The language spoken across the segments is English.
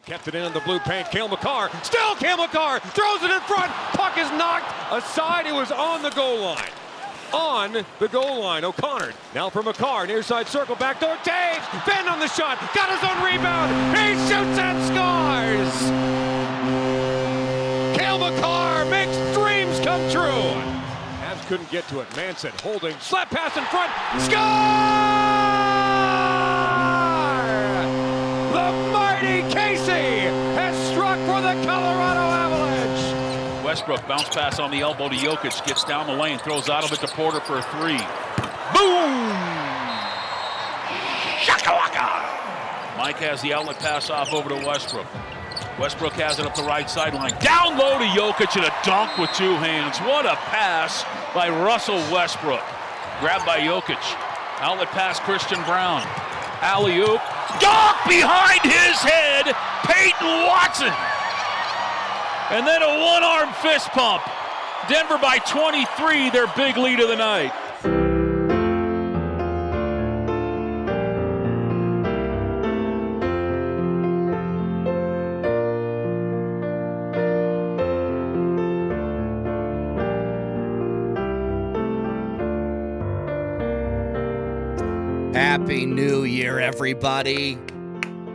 Kept it in the blue paint. Cale Makar. Still Cale Makar. Throws it in front. Puck is knocked aside. It was on the goal line. On the goal line. O'Connor. Now for Makar. Near side circle. Backdoor Taves. Benn on the shot. Got his own rebound. He shoots and scores. Cale Makar makes dreams come true. Avs couldn't get to it. Manson holding. Slap pass in front. Score! The mighty Casey has struck for the Colorado Avalanche. Westbrook bounce pass on the elbow to Jokic, gets down the lane, throws out of it to Porter for a three. Boom! Shakalaka! Mike has the outlet pass off over to Westbrook. Westbrook has it up the right sideline. Down low to Jokic and a dunk with two hands. What a pass by Russell Westbrook. Grabbed by Jokic. Outlet pass Christian Brown. Alley-oop. Dunk behind his head. Peyton Watson. And then a one-arm fist pump. Denver by 23, their big lead of the night. Happy New Year, everybody.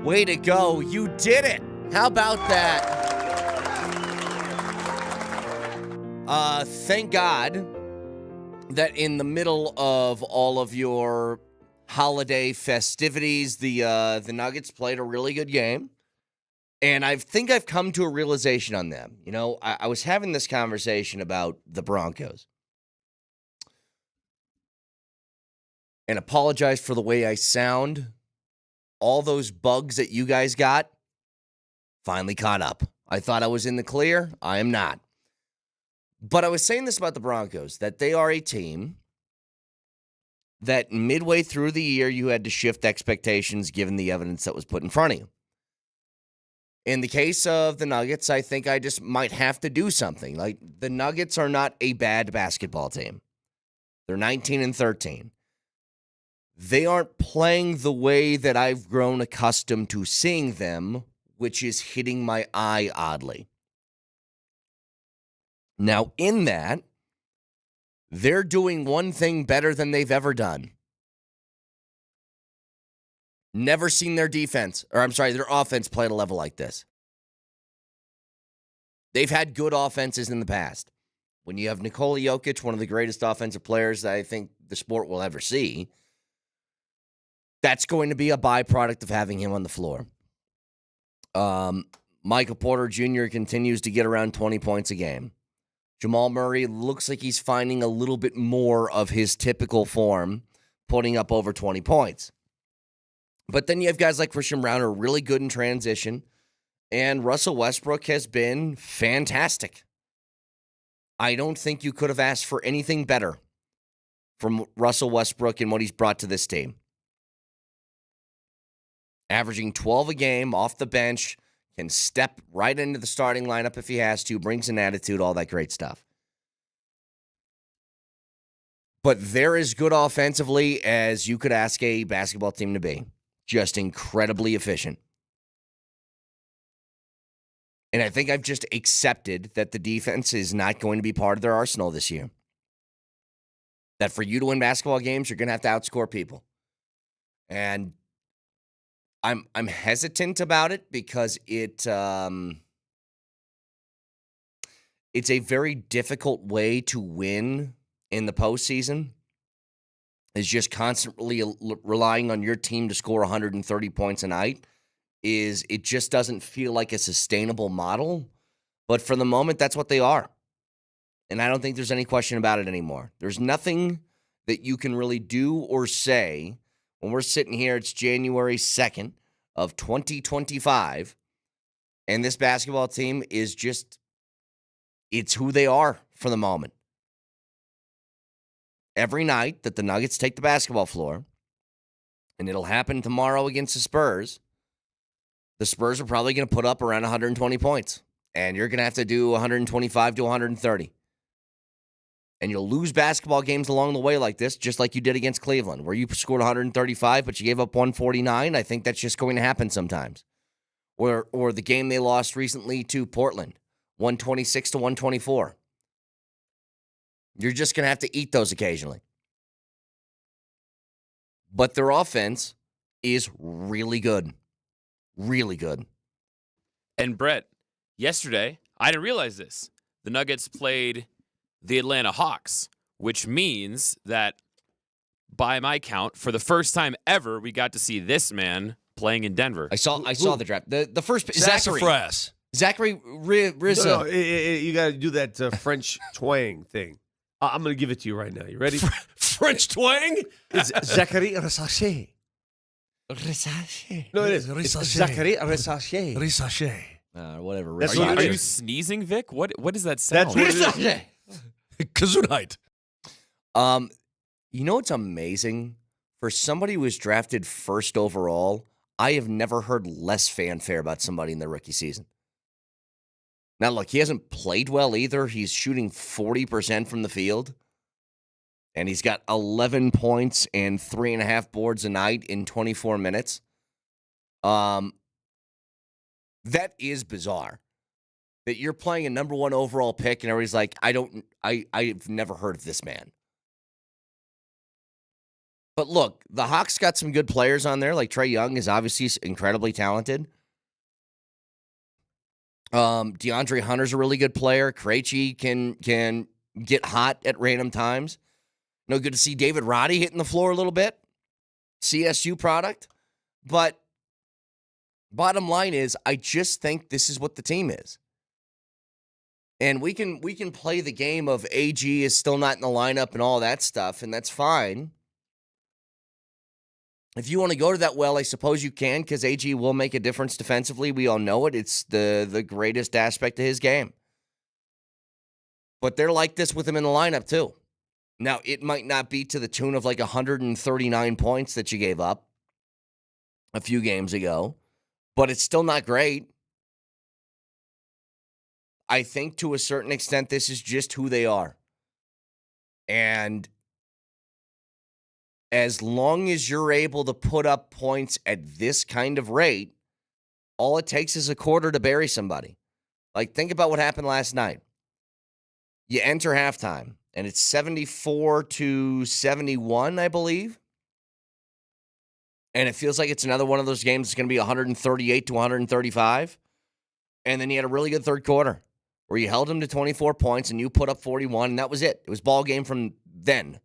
Way to go. You did it. How about that? Thank God that in the middle of all of your holiday festivities, the Nuggets played a really good game. And I think I've come to a realization on them. You know, I was having this conversation about the Broncos. And apologize for the way I sound. All those bugs that you guys got finally caught up. I thought I was in the clear. I am not. But I was saying this about the Broncos, that they are a team that midway through the year you had to shift expectations given the evidence that was put in front of you. In the case of the Nuggets, I think I just might have to do something. Like, the Nuggets are not a bad basketball team. They're 19-13. They aren't playing the way that I've grown accustomed to seeing them, which is hitting my eye oddly. Now, in that, they're doing one thing better than they've ever done. Never seen their their offense play at a level like this. They've had good offenses in the past. When you have Nikola Jokic, one of the greatest offensive players that I think the sport will ever see, that's going to be a byproduct of having him on the floor. Michael Porter Jr. continues to get around 20 points a game. Jamal Murray looks like he's finding a little bit more of his typical form, putting up over 20 points. But then you have guys like Christian Brown who are really good in transition, and Russell Westbrook has been fantastic. I don't think you could have asked for anything better from Russell Westbrook and what he's brought to this team. Averaging 12 a game off the bench, can step right into the starting lineup if he has to, brings an attitude, all that great stuff. But they're as good offensively as you could ask a basketball team to be. Just incredibly efficient. And I think I've just accepted that the defense is not going to be part of their arsenal this year. That for you to win basketball games, you're going to have to outscore people. And I'm hesitant about it because it's a very difficult way to win in the postseason. Is just constantly relying on your team to score 130 points a night. It just doesn't feel like a sustainable model. But for the moment, that's what they are. And I don't think there's any question about it anymore. There's nothing that you can really do or say when we're sitting here. It's January 2nd of 2025. And this basketball team is just, it's who they are for the moment. Every night that the Nuggets take the basketball floor, and it'll happen tomorrow against the Spurs are probably going to put up around 120 points. And you're going to have to do 125 to 130. And you'll lose basketball games along the way like this, just like you did against Cleveland, where you scored 135, but you gave up 149. I think that's just going to happen sometimes. or the game they lost recently to Portland, 126 to 124. You're just going to have to eat those occasionally. But their offense is really good. Really good. And Brett, yesterday, I didn't realize this. The Nuggets played the Atlanta Hawks, which means that, by my count, for the first time ever, we got to see this man playing in Denver. I saw the draft. The first Sassafras. Zachary Rizzo. No, you got to do that French twang thing. I'm going to give it to you right now. You ready? French twang? It's Zachary Resache. No, it is. It's Zachary Resache. Resache. Whatever. That's Rizzo. what Are it you is. sneezing, Vic? What does that sound? That's what it is. Gesundheit. You know what's amazing? For somebody who was drafted first overall, I have never heard less fanfare about somebody in their rookie season. Now, look, he hasn't played well either. He's shooting 40% from the field. And he's got 11 points and 3.5 boards a night in 24 minutes. That is bizarre. That you're playing a number 1 overall pick and everybody's like, I've never heard of this man. But look, the Hawks got some good players on there. Like Trae Young is obviously incredibly talented. DeAndre Hunter's a really good player. Krejci can get hot at random times. Good to see David Roddy hitting the floor a little bit. CSU product. But bottom line is, I just think this is what the team is. And we can play the game of AG is still not in the lineup and all that stuff, and that's fine. If you want to go to that well, I suppose you can, because AG will make a difference defensively. We all know it. It's the greatest aspect of his game. But they're like this with him in the lineup, too. Now, it might not be to the tune of like 139 points that you gave up a few games ago, but it's still not great. I think to a certain extent, this is just who they are. And as long as you're able to put up points at this kind of rate, all it takes is a quarter to bury somebody. Like, think about what happened last night. You enter halftime, and it's 74-71, I believe. And it feels like it's another one of those games that's going to be 138-135. And then you had a really good third quarter where you held them to 24 points and you put up 41, and that was it. It was ball game from then.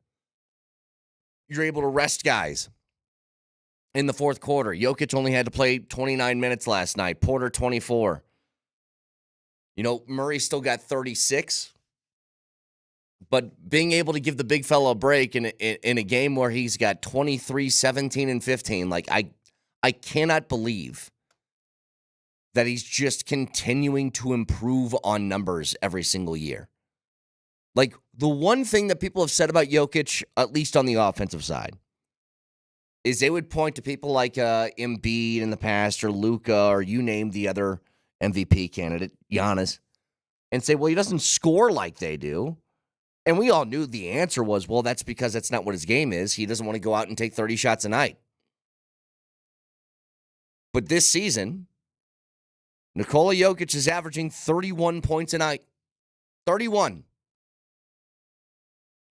You're able to rest guys in the fourth quarter. Jokic only had to play 29 minutes last night. Porter, 24. Murray still got 36. But being able to give the big fella a break in a game where he's got 23, 17, and 15, like, I cannot believe that he's just continuing to improve on numbers every single year. Like, the one thing that people have said about Jokic, at least on the offensive side, is they would point to people like Embiid in the past or Luka or you name the other MVP candidate, Giannis, and say, well, he doesn't score like they do. And we all knew the answer was, well, that's because that's not what his game is. He doesn't want to go out and take 30 shots a night. But this season, Nikola Jokic is averaging 31 points a night. 31.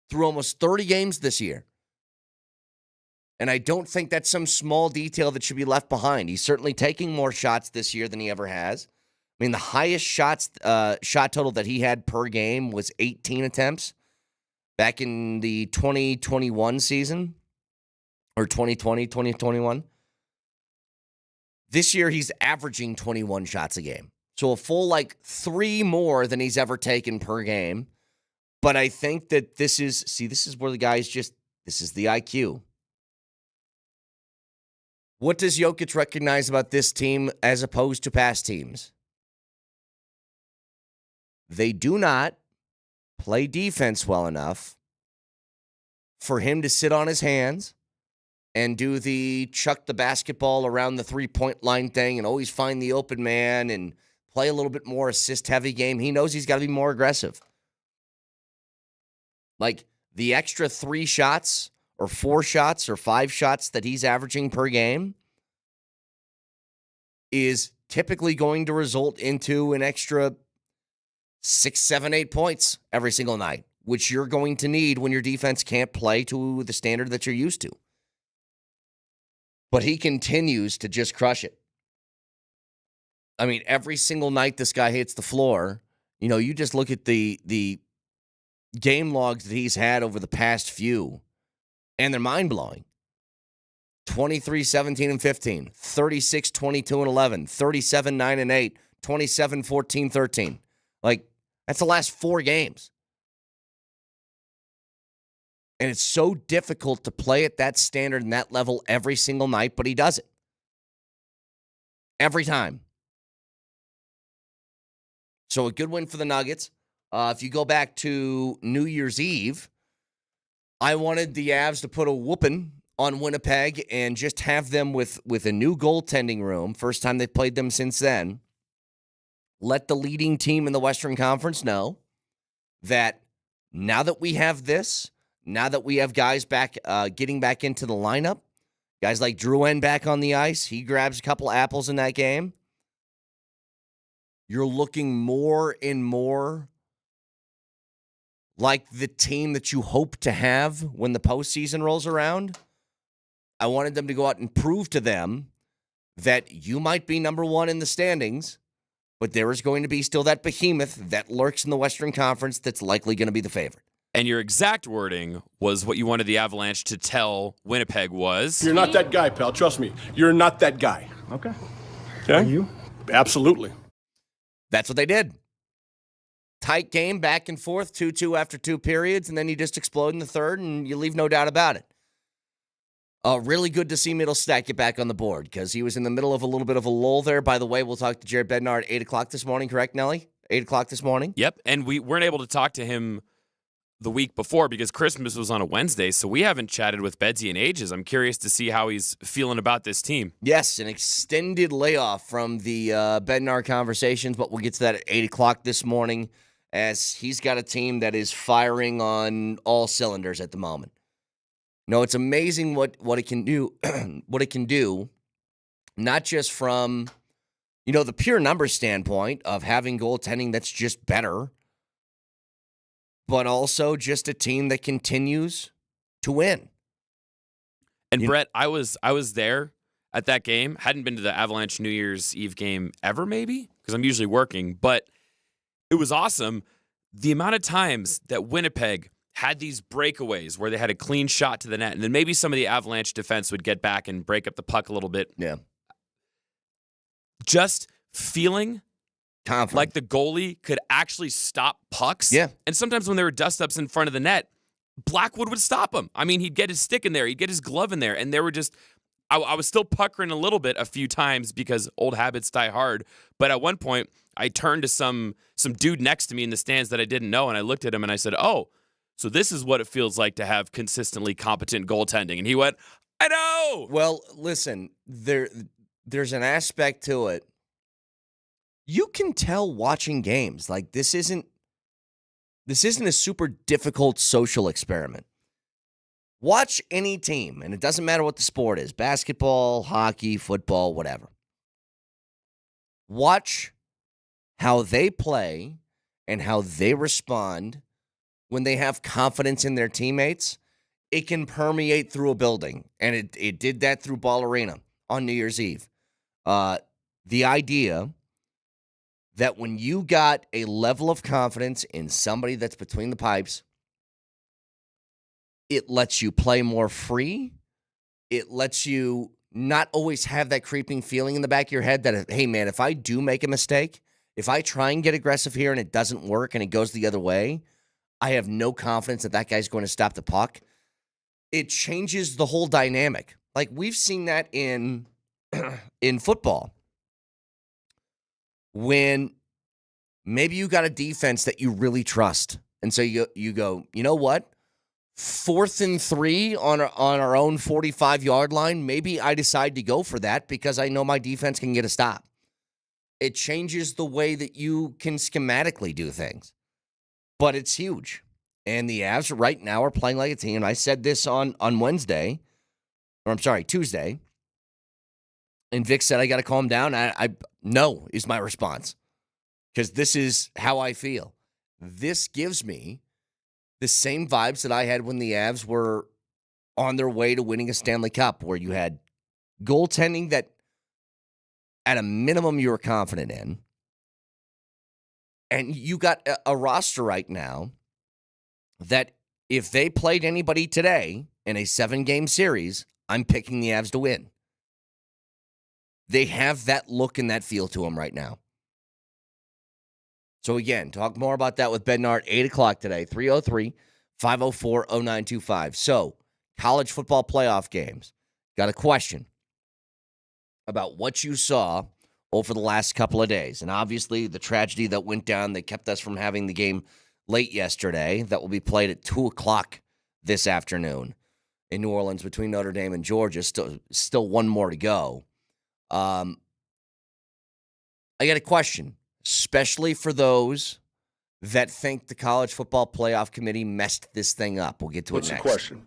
Through almost 30 games this year. And I don't think that's some small detail that should be left behind. He's certainly taking more shots this year than he ever has. I mean, the highest shot total that he had per game was 18 attempts back in the 2021 season, or 2021. This year, he's averaging 21 shots a game. So a full, 3 more than he's ever taken per game. But I think that this is where the guys this is the IQ. What does Jokic recognize about this team as opposed to past teams? They do not play defense well enough for him to sit on his hands and do the chuck the basketball around the three-point line thing and always find the open man and play a little bit more assist-heavy game. He knows he's got to be more aggressive. Like, the extra 3 shots or 4 shots or 5 shots that he's averaging per game is typically going to result into an extra 6, 7, 8 points every single night, which you're going to need when your defense can't play to the standard that you're used to. But he continues to just crush it. I mean, every single night this guy hits the floor, you just look at the game logs that he's had over the past few, and they're mind-blowing. 23, 17, and 15, 36, 22, and 11, 37, 9, and 8, 27, 14, 13. Like, that's the last 4 games. And it's so difficult to play at that standard and that level every single night, but he does it. Every time. So a good win for the Nuggets. If you go back to New Year's Eve, I wanted the Avs to put a whooping on Winnipeg and just have them with a new goaltending room. First time they've played them since then. Let the leading team in the Western Conference know that now that we have this, now that we have guys back, getting back into the lineup, guys like Drouin back on the ice, he grabs a couple apples in that game. You're looking more and more like the team that you hope to have when the postseason rolls around. I wanted them to go out and prove to them that you might be number 1 in the standings, but there is going to be still that behemoth that lurks in the Western Conference that's likely going to be the favorite. And your exact wording was what you wanted the Avalanche to tell Winnipeg was. You're not that guy, pal. Trust me. You're not that guy. Okay. Okay? Are you? Absolutely. That's what they did. Tight game, back and forth, 2-2 after 2 periods, and then you just explode in the third, and you leave no doubt about it. Really good to see Middlestat get back on the board because he was in the middle of a little bit of a lull there. By the way, we'll talk to Jared Bednar at 8 o'clock this morning, correct, Nelly? 8 o'clock this morning? Yep, and we weren't able to talk to him the week before because Christmas was on a Wednesday, so we haven't chatted with Bedsy in ages. I'm curious to see how he's feeling about this team. Yes, an extended layoff from the Bednar conversations, but we'll get to that at 8 o'clock this morning as he's got a team that is firing on all cylinders at the moment. No, it's amazing what it can do, what it can do, not just from, the pure numbers standpoint of having goaltending that's just better, but also just a team that continues to win. And Brett, I was there at that game. Hadn't been to the Avalanche New Year's Eve game ever, maybe, because I'm usually working, but it was awesome. The amount of times that Winnipeg had these breakaways where they had a clean shot to the net, and then maybe some of the Avalanche defense would get back and break up the puck a little bit. Yeah. Just feeling confident, like the goalie could actually stop pucks. Yeah. And sometimes when there were dust-ups in front of the net, Blackwood would stop him. I mean, he'd get his stick in there, he'd get his glove in there, and there were just I was still puckering a little bit a few times because old habits die hard. But at one point, I turned to some dude next to me in the stands that I didn't know, and I looked at him and I said, "Oh, so this is what it feels like to have consistently competent goaltending." And he went, "I know." Well, listen, there's an aspect to it. You can tell watching games. Like this isn't a super difficult social experiment. Watch any team, and it doesn't matter what the sport is, basketball, hockey, football, whatever. Watch how they play and how they respond when they have confidence in their teammates. It can permeate through a building, and it did that through Ball Arena on New Year's Eve. The idea that when you got a level of confidence in somebody that's between the pipes, it lets you play more free. It lets you not always have that creeping feeling in the back of your head that, hey, man, if I do make a mistake, if I try and get aggressive here and it doesn't work and it goes the other way, I have no confidence that that guy's going to stop the puck. It changes the whole dynamic. Like we've seen that in football. When maybe you got a defense that you really trust. And so you go, you know what? 4th and 3 on our own 45-yard line, maybe I decide to go for that because I know my defense can get a stop. It changes the way that you can schematically do things. But it's huge. And the Avs right now are playing like a team. I said this on Tuesday. And Vic said, I got to calm down. I no is my response, because this is how I feel. This gives me the same vibes that I had when the Avs were on their way to winning a Stanley Cup, where you had goaltending that at a minimum you were confident in. And you got a roster right now that if they played anybody today in a 7-game series, I'm picking the Avs to win. They have that look and that feel to them right now. So again, talk more about that with Bednar, 8 o'clock today, 303-504-0925. So, college football playoff games. Got a question about what you saw over the last couple of days. And obviously, the tragedy that went down that kept us from having the game late yesterday that will be played at 2 o'clock this afternoon in New Orleans between Notre Dame and Georgia. Still one more to go. I got a question, especially for those that think the College Football Playoff Committee messed this thing up. We'll get to What's it the next. question?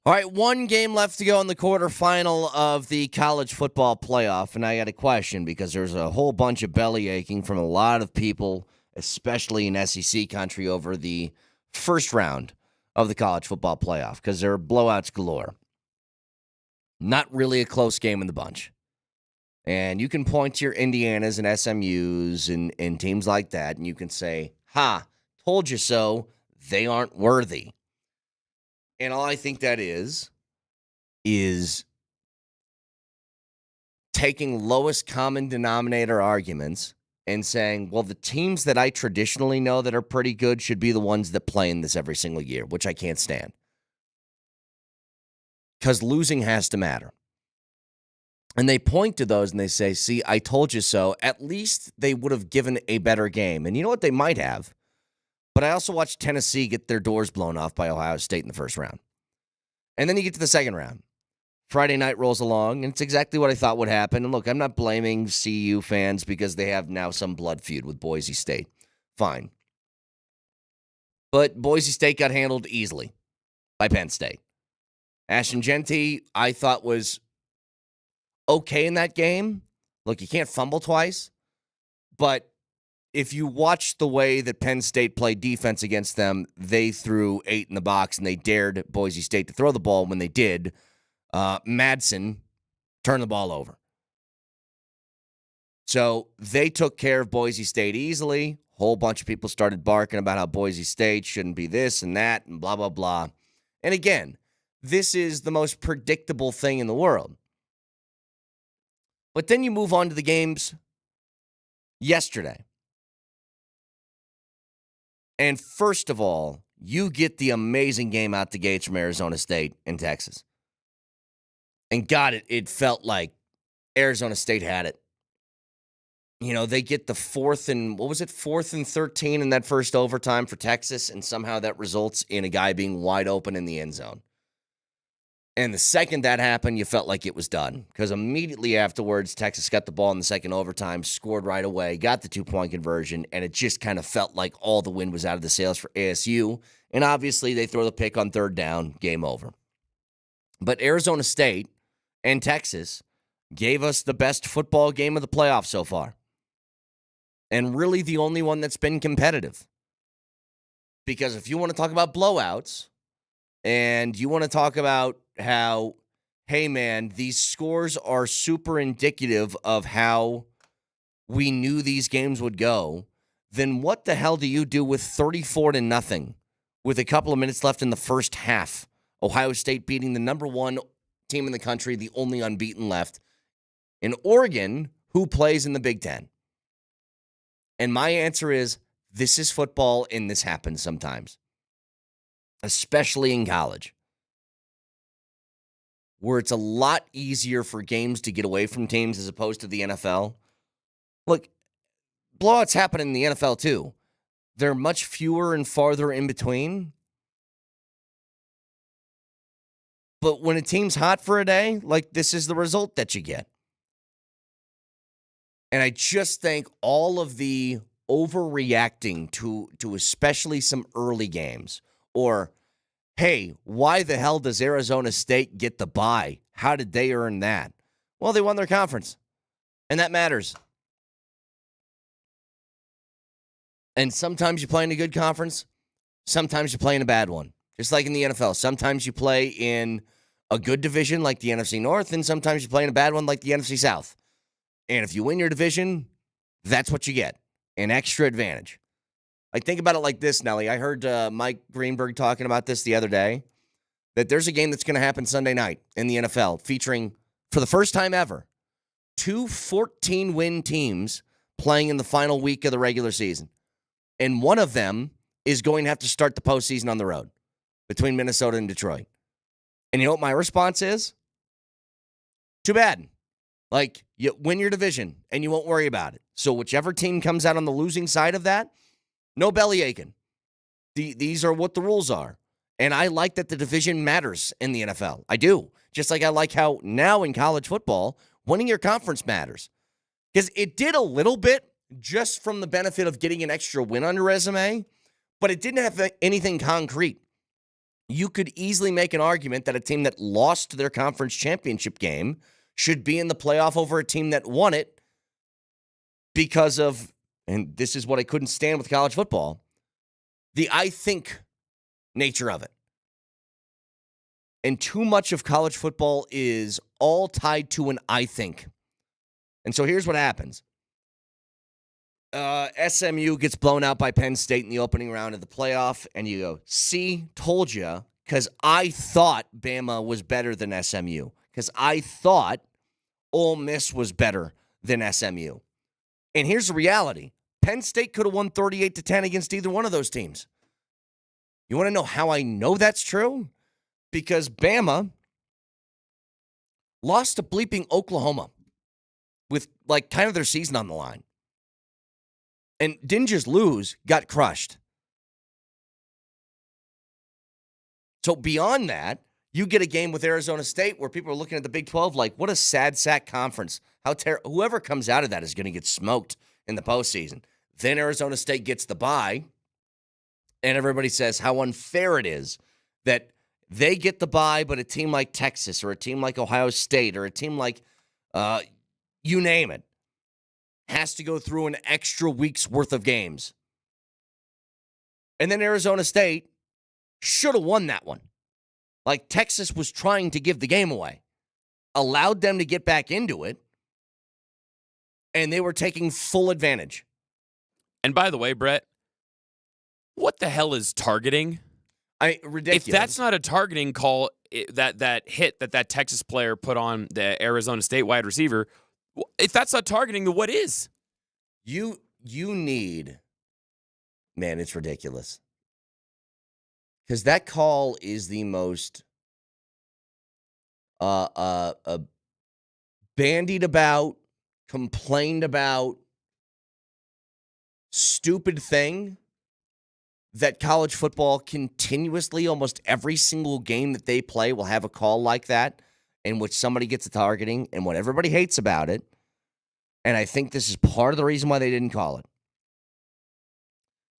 All right, one game left to go in the quarterfinal of the college football playoff, and I got a question because there's a whole bunch of belly aching from a lot of people, especially in SEC country, over the first round of the college football playoff because there are blowouts galore. Not really a close game in the bunch. And you can point to your Indianas and SMUs and teams like that, and you can say, ha, told you so, they aren't worthy. And all I think that is taking lowest common denominator arguments and saying, well, the teams that I traditionally know that are pretty good should be the ones that play in this every single year, which I can't stand. Because losing has to matter. And they point to those and they say, see, I told you so. At least they would have given a better game. And you know what? They might have. But I also watched Tennessee get their doors blown off by Ohio State in the first round. And then you get to the second round. Friday night rolls along, and it's exactly what I thought would happen. And look, I'm not blaming CU fans because they have now some blood feud with Boise State. Fine. But Boise State got handled easily by Penn State. Ashton Jeanty, I thought, was okay in that game. Look, you can't fumble twice, but if you watch the way that Penn State played defense against them, they threw 8 in the box, and they dared Boise State to throw the ball. When they did, Madsen turned the ball over. So they took care of Boise State easily. A whole bunch of people started barking about how Boise State shouldn't be this and that and blah, blah, blah. And again, this is the most predictable thing in the world. But then you move on to the games yesterday. And first of all, you get the amazing game out the gates from Arizona State and Texas. And God, it felt like Arizona State had it. You know, they get the fourth and 13 in that first overtime for Texas, and somehow that results in a guy being wide open in the end zone. And the second that happened, you felt like it was done. Because immediately afterwards, Texas got the ball in the second overtime, scored right away, got the 2-point conversion, and it just kind of felt like all the wind was out of the sails for ASU. And obviously, they throw the pick on third down, game over. But Arizona State and Texas gave us the best football game of the playoffs so far. And really the only one that's been competitive. Because if you want to talk about blowouts, and you want to talk about how, hey, man, these scores are super indicative of how we knew these games would go, then what the hell do you do with 34-0 with a couple of minutes left in the first half? Ohio State beating the number one team in the country, the only unbeaten left, in Oregon, who plays in the Big Ten. And my answer is, this is football, and this happens sometimes. Especially in college, where it's a lot easier for games to get away from teams as opposed to the NFL. Look, blowouts happen in the NFL too. They're much fewer and farther in between. But when a team's hot for a day, like, this is the result that you get. And I just think all of the overreacting to especially some early games, or, hey, why the hell does Arizona State get the bye? How did they earn that? Well, they won their conference, and that matters. And sometimes you play in a good conference, sometimes you play in a bad one. Just like in the NFL. Sometimes you play in a good division like the NFC North, and sometimes you play in a bad one like the NFC South. And if you win your division, that's what you get, an extra advantage. Like, think about it like this, Nelly. I heard Mike Greenberg talking about this the other day, that there's a game that's going to happen Sunday night in the NFL featuring, for the first time ever, 2 14-win teams playing in the final week of the regular season. And one of them is going to have to start the postseason on the road between Minnesota and Detroit. And you know what my response is? Too bad. Like, you win your division and you won't worry about it. So whichever team comes out on the losing side of that, no belly aching. These are what the rules are. And I like that the division matters in the NFL. I do. Just like I like how now in college football, winning your conference matters. Because it did a little bit just from the benefit of getting an extra win on your resume, but it didn't have anything concrete. you could easily make an argument that a team that lost their conference championship game should be in the playoff over a team that won it because of, and this is what I couldn't stand with college football, the I think nature of it. And too much of college football is all tied to an I think. And so here's what happens. SMU gets blown out by Penn State in the opening round of the playoff, and you go, see, told you, because I thought Bama was better than SMU, because I thought Ole Miss was better than SMU. And here's the reality. Penn State could have won 38-10 against either one of those teams. You want to know how I know that's true? Because Bama lost to bleeping Oklahoma with like kind of their season on the line. And didn't just lose, got crushed. So beyond that, you get a game with Arizona State where people are looking at the Big 12 like, what a sad sack conference. Whoever comes out of that is going to get smoked in the postseason. Then Arizona State gets the bye, and everybody says how unfair it is that they get the bye, but a team like Texas or a team like Ohio State or a team like you name it has to go through an extra week's worth of games. And then Arizona State should have won that one. Like Texas was trying to give the game away, allowed them to get back into it, and they were taking full advantage. And by the way, Brett, what the hell is targeting? Ridiculous. If that's not a targeting call, that hit that Texas player put on the Arizona State wide receiver, if that's not targeting, then what is? You need, man, it's ridiculous. Because that call is the most bandied about, complained about, stupid thing that college football continuously, almost every single game that they play will have a call like that in which somebody gets a targeting and what everybody hates about it. And I think this is part of the reason why they didn't call it.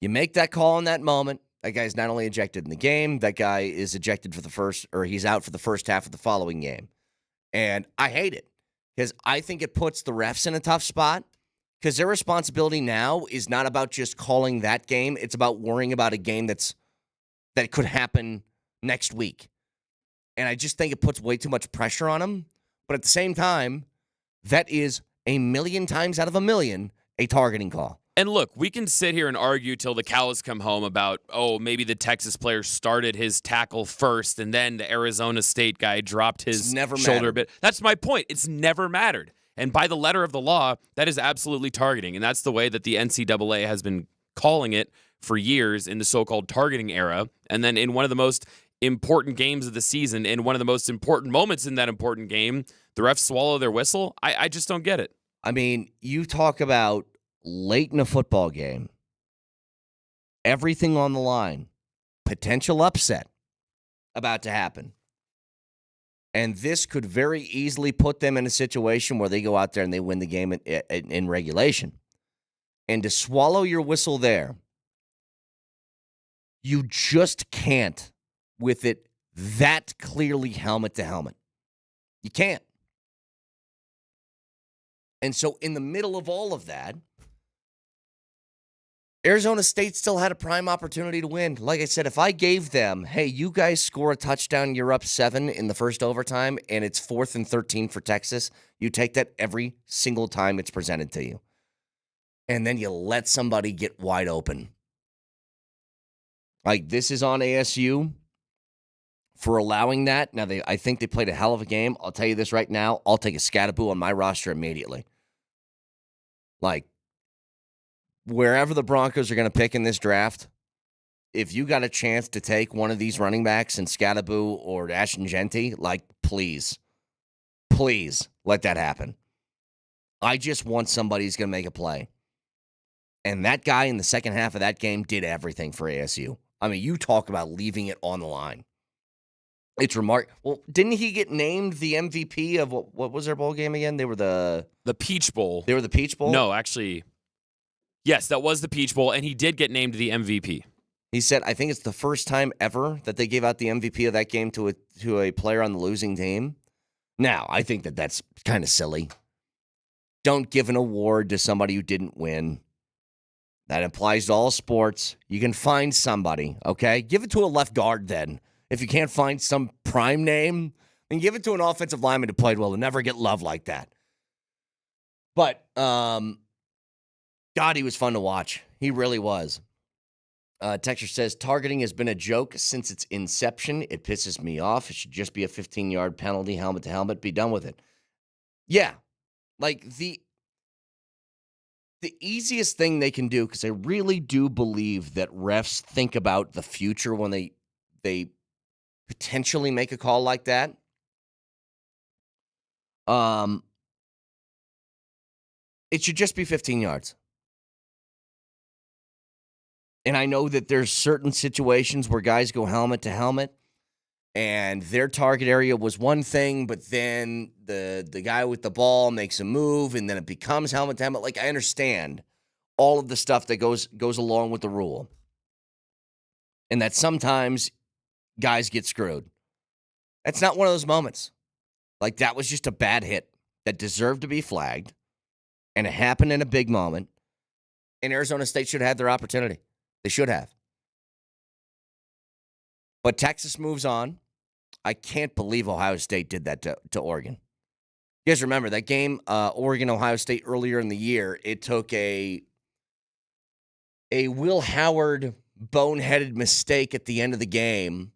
You make that call in that moment. That guy's not only ejected in the game, that guy is ejected for the first, or he's out for the first half of the following game. And I hate it because I think it puts the refs in a tough spot because their responsibility now is not about just calling that game. It's about worrying about a game that could happen next week. And I just think it puts way too much pressure on them. But at the same time, that is a million times out of a million a targeting call. And look, we can sit here and argue till the cows come home about, oh, maybe the Texas player started his tackle first and then the Arizona State guy dropped his shoulder a bit. That's my point. It's never mattered. And by the letter of the law, that is absolutely targeting. And that's the way that the NCAA has been calling it for years in the so-called targeting era. And then in one of the most important games of the season, in one of the most important moments in that important game, the refs swallow their whistle. I just don't get it. I mean, you talk about late in a football game, everything on the line, potential upset about to happen. And this could very easily put them in a situation where they go out there and they win the game in regulation. And to swallow your whistle there, you just can't with it that clearly helmet to helmet. You can't. And so in the middle of all of that, Arizona State still had a prime opportunity to win. Like I said, if I gave them, hey, you guys score a touchdown, you're up 7 in the first overtime, and it's 4th and 13 for Texas, you take that every single time it's presented to you. And then you let somebody get wide open. Like, this is on ASU for allowing that. Now, I think they played a hell of a game. I'll tell you this right now. I'll take a Scattaboo on my roster immediately. Like, wherever the Broncos are going to pick in this draft, if you got a chance to take one of these running backs in Scattaboo or Ashton Genty, like, please let that happen. I just want somebody who's going to make a play. And that guy in the second half of that game did everything for ASU. I mean, you talk about leaving it on the line. It's remarkable. Well, didn't he get named the MVP of what was their bowl game again? They were the Peach Bowl. They were the Peach Bowl? No, actually, yes, that was the Peach Bowl, and he did get named the MVP. He said, I think it's the first time ever that they gave out the MVP of that game to a player on the losing team. Now, I think that that's kind of silly. Don't give an award to somebody who didn't win. That applies to all sports. You can find somebody, okay? Give it to a left guard then. If you can't find some prime name, then give it to an offensive lineman who played well and never get love like that. But, God, he was fun to watch. He really was. Texture says, targeting has been a joke since its inception. It pisses me off. It should just be a 15-yard penalty, helmet to helmet. Be done with it. Yeah. Like, the easiest thing they can do, because I really do believe that refs think about the future when they potentially make a call like that. It should just be 15 yards. And I know that there's certain situations where guys go helmet to helmet, and their target area was one thing, but then the guy with the ball makes a move, and then it becomes helmet to helmet. Like, I understand all of the stuff that goes along with the rule, and that sometimes guys get screwed. That's not one of those moments. Like, that was just a bad hit that deserved to be flagged, and it happened in a big moment, and Arizona State should have had their opportunity. They should have. But Texas moves on. I can't believe Ohio State did that to Oregon. You guys remember that game, Oregon-Ohio State, earlier in the year? It took a Will Howard boneheaded mistake at the end of the game.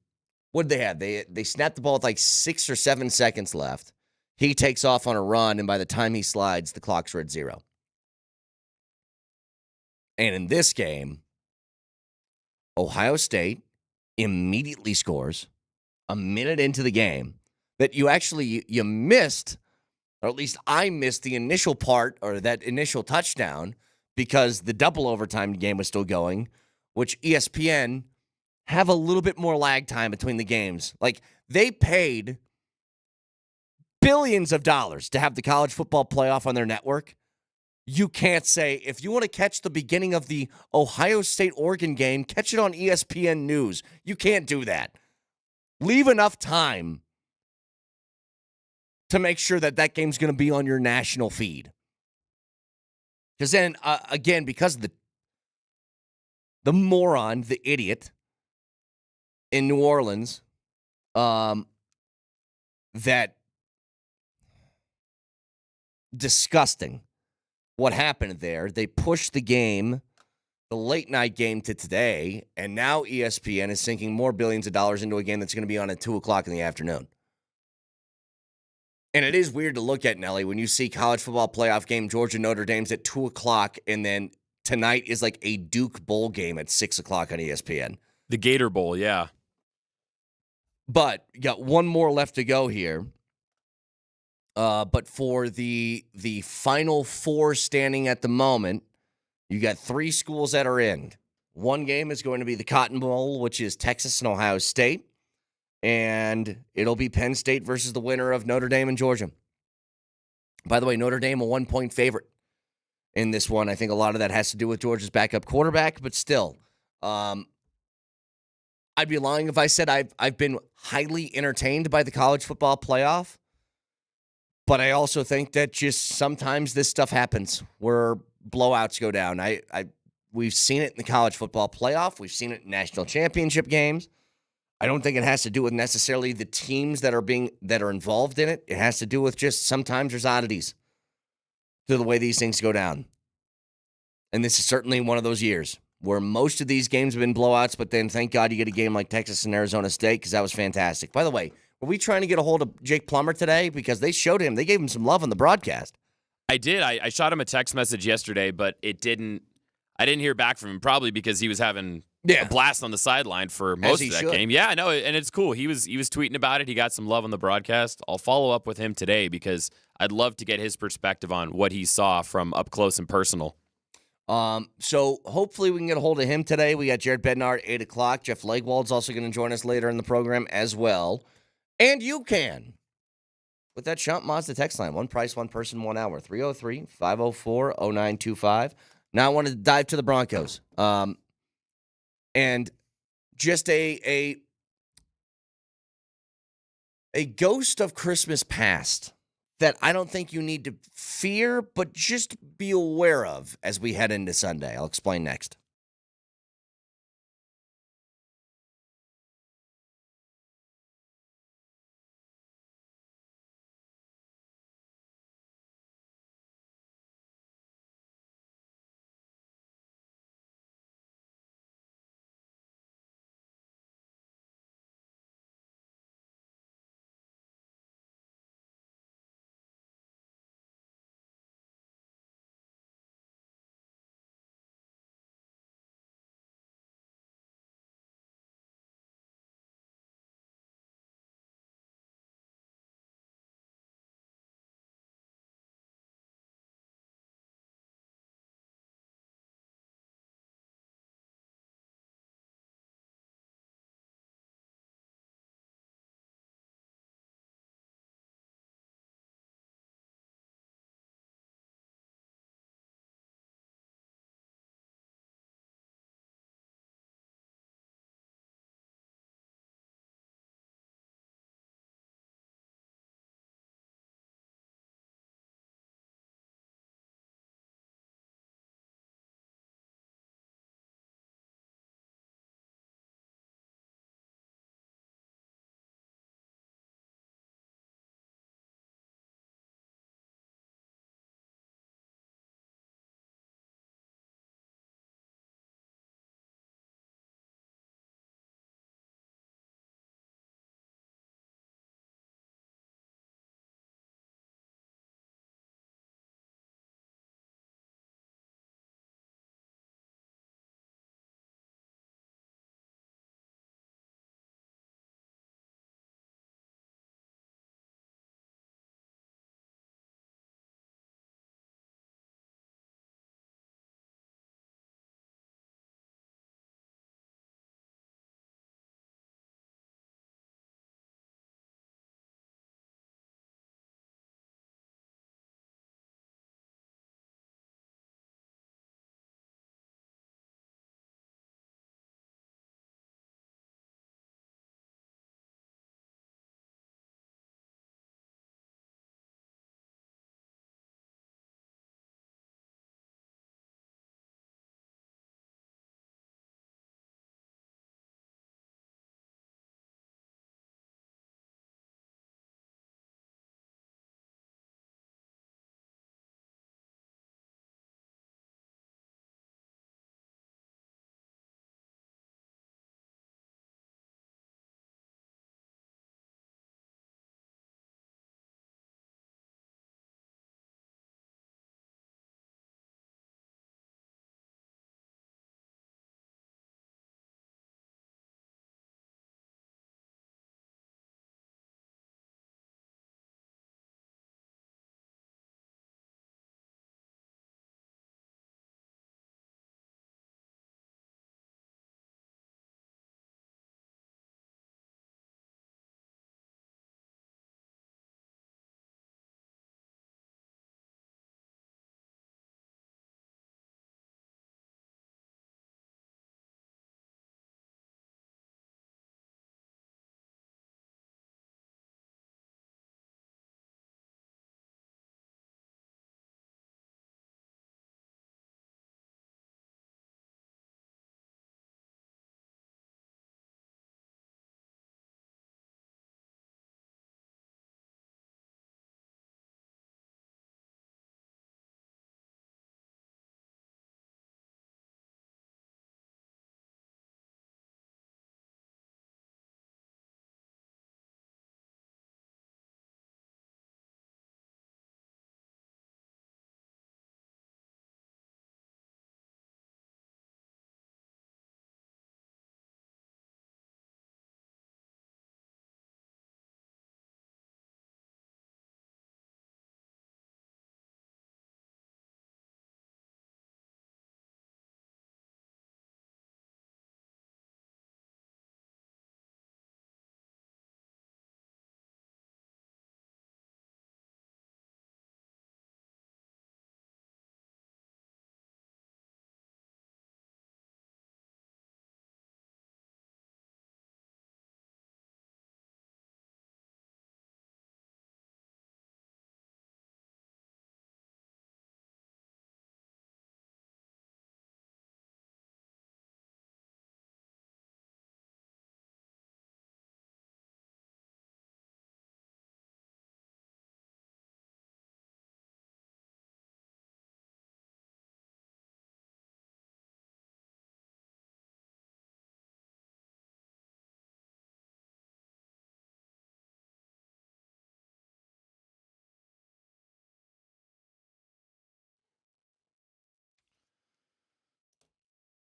What did they have? They snapped the ball with like 6 or 7 seconds left. He takes off on a run, and by the time he slides, the clock's at 0. And in this game, Ohio State immediately scores a minute into the game that you missed, or at least I missed the initial part or that initial touchdown because the double overtime game was still going, which ESPN have a little bit more lag time between the games. Like, they paid billions of dollars to have the college football playoff on their network. You can't say, if you want to catch the beginning of the Ohio State-Oregon game, catch it on ESPN News. You can't do that. Leave enough time to make sure that that game's going to be on your national feed. Because then, again, because of the moron, the idiot in New Orleans, that disgusting. What happened there, they pushed the game, the late night game, to today, and now ESPN is sinking more billions of dollars into a game that's going to be on at 2 o'clock in the afternoon. And it is weird to look at, Nelly, when you see college football playoff game, Georgia-Notre Dame's at 2 o'clock, and then tonight is like a Duke Bowl game at 6 o'clock on ESPN. The Gator Bowl, yeah. But you got one more left to go here. But for the Final Four standing at the moment, you got 3 schools that are in. One game is going to be the Cotton Bowl, which is Texas and Ohio State. And it'll be Penn State versus the winner of Notre Dame and Georgia. By the way, Notre Dame a 1-point favorite in this one. I think a lot of that has to do with Georgia's backup quarterback, but still. I'd be lying if I said I've been highly entertained by the college football playoff. But I also think that just sometimes this stuff happens where blowouts go down. We've seen it in the college football playoff. We've seen it in national championship games. I don't think it has to do with necessarily the teams that are involved in it. It has to do with just sometimes there's oddities to the way these things go down. And this is certainly one of those years where most of these games have been blowouts, but then thank God you get a game like Texas and Arizona State because that was fantastic. By the way, were we trying to get a hold of Jake Plummer today? Because they gave him some love on the broadcast. I did. I shot him a text message yesterday, but I didn't hear back from him, probably because he was having a blast on the sideline for most of that game. Yeah, I know, and it's cool. He was tweeting about it. He got some love on the broadcast. I'll follow up with him today because I'd love to get his perspective on what he saw from up close and personal. So hopefully we can get a hold of him today. We got Jared Bednar at 8 o'clock. Jeff Legwold's also going to join us later in the program as well. And you can. With that Schomp Mazda text line, one price, one person, 1 hour, 303-504-0925. Now I want to dive to the Broncos. And just a ghost of Christmas past that I don't think you need to fear, but just be aware of as we head into Sunday. I'll explain next.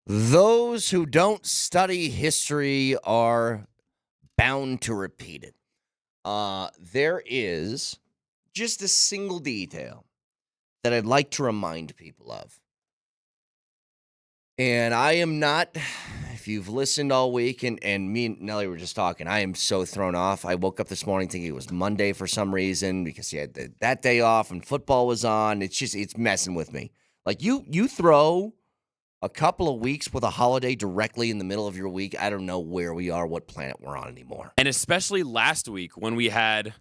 Those who don't study history are bound to repeat it. There is just a single detail that I'd like to remind people of. And I am not, if you've listened all week, and me and Nelly were just talking, I am so thrown off. I woke up this morning thinking it was Monday for some reason because he had that day off and football was on. It's messing with me. Like you throw a couple of weeks with a holiday directly in the middle of your week, I don't know where we are, what planet we're on anymore. And especially last week when we had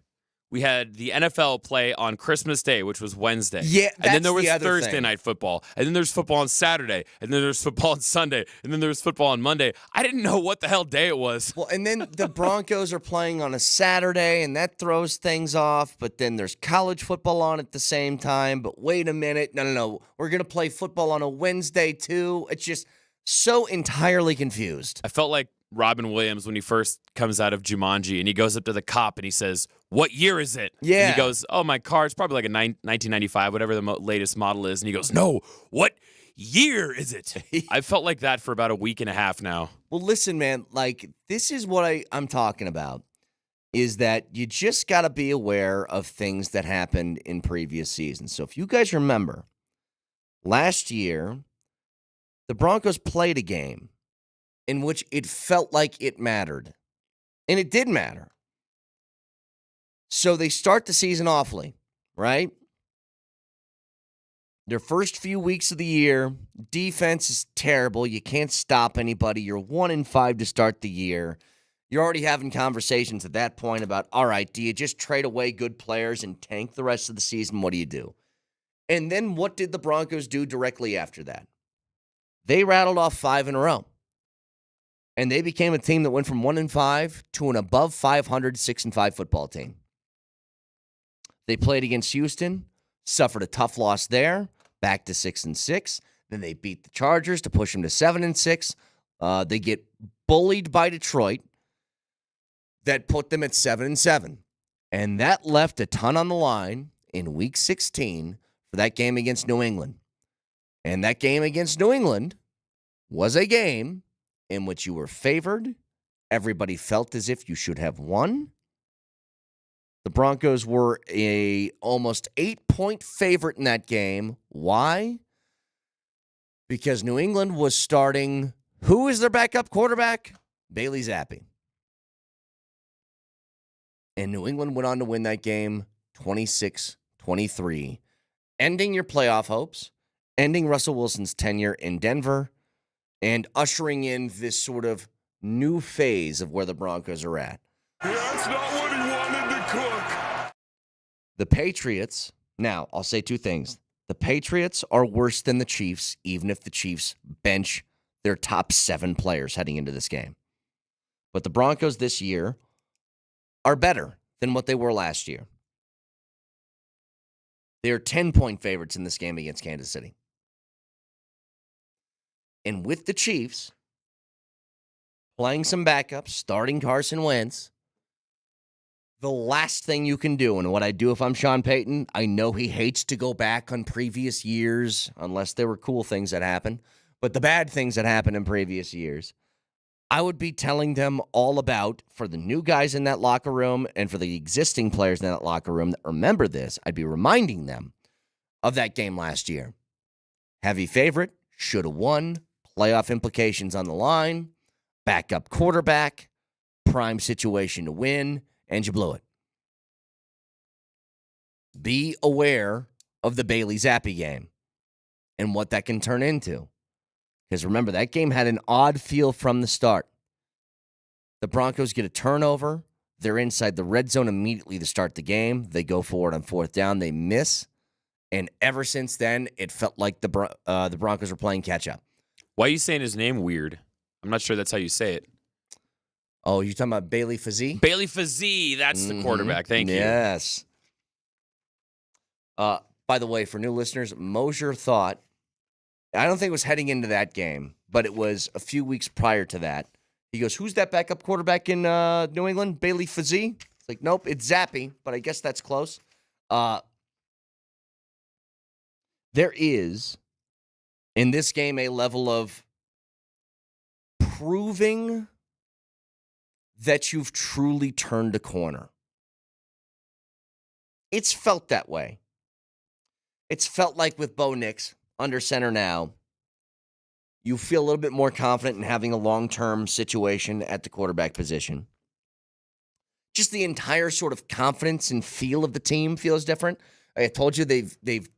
the NFL play on Christmas Day, which was Wednesday. Yeah, and then there that's was the other Thursday thing. night football, and then there's football on Saturday, and then there's football on Sunday, and then there's football on Monday. I didn't know what the hell day it was. Well, and then the Broncos are playing on a Saturday, and that throws things off. But then there's college football on at the same time. But wait a minute. No. We're going to play football on a Wednesday, too. It's just so entirely confused. I felt like Robin Williams when he first comes out of Jumanji, and he goes up to the cop and he says, "What year is it?" Yeah. And he goes, "Oh, my car, it's probably like a 1995, whatever the latest model is." And he goes, "No, what year is it?" I felt like that for about a week and a half now. Well, listen, man, like this is what I'm talking about, is that you just got to be aware of things that happened in previous seasons. So if you guys remember, last year, the Broncos played a game in which it felt like it mattered. And it did matter. So they start the season awfully, right? Their first few weeks of the year, defense is terrible. You can't stop anybody. You're 1-5 to start the year. You're already having conversations at that point about, all right, do you just trade away good players and tank the rest of the season? What do you do? And then what did the Broncos do directly after that? They rattled off 5 in a row. And they became a team that went from 1-5 to an above 500 6-5 football team. They played against Houston, suffered a tough loss there, back to 6-6. Then they beat the Chargers to push them to 7-6. They get bullied by Detroit. That put them at 7-7. And that left a ton on the line in Week 16 for that game against New England. And that game against New England was a game in which you were favored. Everybody felt as if you should have won. The Broncos were a almost 8-point favorite in that game. Why? Because New England was starting, who is their backup quarterback? Bailey Zappi. And New England went on to win that game 26-23, ending your playoff hopes, ending Russell Wilson's tenure in Denver, and ushering in this sort of new phase of where the Broncos are at. That's not what he wanted to cook. The Patriots, now, I'll say two things. The Patriots are worse than the Chiefs, even if the Chiefs bench their top 7 players heading into this game. But the Broncos this year are better than what they were last year. They are 10-point favorites in this game against Kansas City. And with the Chiefs playing some backups, starting Carson Wentz, the last thing you can do, and what I do if I'm Sean Payton, I know he hates to go back on previous years unless there were cool things that happened, but the bad things that happened in previous years, I would be telling them all about, for the new guys in that locker room and for the existing players in that locker room that remember this, I'd be reminding them of that game last year. Heavy favorite, should have won, playoff implications on the line, backup quarterback, prime situation to win, and you blew it. Be aware of the Bailey Zappi game and what that can turn into. Because remember, that game had an odd feel from the start. The Broncos get a turnover. They're inside the red zone immediately to start the game. They go forward on 4th down. They miss. And ever since then, it felt like the Broncos were playing catch-up. Why are you saying his name weird? I'm not sure that's how you say it. Oh, you're talking about Bailey Fazee? Bailey Fazee, that's the quarterback. Thank you. Yes. By the way, for new listeners, Mosier thought, I don't think it was heading into that game, but it was a few weeks prior to that. He goes, who's that backup quarterback in New England? Bailey Fazee? It's like, nope, it's Zappi, but I guess that's close. There is, in this game, a level of proving that you've truly turned a corner. It's felt that way. It's felt like with Bo Nix under center now, you feel a little bit more confident in having a long-term situation at the quarterback position. Just the entire sort of confidence and feel of the team feels different. I told you they've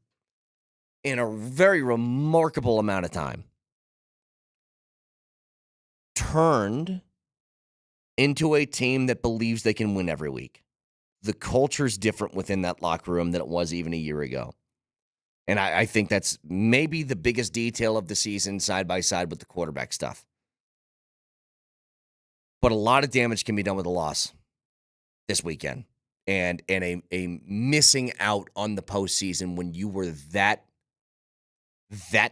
in a very remarkable amount of time turned into a team that believes they can win every week. The culture's different within that locker room than it was even a year ago. And I think that's maybe the biggest detail of the season side by side with the quarterback stuff. But a lot of damage can be done with a loss this weekend and a missing out on the postseason when you were that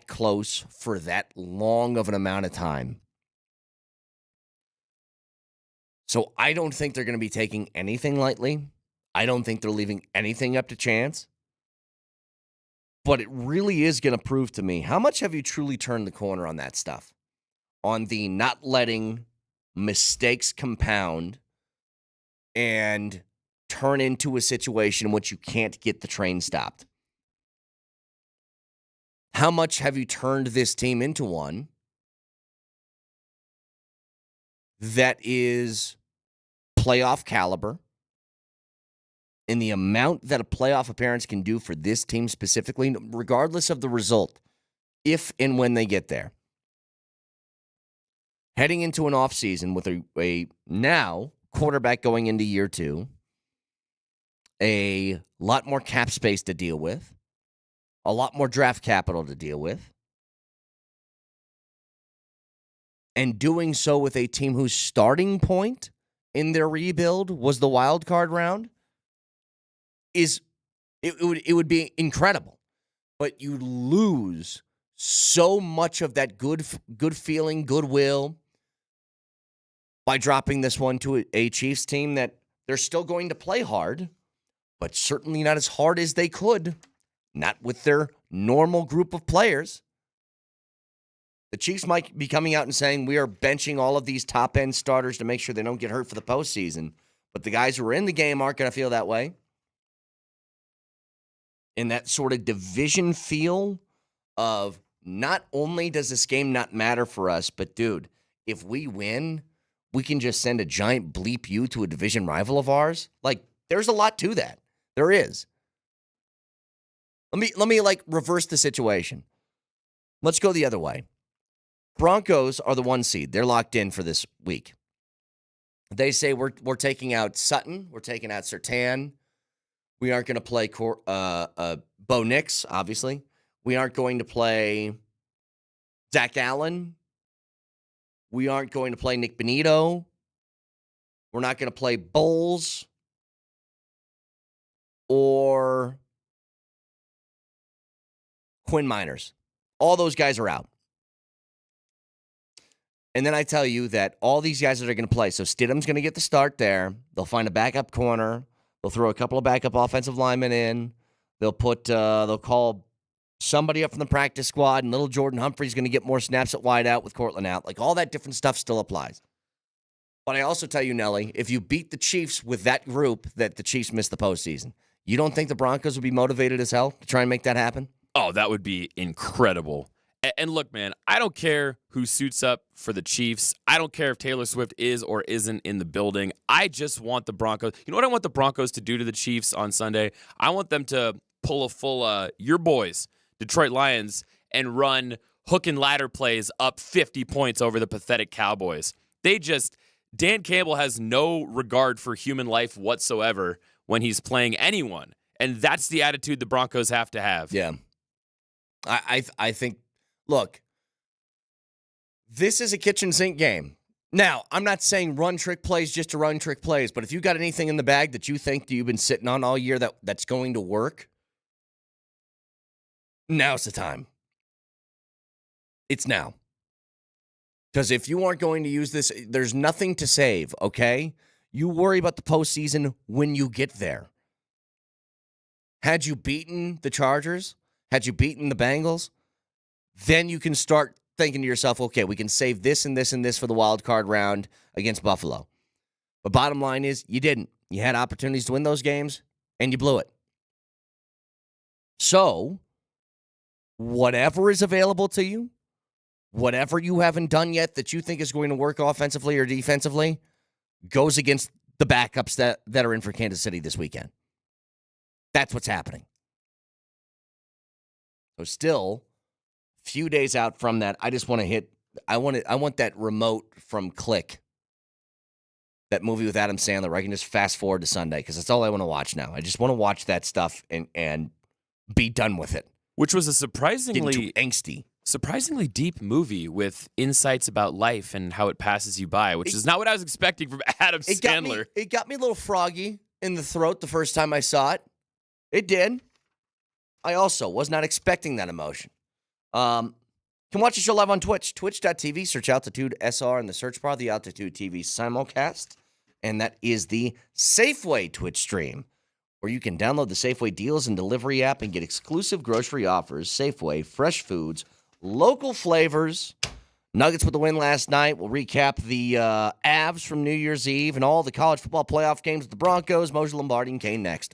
close for that long of an amount of time. So I don't think they're going to be taking anything lightly. I don't think they're leaving anything up to chance. But it really is going to prove to me, how much have you truly turned the corner on that stuff? On the not letting mistakes compound and turn into a situation in which you can't get the train stopped. How much have you turned this team into one that is playoff caliber? And the amount that a playoff appearance can do for this team specifically, regardless of the result, if and when they get there. Heading into an offseason with a now quarterback going into year 2, a lot more cap space to deal with, a lot more draft capital to deal with, and doing so with a team whose starting point in their rebuild was the wild card round. It would be incredible, but you lose so much of that good feeling, goodwill by dropping this one to a Chiefs team that they're still going to play hard, but certainly not as hard as they could, not with their normal group of players. The Chiefs might be coming out and saying we are benching all of these top-end starters to make sure they don't get hurt for the postseason, but the guys who are in the game aren't going to feel that way. In that sort of division feel of not only does this game not matter for us, but dude, if we win, we can just send a giant bleep you to a division rival of ours. Like, there's a lot to that. There is. Let me like reverse the situation. Let's go the other way. Broncos are the 1 seed. They're locked in for this week. They say we're taking out Sutton. We're taking out Surtain. We aren't going to play Bo Nix, obviously. We aren't going to play Zach Allen. We aren't going to play Nick Benito. We're not going to play Bowles or Quinn Miners. All those guys are out. And then I tell you that all these guys that are going to play, so Stidham's going to get the start there. They'll find a backup corner. They'll throw a couple of backup offensive linemen in. They'll call somebody up from the practice squad, and little Jordan Humphrey's going to get more snaps at wide out with Cortland out. Like, all that different stuff still applies. But I also tell you, Nelly, if you beat the Chiefs with that group, that the Chiefs missed the postseason. You don't think the Broncos would be motivated as hell to try and make that happen? Oh, that would be incredible. And look, man, I don't care who suits up for the Chiefs. I don't care if Taylor Swift is or isn't in the building. I just want the Broncos. You know what I want the Broncos to do to the Chiefs on Sunday? I want them to pull a full, your boys, Detroit Lions, and run hook and ladder plays up 50 points over the pathetic Cowboys. Dan Campbell has no regard for human life whatsoever when he's playing anyone. And that's the attitude the Broncos have to have. Yeah. I think, look, this is a kitchen sink game. Now, I'm not saying run trick plays just to run trick plays, but if you got anything in the bag that you think that you've been sitting on all year that's going to work, now's the time. It's now. Because if you aren't going to use this, there's nothing to save, okay? You worry about the postseason when you get there. Had you beaten the Chargers, had you beaten the Bengals, then you can start thinking to yourself, okay, we can save this and this and this for the wild card round against Buffalo. But bottom line is, you didn't. You had opportunities to win those games, and you blew it. So, whatever is available to you, whatever you haven't done yet that you think is going to work offensively or defensively, goes against the backups that are in for Kansas City this weekend. That's what's happening. So still, a few days out from that, I just want to hit. I want that remote from Click. That movie with Adam Sandler, where I can just fast forward to Sunday because that's all I want to watch now. I just want to watch that stuff and be done with it. Which was a Getting too angsty. surprisingly deep movie with insights about life and how it passes you by, which is not what I was expecting from Adam Sandler. It got me a little froggy in the throat the first time I saw it. It did. I also was not expecting that emotion. You can watch the show live on Twitch, twitch.tv. Search Altitude SR in the search bar, the Altitude TV simulcast. And that is the Safeway Twitch stream, where you can download the Safeway Deals and Delivery app and get exclusive grocery offers, Safeway, fresh foods, local flavors. Nuggets with the win last night. We'll recap the Avs from New Year's Eve and all the college football playoff games with the Broncos, Moshe Lombardi, and Kane next.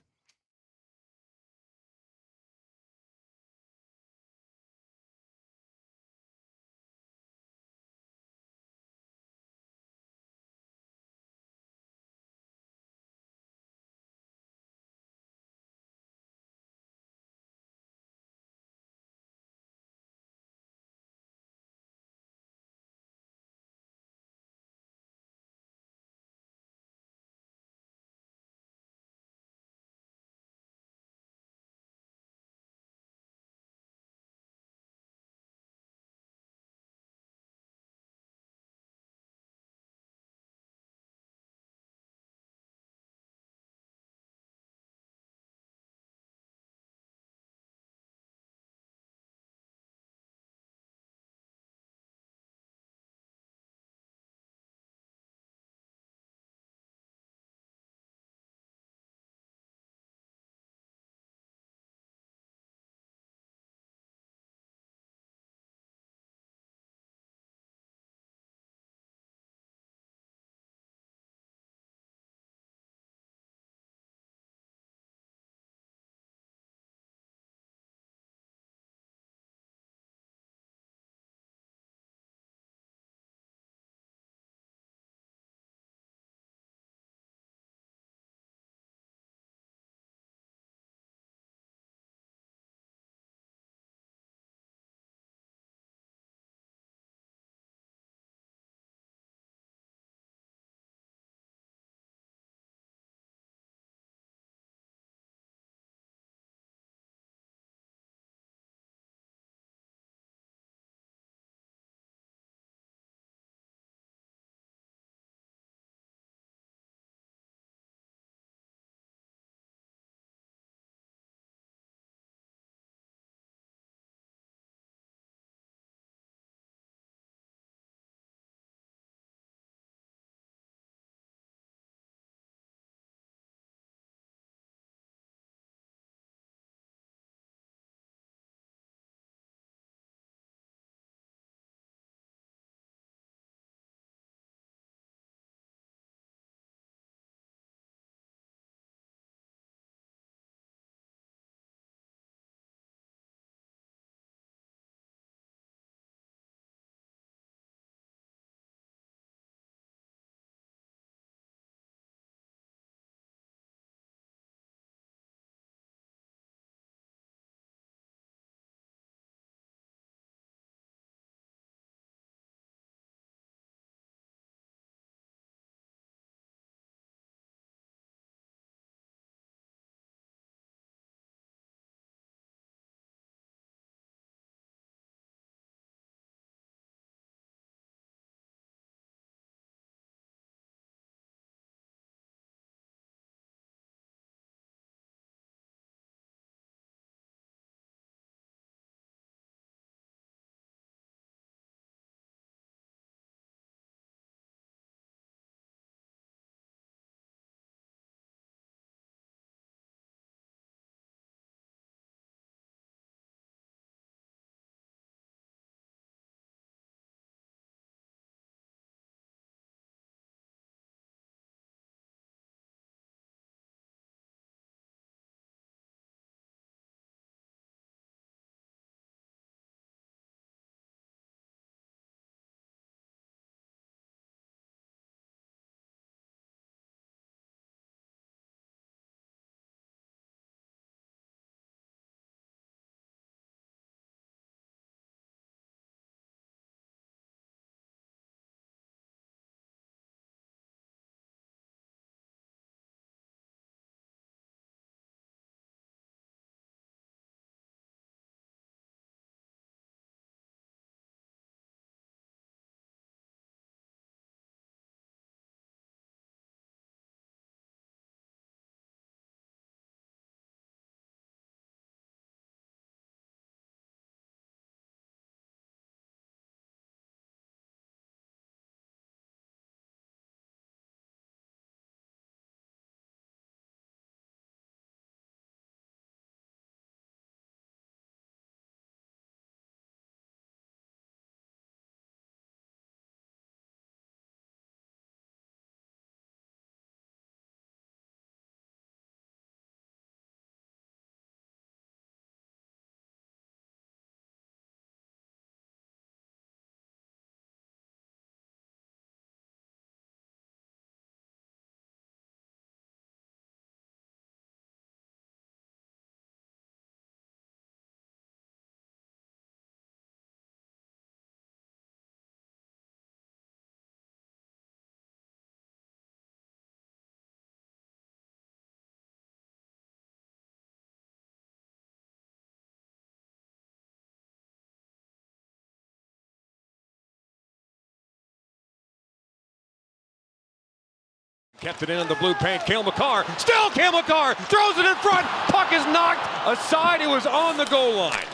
Kept it in the blue paint. Cale Makar. Still Cale Makar. Throws it in front. Puck is knocked aside. It was on the goal line.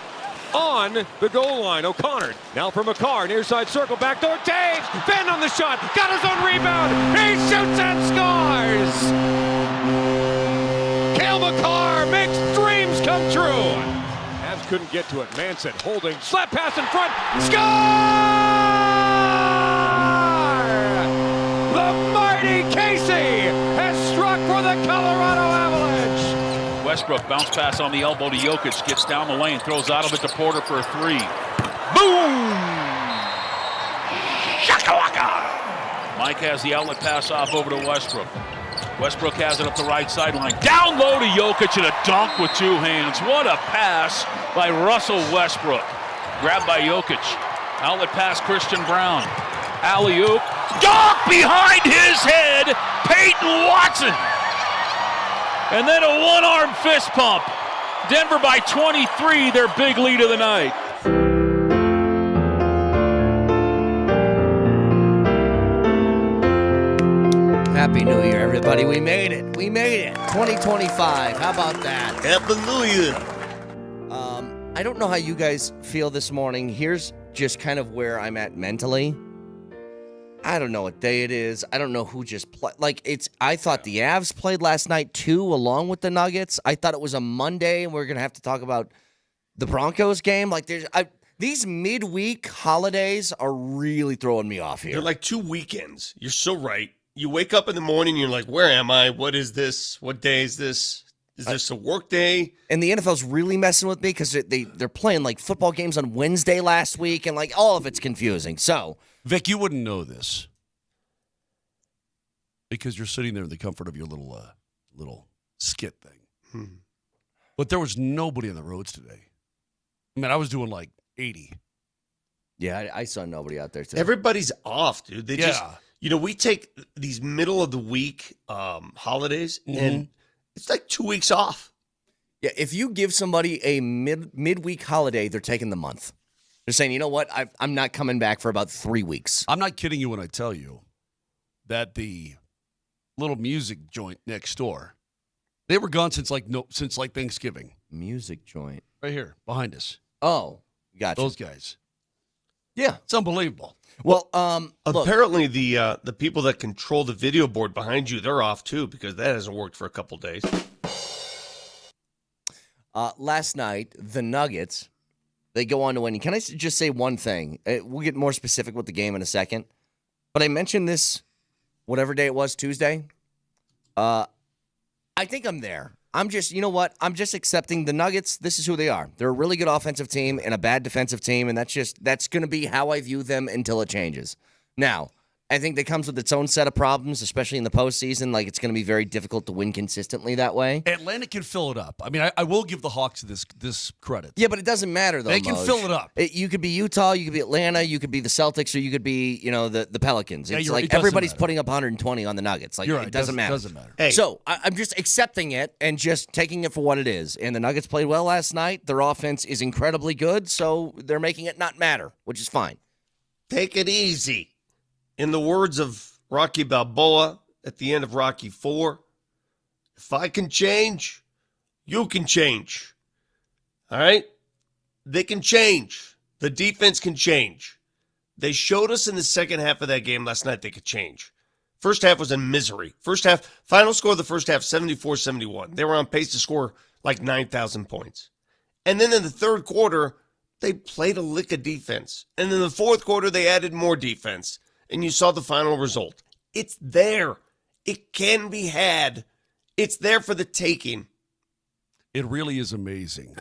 On the goal line. O'Connor. Now for Makar. Near side circle. Backdoor Taves. Fenn on the shot. Got his own rebound. He shoots and scores. Cale Makar makes dreams come true. Avs couldn't get to it. Manson holding. Slap pass in front. Score! The mighty Casey has struck for the Colorado Avalanche. Westbrook bounce pass on the elbow to Jokic, gets down the lane, throws out of it to Porter for a three. Boom! Shakalaka! Mike has the outlet pass off over to Westbrook. Westbrook has it up the right sideline. Down low to Jokic and a dunk with two hands. What a pass by Russell Westbrook. Grabbed by Jokic. Outlet pass Christian Brown. Alley-oop. Dunk behind his head. Peyton Watson. And then a one-arm fist pump. Denver by 23, their big lead of the night. Happy New Year, everybody. We made it. We made it. 2025. How about that? Happy New Year. I don't know how you guys feel this morning. Here's just kind of where I'm at mentally. I don't know what day it is. I don't know who just played. I thought the Avs played last night too, along with the Nuggets. I thought it was a Monday, and we're gonna have to talk about the Broncos game. These midweek holidays are really throwing me off here. They're like 2 weekends. You're so right. You wake up in the morning, and you're like, where am I? What is this? What day is this? Is this a work day? And the NFL's really messing with me because they're playing like football games on Wednesday last week, and like all of it's confusing. So, Vic, you wouldn't know this because you're sitting there in the comfort of your little skit thing. But there was nobody on the roads today. I mean, I was doing like 80. yeah, I saw nobody out there today. Everybody's off, dude. They just, Yeah. we take these middle of the week holidays, and it's like 2 weeks off. Yeah, if you give somebody a midweek holiday, they're taking the month. They're saying, you know what, I'm not coming back for about 3 weeks. I'm not kidding you when I tell you that the little music joint next door, they were gone since like Thanksgiving. Music joint. Right here, behind us. Oh, gotcha. Those guys. Yeah. It's unbelievable. Well, look, Apparently, the people that control the video board behind you, they're off too, because that hasn't worked for a couple days. last night, the Nuggets, they go on to win. Can I just say one thing? We'll get more specific with the game in a second. But I mentioned this, whatever day it was, Tuesday. I think I'm there. I'm just, you know what? I'm just accepting the Nuggets. This is who they are. They're a really good offensive team and a bad defensive team, and that's going to be how I view them until it changes. Now, I think that comes with its own set of problems, especially in the postseason. Like, it's going to be very difficult to win consistently that way. Atlanta can fill it up. I mean, I will give the Hawks this credit. Yeah, but it doesn't matter, though, They can Moj. fill it up. You could be Utah, you could be Atlanta, you could be the Celtics, or you could be, the Pelicans. Yeah, It's you're right. like It doesn't everybody's matter. putting up 120 on the Nuggets. Like, You're right. it doesn't matter. Doesn't matter. Hey. So I'm just accepting it and just taking it for what it is. And the Nuggets played well last night. Their offense is incredibly good, so they're making it not matter, which is fine. Take it easy. In the words of Rocky Balboa at the end of Rocky IV, if I can change, you can change. All right? They can change. The defense can change. They showed us in the second half of that game last night they could change. First half was in misery. First half, final score of the first half, 74-71. They were on pace to score like 9,000 points. And then in the third quarter, they played a lick of defense. And in the fourth quarter, they added more defense. And you saw the final result. It's there. It can be had. It's there for the taking. It really is amazing.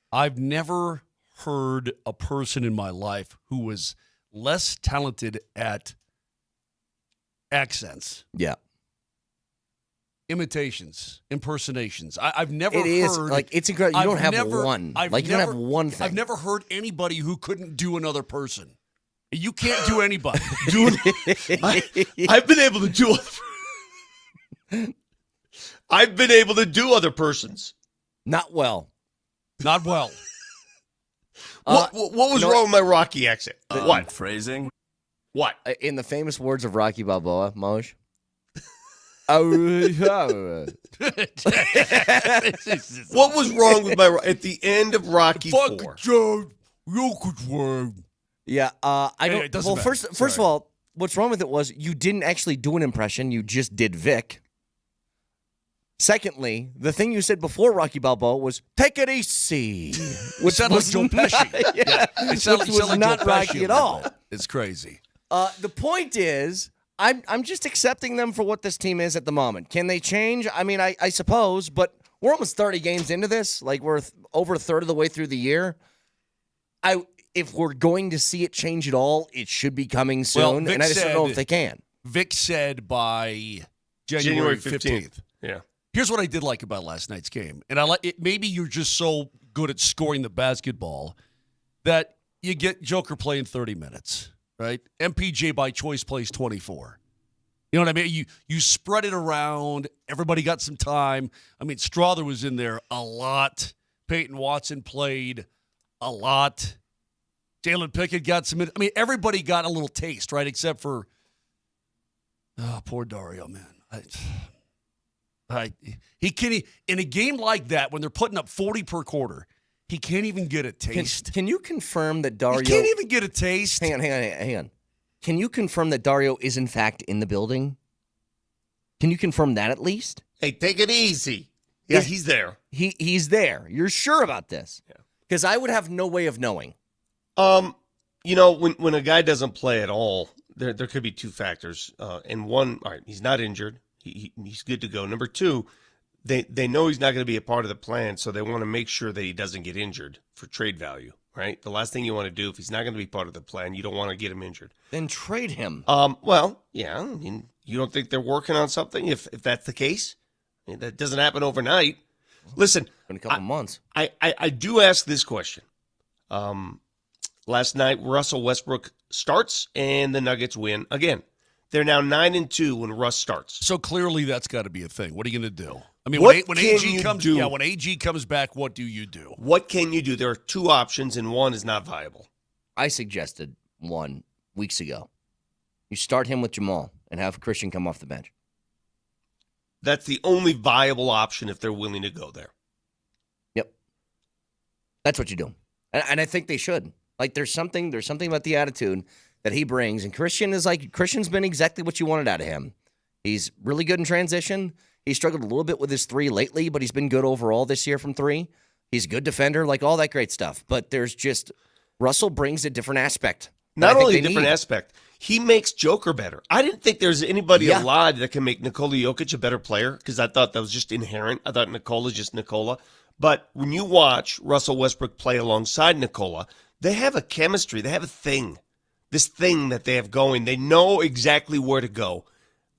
I've never heard a person in my life who was less talented at accents, Yeah. imitations, impersonations. I've never It is. heard. Like, it's incredible. You don't have one. I've Like, you don't have one thing. I've never heard anybody who couldn't do another person. You can't do anybody. I've been able to do I've been able to do other persons. Not well. Not well. What was wrong with my Rocky accent? What? Phrasing. What? In the famous words of Rocky Balboa, Moj, What was wrong with my at the end of Rocky Fuck IV? Joe. Jokic won. Yeah, I Anyway, don't. it doesn't Well, matter. first Sorry. of all, what's wrong with it was you didn't actually do an impression. You just did Vic. Secondly, the thing you said before Rocky Balboa was "take it easy," Which sounded like was Joe Pesci. not- yeah, It sounded which was like not Joe Pesci Rocky a at little all. bit. It's crazy. The point is, I'm just accepting them for what this team is at the moment. Can they change? I mean, I suppose, but we're almost 30 games into this. Like we're over a third of the way through the year. If we're going to see it change at all, it should be coming soon, Well, Vic and I just don't know said- if they can. Vic said by January 15th. Yeah. Here's what I did like about last night's game, and I like it. Maybe you're just so good at scoring the basketball that you get Joker playing 30 minutes, right? MPJ by choice plays 24. You know what I mean? You spread it around. Everybody got some time. I mean, Strother was in there a lot. Peyton Watson played a lot. Jalen Pickett got some. I mean, everybody got a little taste, right? Except for poor Dario, man. He can't in a game like that when they're putting up 40 per quarter. He can't even get a taste. Can you confirm that Dario? He can't even get a taste. Hang on. Can you confirm that Dario is in fact in the building? Can you confirm that at least? Hey, take it easy. Yeah, he's there. He's there. You're sure about this? Yeah. Because I would have no way of knowing. You know, when a guy doesn't play at all, there could be two factors. And one, all right, he's not injured. He's good to go. Number two, they know he's not going to be a part of the plan, so they want to make sure that he doesn't get injured for trade value, right? The last thing you want to do if he's not going to be part of the plan, you don't want to get him injured. Then trade him. Well, yeah. I mean, you don't think they're working on something if that's the case? I mean, that doesn't happen overnight. Listen, In a couple months. I do ask this question. Last night, Russell Westbrook starts and the Nuggets win again. They're now 9-2 when Russ starts. So clearly, that's got to be a thing. What are you going to do? I mean, What when can AG you comes, do? when AG comes back, what do you do? What can you do? There are two options, and one is not viable. I suggested one weeks ago. You start him with Jamal and have Christian come off the bench. That's the only viable option if they're willing to go there. Yep. That's what you do. And I think they should. Like there's something about the attitude that he brings. And Christian's been exactly what you wanted out of him. He's really good in transition. He struggled a little bit with his three lately, but he's been good overall this year from three. He's a good defender, like all that great stuff. But there's just Russell brings a different aspect. Not only a different aspect, he makes Joker better. I didn't think there's anybody alive that can make Nikola Jokic a better player because I thought that was just inherent. I thought Nikola's just Nikola. But when you watch Russell Westbrook play alongside Nikola, they have a chemistry. They have a thing. This thing that they have going. They know exactly where to go.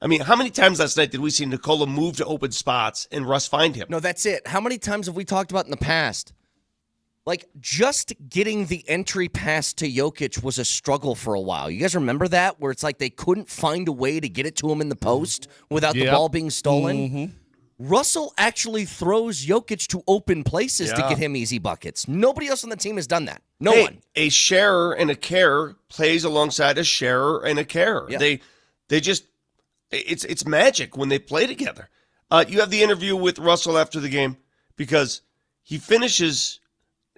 I mean, how many times last night did we see Nikola move to open spots and Russ find him? No, that's it. How many times have we talked about in the past? Like, just getting the entry pass to Jokic was a struggle for a while. You guys remember that? Where it's like they couldn't find a way to get it to him in the post without the ball being stolen? Mm-hmm. Russell actually throws Jokic to open places to get him easy buckets. Nobody else on the team has done that. No one. A sharer and a carer plays alongside a sharer and a carer. Yeah. They just it's magic when they play together. You have the interview with Russell after the game because he finishes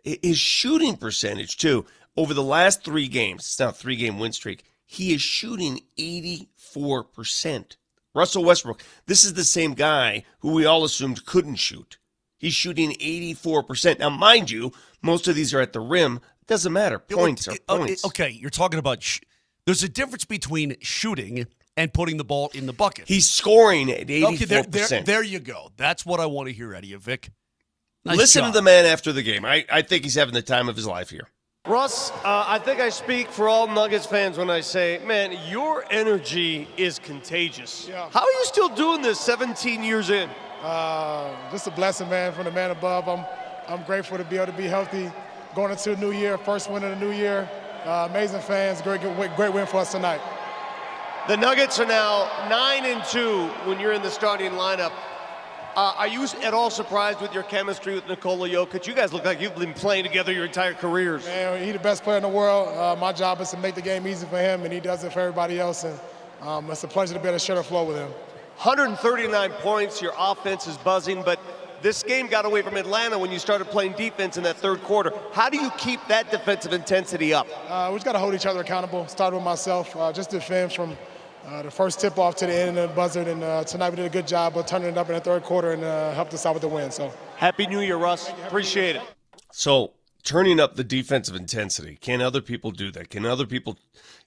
his shooting percentage too over the last 3 games. It's now a 3-game win streak. He is shooting 84%. Russell Westbrook, this is the same guy who we all assumed couldn't shoot. He's shooting 84%. Now, mind you, most of these are at the rim. It doesn't matter. Points are points. Okay, you're talking about there's a difference between shooting and putting the ball in the bucket. He's scoring at 84%. Okay, there you go. That's what I want to hear out of you, Vic. Nice Listen job. to the man after the game. I think he's having the time of his life here. Russ, I think I speak for all Nuggets fans when I say, man, your energy is contagious. Yeah. How are you still doing this 17 years in? Just a blessing, man, from the man above. I'm grateful to be able to be healthy going into the new year, first win of the new year. Amazing fans, great win for us tonight. The Nuggets are now 9-2 when you're in the starting lineup. Are you at all surprised with your chemistry with Nikola Jokic? You guys look like you've been playing together your entire careers. Man, he's the best player in the world. My job is to make the game easy for him, and he does it for everybody else. And it's a pleasure to be able to share the floor with him. 139 points, your offense is buzzing, but this game got away from Atlanta when you started playing defense in that third quarter. How do you keep that defensive intensity up? We just got to hold each other accountable. Start with myself, just defend from the first tip-off to the end of the buzzer. And tonight we did a good job of turning it up in the third quarter and helped us out with the win. So Happy New Year, Russ. Appreciate it. So turning up the defensive intensity. Can other people do that? Can other people?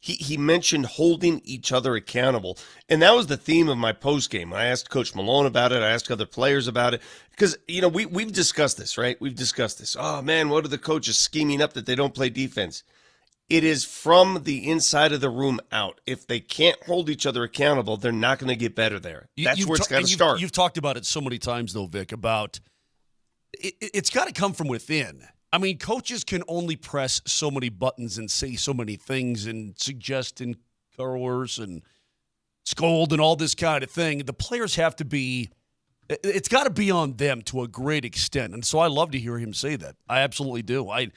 He mentioned holding each other accountable, and that was the theme of my post game. I asked Coach Malone about it. I asked other players about it because we've discussed this, right? We've discussed this. Oh man, what are the coaches scheming up that they don't play defense? It is from the inside of the room out. If they can't hold each other accountable, they're not going to get better there. That's where it's got to start. You've talked about it so many times, though, Vic, about it's got to come from within. I mean, coaches can only press so many buttons and say so many things and suggest and coerce and scold and all this kind of thing. The players have to be – it's got to be on them to a great extent. And so I love to hear him say that. I absolutely do. I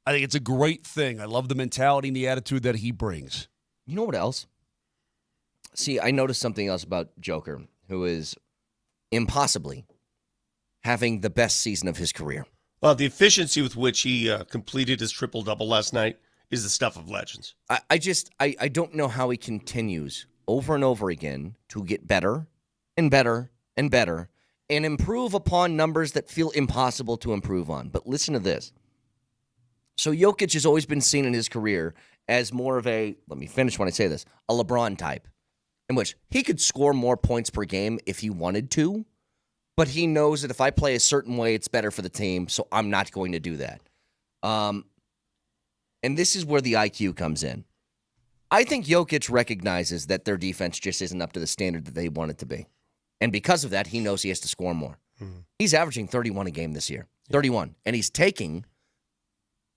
think it's a great thing. I love the mentality and the attitude that he brings. You know what else? See, I noticed something else about Joker, who is impossibly having the best season of his career. Well, the efficiency with which he completed his triple-double last night is the stuff of legends. I don't know how he continues over and over again to get better and better and better and improve upon numbers that feel impossible to improve on. But listen to this. So Jokic has always been seen in his career as more of a, let me finish when I say this, a LeBron type, in which he could score more points per game if he wanted to, but he knows that if I play a certain way, it's better for the team, so I'm not going to do that. And this is where the IQ comes in. I think Jokic recognizes that their defense just isn't up to the standard that they want it to be. And because of that, he knows he has to score more. Mm-hmm. He's averaging 31 a game this year. 31. And he's taking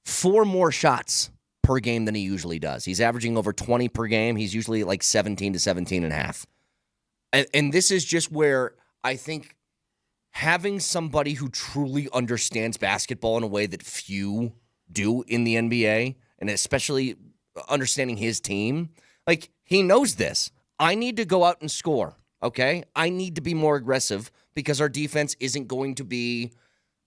4 more shots per game than he usually does. He's averaging over 20 per game. He's usually like 17 to 17 and a half. And this is just where I think having somebody who truly understands basketball in a way that few do in the NBA, and especially understanding his team, like, he knows this. I need to go out and score, okay? I need to be more aggressive because our defense isn't going to be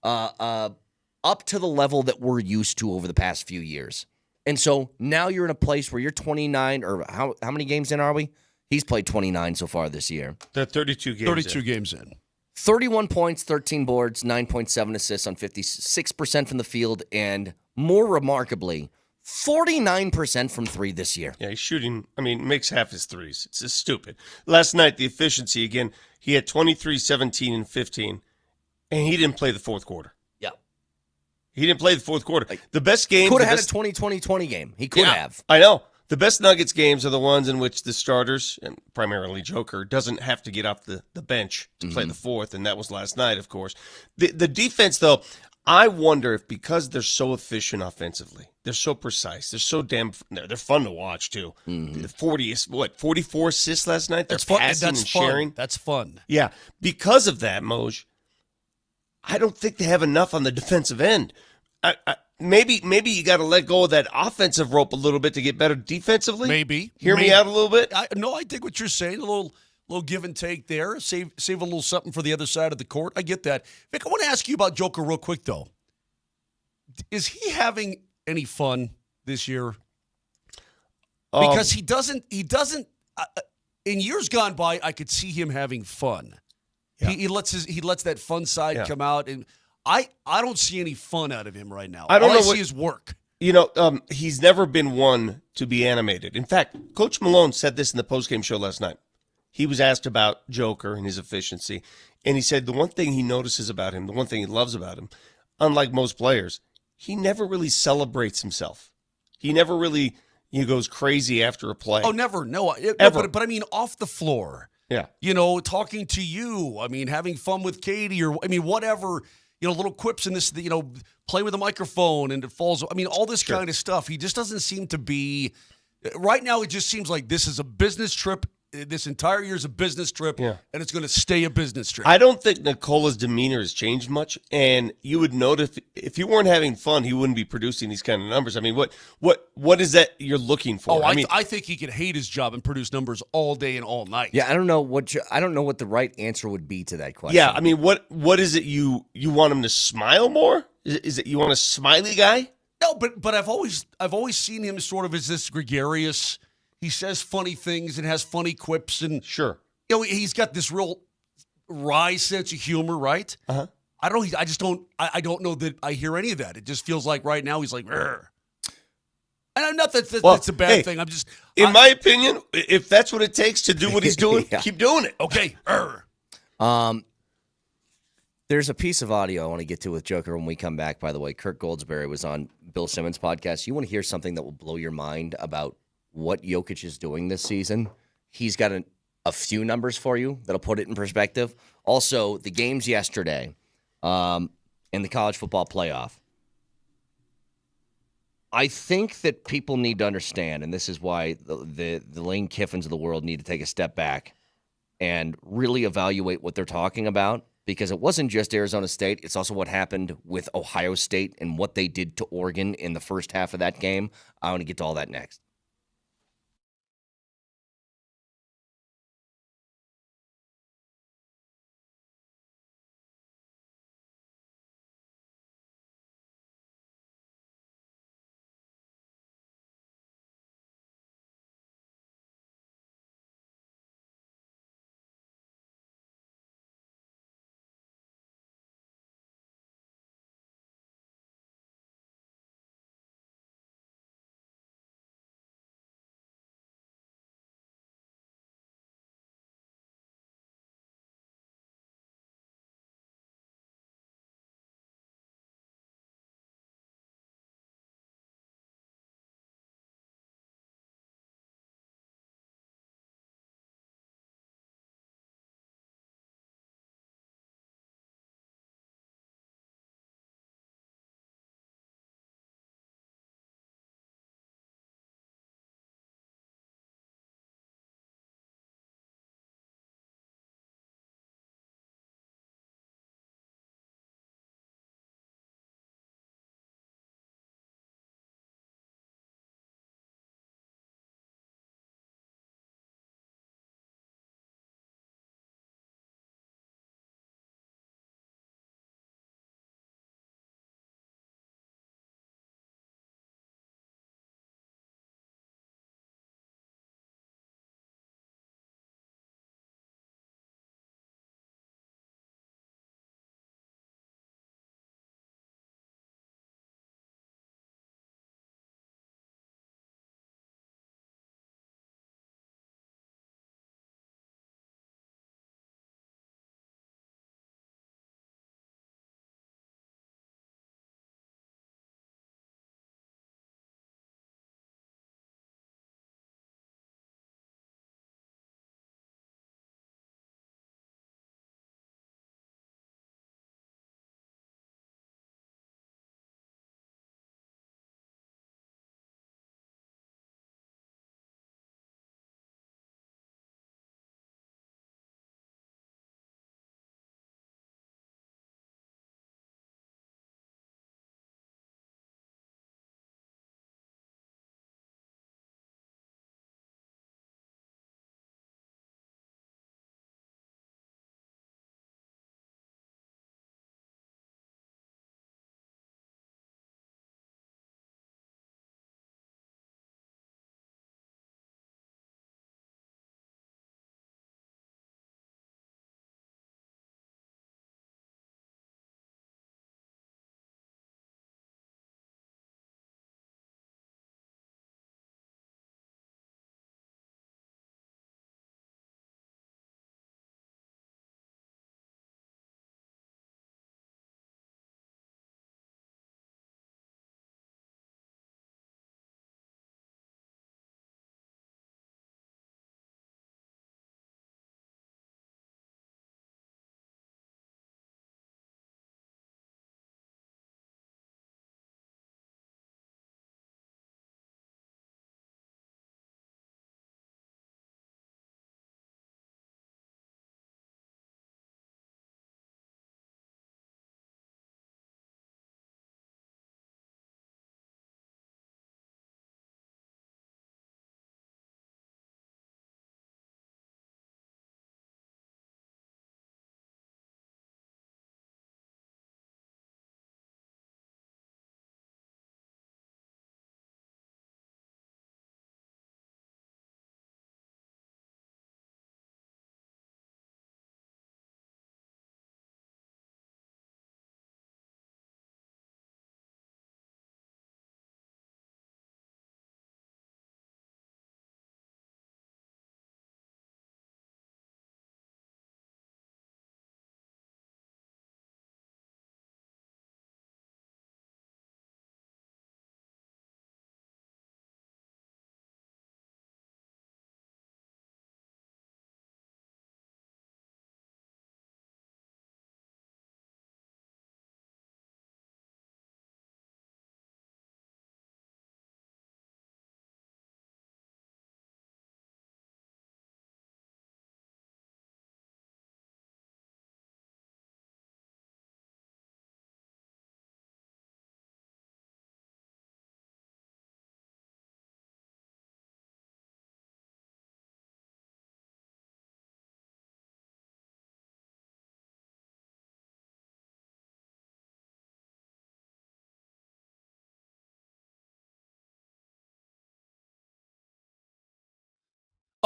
up to the level that we're used to over the past few years. And so now you're in a place where you're 29, or how many games in are we? He's played 29 so far this year. They're 32 games 32 games in. 31 points, 13 boards, 9.7 assists on 56% from the field, and more remarkably, 49% from 3 this year. Yeah, he's shooting, makes half his threes. It's just stupid. Last night, the efficiency, again, he had 23, 17, and 15, and he didn't play the fourth quarter. Yeah. He didn't play the fourth quarter. The best game. Could have had a 20-20-20 game. He could have. I know. The best Nuggets games are the ones in which the starters, and primarily Joker, doesn't have to get off the bench to play the fourth, and that was last night, of course. The defense, though, I wonder if because they're so efficient offensively, they're so precise, they're so they're fun to watch, too. Mm-hmm. 44 assists last night? They're That's fun. passing That's and fun. sharing. That's fun. Yeah. Because of that, Moj, I don't think they have enough on the defensive end. Maybe you got to let go of that offensive rope a little bit to get better defensively. Maybe. Hear me out a little bit. I dig what you're saying. A little give and take there. Save a little something for the other side of the court. I get that. Vic, I want to ask you about Joker real quick though. Is he having any fun this year? Because he doesn't. In years gone by, I could see him having fun. Yeah. He lets that fun side come out and. I don't see any fun out of him right now. All I see is work. He's never been one to be animated. In fact, Coach Malone said this in the postgame show last night. He was asked about Joker and his efficiency, and he said the one thing he notices about him, the one thing he loves about him, unlike most players, he never really celebrates himself. He never really goes crazy after a play. Oh, never. No, ever. No, but I mean off the floor. Yeah. Talking to you. Having fun with Katie or whatever. Little quips in this, play with a microphone and it falls. All this kind of stuff. He just doesn't seem to be. Right now, it just seems like this is a business trip. This entire year's a business trip, Yeah. and it's going to stay a business trip. I don't think Nicola's demeanor has changed much, and you would note if you weren't having fun, he wouldn't be producing these kind of numbers. I mean, what is that you're looking for? I think he could hate his job and produce numbers all day and all night. Yeah, I don't know what the right answer would be to that question. Yeah, I mean, what is it you want him to smile more? Is it you want a smiley guy? No, but I've always seen him sort of as this gregarious. He says funny things and has funny quips, and Sure. he's got this real wry sense of humor, right? Uh-huh. I don't know that I hear any of that. It just feels like right now he's like, "Rrr." And I'm not that that's a bad thing. I'm just, in my opinion, if that's what it takes to do what he's doing, Yeah. keep doing it. okay. There's a piece of audio I want to get to with Joker when we come back, by the way. Kirk Goldsberry was on Bill Simmons' podcast. You want to hear something that will blow your mind about what Jokic is doing this season? He's got a few numbers for you that'll put it in perspective. Also, the games yesterday in the college football playoff. I think that people need to understand, and this is why the Lane Kiffins of the world need to take a step back and really evaluate what they're talking about, because it wasn't just Arizona State. It's also what happened with Ohio State and what they did to Oregon in the first half of that game. I want to get to all that next.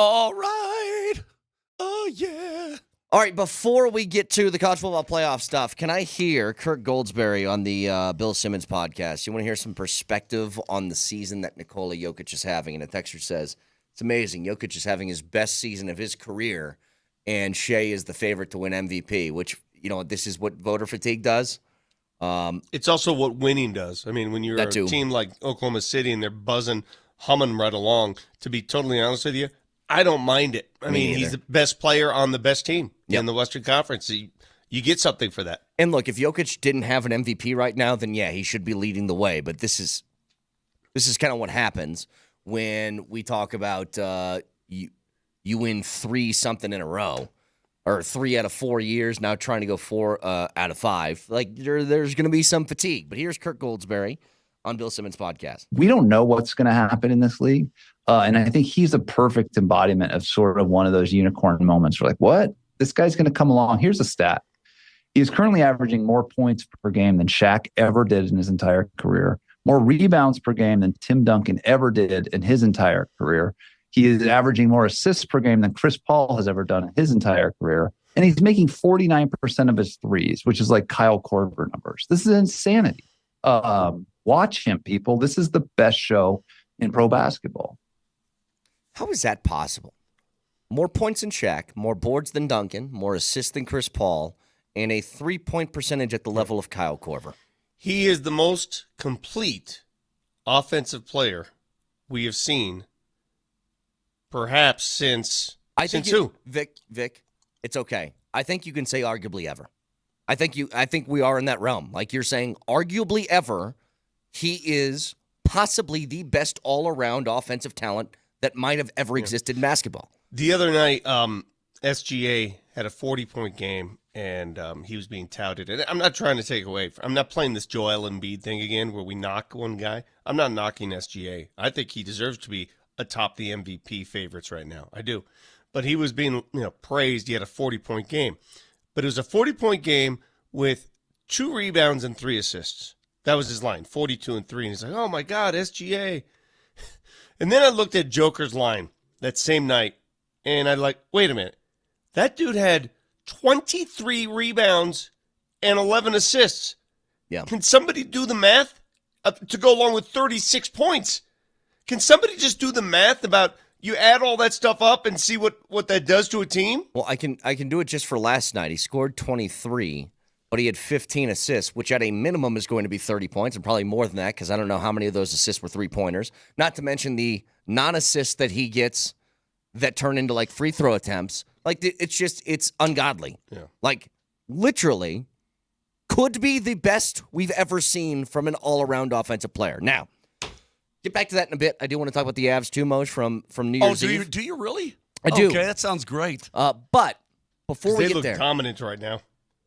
All right. Oh, yeah. All right, before we get to the college football playoff stuff, can I hear Kirk Goldsberry on the Bill Simmons podcast? You want to hear some perspective on the season that Nikola Jokic is having? And a texter says, it's amazing. Jokic is having his best season of his career, and Shea is the favorite to win MVP, which, this is what voter fatigue does. It's also what winning does. I mean, when you're a team like Oklahoma City and they're buzzing, humming right along, to be totally honest with you, I don't mind it. I mean, he's the best player on the best team in the Western Conference. You get something for that. And look, if Jokic didn't have an MVP right now, then yeah, he should be leading the way. But this is kind of what happens when we talk about you win 3-something in a row, or 3 out of 4 years. Now trying to go 4 out of 5. Like there's going to be some fatigue. But here's Kirk Goldsberry on Bill Simmons' podcast. We don't know what's going to happen in this league. And I think he's a perfect embodiment of sort of one of those unicorn moments. We're like, what? This guy's going to come along. Here's a stat. He's currently averaging more points per game than Shaq ever did in his entire career, more rebounds per game than Tim Duncan ever did in his entire career. He is averaging more assists per game than Chris Paul has ever done in his entire career. And he's making 49% of his threes, which is like Kyle Korver numbers. This is insanity. Watch him, people. This is the best show in pro basketball. How is that possible? More points than Shaq, more boards than Duncan, more assists than Chris Paul, and a 3-point percentage at the level of Kyle Korver. He is the most complete offensive player we have seen, perhaps since who? Vic, it's okay. I think you can say arguably ever. I think we are in that realm. Like you're saying, arguably ever, he is possibly the best all-around offensive talent that might have ever existed in basketball. The other night, SGA had a 40-point game, and he was being touted. And I'm not trying to take away. I'm not playing this Joel Embiid thing again where we knock one guy. I'm not knocking SGA. I think he deserves to be atop the MVP favorites right now. I do. But he was being praised. He had a 40-point game. But it was a 40-point game with 2 rebounds and 3 assists. That was his line, 42 and 3. And he's like, oh, my God, SGA. And then I looked at Joker's line that same night, and I like, wait a minute. That dude had 23 rebounds and 11 assists. Yeah. Can somebody do the math to go along with 36 points? Can somebody just do the math about you add all that stuff up and see what that does to a team? Well, I can do it just for last night. He scored 23, but he had 15 assists, which at a minimum is going to be 30 points, and probably more than that because I don't know how many of those assists were 3-pointers. Not to mention the non-assists that he gets that turn into like free throw attempts. Like it's ungodly. Yeah. Like literally could be the best we've ever seen from an all-around offensive player. Now, get back to that in a bit. I do want to talk about the Avs too, Moj, from New Year's Eve. Do you really? I do. Okay, that sounds great. But before we they get look there, dominant right now.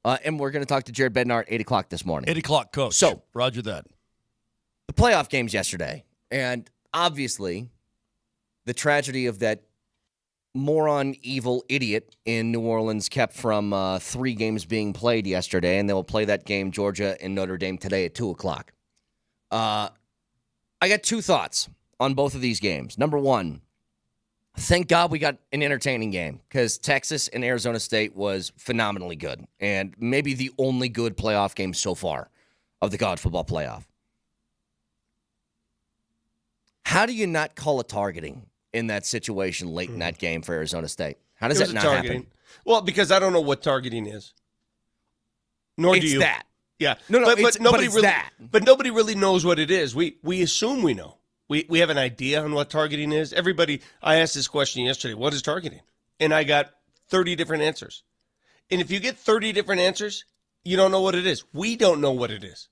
and we're going to talk to Jared Bednar at 8 o'clock this morning. 8 o'clock, coach. So, roger that. The playoff games yesterday, and obviously the tragedy of that moron, evil idiot in New Orleans kept from 3 games being played yesterday, and they will play that game, Georgia and Notre Dame, today at 2 o'clock. I got 2 thoughts on both of these games. Number one, thank God we got an entertaining game because Texas and Arizona State was phenomenally good and maybe the only good playoff game so far of the college football playoff. How do you not call a targeting in that situation late in that game for Arizona State? How does that not happen? Well, because I don't know what targeting is. Nor do you. It's that. Yeah. No, but nobody it's really, that. But nobody really knows what it is. We assume we know. We have an idea on what targeting is. Everybody, I asked this question yesterday, what is targeting? And I got 30 different answers. And if you get 30 different answers, you don't know what it is. We don't know what it is.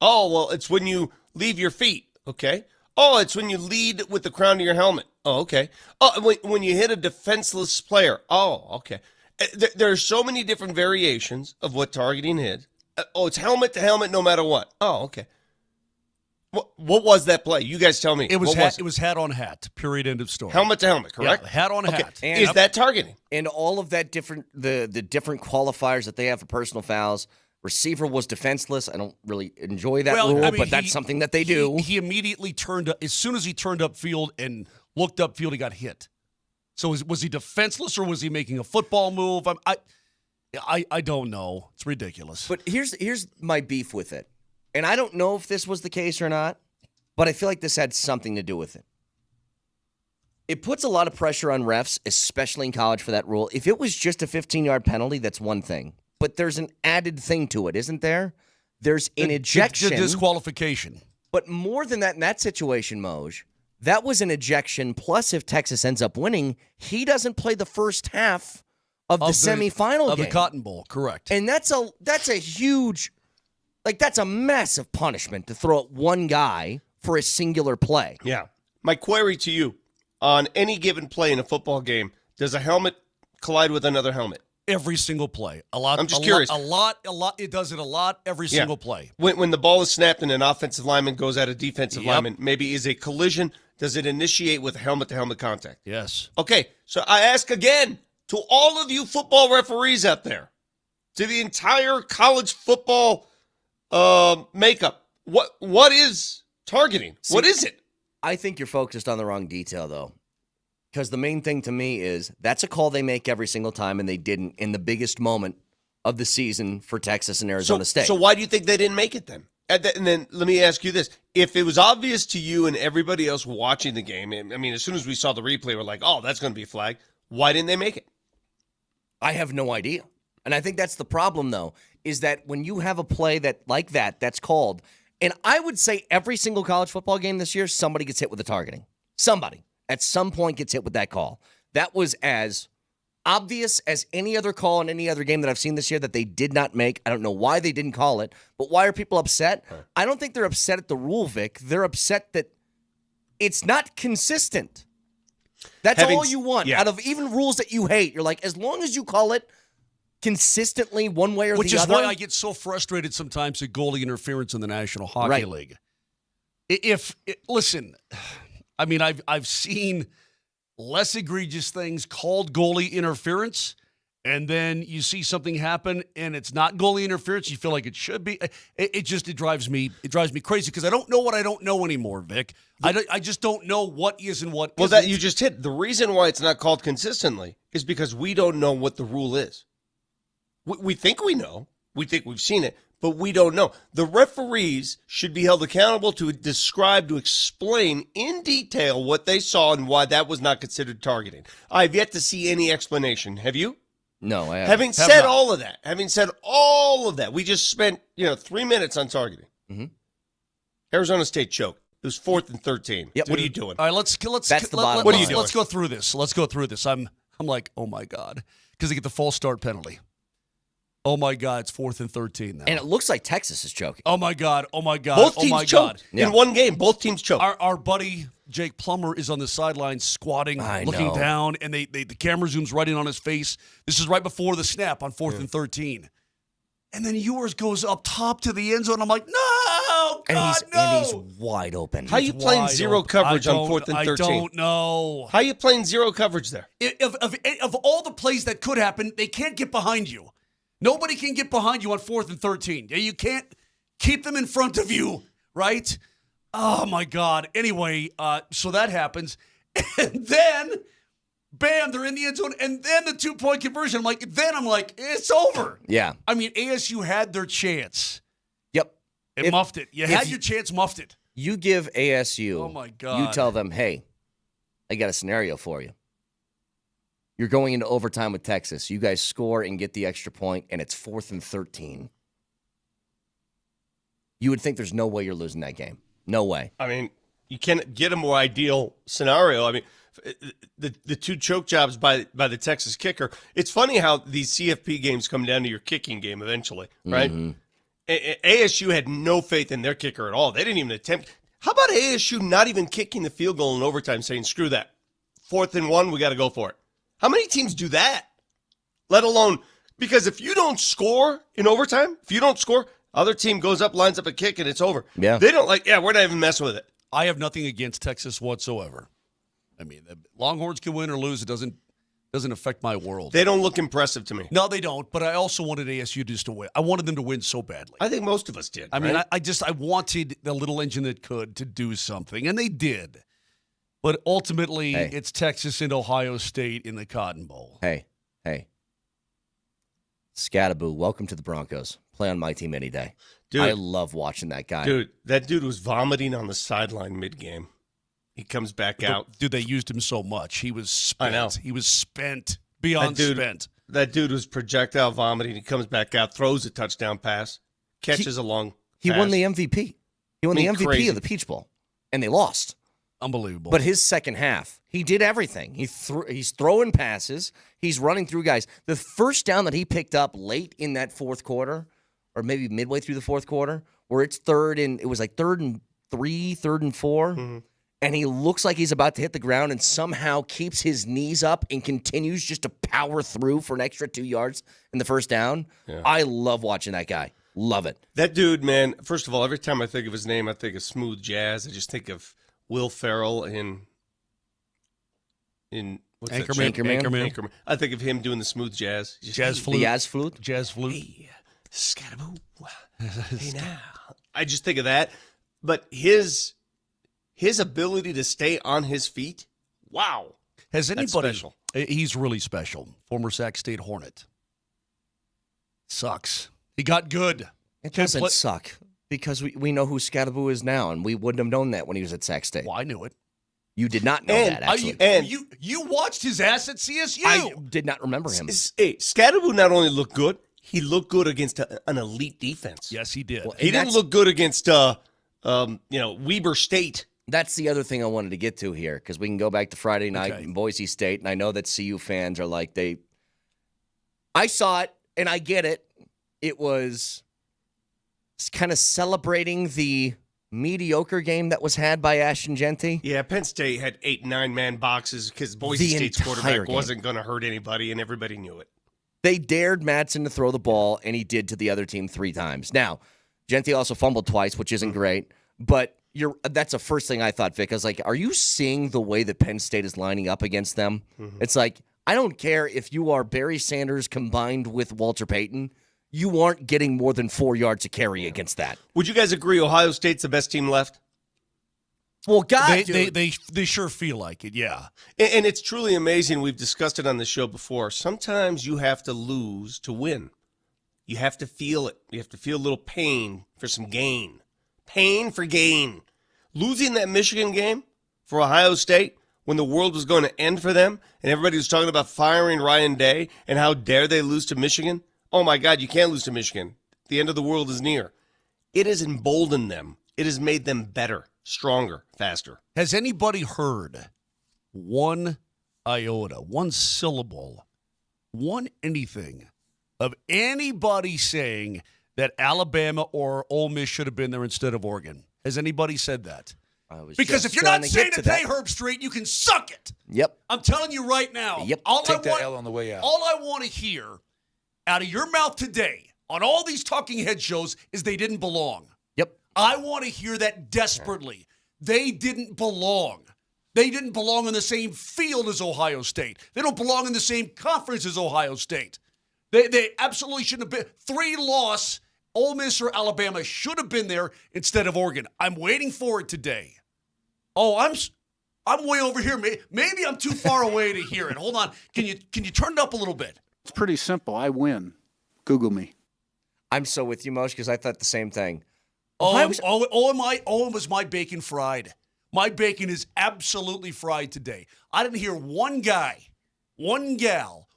Oh, well, it's when you leave your feet. Okay. Oh, it's when you lead with the crown of your helmet. Oh, okay. Oh, when you hit a defenseless player. Oh, okay. There are so many different variations of what targeting is. Oh, it's helmet to helmet no matter what. Oh, okay. What was that play? You guys tell me. It was hat on hat. Period. End of story. Helmet to helmet, correct? Yeah, hat on hat. And is that targeting? And all of that different the different qualifiers that they have for personal fouls. Receiver was defenseless. I don't really enjoy that rule, but that's something that they do. He immediately turned up. As soon as he turned upfield and looked upfield, he got hit. So was he defenseless or was he making a football move? I don't know. It's ridiculous. But here's my beef with it. And I don't know if this was the case or not, but I feel like this had something to do with it. It puts a lot of pressure on refs, especially in college, for that rule. If it was just a 15-yard penalty, that's one thing. But there's an added thing to it, isn't there? There's an ejection. The disqualification. But more than that, in that situation, Moj, that was an ejection. Plus, if Texas ends up winning, he doesn't play the first half of the semifinal of game. the Cotton Bowl, correct. And that's a huge, that's a massive punishment to throw at one guy for a singular play. Yeah. My query to you, on any given play in a football game, does a helmet collide with another helmet? Every single play. A lot. I'm just curious. A lot. It does it a lot every single play. When the ball is snapped and an offensive lineman goes at a defensive lineman, maybe is a collision, does it initiate with helmet-to-helmet contact? Yes. Okay, so I ask again to all of you football referees out there, to the entire college football makeup, what is targeting? What is it? I think you're focused on the wrong detail, though. Because the main thing to me is that's a call they make every single time, and they didn't in the biggest moment of the season for Texas and Arizona State. So why do you think they didn't make it then? And then let me ask you this. If it was obvious to you and everybody else watching the game, I mean, as soon as we saw the replay, we're like, oh, that's going to be a flag. Why didn't they make it? I have no idea. And I think that's the problem, though, is that when you have a play that's called, and I would say every single college football game this year, somebody gets hit with a targeting. Somebody at some point gets hit with that call. That was as obvious as any other call in any other game that I've seen this year that they did not make. I don't know why they didn't call it, but why are people upset? I don't think they're upset at the rule, Vic. They're upset that it's not consistent. That's all you want. Out of even rules that you hate, you're like, as long as you call it consistently one way or the other. Which is why I get so frustrated sometimes at goalie interference in the National Hockey League. Listen, I mean, I've seen less egregious things called goalie interference, and then you see something happen and it's not goalie interference. You feel like it should be. It drives me crazy because I don't know what I don't know anymore, Vic. I just don't know what is and what isn't. Well, that you just hit. The reason why it's not called consistently is because we don't know what the rule is. We think we know. We think we've seen it, but we don't know. The referees should be held accountable to describe, to explain in detail what they saw and why that was not considered targeting. I've yet to see any explanation. Have you? No, I haven't. Having said all of that, we just spent 3 minutes on targeting. Mm-hmm. Arizona State choked. It was 4th and 13. Yep. What are you doing? All right, let's That's the bottom What are line. you doing? Let's go through this. I'm like, oh my God, because they get the false start penalty. Oh my God, it's 4th and 13 now. And it looks like Texas is choking. Oh my God. Both teams choked in one game. Both teams choked. Our buddy Jake Plummer is on the sideline squatting, looking down, and the camera zooms right in on his face. This is right before the snap on 4th and 13. And then Ewers goes up top to the end zone. I'm like, no, God, and he's wide open. How are you playing zero coverage on 4th and 13? I don't know. How are you playing zero coverage there? Of all the plays that could happen, they can't get behind you. Nobody can get behind you on 4th and 13. You can't keep them in front of you, right? Oh, my God. Anyway, so that happens. And then, bam, they're in the end zone. And then the 2-point conversion. I'm like, it's over. Yeah. I mean, ASU had their chance. Yep. Muffed it. You had your chance, muffed it. You give ASU. Oh, my God. You tell them, hey, I got a scenario for you. You're going into overtime with Texas. You guys score and get the extra point, and it's 4th and 13. You would think there's no way you're losing that game. No way. I mean, you can't get a more ideal scenario. I mean, the two choke jobs by the Texas kicker. It's funny how these CFP games come down to your kicking game eventually, right? Mm-hmm. ASU had no faith in their kicker at all. They didn't even attempt. How about ASU not even kicking the field goal in overtime, saying, screw that. 4th and 1, we got to go for it. How many teams do that? Let alone, because if you don't score in overtime, other team goes up, lines up a kick, and it's over. Yeah. They don't we're not even messing with it. I have nothing against Texas whatsoever. I mean, the Longhorns can win or lose. It doesn't affect my world. They don't look impressive to me. No, they don't. But I also wanted ASU just to win. I wanted them to win so badly. I think most of us did. I mean, I wanted the little engine that could to do something, and they did. But ultimately, Hey. it's Texas and Ohio State in the Cotton Bowl. Hey. Scattaboo, welcome to the Broncos. Play on my team any day. Dude, I love watching that guy. Dude, that dude was vomiting on the sideline mid-game. He comes back out. Dude, they used him so much. He was spent. I know. He was spent. Beyond spent. That dude was projectile vomiting. He comes back out, throws a touchdown pass, catches a long He pass. won the MVP. He won the MVP crazy. of the Peach Bowl, and they lost. Unbelievable. But his second half, he did everything. He's throwing passes. He's running through guys. The first down that he picked up late in that fourth quarter, or maybe midway through the fourth quarter, where it's third and 3, 3rd and 4, and he looks like he's about to hit the ground and somehow keeps his knees up and continues just to power through for an extra 2 yards in the first down. Yeah. I love watching that guy. Love it. That dude, man, first of all, every time I think of his name, I think of smooth jazz. I just think of Will Ferrell in what's that show? Anchorman. I think of him doing the smooth jazz. Just, Jazz The flute. Yaz flute. Jazz flute. Hey, Scattaboo. Hey, now. I just think of that. But his ability to stay on his feet, wow. Has That's anybody? special. He's really special. Former Sac State Hornet. Sucks. He got good. It Can't doesn't play- suck because we know who Scattaboo is now, and we wouldn't have known that when he was at Sac State. Well, I knew it. You did not know And that, actually. You watched his ass at CSU. I did not remember him. Hey, Scattaboo not only looked good, he looked good against an elite defense. Yes, he did. Well, He and didn't that's- look good against Weber State. That's the other thing I wanted to get to here, because we can go back to Friday night Okay. in Boise State, and I know that CU fans are like, I saw it, and I get it. It was kind of celebrating the mediocre game that was had by Ashton Genty. Yeah, Penn State had 8 9-man boxes because Boise The State's entire quarterback game. wasn't going to hurt anybody, and everybody knew it. They dared Madsen to throw the ball, and he did to the other team 3 times. Now, Genty also fumbled twice, which isn't great, but that's the first thing I thought, Vic. I was like, are you seeing the way that Penn State is lining up against them? It's like, I don't care if you are Barry Sanders combined with Walter Payton. You aren't getting more than 4 yards to carry against that. Would you guys agree Ohio State's the best team left? Well, God, They sure feel like it, yeah. And it's truly amazing. We've discussed it on the show before. Sometimes you have to lose to win. You have to feel it. You have to feel a little pain for some gain. Pain for gain. Losing that Michigan game for Ohio State when the world was going to end for them and everybody was talking about firing Ryan Day and how dare they lose to Michigan. Oh, my God, you can't lose to Michigan. The end of the world is near. It has emboldened them. It has made them better, stronger, faster. Has anybody heard one iota, one syllable, one anything of anybody saying that Alabama or Ole Miss should have been there instead of Oregon? Has anybody said that? Because if you're not saying it today, Herb Street, you can suck it. Yep. I'm telling you right now. Yep. Take that L on the way out. All I want to hear out of your mouth today on all these talking head shows is they didn't belong. Yep. I want to hear that desperately. They didn't belong. They didn't belong in the same field as Ohio State. They don't belong in the same conference as Ohio State. They absolutely shouldn't have been. 3-loss, Ole Miss or Alabama should have been there instead of Oregon. I'm waiting for it today. Oh, I'm way over here. Maybe I'm too far away to hear it. Hold on. Can you turn it up a little bit? It's pretty simple. I win. Google me. I'm so with you, Moshe, because I thought the same thing. Was my bacon fried? My bacon is absolutely fried today. I didn't hear one guy, one gal,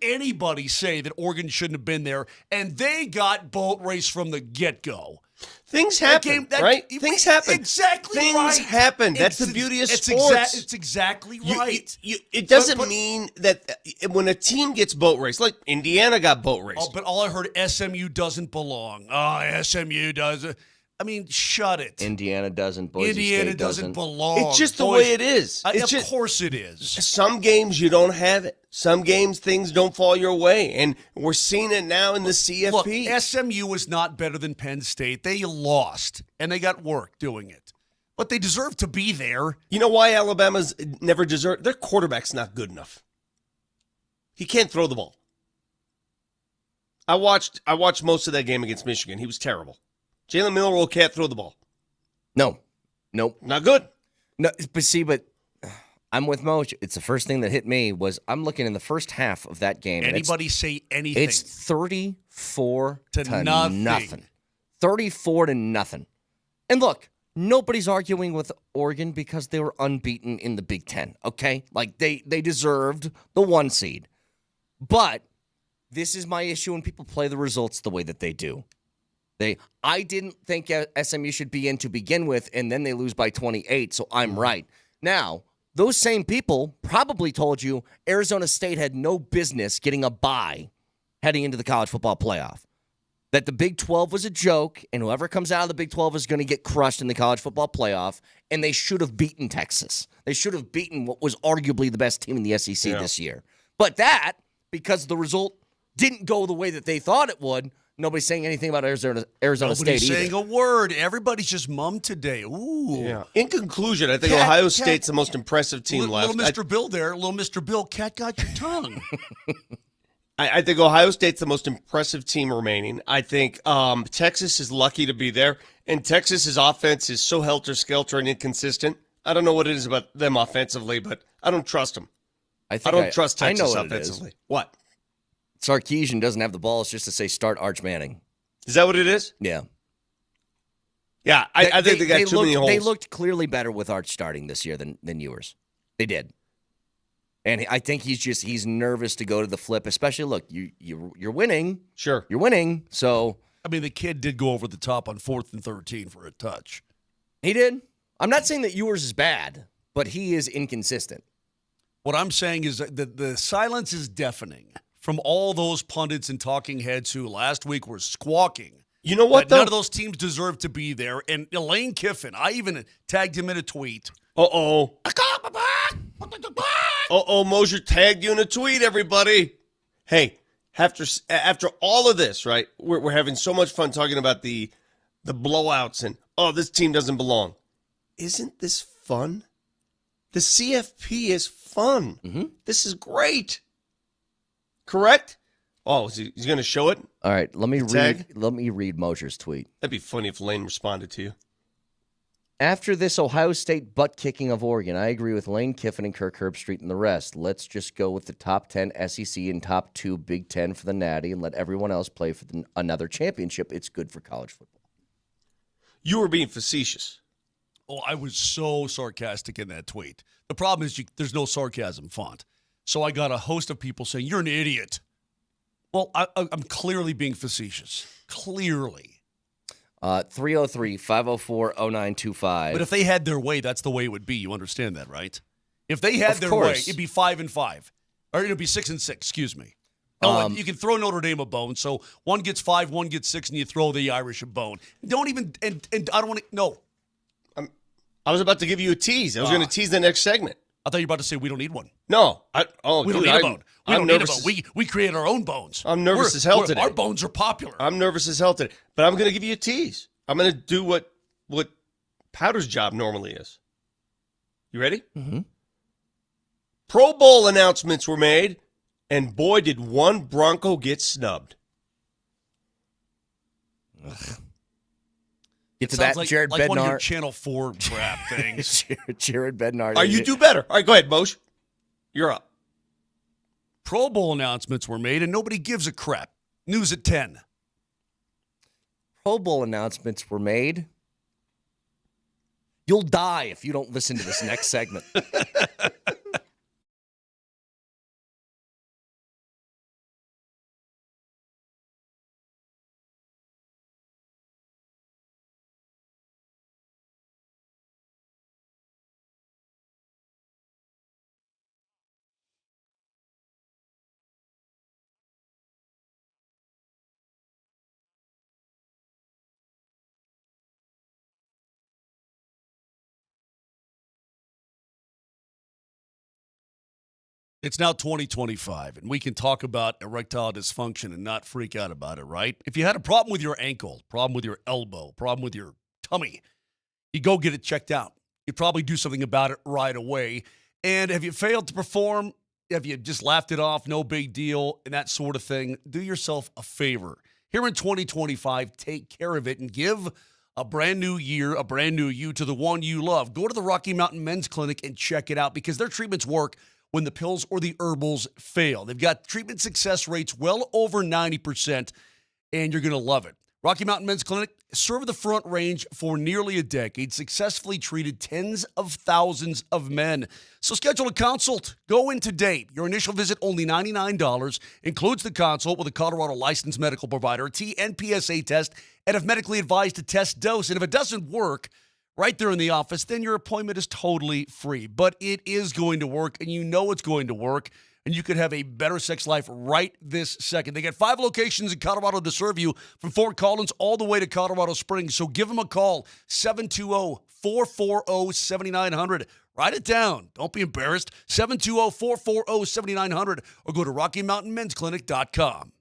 anybody say that Oregon shouldn't have been there, and they got boat race from the get-go. Things happen, right? Things happen. Exactly Things right. happen. That's the beauty of sports. It's exactly right. It doesn't mean that when a team gets boat raced, like Indiana got boat raced. Oh, but all I heard, SMU doesn't belong. Oh, SMU does. I mean, shut it. Indiana doesn't. Boise Indiana State doesn't belong. It's just the way it is. Of course it is. Some games you don't have it. Some games things don't fall your way. And we're seeing it now in the CFP. Look, SMU was not better than Penn State. They lost, and they got work doing it. But they deserve to be there. You know why Alabama's never deserved? Their quarterback's not good enough. He can't throw the ball. I watched most of that game against Michigan. He was terrible. Jalen Milroe can't throw the ball. No. Nope. Not good. No, but I'm with Moj. It's the first thing that hit me was I'm looking in the first half of that game. and Anybody say anything? It's 34 to nothing. 34 to nothing. And look, nobody's arguing with Oregon because they were unbeaten in the Big Ten, okay? Like, they deserved the 1 seed. But this is my issue when people play the results the way that they do. I didn't think SMU should be in to begin with, and then they lose by 28, so I'm right. Now, those same people probably told you Arizona State had no business getting a bye heading into the college football playoff. That the Big 12 was a joke, and whoever comes out of the Big 12 is going to get crushed in the college football playoff, and they should have beaten Texas. They should have beaten what was arguably the best team in the SEC this year. But that, because the result didn't go the way that they thought it would, nobody's saying anything about Arizona State Nobody's either. saying a word. Everybody's just mum today. Ooh. Yeah. In conclusion, I think Ohio State's the most impressive team left. Little Mr. Bill there. Little Mr. Bill, cat got your tongue. I think Ohio State's the most impressive team remaining. I think Texas is lucky to be there, and Texas's offense is so helter-skelter and inconsistent. I don't know what it is about them offensively, but I don't trust them. I don't trust Texas offensively. What? Sarkisian doesn't have the balls just to say start Arch Manning. Is that what it is? Yeah. Yeah, I think they got too many holes. They looked clearly better with Arch starting this year than Ewers. They did. And I think he's nervous to go to the flip, especially, look, you're winning. Sure. You're winning, so. I mean, the kid did go over the top on 4th and 13 for a touch. He did. I'm not saying that Ewers is bad, but he is inconsistent. What I'm saying is that the silence is deafening from all those pundits and talking heads who last week were squawking. You know what, though? None of those teams deserve to be there. And Lane Kiffin, I even tagged him in a tweet. Uh-oh, Mosier tagged you in a tweet, everybody. Hey, after all of this, right, we're having so much fun talking about the blowouts and, this team doesn't belong. Isn't this fun? The CFP is fun. Mm-hmm. This is great. Correct? Oh, he's going to show it? All right, let me read Mosier's tweet. That'd be funny if Lane responded to you. After this Ohio State butt-kicking of Oregon, I agree with Lane Kiffin and Kirk Herbstreit and the rest. Let's just go with the top 10 SEC and top 2 Big Ten for the Natty and let everyone else play for another championship. It's good for college football. You were being facetious. Oh, I was so sarcastic in that tweet. The problem is there's no sarcasm font. So I got a host of people saying, you're an idiot. Well, I'm clearly being facetious. Clearly. 303-504-0925. But if they had their way, that's the way it would be. You understand that, right? If they had their way, it'd be 5-5. Or it'd be 6-6, excuse me. You can throw Notre Dame a bone. So one gets 5, one gets 6, and you throw the Irish a bone. Don't even, and I don't want to, no. I was about to give you a tease. I was going to tease the next segment. I thought you were about to say we don't need one. No. We don't need a bone. We don't need a bone. We create our own bones. I'm nervous as hell today. Our bones are popular. I'm nervous as hell today. But I'm going to give you a tease. I'm going to do what Powder's job normally is. You ready? Mm-hmm. Pro Bowl announcements were made, and boy, did one Bronco get snubbed. Get to Sounds that, Jared like Bednar. One of your Channel 4 crap things. Jared Bednar. All right, you do better. All right, go ahead, Moshe. You're up. Pro Bowl announcements were made, and nobody gives a crap. News at 10. Pro Bowl announcements were made. You'll die if you don't listen to this next segment. It's now 2025, and we can talk about erectile dysfunction and not freak out about it, right? If you had a problem with your ankle, problem with your elbow, problem with your tummy, you go get it checked out. You'd probably do something about it right away. And have you failed to perform? Have you just laughed it off? No big deal, and that sort of thing. Do yourself a favor. Here in 2025, take care of it and give a brand new year, a brand new you to the one you love. Go to the Rocky Mountain Men's Clinic and check it out because their treatments work when the pills or the herbals fail. They've got treatment success rates well over 90%, and you're going to love it. Rocky Mountain Men's Clinic served the Front Range for nearly a decade, successfully treated tens of thousands of men. So schedule a consult. Go in today. Your initial visit, only $99, includes the consult with a Colorado licensed medical provider, a TNPSA test, and if medically advised, a test dose. And if it doesn't work right there in the office, then your appointment is totally free. But it is going to work, and you know it's going to work. And you could have a better sex life right this second. They got 5 locations in Colorado to serve you, from Fort Collins all the way to Colorado Springs. So give them a call, 720-440-7900. Write it down. Don't be embarrassed. 720-440-7900 or go to RockyMountainMen'sClinic.com.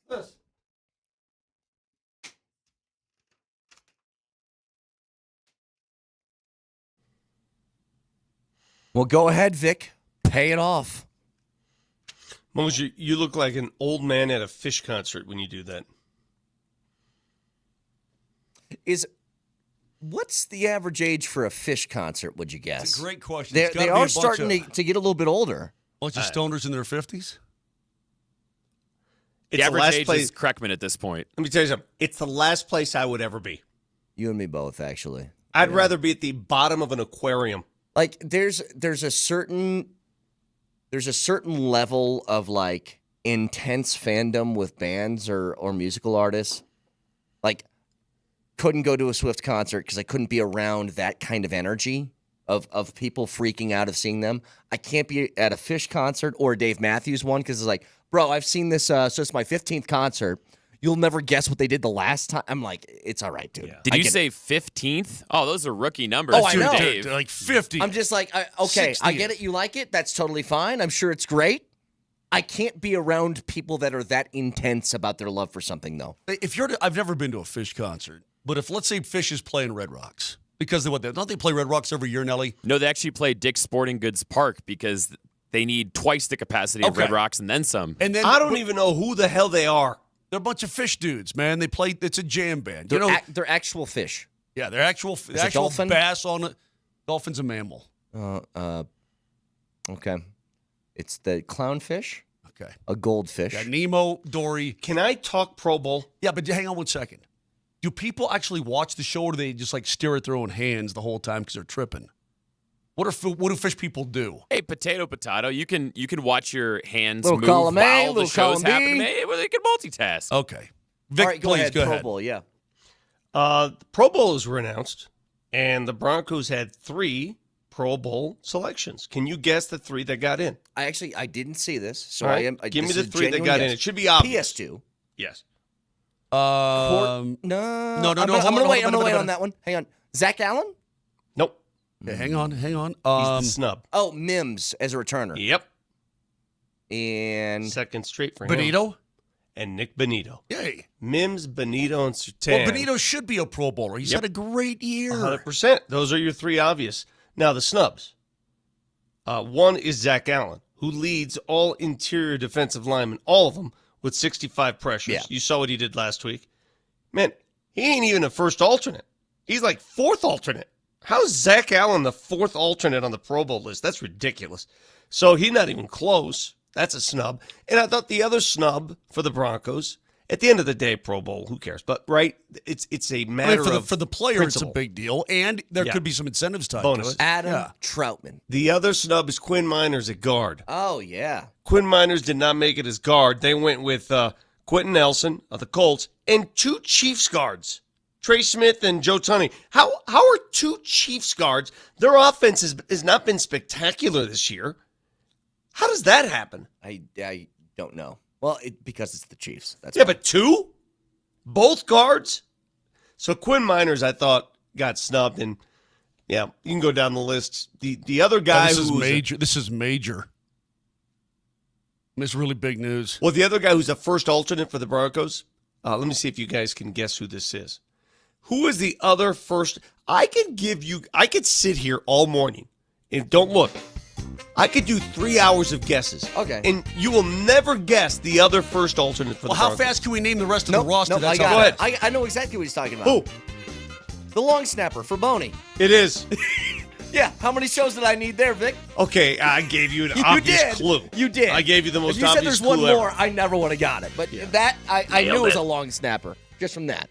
This. Well, go ahead, Vic. Pay it off. Moses, you look like an old man at a Fish concert when you do that. What's the average age for a Fish concert, would you guess? It's a great question. They are starting to get a little bit older. Bunch of stoners in their 50s? The average age is Kreckman at this point. Let me tell you something. It's the last place I would ever be. You and me both, actually. I'd rather be at the bottom of an aquarium. Like there's a certain level of like intense fandom with bands or musical artists. Like couldn't go to a Swift concert because I couldn't be around that kind of energy of people freaking out of seeing them. I can't be at a Fish concert or a Dave Matthews one because it's like, bro, I've seen this. So it's my 15th concert. You'll never guess what they did the last time. I'm like, it's all right, dude. Yeah. Did you say 15th? Oh, those are rookie numbers. Oh, I know. Dave. They're like 50. I'm just like, okay, 60th. I get it. You like it. That's totally fine. I'm sure it's great. I can't be around people that are that intense about their love for something, though. I've never been to a Fish concert, but if let's say Fish is playing Red Rocks, because don't they play Red Rocks every year, Nelly? No, they actually play Dick's Sporting Goods Park because they need twice the capacity of Red Rocks and then some. And then I don't even know who the hell they are. They're a bunch of Fish dudes, man. They play. It's a jam band. They're, they're actual fish. Yeah, they're actual a dolphin? bass on it. Dolphin's a mammal. Okay. It's the clownfish. Okay. A goldfish. Yeah, Nemo, Dory. Can I talk Pro Bowl? Yeah, but hang on one second. Do people actually watch the show, or do they just like stare at their own hands the whole time because they're tripping? What do fish people do? Hey, potato. You can watch your hands Little move column A, while the little show's column B. happening. They can multitask. Okay. Vic, All right, go please, ahead. go Pro ahead. Bowl, yeah. The Pro Bowls were announced, and the Broncos had 3 Pro Bowl selections. Can you guess the 3 that got in? I didn't see this, so All right, give me this the is a 3 that genuine got in. guess. It should be obvious. PS2. Yes. No. No, I'm hold gonna on, wait. hold I'm gonna wait on. on that one. Hang on. Zach Allen? Nope. Okay, hang on. He's the snub. Oh, Mims as a returner. Yep. And Second straight for him. Benito? And Nick Benito. Yay. Mims, Benito, and Surtain. Well, Benito should be a Pro Bowler. He's had a great year. 100%. Those are your 3 obvious. Now, the snubs. One is Zach Allen, who leads all interior defensive linemen, all of them, with 65 pressures. Yeah. You saw what he did last week. Man, he ain't even a first alternate. He's like 4th alternate. How's Zach Allen the 4th alternate on the Pro Bowl list? That's ridiculous. So he's not even close. That's a snub. And I thought the other snub for the Broncos, at the end of the day, Pro Bowl, who cares? But, right, it's a matter for the player, principle. it's a big deal, and there Yeah. could be some incentives tied Bonus. to it. Adam Troutman. The other snub is Quinn Miners at guard. Oh, yeah. Quinn Miners did not make it as guard. They went with Quentin Nelson of the Colts and 2 Chiefs guards, Trey Smith and Joe Tunney. How are 2 Chiefs guards? Their offense has not been spectacular this year. How does that happen? I don't know. Well, because it's the Chiefs. That's Yeah, why. but 2? Both guards? So Quinn Miners, I thought, got snubbed. And, yeah, you can go down the list. The other guy this is who was major. This is major. This is really big news. Well, the other guy who's a first alternate for the Broncos, let me see if you guys can guess who this is. Who is the other first? I could sit here all morning and don't look. I could do 3 hours of guesses. Okay. And you will never guess the other first alternate for Well, the how Broncos. fast can we name the rest of Nope, the roster? nope, That's I how got Go it. I know exactly what he's talking about. Who? The long snapper for Boney. It is. Yeah, how many shows did I need there, Vic? Okay, I gave you an You obvious did. clue. You did. I gave you the most if you said obvious there's one clue ever. more, I never would have got it. But that, I knew it was a long snapper just from that.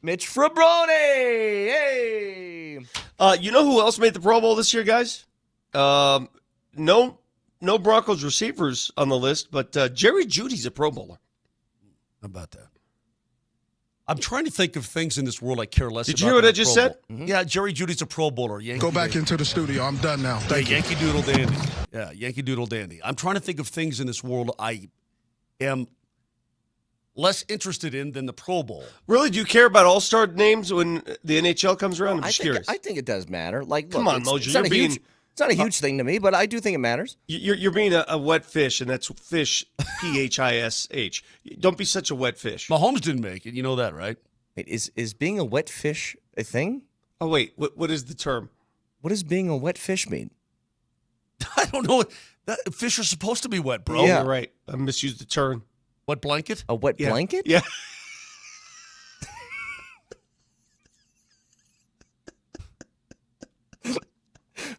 Mitch Frabroni. Hey. You know who else made the Pro Bowl this year, guys? No Broncos receivers on the list, but Jerry Jeudy's a Pro Bowler. How about that? I'm trying to think of things in this world I care less about. Did you hear what than I a just Pro said? Bowl. Yeah, Jerry Jeudy's a Pro Bowler. Yankee Go back Dandy. into the studio. I'm done now. Thank you. Yankee Doodle Dandy. Yeah, Yankee Doodle Dandy. I'm trying to think of things in this world I am less interested in than the Pro Bowl. Really? Do you care about all-star names when the NHL comes around? I'm just curious. I think it does matter. Like, Come look, on, it's, Mojo, it's not you're a being- huge. It's not a huge thing to me, but I do think it matters. You're being a wet fish, and that's fish, P-H-I-S-H. Don't be such a wet fish. Mahomes didn't make it. You know that, right? Wait, is being a wet fish a thing? Oh, wait. What is the term? What does being a wet fish mean? I don't know. Fish are supposed to be wet, bro. Oh, you're right. I misused the term. Wet blanket? A wet Yeah. blanket? Yeah.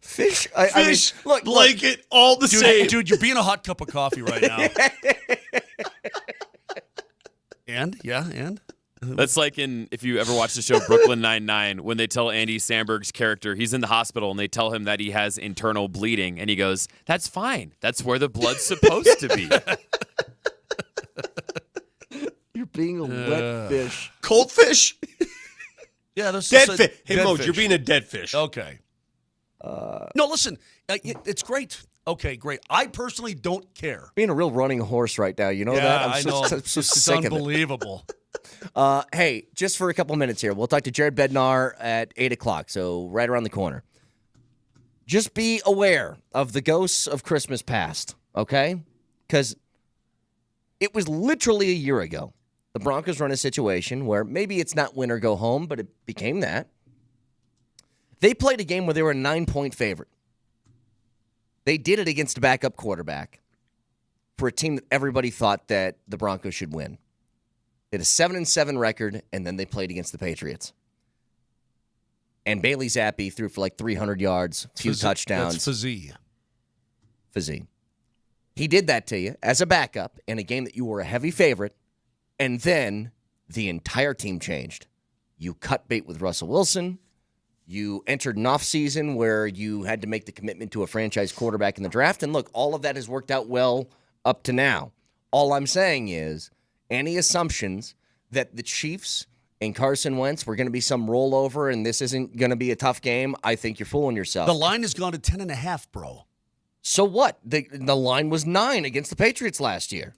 Fish? Fish, I mean, look, blanket, all the same. Dude, you're being a hot cup of coffee right now. and? That's like if you ever watch the show Brooklyn Nine-Nine, when they tell Andy Samberg's character he's in the hospital and they tell him that he has internal bleeding, and he goes, "That's fine. That's where the blood's supposed to be." You're being a wet fish. Cold fish? Yeah, there's Dead just a fish. Hey, dead Moj, fish. you're being a dead fish. Okay. No, listen, it's great. Okay, great. I personally don't care. Being a real running horse right now, you know that? I'm I so, know. so It's sick of it. unbelievable. Hey, just for a couple minutes here, we'll talk to Jared Bednar at 8 o'clock, so right around the corner. Just be aware of the ghosts of Christmas past, okay? Because it was literally a year ago. The Broncos run a situation where maybe it's not win or go home, but it became that. They played a game where they were a 9-point favorite. They did it against a backup quarterback for a team that everybody thought that the Broncos should win. They had a 7-7 record, and then they played against the Patriots. And Bailey Zappi threw for like 300 yards, a few touchdowns. That's Fazee. He did that to you as a backup in a game that you were a heavy favorite, and then the entire team changed. You cut bait with Russell Wilson. You entered an offseason where you had to make the commitment to a franchise quarterback in the draft. And look, all of that has worked out well up to now. All I'm saying is any assumptions that the Chiefs and Carson Wentz were going to be some rollover and this isn't going to be a tough game, I think you're fooling yourself. The line has gone to 10.5, bro. So what? The line was 9 against the Patriots last year.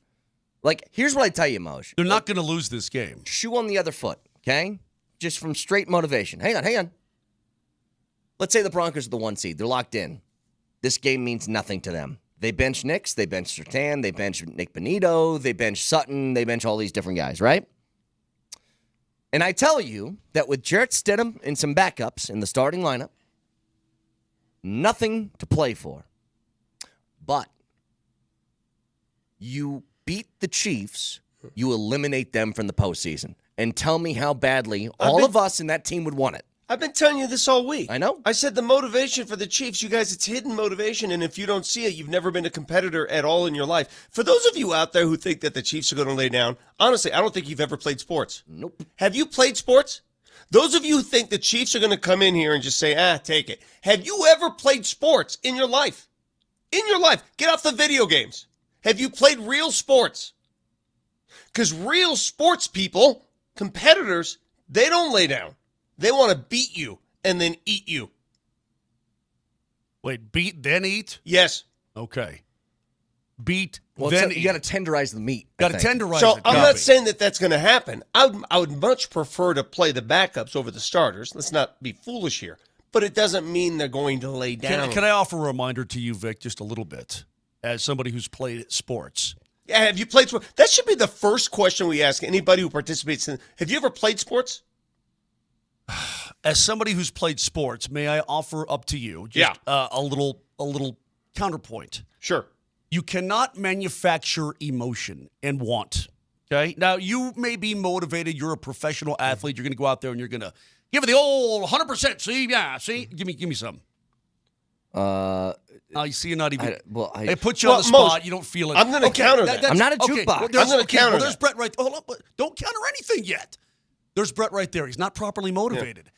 Like, here's what I tell you, Moj. They're not going to lose this game. Shoe on the other foot, okay? Just from straight motivation. Hang on. Let's say the Broncos are the 1 seed. They're locked in. This game means nothing to them. They bench Nix, they bench Surtain, they bench Nick Benito, they bench Sutton, they bench all these different guys, right? And I tell you that with Jarrett Stidham and some backups in the starting lineup, nothing to play for. But you beat the Chiefs, you eliminate them from the postseason. And tell me how badly all of us in that team would want it. I've been telling you this all week. I know. I said the motivation for the Chiefs, you guys, it's hidden motivation, and if you don't see it, you've never been a competitor at all in your life. For those of you out there who think that the Chiefs are going to lay down, honestly, I don't think you've ever played sports. Nope. Have you played sports? Those of you who think the Chiefs are going to come in here and just say, take it. Have you ever played sports in your life? In your life. Get off the video games. Have you played real sports? Because real sports people, competitors, they don't lay down. They want to beat you and then eat you. Wait, beat, then eat? Yes. Okay. Beat, Well, then you eat. got to tenderize the meat. Got to tenderize So it. I'm Copy. not saying that that's going to happen. I would much prefer to play the backups over the starters. Let's not be foolish here. But it doesn't mean they're going to lay down. Can I offer a reminder to you, Vic, just a little bit, as somebody who's played sports? Yeah, have you played sports? That should be the first question we ask anybody who participates in. Have you ever played sports? As somebody who's played sports, may I offer up to you just a little counterpoint? Sure. You cannot manufacture emotion and want. Okay? Now, you may be motivated. You're a professional athlete. You're going to go out there and you're going to give it the old 100%. See? Give me some. You see, you're not even. They put you on the spot. You don't feel it. I'm going to counter that. I'm not a okay, jukebox. I'm going to counter there's that. Brett right there. Hold up. Don't counter anything yet. There's Brett right there. He's not properly motivated.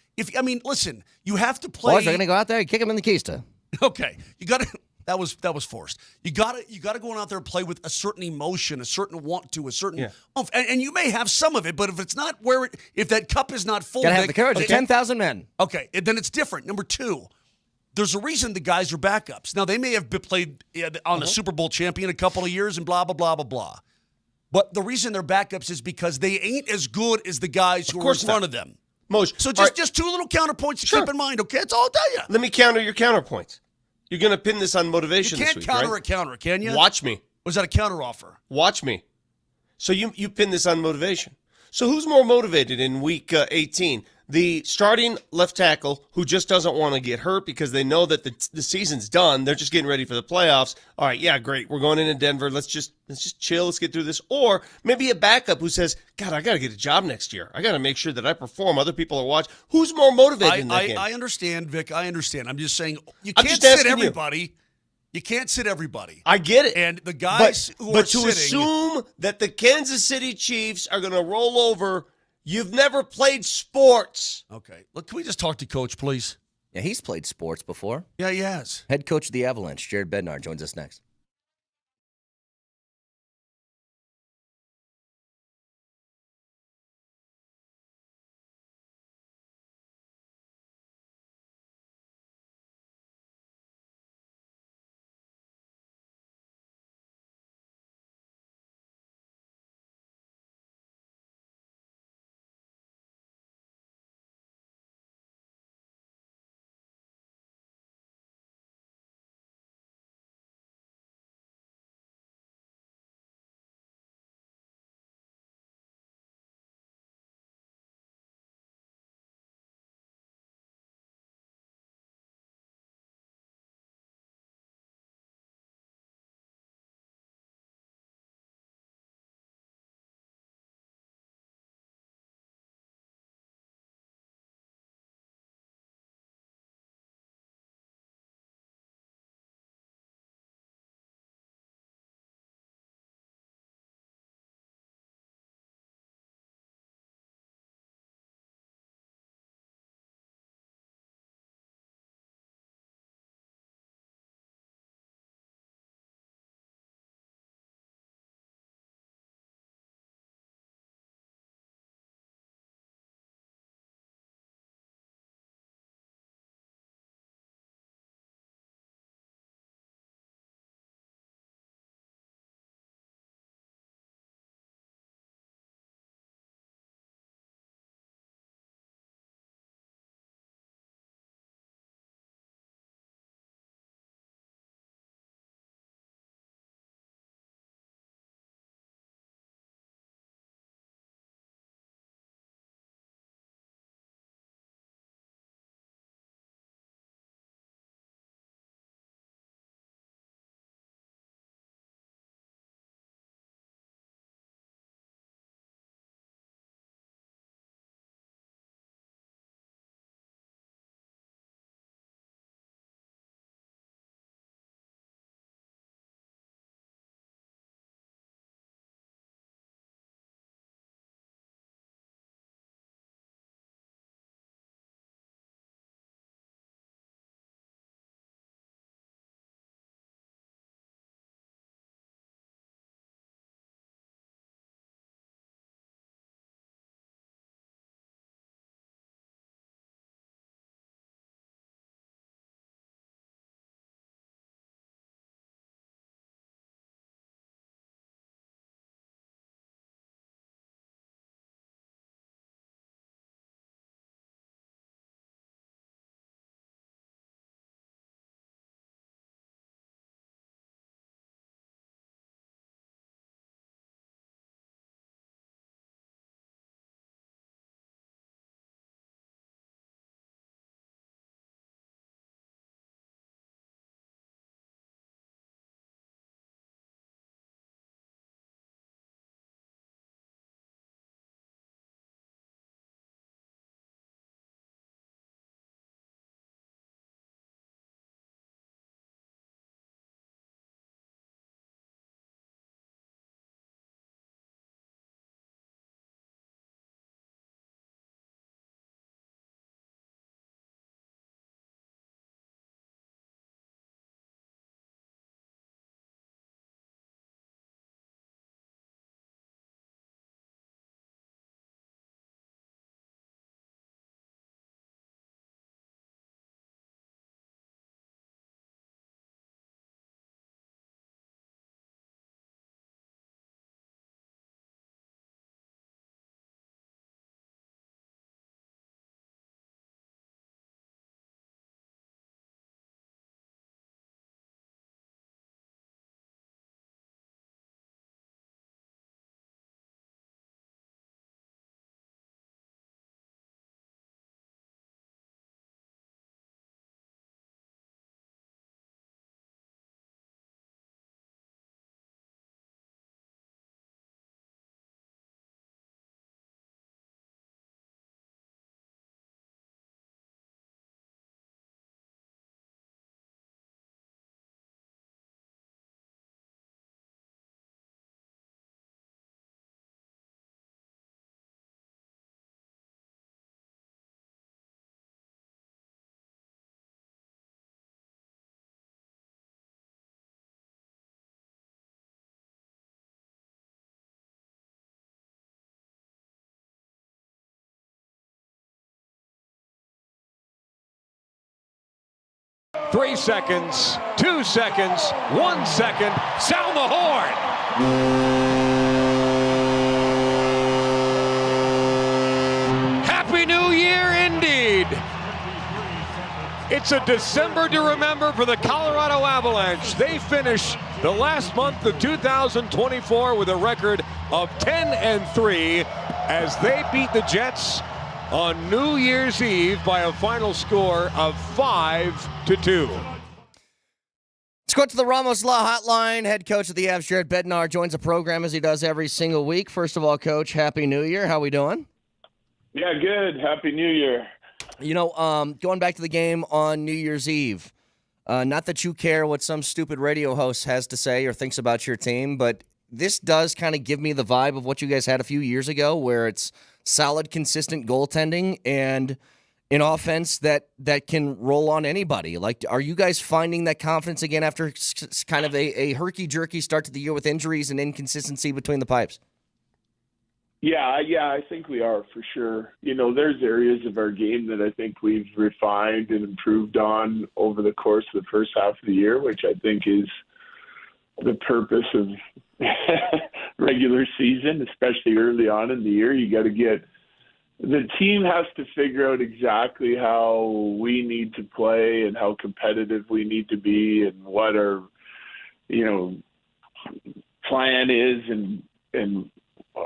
Listen, you have to play. Boys are going to go out there and kick him in the keister. Okay, you got to. That was forced. You got to go out there and play with a certain emotion, a certain want to, a certain. And you may have some of it, but if it's not if that cup is not full, Got to have the courage of 10,000 men. Okay, then it's different. Number two, there's a reason the guys are backups. Now they may have played on a Super Bowl champion a couple of years and blah blah blah blah blah. But the reason they're backups is because they ain't as good as the guys who are in front of them. Moj, So just two little counterpoints to keep in mind, okay? That's all I'll tell you. let me counter your counterpoints. You're going to pin this on motivation You this can't week, counter right? a counter, can you? Watch me. Was that a counter offer? Watch me. So you pin this on motivation. So who's more motivated in week 18? The starting left tackle who just doesn't want to get hurt because they know that the season's done. They're just getting ready for the playoffs. All right, yeah, great. We're going into Denver. Let's just chill. Let's get through this. Or maybe a backup who says, God, I got to get a job next year. I got to make sure that I perform. Other people are watching. Who's more motivated in that game? I understand, Vic. I understand. I'm just saying you I'm can't just sit asking you. everybody. You can't sit everybody. I get it. And the guys who are but to sitting, assume that the Kansas City Chiefs are going to roll over, you've never played sports. Okay. Look, can we just talk to Coach, please? Yeah, he's played sports before. Yeah, he has. Head coach of the Avalanche, Jared Bednar, joins us next. 3 seconds, 2 seconds, 1 second. Sound the horn. Happy New Year indeed. It's a December to remember for the Colorado Avalanche. They finish the last month of 2024 with a record of 10-3 as they beat the Jets on New Year's Eve by a final score of 5-2. Let's go to the Ramos Law Hotline. Head coach of the Avs, Jared Bednar, joins the program as he does every single week. First of all, Coach, Happy New Year. How we doing? Yeah, good. Happy New Year. You know, going back to the game on New Year's Eve, not that you care what some stupid radio host has to say or thinks about your team, but this does kind of give me the vibe of what you guys had a few years ago, where it's solid, consistent goaltending and an offense that can roll on anybody. Like, are you guys finding that confidence again after kind of a herky-jerky start to the year with injuries and inconsistency between the pipes? Yeah, I think we are for sure. You know, there's areas of our game that I think we've refined and improved on over the course of the first half of the year, which I think is the purpose of regular season, especially early on in the year. You got to get the team has to figure out exactly how we need to play and how competitive we need to be and what our, plan is and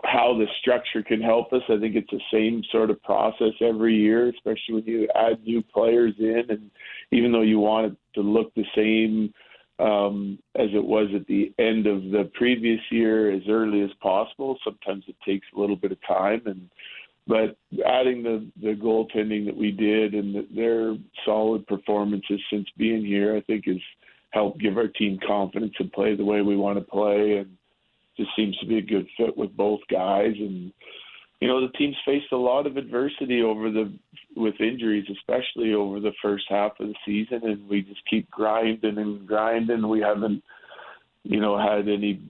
how the structure can help us. I think it's the same sort of process every year, especially when you add new players in. And even though you want it to look the same as it was at the end of the previous year as early as possible, sometimes it takes a little bit of time. But adding the goaltending that we did and their solid performances since being here, I think has helped give our team confidence and play the way we want to play. And just seems to be a good fit with both guys. And, the team's faced a lot of adversity with injuries, especially over the first half of the season. And we just keep grinding and grinding. We haven't, had any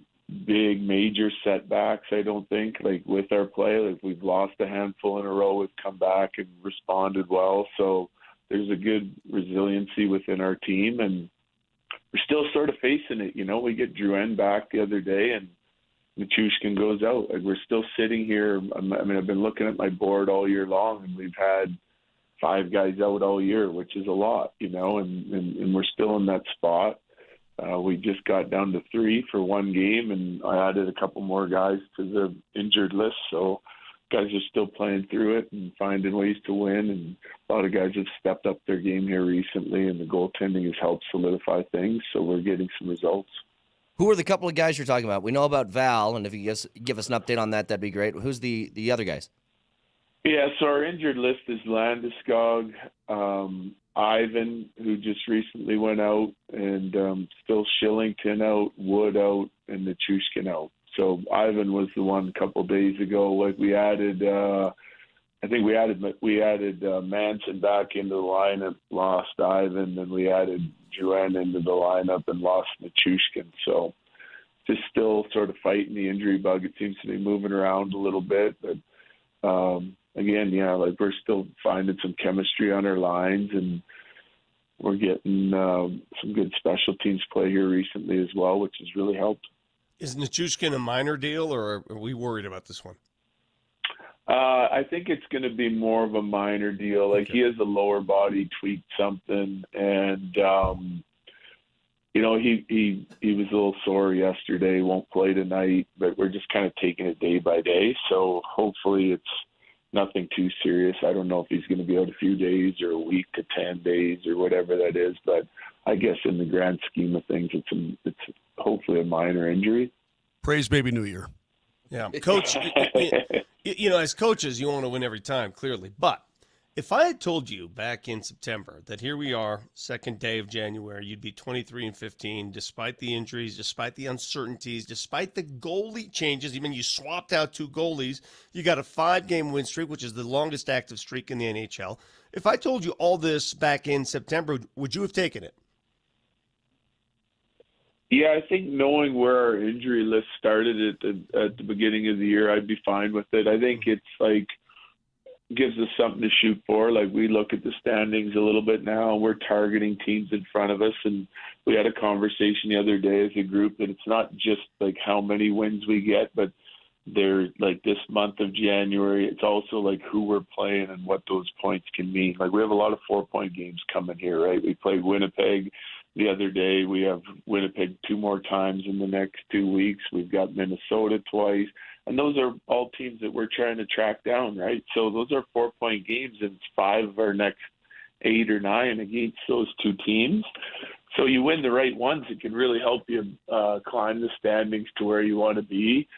big major setbacks, I don't think, with our play. We've lost a handful in a row. We've come back and responded well. So there's a good resiliency within our team. And we're still sort of facing it. We get Drouin back the other day and Nichushkin goes out. We're still sitting here. I've been looking at my board all year long, and we've had 5 guys out all year, which is a lot, and we're still in that spot. We just got down to 3 for one game, and I added a couple more guys to the injured list. So guys are still playing through it and finding ways to win. And a lot of guys have stepped up their game here recently, and the goaltending has helped solidify things. So we're getting some results. Who are the couple of guys you're talking about? We know about Val, and if you give us an update on that, that'd be great. Who's the other guys? Yeah, so our injured list is Landeskog, Ivan, who just recently went out, and still Shillington out, Wood out, and Nichushkin out. So Ivan was the one a couple of days ago. We added, we added Manson back into the lineup, lost Ivan, then we added Drouin into the lineup and lost Nichushkin. So just still sort of fighting the injury bug. It seems to be moving around a little bit, but again, we're still finding some chemistry on our lines, and we're getting some good special teams play here recently as well, which has really helped. Is Nichushkin a minor deal, or are we worried about this one? I think it's going to be more of a minor deal. He has a lower body, tweaked something, and he was a little sore yesterday. Won't play tonight, but we're just kind of taking it day by day. So hopefully it's nothing too serious. I don't know if he's going to be out a few days or a week to 10 days or whatever that is, but I guess in the grand scheme of things, it's hopefully a minor injury. Praise baby New Year. Yeah, Coach. As coaches, you want to win every time, clearly. But if I had told you back in September that here we are, second day of January, you'd be 23-15, despite the injuries, despite the uncertainties, despite the goalie changes, even you swapped out 2 goalies, you got a 5-game win streak, which is the longest active streak in the NHL. If I told you all this back in September, would you have taken it? Yeah, I think knowing where our injury list started at the beginning of the year, I'd be fine with it. I think it's gives us something to shoot for. Like, we look at the standings a little bit now, and we're targeting teams in front of us. And we had a conversation the other day as a group that it's not just like how many wins we get, but they're like this month of January, it's also like who we're playing and what those points can mean. Like, we have a lot of 4-point games coming here, right? We played Winnipeg the other day. We have Winnipeg 2 more times in the next 2 weeks. We've got Minnesota twice. And those are all teams that we're trying to track down, right? So those are 4-point games, and it's 5 of our next 8 or 9 against those 2 teams. So you win the right ones, it can really help you climb the standings to where you want to be.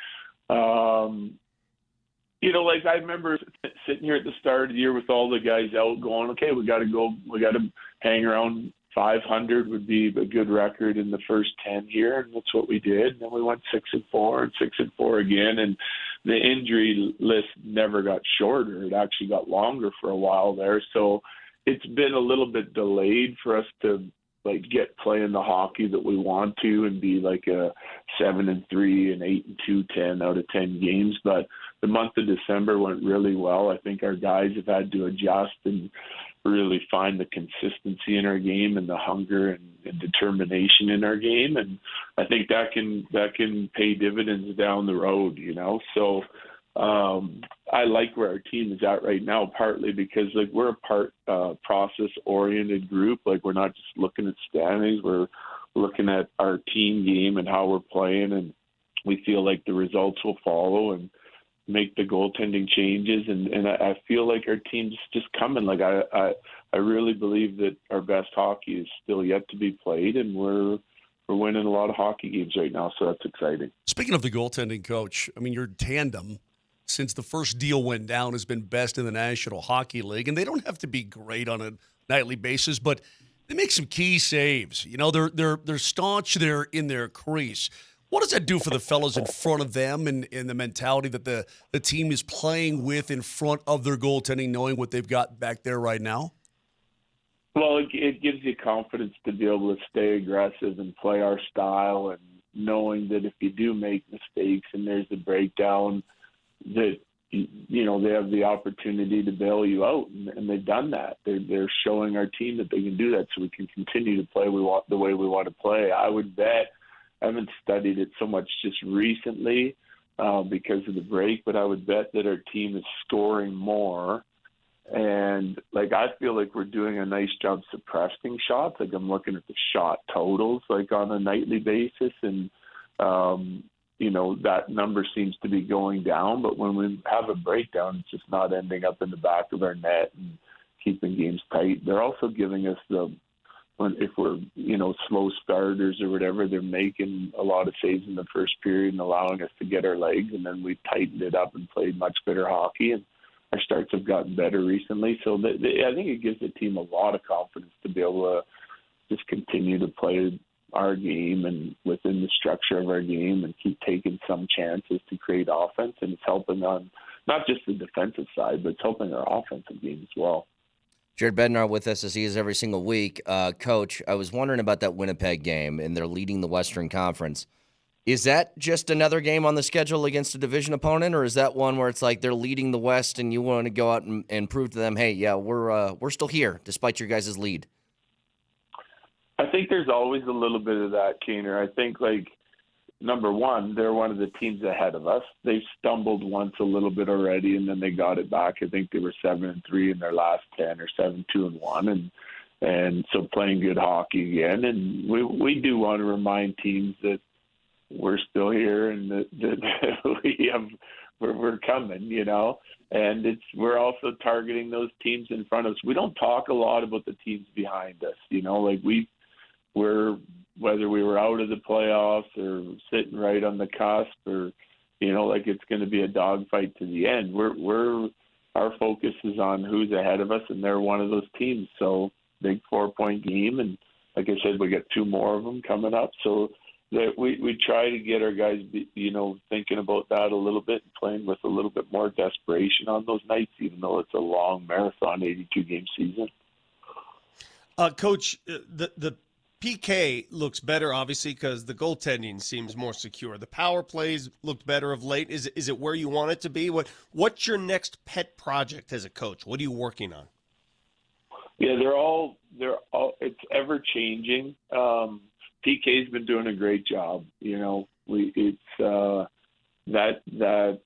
Like, I remember sitting here at the start of the year with all the guys out going, okay, we got to hang around 500 would be a good record in the first 10 here, and that's what we did. And then we went 6-4 and 6-4 again, and the injury list never got shorter. It actually got longer for a while there. So it's been a little bit delayed for us to get playing the hockey that we want to and be like a 7-3 and 8-2, 10 out of 10 games. But the month of December went really well. I think our guys have had to adjust and really find the consistency in our game and the hunger and determination in our game. And I think that can pay dividends down the road, So I like where our team is at right now, partly because we're a process-oriented group. We're not just looking at standings. We're looking at our team game and how we're playing, and we feel like the results will follow and make the goaltending changes. And I feel like our team's just coming. I really believe that our best hockey is still yet to be played, and we're winning a lot of hockey games right now, so that's exciting. Speaking of the goaltending, Coach, I mean, your tandem since the first deal went down has been best in the National Hockey League, and they don't have to be great on a nightly basis, but they make some key saves. They're staunch there in their crease. What does that do for the fellows in front of them and the mentality that the team is playing with in front of their goaltending, knowing what they've got back there right now? Well, it gives you confidence to be able to stay aggressive and play our style, and knowing that if you do make mistakes and there's a breakdown, that they have the opportunity to bail you out, and they've done that. They're showing our team that they can do that, so we can continue to play the way we want to play. I would bet, I haven't studied it so much just recently because of the break, but I would bet that our team is scoring more. And I feel like we're doing a nice job suppressing shots. I'm looking at the shot totals on a nightly basis, and that number seems to be going down. But when we have a breakdown, it's just not ending up in the back of our net and keeping games tight. They're also giving us if we're slow starters or whatever, they're making a lot of saves in the first period and allowing us to get our legs, and then we've tightened it up and played much better hockey, and our starts have gotten better recently. So I think it gives the team a lot of confidence to be able to just continue to play our game and within the structure of our game and keep taking some chances to create offense. And it's helping on not just the defensive side, but it's helping our offensive game as well. Jared Bednar with us as he is every single week. Coach, I was wondering about that Winnipeg game, and they're leading the Western Conference. Is that just another game on the schedule against a division opponent, or is that one where it's like they're leading the West and you want to go out and prove to them, hey, yeah, we're still here despite your guys' lead? I think there's always a little bit of that, Keener. I think, number one, they're one of the teams ahead of us. They've stumbled once a little bit already, and then they got it back. I think they were 7-3 in their last 10 or 7-2-1, and so playing good hockey again. And we do want to remind teams that we're still here and that we're coming, and we're also targeting those teams in front of us. We don't talk a lot about the teams behind us, we're whether we were out of the playoffs or sitting right on the cusp, or it's going to be a dogfight to the end. Our focus is on who's ahead of us, and they're one of those teams. So big 4-point game, and like I said, we got 2 more of them coming up. So that we try to get our guys, thinking about that a little bit and playing with a little bit more desperation on those nights, even though it's a long marathon 82-game season. Coach, the PK looks better, obviously, because the goaltending seems more secure. The power plays looked better of late. Is it where you want it to be? What's your next pet project as a coach? What are you working on? Yeah, they're all. It's ever changing. PK's been doing a great job. That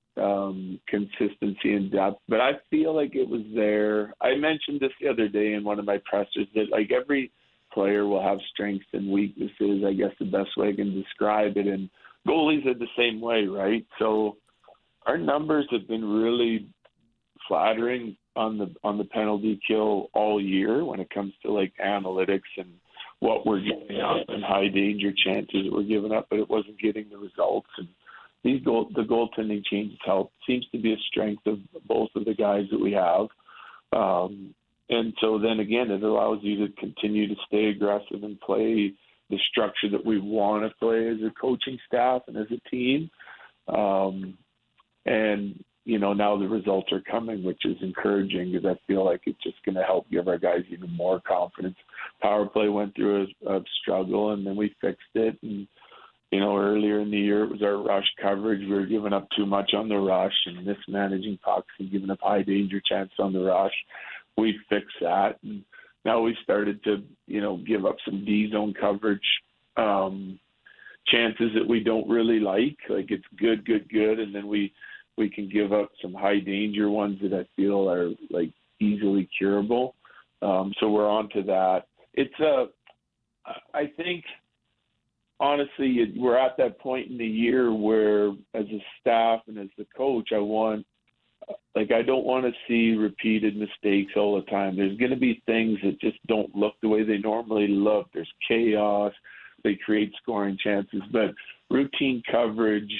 consistency and depth. But I feel like it was there. I mentioned this the other day in one of my pressers that like every player will have strengths and weaknesses. I guess the best way I can describe it. And goalies are the same way, right? So our numbers have been really flattering on the penalty kill all year when it comes to like analytics and what we're giving up and high danger chances that we're giving up, but it wasn't getting the results. And the goaltending changes help. Seems to be a strength of both of the guys that we have. And so then again, it allows you to continue to stay aggressive and play the structure that we want to play as a coaching staff and as a team. And, now the results are coming, which is encouraging because I feel like it's just going to help give our guys even more confidence. Power play went through a struggle, and then we fixed it. And, earlier in the year, it was our rush coverage. We were giving up too much on the rush and mismanaging pucks and giving up high danger chances on the rush. We fixed that. And now we started to, give up some D-zone coverage chances that we don't really like. Like it's good. And then we can give up some high danger ones that I feel are like easily curable. So we're on to that. I think, honestly, we're at that point in the year where as a staff and as the coach, I don't want to see repeated mistakes all the time. There's going to be things that just don't look the way they normally look. There's chaos. They create scoring chances. But routine coverage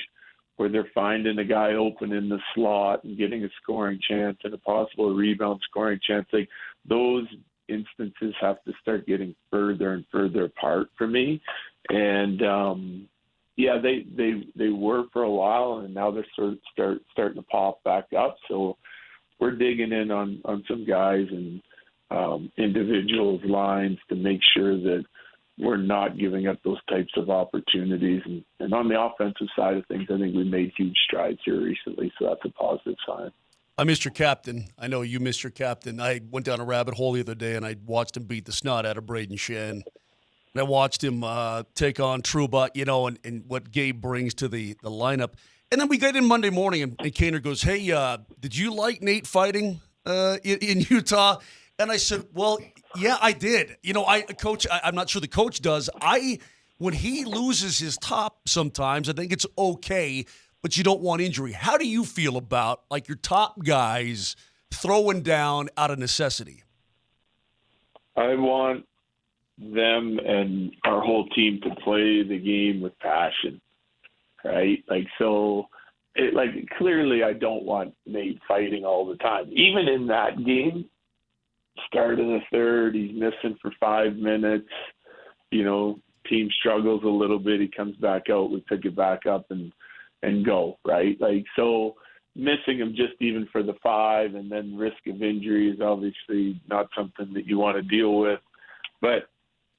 where they're finding a guy open in the slot and getting a scoring chance and a possible rebound scoring chance, like those instances have to start getting further and further apart for me. And they were for a while, and now they're sort of starting to pop back up. So we're digging in on some guys and individuals' lines to make sure that we're not giving up those types of opportunities. And on the offensive side of things, I think we made huge strides here recently, so that's a positive sign. I missed your captain. I know you missed your captain. I went down a rabbit hole the other day, and I watched him beat the snot out of Braden Shen. And I watched him take on Trouba, and what Gabe brings to the lineup. And then we got in Monday morning, and Kaner goes, hey, did you like Nate fighting in Utah? And I said, well, yeah, I did. I'm not sure the coach does. When he loses his top sometimes, I think it's okay, but you don't want injury. How do you feel about, like, your top guys throwing down out of necessity? I want them and our whole team to play the game with passion, right? Clearly I don't want Nate fighting all the time. Even in that game, start of the third, he's missing for 5 minutes, team struggles a little bit, he comes back out, we pick it back up and go, right? So missing him just even for the 5 and then risk of injury is obviously not something that you want to deal with. But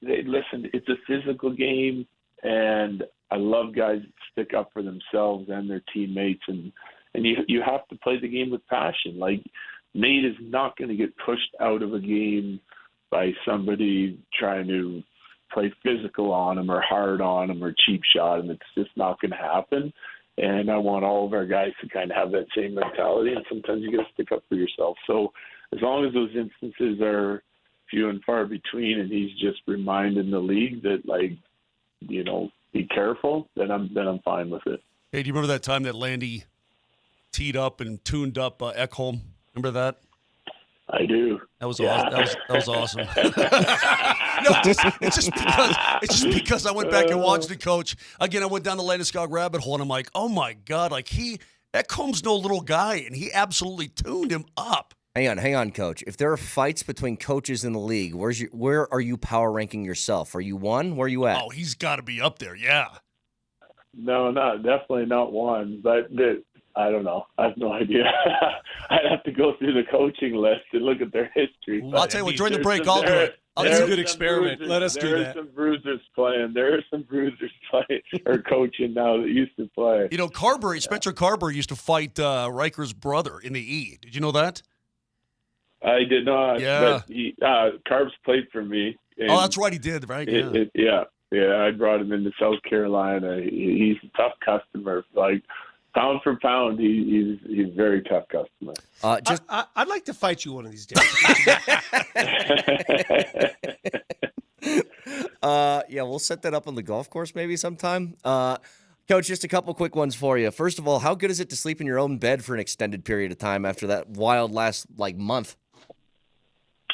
listen, it's a physical game, and I love guys that stick up for themselves and their teammates, and you have to play the game with passion. Like, Nate is not going to get pushed out of a game by somebody trying to play physical on him or hard on him or cheap shot him. It's just not going to happen. And I want all of our guys to kind of have that same mentality, and sometimes you got to stick up for yourself. So as long as those instances are few and far between, and he's just reminding the league that, be careful, then I'm fine with it. Hey, do you remember that time that Landy teed up and tuned up Ekholm? Remember that? I do. That was awesome. That was awesome. It's just because I went back and watched the coach again. I went down the Landeskog rabbit hole, and I'm like, oh my god, Ekholm's no little guy, and he absolutely tuned him up. Hang on, Coach. If there are fights between coaches in the league, where are you power ranking yourself? Are you 1? Where are you at? Oh, he's got to be up there, yeah. No, definitely not 1. But I don't know. I have no idea. I'd have to go through the coaching list and look at their history. Well, I'll tell you what, during the break, I'll do it. That's a There good are experiment. bruisers- Let us do There that. are some bruisers playing. There are some bruisers playing or coaching now that used to play. You know, Spencer Carberry used to fight Riker's brother in the E. Did you know that? I did not. Yeah. But Carbs played for me. Oh, that's right. He did, right? Yeah. I brought him into South Carolina. He's a tough customer. Like pound for pound, he's a very tough customer. I'd like to fight you one of these days. Yeah, we'll set that up on the golf course maybe sometime. Coach, just a couple quick ones for you. First of all, how good is it to sleep in your own bed for an extended period of time after that wild last month?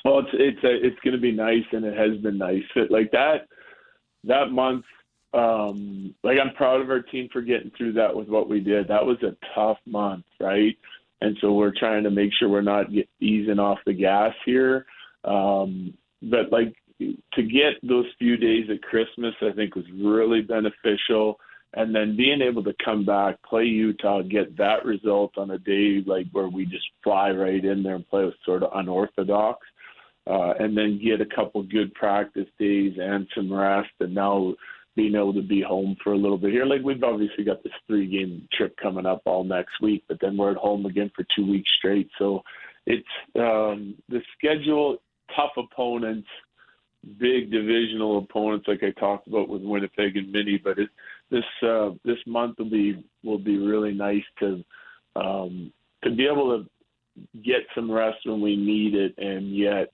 Well, it's going to be nice, and it has been nice. Like that month, like I'm proud of our team for getting through that with what we did. That was a tough month, right? And so we're trying to make sure we're not easing off the gas here. But like to get those few days at Christmas, I think was really beneficial. And then being able to come back, play Utah, get that result on a day like where we just fly right in there and play with sort of unorthodox, and then get a couple good practice days and some rest, and now being able to be home for a little bit here. Like we've obviously got this 3-game trip coming up all next week, but then we're at home again for 2 weeks straight. So it's the schedule, tough opponents, big divisional opponents like I talked about with Winnipeg and Mini, but this month will be really nice to be able to get some rest when we need it, and yet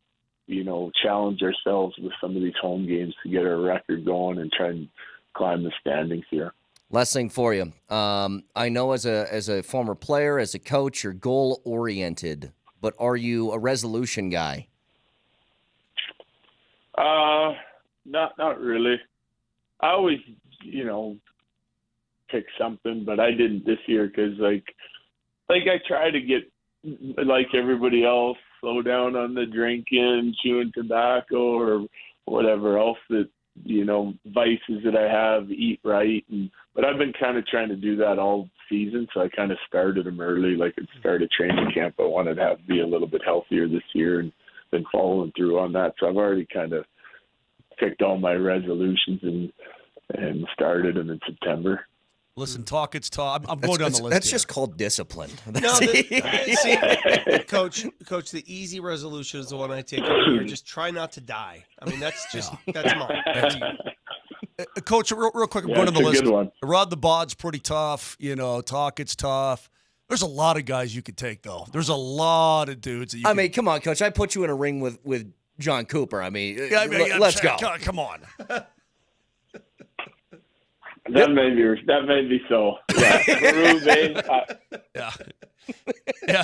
challenge ourselves with some of these home games to get our record going and try and climb the standings here. Last thing for you. I know as a former player, as a coach, you're goal oriented, but are you a resolution guy? Not really. I always, pick something, but I didn't this year because like I try to get like everybody else, slow down on the drinking, chewing tobacco, or whatever else that vices that I have, eat right, but I've been kind of trying to do that all season, so I kind of started them early. Like at the start of training camp, I wanted to be a little bit healthier this year, and been following through on that. So I've already kind of picked all my resolutions and started them in September. Listen, talk, it's talk. I'm going down the list. That's here. just called discipline. No, Coach, the easy resolution is the one I take every year. Just try not to die. I mean, that's mine. Coach, real quick, I'm going down the list. Rod the Bod's pretty tough. Talk, it's tough. There's a lot of guys you could take, though. There's a lot of dudes that you mean, come on, Coach. I put you in a ring with John Cooper. Let's go. Come on. That may be so. Yeah. Yeah.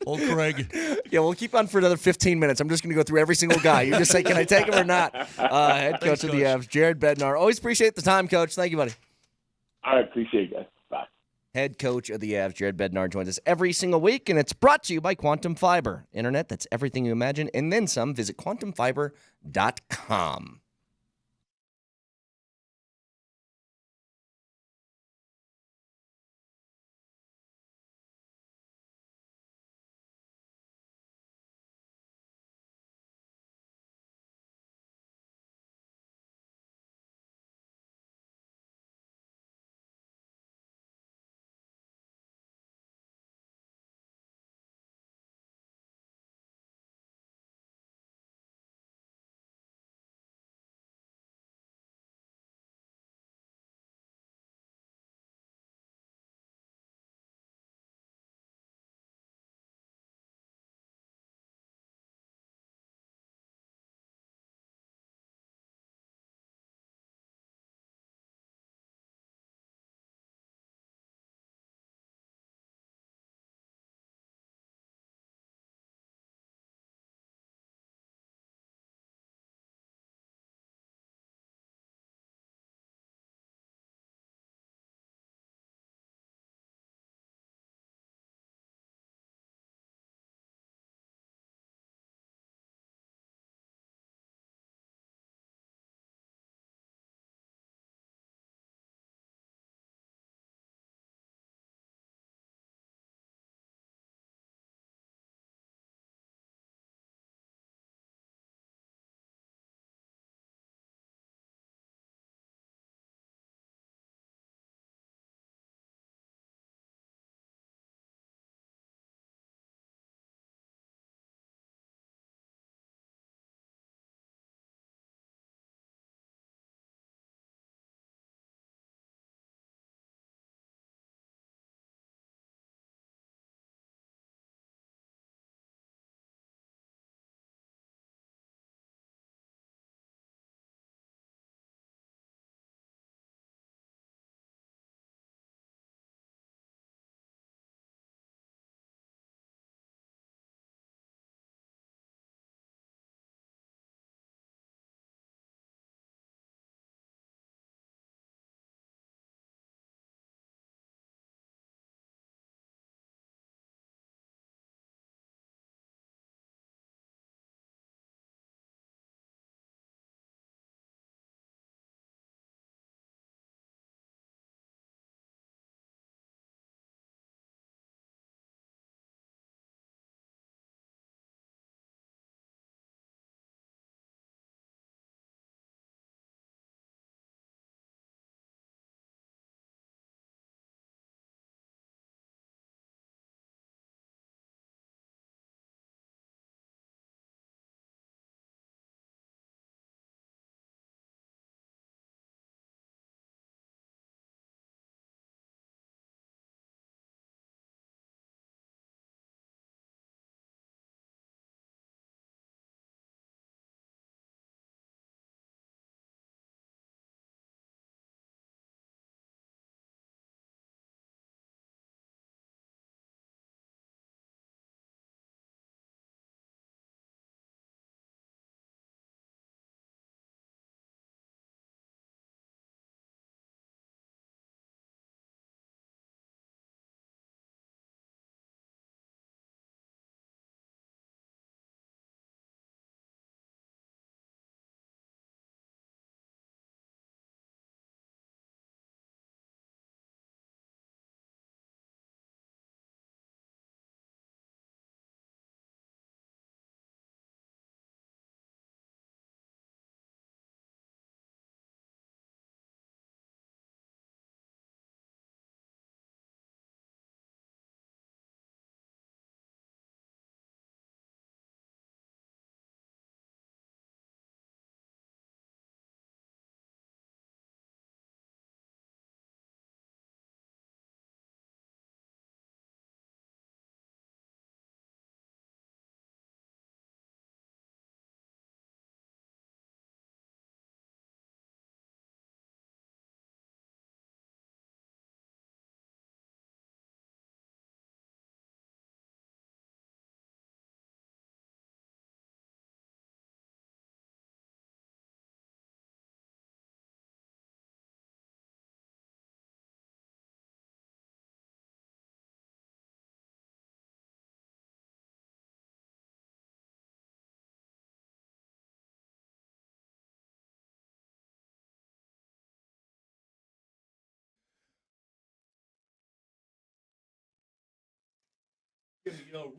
Old Craig. Yeah, we'll keep on for another 15 minutes. I'm just going to go through every single guy. You just say, can I take him or not? Head coach of the Avs, Jared Bednar. Always appreciate the time, Coach. Thank you, buddy. I appreciate it, guys. Bye. Head coach of the Avs, Jared Bednar, joins us every single week, and it's brought to you by Quantum Fiber. Internet that's everything you imagine, and then some. Visit quantumfiber.com.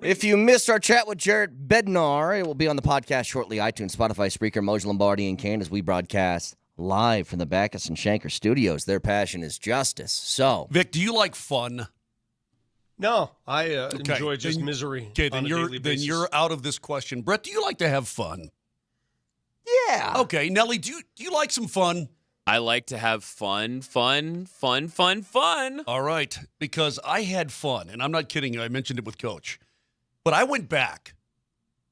If you missed our chat with Jarrett Bednar, it will be on the podcast shortly. iTunes, Spotify, Spreaker, Mojo Lombardi, and Kane as we broadcast live from the Backus and Shanker studios. Their passion is justice. So, Vic, do you like fun? No, I enjoy just misery. Okay, then on a daily basis. you're out of this question. Brett, do you like to have fun? yeah. Okay, Nelly, do you like some fun? I like to have fun. All right, because I had fun, and I'm not kidding you. I mentioned it with Coach. But I went back,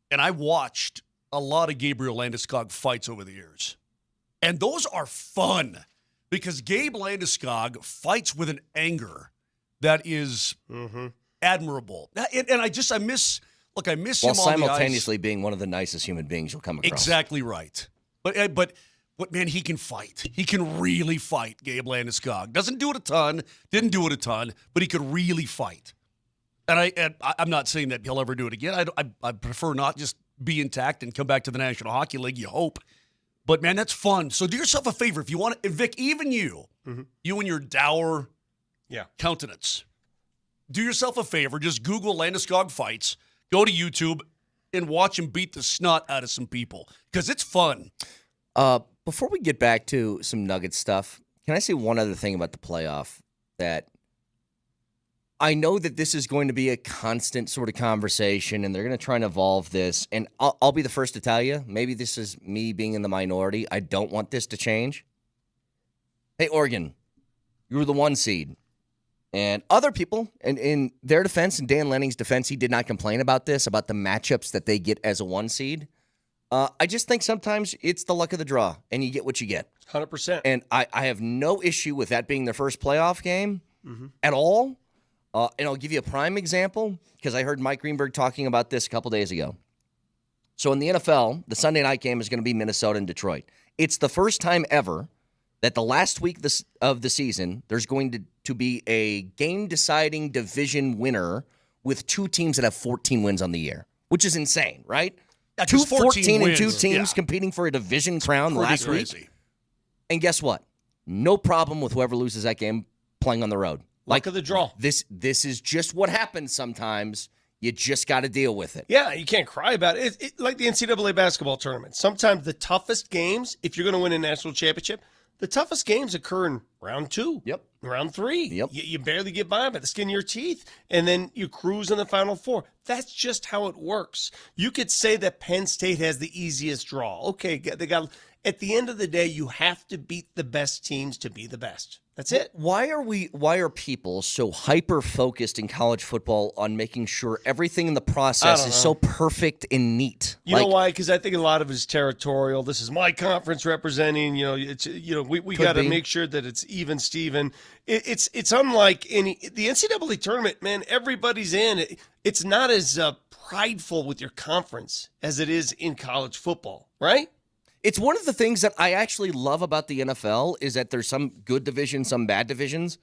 and I watched a lot of Gabriel Landeskog fights over the years. And those are fun, because Gabe Landeskog fights with an anger that is admirable. And I miss While him on the ice. simultaneously being one of the nicest human beings you'll come across. Exactly right. But man, he can fight. He can really fight, Gabe Landeskog. Didn't do it a ton, but he could really fight. And I'm not saying that he'll ever do it again. I prefer not just be intact and come back to the National Hockey League, you hope. But, man, that's fun. So do yourself a favor. If you want to, Vic, even you and your dour countenance, do yourself a favor. Just Google Landeskog fights, go to YouTube, and watch him beat the snot out of some people because it's fun. Before we get back to some Nuggets stuff, can I say one other thing about the playoff that I know that this is going to be a constant sort of conversation, and they're going to try and evolve this. And I'll be the first to tell you, maybe this is me being in the minority. I don't want this to change. Hey, Oregon, you were the 1 seed. And other people, and in their defense, and Dan Lenning's defense, he did not complain about this, about the matchups that they get as a 1 seed. I just think sometimes it's the luck of the draw, and you get what you get. 100%. And I have no issue with that being their first playoff game at all. And I'll give you a prime example because I heard Mike Greenberg talking about this a couple days ago. So in the NFL, the Sunday night game is going to be Minnesota and Detroit. It's the first time ever that the last week of the season, there's going to be a game-deciding division winner with 2 teams that have 14 wins on the year, which is insane, right? Yeah, 2 14 and 2 wins, teams competing for a division crown last crazy. week. And guess what? No problem with whoever loses that game playing on the road. Luck of the draw. This is just what happens sometimes. You just got to deal with it. Yeah, you can't cry about it. It's like the NCAA basketball tournament. Sometimes the toughest games, if you're going to win a national championship, the toughest games occur in round 2. Yep. Round 3. Yep. You barely get by by the skin of your teeth, and then you cruise in the Final Four. That's just how it works. You could say that Penn State has the easiest draw. Okay, they got. At the end of the day, you have to beat the best teams to be the best. That's it. Why are people so hyper-focused in college football on making sure everything in the process is so perfect and neat? You know why? Because I think a lot of it is territorial. This is my conference representing. We got to make sure that it's even, Steven. It's unlike the NCAA tournament, man. Everybody's in. It's not as prideful with your conference as it is in college football, right? It's one of the things that I actually love about the NFL is that there's some good divisions, some bad divisions,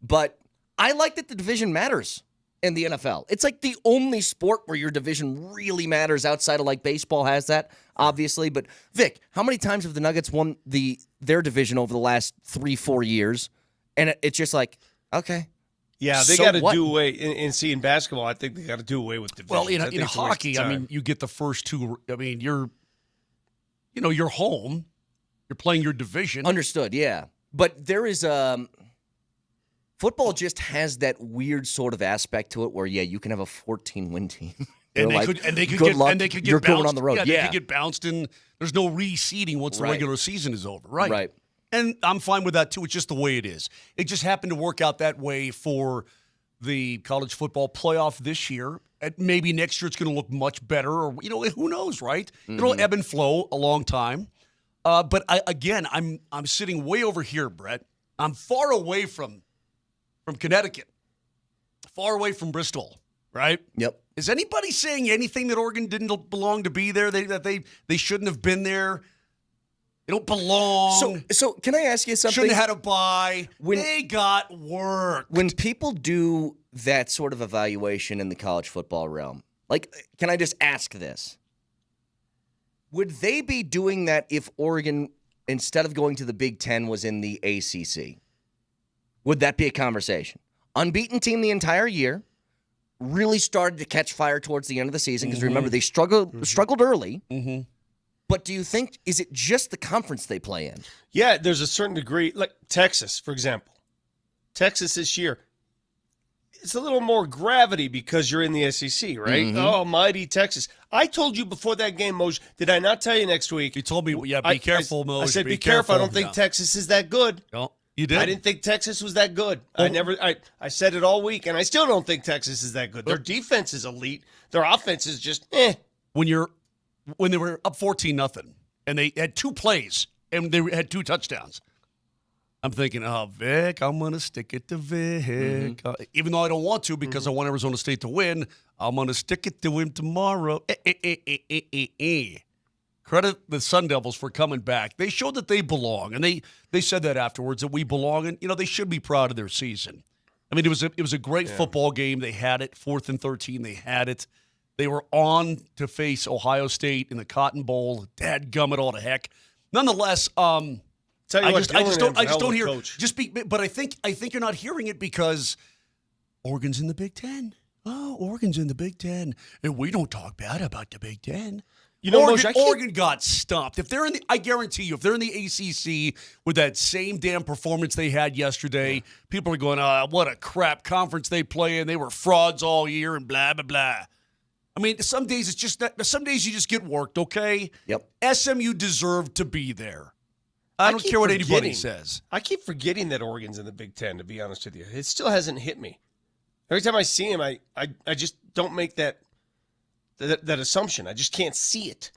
but I like that the division matters in the NFL. It's like the only sport where your division really matters outside of like baseball has that, obviously. But Vic, how many times have the Nuggets won their division over the last 3-4 years? And it's just like, okay. Yeah, they got to do away. In basketball, I think they got to do away with divisions. Well, in hockey, I mean, you get the first 2. I mean, you're home. You're playing your division. Understood, yeah. But there is football just has that weird sort of aspect to it where, yeah, you can have a 14-win team. And they could get bounced. You're going on the road. Yeah, they could get bounced, and there's no reseeding once the regular season is over. Right. And I'm fine with that, too. It's just the way it is. It just happened to work out that way for the college football playoff this year. And maybe next year it's going to look much better, or who knows, right? It'll ebb and flow a long time. But I'm sitting way over here, Brett. I'm far away from Connecticut, far away from Bristol, right? Yep. Is anybody saying anything that Oregon didn't belong to be there? That they shouldn't have been there? They don't belong. So can I ask you something? Shouldn't have had a bye. They got work. When people do that sort of evaluation in the college football realm, like, can I just ask this? Would they be doing that if Oregon, instead of going to the Big Ten, was in the ACC? Would that be a conversation? Unbeaten team the entire year, really started to catch fire towards the end of the season because remember they struggled early. Mm-hmm. But do you think is it just the conference they play in? Yeah, there's a certain degree, like Texas, for example. Texas this year, it's a little more gravity because you're in the SEC, right? Mm-hmm. Oh, mighty Texas. I told you before that game, Moj, did I not tell you next week? You told me, be careful, Moj. I said, be careful. I don't think Texas is that good. No, you did. I didn't think Texas was that good. I said it all week, and I still don't think Texas is that good. Their defense is elite. Their offense is just When they were up 14-0 and they had 2 plays and they had 2 touchdowns, I'm thinking, Vic, I'm going to stick it to Vic. Even though I don't want to because I want Arizona State to win, I'm going to stick it to him tomorrow. Credit the Sun Devils for coming back. They showed that they belong, and they said that afterwards, that we belong, and they should be proud of their season. I mean, it was a great football game. They had it. 4th and 13, they had it. They were on to face Ohio State in the Cotton Bowl. Dadgummit, all the heck. Nonetheless, I just don't hear. But I think you're not hearing it because Oregon's in the Big Ten. Oh, Oregon's in the Big Ten, and we don't talk bad about the Big Ten. Oregon got stomped. If they're I guarantee you, if they're in the ACC with that same damn performance they had yesterday, people are going, what a crap conference they play in. They were frauds all year and blah, blah, blah. I mean, some days it's just that. Some days you just get worked, okay? Yep. SMU deserved to be there. I don't care what anybody says. I keep forgetting that Oregon's in the Big Ten, to be honest with you. It still hasn't hit me. Every time I see him, I just don't make that assumption. I just can't see it.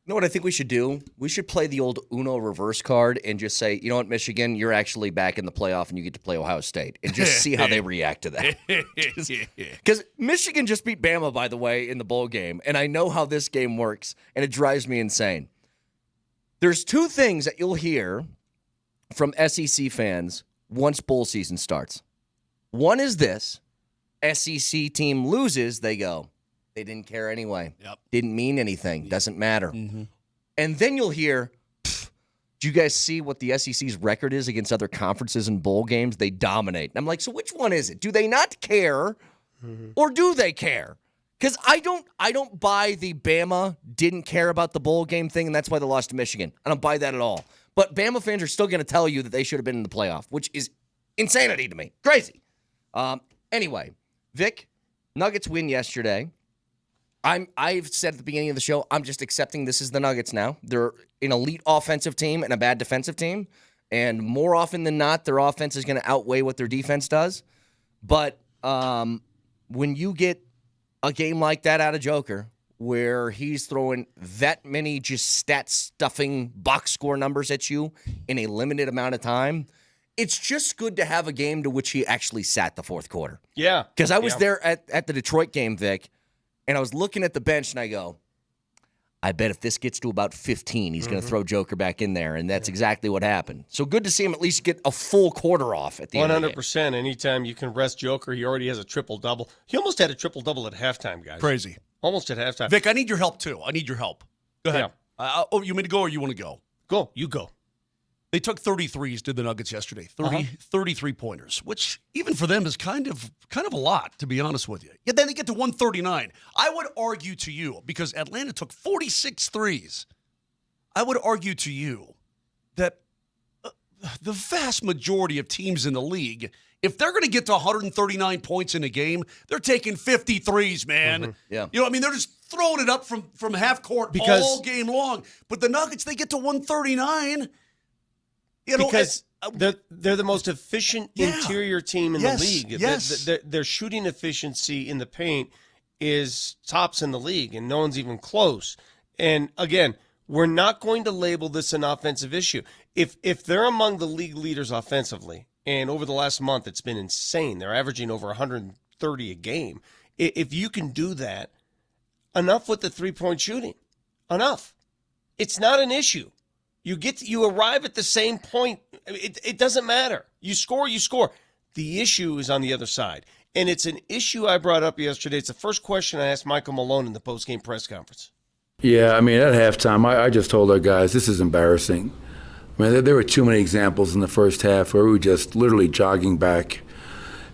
You know what I think we should do? We should play the old Uno reverse card and just say, you know what, Michigan, you're actually back in the playoff and you get to play Ohio State and just see how they react to that. Because Michigan just beat Bama, by the way, in the bowl game, and I know how this game works, and it drives me insane. There's 2 things that you'll hear from SEC fans once bowl season starts. One is this: SEC team loses, they go, they didn't care anyway. Yep. Didn't mean anything. Doesn't matter. Mm-hmm. And then you'll hear, do you guys see what the SEC's record is against other conferences in bowl games? They dominate. And I'm like, so which one is it? Do they not care or do they care? Because I don't buy the Bama didn't care about the bowl game thing, and that's why they lost to Michigan. I don't buy that at all. But Bama fans are still going to tell you that they should have been in the playoff, which is insanity to me. Crazy. Anyway, Vic, Nuggets win yesterday. I've said at the beginning of the show, I'm just accepting this is the Nuggets now. They're an elite offensive team and a bad defensive team. And more often than not, their offense is going to outweigh what their defense does. But when you get a game like that out of Joker, where he's throwing that many just stat-stuffing box score numbers at you in a limited amount of time, it's just good to have a game to which he actually sat the fourth quarter. Yeah. Because I was there at the Detroit game, Vic, and I was looking at the bench, and I go, I bet if this gets to about 15, he's going to throw Joker back in there, and that's exactly what happened. So good to see him at least get a full quarter off at the end of the game. 100%. Anytime you can rest Joker, he already has a triple-double. He almost had a triple-double at halftime, guys. Crazy. Almost at halftime. Vic, I need your help, too. I need your help. Go ahead. Yeah. You want me to go or you want to go? Go. You go. They took 33s, did the Nuggets yesterday. 33-pointers, which even for them is kind of a lot, to be honest with you. Yet then they get to 139. I would argue to you, because Atlanta took 46 threes, I would argue to you that the vast majority of teams in the league, if they're going to get to 139 points in a game, they're taking 53s, man. Yeah. You know what I mean? They're just throwing it up from half court all game long. But the Nuggets, they get to 139. Because they're the most efficient interior team in the league. Yes. Their shooting efficiency in the paint is tops in the league, and no one's even close. And again, we're not going to label this an offensive issue. If they're among the league leaders offensively, and over the last month it's been insane, they're averaging over 130 a game. If you can do that, enough with the three-point shooting. Enough. It's not an issue. You arrive at the same point. It doesn't matter. You score, you score. The issue is on the other side. And it's an issue I brought up yesterday. It's the first question I asked Michael Malone in the postgame press conference. Yeah, I mean, at halftime, I just told our guys, this is embarrassing. I mean, there were too many examples in the first half where we were just literally jogging back.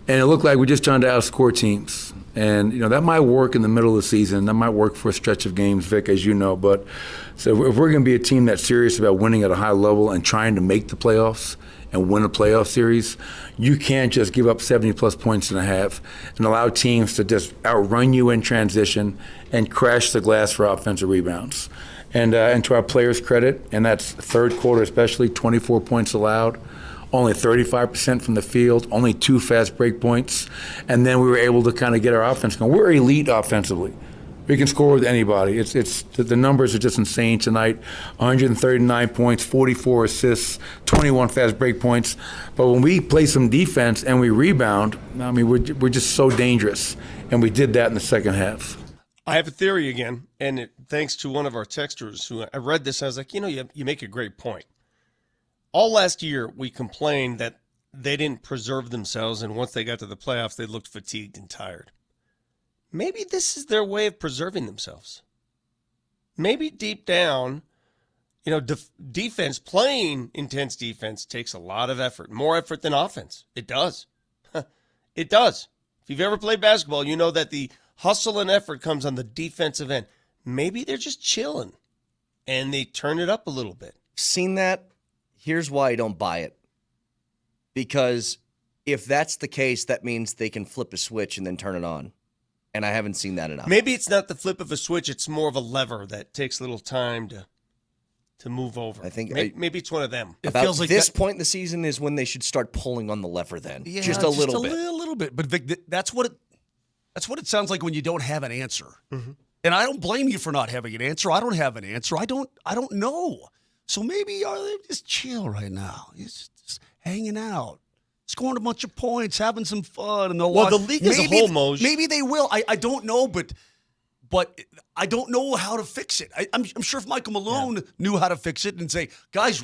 And it looked like we're just trying to outscore teams. And, that might work in the middle of the season. That might work for a stretch of games, Vic, as you know. But so if we're going to be a team that's serious about winning at a high level and trying to make the playoffs and win a playoff series, you can't just give up 70-plus points in a half and allow teams to just outrun you in transition and crash the glass for offensive rebounds. And to our players' credit, and that's third quarter especially, 24 points allowed, only 35% from the field, only 2 fast break points, and then we were able to kind of get our offense going. We're elite offensively. We can score with anybody. It's the numbers are just insane tonight. 139 points, 44 assists, 21 fast break points. But when we play some defense and we rebound, I mean, we're just so dangerous, and we did that in the second half. I have a theory again, and thanks to one of our texters who I read this, I was like, you make a great point. All last year, we complained that they didn't preserve themselves, and once they got to the playoffs, they looked fatigued and tired. Maybe this is their way of preserving themselves. Maybe deep down, defense, playing intense defense takes a lot of effort, more effort than offense. It does. It does. If you've ever played basketball, you know that the hustle and effort comes on the defensive end. Maybe they're just chilling, and they turn it up a little bit. Seen that? Here's why I don't buy it. Because if that's the case, that means they can flip a switch and then turn it on. And I haven't seen that enough. Maybe it's not the flip of a switch. It's more of a lever that takes a little time to move over. I think maybe it's one of them. About feels like this point in the season is when they should start pulling on the lever then. Yeah, just a little bit. A little bit. But Vic, that's what it sounds like when you don't have an answer. Mm-hmm. And I don't blame you for not having an answer. I don't have an answer. I don't know. So maybe they just chill right now. Just hanging out, scoring a bunch of points, having some fun, and they'll watch. The league as a whole, Moj. Maybe they will. I don't know, but I don't know how to fix it. I'm sure if Michael Malone knew how to fix it and say, guys,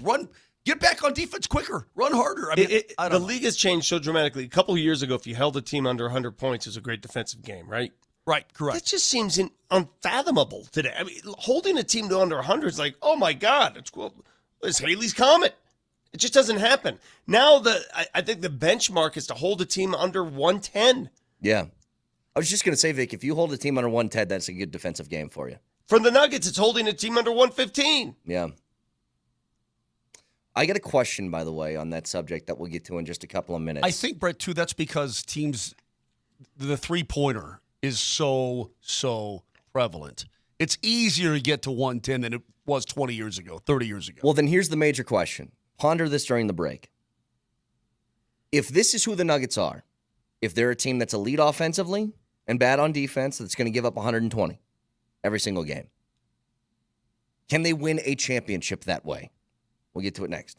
get back on defense quicker, run harder. I mean, the league has changed so dramatically. A couple of years ago, if you held a team under 100 points, it was a great defensive game, right? Right, correct. That just seems unfathomable today. I mean, holding a team to under 100 is like, oh my God, it's Haley's Comet. It just doesn't happen. Now I think the benchmark is to hold a team under 110. Yeah. I was just going to say, Vic, if you hold a team under 110, that's a good defensive game for you. From the Nuggets, it's holding a team under 115. Yeah. I got a question, by the way, on that subject that we'll get to in just a couple of minutes. I think, Brett, too, that's because teams, the three-pointer is so prevalent. It's easier to get to 110 than it was 20 years ago, 30 years ago. Well, then here's the major question. Ponder this during the break. If this is who the Nuggets are, if they're a team that's elite offensively and bad on defense, that's going to give up 120 every single game, can they win a championship that way? We'll get to it next.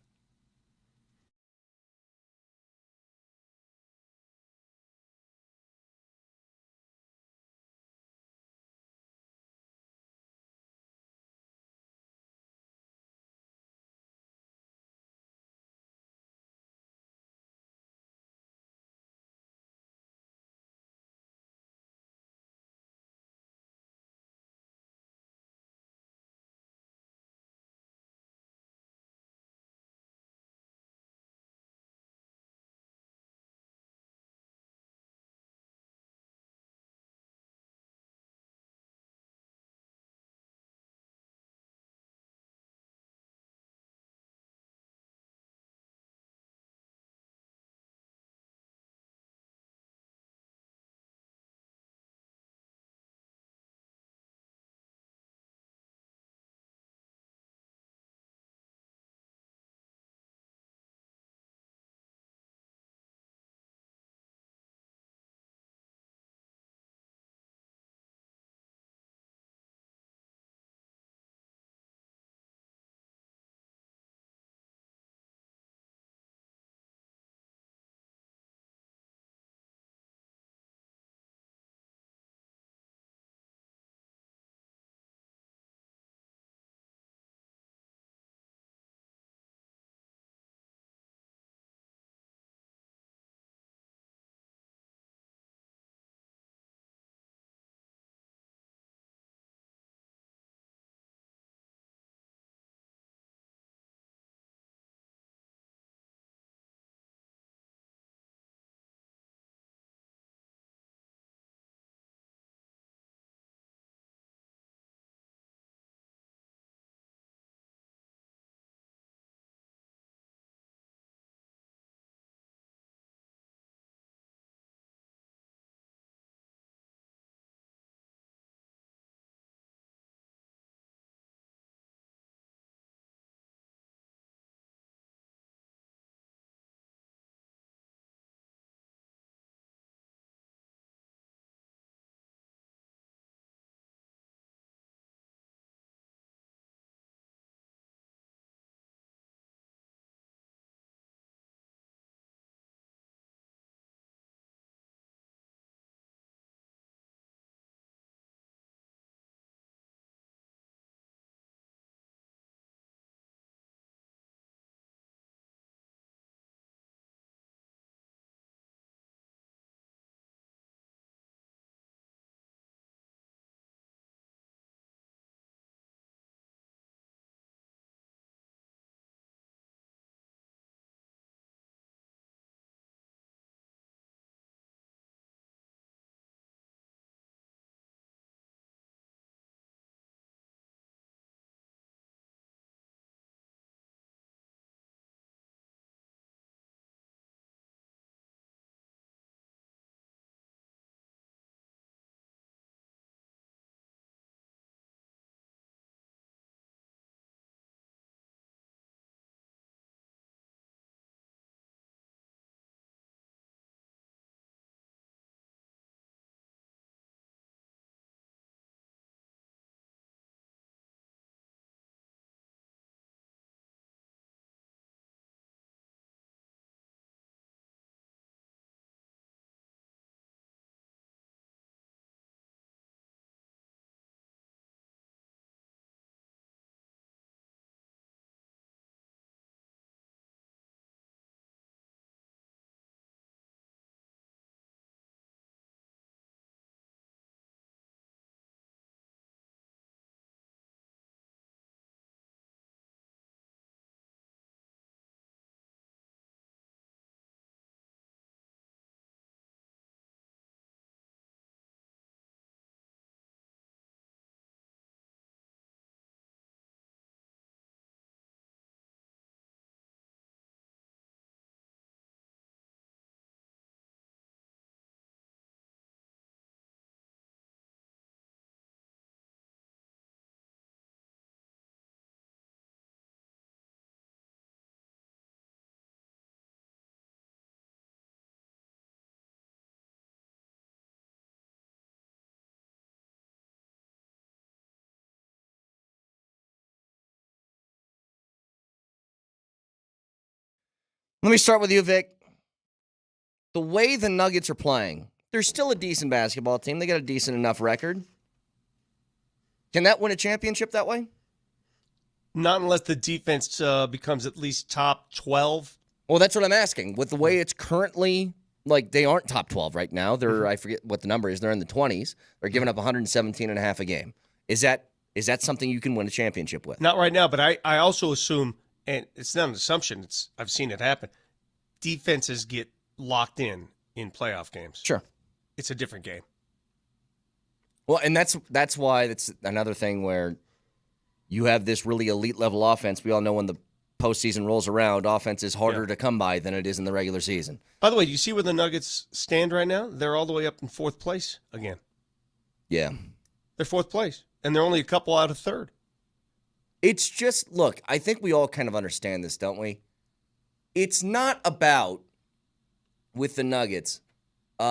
Let me start with you, Vic. The way the Nuggets are playing, they're still a decent basketball team. They got a decent enough record. Can that win a championship that way? Not unless the defense becomes at least top 12. Well, that's what I'm asking. With the way it's currently, like, they aren't top 12 right now. They're, I forget what the number is. They're in the 20s. They're giving up 117.5 a game. Is that something you can win a championship with? Not right now, but I also assume, and it's not an assumption, I've seen it happen, defenses get locked in playoff games. Sure. It's a different game. Well, and that's why that's another thing where you have this really elite level offense. We all know when the postseason rolls around, offense is harder to come by than it is in the regular season. By the way, do you see where the Nuggets stand right now? They're all the way up in fourth place again. Yeah. They're fourth place, and they're only a couple out of third. It's just, look, I think we all kind of understand this, don't we? It's not about, with the Nuggets, it's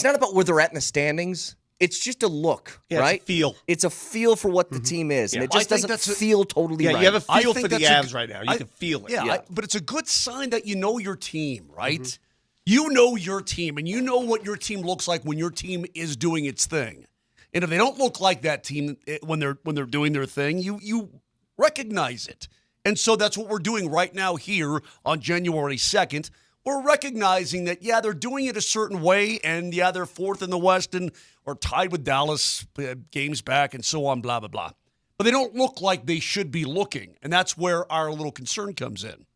not about where they're at in the standings. It's just a look, right? It's a feel. It's a feel for what the team is, and it just doesn't feel totally right. Yeah, you have a feel for the Avs right now. You can feel it. Yeah, but it's a good sign that you know your team, right? You know your team, and you know what your team looks like when your team is doing its thing. And if they don't look like that team when they're doing their thing, you recognize it. And so that's what we're doing right now here on January 2nd. We're recognizing that, yeah, they're doing it a certain way, and, yeah, they're fourth in the West and or tied with Dallas games back and so on, blah, blah, blah. But they don't look like they should be looking, and that's where our little concern comes in.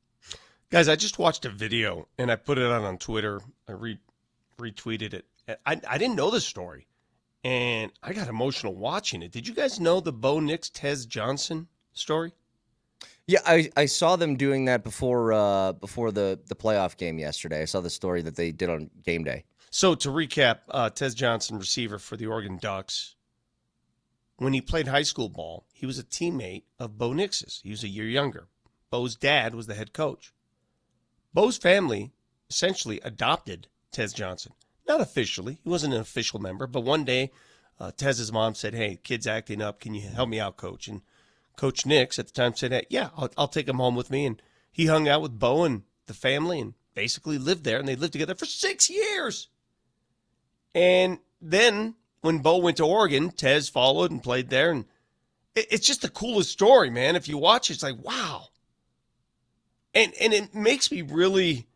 Guys, I just watched a video, and I put it out on Twitter. I retweeted it. I didn't know this story, and I got emotional watching it. Did you guys know the Bo Nix, Tez Johnson story? Yeah, I saw them doing that before the playoff game yesterday. I saw the story that they did on game day. So to recap, Tez Johnson, receiver for the Oregon Ducks, when he played high school ball, he was a teammate of Bo Nix's. He was a year younger. Bo's dad was the head coach. Bo's family essentially adopted Tez Johnson. Not officially. He wasn't an official member, but one day Tez's mom said, "Hey, kid's acting up. Can you help me out, coach?" And Coach Nix at the time said, "Hey, yeah, I'll take him home with me." And he hung out with Bo and the family and basically lived there. And they lived together for 6 years. And then when Bo went to Oregon, Tez followed and played there. And it's just the coolest story, man. If you watch it, it's like, wow. And it makes me really,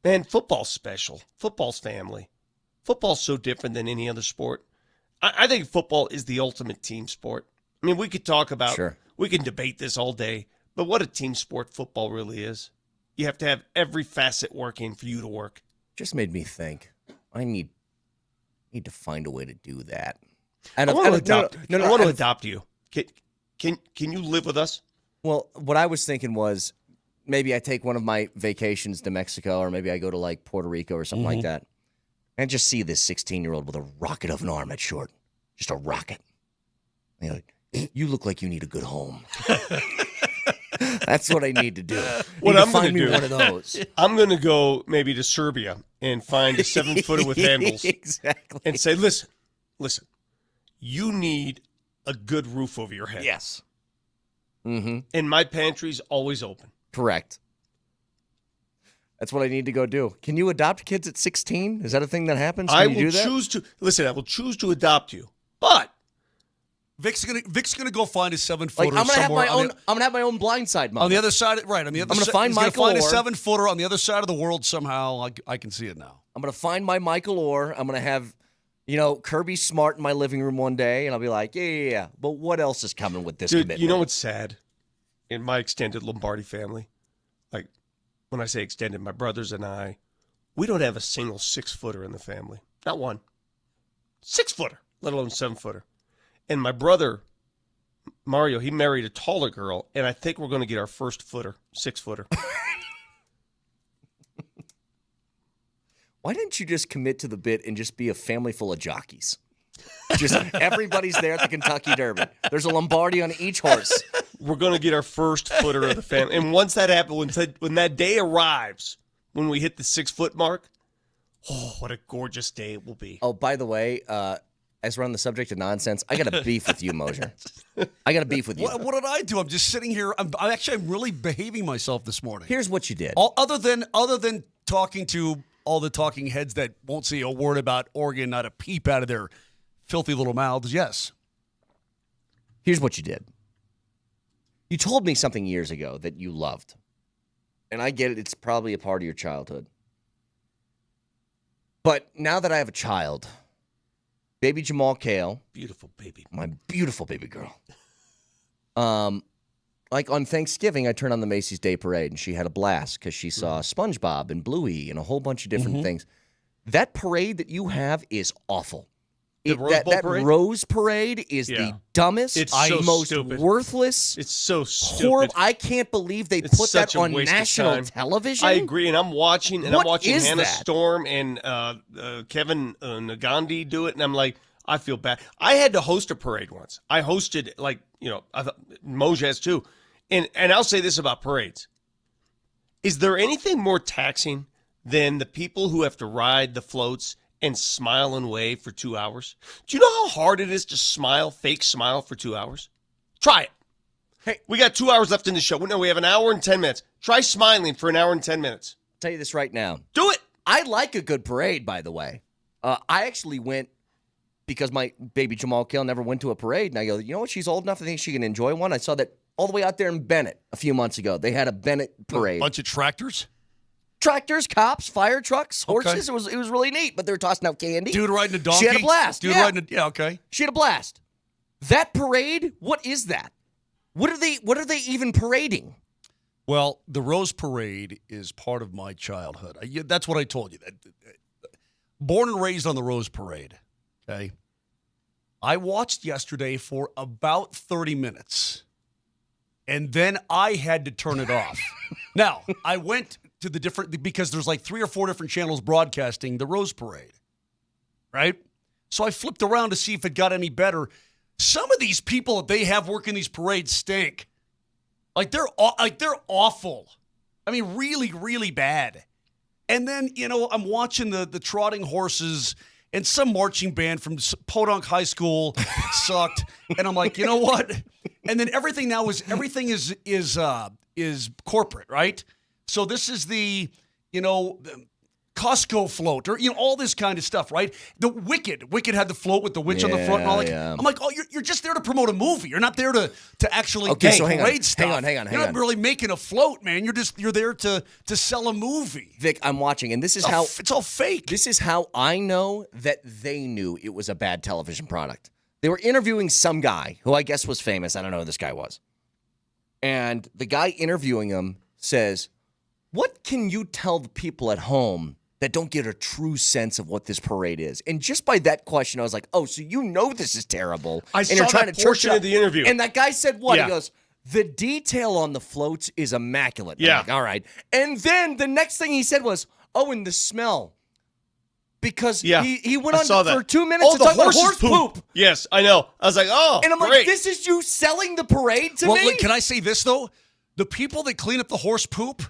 man, football's special. Football's family. Football's so different than any other sport. I think football is the ultimate team sport. I mean, we could talk about, we can debate this all day, but what a team sport football really is. You have to have every facet working for you to work. Just made me think. I need to find a way to do that. I want to adopt you. Can you live with us? Well, what I was thinking was maybe I take one of my vacations to Mexico, or maybe I go to like Puerto Rico or something like that, and just see this 16-year-old with a rocket of an arm at short. Just a rocket. You know, you look like you need a good home. That's what I need to do. What I'm going to do? One of those. I'm going to go maybe to Serbia and find a 7-footer with handles. Exactly. And say, listen, you need a good roof over your head. Yes. And my pantry's always open. Correct. That's what I need to go do. Can you adopt kids at 16? Is that a thing that happens? Can I you do will that? choose to listen. I will choose to adopt you, but Vic's gonna go find a 7-footer. Like, I'm gonna have my own. I'm gonna have my own blindside moment. On the other side, right? On the other, I'm gonna find he's Michael gonna find Orr. a 7-footer on the other side of the world somehow. I can see it now. I'm gonna find my Michael Orr. I'm gonna have, Kirby Smart in my living room one day, and I'll be like, yeah. But what else is coming with this commitment? You know what's sad? In my extended Lombardi family, like when I say extended, my brothers and I, we don't have a single 6-footer in the family. Not one. 6-footer, let alone 7-footer. And my brother, Mario, he married a taller girl, and I think we're going to get our first 6-footer. Why didn't you just commit to the bit and just be a family full of jockeys? Just everybody's there at the Kentucky Derby. There's a Lombardi on each horse. We're going to get our first footer of the family. And once that happens, when that day arrives, when we hit the 6-foot mark, oh, what a gorgeous day it will be. Oh, by the way, as we're on the subject of nonsense, I got a beef with you, Mosier. I got a beef with you. What did I do? I'm just sitting here. I'm really behaving myself this morning. Here's what you did. Other than talking to all the talking heads that won't say a word about Oregon, not a peep out of their filthy little mouths. Yes. Here's what you did. You told me something years ago that you loved. And I get it. It's probably a part of your childhood. But now that I have a child, baby Jamal Kale. Beautiful baby. My beautiful baby girl. Like on Thanksgiving, I turned on the Macy's Day Parade, and she had a blast because she saw SpongeBob and Bluey and a whole bunch of different things. That parade that you have is awful. That Rose Parade is the dumbest, most stupid. Worthless. It's so stupid. Horrible. I can't believe they put that on national television. I agree, and I'm watching, What is Hannah that? Storm and Kevin Nagandi do it, and I'm like, I feel bad. I had to host a parade once. I hosted, I thought Moj has too. And I'll say this about parades. Is there anything more taxing than the people who have to ride the floats and smile and wave for 2 hours? Do you know how hard it is to fake smile for 2 hours? Try it. Hey, we got 2 hours left in the show. No, we have an hour and 10 minutes. Try smiling for an hour and 10 minutes. I'll tell you this right now. Do it. I like a good parade, by the way. I actually went because my baby Jamal Kale never went to a parade. And I go, you know what? She's old enough. I think she can enjoy one. I saw that all the way out there in Bennett a few months ago. They had a Bennett parade. A bunch of tractors? Tractors, cops, fire trucks, horses. Okay. It was really neat, but they were tossing out candy. Dude riding a donkey? She had a blast. Okay. She had a blast. That parade, what is that? What are they even parading? Well, the Rose Parade is part of my childhood. That's what I told you. Born and raised on the Rose Parade. Okay. I watched yesterday for about 30 minutes, and then I had to turn it off. Now, I went to the different, because there's like 3 or 4 different channels broadcasting the Rose Parade, right? So I flipped around to see if it got any better. Some of these people that they have working these parades stink. Like they're awful. I mean, really, really bad. And then, I'm watching the trotting horses and some marching band from Podunk High School sucked. And I'm like, you know what? And then everything is corporate, right? So this is the Costco float, or all this kind of stuff, right? The Wicked had the float with the witch on the front, and all like, I'm like, oh, you're just there to promote a movie. You're not there to actually parade stuff. Hang on. You're not really making a float, man. You're there to sell a movie. Vic, I'm watching, and this is it's all fake. This is how I know that they knew it was a bad television product. They were interviewing some guy who I guess was famous. I don't know who this guy was. And the guy interviewing him says, what can you tell the people at home that don't get a true sense of what this parade is? And just by that question, I was like, oh, so you know this is terrible. And you're trying to portion of the interview. And that guy said what? Yeah. He goes, the detail on the floats is immaculate. Yeah. I'm like, all right. And then the next thing he said was, oh, and the smell. Because he went on for 2 minutes to talk about horse poop. Yes, I know. I was like, oh, and I'm great. like, this is you selling the parade to me? Can I say this, though? The people that clean up the horse poop,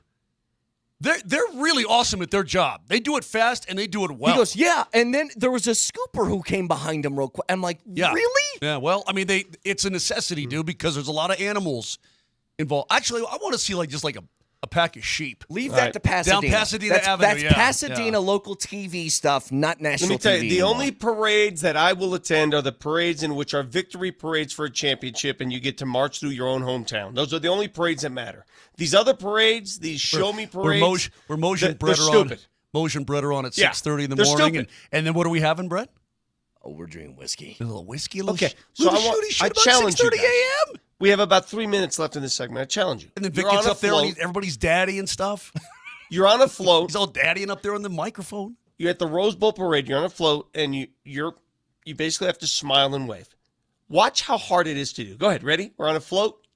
they're really awesome at their job. They do it fast and they do it well. He goes, yeah. And then there was a scooper who came behind him real quick. I'm like, really? Yeah, well, I mean, it's a necessity, dude, because there's a lot of animals involved. Actually, I want to see just a pack of sheep. Leave that to Pasadena. Down Pasadena Avenue. That's Pasadena local TV stuff, not national TV. Let me tell you, the anymore. only parades that I will attend are the parades in which are victory parades for a championship, and you get to march through your own hometown. Those are the only parades that matter. These other parades, these show-me parades, we're Moj and Brett are on. Moj and Brett are on at 6:30 in the morning, and then what are we having, Brett? Oh, we're drinking whiskey. A little whiskey, a little okay. So I challenge you guys. 6:30 a.m. We have about 3 minutes left in this segment. I challenge you. And then Vic gets up there and everybody's daddy and stuff. You're on a float. He's all daddying up there on the microphone. You're at the Rose Bowl parade. You're on a float, and you basically have to smile and wave. Watch how hard it is to do. Go ahead. Ready? We're on a float.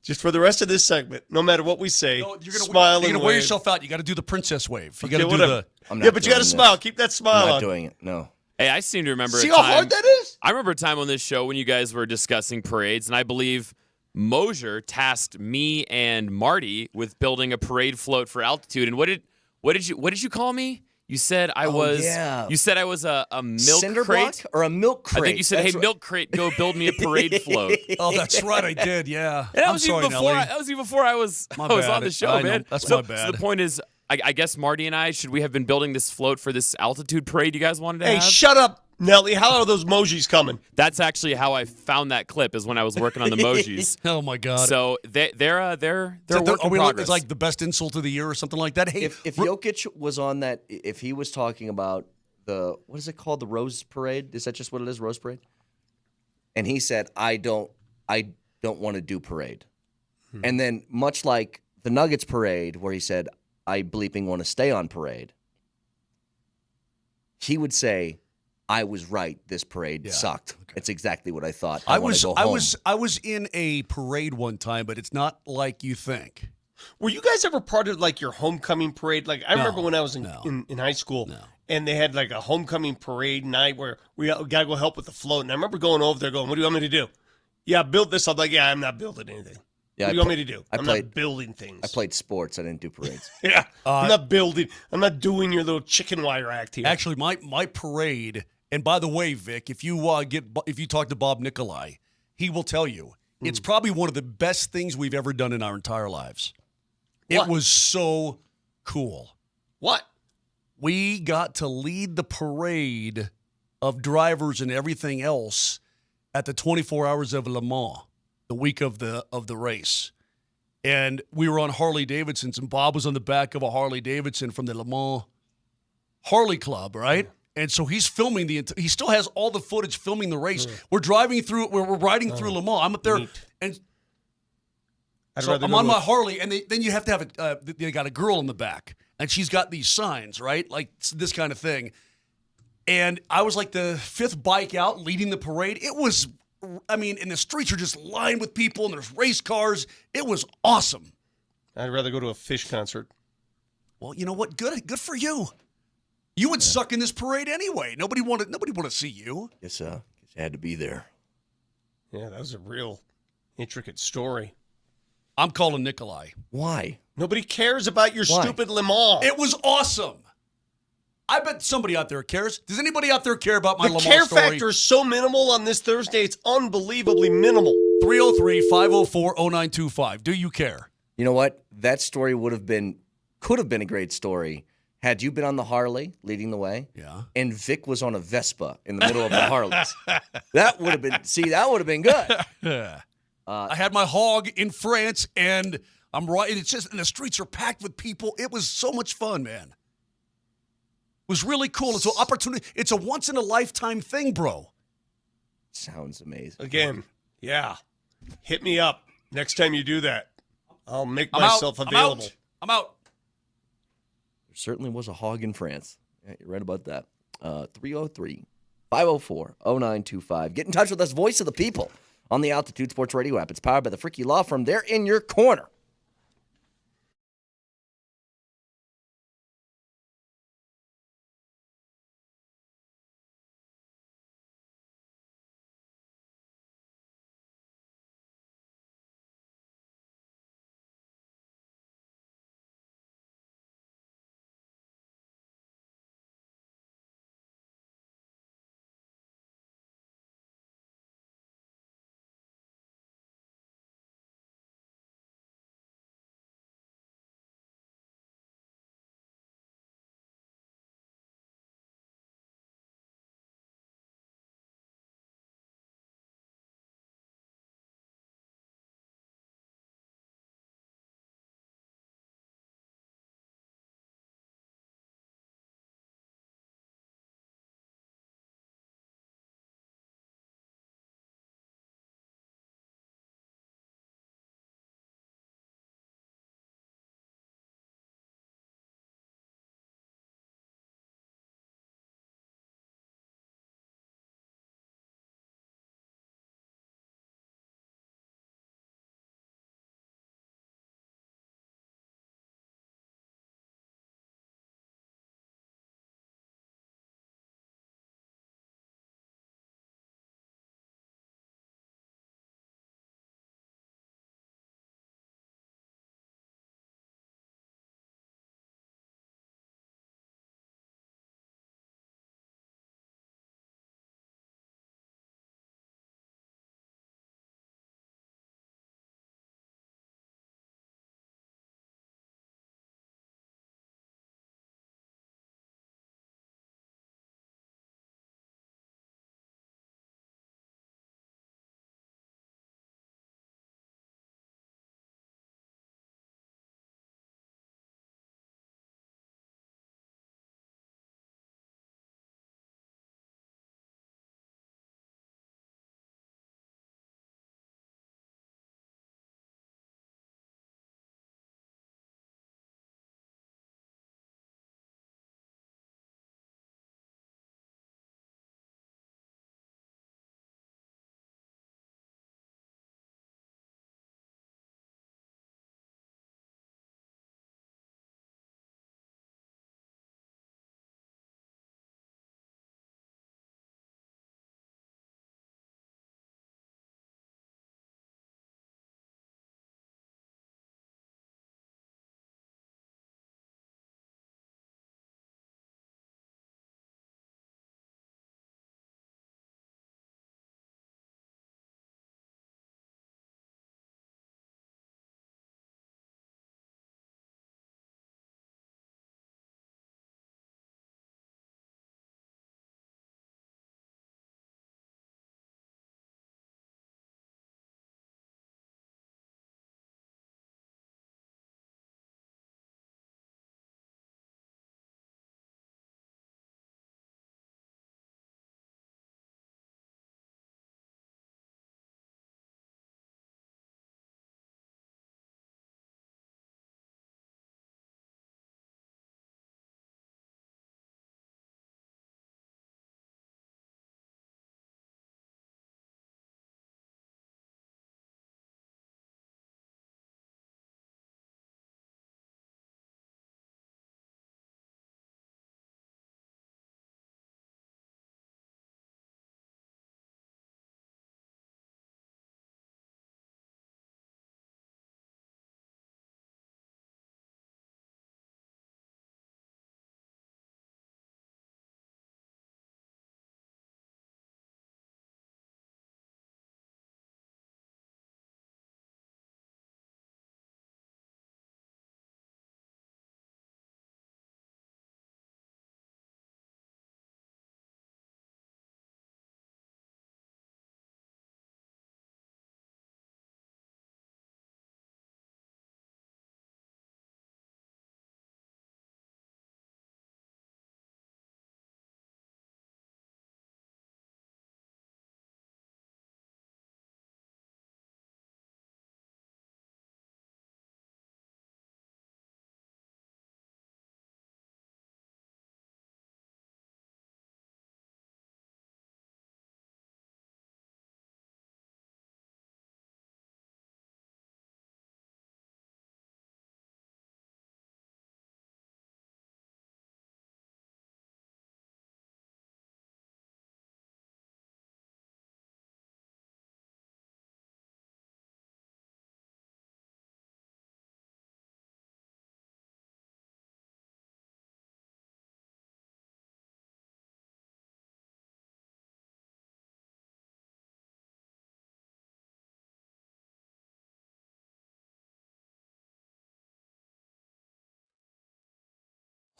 Just for the rest of this segment, no matter what we say, smile and wave. You're going to wear yourself out. You got to do the princess wave. You got to do the. But you got to smile. Keep that smile on. I'm not doing it. No. Hey, I seem to remember See a time, how hard that is? I remember a time on this show when you guys were discussing parades, and I believe Mosier tasked me and Marty with building a parade float for altitude. And what did you call me? You said I was. yeah. You said I was a milk Cinder crate block or a milk crate? I think you said, That's "Hey, right. milk crate, go build me a parade float." Oh, that's right. I did. Yeah. And that I'm was sorry, even before. Nelly. That was even before I was My on bad. the show, I know. man. That's so, my bad. So the point is, I guess Marty and I should we have been building this float for this altitude parade you guys wanted to Hey, have? shut up, Nelly. How are those emojis coming? That's actually how I found that clip. Is when I was working on the emojis. Oh my God. So they're Is work that in progress. it's like the best insult of the year or something like that. Hey, If Jokic was on that, if he was talking about the what is it called, the Rose Parade? Is that just what it is, Rose Parade? And he said, "I don't want to do parade." And then much like the Nuggets parade, where he said, "I bleeping want to stay on parade," he would say, "I was right. This parade sucked. It's exactly what I thought. I wanna go home." I was in a parade one time, but it's not like you think. Were you guys ever part of like your homecoming parade? Like I remember when I was in high school, and they had like a homecoming parade night where we got to go help with the float. And I remember going over there, going, "What do you want me to do?" "Yeah, build this." I'm like, "Yeah, I'm not building anything." Yeah, "What do you want me to do?" I'm not building things. I played sports. I didn't do parades. Yeah, I'm not building. I'm not doing your little chicken wire act here. Actually, my parade. And by the way, Vic, if you talk to Bob Nikolai, he will tell you it's probably one of the best things we've ever done in our entire lives. What? It was so cool. What? We got to lead the parade of drivers and everything else at the 24 Hours of Le Mans, the week of the race. And we were on Harley Davidsons, and Bob was on the back of a Harley Davidson from the Le Mans Harley Club, right? And so he's filming he still has all the footage filming the race. We're riding through Le Mans. I'm up there, and so I'm on my Harley, and then you have to have they got a girl in the back, and she's got these signs, right? Like this kind of thing. And I was like the fifth bike out leading the parade. It was, and the streets are just lined with people, and there's race cars. It was awesome. I'd rather go to a Fish concert. Well, you know what? Good for you. You would suck in this parade anyway. Nobody wanted to see you. Yes, you had to be there. Yeah, that was a real intricate story. I'm calling Nikolai. Why? Nobody cares about your stupid Le Mans. It was awesome. I bet somebody out there cares. Does anybody out there care about my Le Mans care story? factor is so minimal on this Thursday. It's unbelievably minimal. 303-504-0925. Do you care? You know what? That story could have been a great story had you been on the Harley leading the way. Yeah. And Vic was on a Vespa in the middle of the Harleys. That would have been good. I had my hog in France, and I'm right. It's just, and the streets are packed with people. It was so much fun, man. It was really cool. It's an opportunity. It's a once in a lifetime thing, bro. Sounds amazing. Again, yeah. Hit me up next time you do that. I'll make myself available. I'm out. There certainly was a hog in France. Yeah, you're right about that. 303-504-0925. Get in touch with us, Voice of the People, on the Altitude Sports Radio app. It's powered by the Freaky Law Firm. They're in your corner.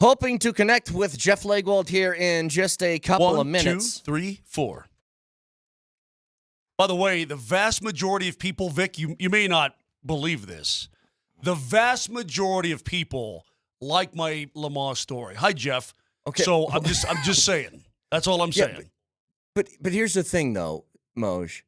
Hoping to connect with Jeff Legwold here in just a couple of minutes. 1, 2, 3, 4. By the way, the vast majority of people, Vic, you may not believe this. The vast majority of people like my Lamar story. Hi, Jeff. Okay. So I'm just saying. That's all I'm saying. But here's the thing, though, Moj.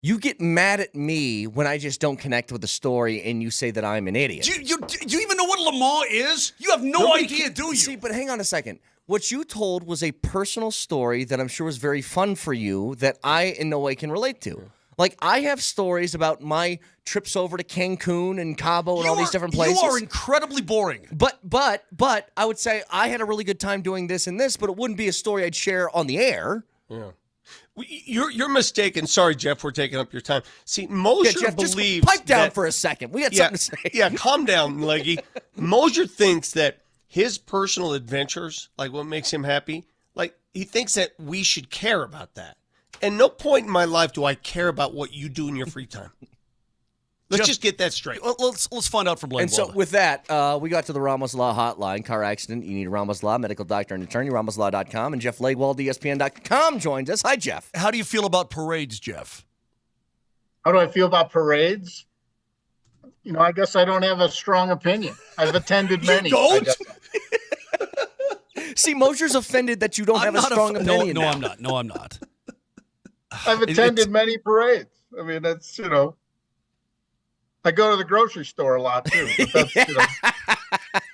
You get mad at me when I just don't connect with the story and you say that I'm an idiot. Do you even know what Lamar is? You have no idea, do you? See, but hang on a second. What you told was a personal story that I'm sure was very fun for you that I in no way can relate to. Like, I have stories about my trips over to Cancun and Cabo and all these different places. You are incredibly boring. But I would say I had a really good time doing this and this, but it wouldn't be a story I'd share on the air. Yeah. You're mistaken. Sorry, Jeff, we're taking up your time. See, Mosier Jeff, believes just pipe down that, for a second. We got something to say. Yeah, calm down, Leggy. Mosier thinks that his personal adventures, like what makes him happy, like he thinks that we should care about that. And no point in my life do I care about what you do in your free time. Let's just get that straight. Let's find out from Legwold. And so with that, we got to the Ramos Law hotline. Car accident, you need a Ramos Law, medical doctor and attorney, ramoslaw.com. And Jeff Legwold, ESPN.com joins us. Hi, Jeff. How do you feel about parades, Jeff? How do I feel about parades? You know, I guess I don't have a strong opinion. I've attended many. You don't? See, Mosier's offended that you don't have a strong opinion. No, I'm not. No, I'm not. I've attended many parades. I mean, that's, you know, I go to the grocery store a lot, too. But that's, you know.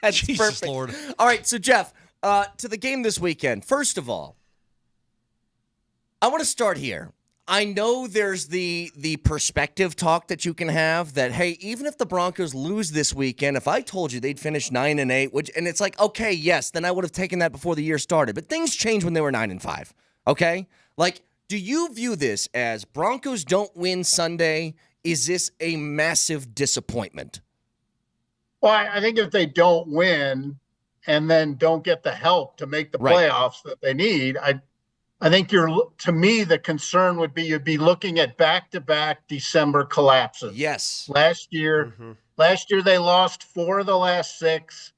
That's Jesus, perfect. Lord. All right, so, Jeff, to the game this weekend. First of all, I want to start here. I know there's the perspective talk that you can have that, hey, even if the Broncos lose this weekend, if I told you they'd finish 9-8, and it's like, okay, yes, then I would have taken that before the year started. But things changed when they were 9-5, okay? Like, do you view this as Broncos don't win Sunday? Is this a massive disappointment? Well, I think if they don't win and then don't get the help to make the playoffs that they need, I think to me, the concern would be you'd be looking at back-to-back December collapses. Yes. Last year they lost 4 of the last 6,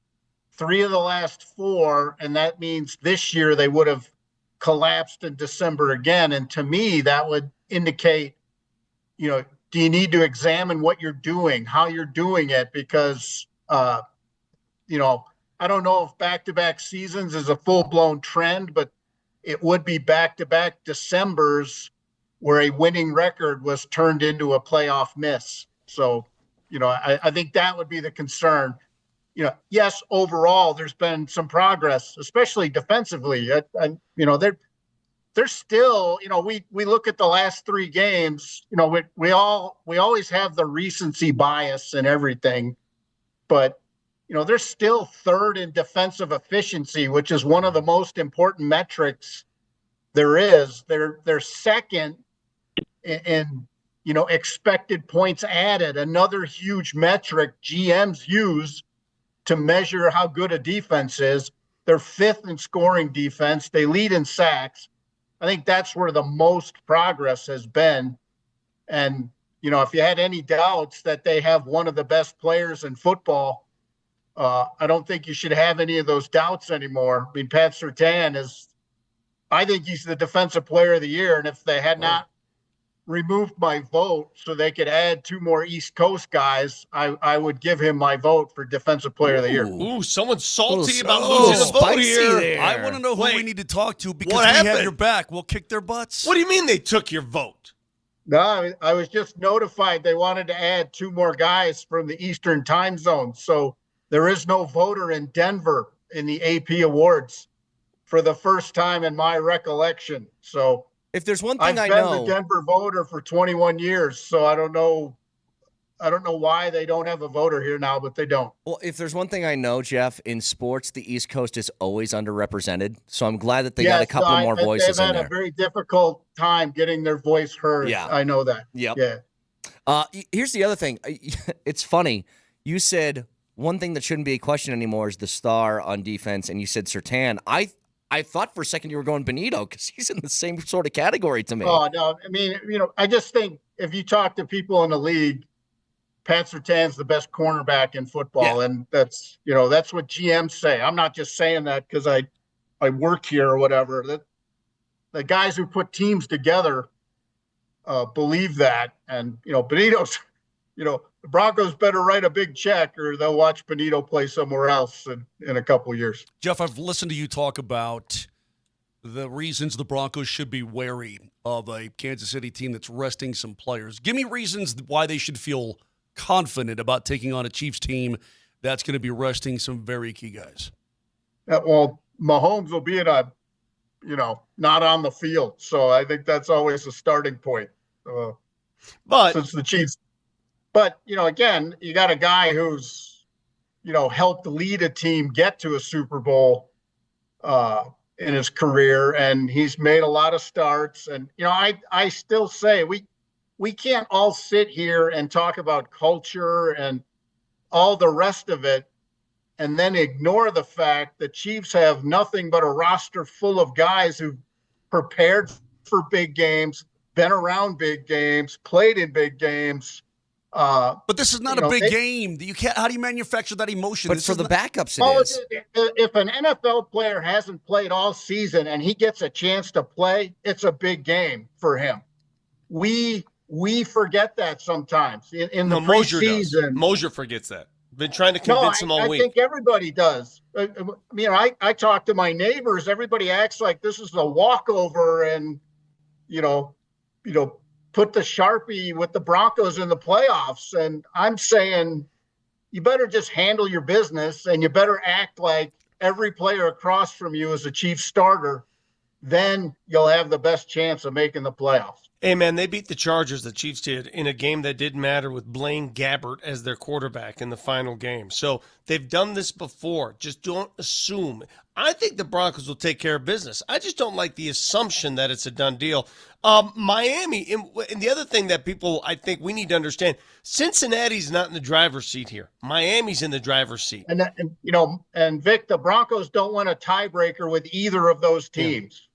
3 of the last 4, and that means this year they would have collapsed in December again. And to me, that would indicate, you know, do you need to examine what you're doing, how you're doing it? Because, you know, I don't know if back-to-back seasons is a full-blown trend, but it would be back-to-back Decembers where a winning record was turned into a playoff miss. So, you know, I think that would be the concern. You know, yes, overall, there's been some progress, especially defensively. You know, they're still, you know, we look at the last 3 games, you know, we always have the recency bias and everything, but, you know, they're still 3rd in defensive efficiency, which is one of the most important metrics there is. They're 2nd in, you know, expected points added, another huge metric GMs use to measure how good a defense is. They're 5th in scoring defense. They lead in sacks. I think that's where the most progress has been. And, you know, if you had any doubts that they have one of the best players in football, I don't think you should have any of those doubts anymore. I mean, Pat Surtain I think he's the defensive player of the year. And if they had not removed my vote so they could add 2 more East Coast guys, I would give him my vote for defensive player of the year. Ooh, someone's salty about losing a vote here. There. I want to know who we need to talk to because what we happened? have your back. We'll kick their butts. What do you mean they took your vote? No, I was just notified they wanted to add 2 more guys from the Eastern time zone. So there is no voter in Denver in the AP awards for the first time in my recollection. So if there's one thing I've been the Denver voter for 21 years, so I don't know why they don't have a voter here now, but they don't. Well, if there's one thing I know, Jeff, in sports, the East Coast is always underrere's so I'm glad that they got a couple more voices in there. They've had a very difficult time getting their voice heard. Yeah. I know that. Yep. Yeah. Here's the other thing. It's funny. You said one thing that shouldn't be a question anymore is the star on defense, and you said Surtain. I thought for a second you were going Benito because he's in the same sort of category to me. Oh, no. I mean, you know, I just think if you talk to people in the league, Pat Surtain's the best cornerback in football, and that's what GMs say. I'm not just saying that because I work here or whatever. That the guys who put teams together believe that, and Benito's. The Broncos better write a big check, or they'll watch Benito play somewhere else in a couple of years. Jeff, I've listened to you talk about the reasons the Broncos should be wary of a Kansas City team that's resting some players. Give me reasons why they should feel confident about taking on a Chiefs team that's going to be resting some very key guys. Well, Mahomes will be not on the field, so I think that's always a starting point. But since the Chiefs. But, again, you got a guy who's, helped lead a team get to a Super Bowl in his career, and he's made a lot of starts. And, I still say we can't all sit here and talk about culture and all the rest of it and then ignore the fact that Chiefs have nothing but a roster full of guys who prepared for big games, been around big games, played in big games. But this is not a big game. You can't. How do you manufacture that emotion? But for the backups, it is. If an NFL player hasn't played all season and he gets a chance to play, it's a big game for him. We forget that sometimes in the preseason. Mosier forgets that. Been trying to convince him all week. I think everybody does. I talk to my neighbors. Everybody acts like this is a walkover, and put the Sharpie with the Broncos in the playoffs. And I'm saying you better just handle your business, and you better act like every player across from you is a Chiefs starter. Then you'll have the best chance of making the playoffs. Hey, man, they beat the Chargers, the Chiefs did, in a game that didn't matter with Blaine Gabbert as their quarterback in the final game. So they've done this before. Just don't assume. I think the Broncos will take care of business. I just don't like the assumption that it's a done deal. Miami, and the other thing that people, I think we need to understand, Cincinnati's not in the driver's seat here. Miami's in the driver's seat. And Vic, the Broncos don't want a tiebreaker with either of those teams.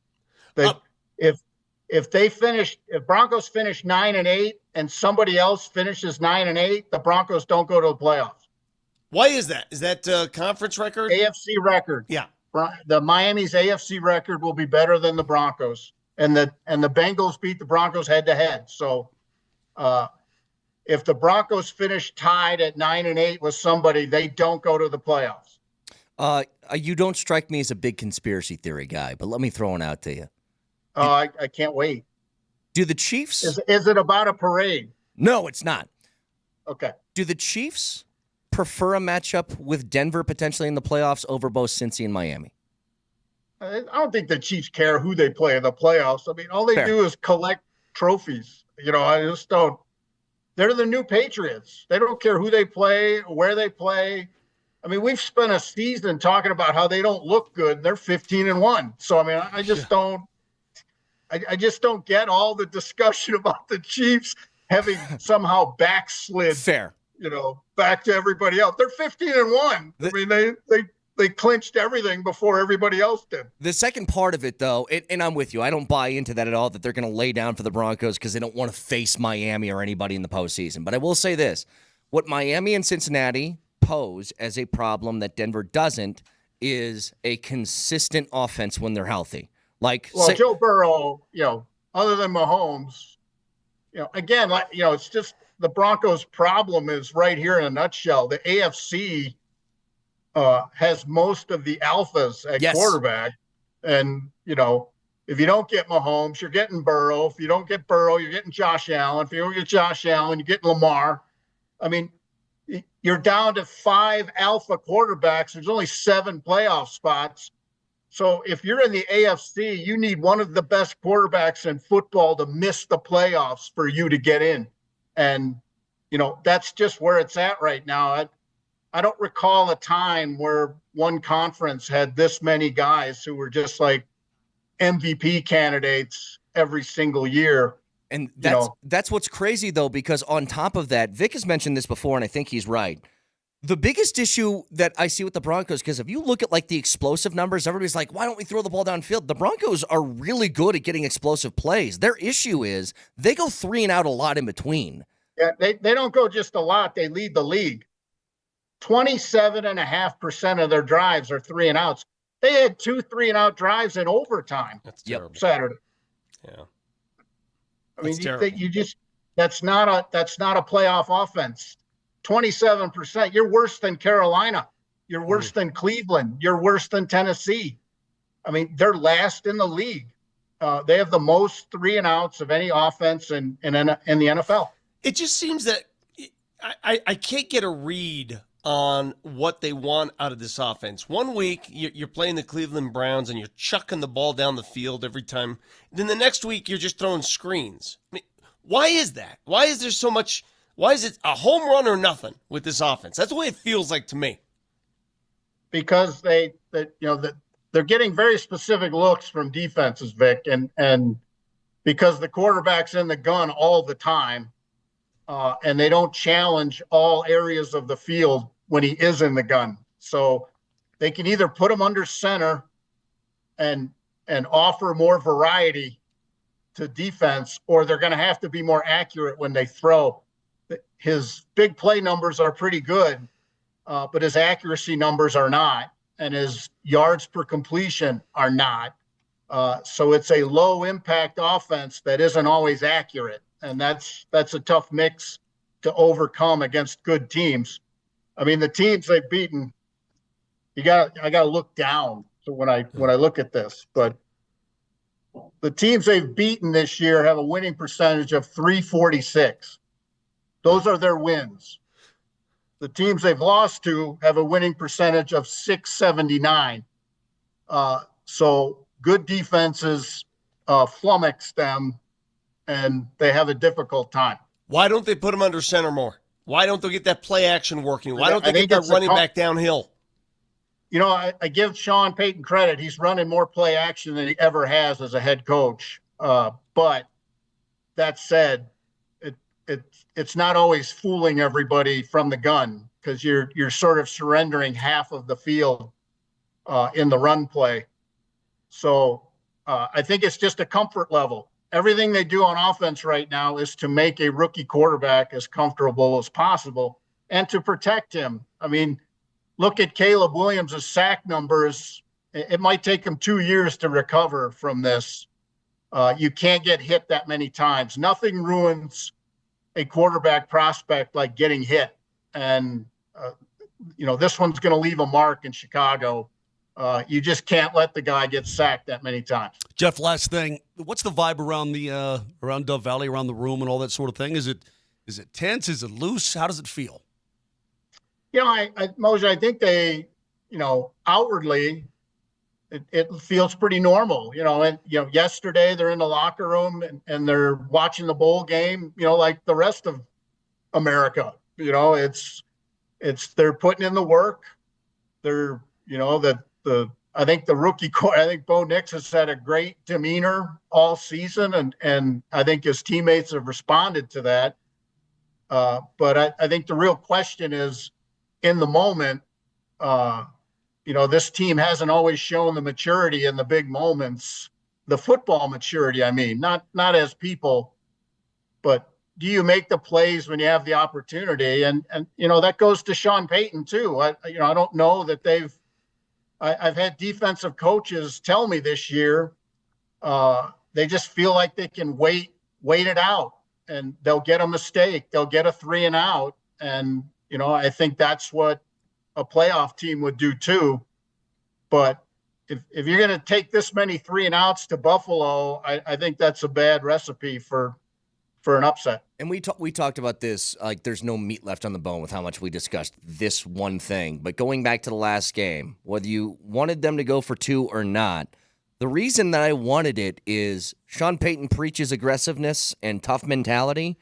If Broncos finish 9-8 and somebody else finishes 9-8, the Broncos don't go to the playoffs. Why is that? Is that conference record? AFC record. Yeah. The Miami's AFC record will be better than the Broncos, and the Bengals beat the Broncos head to head. So, if the Broncos finish tied at 9-8 with somebody, they don't go to the playoffs. You don't strike me as a big conspiracy theory guy, but let me throw one out to you. I can't wait. Do the Chiefs? Is it about a parade? No, it's not. Okay. Do the Chiefs prefer a matchup with Denver potentially in the playoffs over both Cincy and Miami? I don't think the Chiefs care who they play in the playoffs. I mean, all they do is collect trophies. I just don't. They're the new Patriots. They don't care who they play, where they play. I mean, we've spent a season talking about how they don't look good. They're 15-1. So, I mean, I just don't. I just don't get all the discussion about the Chiefs having somehow backslid. Fair. Back to everybody else. They're 15-1. I mean, they clinched everything before everybody else did. The second part of it, though, and I'm with you. I don't buy into that at all, that they're going to lay down for the Broncos because they don't want to face Miami or anybody in the postseason. But I will say this. What Miami and Cincinnati pose as a problem that Denver doesn't is a consistent offense when they're healthy. Joe Burrow, other than Mahomes, again, it's just the Broncos' problem is right here in a nutshell. The AFC has most of the alphas at quarterback. And, if you don't get Mahomes, you're getting Burrow. If you don't get Burrow, you're getting Josh Allen. If you don't get Josh Allen, you're getting Lamar. I mean, you're down to 5 alpha quarterbacks. There's only 7 playoff spots. So if you're in the AFC, you need one of the best quarterbacks in football to miss the playoffs for you to get in. And, that's just where it's at right now. I don't recall a time where one conference had this many guys who were just like MVP candidates every single year. And that's what's crazy, though, because on top of that, Vic has mentioned this before, and I think he's right. The biggest issue that I see with the Broncos, because if you look at the explosive numbers, everybody's like, why don't we throw the ball downfield? The Broncos are really good at getting explosive plays. Their issue is they go 3 and out a lot in between. Yeah, they don't go just a lot. They lead the league. 27.5% of their drives are 3-and-outs. They had 2 3-and-out drives in overtime. That's terrible. Saturday. Yeah. I mean, That's that's not a playoff offense. 27%. You're worse than Carolina. You're worse than Cleveland. You're worse than Tennessee. I mean, they're last in the league. They have the most 3-and-outs of any offense in the NFL. It just seems that I can't get a read on what they want out of this offense. One week, you're playing the Cleveland Browns and you're chucking the ball down the field every time. Then the next week, you're just throwing screens. I mean, why is that? Why is there so much? Why is it a home run or nothing with this offense? That's the way it feels like to me. Because they're getting very specific looks from defenses, Vic, and because the quarterback's in the gun all the time, and they don't challenge all areas of the field when he is in the gun. So they can either put him under center and offer more variety to defense, or they're going to have to be more accurate when they throw. His big play numbers are pretty good, but his accuracy numbers are not, and his yards per completion are not. So it's a low impact offense that isn't always accurate. And that's a tough mix to overcome against good teams. I mean, the teams they've beaten, I got to look down to when I look at this, but the teams they've beaten this year have a winning percentage of .346. Those are their wins. The teams they've lost to have a winning percentage of .679. So good defenses flummox them, and they have a difficult time. Why don't they put him under center more? Why don't they get that play action working? Why don't they get that running back downhill? You know, I give Sean Payton credit. He's running more play action than he ever has as a head coach. But that said, it's not always fooling everybody from the gun, because you're sort of surrendering half of the field in the run play. So I think it's just a comfort level. Everything they do on offense right now is to make a rookie quarterback as comfortable as possible and to protect him. I mean, look at Caleb Williams' sack numbers. It might take him 2 years to recover from this. You can't get hit that many times. Nothing ruins a quarterback prospect like getting hit. And, this one's going to leave a mark in Chicago. You just can't let the guy get sacked that many times. Jeff, last thing, what's the vibe around around Dove Valley, around the room, and all that sort of thing? Is it tense? Is it loose? How does it feel? Moshe, I think they, outwardly, it feels pretty normal. And yesterday they're in the locker room and they're watching the bowl game. Like the rest of America. They're putting in the work. They're I think the rookie, I think Bo Nix has had a great demeanor all season, and I think his teammates have responded to that. But I think the real question is, in the moment, this team hasn't always shown the maturity in the big moments, the football maturity. I mean, not as people, but do you make the plays when you have the opportunity? And that goes to Sean Payton too. I don't know that I've had defensive coaches tell me this year, they just feel like they can wait it out, and they'll get a mistake. They'll get a 3-and-out. And, I think that's what a playoff team would do too. But if you're going to take this many 3-and-outs to Buffalo, I think that's a bad recipe for an upset. And we talked about this, like there's no meat left on the bone with how much we discussed this one thing. But going back to the last game, whether you wanted them to go for 2 or not, the reason that I wanted it is Sean Payton preaches aggressiveness and tough mentality,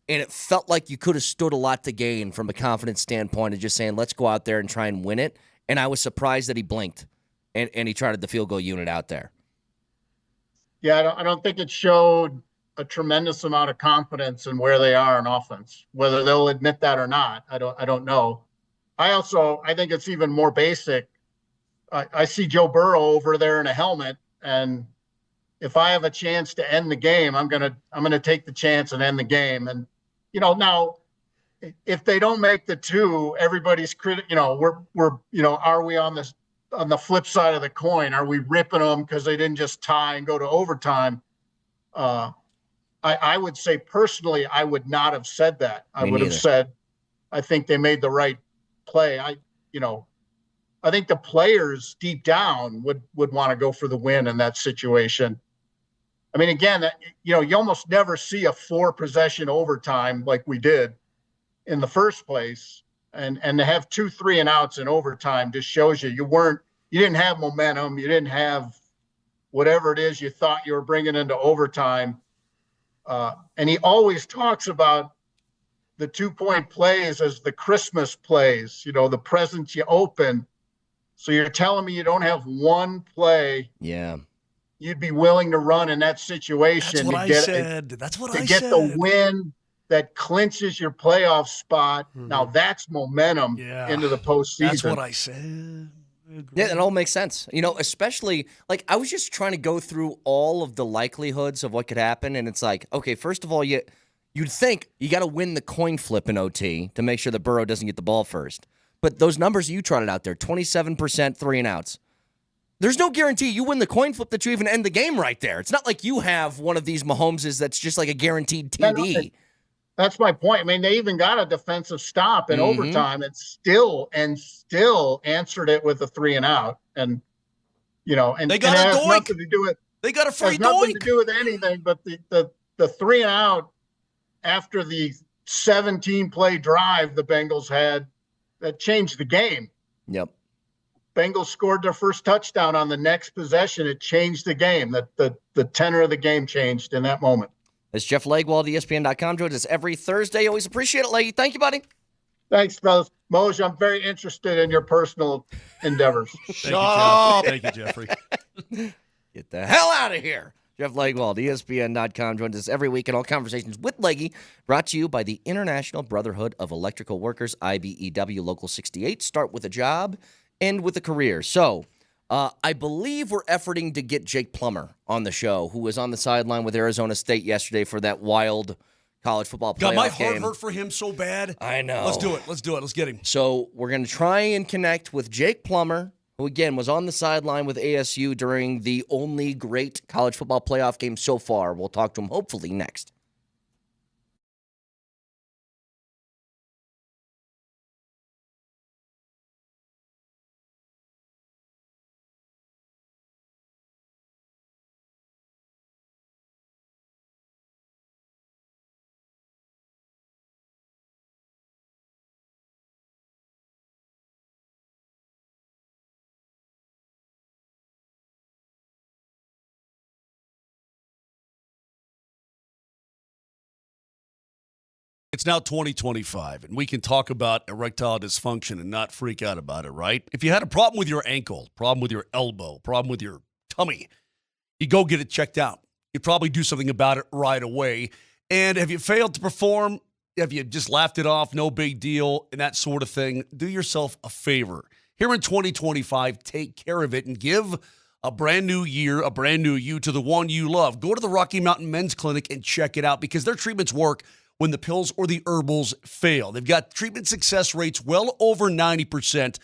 and it felt like you could have stood a lot to gain from a confidence standpoint of just saying, let's go out there and try and win it. And I was surprised that he blinked and he tried the field goal unit out there. Yeah, I don't think it showed a tremendous amount of confidence in where they are in offense. Whether they'll admit that or not, I don't know. I think it's even more basic. I see Joe Burrow over there in a helmet, and if I have a chance to end the game, I'm gonna take the chance and end the game. And Now if they don't make the 2, everybody's are we on the flip side of the coin? Are we ripping them because they didn't just tie and go to overtime? I would say personally, I would not have said that. I would have said, I think they made the right play. I think the players deep down would want to go for the win in that situation. I mean, again, you almost never see a 4-possession overtime like we did in the first place. And to have 2 3-and-outs in overtime just shows you didn't have momentum. You didn't have whatever it is you thought you were bringing into overtime. And he always talks about the 2-point plays as the Christmas plays, the presents you open. So you're telling me you don't have one play you'd be willing to run in that situation That's what I said. The win that clinches your playoff spot. Now that's momentum into the postseason. That's what I said. Yeah, it all makes sense. Especially, like, I was just trying to go through all of the likelihoods of what could happen, and it's like, okay, first of all, you'd think you got to win the coin flip in OT to make sure that Burrow doesn't get the ball first. But those numbers you trotted out there, 27% 3-and-outs. There's no guarantee you win the coin flip that you even end the game right there. It's not like you have one of these Mahomeses that's just like a guaranteed TD. That's my point. I mean, they even got a defensive stop in overtime and still answered it with a 3-and-out. And they got a doink. Nothing to do with, they got a free nothing doink. to do with anything but the 3-and-out after the 17-play drive the Bengals had that changed the game. Yep. Bengals scored their first touchdown on the next possession. It changed the game. The tenor of the game changed in that moment. It's Jeff Legwold, ESPN.com. Joins us every Thursday. Always appreciate it, Leggy. Thank you, buddy. Thanks, fellas. Moj, I'm very interested in your personal endeavors. Shut up. Thank you, Jeffrey. Get the hell out of here. Jeff Legwold, ESPN.com. Joins us every week in all conversations with Leggy. Brought to you by the International Brotherhood of Electrical Workers, IBEW Local 68. Start with a job, end with a career. So, I believe we're efforting to get Jake Plummer on the show, who was on the sideline with Arizona State yesterday for that wild college football playoff God, my heart game. hurt for him so bad. I know. Let's do it. Let's get him. So we're going to try and connect with Jake Plummer, who, again, was on the sideline with ASU during the only great college football playoff game so far. We'll talk to him hopefully next. It's now 2025, and we can talk about erectile dysfunction and not freak out about it, right? If you had a problem with your ankle, problem with your elbow, problem with your tummy, you go get it checked out. You probably do something about it right away. And have you failed to perform? Have you just laughed it off, no big deal, and that sort of thing? Do yourself a favor. Here in 2025, take care of it and give a brand new year, a brand new you to the one you love. Go to the Rocky Mountain Men's Clinic and check it out because their treatments work when the pills or the herbals fail. They've got treatment success rates well over 90%,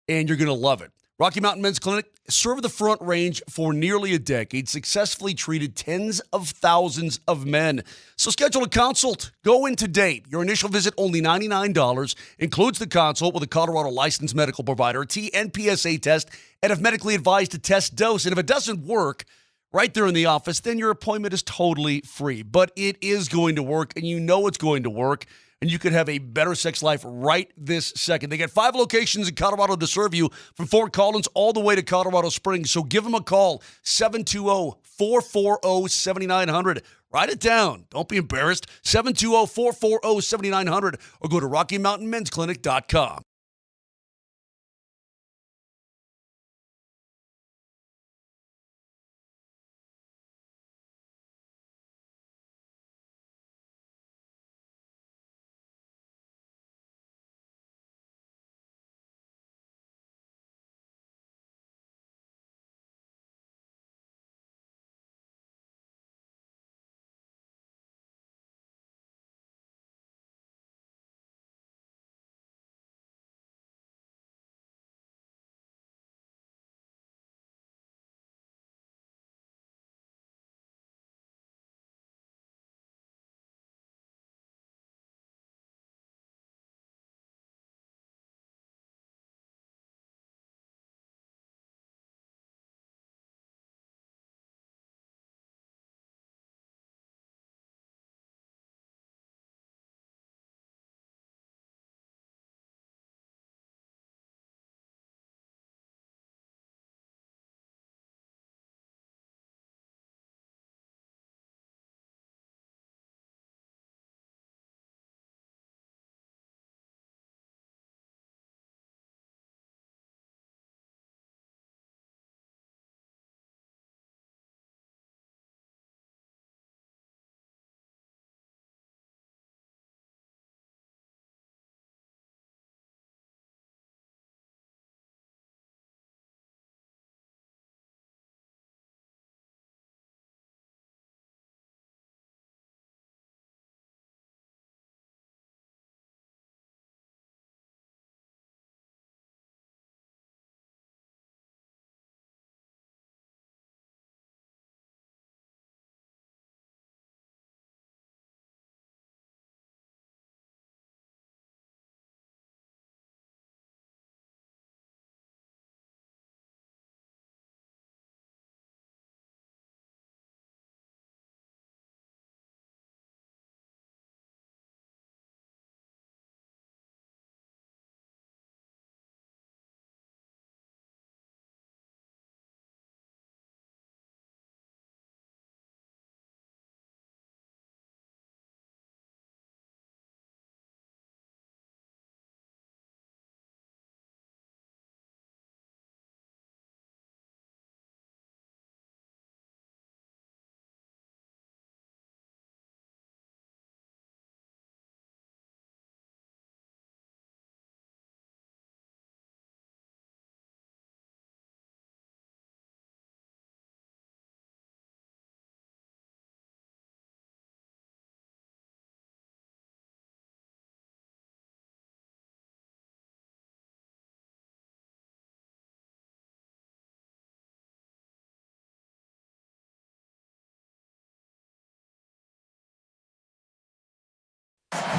and you're going to love it. Rocky Mountain Men's Clinic served the Front Range for nearly a decade, successfully treated tens of thousands of men. So schedule a consult. Go in today. Your initial visit, only $99, includes the consult with a Colorado licensed medical provider, a TNPSA test, and if medically advised, a test dose. And if it doesn't work right there in the office, then your appointment is totally free. But it is going to work, and you know it's going to work, and you could have a better sex life right this second. They got 5 locations in Colorado to serve you, from Fort Collins all the way to Colorado Springs. So give them a call, 720-440-7900. Write it down. Don't be embarrassed. 720-440-7900, or go to RockyMountainMen'sClinic.com.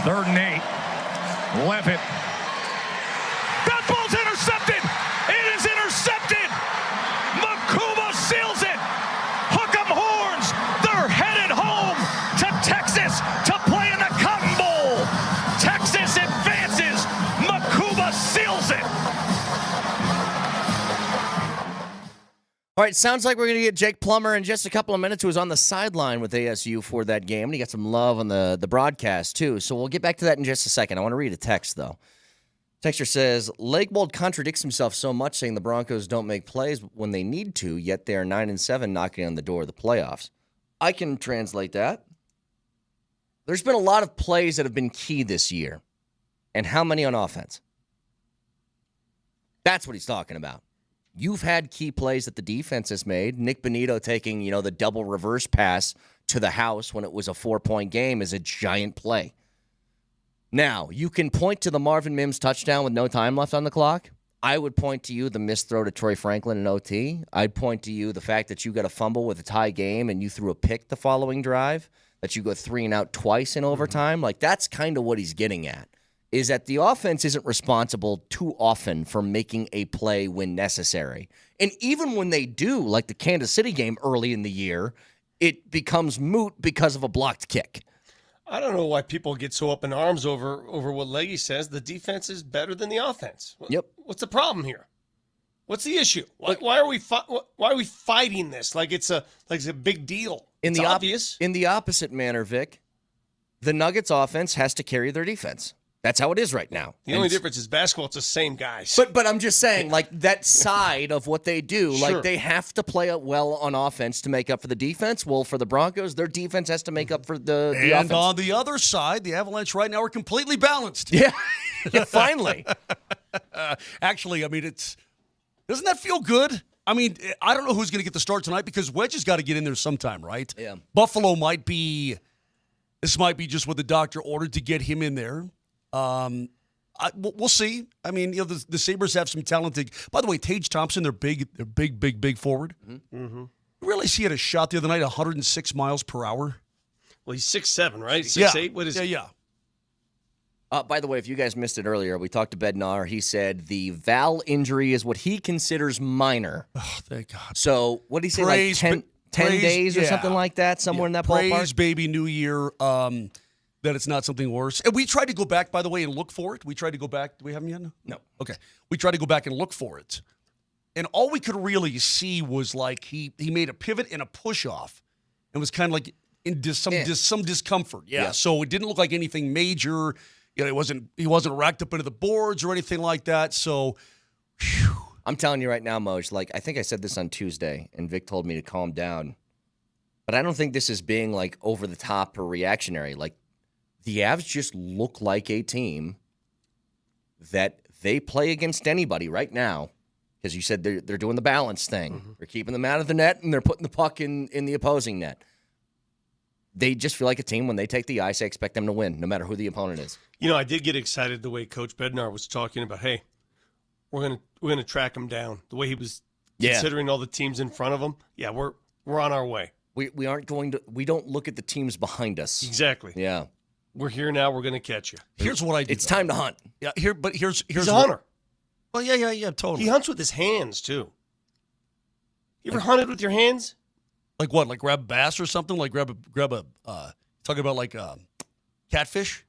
3rd and 8. Levitt. That ball's intercepted. It is intercepted. Makuma seals it. Hook 'em horns. They're headed home to Texas to play in the Cotton Bowl. Texas advances. Makuma seals it. All right, sounds like we're going to get Jake Plummer in just a couple of minutes, who was on the sideline with ASU for that game. And he got some love on the broadcast, too. So we'll get back to that in just a second. I want to read a text, though. Texter says, Lakewold contradicts himself so much, saying the Broncos don't make plays when they need to, yet they are 9-7 knocking on the door of the playoffs. I can translate that. There's been a lot of plays that have been key this year. And how many on offense? That's what he's talking about. You've had key plays that the defense has made. Nick Bonito taking, the double reverse pass to the house when it was a 4-point game is a giant play. Now, you can point to the Marvin Mims touchdown with no time left on the clock. I would point to you the missed throw to Troy Franklin in OT. I'd point to you the fact that you got a fumble with a tie game and you threw a pick the following drive, that you go 3 and out twice in overtime. Like, that's kind of what he's getting at. Is that the offense isn't responsible too often for making a play when necessary. And even when they do, like the Kansas City game early in the year, it becomes moot because of a blocked kick. I don't know why people get so up in arms over what Leggy says. The defense is better than the offense. Yep. What's the problem here? What's the issue? Why are we fighting this like it's a big deal? It's obvious. In the opposite manner, Vic, the Nuggets offense has to carry their defense. That's how it is right now. The only difference is basketball, it's the same guys. But I'm just saying, like, that side of what they do, Sure. like, they have to play well on offense to make up for the defense. Well, for the Broncos, their defense has to make up for the offense. And on the other side, the Avalanche right now are completely balanced. Yeah, finally. Actually, I mean, doesn't that feel good? I mean, I don't know who's going to get the start tonight because Wedge has got to get in there sometime, right? Yeah. Buffalo might be just what the doctor ordered to get him in there. We'll see. I mean, the Sabres have some talented. By the way, Tage Thompson, they're big forward. Mm-hmm. You realize he had a shot the other night, 106 miles per hour. Well, he's 6'7", right? 6'8"? What is he? Yeah. By the way, if you guys missed it earlier, we talked to Bednar. He said the Val injury is what he considers minor. Oh, thank God. So what did he say, Praise, like 10 praise, days or something like that, somewhere in that ballpark? Praise, baby, New Year. That it's not something worse. And we tried to go back, by the way, and look for it. We tried to go back. Do we have them yet? No. Okay. We tried to go back and look for it. And all we could really see was like he made a pivot and a push off and was kind of like in some discomfort. Yeah. So it didn't look like anything major. He wasn't racked up into the boards or anything like that. So whew. I'm telling you right now, Moj, like, I think I said this on Tuesday, and Vic told me to calm down. But I don't think this is being like over the top or reactionary. Like, the Avs just look like a team that they play against anybody right now, because you said they're doing the balance thing. Mm-hmm. They're keeping them out of the net, and they're putting the puck in the opposing net. They just feel like a team when they take the ice, I expect them to win, no matter who the opponent is. I did get excited the way Coach Bednar was talking about, hey, we're gonna track him down. The way he was considering all the teams in front of him. Yeah, we're on our way. We don't look at the teams behind us. Exactly. Yeah. We're here now. We're going to catch you. Here's what I do. It's time to hunt. Yeah. Here's He's a hunter. Well, yeah, totally. He hunts with his hands too. You ever hunted with your hands? Like what? Like grab a bass or something? Like grab a talking about like catfish?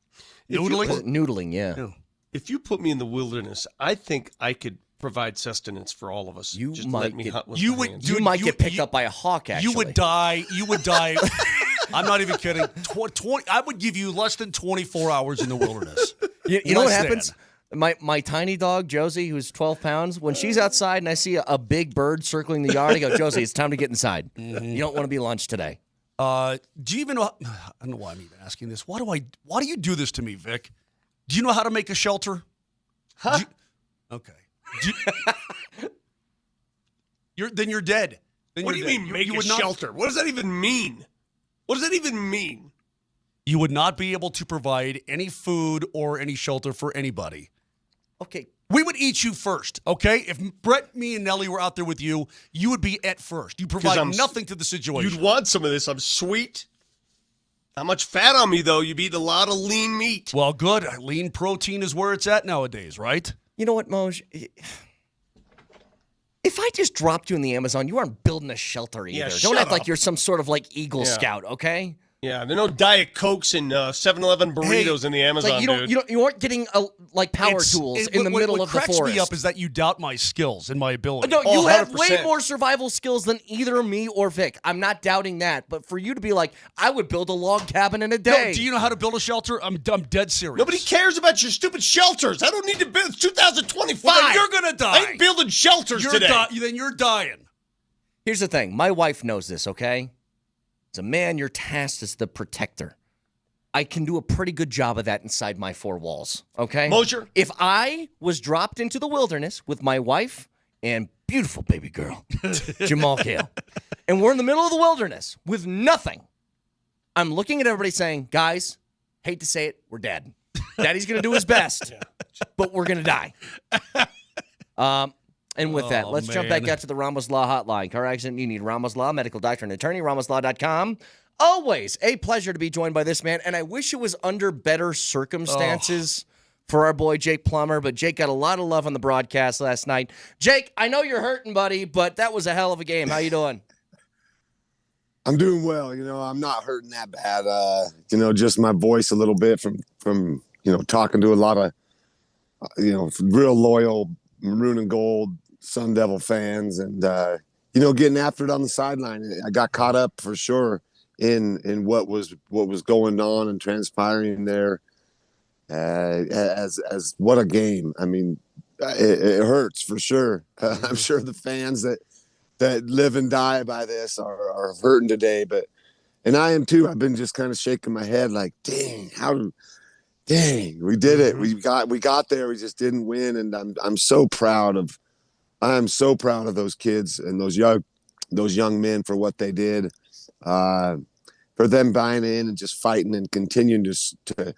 Noodling? Noodling, yeah. If you put me in the wilderness, I think I could provide sustenance for all of us. You just might let me get, hunt with you my would hands. you might get picked up by a hawk. Actually, You would die. I'm not even kidding. 20, I would give you less than 24 hours in the wilderness. You know what happens? My tiny dog, Josie, who's 12 pounds, when she's outside and I see a big bird circling the yard, I go, Josie, it's time to get inside. Mm-hmm. You don't want to be lunch today. Do you even know? I don't know why I'm even asking this. Why do you do this to me, Vic? Do you know how to make a shelter? Huh? Okay. Then you're dead. Then What do you mean make a shelter? What does that even mean? What does that even mean? You would not be able to provide any food or any shelter for anybody. Okay. We would eat you first, okay? If Brett, me, and Nelly were out there with you, you would be at first. You provide nothing to the situation. You'd want some of this. I'm sweet. Not much fat on me, though. You eat a lot of lean meat. Well, good. Lean protein is where it's at nowadays, right? You know what, Moj? If I just dropped you in the Amazon, you aren't building a shelter either. Yeah, Don't shut act like up. you're some sort of like Eagle Yeah. Scout, okay? Yeah, there are no Diet Cokes and 7-Eleven burritos in the It's Amazon, like dude. you aren't getting power tools in the middle of the What cracks forest. me up is that you doubt my skills and my ability. No, you have way 100%. more survival skills than either me or Vic. I'm not doubting that. But for you to be like, I would build a log cabin in a day. No, do you know how to build a shelter? I'm dead serious. Nobody cares about your stupid shelters. I don't need to build. It's 2025. Well, then you're gonna die. I ain't building shelters today. Then you're dying. Here's the thing. My wife knows this, okay? As a man, you're tasked as the protector. I can do a pretty good job of that inside my four walls, okay? Mosier? If I was dropped into the wilderness with my wife and beautiful baby girl, Jamal Kale, and we're in the middle of the wilderness with nothing, I'm looking at everybody saying, guys, hate to say it, we're dead. Daddy's going to do his best, but we're going to die. And with that, let's jump back out to the Ramos Law hotline. Car accident, you need Ramos Law, medical doctor and attorney, ramoslaw.com. Always a pleasure to be joined by this man, and I wish it was under better circumstances for our boy Jake Plummer, but Jake got a lot of love on the broadcast last night. Jake, I know you're hurting, buddy, but that was a hell of a game. How you doing? I'm doing well. I'm not hurting that bad. Just my voice a little bit from talking to a lot of, real loyal Maroon and Gold Sun Devil fans and, getting after it on the sideline. I got caught up for sure in what was going on and transpiring there. As what a game. I mean, it hurts for sure. I'm sure the fans that live and die by this are hurting today, and I am too. I've been just kind of shaking my head like, dang, we did it. We got there. We just didn't win. And I'm so proud of those kids and those young men for what they did, for them buying in and just fighting and continuing to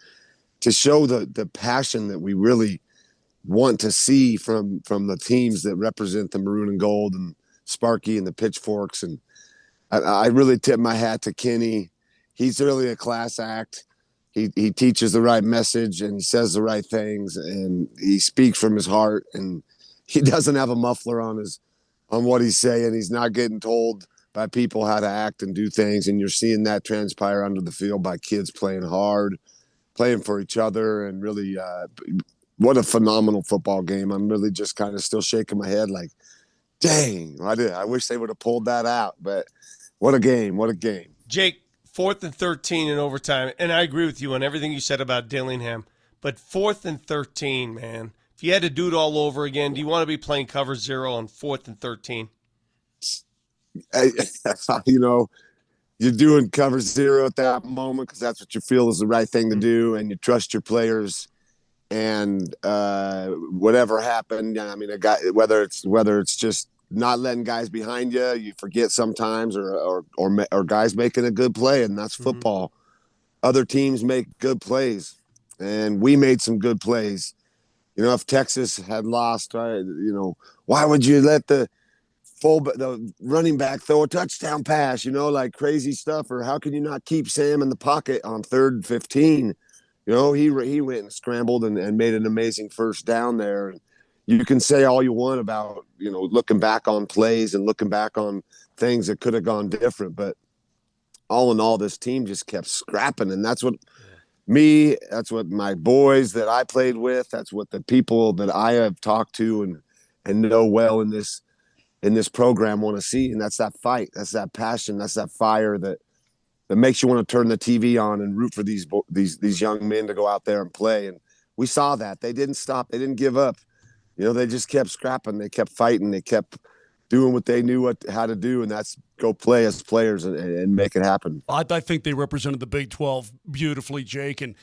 show the passion that we really want to see from the teams that represent the Maroon and Gold and Sparky and the Pitchforks. And I really tip my hat to Kenny. He's really a class act. He teaches the right message and he says the right things and he speaks from his heart and he doesn't have a muffler on what he's saying. He's not getting told by people how to act and do things. And you're seeing that transpire under the field by kids playing hard, playing for each other, and really what a phenomenal football game. I'm really just kind of still shaking my head like, dang, I wish they would have pulled that out. But what a game. What a game. Jake, 4th and 13 in overtime, and I agree with you on everything you said about Dillingham, but 4th and 13, man, if you had to do it all over again, do you want to be playing cover 0 on 4th and 13? You're doing cover 0 at that moment because that's what you feel is the right thing to do, and you trust your players. And whatever happened, I mean, whether it's just not letting guys behind you, you forget sometimes, or guys making a good play, and that's football. Other teams make good plays, and we made some good plays. If Texas had lost, why would you let the running back throw a touchdown pass? Like crazy stuff. Or how can you not keep Sam in the pocket on 3rd and 15? He went and scrambled and made an amazing first down there. And you can say all you want about, looking back on plays and looking back on things that could have gone different. But all in all, this team just kept scrapping. And that's what that's what my boys that I played with, that's what the people that I have talked to and know well in this program want to see. And that's that fight. That's that passion. That's that fire that makes you want to turn the TV on and root for these young men to go out there and play. And we saw that. They didn't stop. They didn't give up. They just kept scrapping. They kept fighting. They kept doing what they knew how to do, and that's go play as players and make it happen. I think they represented the Big 12 beautifully, Jake. And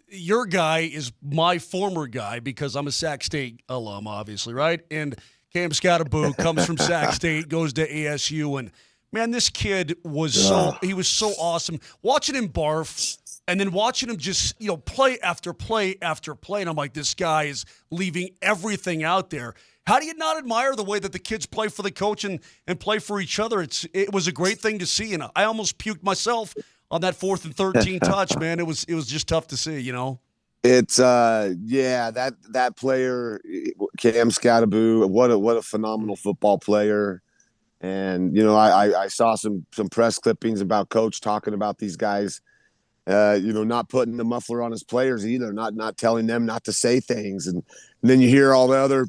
your guy is my former guy because I'm a Sac State alum, obviously, right? And Cam Scatterboo comes from Sac State, goes to ASU, and man, this kid was so awesome. Watching him barf and then watching him just, play after play after play. And I'm like, this guy is leaving everything out there. How do you not admire the way that the kids play for the coach and play for each other? It was a great thing to see. And I almost puked myself on that 4th and 13 touch, man. It was just tough to see, It's that player, Cam Scatteraboo, what a phenomenal football player. And I saw some press clippings about Coach talking about these guys, not putting the muffler on his players either, not telling them not to say things. And then you hear all the other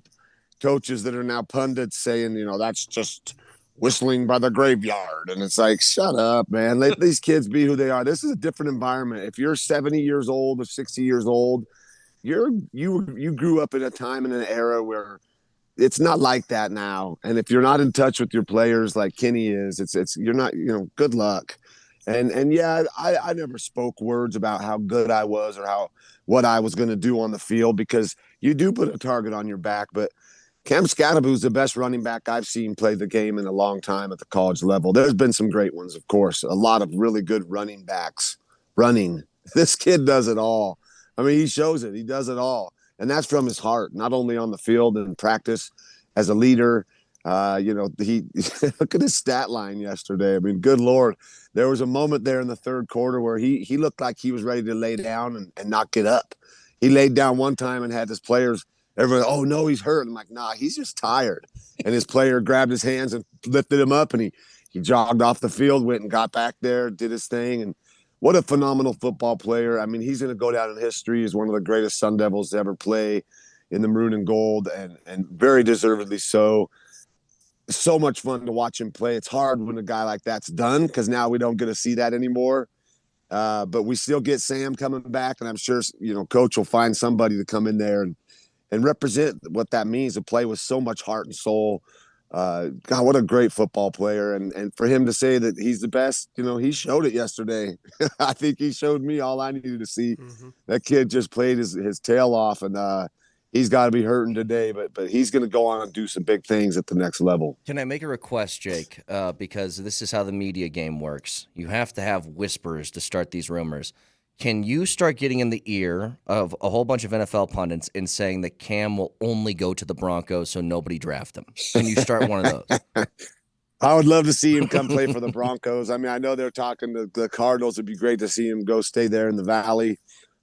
coaches that are now pundits saying, that's just whistling by the graveyard. And it's like, shut up, man. Let these kids be who they are. This is a different environment. If you're 70 years old or 60 years old, you grew up in a time and an era where it's not like that now. And if you're not in touch with your players like Kenny is, it's you're not, good luck. And yeah, I never spoke words about how good I was or what I was going to do on the field, because you do put a target on your back. But Cam Scatteraboo is the best running back I've seen play the game in a long time at the college level. There's been some great ones, of course, a lot of really good running backs running. This kid does it all. I mean, he shows it. He does it all. And that's from his heart, not only on the field and practice as a leader. He look at his stat line yesterday. I mean, good Lord. There was a moment there in the third quarter where he looked like he was ready to lay down and not get up. He laid down one time and had his players, everyone, oh, no, he's hurt. I'm like, nah, he's just tired. And his player grabbed his hands and lifted him up, and he jogged off the field, went and got back there, did his thing. And what a phenomenal football player. I mean, he's going to go down in history as one of the greatest Sun Devils to ever play in the maroon and gold, and very deservedly so. So much fun to watch him play. It's hard when a guy like that's done, because now we don't get to see that anymore. But we still get Sam coming back, and I'm sure, Coach will find somebody to come in there and represent what that means to play with so much heart and soul. God, what a great football player. And for him to say that he's the best, he showed it yesterday. I think he showed me all I needed to see. Mm-hmm. That kid just played his tail off, and he's got to be hurting today, but he's going to go on and do some big things at the next level. Can I make a request, Jake? Because this is how the media game works. You have to have whispers to start these rumors. Can you start getting in the ear of a whole bunch of NFL pundits and saying that Cam will only go to the Broncos so nobody draft him? Can you start one of those? I would love to see him come play for the Broncos. I mean, I know they're talking to the Cardinals. It'd be great to see him go stay there in the Valley.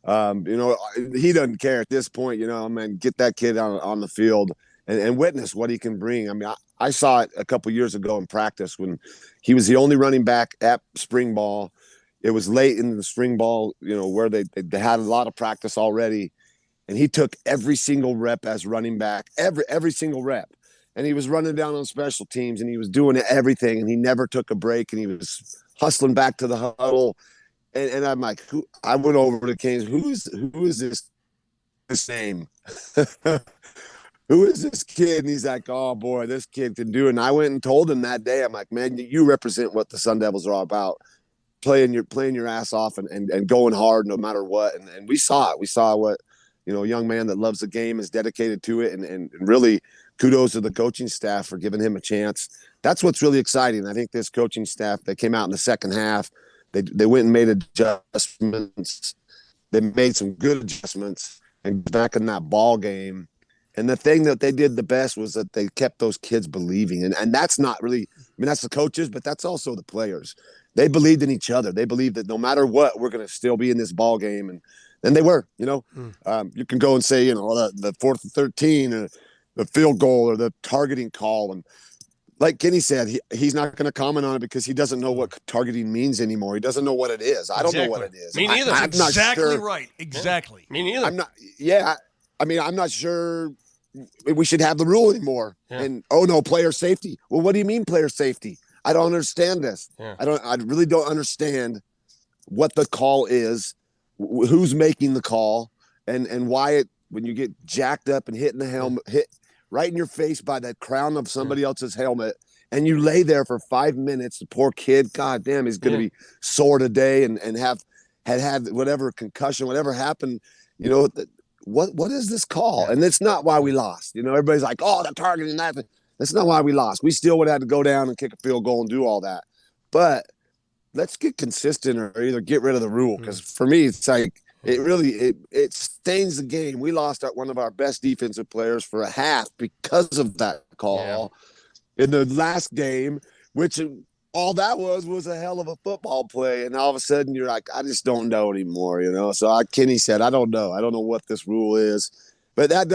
He doesn't care at this point, get that kid on the field and witness what he can bring. I mean, I saw it a couple years ago in practice when he was the only running back at spring ball. It was late in the spring ball, where they had a lot of practice already, and he took every single rep as running back, every single rep. And he was running down on special teams, and he was doing everything, and he never took a break, and he was hustling back to the huddle. And I'm like, I went over to Keynes. Who is this name? Who is this kid? And he's like, oh boy, this kid can do it. And I went and told him that day, I'm like, man, you represent what the Sun Devils are all about. Playing your ass off and going hard no matter what. And we saw it. We saw what, a young man that loves the game, is dedicated to it. And really kudos to the coaching staff for giving him a chance. That's what's really exciting. I think this coaching staff, they came out in the second half. They went and made adjustments. They made some good adjustments and back in that ball game. And the thing that they did the best was that they kept those kids believing. And that's not really, that's the coaches, but that's also the players. They believed in each other. They believed that no matter what, we're going to still be in this ball game. And then they were, you can go and say, the 4th and 13 or the field goal or the targeting call. And like Kenny said, he's not going to comment on it because he doesn't know what targeting means anymore. He doesn't know what it is. I don't know what it is. Me neither. I'm exactly not sure. Right. Exactly. Me neither. I'm not. Yeah. I'm not sure we should have the rule anymore. Yeah. And player safety. Well, what do you mean player safety? I don't understand this. Yeah. I really don't understand what the call is, who's making the call, and why when you get jacked up and hit in the helmet, hit right in your face by that crown of somebody else's helmet, and you lay there for 5 minutes. The poor kid, God damn, he's going to be sore today and had whatever concussion, whatever happened. What is this call? And it's not why we lost. Everybody's like, oh, they're targeting that. That's not why we lost. We still would have had to go down and kick a field goal and do all that. But let's get consistent or either get rid of the rule, because for me, it's like it stains the game. We lost one of our best defensive players for a half because of that call in the last game, which all that was a hell of a football play, and all of a sudden you're like, I just don't know anymore, you know. So Kenny said, I don't know what this rule is, but that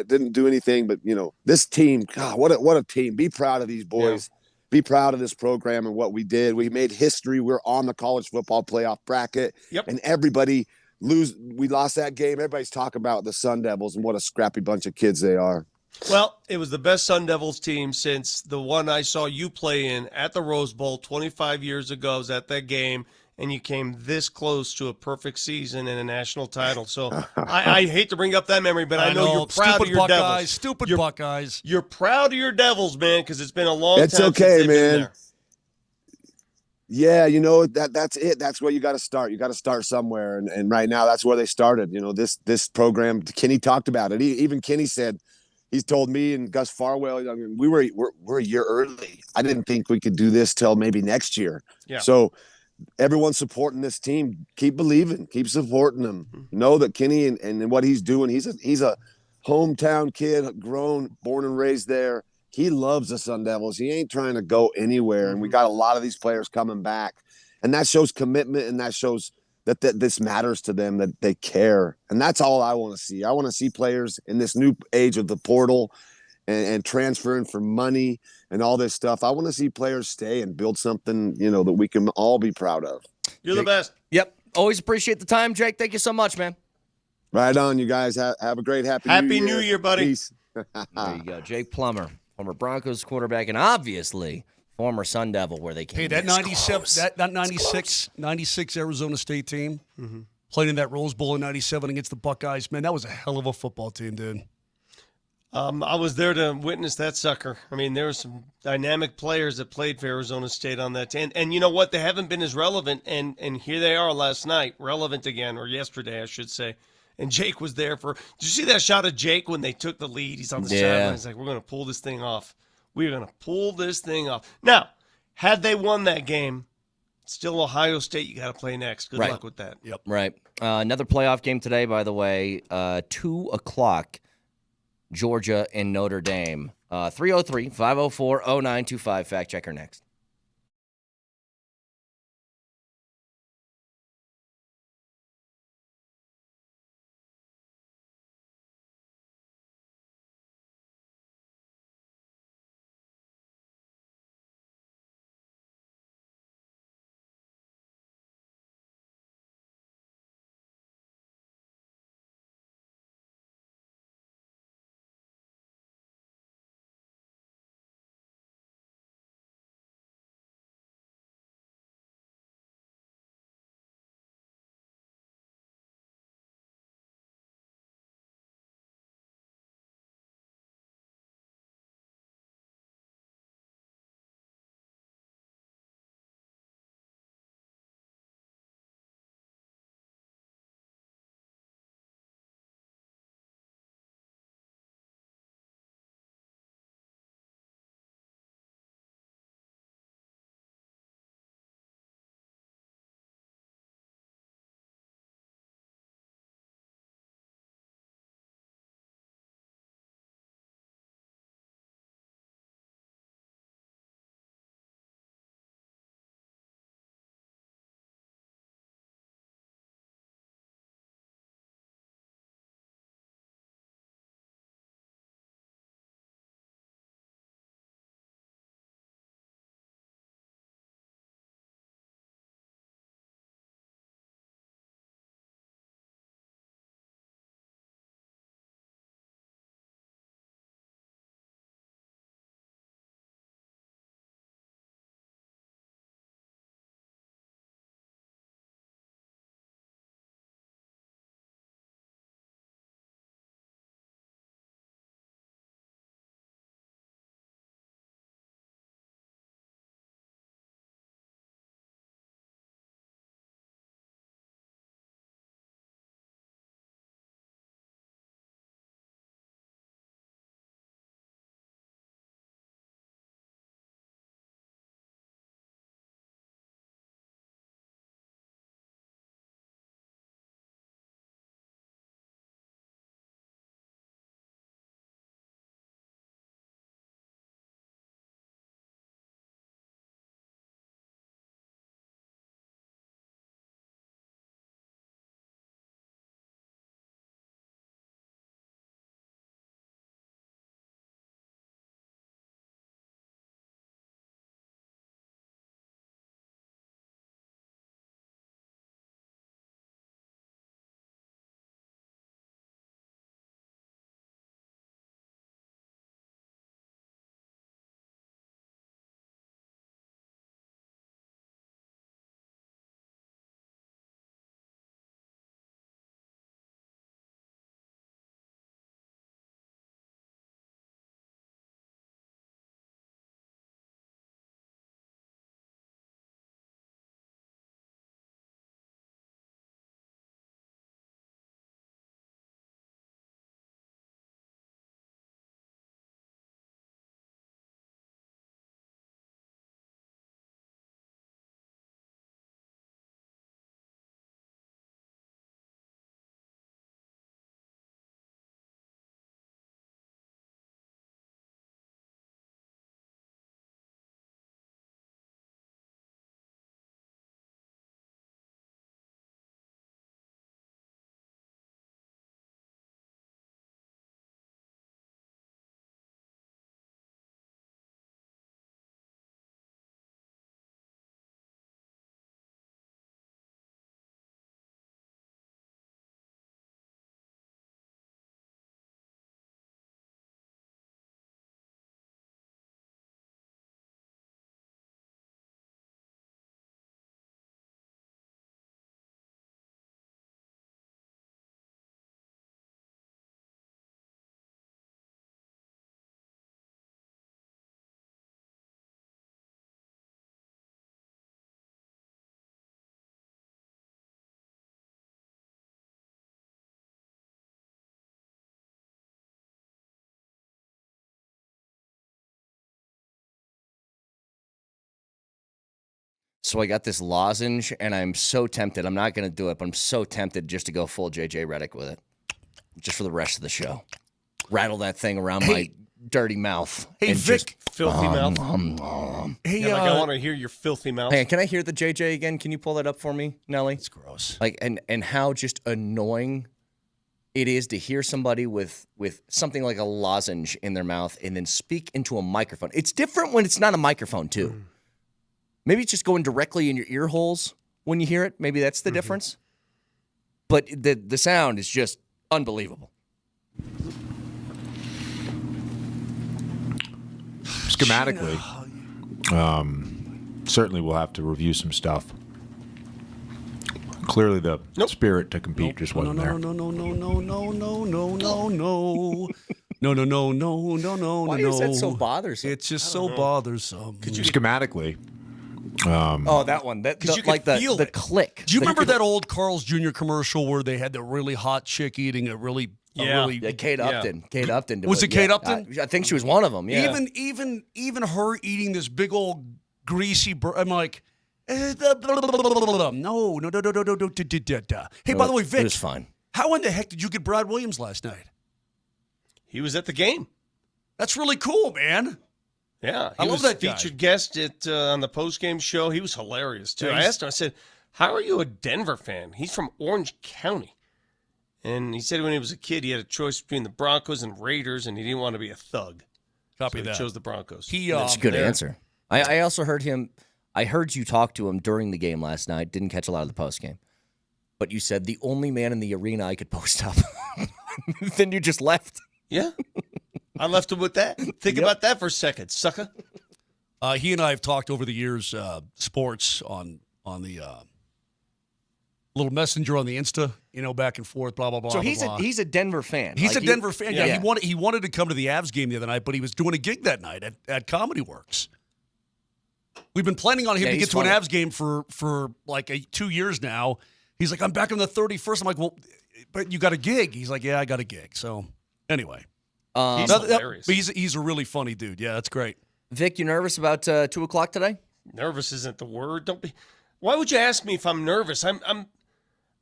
didn't do anything. But you know, this team, God, what a team! Be proud of these boys. Yeah. Be proud of this program and what we did. We made history. We're on the college football playoff bracket, and everybody we lost that game. Everybody's talking about the Sun Devils and what a scrappy bunch of kids they are. Well, it was the best Sun Devils team since the one I saw you play in at the Rose Bowl 25 years ago. I was at that game, and you came this close to a perfect season and a national title. So I hate to bring up that memory, but I know you're proud of your Devils. Stupid Buckeyes. You're proud of your Devils, man, because it's been a long it's time okay, since they've man. been there. Yeah, you know, that's it. That's where you got to start. You got to start somewhere, and right now that's where they started. You know, this program. Kenny talked about it. Even Kenny said. He's told me and Gus Farwell, I mean, we're a year early. I didn't think we could do this till maybe next year. Yeah. So everyone's supporting this team. Keep believing. Keep supporting them. Mm-hmm. Know that Kenny and what he's doing. He's a hometown kid, born and raised there. He loves the Sun Devils. He ain't trying to go anywhere. Mm-hmm. And we got a lot of these players coming back, and that shows commitment, and that shows that this matters to them, that they care. And that's all I want to see. I want to see players in this new age of the portal and transferring for money and all this stuff. I want to see players stay and build something, you know, that we can all be proud of. You're the best. Yep. Always appreciate the time, Jake. Thank you so much, man. Right on, you guys. Have a great Happy New Year, buddy. Peace. There you go. Jake Plummer, former Broncos quarterback, and obviously former Sun Devil, where they came. Hey, that 97, that 96 Arizona State team played in that Rose Bowl in 97 against the Buckeyes. Man, that was a hell of a football team, dude. I was there to witness that sucker. I mean, there were some dynamic players that played for Arizona State on that team. And you know what? They haven't been as relevant. And here they are last night, relevant again, or yesterday, I should say. And Jake was there for – did you see that shot of Jake when they took the lead? He's on the sideline. He's like, we're going to pull this thing off. We're going to pull this thing off. Now, had they won that game, still Ohio State, you got to play next. Good luck with that. Yep. Right. Another playoff game today, by the way, 2 o'clock, Georgia and Notre Dame. 303-504-0925. Fact checker next. So I got this lozenge, and I'm so tempted. I'm not going to do it, but I'm so tempted just to go full JJ Redick with it, just for the rest of the show. Rattle that thing around my dirty mouth. Hey, and Vic. Filthy mouth. Hey, Yeah, I want to hear your filthy mouth. Hey, can I hear the JJ again? Can you pull that up for me, Nelly? It's gross. Like, and how just annoying it is to hear somebody with something like a lozenge in their mouth and then speak into a microphone. It's different when it's not a microphone, too. Maybe it's just going directly in your ear holes when you hear it. Maybe that's the difference. But the sound is just unbelievable. Schematically, certainly we'll have to review some stuff. Clearly, the spirit to compete just wasn't there. No. Why is that so bothersome? It's just so bothersome. Schematically. Oh, that one. That you like could feel the it. click. Do you remember that old Carl's Jr. commercial where they had the really hot chick eating a really Kate Upton. Kate Upton. Was it Kate Upton? I think she was one of them. Yeah. Even her eating this big old greasy. I'm like, no. Hey, by the way, Vic, it was fine. How in the heck did you get Brad Williams last night? He was at the game. That's really cool, man. Yeah, I he love was that guy. featured guest at on the post-game show. He was hilarious too. Yeah, I asked him. I said, "How are you a Denver fan?" He's from Orange County, and he said when he was a kid, he had a choice between the Broncos and Raiders, and he didn't want to be a thug. Copy so that. He chose the Broncos. That's a good answer. I also heard him. I heard you talk to him during the game last night. Didn't catch a lot of the post game, but you said the only man in the arena I could post up. Then you just left. Yeah. I left him with that. Think about that for a second, sucker. He and I have talked over the years sports on the little messenger on the Insta, back and forth, blah blah blah. So blah, he's a Denver fan. He's Like, a Denver fan. Yeah, yeah. he wanted to come to the Avs game the other night, but he was doing a gig that night at Comedy Works. We've been planning on him to he's get to an funny. Avs game for like 2 years now. He's like, I'm back on the 31st. I'm like, well, but you got a gig. He's like, yeah, I got a gig. So anyway. He's hilarious. But he's a really funny dude. Yeah, that's great. Vic, you nervous about 2 o'clock today? Nervous isn't the word. Don't be. Why would you ask me if I'm nervous? I'm.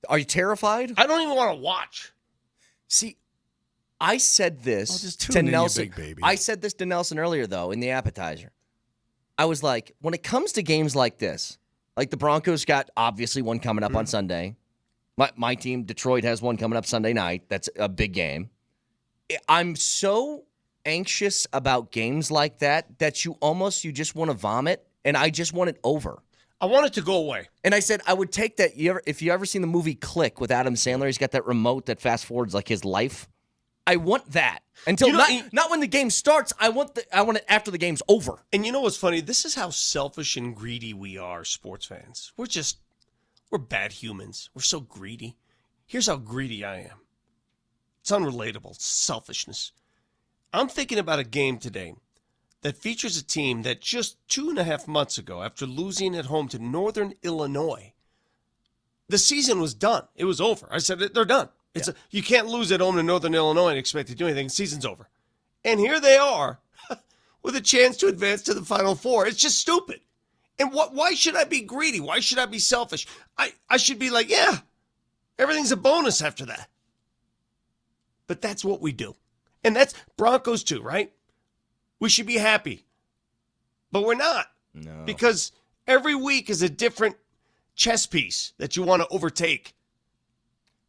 Are you terrified? I don't even want to watch. See, I said this just to tune in, you Nelson. big baby. I said this to Nelson earlier, though, in the appetizer. I was like, when it comes to games like this, like the Broncos got obviously one coming up on Sunday. My team, Detroit, has one coming up Sunday night. That's a big game. I'm so anxious about games like that you just want to vomit, and I just want it over. I want it to go away. And I said I would take that. If you ever seen the movie Click with Adam Sandler, he's got that remote that fast forwards like his life. I want that until not when the game starts. I want it after the game's over. And you know what's funny? This is how selfish and greedy we are, sports fans. We're bad humans. We're so greedy. Here's how greedy I am. It's unrelatable. It's selfishness. I'm thinking about a game today that features a team that just 2.5 months ago, after losing at home to Northern Illinois, the season was done. It was over. I said, they're done. You can't lose at home to Northern Illinois and expect to do anything. The season's over. And here they are with a chance to advance to the Final Four. It's just stupid. And why should I be greedy? Why should I be selfish? I should be like, yeah, everything's a bonus after that. But that's what we do. And that's Broncos too, right? We should be happy. But we're not. No. Because every week is a different chess piece that you want to overtake.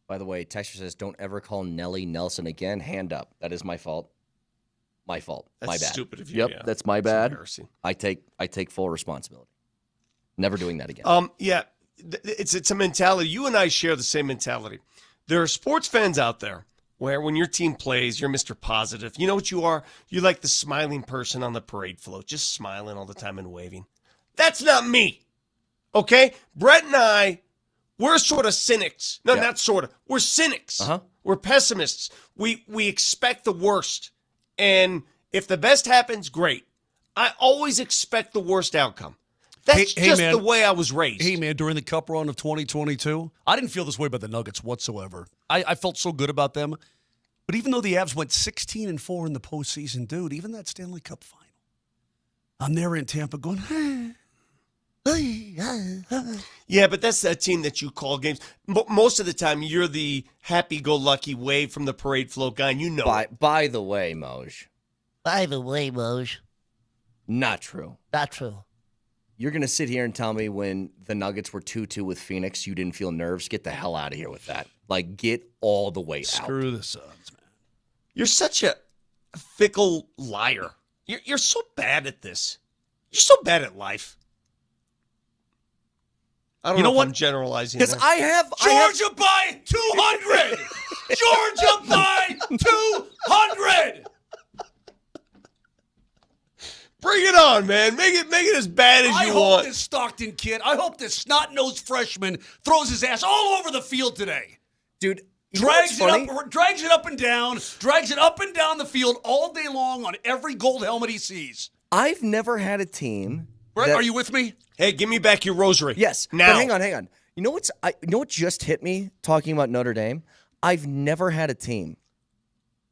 By the way, Texture says, don't ever call Nelly Nelson again. Hand up. That is my fault. My fault. That's my bad. stupid of you. Yep, Yeah. that's my It's bad. embarrassing. I take full responsibility. Never doing that again. Yeah, it's a mentality. You and I share the same mentality. There are sports fans out there where when your team plays, you're Mr. Positive. You know what you are? You're like the smiling person on the parade float, just smiling all the time and waving. That's not me. Okay? Brett and I, we're sort of cynics. No, not sort of. We're cynics. We're pessimists. We expect the worst. And if the best happens, great. I always expect the worst outcome. That's just man. the way I was raised. Hey, man, during the Cup run of 2022, I didn't feel this way about the Nuggets whatsoever. I felt so good about them. But even though the Avs went 16-4 in the postseason, dude, even that Stanley Cup final, I'm there in Tampa going, Yeah, but that's that team that you call games. Most of the time, you're the happy-go-lucky wave from the parade float guy, and you know it. By the way, Moj. By the way, Moj. Not true. Not true. You're going to sit here and tell me when the Nuggets were 2-2 with Phoenix, you didn't feel nerves? Get the hell out of here with that. Like, get all the way out. Screw the Suns, man. You're such a fickle liar. You're so bad at this. You're so bad at life. I don't know if I'm generalizing. Because I have Georgia by 200. Georgia by 200. Bring it on, man. Make it as bad as you I hope want. this Stockton kid, I hope this snot-nosed freshman throws his ass all over the field today. Dude, drags it up and down the field all day long on every gold helmet he sees. I've never had a team. Brett, are you with me? Hey, give me back your rosary. Yes. Now. But hang on. You know what just hit me talking about Notre Dame? I've never had a team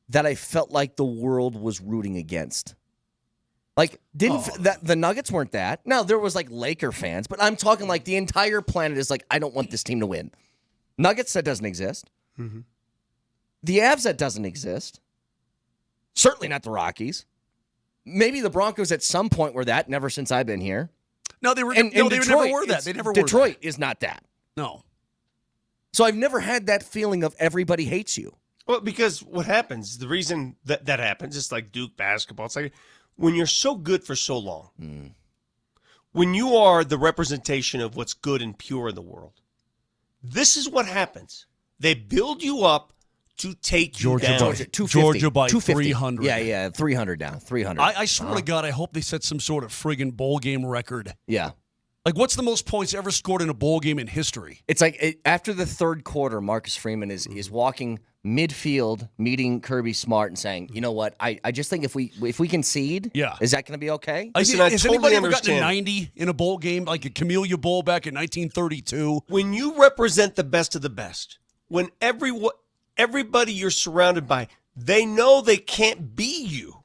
that I felt like the world was rooting against. Like, the Nuggets weren't that. Now, there was like Laker fans, but I'm talking like the entire planet is like, I don't want this team to win. Nuggets, that doesn't exist. Mm-hmm. The Avs, that doesn't exist. Certainly not the Rockies. Maybe the Broncos at some point were that, never since I've been here. No, they were. And Detroit, never were that. They never were Detroit is not that. No. So I've never had that feeling of everybody hates you. Well, because what happens, the reason that happens, it's like Duke basketball. It's like when you're so good for so long, when you are the representation of what's good and pure in the world, this is what happens. They build you up to take you down. Georgia by 250. 300. Yeah, 300 down. 300. I swear to God, I hope they set some sort of friggin' bowl game record. Yeah. Like, what's the most points ever scored in a bowl game in history? It's like after the third quarter, Marcus Freeman is walking midfield, meeting Kirby Smart and saying, you know what, I just think if we concede, is that going to be okay? Has anybody ever gotten a 90 in a bowl game, like a Camellia Bowl back in 1932? When you represent the best of the best, when everybody you're surrounded by, they know they can't be you.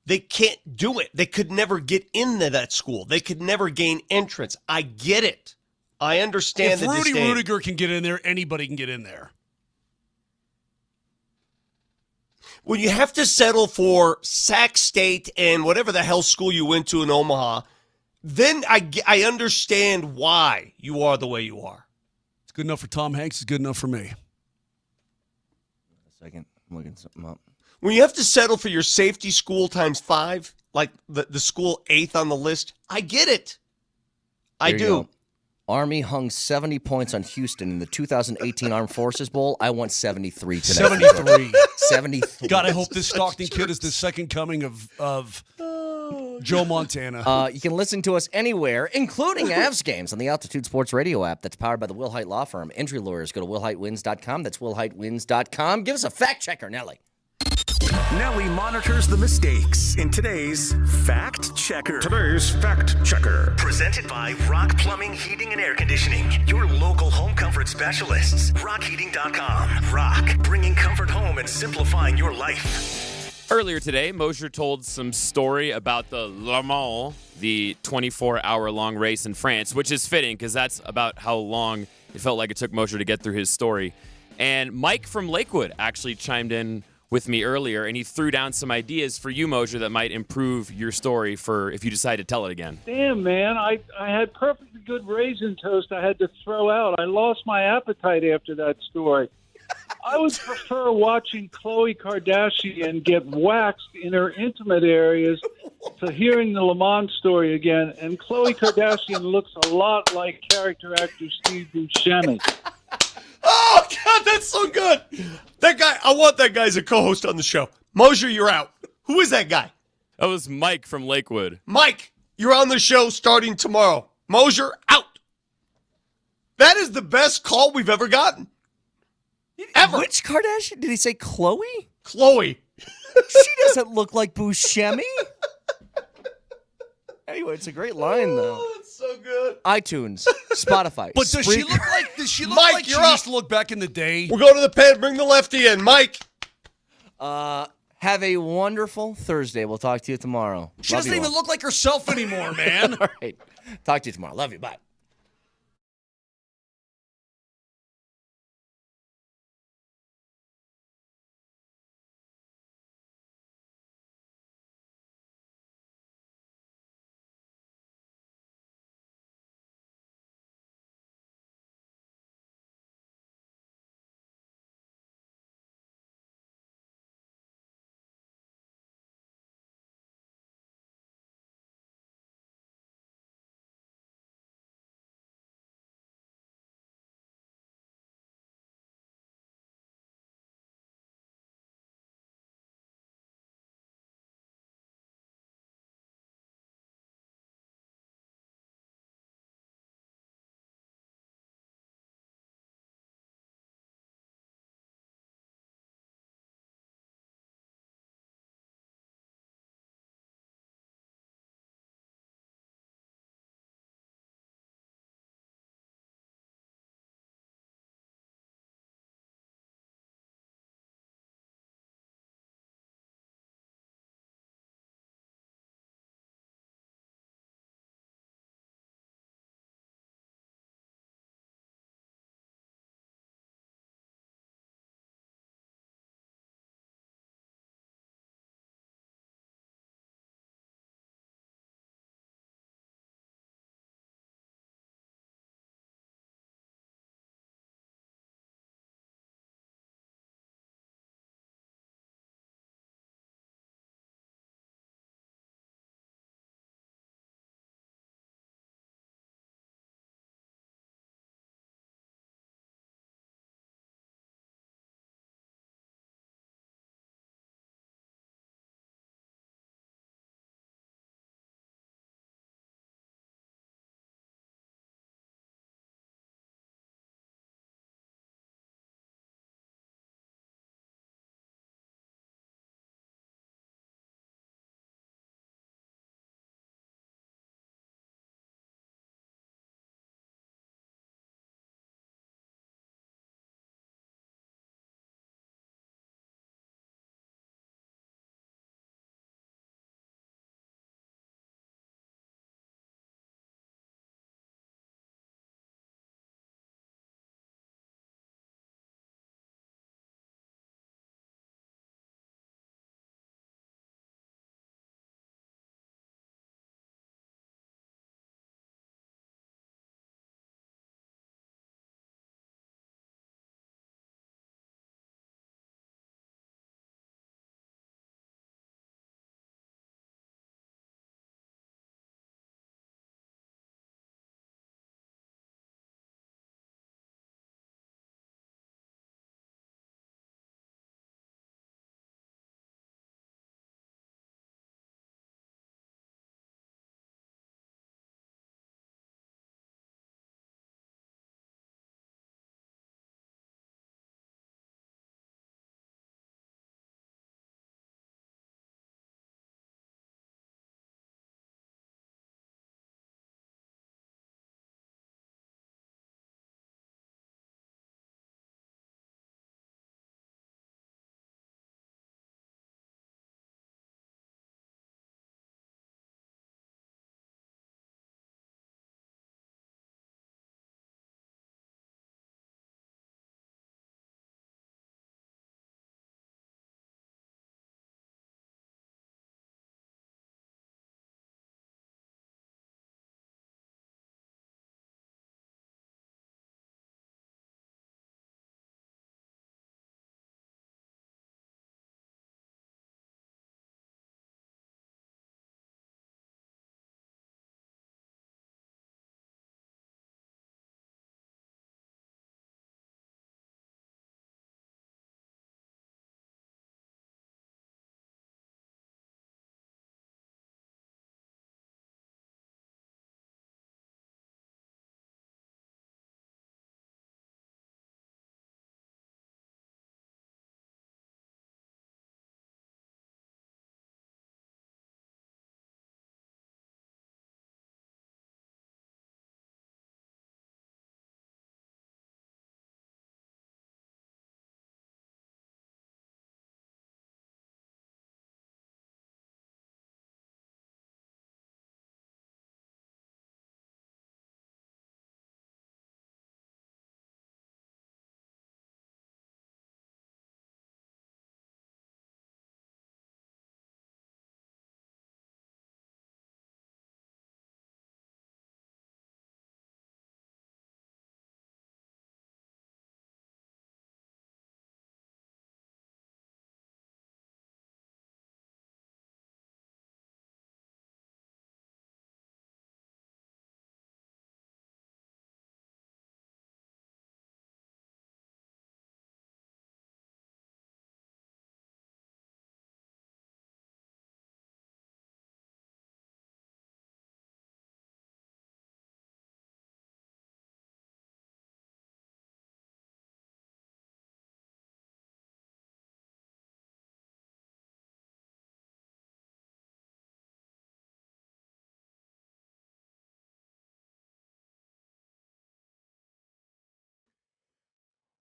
They can't do it. They could never get into that school. They could never gain entrance. I get it. I understand if the Rudy disdain. Rudiger can get in there, anybody can get in there. When you have to settle for Sac State and whatever the hell school you went to in Omaha, then I understand why you are the way you are. It's good enough for Tom Hanks. It's good enough for me. A second. I'm looking something up. When you have to settle for your safety school times 5, like the school 8th on the list, I get it. I There you do. go. Army hung 70 points on Houston in the 2018 Armed Forces Bowl. I want 73 tonight. 73. 73. God, I hope this Stockton kid is the second coming of Joe Montana. You can listen to us anywhere, including Avs games, on the Altitude Sports Radio app that's powered by the Will Height Law Firm. Entry lawyers, go to willheightwins.com. That's willheightwins.com. Give us a fact checker, Nelly. Nelly monitors the mistakes in today's Fact Checker. Today's Fact Checker. Presented by Rock Plumbing, Heating, and Air Conditioning. Your local home comfort specialists. RockHeating.com. Rock, bringing comfort home and simplifying your life. Earlier today, Mosher told some story about the Le Mans, the 24-hour-long race in France, which is fitting because that's about how long it felt like it took Mosher to get through his story. And Mike from Lakewood actually chimed in with me earlier, and he threw down some ideas for you, Mosher, that might improve your story for if you decide to tell it again. Damn, man, I had perfectly good raisin toast I had to throw out. I lost my appetite after that story. I would prefer watching Khloe Kardashian get waxed in her intimate areas to hearing the Le Mans story again. And Khloe Kardashian looks a lot like character actor Steve Buscemi. Oh, God, that's so good. That guy, I want that guy as a co-host on the show. Mosher, you're out. Who is that guy? That was Mike from Lakewood. Mike, you're on the show starting tomorrow. Mosher, out. That is the best call we've ever gotten. Ever. Which Kardashian? Did he say Khloe? Khloe. She doesn't look like Buscemi. Anyway, it's a great line, though. Oh, it's so good. iTunes, Spotify. But does she look like? Does she look Mike, like she you're up. used to look back in the day? We'll go to the pen. Bring the lefty in. Mike. Have a wonderful Thursday. We'll talk to you tomorrow. She Love doesn't you even all. look like herself anymore, man. All right. Talk to you tomorrow. Love you. Bye.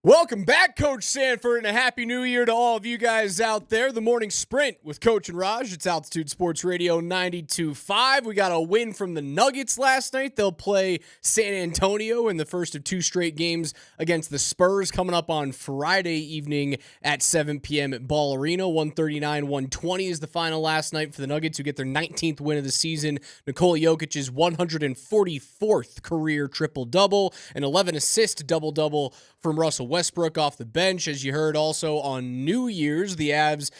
Welcome back, Coach Sanford, and a happy new year to all of you guys out there. The morning sprint with Coach and Raj. It's Altitude Sports Radio 92.5. We got a win from the Nuggets last night. They'll play San Antonio in the first of 2 straight games against the Spurs coming up on Friday evening at 7 p.m. at Ball Arena. 139-120 is the final last night for the Nuggets, who get their 19th win of the season. Nikola Jokic's 144th career triple-double, an 11-assist double-double from Russell Westbrook off the bench. As you heard also on New Year's, the Avs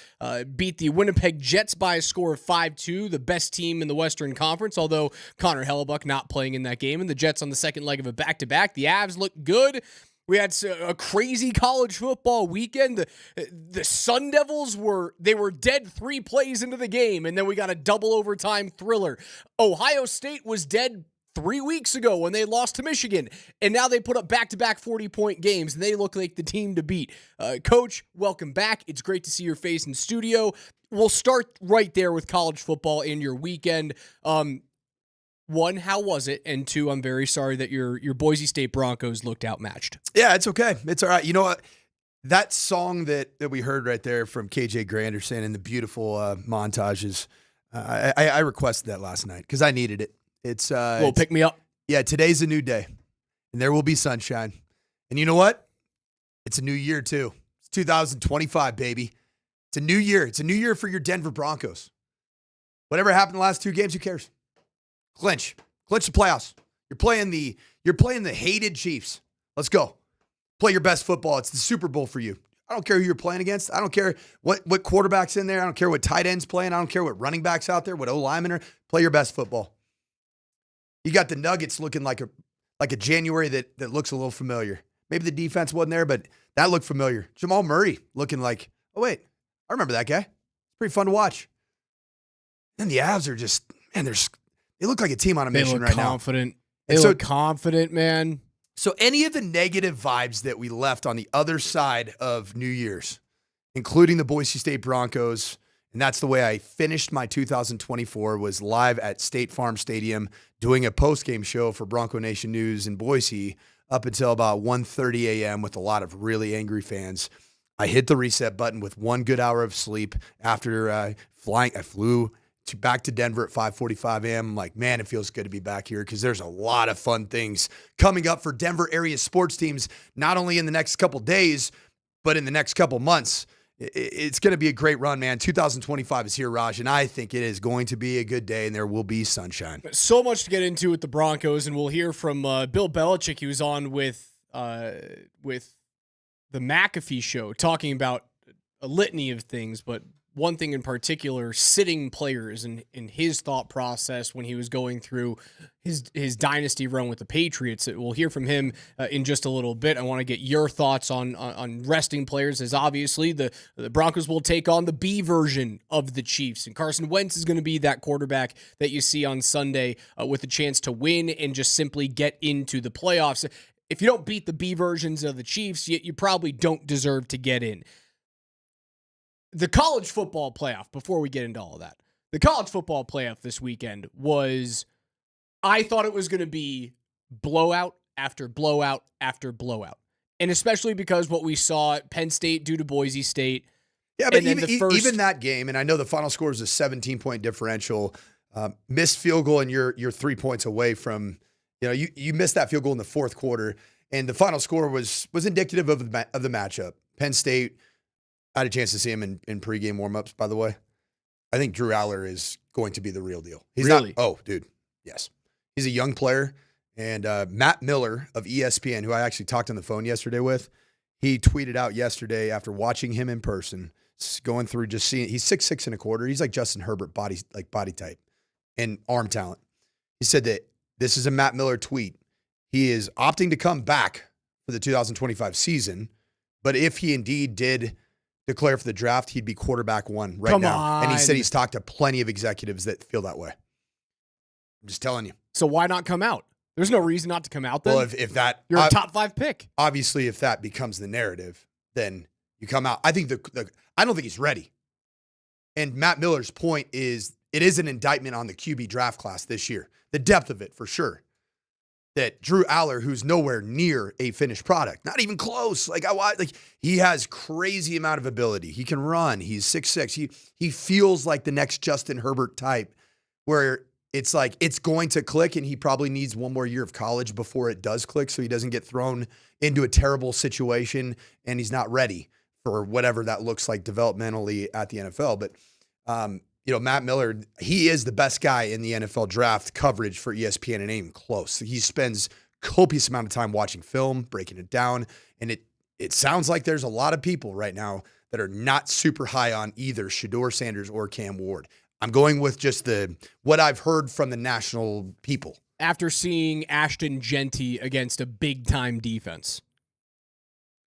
beat the Winnipeg Jets by a score of 5-2, the best team in the Western Conference, although Connor Hellebuck not playing in that game. And the Jets on the second leg of a back-to-back. The Avs look good. We had a crazy college football weekend. The Sun Devils were dead 3 plays into the game, and then we got a double overtime thriller. Ohio State was dead 3 weeks ago when they lost to Michigan, and now they put up back-to-back 40-point games, and they look like the team to beat. Coach, welcome back. It's great to see your face in studio. We'll start right there with college football in your weekend. 1, how was it? And 2, I'm very sorry that your Boise State Broncos looked outmatched. Yeah, it's okay. It's all right. You know what? That song that we heard right there from KJ Granderson and the beautiful montages, I requested that last night because I needed it. It's pick me up. Yeah, today's a new day, and there will be sunshine. And you know what? It's a new year too. It's 2025, baby. It's a new year. It's a new year for your Denver Broncos. Whatever happened in the last 2 games, who cares? Clinch the playoffs. You're playing the hated Chiefs. Let's go. Play your best football. It's the Super Bowl for you. I don't care who you're playing against. I don't care what quarterback's in there. I don't care what tight end's playing. I don't care what running back's out there, what O-linemen are. Play your best football. You got the Nuggets looking like a January that looks a little familiar. Maybe the defense wasn't there, but that looked familiar. Jamal Murray looking like, oh, wait, I remember that guy. It's pretty fun to watch. And the Avs are just, man, they look like a team on a mission right now. They look confident, man. So any of the negative vibes that we left on the other side of New Year's, including the Boise State Broncos, and that's the way I finished my 2024, was live at State Farm Stadium doing a post-game show for Bronco Nation News in Boise up until about 1:30 a.m. with a lot of really angry fans. I hit the reset button with 1 good hour of sleep after flying. I flew back to Denver at 5:45 a.m. I'm like, man, it feels good to be back here because there's a lot of fun things coming up for Denver area sports teams, not only in the next couple days, but in the next couple months. It's going to be a great run, man. 2025 is here, Raj, and I think it is going to be a good day, and there will be sunshine. So much to get into with the Broncos, and we'll hear from Bill Belichick. He was on with the McAfee show talking about a litany of things, but one thing in particular, sitting players and in his thought process when he was going through his dynasty run with the Patriots. We'll hear from him in just a little bit. I want to get your thoughts on resting players, as obviously the Broncos will take on the B version of the Chiefs, and Carson Wentz is going to be that quarterback that you see on Sunday with a chance to win and just simply get into the playoffs. If you don't beat the B versions of the Chiefs, you probably don't deserve to get in. The college football playoff, before we get into all of that, the college football playoff this weekend I thought it was going to be blowout after blowout after blowout. And especially because what we saw at Penn State due to Boise State. Yeah, but even that game, and I know the final score is a 17-point differential, missed field goal and you're 3 points away from, you missed that field goal in the fourth quarter, and the final score was indicative of the matchup. Penn State, I had a chance to see him in pregame warmups, by the way. I think Drew Aller is going to be the real deal. He's really? Dude, yes. He's a young player. And Matt Miller of ESPN, who I actually talked on the phone yesterday with, he tweeted out yesterday after watching him in person, going through just seeing, he's 6'6" and a quarter. He's like Justin Herbert body type and arm talent. He said that this is a Matt Miller tweet. He is opting to come back for the 2025 season, but if he indeed did declare for the draft, he'd be quarterback 1 right now. And he said he's talked to plenty of executives that feel that way. I'm just telling you. So why not come out? There's no reason not to come out then. Well, if that... You're a top 5 pick. Obviously, if that becomes the narrative, then you come out. I think I don't think he's ready. And Matt Miller's point is it is an indictment on the QB draft class this year. The depth of it, for sure. that Drew Aller, who's nowhere near a finished product, not even close. Like he has crazy amount of ability. He can run. He's 6'6". He feels like the next Justin Herbert type, where it's like it's going to click, and he probably needs one more year of college before it does click, so he doesn't get thrown into a terrible situation and he's not ready for whatever that looks like developmentally at the NFL. But Matt Miller, he is the best guy in the NFL draft coverage for ESPN, and ain't even close. He spends copious amount of time watching film, breaking it down, and it sounds like there's a lot of people right now that are not super high on either Shedeur Sanders or Cam Ward. I'm going with just what I've heard from the national people. After seeing Ashton Genty against a big-time defense,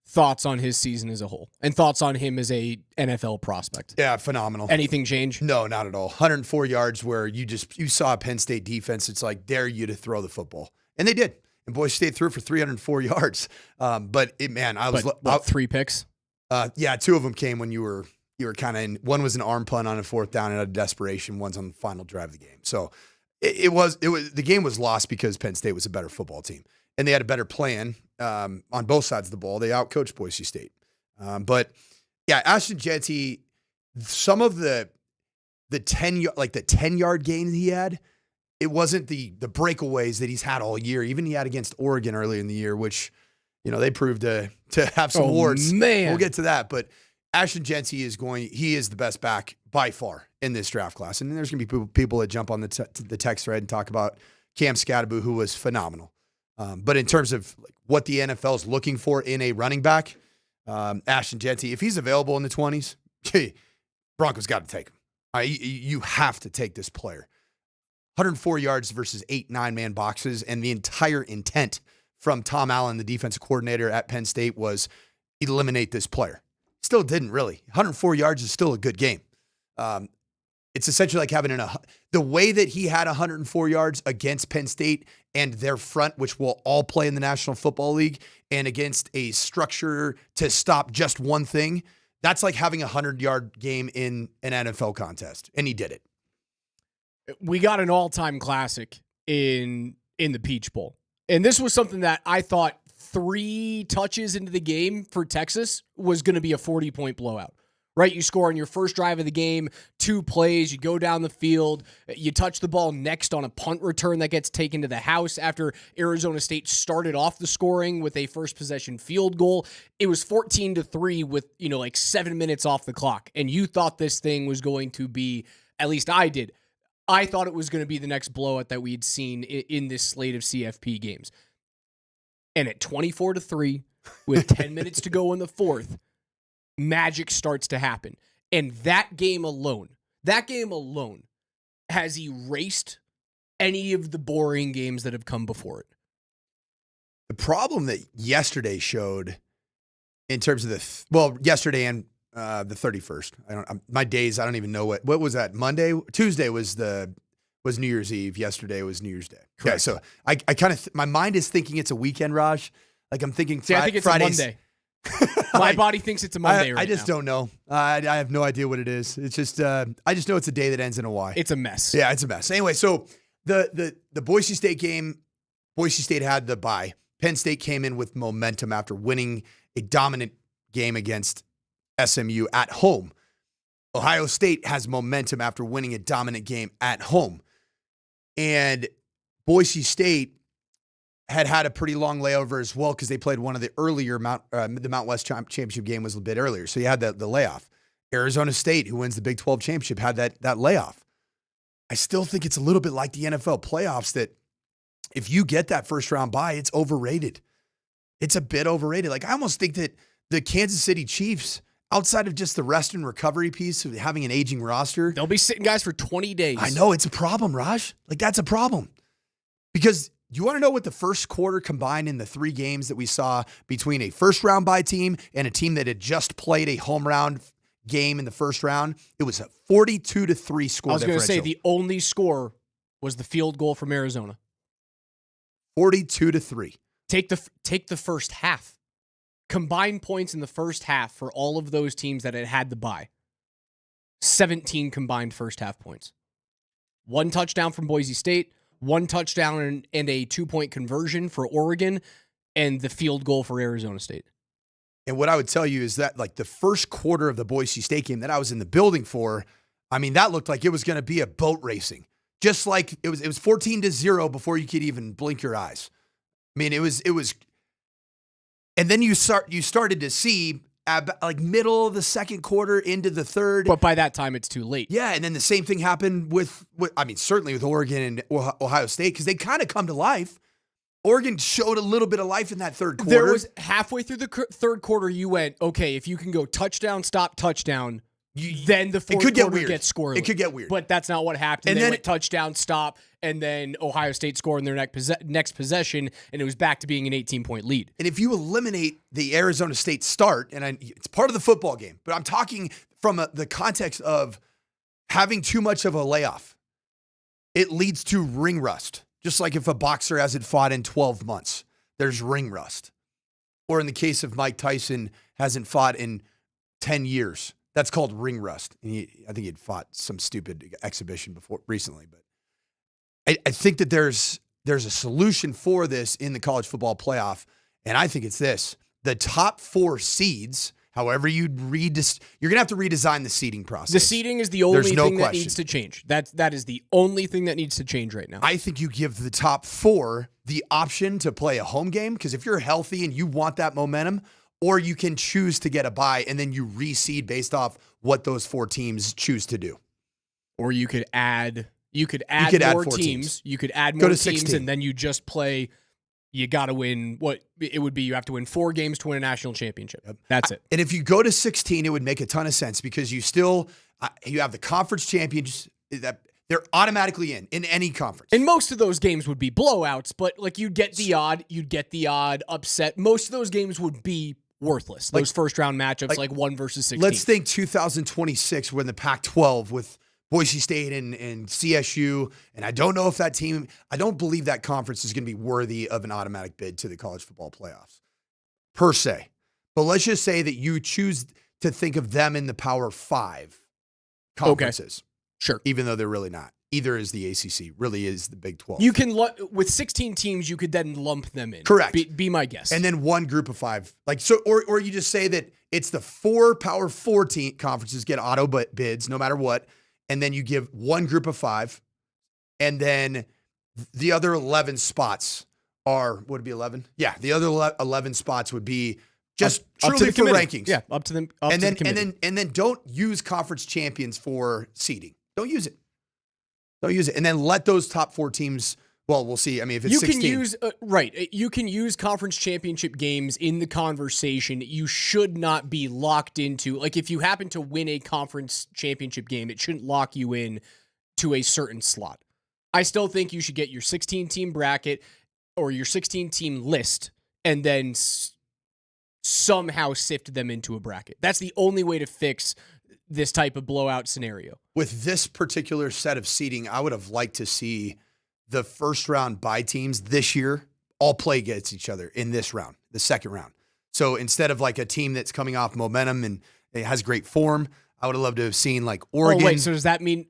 thoughts on his season as a whole, and thoughts on him as a NFL prospect? Yeah, phenomenal. Anything change? No, not at all. 104 yards where you saw a Penn State defense. It's like, dare you to throw the football. And they did. And Boise State threw for 304 yards. I was 3 picks? Yeah, 2 of them came when you were kind of in. One was an arm punt on a 4th down and a desperation. One's on the final drive of the game. So the game was lost because Penn State was a better football team. And they had a better plan on both sides of the ball. They outcoached Boise State. But yeah, Ashton Genty, some of the 10-yard gain he had, it wasn't the breakaways that he's had all year. Even he had against Oregon earlier in the year, which, they proved to have some warts. Man. We'll get to that. But Ashton Genty he is the best back by far in this draft class. And there's going to be people that jump on the text thread and talk about Cam Scatterbo, who was phenomenal. But in terms of what the NFL is looking for in a running back, Ashton Genty, if he's available in the 20s, Broncos got to take him. You have to take this player. 104 yards versus 8 9-man boxes, and the entire intent from Tom Allen, the defensive coordinator at Penn State, was eliminate this player. Still didn't really. 104 yards is still a good game. It's essentially like having the way that he had 104 yards against Penn State and their front, which will all play in the National Football League, and against a structure to stop just one thing. That's like having a 100-yard game in an NFL contest, and he did it. We got an all-time classic in the Peach Bowl. And this was something that I thought 3 touches into the game for Texas was going to be a 40-point blowout. Right? You score on your first drive of the game, 2 plays, you go down the field, you touch the ball next on a punt return that gets taken to the house after Arizona State started off the scoring with a first possession field goal. It was 14-3 with, 7 minutes off the clock. And you thought this thing was going to be, at least I did, I thought it was going to be the next blowout that we'd seen in this slate of CFP games. And at 24-3 with 10 minutes to go in the 4th, magic starts to happen. And that game alone has erased any of the boring games that have come before it. The problem that yesterday showed in terms of yesterday and the 31st. My days, I don't even know what was that? Monday? Tuesday was New Year's Eve. Yesterday was New Year's Day. Okay, so I kind of my mind is thinking it's a weekend, Raj. Like I'm thinking I think it's Fridays. a Monday. My body thinks it's a Monday I just don't know. I have no idea what it is. It's just I just know it's a day that ends in a Y. It's a mess. Yeah, it's a mess. Anyway, so the Boise State game, Boise State had the bye. Penn State came in with momentum after winning a dominant game against SMU at home. Ohio State has momentum after winning a dominant game at home. And Boise State had a pretty long layover as well because they played one of the earlier the Mount West Championship game was a bit earlier. So you had the layoff. Arizona State, who wins the Big 12 championship, had that layoff. I still think it's a little bit like the NFL playoffs that if you get that first round bye, it's overrated. It's a bit overrated. Like I almost think that the Kansas City Chiefs, outside of just the rest and recovery piece of having an aging roster, they'll be sitting guys for 20 days. I know it's a problem, Raj. Like that's a problem. Because you want to know what the first quarter combined in the 3 games that we saw between a first round bye team and a team that had just played a home round game in the first round? It was a 42-3 score. I was going to say the only score was the field goal from Arizona. 42-3. Take the first half. Combined points in the first half for all of those teams that had the bye. 17 combined first half points. 1 touchdown from Boise State, 1 touchdown and a 2-point conversion for Oregon, and the field goal for Arizona State. And what I would tell you is that, like, the first quarter of the Boise State game that I was in the building for, I mean, that looked like it was going to be a boat racing. Just like it was 14-0 before you could even blink your eyes. I mean, it was, and then you started to see like middle of the second quarter into the third. But by that time, it's too late. Yeah, and then the same thing happened with certainly with Oregon and Ohio State, because they kind of come to life. Oregon showed a little bit of life in that third quarter. There was halfway through the third quarter, you went, okay, if you can go touchdown, stop, touchdown, then the fourth quarter gets squirrely. It could get weird. But that's not what happened. And then went touchdown, stop, and then Ohio State scored in their next possession, and it was back to being an 18-point lead. And if you eliminate the Arizona State start, and it's part of the football game, but I'm talking from the context of having too much of a layoff, it leads to ring rust. Just like if a boxer hasn't fought in 12 months, there's ring rust. Or in the case of Mike Tyson, hasn't fought in 10 years. That's called ring rust. And I think he'd fought some stupid exhibition before recently. But I think that there's a solution for this in the college football playoff. And I think it's this. The top 4 seeds, however you're going to have to redesign the seeding process. The seeding is the only thing that needs to change. That is the only thing that needs to change right now. I think you give the top 4 the option to play a home game, because if you're healthy and you want that momentum, or you can choose to get a bye and then you reseed based off what those 4 teams choose to do. Or you could add more teams. You could add more teams 16. And then you just play. You got to win what it would be. You have to win 4 games to win a national championship. Yep. That's it. And if you go to 16, it would make a ton of sense, because you still you have the conference champions that they're automatically in any conference. And most of those games would be blowouts, but like you'd get the odd upset. Most of those games would be worthless. Those first round matchups, like 1 versus 16. Let's think 2026 when the Pac-12 with Boise State and CSU. And I don't know if that team, I don't believe that conference is going to be worthy of an automatic bid to the college football playoffs, per se. But let's just say that you choose to think of them in the Power 5 conferences. Okay. Sure. Even though they're really not. Either is the ACC, really is the Big 12. You can, with 16 teams, you could then lump them in. Correct. Be my guess. And then one group of 5. Or you just say that it's the 4 Power 4 team conferences get auto bids no matter what. And then you give one group of 5, and then the other 11 spots would it be 11? Yeah, the other 11 spots would be just truly for rankings. Yeah, up to them. And then don't use conference champions for seeding. Don't use it. And then let those top 4 teams. Well, we'll see. I mean, if it's 16. You can use you can use conference championship games in the conversation. You should not be locked into, like, if you happen to win a conference championship game, it shouldn't lock you in to a certain slot. I still think you should get your 16-team bracket or your 16-team list and then somehow sift them into a bracket. That's the only way to fix this type of blowout scenario. With this particular set of seeding, I would have liked to see the first round bye teams this year all play against each other in this round, the second round. So instead of like a team that's coming off momentum and it has great form, I would have loved to have seen like Oregon. Oh, wait, so does that mean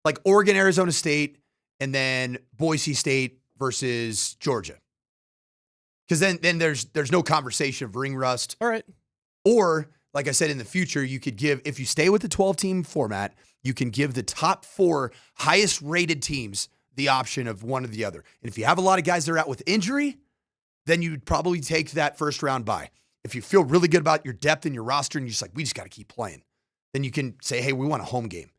like Oregon, Arizona State, and then Boise State versus Georgia? Because then there's no conversation of ring rust. All right. Or, like I said, in the future, you could give, if you stay with the 12-team format, you can give the top 4 highest rated teams the option of one or the other. And if you have a lot of guys that are out with injury, then you'd probably take that first round bye. If you feel really good about your depth in your roster and you're just like, we just got to keep playing, then you can say, hey, we want a home game.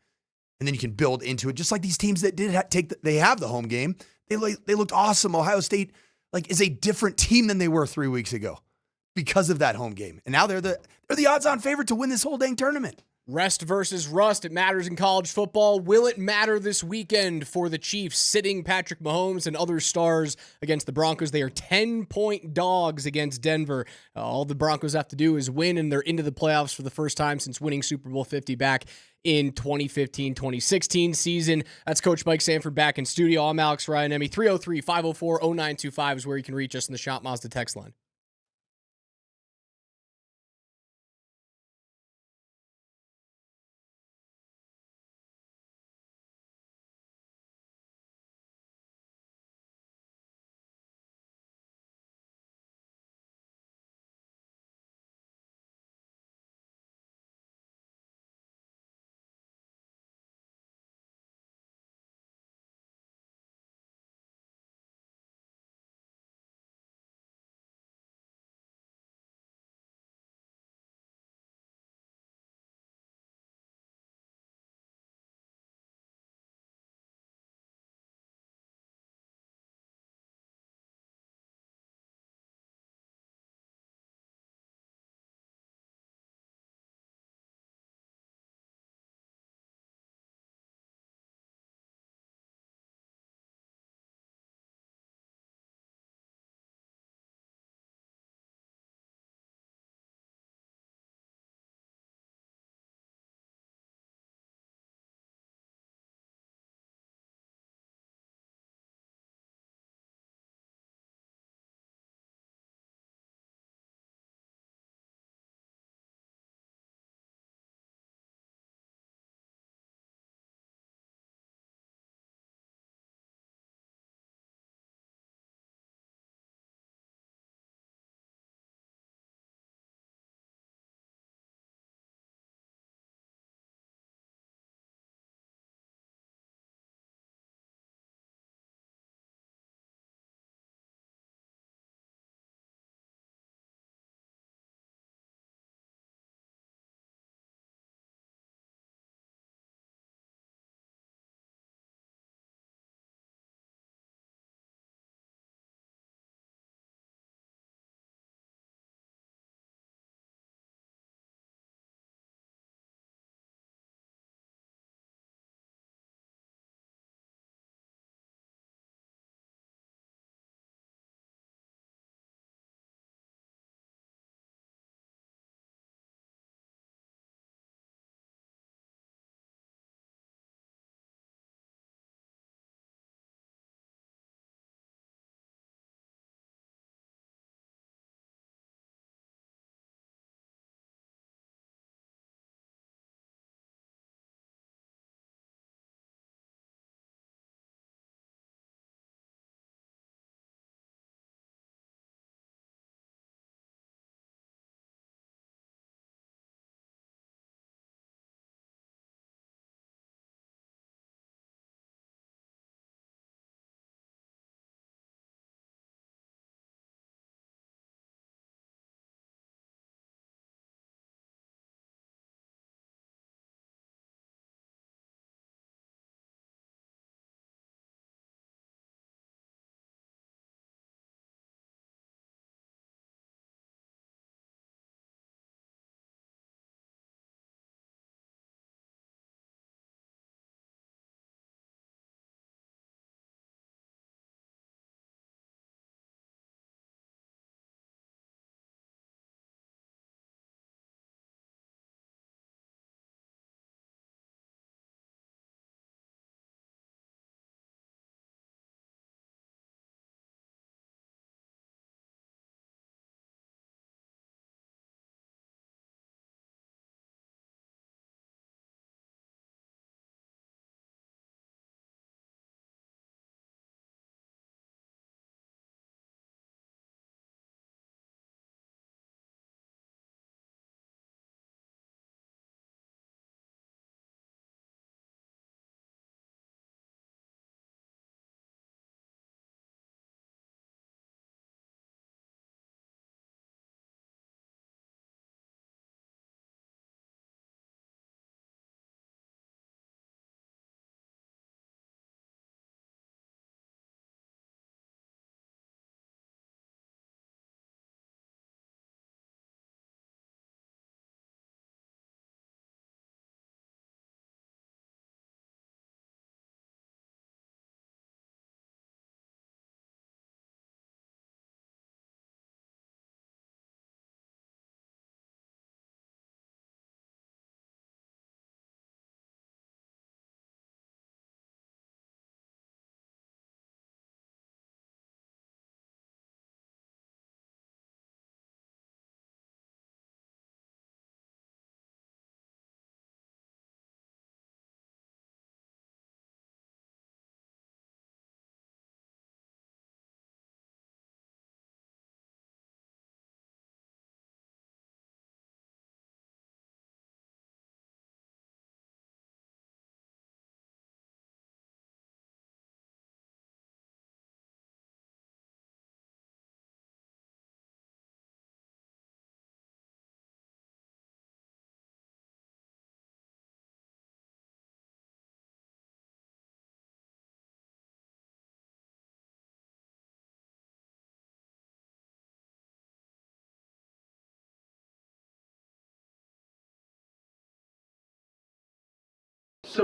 And then you can build into it. Just like these teams that they have the home game. They looked awesome. Ohio State is a different team than they were 3 weeks ago because of that home game. And now they're the odds-on favorite to win this whole dang tournament. Rest versus rust. It matters in college football. Will it matter this weekend for the Chiefs sitting Patrick Mahomes and other stars against the Broncos? They are 10-point dogs against Denver. All the Broncos have to do is win, and they're into the playoffs for the first time since winning Super Bowl 50 back in 2015-2016 season. That's Coach Mike Sanford back in studio. I'm Alex Ryan Emmy. 303-504-0925 is where you can reach us in the Shop Mazda text line.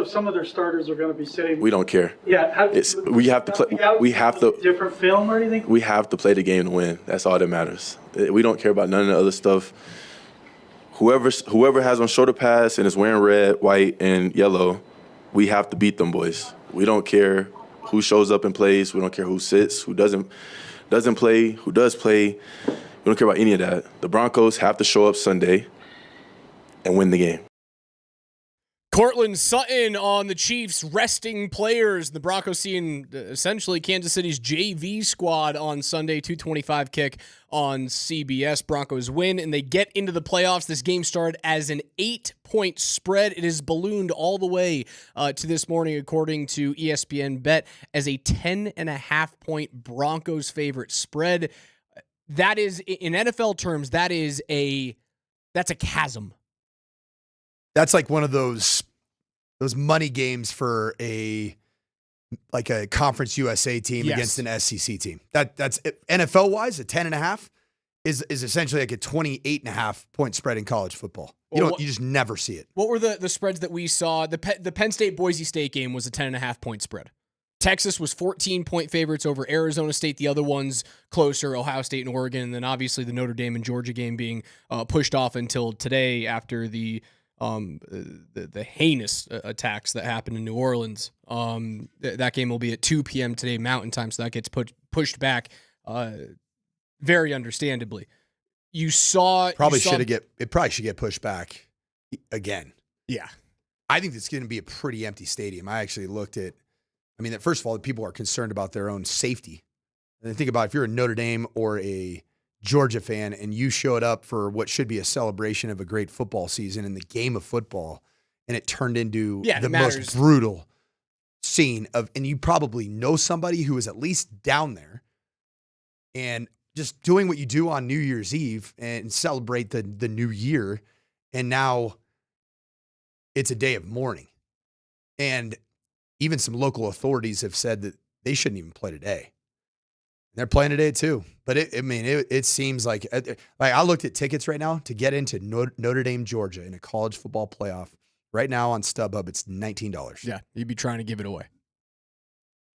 so some of their starters are going to be sitting. We don't care. Yeah, We have to play. We have to. Different film or anything. We have to play the game to win. That's all that matters. We don't care about none of the other stuff. Whoever has on shoulder pads and is wearing red, white, and yellow, we have to beat them boys. We don't care who shows up and plays. We don't care who sits, who doesn't play, who does play. We don't care about any of that. The Broncos have to show up Sunday and win the game. Cortland Sutton on the Chiefs resting players. The Broncos seeing essentially Kansas City's JV squad on Sunday, 2:25 kick on CBS. Broncos win, and they get into the playoffs. This game started as an 8-point spread. It has ballooned all the way to this morning, according to ESPN Bet, as a 10.5-point Broncos favorite spread. That is, in NFL terms, that's a chasm. That's like one of those money games for a Conference USA team against an SEC team. That's NFL wise, a 10.5 is essentially like a 28.5 point spread in college football. You just never see it. What were the spreads that we saw? The Penn State Boise State game was a 10.5 point spread. Texas was 14-point favorites over Arizona State. The other ones closer, Ohio State and Oregon, and then obviously the Notre Dame and Georgia game being pushed off until today after the heinous attacks that happened in New Orleans. That game will be at 2 p.m. today Mountain Time, so that gets pushed back very understandably. It probably should get pushed back again. Yeah. I think it's going to be a pretty empty stadium. I actually looked at, first of all, people are concerned about their own safety. And think about if you're a Notre Dame or a Georgia fan and you showed up for what should be a celebration of a great football season in the game of football, and it turned into the most brutal scene and you probably know somebody who is at least down there and just doing what you do on New Year's Eve and celebrate the new year. And now it's a day of mourning. And even some local authorities have said that they shouldn't even play today. They're playing today too, but it seems like I looked at tickets right now to get into Notre Dame, Georgia in a college football playoff. Right now on StubHub, it's $19. Yeah, you'd be trying to give it away.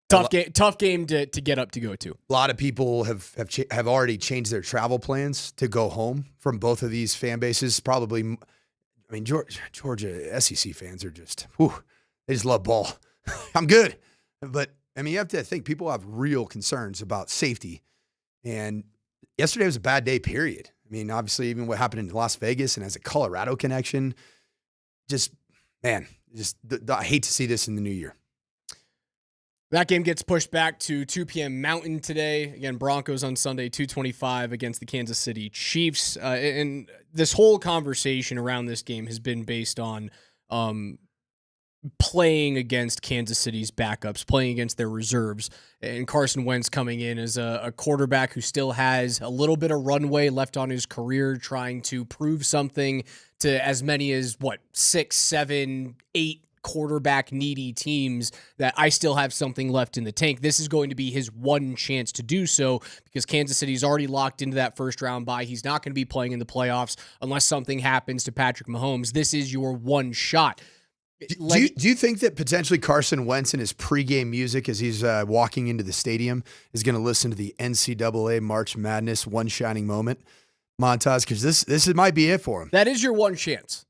Tough game to get up to go to. A lot of people have already changed their travel plans to go home from both of these fan bases. Probably, Georgia SEC fans are just, they just love ball. I'm good, but. You have to think people have real concerns about safety. And yesterday was a bad day, period. Obviously, even what happened in Las Vegas and as a Colorado connection, I hate to see this in the new year. That game gets pushed back to 2 p.m. Mountain today. Again, Broncos on Sunday, 2:25 against the Kansas City Chiefs. And this whole conversation around this game has been based on playing against Kansas City's backups, playing against their reserves, and Carson Wentz coming in as a quarterback who still has a little bit of runway left on his career, trying to prove something to as many as 6, 7, 8 quarterback needy teams that I still have something left in the tank. This is going to be his one chance to do so because Kansas City's already locked into that first round bye. He's not going to be playing in the playoffs unless something happens to Patrick Mahomes. This is your one shot. Do you think that potentially Carson Wentz in his pregame music as he's walking into the stadium is going to listen to the NCAA March Madness One Shining Moment montage? Because this might be it for him. That is your one chance.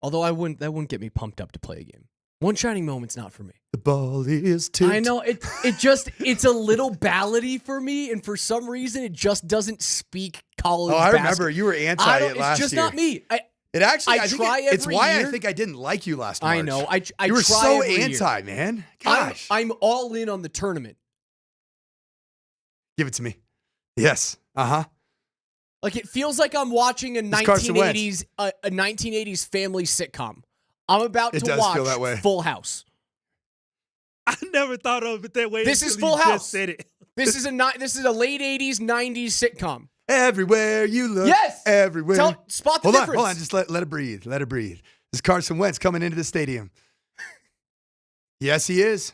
Although that wouldn't get me pumped up to play a game. One Shining Moment's not for me. The ball is tipped. I know it's a little ballady for me, and for some reason it just doesn't speak college. I remember you were anti it last year. It's just not me. It's why I think I didn't like you last March. I know. You were so anti, man. Gosh. I'm all in on the tournament. Give it to me. Yes. Uh-huh. Like it feels like I'm watching a 1980s family sitcom. I'm about to watch Full House. I never thought of it that way. This is Full House. Said it. This is a late 80s, 90s sitcom. Everywhere you look. Yes. Everywhere. Spot the difference. Hold on. Just let it breathe. Let it breathe. This is Carson Wentz coming into the stadium. Yes, he is.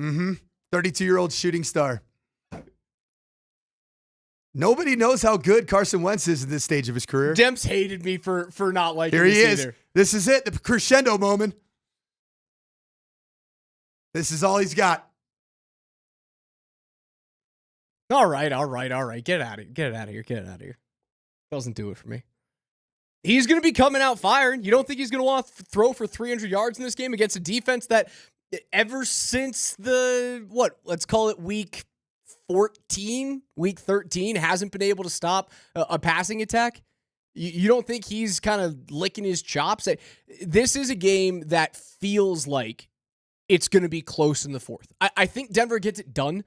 32-year-old shooting star. Nobody knows how good Carson Wentz is at this stage of his career. Demps hated me for not liking Here he this is. either. This is it, the crescendo moment. This is all he's got. All right. Get it out of here. Doesn't do it for me. He's going to be coming out firing. You don't think he's going to want to throw for 300 yards in this game against a defense that ever since let's call it week 14, week 13, hasn't been able to stop a passing attack? You don't think he's kind of licking his chops? This is a game that feels like it's going to be close in the fourth. I think Denver gets it done,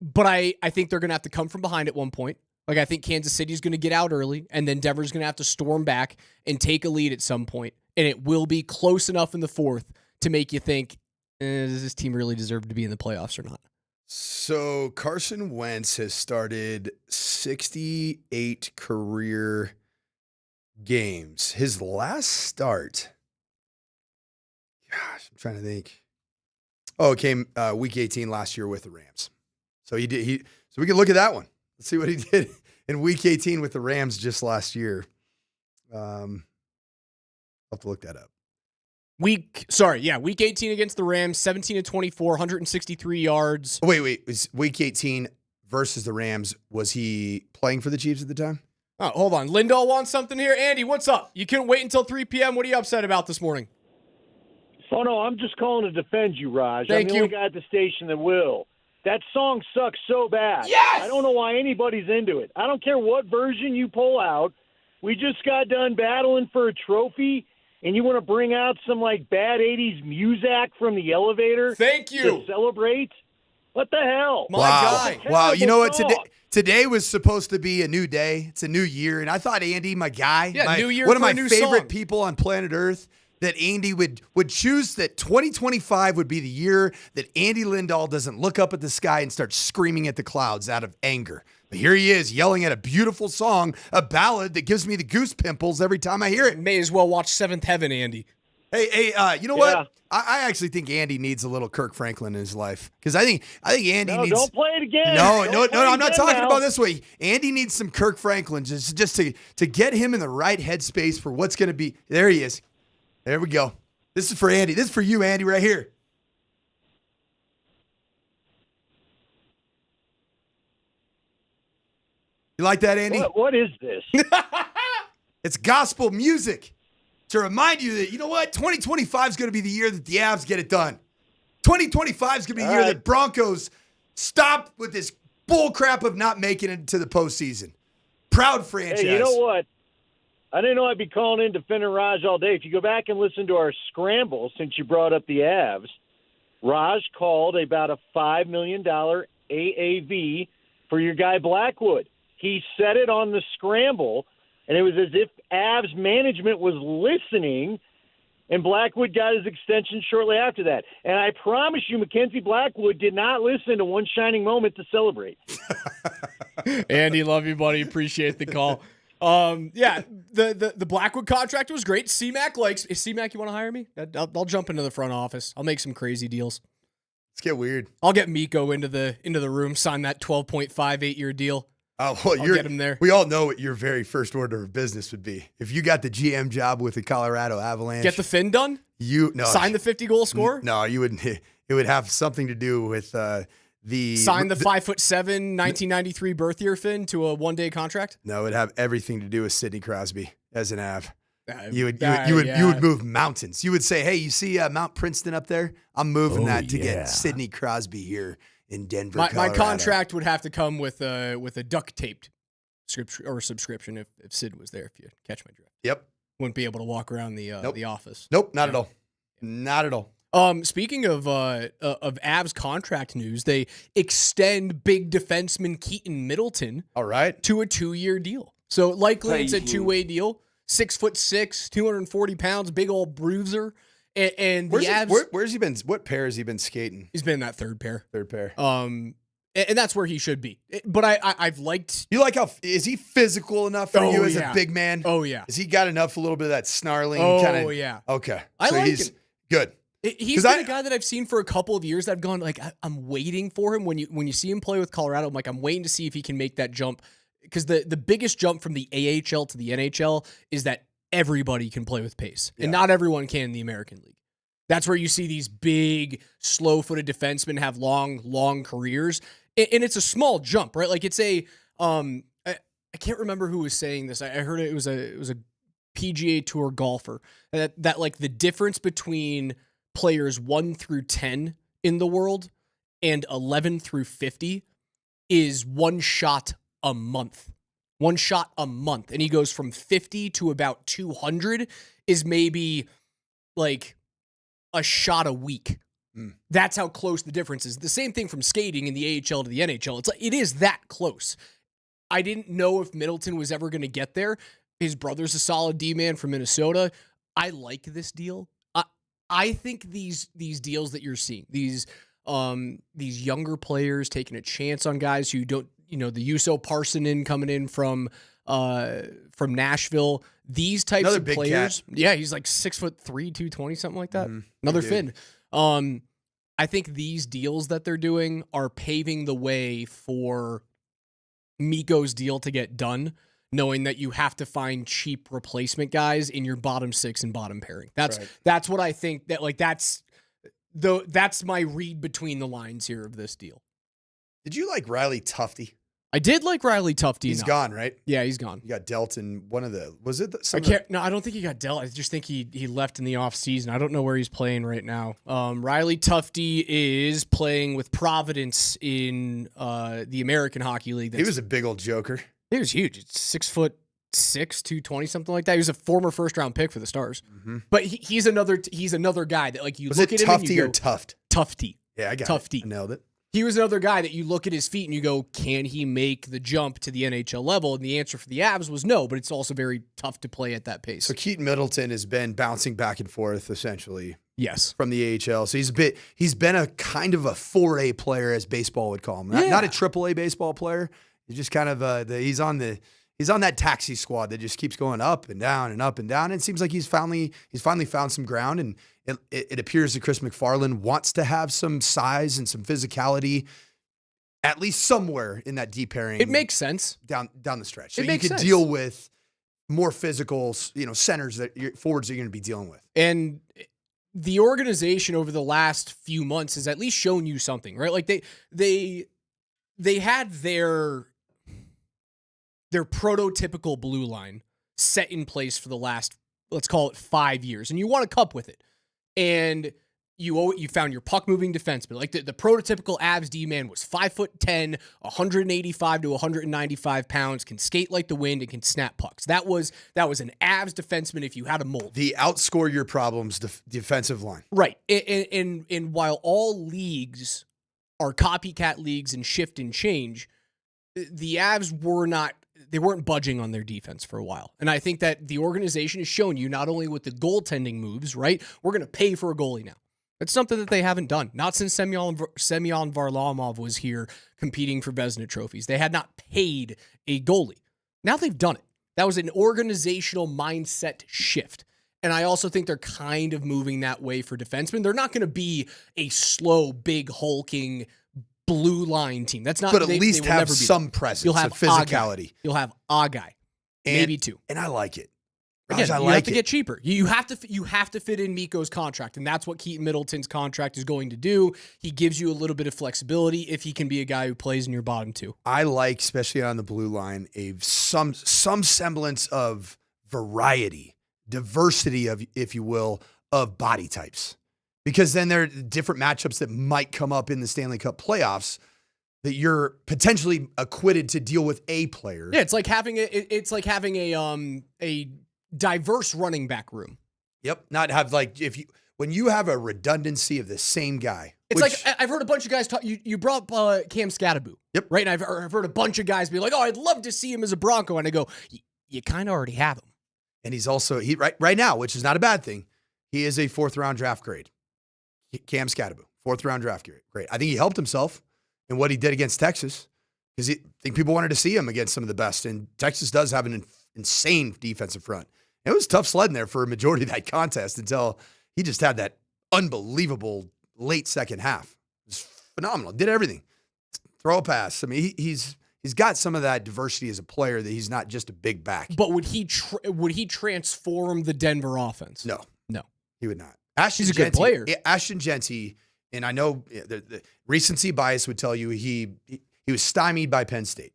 but I think they're going to have to come from behind at one point. Like, I think Kansas City's going to get out early, and then Denver's going to have to storm back and take a lead at some point, and it will be close enough in the fourth to make you think, does this team really deserve to be in the playoffs or not? So Carson Wentz has started 68 career games. His last start, gosh, I'm trying to think. Oh, it came week 18 last year with the Rams. So so we can look at that one. Let's see what he did in week 18 with the Rams just last year. I'll have to look that up. Week 18 against the Rams, 17-24, 163 yards. Wait. Was week 18 versus the Rams, was he playing for the Chiefs at the time? Oh, hold on. Lindahl wants something here. Andy, what's up? You couldn't wait until 3 p.m. What are you upset about this morning? Oh, no, I'm just calling to defend you, Raj. Thank I'm the you. only guy at the station that will. That song sucks so bad. Yes! I don't know why anybody's into it. I don't care what version you pull out. We just got done battling for a trophy, and you want to bring out some, bad 80s music from the elevator? Thank you. To celebrate? What the hell? Wow. You know what? Today was supposed to be a new day. It's a new year. And I thought Andy, my guy, new year one of for my a new favorite song. people on planet Earth, that Andy would choose that 2025 would be the year that Andy Lindahl doesn't look up at the sky and start screaming at the clouds out of anger. But here he is yelling at a beautiful song, a ballad that gives me the goose pimples every time I hear it. May as well watch Seventh Heaven, Andy. Hey, you know what? I actually think Andy needs a little Kirk Franklin in his life, because I think Andy needs. Don't play it again. No, Don't play it I'm not again talking now. about this way. Andy needs some Kirk Franklin just to get him in the right headspace for what's going to be. There he is. There we go. This is for Andy. This is for you, Andy, right here. You like that, Andy? What is this? It's gospel music to remind you that, you know what? 2025 is going to be the year that the Avs get it done. 2025 is going to be the year that Broncos stop with this bull crap of not making it to the postseason. Proud franchise. Hey, you know what? I didn't know I'd be calling in defending Raj all day. If you go back and listen to our scramble, since you brought up the Avs, Raj called about a $5 million AAV for your guy Blackwood. He said it on the scramble, and it was as if Avs management was listening, and Blackwood got his extension shortly after that. And I promise you, Mackenzie Blackwood did not listen to One Shining Moment to celebrate. Andy, love you, buddy. Appreciate the call. The Blackwood contract was great. C-Mac is C-Mac, you want to hire me? I'll jump into the front office. I'll make some crazy deals. Let's get weird. I'll get Miko into the room, sign that 12.5 8-year deal. Oh, well, I'll get him there. We all know what your very first order of business would be. If you got the GM job with the Colorado Avalanche. Get the fin done? Sign the 50-goal score? No, you wouldn't. It would have something to do with Sign the 5'7", 1993 birth year fin to a one-day contract? No, it would have everything to do with Sidney Crosby as an Av. You would move mountains. You would say, hey, you see Mount Princeton up there? I'm moving that to get Sidney Crosby here in Denver, My Colorado. contract would have to come with a duct-taped subscription if Sid was there, if you catch my drift. Yep. Wouldn't be able to walk around the office. Nope, not at all. Not at all. Speaking of Avs contract news, they extend big defenseman Keaton Middleton to a 2-year deal. So likely it's a two-way deal. 6'6", 240 pounds, big old bruiser. And the Avs. Where's he been? What pair has he been skating? He's been in that third pair. And that's where he should be. But I've liked. You like how is he physical enough for you as a big man? Oh yeah. Has he got enough? A little bit of that snarling Oh kind of. yeah. Okay. I so like he's him. good. He's been a guy that I've seen for a couple of years that I've gone, like, I'm waiting for him. When you see him play with Colorado, I'm like, I'm waiting to see if he can make that jump. Because the biggest jump from the AHL to the NHL is that everybody can play with pace. And not everyone can in the American League. That's where you see these big, slow-footed defensemen have long careers. And it's a small jump, right? Like, it's a I can't remember who was saying this. I heard it was a PGA Tour golfer that like the difference between players 1 through 10 in the world and 11 through 50 is one shot a month. One shot a month. And he goes from 50 to about 200 is maybe like a shot a week. That's how close the difference is. The same thing from skating in the AHL to the NHL. It's like, it is that close. I didn't know if Middleton was ever going to get there. His brother's a solid D-man from Minnesota. I like this deal. I think these deals that you're seeing, these younger players taking a chance on guys who don't, the Juuso Parssinen coming in from Nashville, these types Another of big players. cat. Yeah, he's like 6'3", 220, something like that. Another Big Finn. dude. I think these deals that they're doing are paving the way for Mikko's deal to get done, knowing that you have to find cheap replacement guys in your bottom 6 and bottom pairing. That's what I think that's my read between the lines here of this deal. Did you like Riley Tufte? I did like Riley Tufte. He's gone, right? Yeah, he's gone. You got dealt in one of the. Was it? No, I don't think he got dealt. I just think he left in the offseason. I don't know where he's playing right now. Riley Tufte is playing with Providence in the American Hockey League. He was a big old joker. He was huge. It's 6'6", 220, something like that. He was a former first-round pick for the Stars. But he's another guy that like you Was look it at him and Tufte you or go, Tuft? Tufte. Yeah, I got Tufte. it. I nailed it. He was another guy that you look at his feet and you go, can he make the jump to the NHL level? And the answer for the Avs was no, but it's also very tough to play at that pace. So Keaton Middleton has been bouncing back and forth essentially. Yes. From the AHL. So he's been a kind of a 4A player, as baseball would call him. Not a AAA baseball player. He's just kind of he's on that taxi squad that just keeps going up and down and up and down. And it seems like he's finally found some ground, and it appears that Chris McFarland wants to have some size and some physicality, at least somewhere in that deep pairing. It makes sense down the stretch. So it you makes could sense. deal with more physical, centers forwards that you're going to be dealing with. And the organization over the last few months has at least shown you something, right? Like they had their prototypical blue line set in place for the last, let's call it 5 years, and you won a cup with it. And you found your puck moving defenseman. Like the prototypical Avs D-man was 5'10", 185 to 195 pounds, can skate like the wind, and can snap pucks. That was an Avs defenseman if you had a mold. The outscore your problems defensive line. Right. And while all leagues are copycat leagues and shift and change, the Avs weren't budging on their defense for a while. And I think that the organization has shown you, not only with the goaltending moves, right? We're going to pay for a goalie now. That's something that they haven't done. Not since Semyon Varlamov was here competing for Vezina trophies. They had not paid a goalie. Now they've done it. That was an organizational mindset shift. And I also think they're kind of moving that way for defensemen. They're not going to be a slow, big, hulking blue line team. That's not. But at they least will have never be some that. presence, You'll have of physicality. You'll have a guy, maybe two. And I like it. Again, Raj, I you like have to it. get cheaper. You have to fit in Mikko's contract, and that's what Keaton Middleton's contract is going to do. He gives you a little bit of flexibility if he can be a guy who plays in your bottom two. I like, especially on the blue line, some semblance of variety, diversity of, if you will, of body types. Because then there are different matchups that might come up in the Stanley Cup playoffs that you're potentially acquitted to deal with a player. Yeah, it's like having a diverse running back room. Yep. Not have when you have a redundancy of the same guy. It's like I've heard a bunch of guys talk. You brought up Cam Scatterbo. Yep. Right. And I've heard a bunch of guys be like, "Oh, I'd love to see him as a Bronco," and I go, "You kind of already have him." And he's also right now, which is not a bad thing. He is a 4th round draft grade. Cam Scatterbo, 4th round draft grade. I think he helped himself in what he did against Texas, because I think people wanted to see him against some of the best. And Texas does have an insane defensive front. It was tough sledding there for a majority of that contest until he just had that unbelievable late second half. It was phenomenal. Did everything. Throw a pass. I mean, he's got some of that diversity as a player that he's not just a big back. But would he transform the Denver offense? No. He would not. He's a good player. Ashton Jeanty, and I know the recency bias would tell you he was stymied by Penn State.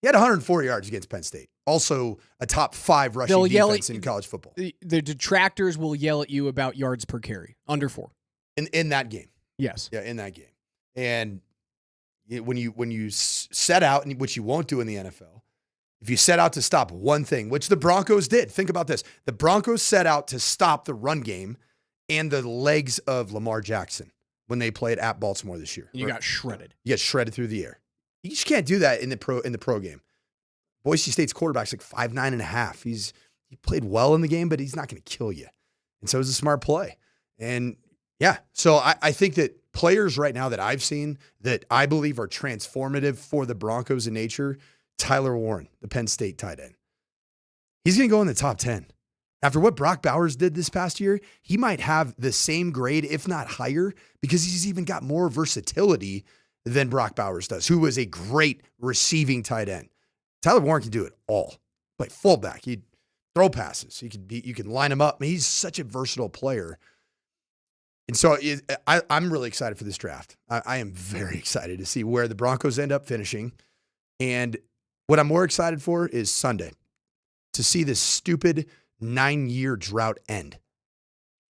He had 104 yards against Penn State. Also a top 5 rushing defense in college football. The detractors will yell at you about yards per carry, under 4. In that game. Yes. Yeah, in that game. And when you set out, and which you won't do in the NFL, if you set out to stop one thing, which the Broncos did, think about this. The Broncos set out to stop the run game and the legs of Lamar Jackson when they played at Baltimore this year. You got shredded. You get shredded through the air. You just can't do that in the pro game. Boise State's quarterback's like 5'9.5". He played well in the game, but he's not going to kill you. And so it was a smart play. And yeah, so I think that players right now that I've seen that I believe are transformative for the Broncos in nature, Tyler Warren, the Penn State tight end. He's going to go in the top 10. After what Brock Bowers did this past year, he might have the same grade, if not higher, because he's even got more versatility than Brock Bowers does, who was a great receiving tight end. Tyler Warren can do it all. Like fullback, he'd throw passes. You can line him up. I mean, he's such a versatile player. And so I'm really excited for this draft. I am very excited to see where the Broncos end up finishing. And what I'm more excited for is Sunday, to see this stupid 9-year drought end.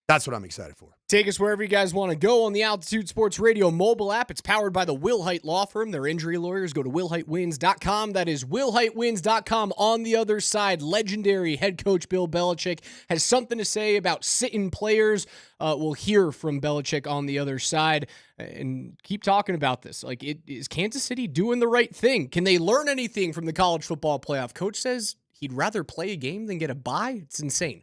That's what I'm excited for. Take us wherever you guys want to go on the Altitude Sports Radio mobile app. It's powered by the Wilhite Law Firm. They're injury lawyers. Go to WilhiteWins.com. That is WilhiteWins.com. On the other side, legendary head coach Bill Belichick has something to say about sitting players. We'll hear from Belichick on the other side and keep talking about this. Like, is Kansas City doing the right thing? Can they learn anything from the college football playoff? Coach says he'd rather play a game than get a bye. It's insane.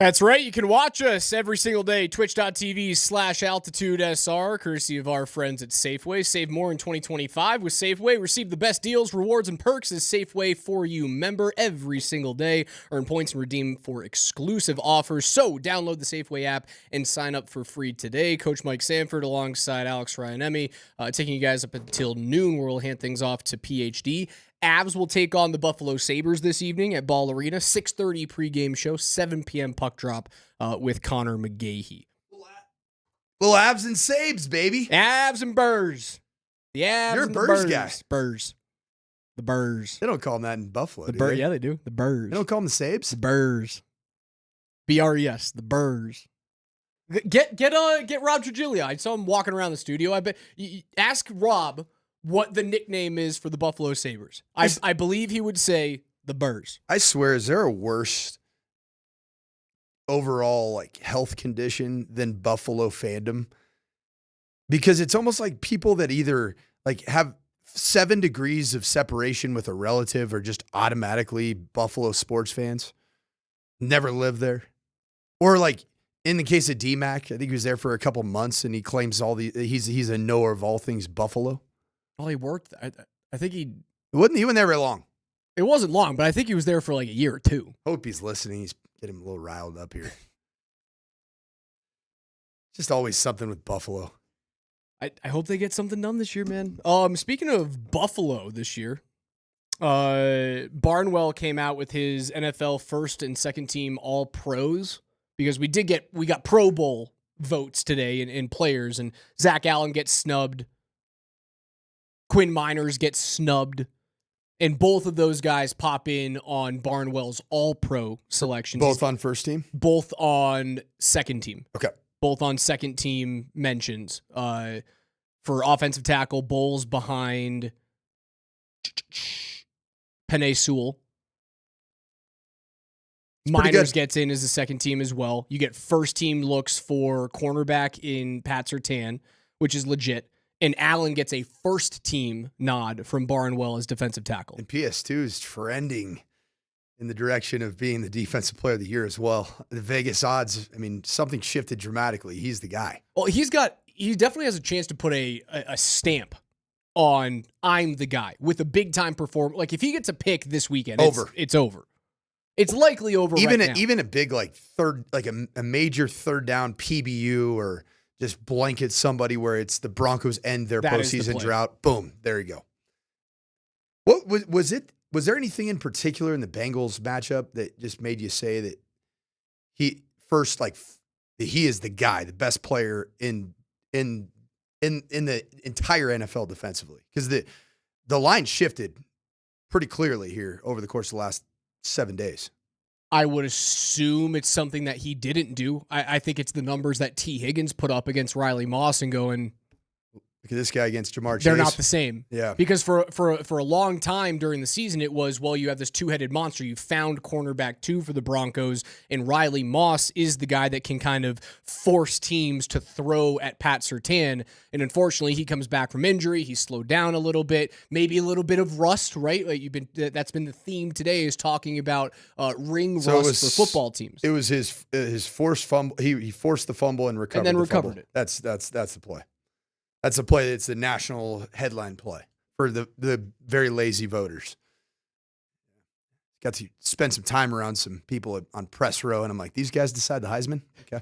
That's right. You can watch us every single day, twitch.tv/AltitudeSR, courtesy of our friends at Safeway. Save more in 2025 with Safeway. Receive the best deals, rewards, and perks as Safeway For You member every single day. Earn points and redeem for exclusive offers. So download the Safeway app and sign up for free today. Coach Mike Sanford alongside Alex Ryan-Emy, taking you guys up until noon, where we'll hand things off to PhD. Avs will take on the Buffalo Sabres this evening at Ball Arena. 6:30 pregame show, 7 p.m. puck drop with Connor McGahey. Little Avs and Sabes, baby. Avs and Burrs. The Avs You're a and the Burrs Burrs. guy. Burrs. The Burrs. They don't call them that in Buffalo, The Yeah, they do. The Burrs. They don't call them the Sabes? The Burrs. B-R-E-S. The Burrs. Get Rob Trigiglia. I saw him walking around the studio. I bet. Ask Rob what the nickname is for the Buffalo Sabres. I believe he would say the Burrs. I swear, is there a worse overall like health condition than Buffalo fandom? Because it's almost like people that either like have 7 degrees of separation with a relative or just automatically Buffalo sports fans, never lived there. Or like in the case of D-Mac, I think he was there for a couple months and he claims he's a knower of all things Buffalo. Well, he worked. I think he wasn't there very long. It wasn't long, but I think he was there for like a year or two. Hope he's listening. He's getting a little riled up here. Just always something with Buffalo. I hope they get something done this year, man. Speaking of Buffalo this year, Barnwell came out with his NFL first and second team All Pros because we got Pro Bowl votes today in players, and Zach Allen gets snubbed. Quinn Miners gets snubbed, and both of those guys pop in on Barnwell's All-Pro selections. Both on first team? Both on second team. Okay. Both on second team mentions. For offensive tackle, Bowles behind Penei Sewell. Miners gets in as a second team as well. You get first team looks for cornerback in Pat Surtain, which is legit. And Allen gets a first team nod from Barnwell as defensive tackle. And PS2 is trending in the direction of being the defensive player of the year as well. The Vegas odds, I mean, something shifted dramatically. He's the guy. Well, he definitely has a chance to put a stamp on I'm the guy with a big time performance. Like if he gets a pick this weekend, it's over. It's likely over Even right now. Even a big like a major third down PBU or just blanket somebody where it's the Broncos end their postseason drought. Boom, there you go. What was it? Was there anything in particular in the Bengals matchup that just made you say that he is the guy, the best player in the entire NFL defensively? Because the line shifted pretty clearly here over the course of the last 7 days. I would assume it's something that he didn't do. I think it's the numbers that T. Higgins put up against Riley Moss and going, look at this guy against Jamar Chase. They're not the same. Yeah. Because for a long time during the season, it was, well, you have this two-headed monster. You found cornerback 2 for the Broncos, and Riley Moss is the guy that can kind of force teams to throw at Pat Surtain. And unfortunately, he comes back from injury. He's slowed down a little bit, maybe a little bit of rust, right? Like that's been the theme today, is talking about rust for football teams. It was his forced fumble. He forced the fumble and recovered. And then recovered fumble. it. That's the play. That's a play. It's the national headline play for the very lazy voters. Got to spend some time around some people on press row, and I'm like, these guys decide the Heisman? Okay.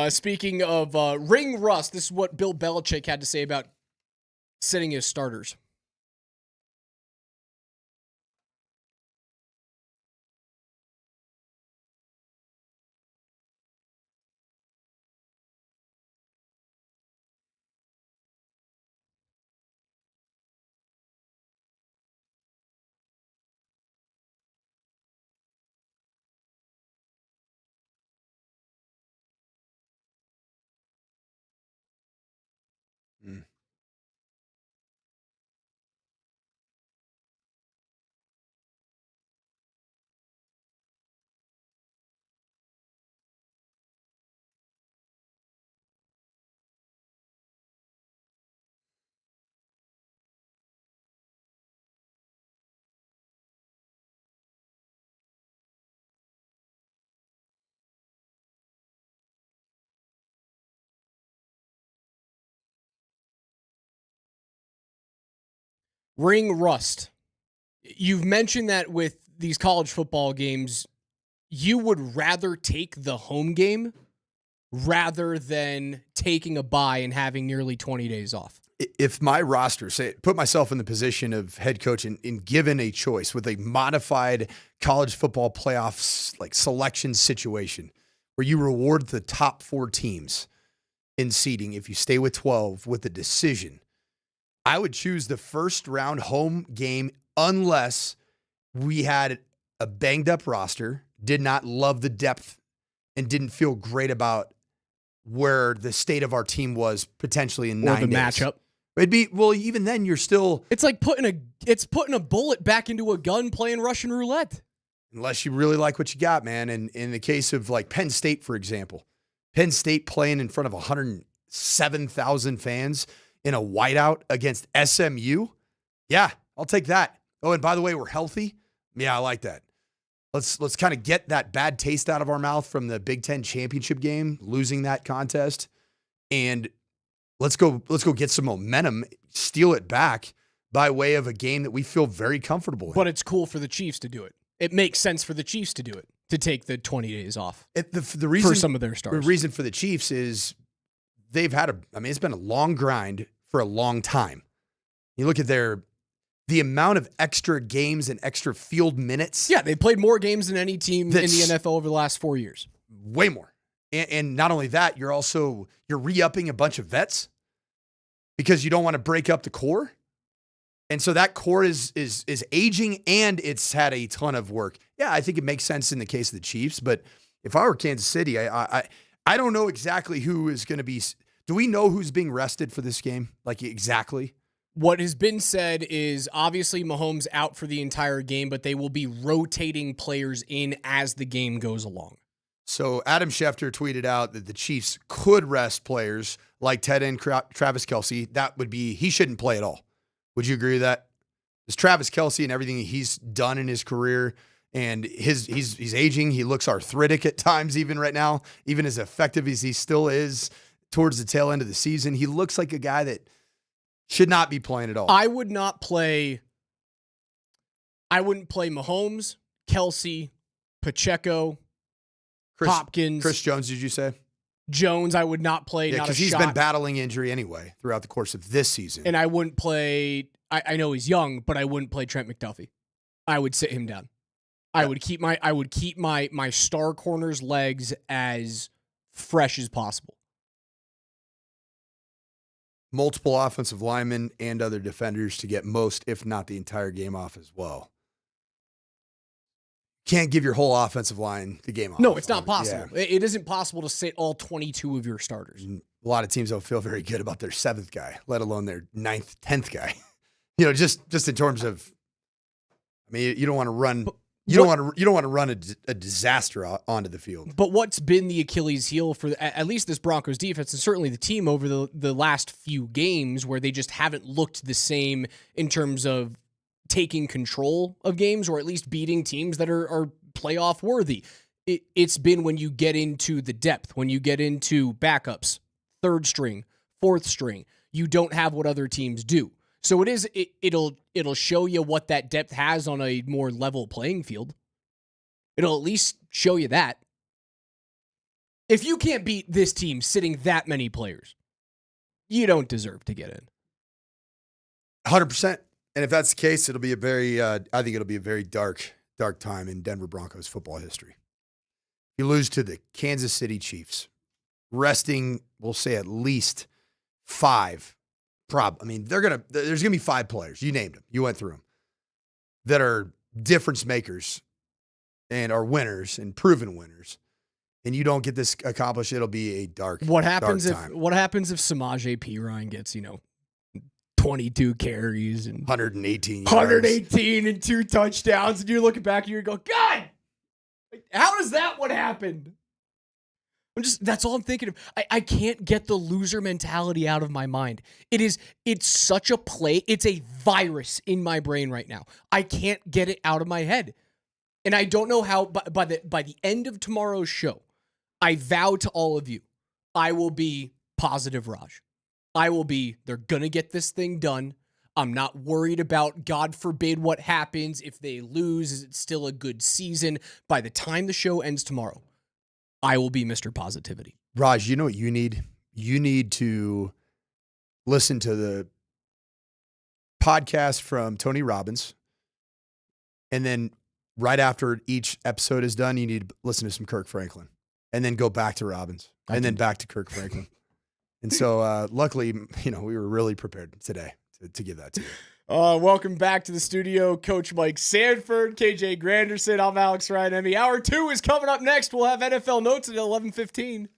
Speaking of ring rust, this is what Bill Belichick had to say about sitting his starters. Ring rust. You've mentioned that with these college football games, you would rather take the home game rather than taking a bye and having nearly 20 days off. If my roster, say, put myself in the position of head coach and given a choice with a modified college football playoffs like selection situation where you reward the top 4 teams in seeding if you stay with 12 with a decision, I would choose the first round home game unless we had a banged up roster, did not love the depth, and didn't feel great about where the state of our team was potentially in 9 days. Or the matchup. It'd be, well, even then you're still. It's like putting a bullet back into a gun playing Russian roulette. Unless you really like what you got, man. And in the case of like Penn State, for example, Penn State playing in front of 107,000 fans in a whiteout against SMU. Yeah, I'll take that. Oh, and by the way, we're healthy. Yeah, I like that. Let's kind of get that bad taste out of our mouth from the Big Ten championship game, losing that contest, and let's go get some momentum, steal it back by way of a game that we feel very comfortable in. But it's cool for the Chiefs to do it. It makes sense for the Chiefs to do it, to take the 20 days off. The reason for some of their stars. The reason for the Chiefs is they've had it's been a long grind for a long time. You look at the amount of extra games and extra field minutes. Yeah, they played more games than any team in the NFL over the last 4 years. Way more. And not only that, you're re-upping a bunch of vets because you don't want to break up the core. And so that core is aging and it's had a ton of work. Yeah, I think it makes sense in the case of the Chiefs, but if I were Kansas City, I don't know exactly who is going to be. Do we know who's being rested for this game? Like exactly? What has been said is obviously Mahomes out for the entire game, but they will be rotating players in as the game goes along. So Adam Schefter tweeted out that the Chiefs could rest players like Ted and Travis Kelce. That would be, he shouldn't play at all. Would you agree with that? It's Travis Kelce and everything he's done in his career, and he's aging. He looks arthritic at times, even right now, even as effective as he still is towards the tail end of the season. He looks like a guy that should not be playing at all. I wouldn't play Mahomes, Kelce, Pacheco, Hopkins. Chris Jones, did you say? Jones, I would not play. Yeah, because he's been battling injury anyway throughout the course of this season. And I wouldn't play, I know he's young, but I wouldn't play Trent McDuffie. I would sit him down. I would keep my star corner's legs as fresh as possible. Multiple offensive linemen and other defenders to get most, if not the entire game off as well. Can't give your whole offensive line the game off. No, it's not possible. Yeah. It isn't possible to sit all 22 of your starters. A lot of teams don't feel very good about their 7th guy, let alone their 9th, 10th guy. You know, just in terms of, I mean, you don't want to run. You don't want to run a disaster onto the field. But what's been the Achilles heel for at least this Broncos defense, and certainly the team over the last few games, where they just haven't looked the same in terms of taking control of games, or at least beating teams that are playoff worthy. It's been when you get into the depth, when you get into backups, 3rd string, 4th string, you don't have what other teams do. So it'll show you what that depth has on a more level playing field. It'll at least show you that. If you can't beat this team sitting that many players, you don't deserve to get in. 100%. And if that's the case, it'll be a very, I think it'll be a very dark time in Denver Broncos football history. You lose to the Kansas City Chiefs, resting, we'll say at least 5. There's going to be 5 players. You named them. You went through them that are difference makers and are winners and proven winners. And you don't get this accomplished, it'll be a dark time. What happens if Samaje Perine gets, 22 carries and 118 yards. 118 and 2 touchdowns, and you're looking back and you go, God, how does that one happen? That's all I'm thinking of. I can't get the loser mentality out of my mind. It's such a play. It's a virus in my brain right now. I can't get it out of my head. And I don't know how, by the end of tomorrow's show, I vow to all of you, I will be positive Raj. I will be, they're going to get this thing done. I'm not worried about, God forbid, what happens if they lose. Is it still a good season? By the time the show ends tomorrow, I will be Mr. Positivity. Raj, you know what you need? You need to listen to the podcast from Tony Robbins. And then right after each episode is done, you need to listen to some Kirk Franklin. And then go back to Robbins. And then back to Kirk Franklin. And so luckily, we were really prepared today to give that to you. Welcome back to the studio, Coach Mike Sanford, KJ Granderson. I'm Alex Ryan. Hour 2 is coming up next. We'll have NFL notes at 11:15.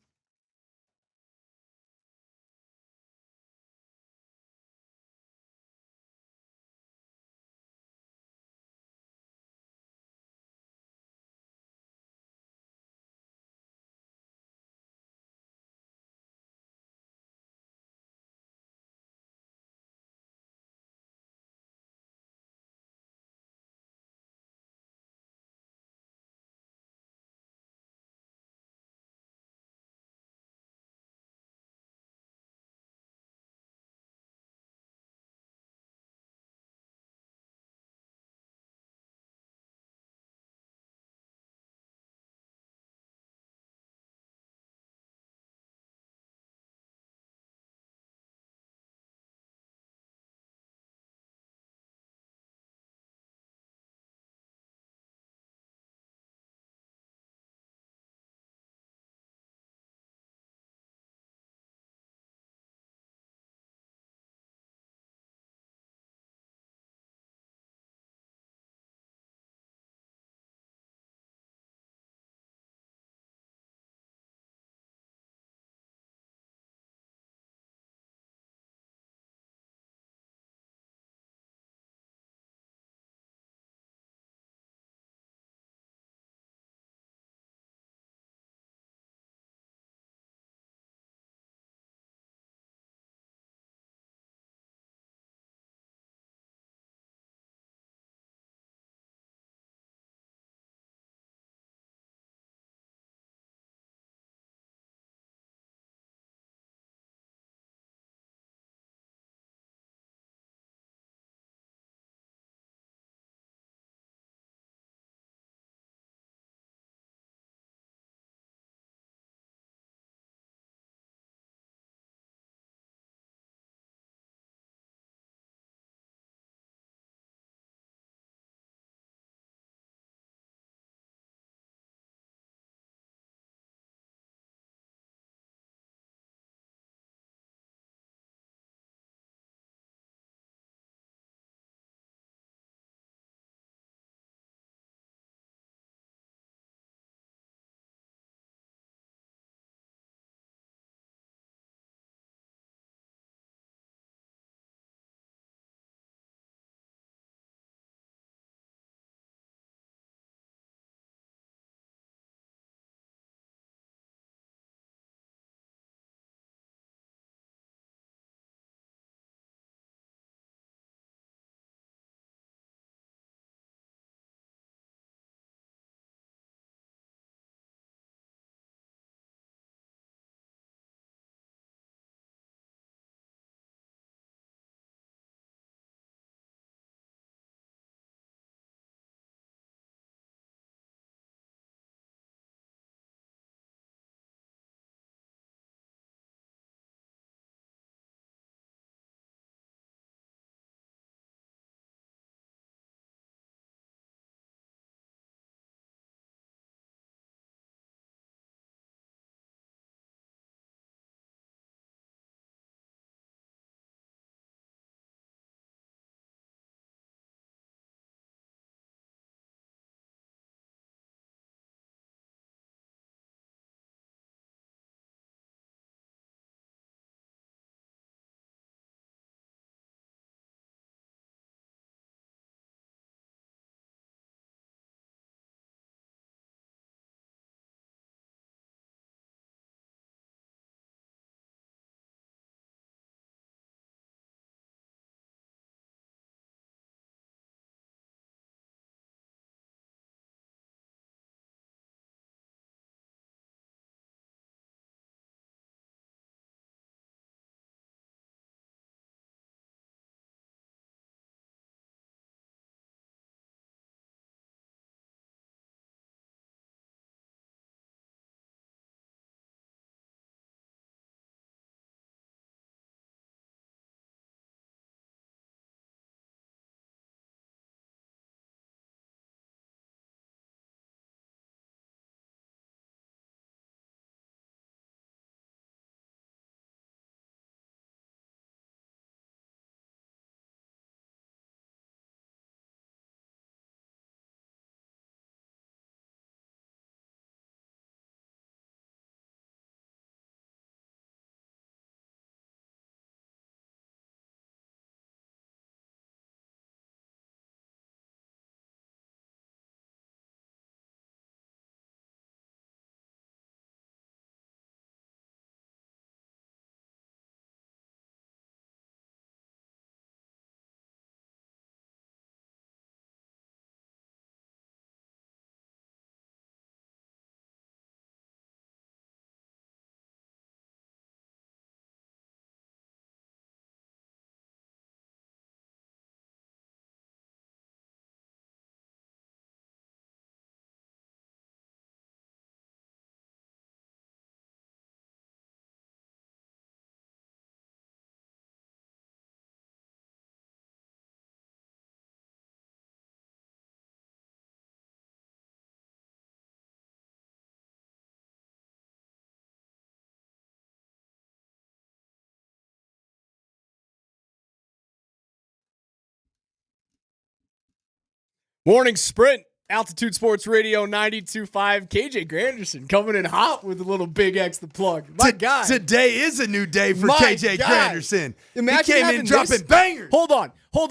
Morning Sprint, Altitude Sports Radio 92.5. KJ Granderson coming in hot with a little Big X the plug. My God. Today is a new day for My KJ God. Granderson. Imagine he came having in dropping this- bangers. Hold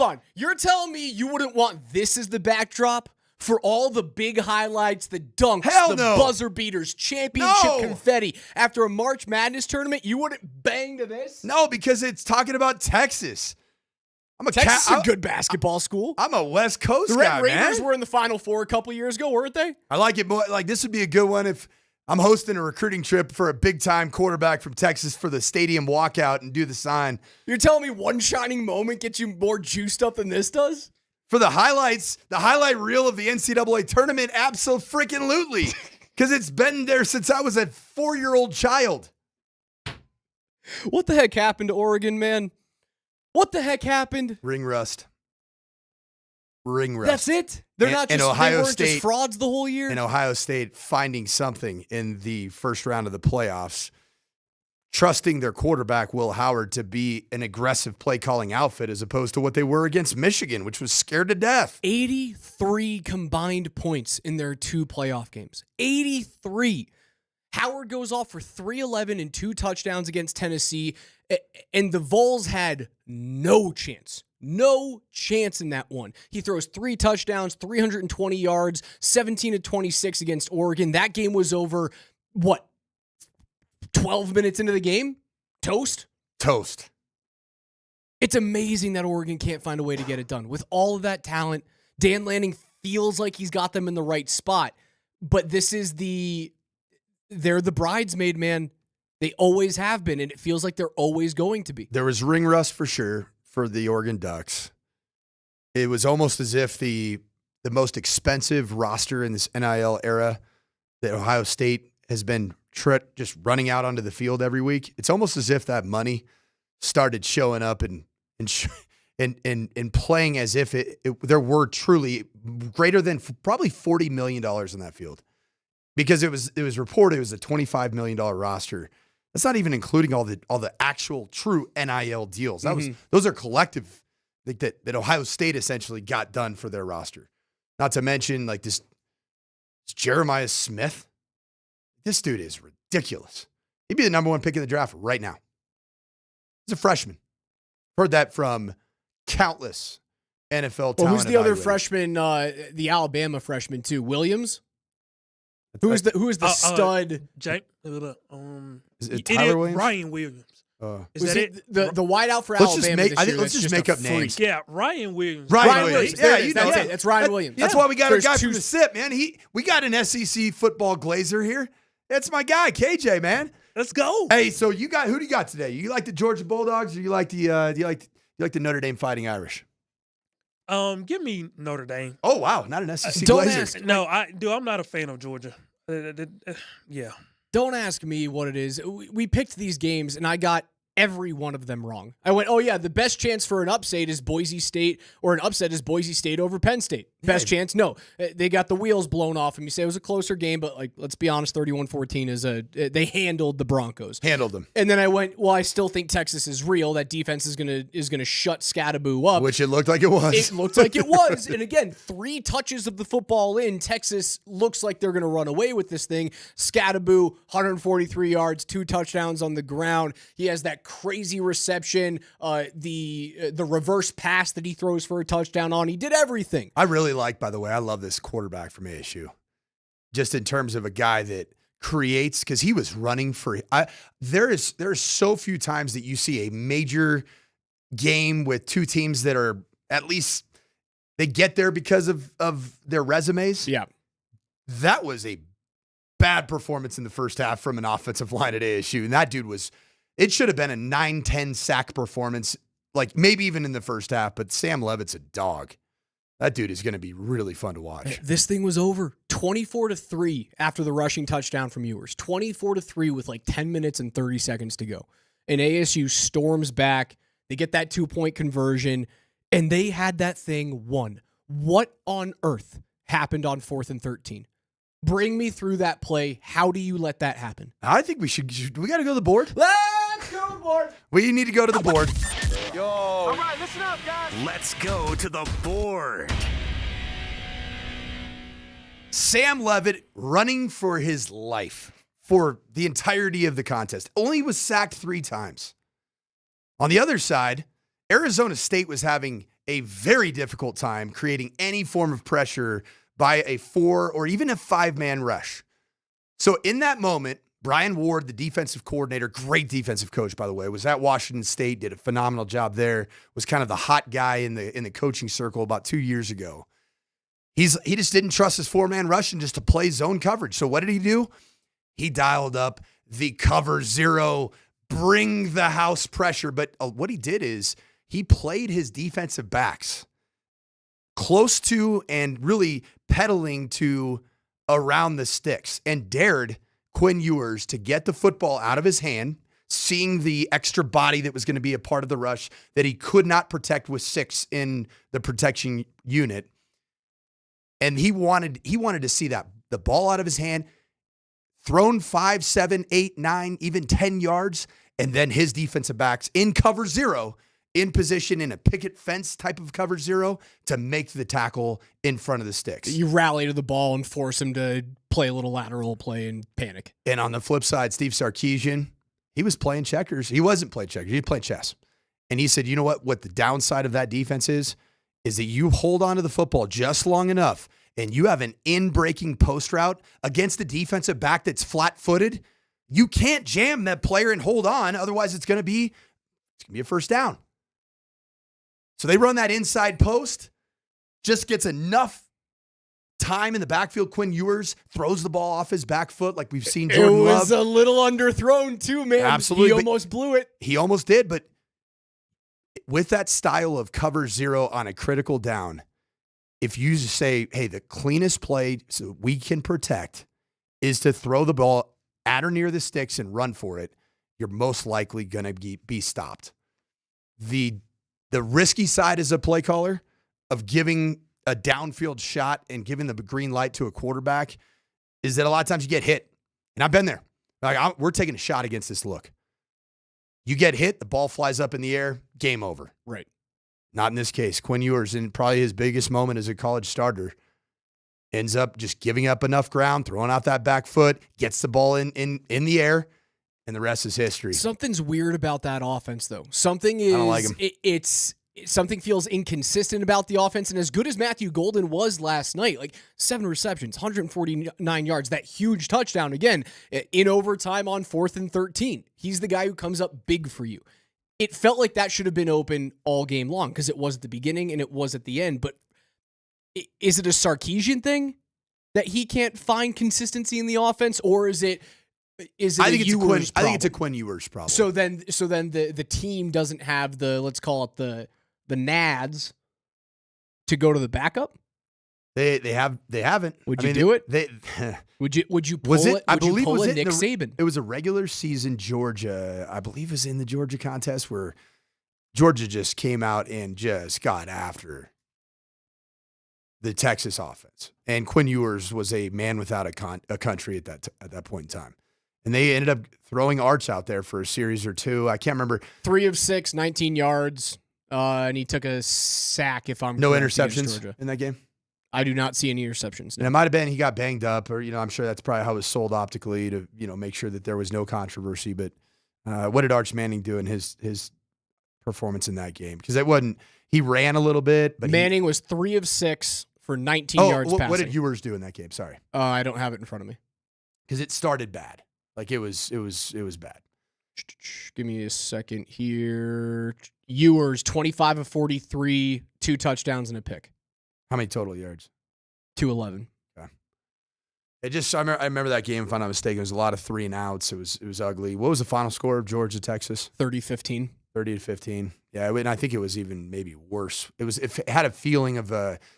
on. You're telling me you wouldn't want this as the backdrop for all the big highlights, the dunks, Hell the no. buzzer beaters, championship No. confetti after a March Madness tournament? You wouldn't bang to this? No, because it's talking about Texas. Texas is a good basketball school. I'm a West Coast The Red guy, Raiders man. were in the Final Four a couple years ago, weren't they? I like it more. Like, this would be a good one if I'm hosting a recruiting trip for a big-time quarterback from Texas for the stadium walkout and do the sign. You're telling me one shining moment gets you more juiced up than this does? For the highlights, the highlight reel of the NCAA tournament, abso-freaking-lutely. Because it's been there since I was a 4-year-old child. What the heck happened to Oregon, man? What the heck happened? Ring rust. That's it? They're not just, Ohio they weren't State, just frauds the whole year? And Ohio State finding something in the first round of the playoffs, trusting their quarterback, Will Howard, to be an aggressive play-calling outfit as opposed to what they were against Michigan, which was scared to death. 83 combined points in their 2 playoff games. 83. Howard goes off for 311 and 2 touchdowns against Tennessee, and the Vols had no chance. No chance in that one. He throws 3 touchdowns, 320 yards, 17-26 against Oregon. That game was over, 12 minutes into the game? Toast? It's amazing that Oregon can't find a way to get it done. With all of that talent, Dan Lanning feels like he's got them in the right spot. But they're the bridesmaid, man. They always have been, and it feels like they're always going to be. There was ring rust for sure for the Oregon Ducks. It was almost as if the most expensive roster in this NIL era that Ohio State has been just running out onto the field every week. It's almost as if that money started showing up and playing as if there were truly greater than probably $40 million in that field. Because it was reported it was a $25 million roster. That's not even including all the actual true NIL deals. Those are collective that Ohio State essentially got done for their roster. Not to mention like this Jeremiah Smith. This dude is ridiculous. He'd be the number 1 pick in the draft right now. He's a freshman. Heard that from countless NFL talent. Well, who's the other evaluators. freshman? The Alabama freshman too, Williams. Who is the stud? Is it Tyler Williams? Ryan Williams. Is that it? The wideout for Let's Alabama just this year? let's just make up names. Yeah, Ryan Williams. Ryan Williams. There Yeah, it is. you know That's that. it. It's Ryan Williams. That's why we got There's our guy two- from the SIP, man. We got an SEC football glazer here. That's my guy, KJ, man. Let's go. Hey, so who do you got today? You like the Georgia Bulldogs, or you like the do you like the Notre Dame Fighting Irish? Give me Notre Dame. Oh wow, not an SEC Don't glazer. ask. No, I'm not a fan of Georgia. Yeah. Don't ask me what it is. We picked these games, and I got every one of them wrong. I went, oh yeah, the best chance for an upset is Boise State, or an upset is Boise State over Penn State. Best chance? No. They got the wheels blown off, and you say it was a closer game, but like, let's be honest, 31-14 they handled the Broncos. Handled them. And then I went, well, I still think Texas is real. That defense is gonna shut Scattaboo up. Which it looked like it was. It looked like it was. And again, 3 touches of the football in, Texas looks like they're going to run away with this thing. Scattaboo, 143 yards, 2 touchdowns on the ground. He has that crazy reception, the reverse pass that he throws for a touchdown on. He did everything. I really like, by the way, I love this quarterback from ASU. Just in terms of a guy that creates, because he was running for. There's so few times that you see a major game with 2 teams that are at least they get there because of their resumes. Yeah, that was a bad performance in the first half from an offensive line at ASU, and that dude was. It should have been a 9-10 sack performance, like maybe even in the first half. But Sam Levitt's a dog. That dude is going to be really fun to watch. This thing was over 24-3 after the rushing touchdown from Ewers. 24-3 with like 10 minutes and 30 seconds to go. And ASU storms back. They get that 2-point conversion, and they had that thing won. What on earth happened on 4th and 13? Bring me through that play. How do you let that happen? I think we got to go to the board. Let's go to the board. We need to go to the board. All right, listen up, guys. Let's go to the board. Sam Levitt running for his life for the entirety of the contest. Only was sacked 3 times. On the other side, Arizona State was having a very difficult time creating any form of pressure by a 4 or even a 5-man rush. So in that moment, Brian Ward, the defensive coordinator, great defensive coach, by the way, was at Washington State, did a phenomenal job there, was kind of the hot guy in the coaching circle about 2 years ago. He just didn't trust his 4-man rush and just to play zone coverage. So what did he do? He dialed up the cover 0, bring the house pressure. But what he did is he played his defensive backs close to and really pedaling to around the sticks and dared Quinn Ewers to get the football out of his hand, seeing the extra body that was going to be a part of the rush that he could not protect with 6 in the protection unit. And he wanted to see that the ball out of his hand, thrown 5, 7, 8, 9, even 10 yards, and then his defensive backs in cover 0, in position in a picket fence type of cover 0 to make the tackle in front of the sticks. You rally to the ball and force him to play a little lateral play and panic. And on the flip side, Steve Sarkisian, he was playing checkers. He wasn't playing checkers. He was playing chess. And he said, you know what the downside of that defense is that you hold on to the football just long enough and you have an in-breaking post route against a defensive back that's flat-footed. You can't jam that player and hold on. Otherwise, it's going to be a first down. So they run that inside post, just gets enough time in the backfield. Quinn Ewers throws the ball off his back foot like we've seen Jordan Love. It was a little underthrown too, man. Absolutely. He almost blew it. He almost did, but with that style of cover 0 on a critical down, if you just say, hey, the cleanest play so we can protect is to throw the ball at or near the sticks and run for it, you're most likely going to be stopped. The risky side as a play caller of giving a downfield shot and giving the green light to a quarterback is that a lot of times you get hit. And I've been there. We're taking a shot against this look. You get hit, the ball flies up in the air, game over. Right. Not in this case. Quinn Ewers, in probably his biggest moment as a college starter, ends up just giving up enough ground, throwing out that back foot, gets the ball in the air, and the rest is history. Something's weird about that offense, though. Something is, I don't like him. Something feels inconsistent about the offense, and as good as Matthew Golden was last night, like 7 receptions, 149 yards, that huge touchdown, again, in overtime on 4th and 13. He's the guy who comes up big for you. It felt like that should have been open all game long because it was at the beginning and it was at the end, but is it a Sarkisian thing that he can't find consistency in the offense, or is it I think it's a Quinn Ewers problem. So then the team doesn't have the, let's call it the nads to go to the backup? They haven't. Would you do it? Would you pull it? I believe was it Nick Saban. It was a regular season Georgia. I believe it was in the Georgia contest where Georgia just came out and just got after the Texas offense. And Quinn Ewers was a man without a country at that point in time. And they ended up throwing Arch out there for a series or two. I can't remember. 3 of 6, 19 yards, and he took a sack. If I'm no interceptions in that game. I do not see any interceptions. No. And it might have been he got banged up, or I'm sure that's probably how it was sold optically to make sure that there was no controversy. But what did Arch Manning do in his performance in that game? Because it wasn't. He ran a little bit, but Manning was 3 of 6 for 19 yards passing. What did Ewers do in that game? Sorry, I don't have it in front of me because it started bad. Like it was bad. Give me a second here. Ewers 25 of 43, 2 touchdowns and a pick. How many total yards? 211. Okay. I remember that game. If I'm not mistaken, it was a lot of 3 and outs. It was ugly. What was the final score of Georgia Texas? 30-15. 30-15. Yeah, and I think it was even maybe worse. It had a feeling of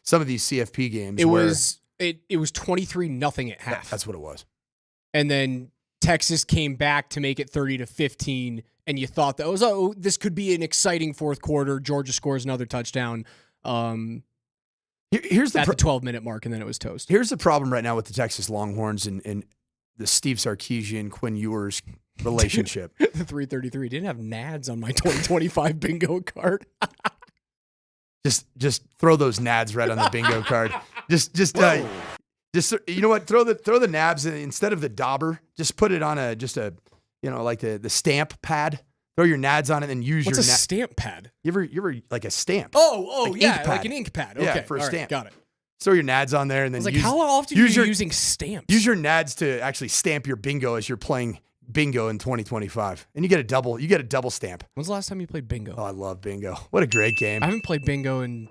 some of these CFP games. It was 23-0 at half. That's what it was. And then Texas came back to make it 30-15, and you thought that this could be an exciting fourth quarter. Georgia scores another touchdown. Here's the 12-minute mark, and then it was toast. Here's the problem right now with the Texas Longhorns and the Steve Sarkisian, Quinn Ewers relationship. The 333 didn't have nads on my 2025 bingo card. just throw those nads right on the bingo card. Just Just you know what? Throw the nabs in, instead of the dauber. Just put it on like the stamp pad. Throw your nads on it and use What's your a stamp pad? You ever like a stamp? Oh, Like yeah, ink like pad. an ink pad. Okay, Yeah, for a all right, stamp. got it. Throw your nads on there and I then was like, use, how often are you using stamps? Use your nads to actually stamp your bingo as you're playing bingo in 2025, and you get a double stamp. When's the last time you played bingo? Oh, I love bingo. What a great game! I haven't played bingo in.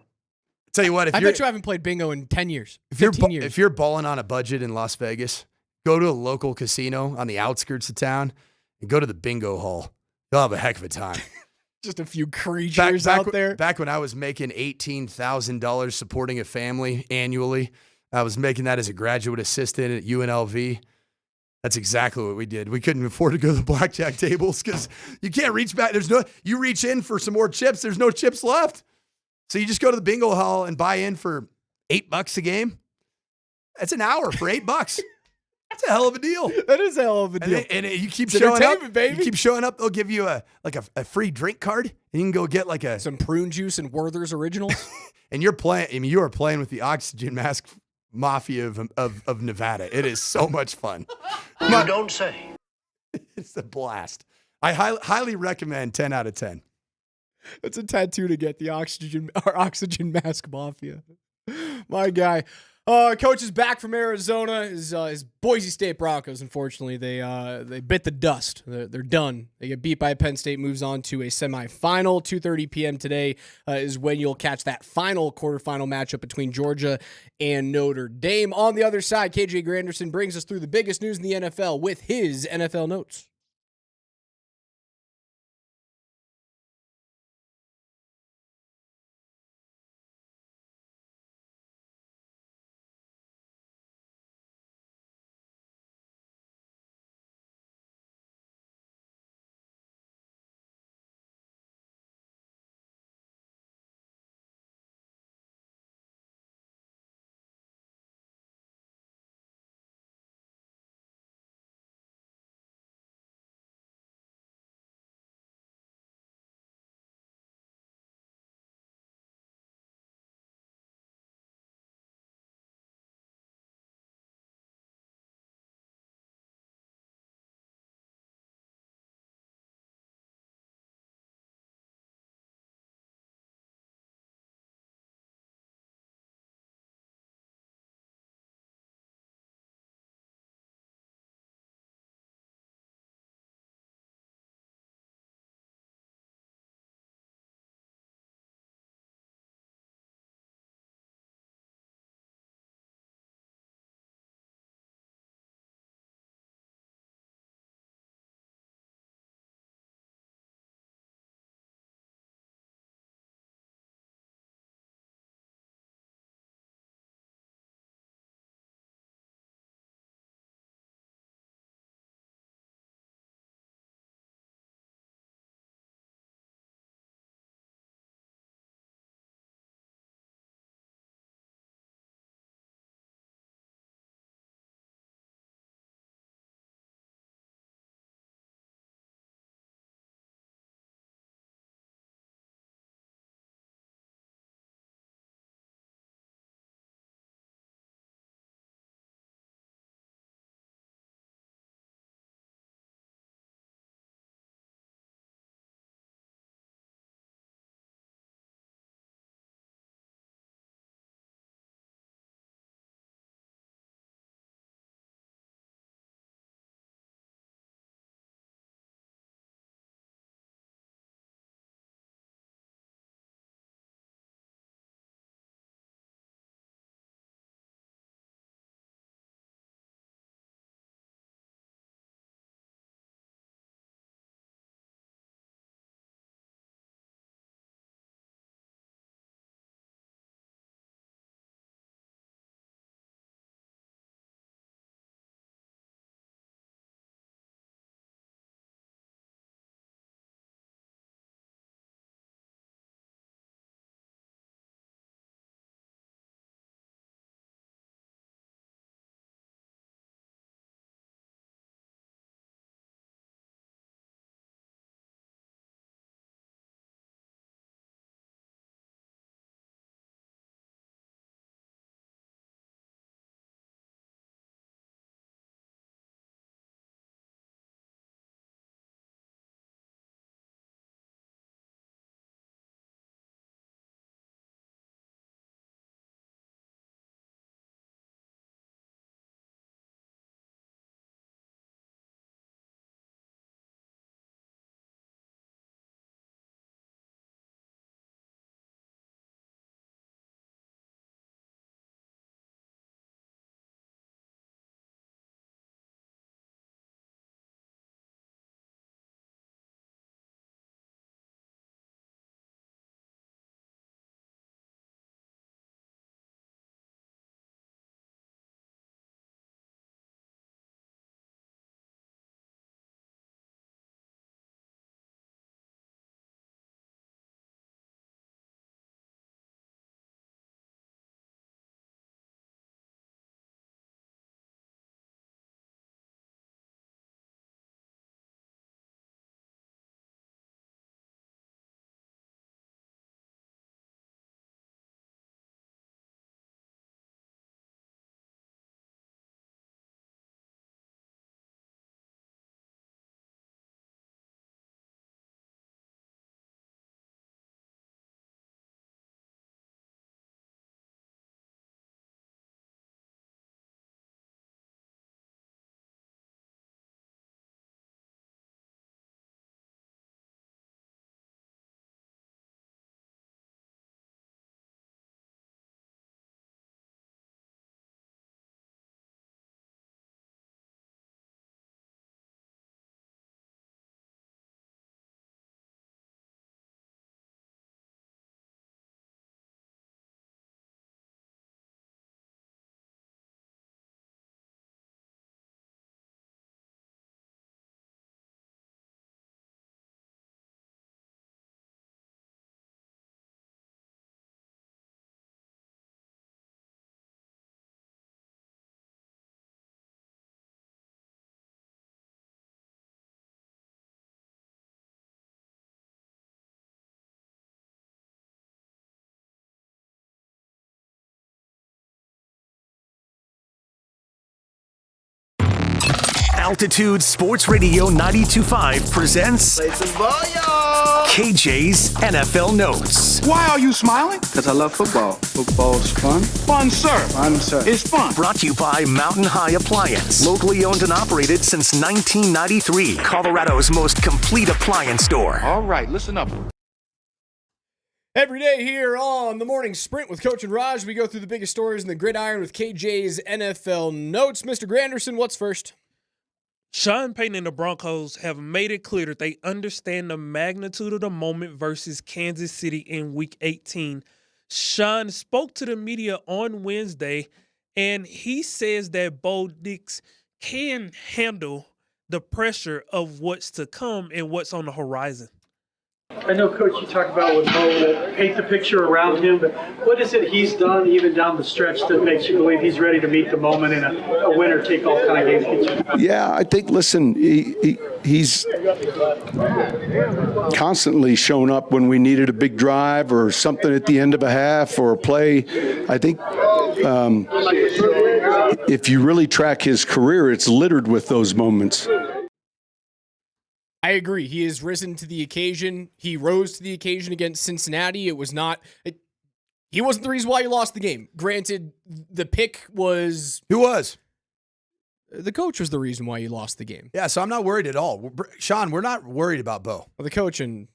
Tell you what, I bet you I haven't played bingo in 10 years. if 15 years. you're balling on a budget in Las Vegas, go to a local casino on the outskirts of town and go to the bingo hall. You'll have a heck of a time. Just a few creatures out there. Back when I was making $18,000 supporting a family annually, I was making that as a graduate assistant at UNLV. That's exactly what we did. We couldn't afford to go to the blackjack tables because you can't reach back. You reach in for some more chips. There's no chips left. So you just go to the bingo hall and buy in for $8 a game. That's an hour for $8. That's a hell of a deal. That is a hell of a deal. And you keep It's showing up, entertainment, baby. You keep showing up. They'll give you a free drink card, and you can go get some prune juice and Werther's Originals. And you're playing. I mean, you are playing with the oxygen mask mafia of Nevada. It is so much fun. You don't say. It's a blast. I highly recommend 10 out of 10. That's a tattoo to get, the oxygen mask mafia. My guy. Coach is back from Arizona. His Boise State Broncos, unfortunately, they bit the dust. They're done. They get beat by Penn State, moves on to a semifinal. 2:30 p.m. today is when you'll catch that final quarterfinal matchup between Georgia and Notre Dame. On the other side, KJ Granderson brings us through the biggest news in the NFL with his NFL notes. Altitude Sports Radio 92.5 presents Play some ball, y'all. KJ's NFL Notes. Why are you smiling? Because I love football. Football's fun. Fun, sir. Fun, sir. It's fun. Brought to you by Mountain High Appliance. Locally owned and operated since 1993. Colorado's most complete appliance store. All right, listen up. Every day here on the Morning Sprint with Coach and Raj, we go through the biggest stories in the gridiron with KJ's NFL Notes. Mr. Granderson, what's first? Sean Payton and the Broncos have made it clear that they understand the magnitude of the moment versus Kansas City in Week 18. Sean spoke to the media on Wednesday, and he says that Bo Nix can handle the pressure of what's to come and what's on the horizon. I know, Coach, you talk about with Bo to paint the picture around him, but what is it he's done even down the stretch that makes you believe he's ready to meet the moment in a winner-take-all kind of game? Yeah, I think, listen, he's constantly shown up when we needed a big drive or something at the end of a half or a play. I think if you really track his career, it's littered with those moments. I agree. He has risen to the occasion. He rose to the occasion against Cincinnati. It was not... he wasn't the reason why you lost the game. Granted, the pick was... Who was? The coach was the reason why you lost the game. Yeah, so I'm not worried at all. Sean, we're not worried about Bo. Well, the coach and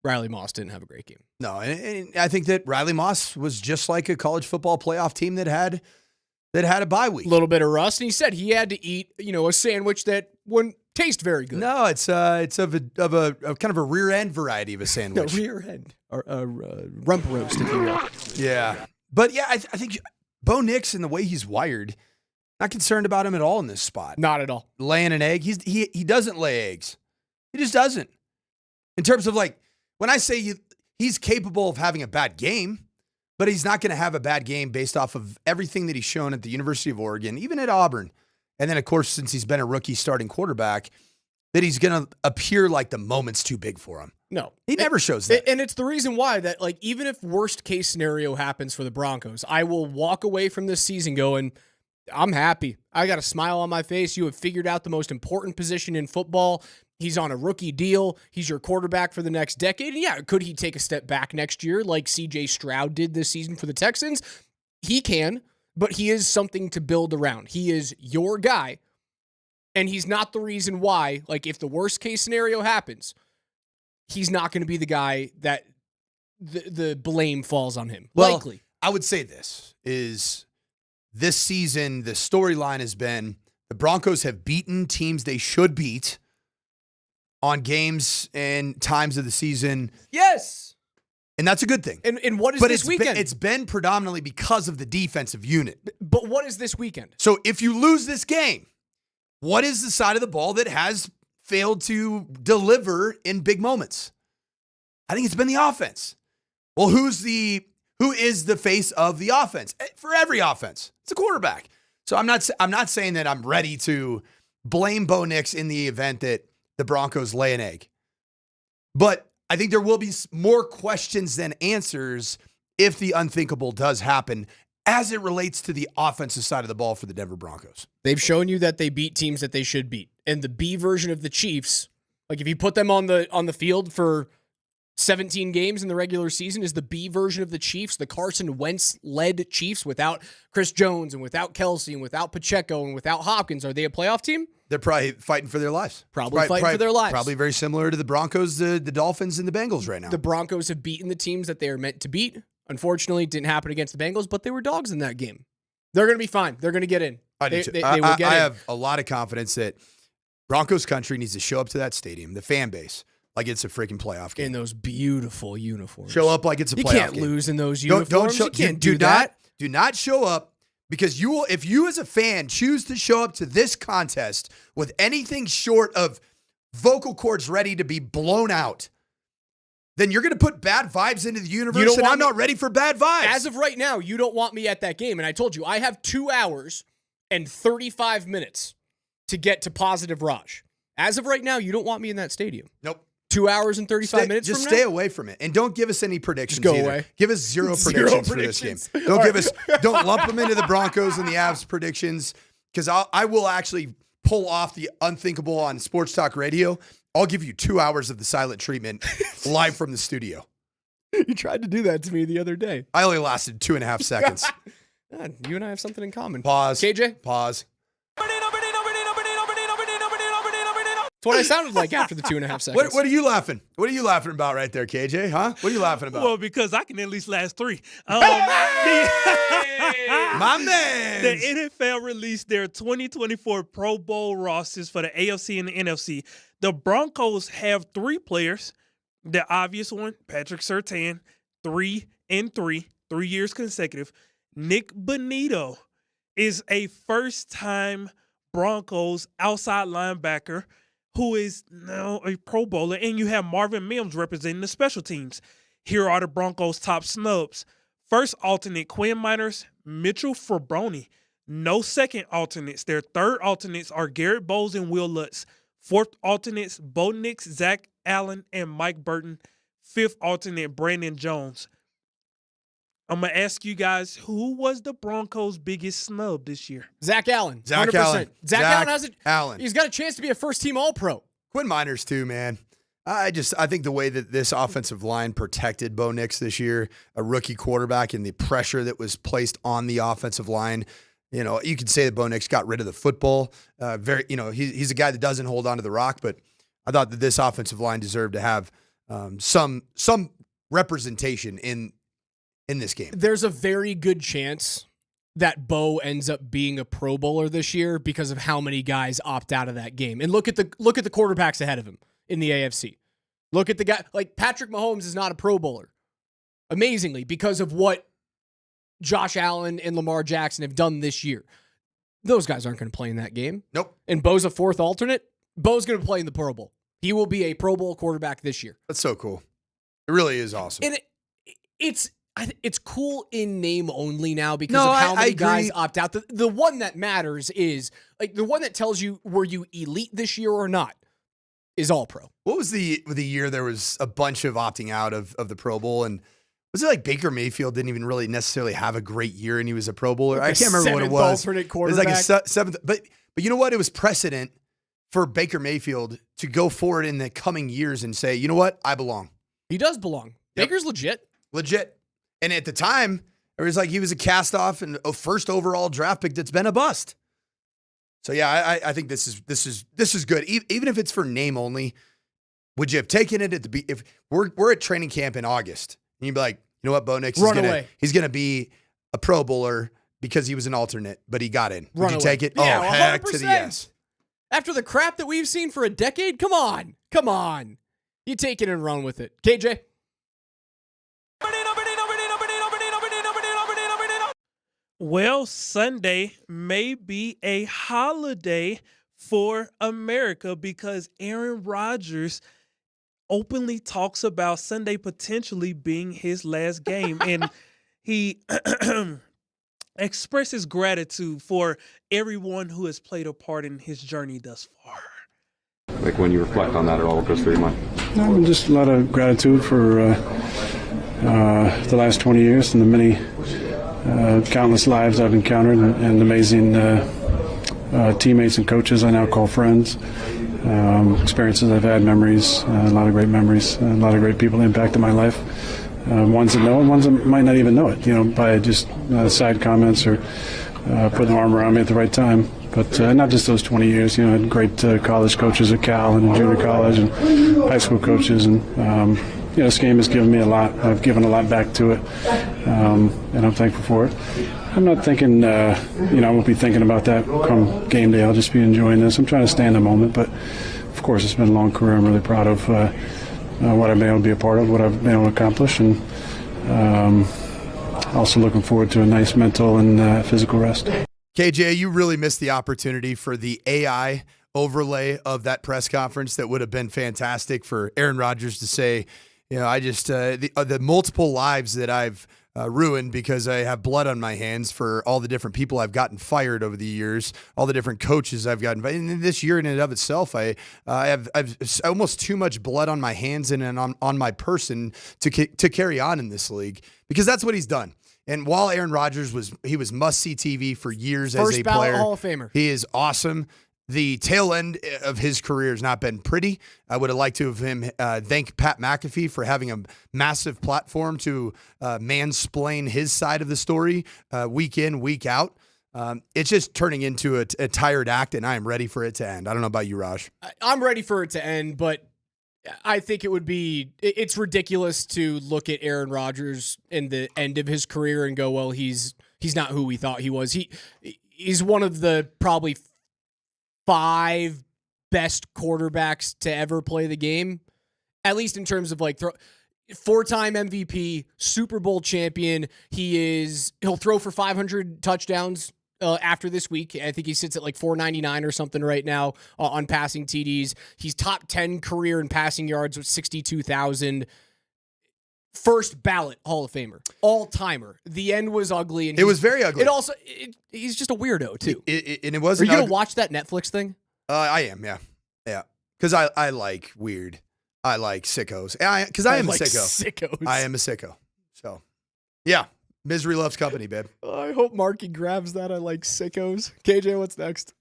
Riley Moss didn't have a great game. No, and I think that Riley Moss was just like a college football playoff team that had a bye week. A little bit of rust, and he said he had to eat, a sandwich that wouldn't taste very good. No, it's of a kind of a rear end variety of a sandwich. No, rear end or rump roast, if you will. Yeah, but yeah, I think Bo Nix and the way he's wired, not concerned about him at all in this spot. Not at all. Laying an egg, he doesn't lay eggs. He just doesn't. In terms of like when I say he's capable of having a bad game. But he's not going to have a bad game based off of everything that he's shown at the University of Oregon, even at Auburn. And then, of course, since he's been a rookie starting quarterback, that he's going to appear like the moment's too big for him. No. He never shows that. And it's the reason why that, like, even if worst case scenario happens for the Broncos, I will walk away from this season going, I'm happy. I got a smile on my face. You have figured out the most important position in football. He's on a rookie deal. He's your quarterback for the next decade. And yeah, could he take a step back next year like C.J. Stroud did this season for the Texans? He can, but he is something to build around. He is your guy, and he's not the reason why, like if the worst case scenario happens, he's not going to be the guy that the blame falls on him. Well, likely. I would say this season, the storyline has been the Broncos have beaten teams they should beat on games and times of the season. Yes. And that's a good thing. And what is this weekend? It's been predominantly because of the defensive unit. But what is this weekend? So if you lose this game, what is the side of the ball that has failed to deliver in big moments? I think it's been the offense. Well, who is the face of the offense? For every offense, it's a quarterback. So I'm not saying that I'm ready to blame Bo Nix in the event that the Broncos lay an egg. But I think there will be more questions than answers if the unthinkable does happen as it relates to the offensive side of the ball for the Denver Broncos. They've shown you that they beat teams that they should beat. And the B version of the Chiefs, like if you put them on the field for 17 games in the regular season, is the B version of the Chiefs, the Carson Wentz-led Chiefs without Chris Jones and without Kelsey and without Pacheco and without Hopkins. Are they a playoff team? They're probably fighting for their lives. Probably fighting for their lives. Probably very similar to the Broncos, the Dolphins, and the Bengals right now. The Broncos have beaten the teams that they are meant to beat. Unfortunately, it didn't happen against the Bengals, but they were dogs in that game. They're going to be fine. They're going to get in. I do too. They will get in. I have a lot of confidence that Broncos country needs to show up to that stadium, the fan base, like it's a freaking playoff game. In those beautiful uniforms. Show up like it's a playoff game. You can't lose in those uniforms. You can't do that. Do not show up. Because if you as a fan choose to show up to this contest with anything short of vocal cords ready to be blown out, then you're going to put bad vibes into the universe, and I'm not ready for bad vibes. As of right now, you don't want me at that game. And I told you, I have 2 hours and 35 minutes to get to Positive Raj. As of right now, you don't want me in that stadium. Nope. 2 hours and 35 minutes Just from stay now? away from it. And don't give us any predictions Just go either. away. Give us zero predictions for this game. Don't lump them into the Broncos and the Avs predictions, because I will actually pull off the unthinkable on Sports Talk Radio, I'll give you 2 hours of the silent treatment live from the studio. You tried to do that to me the other day. I only lasted 2.5 seconds. You and I have something in common. Pause. KJ? Pause. That's what I sounded like after the 2.5 seconds. What are you laughing? What are you laughing about right there, KJ? Huh? What are you laughing about? Well, because I can at least last 3. My man. The NFL released their 2024 Pro Bowl rosters for the AFC and the NFC. The Broncos have 3 players. The obvious one, Patrick Surtain, 3 and 3 years consecutive. Nick Bonito is a first-time Broncos outside linebacker who is now a Pro Bowler, and you have Marvin Mims representing the special teams. Here are the Broncos' top snubs. First alternate, Quinn Miners, Mitchell Fraboni. No second alternates. Their third alternates are Garrett Bowles and Will Lutz. Fourth alternates, Bo Nix, Zach Allen, and Mike Burton. Fifth alternate, Brandon Jones. I'm going to ask you guys, who was the Broncos' biggest snub this year? Zach Allen. Zach 100%. Allen. Zach Allen has Allen. He's got a chance to be a first-team All-Pro. Quinn Miners too, man. I think the way that this offensive line protected Bo Nix this year, a rookie quarterback, and the pressure that was placed on the offensive line, you could say that Bo Nix got rid of the football. He's a guy that doesn't hold on to the rock, but I thought that this offensive line deserved to have some representation in this game. There's a very good chance that Bo ends up being a Pro Bowler this year because of how many guys opt out of that game. And look at the quarterbacks ahead of him in the AFC. Look at the guy, like Patrick Mahomes is not a Pro Bowler. Amazingly, because of what Josh Allen and Lamar Jackson have done this year. Those guys aren't going to play in that game. Nope. And Bo's a fourth alternate. Bo's going to play in the Pro Bowl. He will be a Pro Bowl quarterback this year. That's so cool. It really is awesome. And it's cool in name only now because of how many guys opt out. The one that matters is, like, the one that tells you were you elite this year or not is all pro. What was the year there was a bunch of opting out of the Pro Bowl? And was it like Baker Mayfield didn't even really necessarily have a great year and he was a Pro Bowler? I can't remember what it was. Alternate It quarterback. was like a seventh. But you know what? It was precedent for Baker Mayfield to go forward in the coming years and say, you know what? I belong. He does belong. Yep. Baker's legit. Legit. And at the time, it was like he was a cast-off and a first overall draft pick that's been a bust. So yeah, I think this is good. Even if it's for name only, would you have taken it if we're at training camp in August and you'd be like, you know what, Bo Nix he's gonna be a Pro Bowler because he was an alternate, but he got in. Would you take it? Yeah, oh, heck 100%. to the yes. After the crap that we've seen for a decade, come on. You take it and run with it. KJ? Well, Sunday may be a holiday for America because Aaron Rodgers openly talks about Sunday potentially being his last game. And he expresses gratitude for everyone who has played a part in his journey thus far. Like when you reflect on that at all, what goes through your mind? Just a lot of gratitude for the last 20 years and the many countless lives I've encountered and amazing teammates and coaches I now call friends. Experiences I've had, memories, a lot of great memories, a lot of great people that impacted my life. Ones that know and ones that might not even know it, by just side comments or putting an arm around me at the right time. But not just those 20 years, I had great college coaches at Cal and junior college and high school coaches. And, this game has given me a lot. I've given a lot back to it, and I'm thankful for it. I'm not thinking, I won't be thinking about that come game day. I'll just be enjoying this. I'm trying to stay in the moment, but of course it's been a long career. I'm really proud of what I've been able to be a part of, what I've been able to accomplish, and also looking forward to a nice mental and physical rest. KJ, you really missed the opportunity for the AI overlay of that press conference. That would have been fantastic for Aaron Rodgers to say, I just the multiple lives that I've ruined because I have blood on my hands for all the different people I've gotten fired over the years, all the different coaches I've gotten fired. And this year in and of itself, I have almost too much blood on my hands and on my person to carry on in this league because that's what he's done. And while Aaron Rodgers was must-see TV for years as a player. First ballot Hall of Famer. He is awesome. The tail end of his career has not been pretty. I would have liked to have him thank Pat McAfee for having a massive platform to mansplain his side of the story week in, week out. It's just turning into a tired act, and I am ready for it to end. I don't know about you, Raj. I'm ready for it to end, but I think it's ridiculous to look at Aaron Rodgers in the end of his career and go, well, he's not who we thought he was. He's one of the probably 5 best quarterbacks to ever play the game, at least in terms of like 4-time MVP, Super Bowl champion. He'll throw for 500 touchdowns after this week. I think he sits at like 499 or something right now on passing TDs. He's top 10 career in passing yards with 62,000. First ballot Hall of Famer, all timer. The end was ugly, and it was very ugly. He's just a weirdo too. And it was. Are you gonna watch that Netflix thing? I am, yeah. Because I like weird. I like sickos. Because I am like a sicko. Sickos. I am a sicko. So, yeah, misery loves company, babe. I hope Marky grabs that. I like sickos. KJ, what's next?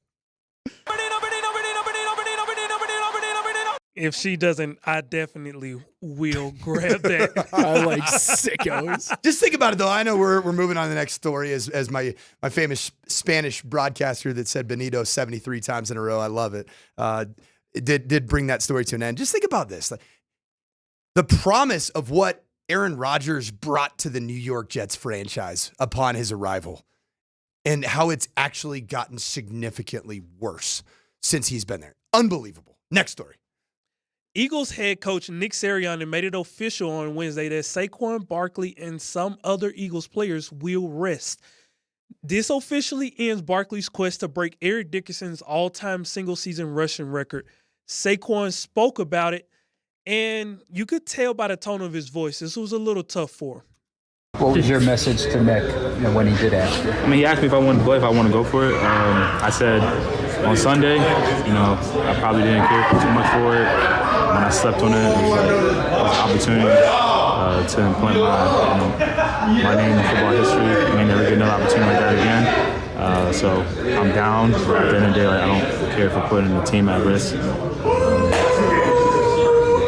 If she doesn't, I definitely will grab that. I like sickos. Just think about it, though. I know we're moving on to the next story as my famous Spanish broadcaster that said Benito 73 times in a row. I love it. It did bring that story to an end. Just think about this. The promise of what Aaron Rodgers brought to the New York Jets franchise upon his arrival and how it's actually gotten significantly worse since he's been there. Unbelievable. Next story. Eagles head coach Nick Sirianni made it official on Wednesday that Saquon Barkley and some other Eagles players will rest. This officially ends Barkley's quest to break Eric Dickerson's all-time single-season rushing record. Saquon spoke about it, and you could tell by the tone of his voice, this was a little tough for him. What was your message to Nick when he did ask you? I mean, he asked me if I wanted to play, if I want to go for it. I said on Sunday, I probably didn't care too much for it. When I slept on it, it was like an opportunity to implement my name in football history. I may never get another opportunity like that again. So I'm down, but at the end of the day, I don't care for putting the team at risk.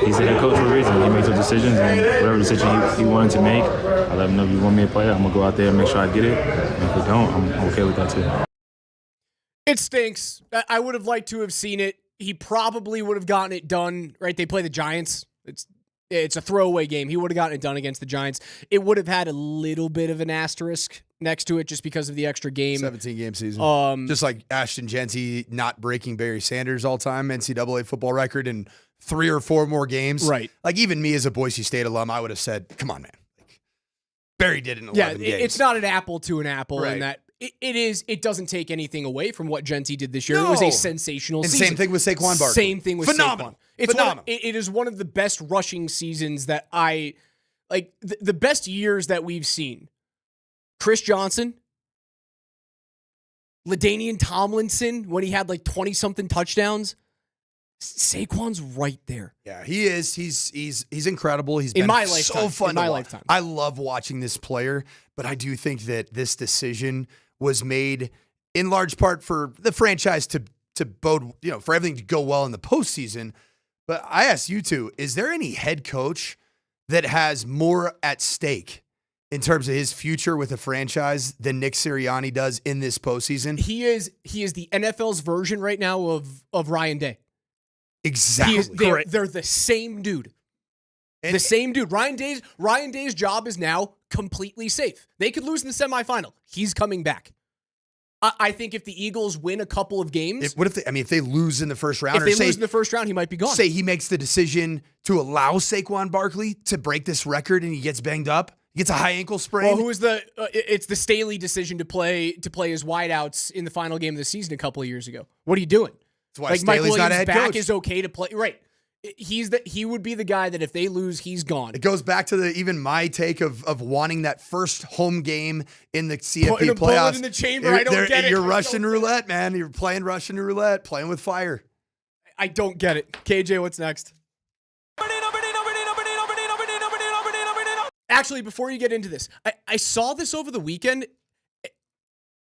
He's the head coach for a reason. He makes those decisions, and whatever decision he wanted to make, I let him know if you want me to play, I'm going to go out there and make sure I get it. And if I don't, I'm okay with that too. It stinks. I would have liked to have seen it. He probably would have gotten it done, right? They play the Giants. It's a throwaway game. He would have gotten it done against the Giants. It would have had a little bit of an asterisk next to it just because of the extra game. 17-game season. Just like Ashton Genty not breaking Barry Sanders' all-time NCAA football record in 3 or 4 more games. Right. Like even me as a Boise State alum, I would have said, come on, man. Like, Barry did it in 11 games. It's not an apple to an apple in that. It doesn't take anything away from what Genty did this year. No. It was a sensational season. Same thing with Saquon Barkley. Same thing with Phenomenal. Saquon. It's Phenomenal. It is one of the best rushing seasons that I like. The best years that we've seen. Chris Johnson, LaDainian Tomlinson when he had like 20-something touchdowns. Saquon's right there. Yeah, he is. He's incredible. He's in been my so lifetime. fun in to my watch. lifetime. I love watching this player, but I do think that this decision was made in large part for the franchise to bode, for everything to go well in the postseason. But I ask you two, is there any head coach that has more at stake in terms of his future with a franchise than Nick Sirianni does in this postseason? He is the NFL's version right now of Ryan Day. Exactly. They're the same dude. The same dude. Ryan Day's job is now completely safe. They could lose in the semifinal. He's coming back. I think if the Eagles win a couple of games, if they lose in the first round, lose in the first round, he might be gone. Say he makes the decision to allow Saquon Barkley to break this record, and he gets banged up, he gets a high ankle sprain. Well, who is it's the Staley decision to play his wideouts in the final game of the season a couple of years ago. What are you doing? That's why like Staley's Mike Williams not a head back coach. is okay to play. Right. He would be the guy that if they lose, he's gone. It goes back to even my take of wanting that first home game in the CFP playoffs. Bullet in the chamber. I don't get it. You're Russian roulette, man. You're playing Russian roulette, playing with fire. I don't get it. KJ, what's next? Actually, before you get into this, I saw this over the weekend.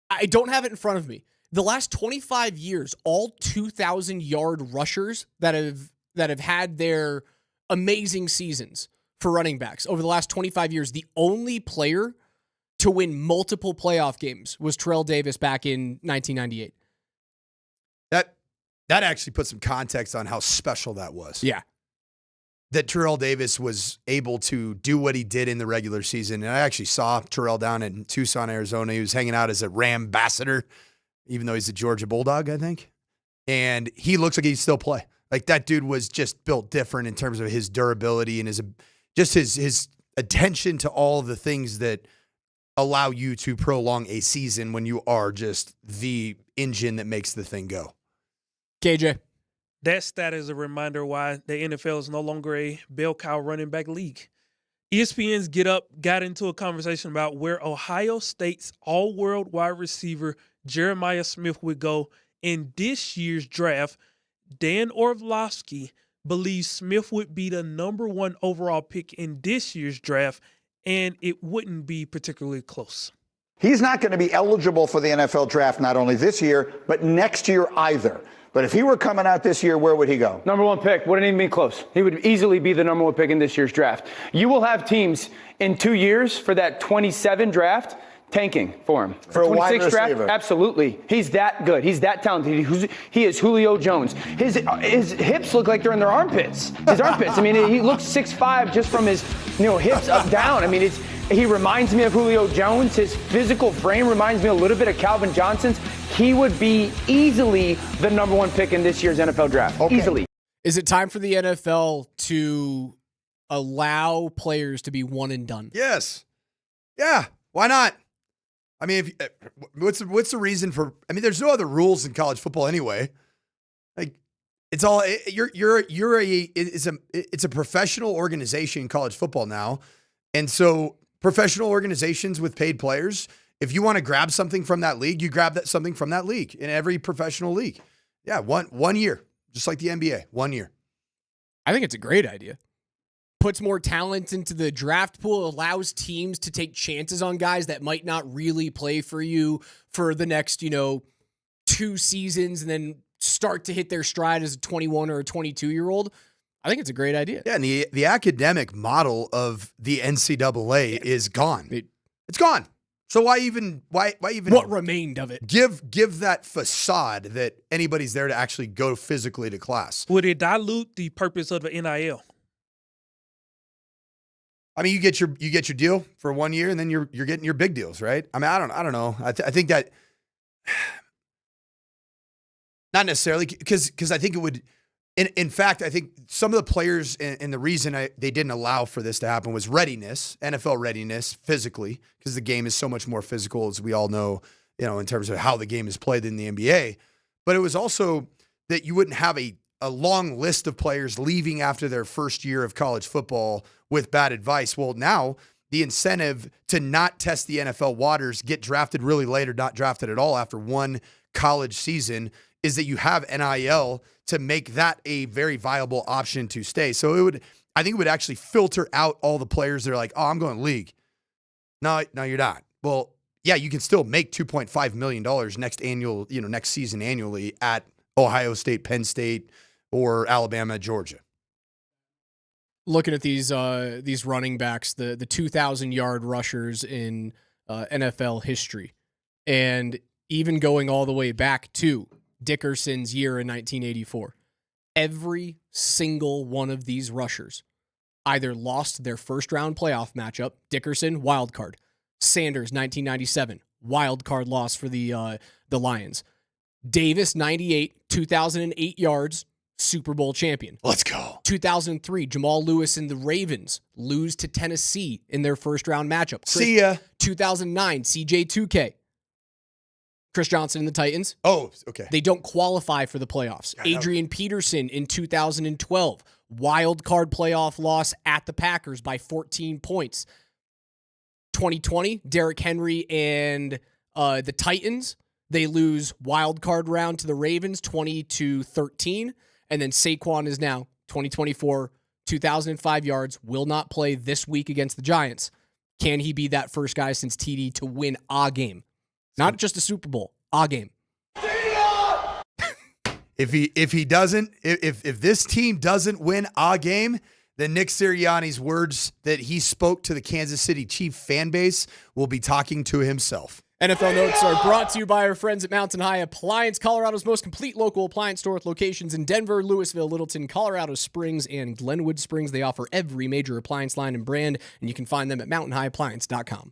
I don't have it in front of me. the last 25 years, all 2,000-yard rushers that have had their amazing seasons for running backs over the last 25 years, the only player to win multiple playoff games was Terrell Davis back in 1998. That actually put some context on how special that was. Yeah. That Terrell Davis was able to do what he did in the regular season. And I actually saw Terrell down in Tucson, Arizona. He was hanging out as a Ram ambassador, even though he's a Georgia Bulldog, I think. And he looks like he'd still play. Like, that dude was just built different in terms of his durability and his attention to all of the things that allow you to prolong a season when you are just the engine that makes the thing go. KJ. That stat is a reminder why the NFL is no longer a bell cow running back league. ESPN's Get Up got into a conversation about where Ohio State's all-world wide receiver Jeremiah Smith would go in this year's draft. Dan Orlovsky believes Smith would be the number 1 overall pick in this year's draft, and it wouldn't be particularly close. He's not going to be eligible for the NFL draft not only this year, but next year either. But if he were coming out this year, where would he go? Number 1 pick. Wouldn't even be close. He would easily be the number 1 pick in this year's draft. You will have teams in 2 years for that 27 draft tanking for him. For a wide receiver. Draft, absolutely. He's that good. He's that talented. He is Julio Jones. His hips look like they're in their armpits. His armpits. I mean, he looks 6'5" just from his hips up down. I mean, he reminds me of Julio Jones. His physical frame reminds me a little bit of Calvin Johnson's. He would be easily the number 1 pick in this year's NFL draft. Okay. Easily. Is it time for the NFL to allow players to be one and done? Yes. Yeah. Why not? I mean, what's the reason for? I mean, there's no other rules in college football anyway. Like, it's all it's a professional organization in college football now, and so professional organizations with paid players. If you want to grab something from that league, you grab something from that league in every professional league. Yeah, one year, just like the NBA, 1 year. I think it's a great idea. Puts more talent into the draft pool, allows teams to take chances on guys that might not really play for you for the next, 2 seasons and then start to hit their stride as a 21 or a 22-year-old. I think it's a great idea. Yeah, and the academic model of the NCAA is gone. It's gone. So why even what remained of it? Give that facade that anybody's there to actually go physically to class. Would it dilute the purpose of the NIL? I mean, you get your deal for 1 year, and then you're getting your big deals, right? I mean, I don't know. I think that not necessarily because I think it would. In fact, I think some of the players and the reason they didn't allow for this to happen was readiness, NFL readiness, physically, because the game is so much more physical, as we all know, in terms of how the game is played in the NBA. But it was also that you wouldn't have a long list of players leaving after their first year of college football with bad advice. Well, now the incentive to not test the NFL waters, get drafted really late or not drafted at all after one college season, is that you have NIL to make that a very viable option to stay. So I think it would actually filter out all the players that are like, oh, I'm going league. No, you're not. Well, yeah, you can still make $2.5 million next season annually at Ohio State, Penn State, or Alabama, Georgia. Looking at these running backs, the 2,000-yard rushers in NFL history, and even going all the way back to Dickerson's year in 1984, every single one of these rushers either lost their first-round playoff matchup, Dickerson, wild card. Sanders, 1997, wild card loss for the Lions. Davis, 98, 2,008 yards, Super Bowl champion. Let's go. 2003, Jamal Lewis and the Ravens lose to Tennessee in their first-round matchup. See ya. 2009, CJ2K. Chris Johnson and the Titans. Oh, okay. They don't qualify for the playoffs. Adrian Peterson in 2012, wild card playoff loss at the Packers by 14 points. 2020, Derrick Henry and the Titans, they lose wild card round to the Ravens 20-13. And then Saquon is now 2024, 2,005 yards, will not play this week against the Giants. Can he be that first guy since TD to win a game? Not just a Super Bowl, a game. If this team doesn't win a game, then Nick Sirianni's words that he spoke to the Kansas City Chief fan base will be talking to himself. NFL Notes are brought to you by our friends at Mountain High Appliance, Colorado's most complete local appliance store with locations in Denver, Louisville, Littleton, Colorado Springs, and Glenwood Springs. They offer every major appliance line and brand, and you can find them at mountainhighappliance.com.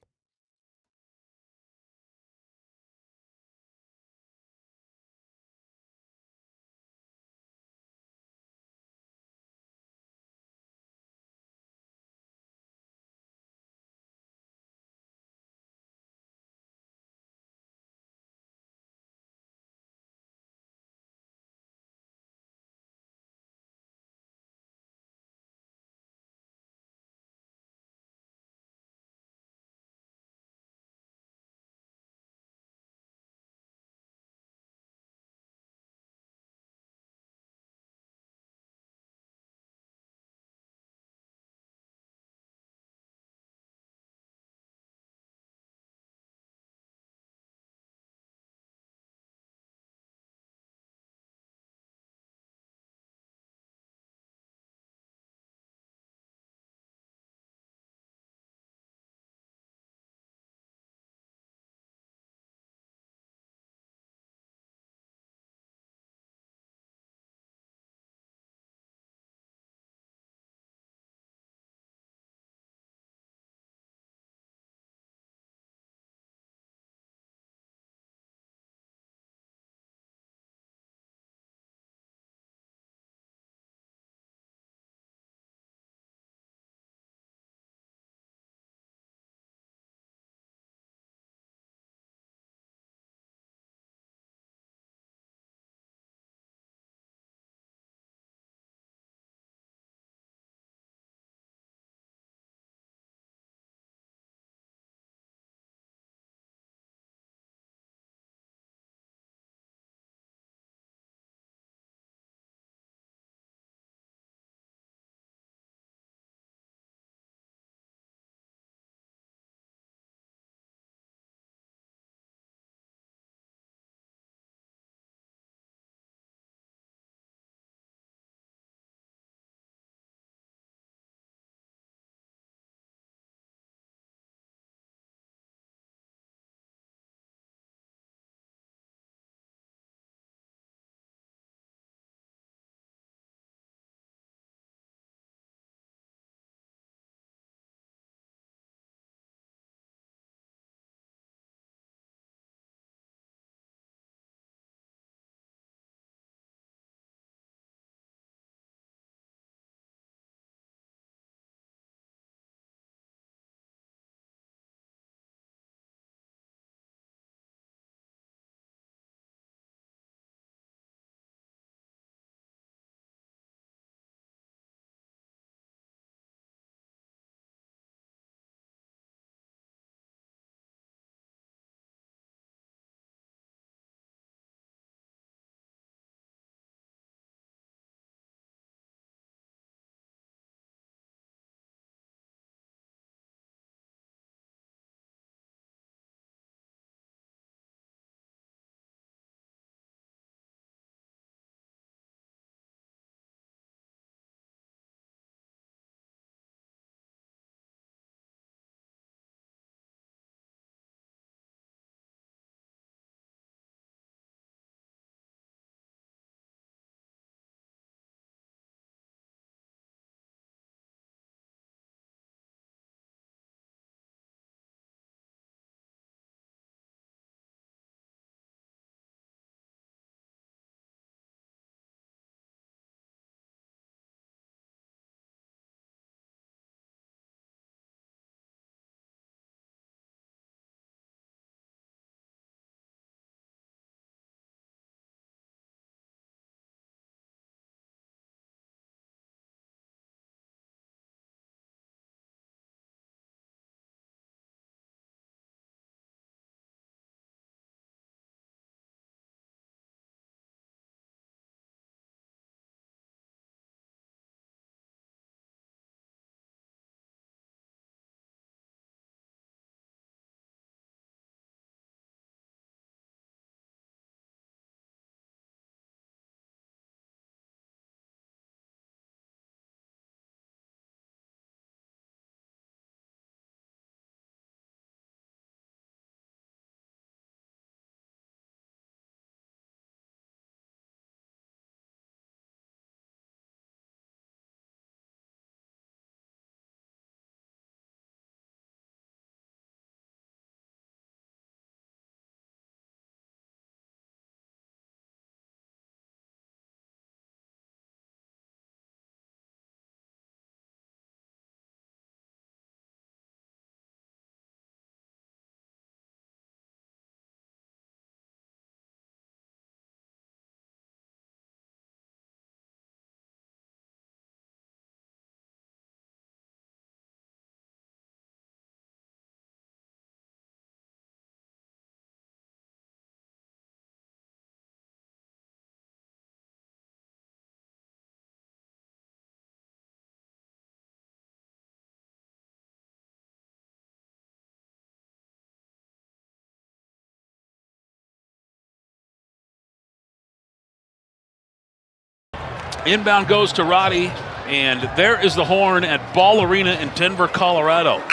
Inbound goes to Roddy, and there is the horn at Ball Arena in Denver, Colorado.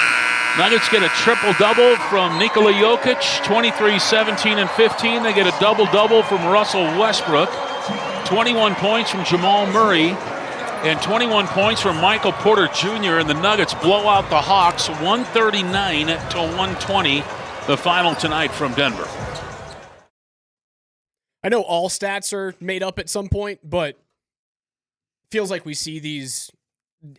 Nuggets get a triple-double from Nikola Jokic, 23, 17, and 15. They get a double-double from Russell Westbrook, 21 points from Jamal Murray, and 21 points from Michael Porter Jr., and the Nuggets blow out the Hawks 139 to 120, the final tonight from Denver. I know all stats are made up at some point, but feels like we see these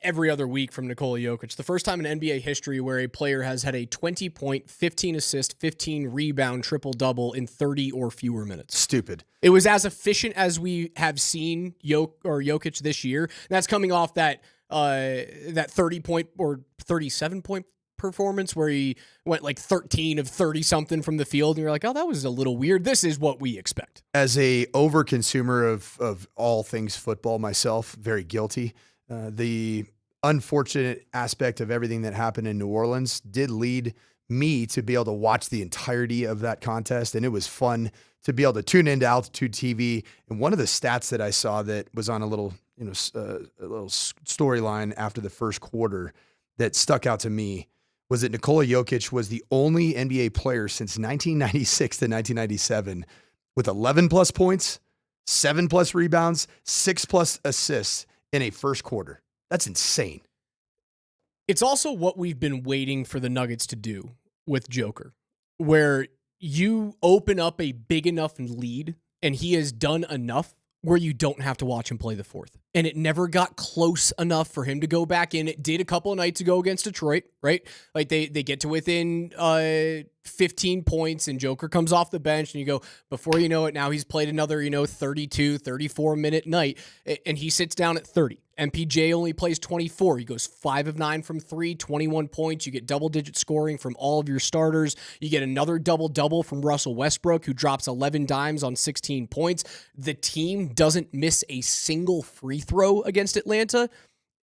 every other week from Nikola Jokic. The first time in NBA history where a player has had a 20-point, 15-assist, 15-rebound triple-double in 30 or fewer minutes. Stupid. It was as efficient as we have seen Jokic this year. And that's coming off that 30-point or 37-point performance where he went like 13 of 30-something from the field. And you're like, oh, that was a little weird. This is what we expect. As a over-consumer of all things football myself, very guilty. The unfortunate aspect of everything that happened in New Orleans did lead me to be able to watch the entirety of that contest, and it was fun to be able to tune into Altitude TV. And one of the stats that I saw that was on a little storyline after the first quarter that stuck out to me was that Nikola Jokic was the only NBA player since 1996 to 1997 with 11+ points, 7+ rebounds, 6+ assists in a first quarter. That's insane. It's also what we've been waiting for the Nuggets to do with Joker, where you open up a big enough lead and he has done enough where you don't have to watch him play the fourth. And it never got close enough for him to go back in. It did a couple of nights ago against Detroit, right? Like they get to within 15 points and Joker comes off the bench and you go, before you know it, now he's played another, 32, 34-minute night and he sits down at 30. MPJ only plays 24. He goes 5 of 9 from 3, 21 points. You get double-digit scoring from all of your starters. You get another double-double from Russell Westbrook, who drops 11 dimes on 16 points. The team doesn't miss a single free throw against Atlanta.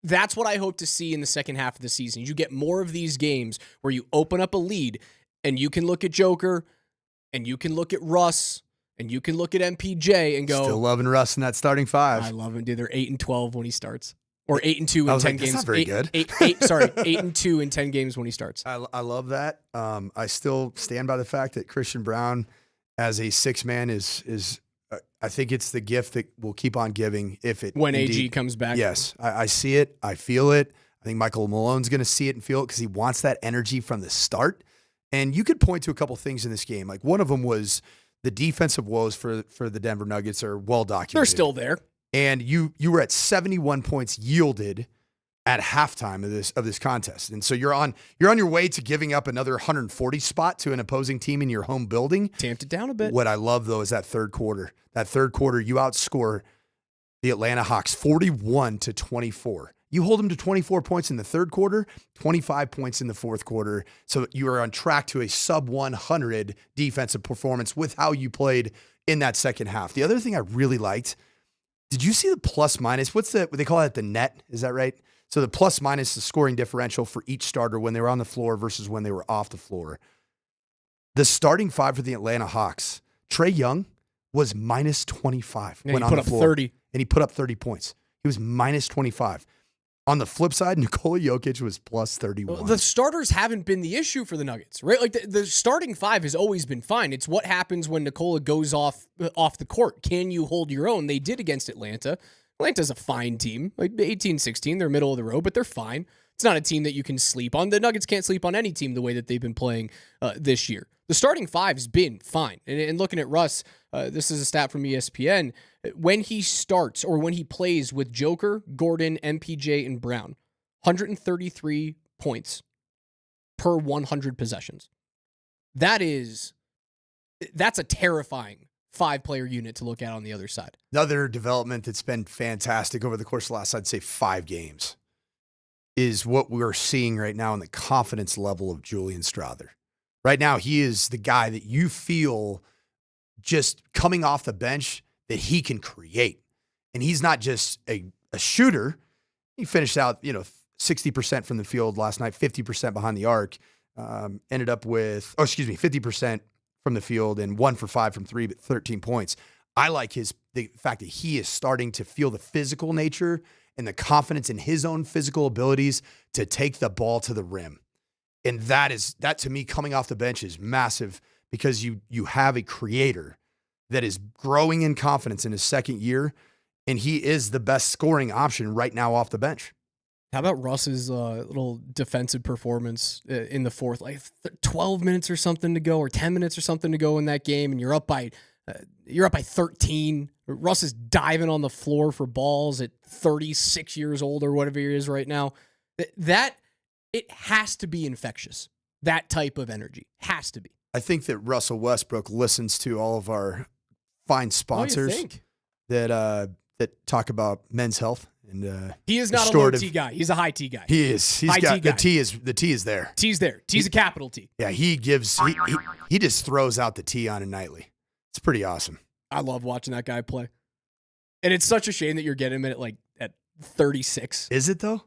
That's what I hope to see in the second half of the season. You get more of these games where you open up a lead and you can look at Joker and you can look at Russ and you can look at MPJ and go, still loving Russ in that starting five. I love him, dude. They're 8-12 when he starts, or 8-2 in 10 games. That's not very good. 8-2 in 10 games when he starts. I love that. I still stand by the fact that Christian Braun as a 6-man is I think it's the gift that will keep on giving when AG comes back. Yes, I see it. I feel it. I think Michael Malone's going to see it and feel it because he wants that energy from the start. And you could point to a couple things in this game. Like one of them was the defensive woes for the Denver Nuggets are well documented. They're still there. And you were at 71 points yielded at halftime of this contest. And so you're on your way to giving up another 140 spot to an opposing team in your home building. Tamped it down a bit. What I love though is that third quarter. That third quarter, you outscore the Atlanta Hawks 41-24. You hold them to 24 points in the third quarter, 25 points in the fourth quarter. So you are on track to a sub 100 defensive performance with how you played in that second half. The other thing I really liked, did you see the plus minus? What they call it, the net? Is that right? So the plus minus the scoring differential for each starter when they were on the floor versus when they were off the floor. The starting five for the Atlanta Hawks, Trae Young was minus 25 when on the floor. 30. And he put up 30 points. He was minus 25. On the flip side, Nikola Jokic was plus 31. The starters haven't been the issue for the Nuggets, right? Like the starting five has always been fine. It's what happens when Nikola goes off the court. Can you hold your own? They did against Atlanta. Atlanta's a fine team, like 18-16. They're middle of the road, but they're fine. It's not a team that you can sleep on. The Nuggets can't sleep on any team the way that they've been playing this year. The starting five's been fine. And looking at Russ, this is a stat from ESPN. When he starts or when he plays with Joker, Gordon, MPJ, and Brown, 133 points per 100 possessions. That's a terrifying 5-player unit to look at on the other side. Another development that's been fantastic over the course of the last, I'd say, 5 games is what we're seeing right now in the confidence level of Julian Strawther. Right now, he is the guy that you feel just coming off the bench that he can create. And he's not just a shooter. He finished out, 60% from the field last night, 50% behind the arc. Ended up with, 50% from the field and 1 for 5 from 3, but 13 points. I like the fact that he is starting to feel the physical nature and the confidence in his own physical abilities to take the ball to the rim. And that to me, coming off the bench is massive because you have a creator that is growing in confidence in his second year, and he is the best scoring option right now off the bench. How about Russ's little defensive performance in the fourth? Like 12 minutes or something to go, or 10 minutes or something to go in that game, and you're up by 13. Russ is diving on the floor for balls at 36 years old or whatever he is right now. It has to be infectious. That type of energy has to be. I think that Russell Westbrook listens to all of our fine sponsors that talk about men's health. And he is not a low T guy. He's a high T guy. He is. He's got the T is there. T's there. T's a capital T. Yeah, he just throws out the T on a nightly. It's pretty awesome. I love watching that guy play. And it's such a shame that you're getting him at 36. Is it though?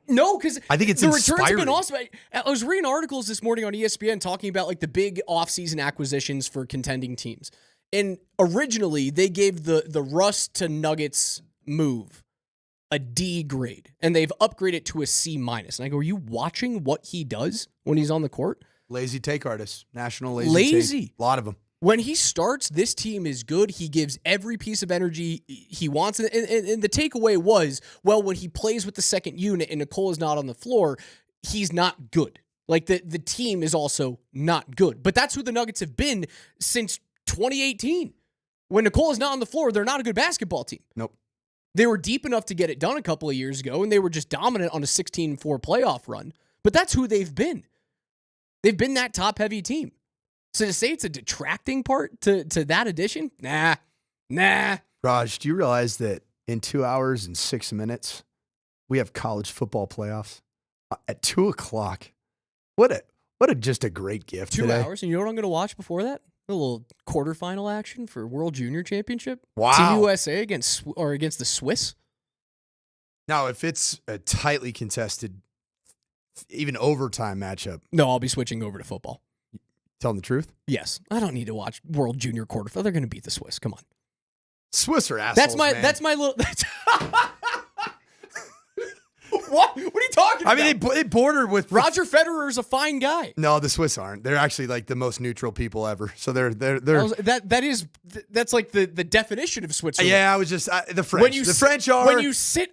No, because I think it's the returns have inspiring. been awesome. I was reading articles this morning on ESPN talking about like the big offseason acquisitions for contending teams. And originally they gave the Russ to Nuggets move a D grade, and they've upgraded to a C minus. And I go, are you watching what he does when he's on the court? Lazy take artist, national lazy. Take. A lot of them. When he starts, this team is good. He gives every piece of energy he wants. And the takeaway was, well, when he plays with the second unit and Nicole is not on the floor, he's not good. Like the team is also not good. But that's who the Nuggets have been since 2018. When Nicole is not on the floor, they're not a good basketball team. Nope. They were deep enough to get it done a couple of years ago, and they were just dominant on a 16-4 playoff run. But that's who they've been. They've been that top-heavy team. So to say it's a detracting part to that addition? Nah. Raj, do you realize that in 2 hours and 6 minutes, we have college football playoffs at 2:00? What a just a great gift 2 today. hours, and you know what I'm going to watch before that? A little quarterfinal action for World Junior Championship. Wow. Team USA against the Swiss. Now, if it's a tightly contested, even overtime matchup. No, I'll be switching over to football. Telling the truth? Yes. I don't need to watch World Junior quarterfinal. They're going to beat the Swiss. Come on. Swiss are assholes, That's my little... What are you talking about? I mean, they border with Roger Federer is a fine guy. No, the Swiss aren't. They're actually like the most neutral people ever. So they're that's like the definition of Switzerland. Yeah, I was just the French. The French are when you sit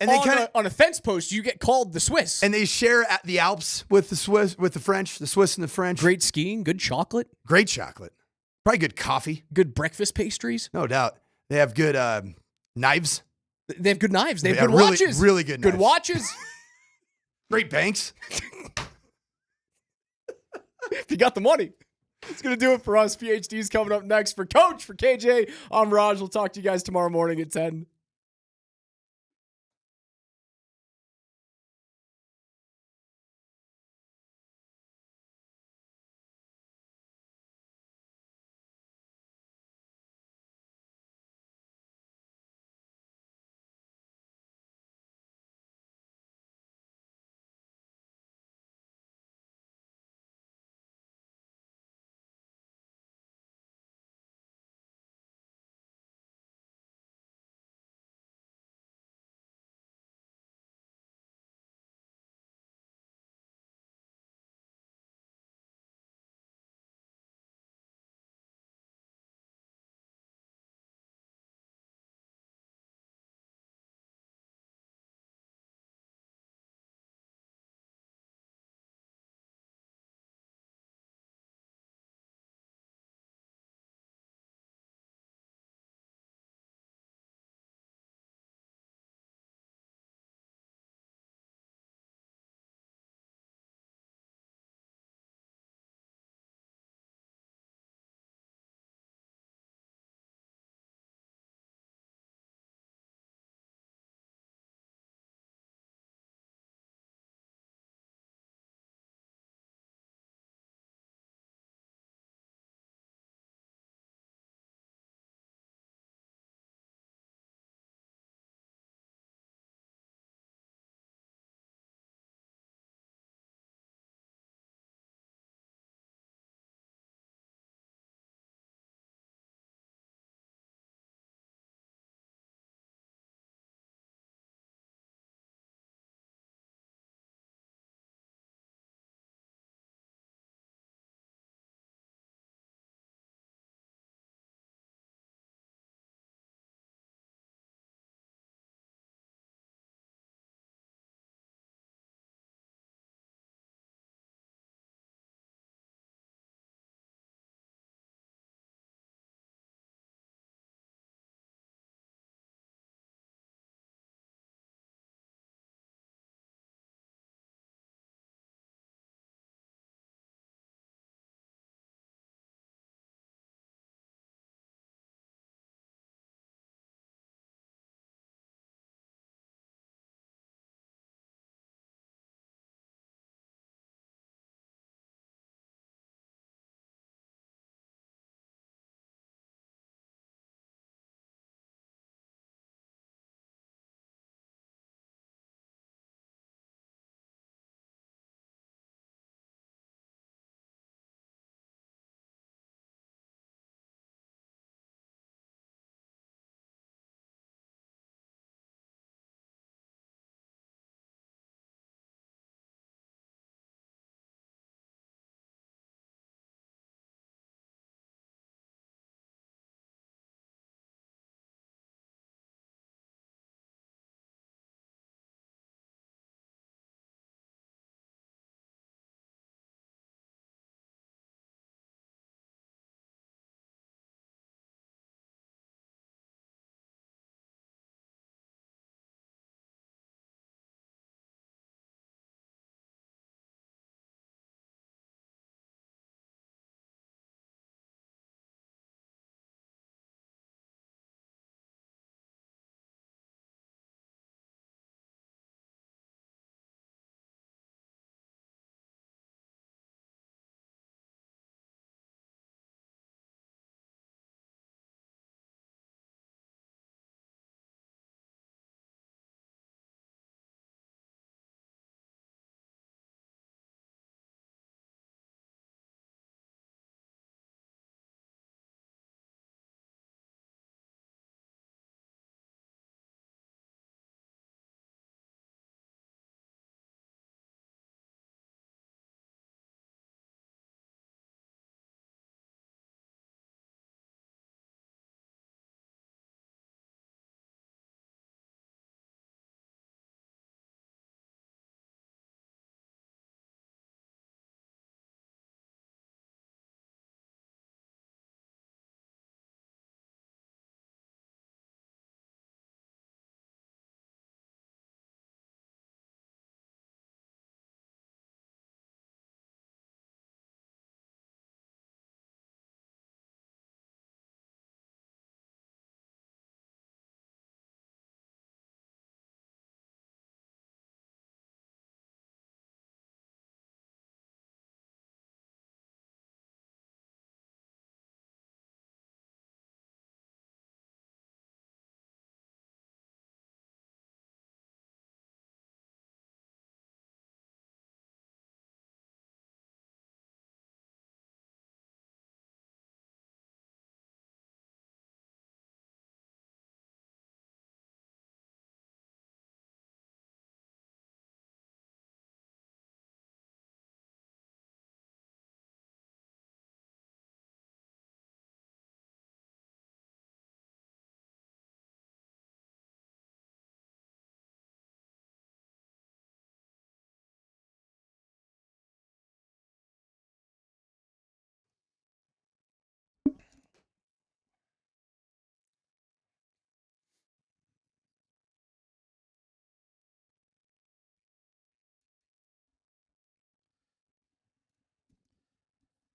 on a fence post, you get called the Swiss. And they share at the Alps with the Swiss, with the French, the Swiss and the French. Great skiing, good chocolate, probably good coffee, good breakfast pastries. No doubt, they have good knives. They have good knives. They have good really, watches. Really good. Good knives. watches. Great banks. If you got the money. It's going to do it for us. PhD's coming up next. For Coach, for KJ, I'm Raj. We'll talk to you guys tomorrow morning at 10.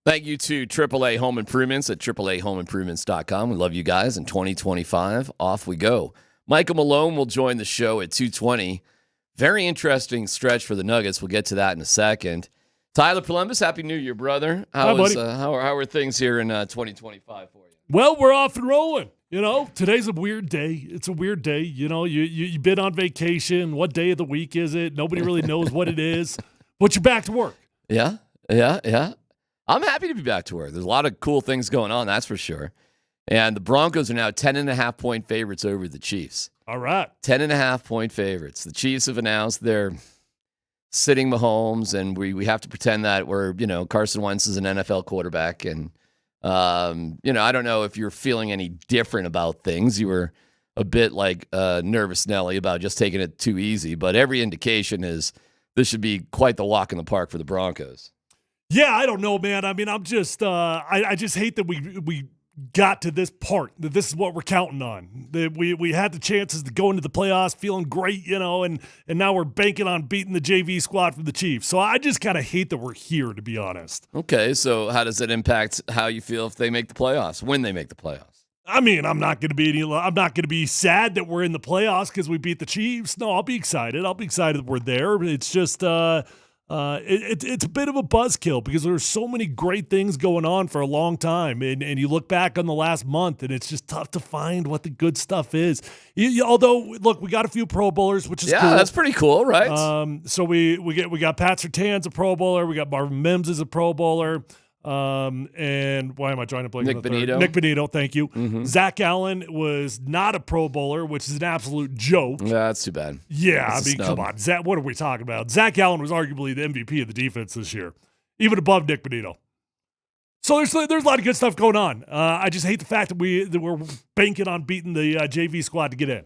Thank you to AAA Home Improvements at AAAHomeImprovements.com. We love you guys. In 2025, off we go. Michael Malone will join the show at 2:20. Very interesting stretch for the Nuggets. We'll get to that in a second. Tyler Columbus, Happy New Year, brother. Hi, buddy. How are things here in 2025 for you? Well, we're off and rolling. You know, today's a weird day. It's a weird day. You know, you've been on vacation. What day of the week is it? Nobody really knows what it is. But you're back to work. Yeah. I'm happy to be back to work. There's a lot of cool things going on, that's for sure. And the Broncos are now 10.5-point favorites over the Chiefs. All right. 10.5-point favorites. The Chiefs have announced they're sitting Mahomes, and we have to pretend that Carson Wentz is an NFL quarterback. And, I don't know if you're feeling any different about things. You were a bit like nervous Nelly about just taking it too easy. But every indication is this should be quite the walk in the park for the Broncos. Yeah, I don't know, man. I mean, I'm just I just hate that we got to this part, that this is what we're counting on. That we had the chances to go into the playoffs feeling great, and now we're banking on beating the JV squad from the Chiefs. So I just kind of hate that we're here, to be honest. Okay, so how does that impact how you feel if they make the playoffs, when they make the playoffs? I mean, I'm not going to be sad that we're in the playoffs because we beat the Chiefs. No, I'll be excited. I'll be excited that we're there. It's just it's a bit of a buzzkill because there's so many great things going on for a long time, and you look back on the last month, and it's just tough to find what the good stuff is. Although, look, we got a few Pro Bowlers, which is cool. That's pretty cool, right? So we got Pat Surtain's a Pro Bowler, we got Marvin Mims is a Pro Bowler. And why am I trying to blank? Nick Bonito. Nick Bonito, thank you. Mm-hmm. Zach Allen was not a Pro Bowler, which is an absolute joke. Yeah, that's too bad. Yeah, That's a snub. come on. What are we talking about? Zach Allen was arguably the MVP of the defense this year, even above Nick Bonito. So there's a lot of good stuff going on. I just hate the fact that we're banking on beating the JV squad to get in.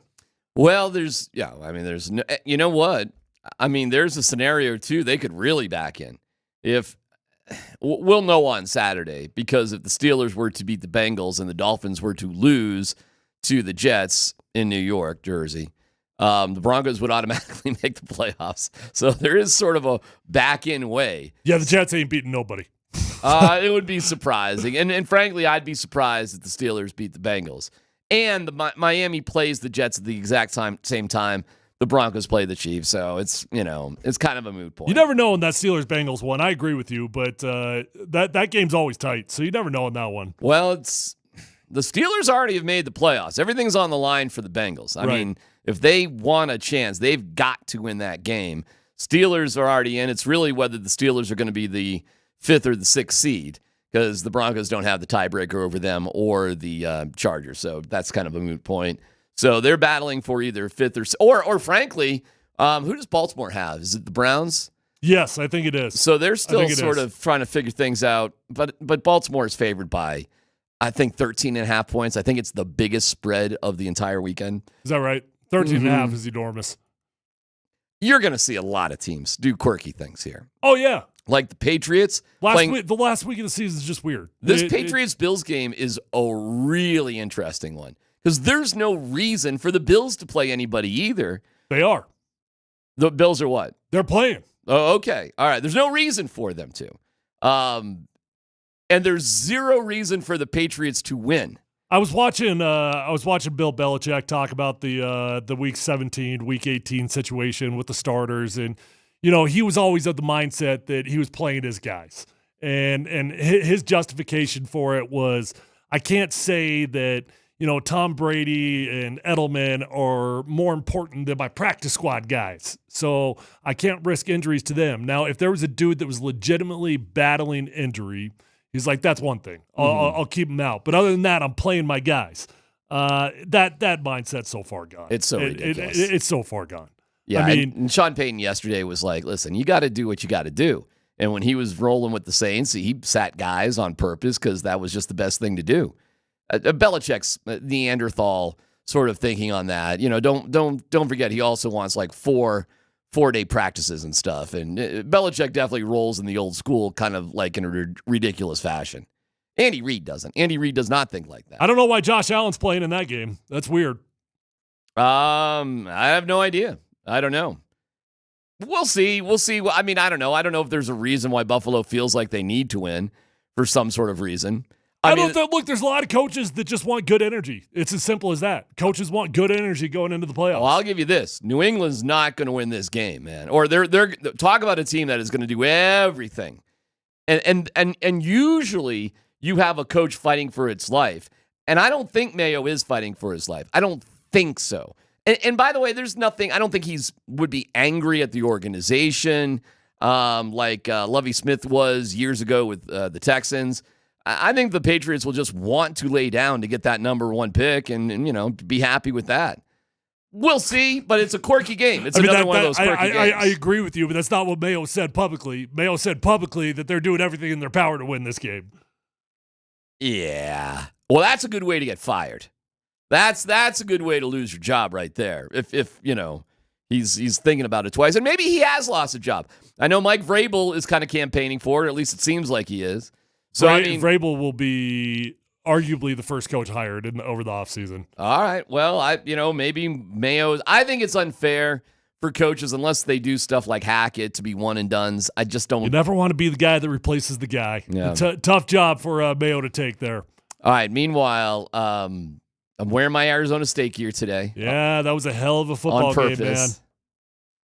Well, you know what? I mean, there's a scenario too. They could really back in if. We'll know on Saturday, because if the Steelers were to beat the Bengals and the Dolphins were to lose to the Jets in New York, Jersey, the Broncos would automatically make the playoffs. So there is sort of a back-in way. Yeah, the Jets ain't beating nobody. It would be surprising. And frankly, I'd be surprised if the Steelers beat the Bengals. And Miami plays the Jets at the exact same time the Broncos play the Chiefs, so it's kind of a moot point. You never know in that Steelers-Bengals one. I agree with you, but that game's always tight, so you never know in that one. Well, the Steelers already have made the playoffs. Everything's on the line for the Bengals. I mean, if they want a chance, they've got to win that game. Steelers are already in. It's really whether the Steelers are going to be the 5th or the 6th seed, because the Broncos don't have the tiebreaker over them or the Chargers, so that's kind of a moot point. So they're battling for either 5th or frankly, who does Baltimore have? Is it the Browns? Yes, I think it is. So they're still sort of trying to figure things out. But Baltimore is favored by, I think, 13.5 points. I think it's the biggest spread of the entire weekend. Is that right? 13.5 is enormous. You're going to see a lot of teams do quirky things here. Oh, yeah. Like the Patriots. The last week of the season is just weird. This Patriots-Bills game is a really interesting one. Because there's no reason for the Bills to play anybody either. They are. The Bills are what? They're playing. Oh, okay. All right. There's no reason for them to. And there's zero reason for the Patriots to win. I was watching Bill Belichick talk about the Week 17, Week 18 situation with the starters. And, he was always of the mindset that he was playing his guys. And his justification for it was, I can't say that – Tom Brady and Edelman are more important than my practice squad guys. So I can't risk injuries to them. Now, if there was a dude that was legitimately battling injury, he's like, that's one thing. I'll keep him out. But other than that, I'm playing my guys. That mindset's so far gone. It's so ridiculous. It's so far gone. Yeah, and Sean Payton yesterday was like, listen, you got to do what you got to do. And when he was rolling with the Saints, he sat guys on purpose because that was just the best thing to do. Belichick's Neanderthal sort of thinking on that. Don't forget he also wants like four-day practices and stuff. And Belichick definitely rolls in the old school, kind of like in a ridiculous fashion. Andy Reid doesn't. Andy Reid does not think like that. I don't know why Josh Allen's playing in that game. That's weird. I have no idea. I don't know. We'll see. I mean, I don't know. I don't know if there's a reason why Buffalo feels like they need to win. for some sort of reason. Look, there's a lot of coaches that just want good energy. It's as simple as that. Coaches want good energy going into the playoffs. Well, I'll give you this. New England's not going to win this game, man. Or they're talk about a team that is going to do everything. And usually you have a coach fighting for its life. And I don't think Mayo is fighting for his life. I don't think so. And by the way, there's nothing, I don't think would be angry at the organization like Lovie Smith was years ago with the Texans. I think the Patriots will just want to lay down to get that number 1 pick and be happy with that. We'll see, but it's a quirky game. It's another one of those quirky games. I agree with you, but that's not what Mayo said publicly. Mayo said publicly that they're doing everything in their power to win this game. Yeah. Well, that's a good way to get fired. That's a good way to lose your job right there. If he's thinking about it twice, and maybe he has lost a job. I know Mike Vrabel is kind of campaigning for it. At least it seems like he is. So Vrabel will be arguably the first coach hired over the offseason. All right. Well, maybe Mayo. I think it's unfair for coaches unless they do stuff like Hackett to be one and dones. I just don't. You never want to be the guy that replaces the guy. Yeah. Tough job for Mayo to take there. All right. Meanwhile, I'm wearing my Arizona State gear today. Yeah, that was a hell of a football game, man.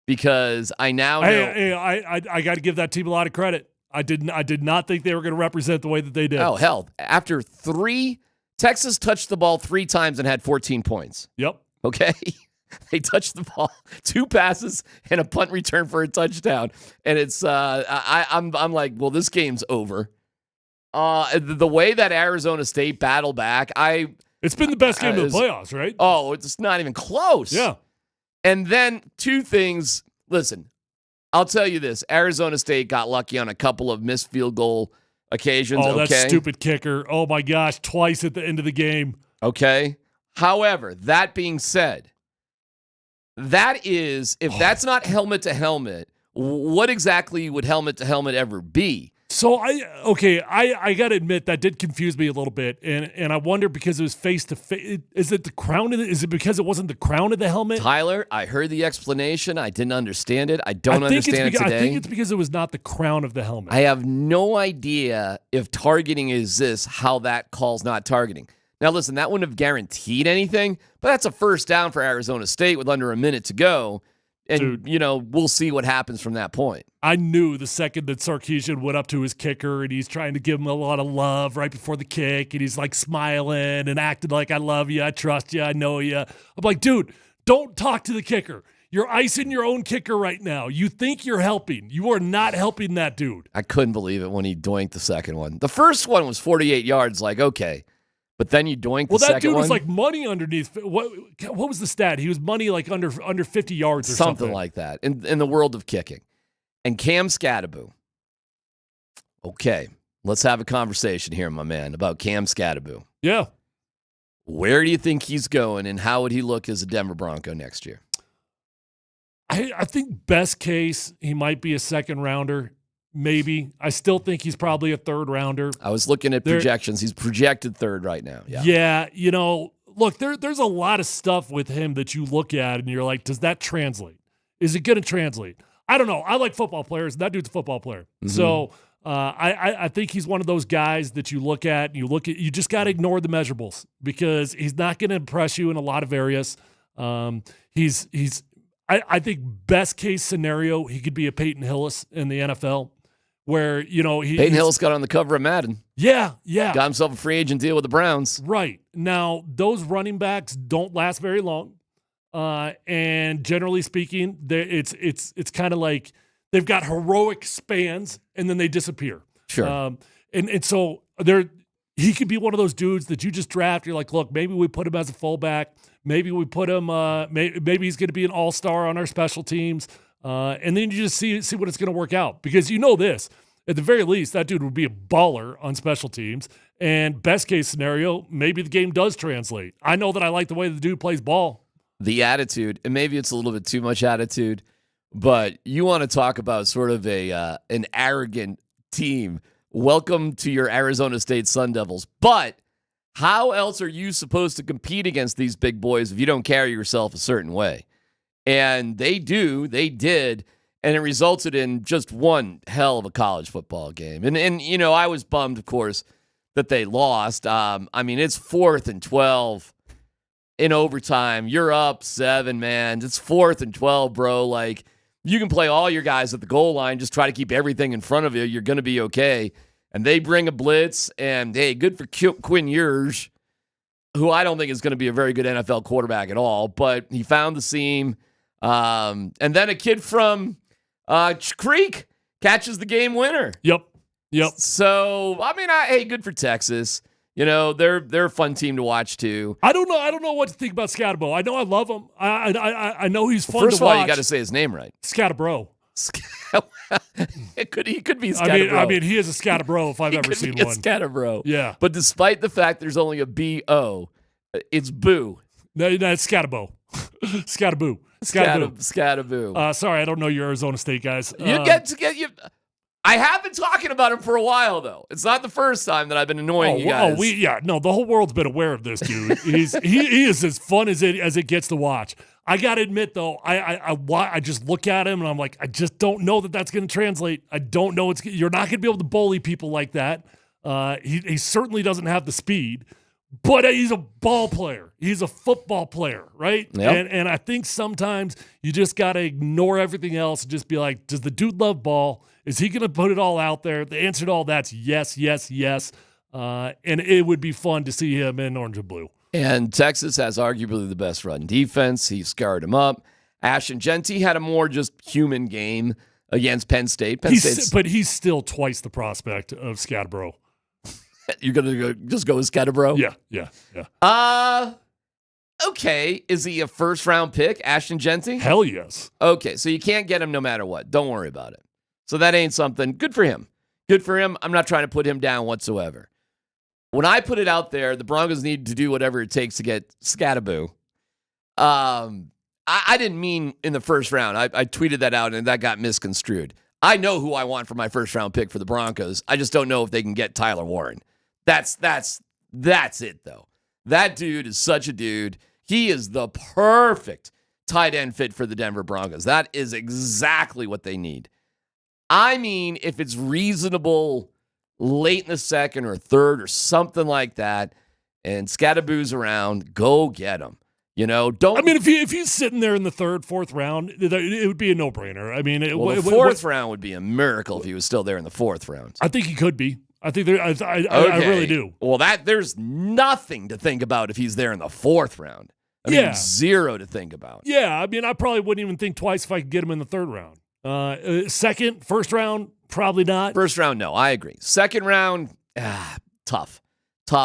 Because I now know. Hey, I got to give that team a lot of credit. I did not think they were going to represent the way that they did. Oh, hell. After Texas touched the ball 3 times and had 14 points. Yep. Okay? They touched the ball, 2 passes and a punt return for a touchdown. And it's I'm like, well, this game's over. The way that Arizona State battled back, it's been the best game of the playoffs, right? Oh, it's not even close. Yeah. And then 2 things. Listen, I'll tell you this. Arizona State got lucky on a couple of missed field goal occasions. Oh, that stupid kicker. Oh, my gosh. Twice at the end of the game. Okay. However, that being said, if that's not helmet to helmet, what exactly would helmet to helmet ever be? So I got to admit that did confuse me a little bit, and I wonder because it was face to face. Is it the crown? Is it because it wasn't the crown of the helmet? Tyler, I heard the explanation. I didn't understand it. I don't understand it today. I think it's because it was not the crown of the helmet. I have no idea if targeting is how that call's not targeting. Now, listen, that wouldn't have guaranteed anything, but that's a first down for Arizona State with under a minute to go. And, we'll see what happens from that point. I knew the second that Sarkisian went up to his kicker and he's trying to give him a lot of love right before the kick, and he's like smiling and acting like, I love you, I trust you, I know you. I'm like, dude, don't talk to the kicker. You're icing your own kicker right now. You think you're helping. You are not helping that dude. I couldn't believe it when he doinked the second one. The first one was 48 yards, like, okay. But then you doink the second one. Well, that dude was like money underneath. What was the stat? He was money like under 50 yards or something. Something like that in the world of kicking. And Cam Skattebo. Okay, let's have a conversation here, my man, about Cam Skattebo. Yeah. Where do you think he's going, and how would he look as a Denver Bronco next year? I think best case, he might be a second rounder. Maybe. I still think he's probably a third rounder. I was looking at projections. He's projected third right now. Yeah. Look, there's a lot of stuff with him that you look at and you're like, does that translate? Is it going to translate? I don't know. I like football players. That dude's a football player. Mm-hmm. So I think he's one of those guys that you look at and you just got to ignore the measurables because he's not going to impress you in a lot of areas. I think best case scenario, he could be a Peyton Hillis in the NFL. Where, Peyton Hillis got on the cover of Madden. Yeah. Got himself a free agent deal with the Browns. Right. Now, those running backs don't last very long. And generally speaking, it's kind of like they've got heroic spans and then they disappear. Sure. And so he could be one of those dudes that you just draft. You're like, look, maybe we put him as a fullback. Maybe we put him, maybe he's going to be an all-star on our special teams. And then you just see what it's going to work out. Because this, at the very least, that dude would be a baller on special teams. And best case scenario, maybe the game does translate. I know that I like the way the dude plays ball. The attitude, and maybe it's a little bit too much attitude, but you want to talk about sort of an arrogant team. Welcome to your Arizona State Sun Devils. But how else are you supposed to compete against these big boys if you don't carry yourself a certain way? And they did. and it resulted in just one hell of a college football game. And you know, I was bummed, of course, that they lost. I mean, it's 4th and 12 in overtime. You're up 7, man. It's 4th and 12, bro. Like, you can play all your guys at the goal line. Just try to keep everything in front of you. You're going to be okay. And they bring a blitz, and, hey, good for Quinn Ewers, who I don't think is going to be a very good NFL quarterback at all, but he found the seam. And then a kid from Creek catches the game winner. Yep. So, I mean, hey, good for Texas. You know, they're a fun team to watch too. I don't know what to think about Scatterbo. I know I love him. I know he's fun to watch. First of all, you got to say his name right. Scatterbro. He could be Scatterbro. I mean, he is a Scatterbro if I've ever seen one. Scatterbro. Yeah. But despite the fact there's only a B-O, it's Boo. No, it's Scatterbo. Scatterboo. Scatterboo. Scatterboo. Sorry, I don't know your Arizona State guys. I have been talking about him for a while, though. It's not the first time that I've been annoying you guys. The whole world's been aware of this dude. He is as fun as it gets to watch. I got to admit, though, I just look at him and I'm like, I just don't know that that's going to translate. I don't know. You're not going to be able to bully people like that. He certainly doesn't have the speed, but he's a ball player. He's a football player, right? Yep. And I think sometimes you just got to ignore everything else and just be like, does the dude love ball? Is he going to put it all out there? The answer to all that's yes, yes, yes. And it would be fun to see him in orange and blue. And Texas has arguably the best run defense. He scarred him up. Ashton Genty had a more just human game against Penn State. But he's still twice the prospect of Scatterbro. You're going to just go with Scatterbro? Yeah. Okay. Is he a first-round pick, Ashton Genty? Hell yes. Okay, so you can't get him no matter what. Don't worry about it. So that ain't something. Good for him. Good for him. I'm not trying to put him down whatsoever. When I put it out there, the Broncos need to do whatever it takes to get Scatterboo. I didn't mean in the first round. I tweeted that out, and that got misconstrued. I know who I want for my first-round pick for the Broncos. I just don't know if they can get Tyler Warren. That's it, though. That dude is such a dude. He is the perfect tight end fit for the Denver Broncos. That is exactly what they need. I mean, if it's reasonable late in the second or third or something like that, and Scatterboo's around, go get him. You know, don't. I mean, if he's sitting there in the third, fourth round, it would be a no-brainer. I mean, the fourth round would be a miracle if he was still there in the fourth round. I think he could be. I think I really do. Well, there's nothing to think about if he's there in the fourth round. I mean, zero to think about. Yeah, I mean, I probably wouldn't even think twice if I could get him in the third round. Second, first round, probably not. First round, no, I agree. Second round, tough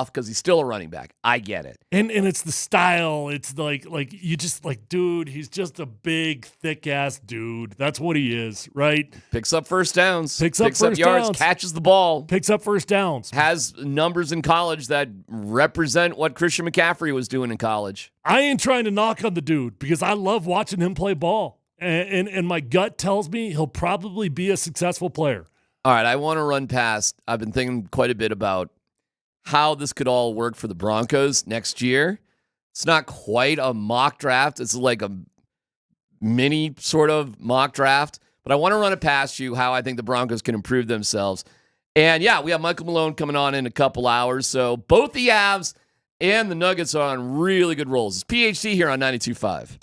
because he's still a running back. I get it. And it's the style. It's like you just like, dude, he's just a big, thick ass dude. That's what he is, right? Picks up first downs. Picks up yards. downs. Catches the ball. Picks up first downs. Has numbers in college that represent what Christian McCaffrey was doing in college. I ain't trying to knock on the dude because I love watching him play ball. And my gut tells me he'll probably be a successful player. All right, I want to run past. I've been thinking quite a bit about how this could all work for the Broncos next year. It's not quite a mock draft. It's like a mini sort of mock draft. But I want to run it past you how I think the Broncos can improve themselves. And, yeah, we have Michael Malone coming on in a couple hours. So both the Avs and the Nuggets are on really good rolls. It's PHC here on 92.5.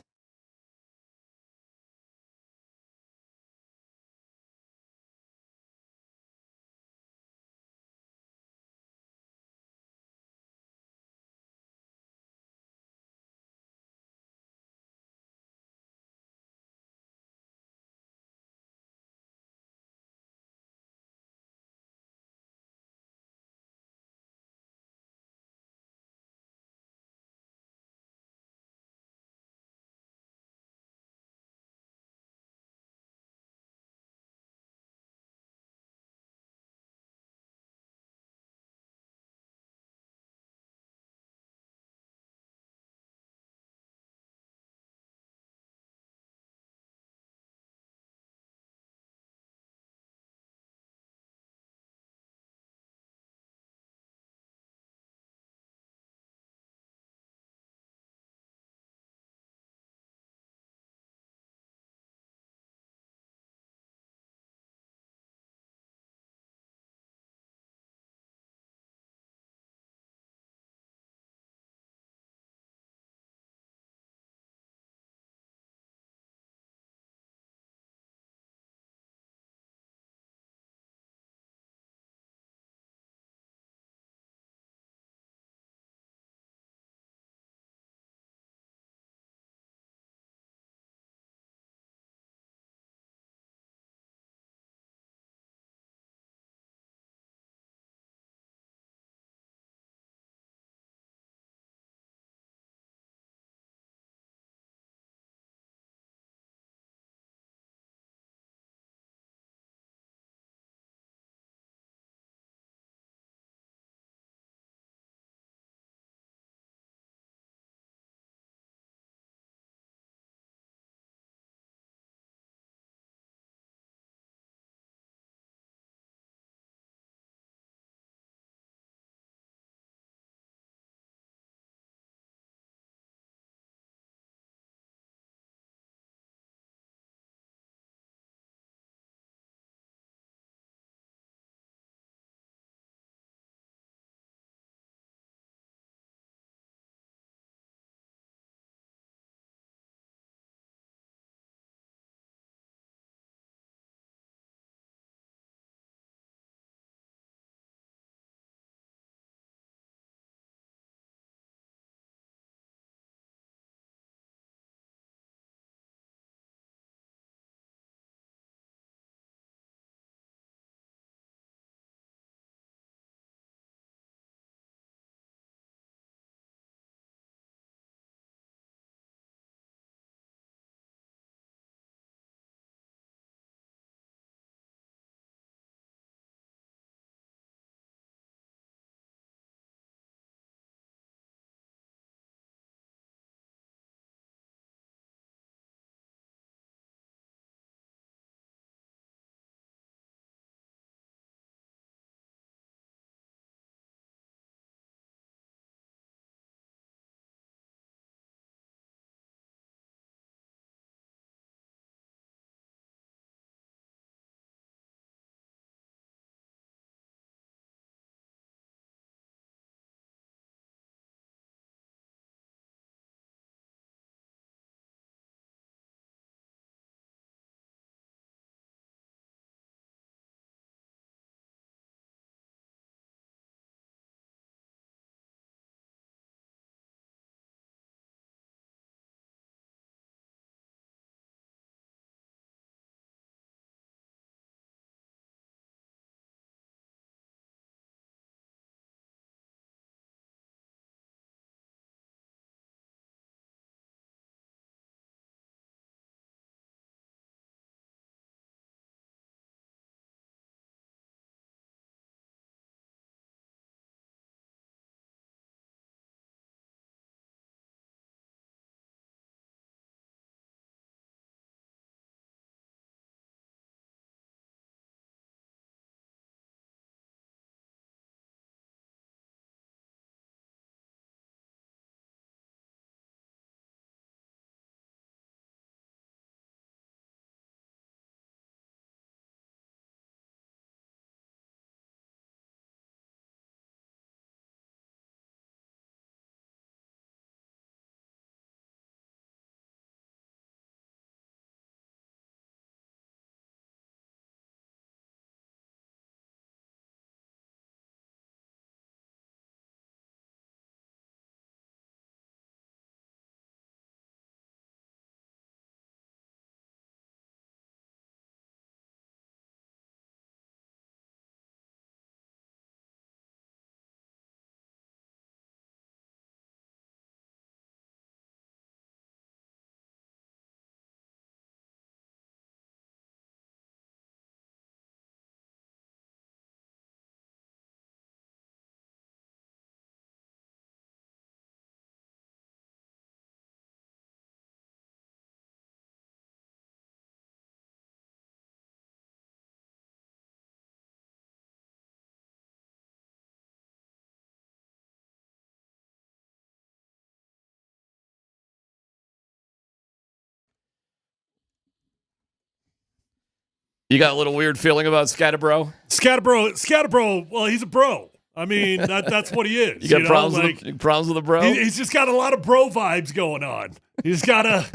You got a little weird feeling about Scatterbro? Scatterbro. Well, he's a bro. I mean, that's what he is. You got problems with a bro? He's just got a lot of bro vibes going on. He's got a.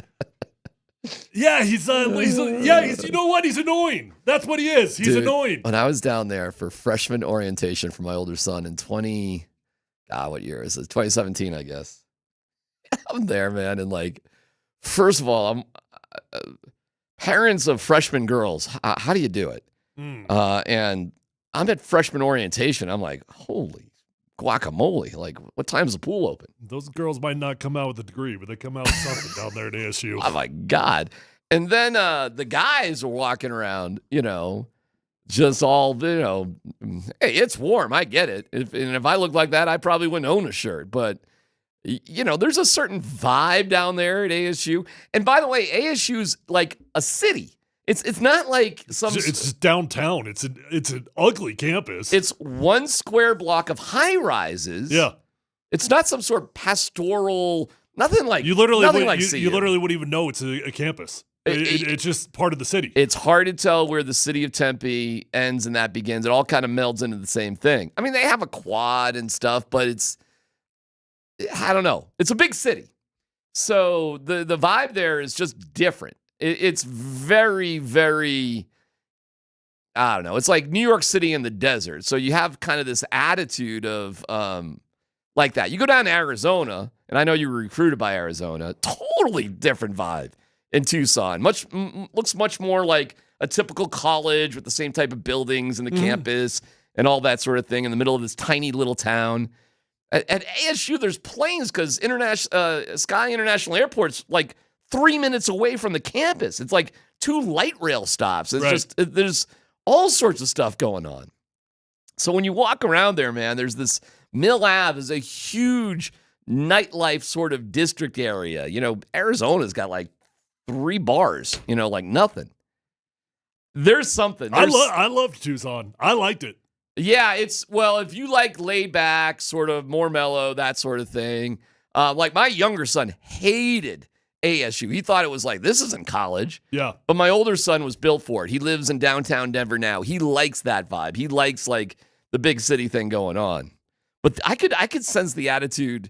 Yeah, he's you know what? He's annoying. That's what he is. He's Dude, annoying. When I was down there for freshman orientation for my older son in what year is it? 2017, I guess. I'm there, man, and like, first of all, I'm parents of freshman girls. How do you do it? And I'm at freshman orientation. I'm like, holy guacamole! Like, what time's the pool open? Those girls might not come out with a degree, but they come out with something down there at ASU. Oh my God! And then the guys are walking around, just all, hey, it's warm. I get it. If I looked like that, I probably wouldn't own a shirt. But there's a certain vibe down there at ASU. And by the way, ASU's like a city. It's not like some. It's just downtown. It's an ugly campus. It's one square block of high rises. Yeah. It's not some sort of pastoral. Nothing like you literally you literally wouldn't even know it's a campus. It's just part of the city. It's hard to tell where the city of Tempe ends and that begins. It all kind of melds into the same thing. I mean, they have a quad and stuff, but I don't know. It's a big city. So the vibe there is just different. It's very, very, I don't know. It's like New York City in the desert. So you have kind of this attitude of like that. You go down to Arizona, and I know you were recruited by Arizona, totally different vibe in Tucson. Looks much more like a typical college with the same type of buildings and the campus and all that sort of thing in the middle of this tiny little town. At ASU, there's planes because Sky International Airport's like 3 minutes away from the campus. It's like 2 light rail stops. It's there's all sorts of stuff going on. So when you walk around there, man, there's this Mill Ave is a huge nightlife sort of district area. Arizona's got like 3 bars, like nothing. There's something. I loved Tucson. I liked it. Yeah, if you like laid back, sort of more mellow, that sort of thing. Like my younger son hated ASU. He thought it was like, this isn't college. Yeah. But my older son was built for it. He lives in downtown Denver now. He likes that vibe. He likes like the big city thing going on. But I could sense the attitude.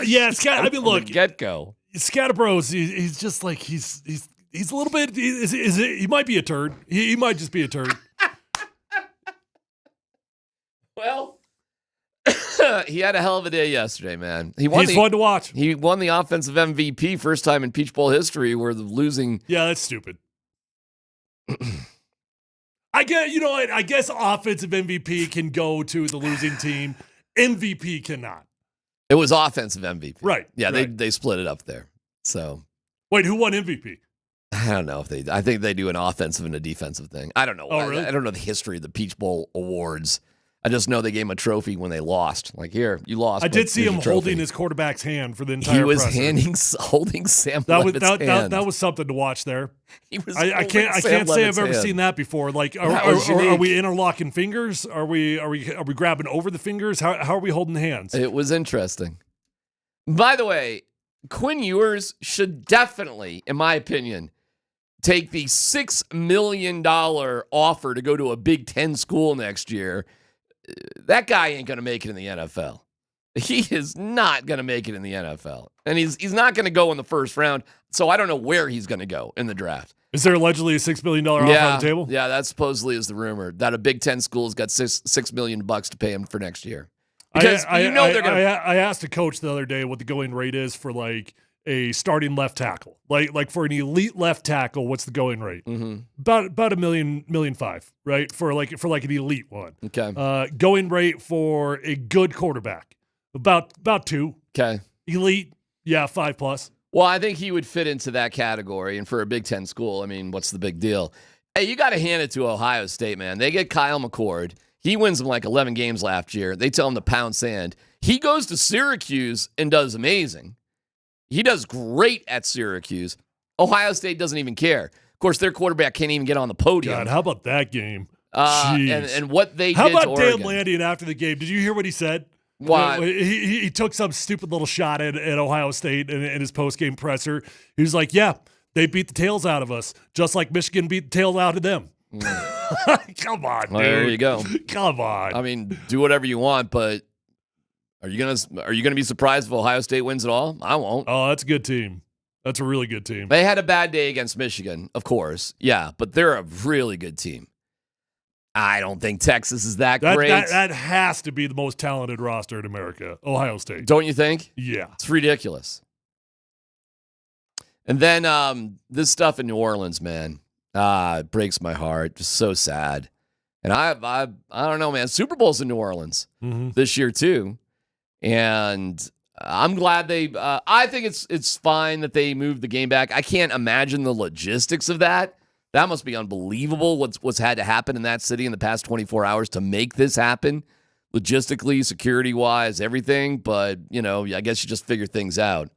Yeah, I mean, look, get-go. Scatterbros, he's just like he's a little bit. He might be a turd. He might just be a turd. Well, he had a hell of a day yesterday, man. He's fun to watch. He won the offensive MVP, first time in Peach Bowl history where the losing. Yeah, that's stupid. I guess offensive MVP can go to the losing team. MVP cannot. It was offensive MVP. Right. Yeah, right. They split it up there. So. Wait, who won MVP? I don't know if I think they do an offensive and a defensive thing. I don't know. Oh, really? I don't know the history of the Peach Bowl awards. I just know they gave him a trophy when they lost. Like, here, you lost. I did see him holding his quarterback's hand for the entire. He was presser. holding Sam Levitt's hand. That was something to watch there. He was. I can't say I've ever seen that before. Like, are we interlocking fingers? Are we grabbing over the fingers? How are we holding hands? It was interesting. By the way, Quinn Ewers should definitely, in my opinion, take the $6 million offer to go to a Big Ten school next year. That guy ain't going to make it in the NFL. He is not going to make it in the NFL. And he's not going to go in the first round, so I don't know where he's going to go in the draft. Is there allegedly a $6 million offer on the table? Yeah, that supposedly is the rumor, that a Big Ten school's got $6 million to pay him for next year. Because they're going to... I asked a coach the other day what the going rate is for, like, a starting left tackle. Like for an elite left tackle, what's the going rate? Mm-hmm. About $1.5 million, right? For like an elite one. Okay. Going rate for a good quarterback, about 2. Okay. Elite, yeah, 5+. Well, I think he would fit into that category. And for a Big Ten school, I mean, what's the big deal? Hey, you got to hand it to Ohio State, man. They get Kyle McCord. He wins them like 11 games last year. They tell him to pound sand. He goes to Syracuse and does amazing. He does great at Syracuse. Ohio State doesn't even care. Of course, their quarterback can't even get on the podium. God, how about that game? And what they how did to about Oregon. Dan Landian after the game? Did you hear what he said? Why? He took some stupid little shot at Ohio State in his post-game presser. He was like, yeah, They beat the tails out of us, just like Michigan beat the tails out of them. Come on, dude. Well, there you go. Come on. I mean, do whatever you want, but are you gonna be surprised if Ohio State wins at all? I won't. Oh, that's a good team. That's a really good team. They had a bad day against Michigan, of course. Yeah, but they're a really good team. I don't think Texas is that great. That has to be the most talented roster in America, Ohio State. Don't you think? Yeah. It's ridiculous. And then this stuff in New Orleans, man, it breaks my heart. Just so sad. And I don't know, man. Super Bowl's in New Orleans this year too, and I'm glad they. I think it's fine that they moved the game back. I can't imagine the logistics of that. That must be unbelievable. What's had to happen in that city in the past 24 hours to make this happen, logistically, security wise, everything. But I guess you just figure things out.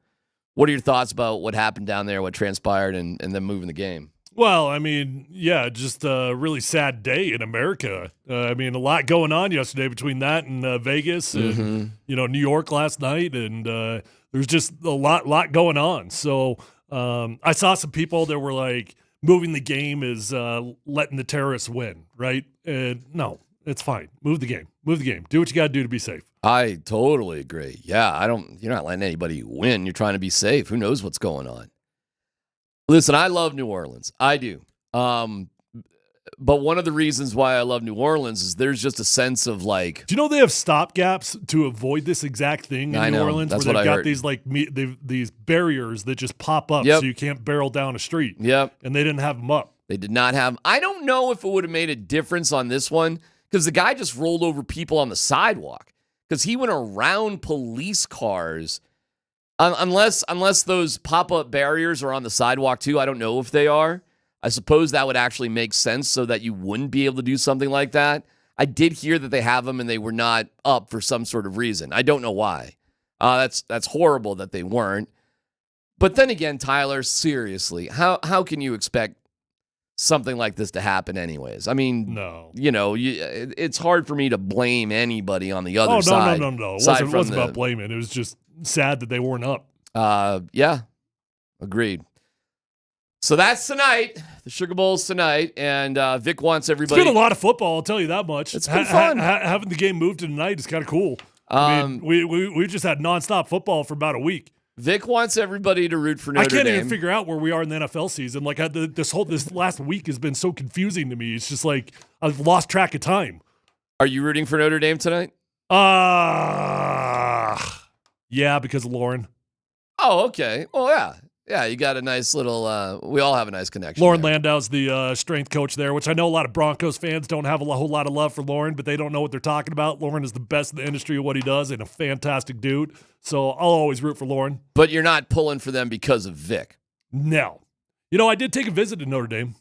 What are your thoughts about what happened down there, what transpired, and them moving the game? Well, I mean, yeah, just a really sad day in America. I mean, a lot going on yesterday between that and Vegas and, New York last night. And there's just a lot going on. So I saw some people that were like, moving the game is letting the terrorists win, right? And no, it's fine. Move the game. Move the game. Do what you got to do to be safe. I totally agree. Yeah, you're not letting anybody win. You're trying to be safe. Who knows what's going on? Listen, I love New Orleans. I do. But one of the reasons why I love New Orleans is there's just a sense of like. Do you know they have stopgaps to avoid this exact thing in New Orleans? That's where what they've I got heard. these these barriers that just pop up so you can't barrel down a street. Yep. And they didn't have them up. They did not have. I don't know if it would have made a difference on this one because the guy just rolled over people on the sidewalk because he went around police cars. Unless those pop-up barriers are on the sidewalk too. I don't know if they are. I suppose that would actually make sense so that you wouldn't be able to do something like that. I did hear that they have them and they were not up for some sort of reason. I don't know why. That's horrible that they weren't. But then again, Tyler, seriously, how can you expect something like this to happen anyways? I mean, no. It's hard for me to blame anybody on the other side. No. It wasn't about blaming. It was just sad that they weren't up. Yeah, agreed. So that's tonight. The Sugar Bowl's tonight, and Vic wants everybody. It's been a lot of football, I'll tell you that much. It's been fun. Having the game moved to tonight is kind of cool. I mean, we just had nonstop football for about a week. Vic wants everybody to root for Notre Dame. I can't even figure out where we are in the NFL season. Like this last week has been so confusing to me. It's just like I've lost track of time. Are you rooting for Notre Dame tonight? Yeah, because of Lauren. Oh, okay. Well, yeah. Yeah, you got a nice little, we all have a nice connection. Lauren Landau's the strength coach there, which I know a lot of Broncos fans don't have a whole lot of love for Lauren, but they don't know what they're talking about. Lauren is the best in the industry at what he does and a fantastic dude. So I'll always root for Lauren. But you're not pulling for them because of Vic. No. I did take a visit to Notre Dame.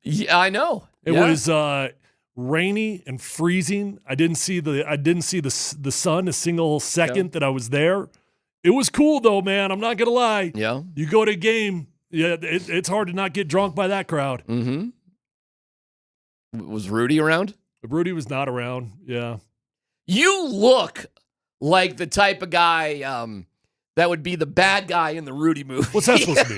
Yeah, I know. It was rainy and freezing. I didn't see the sun a single second that I was there. It was cool, though, man. I'm not going to lie. Yeah. You go to a game, it's hard to not get drunk by that crowd. Mm-hmm. Was Rudy around? Rudy was not around, yeah. You look like the type of guy that would be the bad guy in the Rudy movie. What's that supposed to be?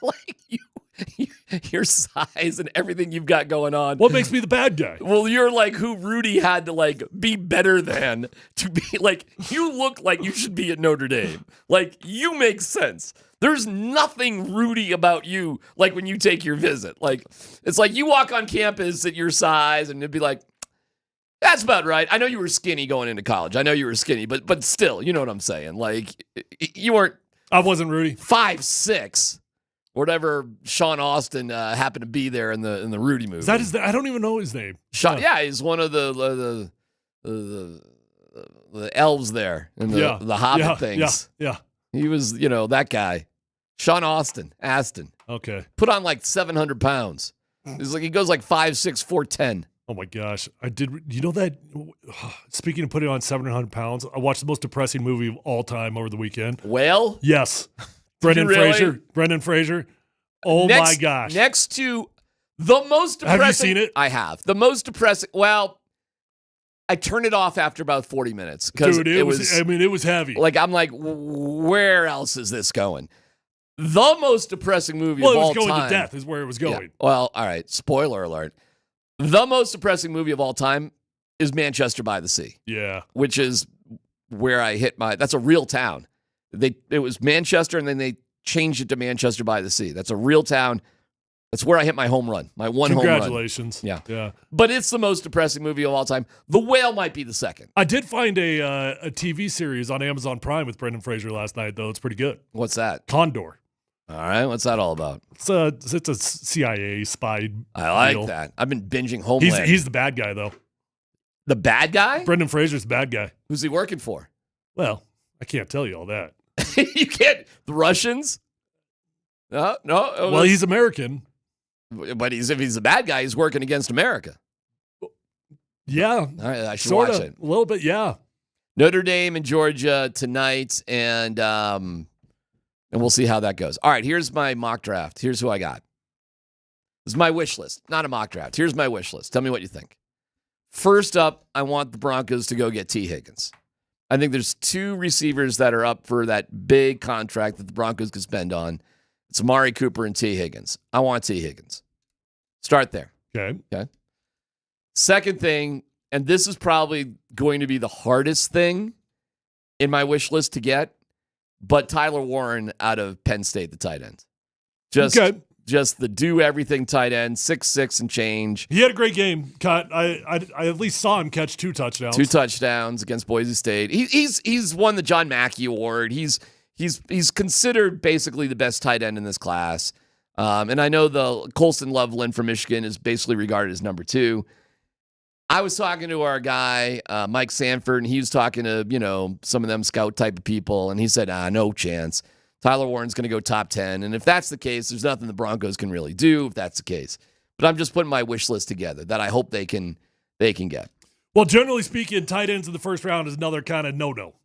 Like your size and everything you've got going on. What makes me the bad guy? Well, you're like who Rudy had to like be better than to be like, you look like you should be at Notre Dame. Like you make sense. There's nothing Rudy about you like when you take your visit. Like it's like you walk on campus at your size and it'd be like, that's about right. I know you were skinny going into college. I know you were skinny, but still, you know what I'm saying? Like you weren't. I wasn't Rudy. 5'6". Whatever Sean Austin happened to be there in the Rudy movie. Is that his? I don't even know his name. Sean, yeah, he's one of the elves there in the Hobbit things. Yeah. He was, that guy, Sean Austin. Okay. Put on like 700 pounds. He goes like 5'6", 410. Oh my gosh, I did. You know that? Speaking of putting on 700 pounds, I watched the most depressing movie of all time over the weekend. Well, yes. Brendan Fraser. Oh my gosh. Next to the most depressing. Have you seen it? I have. The most depressing. Well, I turned it off after about 40 minutes because it was heavy. Like, I'm like, where else is this going? The most depressing movie Well, of it all was going time. to death is where it was Yeah. going. Well, all right. Spoiler alert. The most depressing movie of all time is Manchester by the Sea. Yeah. Which is where I hit that's a real town. It was Manchester, and then they changed it to Manchester by the Sea. That's a real town. That's where I hit my home run, my one home run. Congratulations. Yeah. Yeah. But it's the most depressing movie of all time. The Whale might be the second. I did find a TV series on Amazon Prime with Brendan Fraser last night, though. It's pretty good. What's that? Condor. All right. What's that all about? It's a CIA spy. I like deal. that. I've been binging Homeland. He's the bad guy, though. The bad guy? Brendan Fraser's the bad guy. Who's he working for? Well, I can't tell you all that. You can't. The Russians? No. Well, he's American. But if he's a bad guy, he's working against America. Yeah. All right, I should Sorta, watch it. A little bit, yeah. Notre Dame and Georgia tonight, and we'll see how that goes. All right, here's my mock draft. Here's who I got. This is my wish list, not a mock draft. Here's my wish list. Tell me what you think. First up, I want the Broncos to go get T. Higgins. I think there's two receivers that are up for that big contract that the Broncos could spend on. It's Amari Cooper and T. Higgins. I want T. Higgins. Start there. Okay. Second thing, and this is probably going to be the hardest thing in my wish list to get, but Tyler Warren out of Penn State, the tight end. Just the do-everything tight end, 6'6" and change. He had a great game. I at least saw him catch 2 touchdowns. 2 touchdowns against Boise State. He's won the John Mackey Award. He's considered basically the best tight end in this class. And I know the Colston Loveland from Michigan is basically regarded as number 2. I was talking to our guy, Mike Sanford, and he was talking to, some of them scout type of people, and he said, no chance. Tyler Warren's going to go top 10. And if that's the case, there's nothing the Broncos can really do if that's the case. But I'm just putting my wish list together that I hope they can get. Well, generally speaking, tight ends in the first round is another kind of no-no.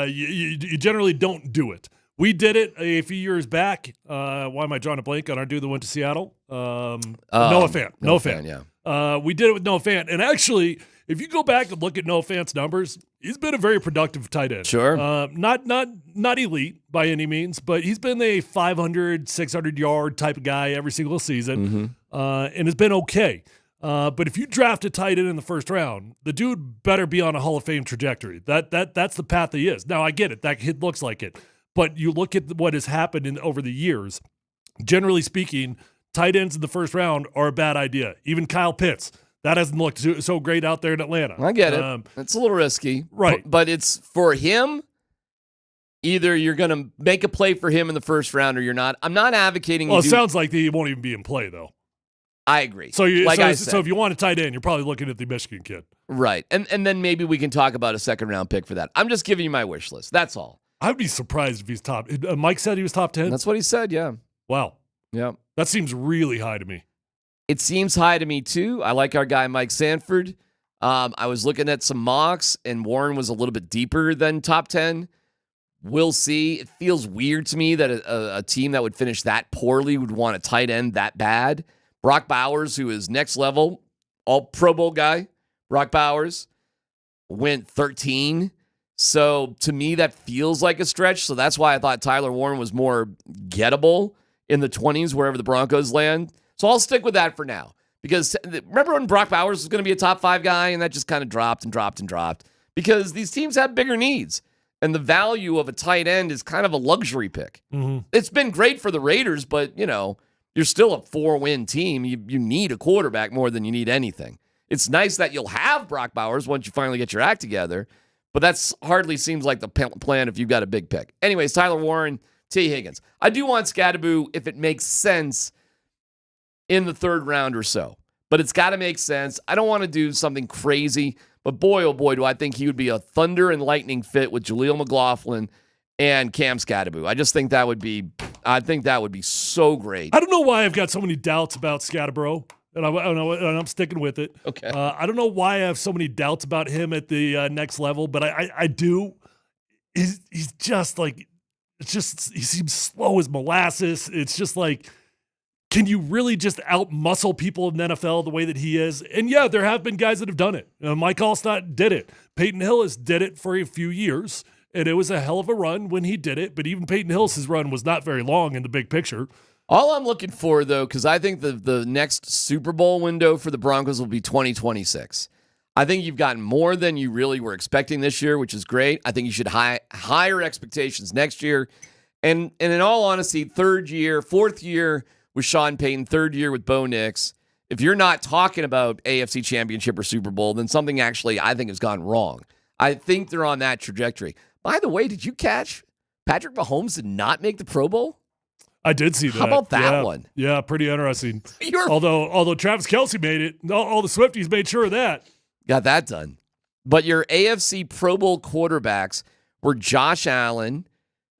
You generally don't do it. We did it a few years back. Why am I drawing a blank on our dude that went to Seattle? Noah Fant. Noah Fant, yeah. We did it with Noah Fant. And actually, if you go back and look at Noah Fant's numbers, he's been a very productive tight end. Sure. Not elite by any means, but he's been a 500, 600-yard type of guy every single season, and has been okay. But if you draft a tight end in the first round, the dude better be on a Hall of Fame trajectory. That's the path he is. Now, I get it. That kid looks like it. But you look at what has happened over the years, generally speaking, tight ends in the first round are a bad idea. Even Kyle Pitts. That hasn't looked so great out there in Atlanta. I get it. It's a little risky. Right. But it's for him. Either you're going to make a play for him in the first round or you're not. I'm not advocating. Well, it sounds like he won't even be in play, though. I agree. So I said. So if you want a tight end, you're probably looking at the Michigan kid. Right. And then maybe we can talk about a second-round pick for that. I'm just giving you my wish list. That's all. I'd be surprised if he's top. Mike said he was top 10? That's what he said, yeah. Wow. Yeah. That seems really high to me. It seems high to me, too. I like our guy, Mike Sanford. I was looking at some mocks, and Warren was a little bit deeper than top 10. We'll see. It feels weird to me that a team that would finish that poorly would want a tight end that bad. Brock Bowers, who is next level, all Pro Bowl guy, Brock Bowers, went 13. So to me, that feels like a stretch. So that's why I thought Tyler Warren was more gettable in the 20s, wherever the Broncos land. So I'll stick with that for now. Because remember when Brock Bowers was going to be a top 5 guy, and that just kind of dropped and dropped and dropped? Because these teams have bigger needs. And the value of a tight end is kind of a luxury pick. Mm-hmm. It's been great for the Raiders, but, you're still a 4-win team. You need a quarterback more than you need anything. It's nice that you'll have Brock Bowers once you finally get your act together, but that's hardly seems like the plan if you've got a big pick. Anyways, Tyler Warren, T. Higgins. I do want Scadaboo if it makes sense in the third round or so, but it's got to make sense. I don't want to do something crazy, but boy, oh boy, do I think he would be a thunder and lightning fit with Jaleel McLaughlin and Cam Scadaboo. I just think that would be so great. I don't know why I've got so many doubts about Scadaboo, and I'm sticking with it. Okay. I don't know why I have so many doubts about him at the next level, but I do. He's just like, he seems slow as molasses. It's just like, can you really just out-muscle people in the NFL the way that he is? And yeah, there have been guys that have done it. Mike Alstott did it. Peyton Hillis did it for a few years. and it was a hell of a run when he did it. But even Peyton Hill's run was not very long in the big picture. All I'm looking for, though, because I think the next Super Bowl window for the Broncos will be 2026. I think you've gotten more than you really were expecting this year, which is great. I think you should higher expectations next year. And in all honesty, fourth year with Sean Payton, third year with Bo Nix. If you're not talking about AFC Championship or Super Bowl, then something actually I think has gone wrong. I think they're on that trajectory. By the way, did you catch Patrick Mahomes did not make the Pro Bowl? I did see that. How about that one? Yeah, pretty interesting. Although Travis Kelce made it, all the Swifties made sure of that. Got that done. But your AFC Pro Bowl quarterbacks were Josh Allen,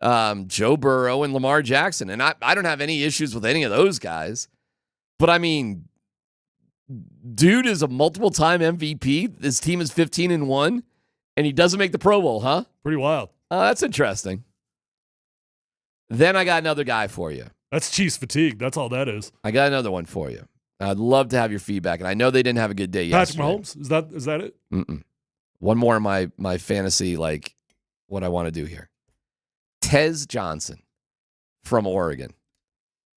Joe Burrow, and Lamar Jackson. And I don't have any issues with any of those guys. But, I mean, dude is a multiple-time MVP. His team is 15-1, and he doesn't make the Pro Bowl, huh? Pretty wild. That's interesting. Then I got another guy for you. That's Chiefs fatigue. That's all that is. I got another one for you. I'd love to have your feedback, and I know they didn't have a good day yesterday. Patrick Mahomes? Is that it? Mm-mm. One more of my fantasy, like what I want to do here. Tez Johnson from Oregon.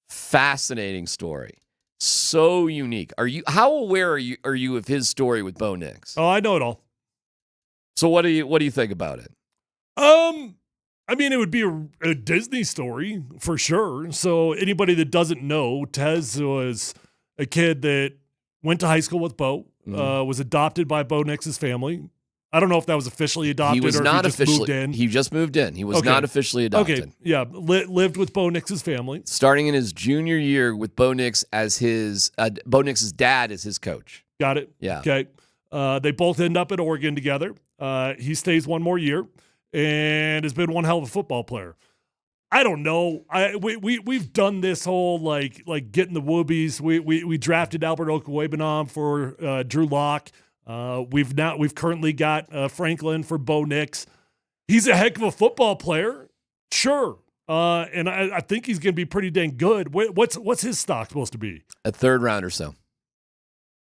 Fascinating story. So unique. How aware are you of his story with Bo Nix? Oh, I know it all. So what do you think about it? I mean, it would be a Disney story for sure. So anybody that doesn't know, Tez was a kid that went to high school with Bo, was adopted by Bo Nix's family. I don't know if that was officially adopted He was or not if he just moved in. He just moved in. He was not officially adopted. Okay, yeah, lived with Bo Nix's family. Starting in his junior year with Bo Nix as Bo Nix's dad as his coach. Got it? Yeah. Okay. They both end up at Oregon together. He stays one more year and has been one hell of a football player. I don't know. We've done this whole like getting the whoobies. We drafted Albert Okwuegbunam for Drew Lock. We've currently got Franklin for Bo Nix. He's a heck of a football player, sure. And I think he's going to be pretty dang good. What's his stock supposed to be? A third round or so.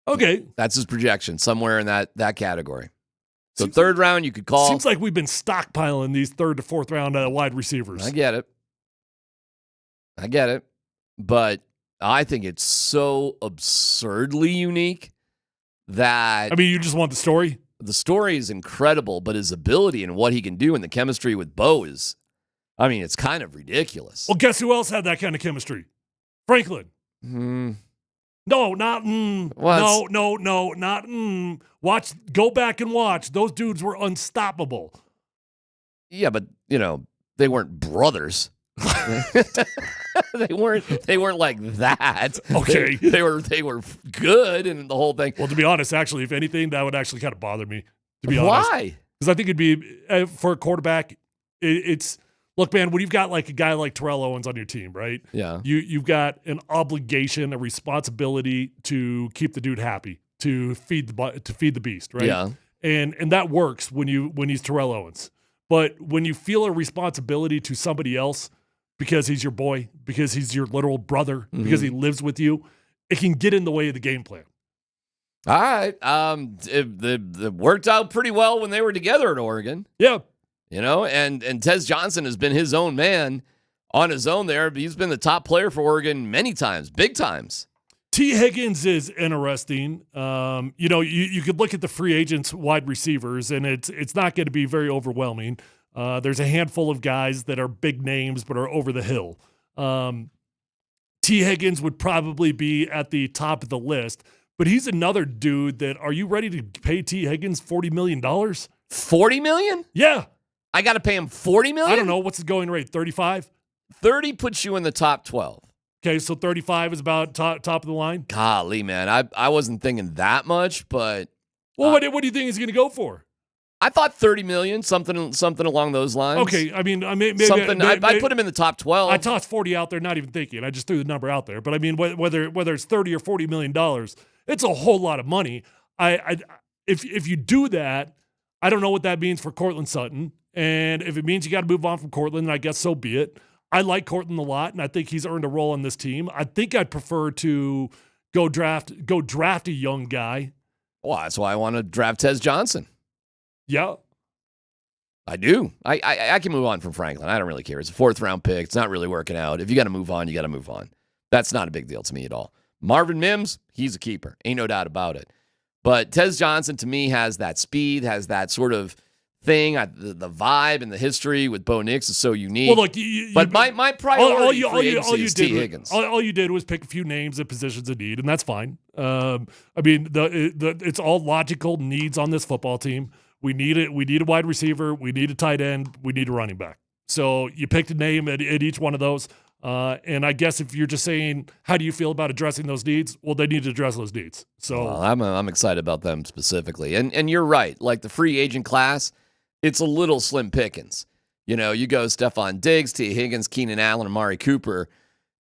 Okay, that's his projection, somewhere in that category. So third round, you could call. Seems like we've been stockpiling these third to fourth round wide receivers. I get it. But I think it's so absurdly unique that... I mean, you just want the story? The story is incredible, but his ability and what he can do and the chemistry with Bo is... I mean, it's kind of ridiculous. Well, guess who else had that kind of chemistry? Franklin. No, not Well, No, not Watch, go back and watch. Those dudes were unstoppable. Yeah, but they weren't brothers. they weren't like that. Okay. They were good and the whole thing. Well, to be honest, actually, if anything, that would actually kind of bother me. To be honest. Why? Because I think it'd be for a quarterback. It's look, man. When you've got like a guy like Terrell Owens on your team, right? Yeah. You've got an obligation, a responsibility to keep the dude happy, to feed the beast, right? Yeah. And that works when he's Terrell Owens. But when you feel a responsibility to somebody else because he's your boy, because he's your literal brother, because he lives with you, it can get in the way of the game plan. All right. It worked out pretty well when they were together at Oregon. Yeah. And Tez Johnson has been his own man on his own there. But he's been the top player for Oregon many times, big times. T. Higgins is interesting. You could look at the free agents wide receivers, and it's not going to be very overwhelming. There's a handful of guys that are big names but are over the hill. T. Higgins would probably be at the top of the list, but he's another dude that, are you ready to pay T. Higgins $40 million? $40 million? Yeah. I got to pay him $40 million? I don't know. What's the going rate, 35? 30 puts you in the top 12. Okay, so 35 is about top of the line? Golly, man. I wasn't thinking that much, but... Well, what do you think he's going to go for? I thought $30 million, something along those lines. Okay, I mean, maybe I put him in the top 12. I tossed 40 out there, not even thinking. I just threw the number out there. But I mean, whether it's $30 or $40 million, it's a whole lot of money. If you do that, I don't know what that means for Courtland Sutton. And if it means you got to move on from Courtland, then I guess so be it. I like Courtland a lot, and I think he's earned a role on this team. I think I'd prefer to go draft a young guy. Well, that's why I want to draft Tez Johnson. Yeah. I do. I can move on from Franklin. I don't really care. It's a 4th-round pick. It's not really working out. If you got to move on, you got to move on. That's not a big deal to me at all. Marvin Mims, he's a keeper. Ain't no doubt about it. But Tez Johnson, to me, has that speed, has that sort of thing. The vibe and the history with Bo Nix is so unique. Well, look, but my priority is T. Higgins. All you did was pick a few names at positions of need, and that's fine. I mean, it's all logical needs on this football team. We need it. We need a wide receiver. We need a tight end. We need a running back. So you picked a name at each one of those. And I guess if you're just saying, how do you feel about addressing those needs? Well, they need to address those needs. So well, I'm excited about them specifically. And you're right. Like the free agent class, it's a little slim pickings. You know, you go Stephon Diggs, T. Higgins, Keenan Allen, Amari Cooper,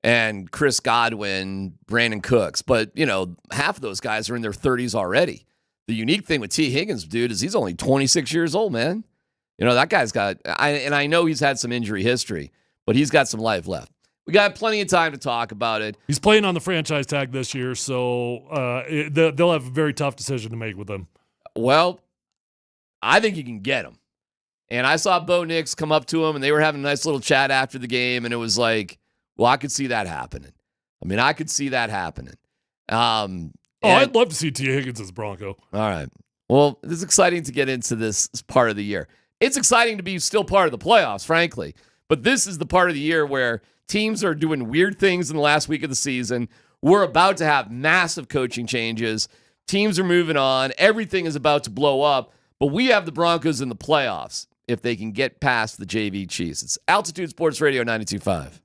and Chris Godwin, Brandon Cooks. But, you know, half of those guys are in their 30s already. The unique thing with T. Higgins, dude, is he's only 26 years old, man. You know, that guy's got, and I know he's had some injury history, but he's got some life left. We got plenty of time to talk about it. He's playing on the franchise tag this year, so they'll have a very tough decision to make with him. Well, I think you can get him. And I saw Bo Nix come up to him, and they were having a nice little chat after the game, and it was like, well, I could see that happening. I mean, I could see that happening. I'd love to see T. Higgins as a Bronco. All right. Well, it's exciting to get into this part of the year. It's exciting to be still part of the playoffs, frankly. But this is the part of the year where teams are doing weird things in the last week of the season. We're about to have massive coaching changes. Teams are moving on. Everything is about to blow up. But we have the Broncos in the playoffs if they can get past the JV Chiefs. It's Altitude Sports Radio 92.5.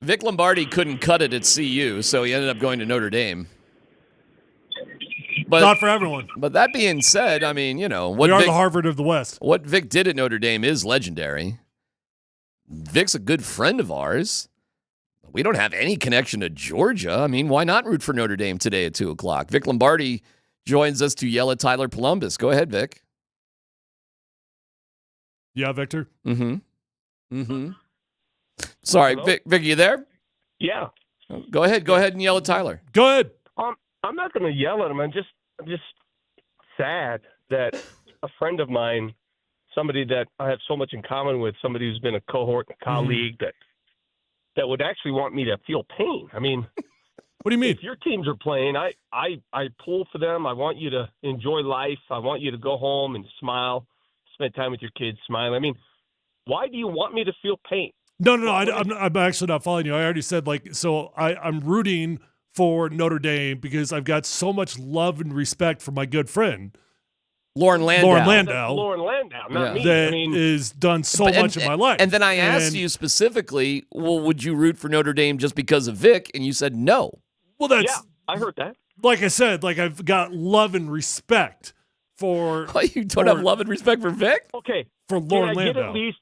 Vic Lombardi couldn't cut it at CU, so he ended up going to Notre Dame. But, not for everyone. But that being said, I mean, you know, We are the Harvard of the West. What Vic did at Notre Dame is legendary. Vic's a good friend of ours. We don't have any connection to Georgia. I mean, why not root for Notre Dame today at 2 o'clock? Vic Lombardi joins us to yell at Tyler Columbus. Go ahead, Vic. Yeah, Victor? Sorry, Vic, you there? Yeah. Go ahead and yell at Tyler. Go ahead. I'm not going to yell at him. I'm just sad that a friend of mine, somebody that I have so much in common with, somebody who's been a cohort, a colleague, that would actually want me to feel pain. I mean, what do you mean? If your teams are playing, I pull for them. I want you to enjoy life. I want you to go home and smile, spend time with your kids, smile. I mean, why do you want me to feel pain? No. I'm actually not following you. I already said, I'm rooting for Notre Dame because I've got so much love and respect for my good friend Lauren Landau. Lauren Landau, not me. That is done so much in my life. And then I asked you specifically, well, would you root for Notre Dame just because of Vic? And you said no. Well, that's I heard that. Like I said, I've got love and respect for. You don't have love and respect for Vic? Okay. For Lauren Landau. Landau.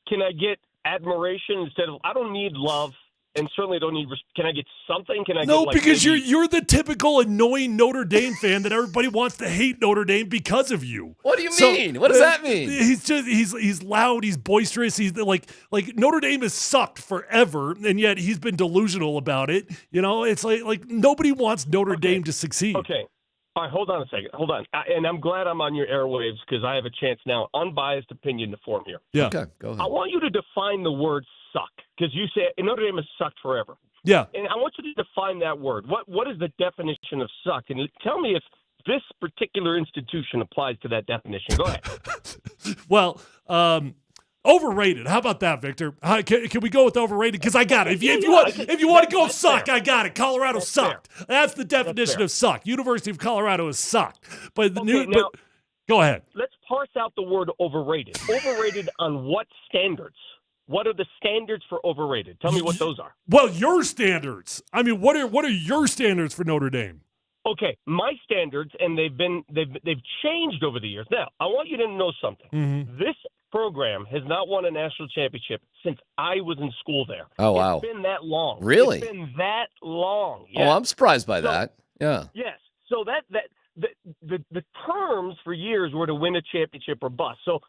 Can I get admiration instead of? I don't need love. And certainly don't need. Can I get something? Can I? No, get because maybe... you're the typical annoying Notre Dame fan that everybody wants to hate Notre Dame because of you. What do you mean? What does that mean? He's loud. He's boisterous. He's like Notre Dame has sucked forever, and yet he's been delusional about it. You know, it's like nobody wants Notre Dame to succeed. Okay. All right, hold on a second. Hold on. And I'm glad I'm on your airwaves because I have a chance now, unbiased opinion to form here. Yeah. Okay, go ahead. I want you to define the word suck because you say Notre Dame has sucked forever. Yeah. And I want you to define that word. What is the definition of suck? And tell me if this particular institution applies to that definition. Go ahead. Well, overrated. How about that, Victor? Can we go with overrated? Because I got it. If you want to go suck, fair. I got it. Colorado sucked. Fair. That's the definition of suck. University of Colorado has sucked. But go ahead. Let's parse out the word overrated. Overrated on what standards? What are the standards for overrated? Tell me what those are. Well, your standards. I mean, what are your standards for Notre Dame? Okay, my standards, and they've changed over the years. Now, I want you to know something. Mm-hmm. This program has not won a national championship since I was in school there. Oh, wow. It's been that long. Really? It's been that long. Yes. Oh, I'm surprised by that. Yeah. Yes. So the terms for years were to win a championship or bust. So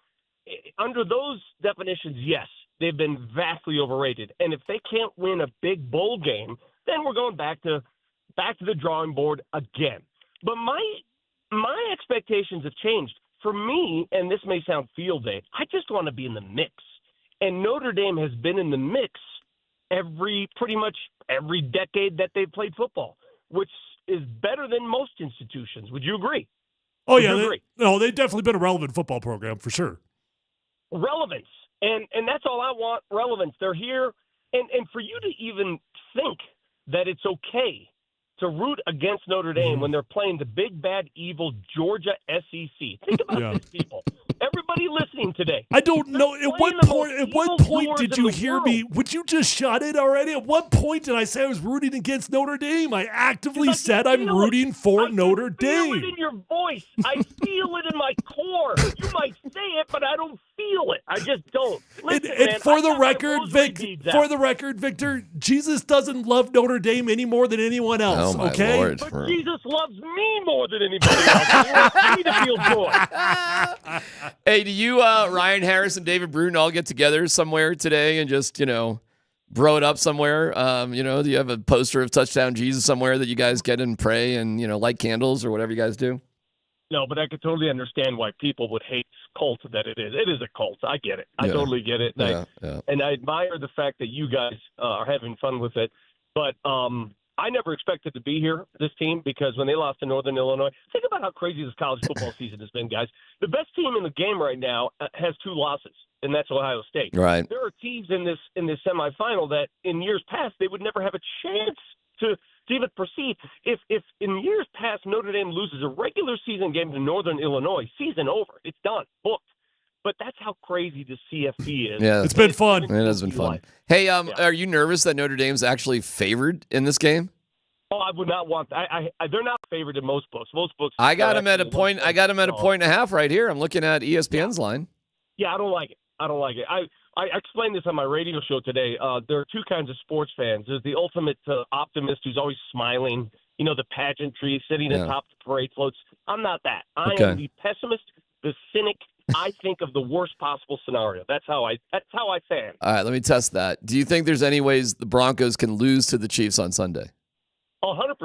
under those definitions, yes, they've been vastly overrated. And if they can't win a big bowl game, then we're going back to the drawing board again. But my expectations have changed. For me, and this may sound field day, I just want to be in the mix. And Notre Dame has been in the mix pretty much every decade that they've played football, which is better than most institutions. Would you agree? Oh, yeah. They've definitely been a relevant football program for sure. Relevance. And that's all I want, relevance. They're here. And for you to even think that it's okay to root against Notre Dame when they're playing the big, bad, evil Georgia SEC. Think about this, people. Everybody listening today. I don't know. At what point did you hear me? Would you just shut it already? At what point did I say I was rooting against Notre Dame? I actively said I'm rooting for Notre Dame. I feel it in your voice. I feel it in my core. You might say it, but I don't feel it. I just don't. Listen, man, for the record, Victor, Jesus doesn't love Notre Dame any more than anyone else. Oh, my okay? Lord. But Jesus loves me more than anybody else. He wants me to feel joy. Hey, do you, Ryan Harris and David Bruton all get together somewhere today and just, bro it up somewhere? Do you have a poster of Touchdown Jesus somewhere that you guys get and pray and, light candles or whatever you guys do? No, but I could totally understand why people would hate cult that it is. It is a cult. I get it. I totally get it. And I admire the fact that you guys are having fun with it. But I never expected to be here, this team, because when they lost to Northern Illinois, think about how crazy this college football season has been, guys. The best team in the game right now has 2 losses, and that's Ohio State. Right. There are teams in this semifinal that in years past they would never have a chance to even proceed. If in years past Notre Dame loses a regular season game to Northern Illinois, season over. It's done, booked. but that's how crazy the CFP is. Yeah, It's been fun. It has been fun. Hey, are you nervous that Notre Dame's actually favored in this game? Oh, I would not want that. They're not favored in most books. Most books. I got him at a point. I got him at a point and a half right here. I'm looking at ESPN's line. Yeah, I don't like it. I explained this on my radio show today. There are two kinds of sports fans. There's the ultimate optimist who's always smiling, the pageantry, sitting atop the parade floats. I'm not that. I am the pessimist, the cynic. I think of the worst possible scenario. That's how I stand. All right, let me test that. Do you think there's any ways the Broncos can lose to the Chiefs on Sunday? 100%.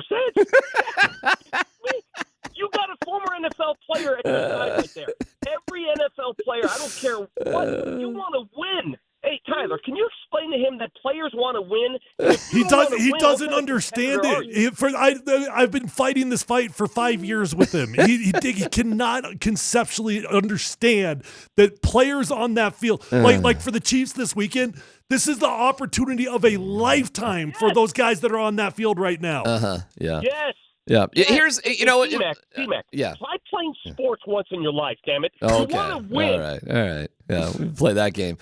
You got a former NFL player at your side right there. Every NFL player, I don't care what, you want to win. Hey, Tyler, can you explain to him that players want to win? He doesn't understand it. I've been fighting this fight for 5 years with him. He cannot conceptually understand that players on that field, like for the Chiefs this weekend, this is the opportunity of a lifetime for those guys that are on that field right now. Yeah. Yes. Yeah. Yes. Here's, T-Mac. yeah. Try playing sports once in your life, damn it. Okay. You want to win. All right. Yeah, we can play that game.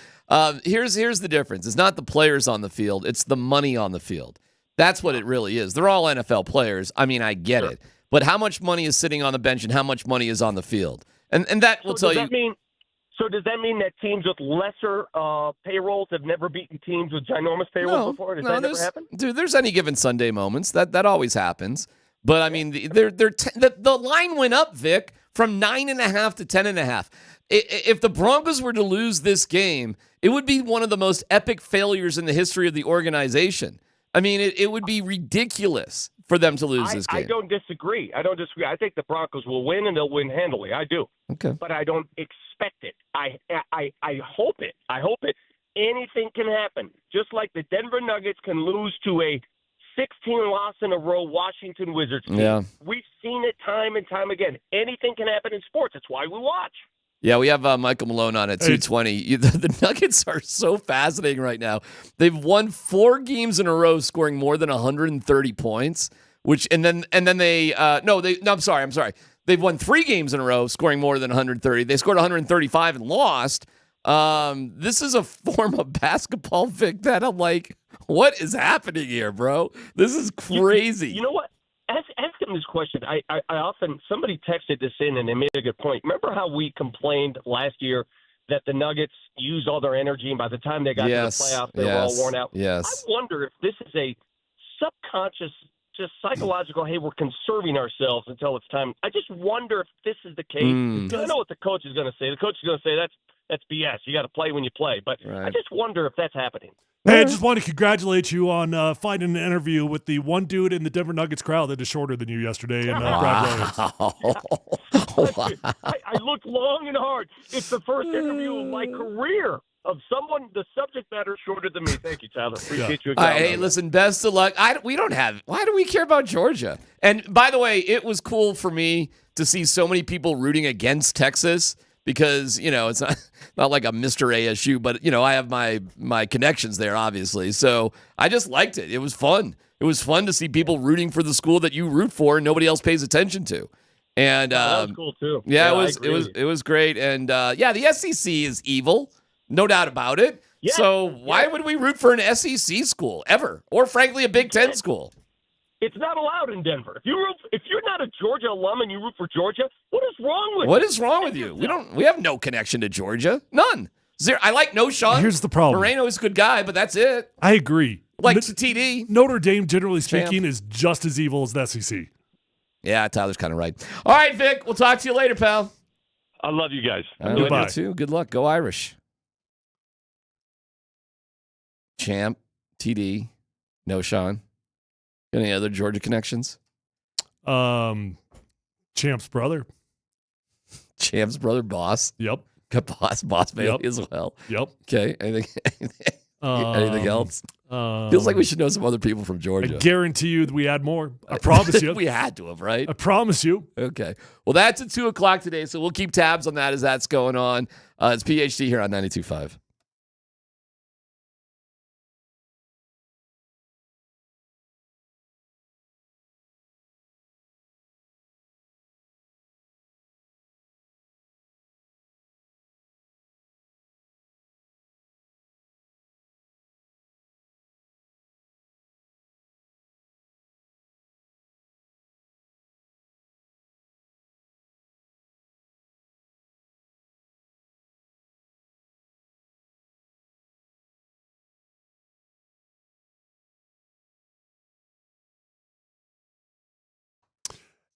Here's the difference. It's not the players on the field. It's the money on the field. That's what it really is. They're all NFL players. I mean, I get it. But how much money is sitting on the bench and how much money is on the field? And that will tell you. So does that mean that teams with lesser payrolls have never beaten teams with ginormous payrolls before? Does that never happen? Dude, there's any given Sunday moments. That always happens. But I mean, the line went up, Vic, from 9.5 to 10.5. If the Broncos were to lose this game, it would be one of the most epic failures in the history of the organization. I mean, it would be ridiculous for them to lose this game. I don't disagree. I think the Broncos will win, and they'll win handily. I do. Okay. But I don't expect it. I hope it. I hope it. Anything can happen. Just like the Denver Nuggets can lose to a 16-loss-in-a-row Washington Wizards team. Yeah. We've seen it time and time again. Anything can happen in sports. That's why we watch. Yeah, we have Michael Malone on at 2:20. The Nuggets are so fascinating right now. They've won 4 games in a row, scoring more than 130 points. I'm sorry. They've won 3 games in a row, scoring more than 130. They scored 135 and lost. This is a form of basketball, Vic, that I'm like, what is happening here, bro? This is crazy. You know what? Ask him this question. I often, somebody texted this in and they made a good point. Remember how we complained last year that the Nuggets used all their energy and by the time they got to the playoffs, they were all worn out? Yes. I wonder if this is a subconscious, just psychological, hey, we're conserving ourselves until it's time. I just wonder if this is the case. I know what the coach is going to say. The coach is going to say that's BS. You got to play when you play. But I just wonder if that's happening. Hey, I just want to congratulate you on finding an interview with the one dude in the Denver Nuggets crowd that is shorter than you yesterday, and Brad Williams. I looked long and hard. It's the first interview of my career of someone, the subject matter shorter than me. Thank you, Tyler. Appreciate you. Hey, listen, best of luck. Why do we care about Georgia? And by the way, it was cool for me to see so many people rooting against Texas because, it's not like a Mr. ASU, but, I have my connections there, obviously. So I just liked it. It was fun. It was fun to see people rooting for the school that you root for and nobody else pays attention to. And that was cool, too. Yeah, it was great. And, the SEC is evil. No doubt about it. Yeah, so why would we root for an SEC school ever? Or frankly, a Big Ten school? It's not allowed in Denver. If you're not a Georgia alum and you root for Georgia, what is wrong with you? What is wrong with you? We have no connection to Georgia. None. Zero. I like Sean. Here's the problem. Moreno is a good guy, but that's it. I agree. Like TD. Notre Dame, generally speaking, is just as evil as the SEC. Yeah, Tyler's kind of right. All right, Vic. We'll talk to you later, pal. I love you guys. Goodbye. Too. Good luck. Go Irish. Champ, TD, Sean. Any other Georgia connections? Champ's brother. Champ's brother, Boss. Yep. Got Boss Bailey as well. Yep. Okay. Anything else? Feels like we should know some other people from Georgia. I guarantee you that we had more. I promise you. We had to have, right? I promise you. Okay. Well, that's at 2:00 today, so we'll keep tabs on that as that's going on. It's PhD here on 92.5.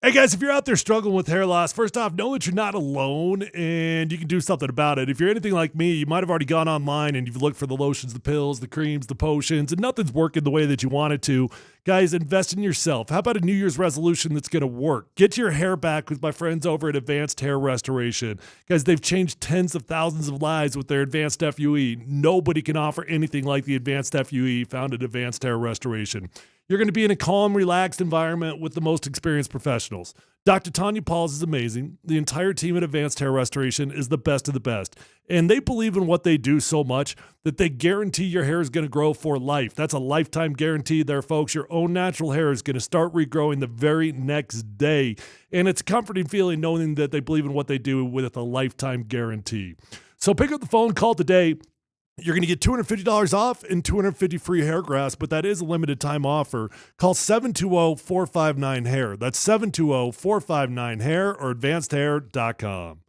Hey guys, if you're out there struggling with hair loss, first off, know that you're not alone and you can do something about it. If you're anything like me, you might have already gone online and you've looked for the lotions, the pills, the creams, the potions, and nothing's working the way that you want it to. Guys, invest in yourself. How about a New Year's resolution that's going to work? Get your hair back with my friends over at Advanced Hair Restoration. Guys, they've changed tens of thousands of lives with their Advanced FUE. Nobody can offer anything like the Advanced FUE found at Advanced Hair Restoration. You're going to be in a calm, relaxed environment with the most experienced professionals. Dr. Tanya Pauls is amazing. The entire team at Advanced Hair Restoration is the best of the best. And they believe in what they do so much that they guarantee your hair is going to grow for life. That's a lifetime guarantee there, folks. Your own natural hair is going to start regrowing the very next day. And it's a comforting feeling knowing that they believe in what they do with a lifetime guarantee. So pick up the phone, call today. You're going to get $250 off and $250 free hair grafts, but that is a limited time offer. Call 720-459-HAIR. That's 720-459-HAIR or advancedhair.com.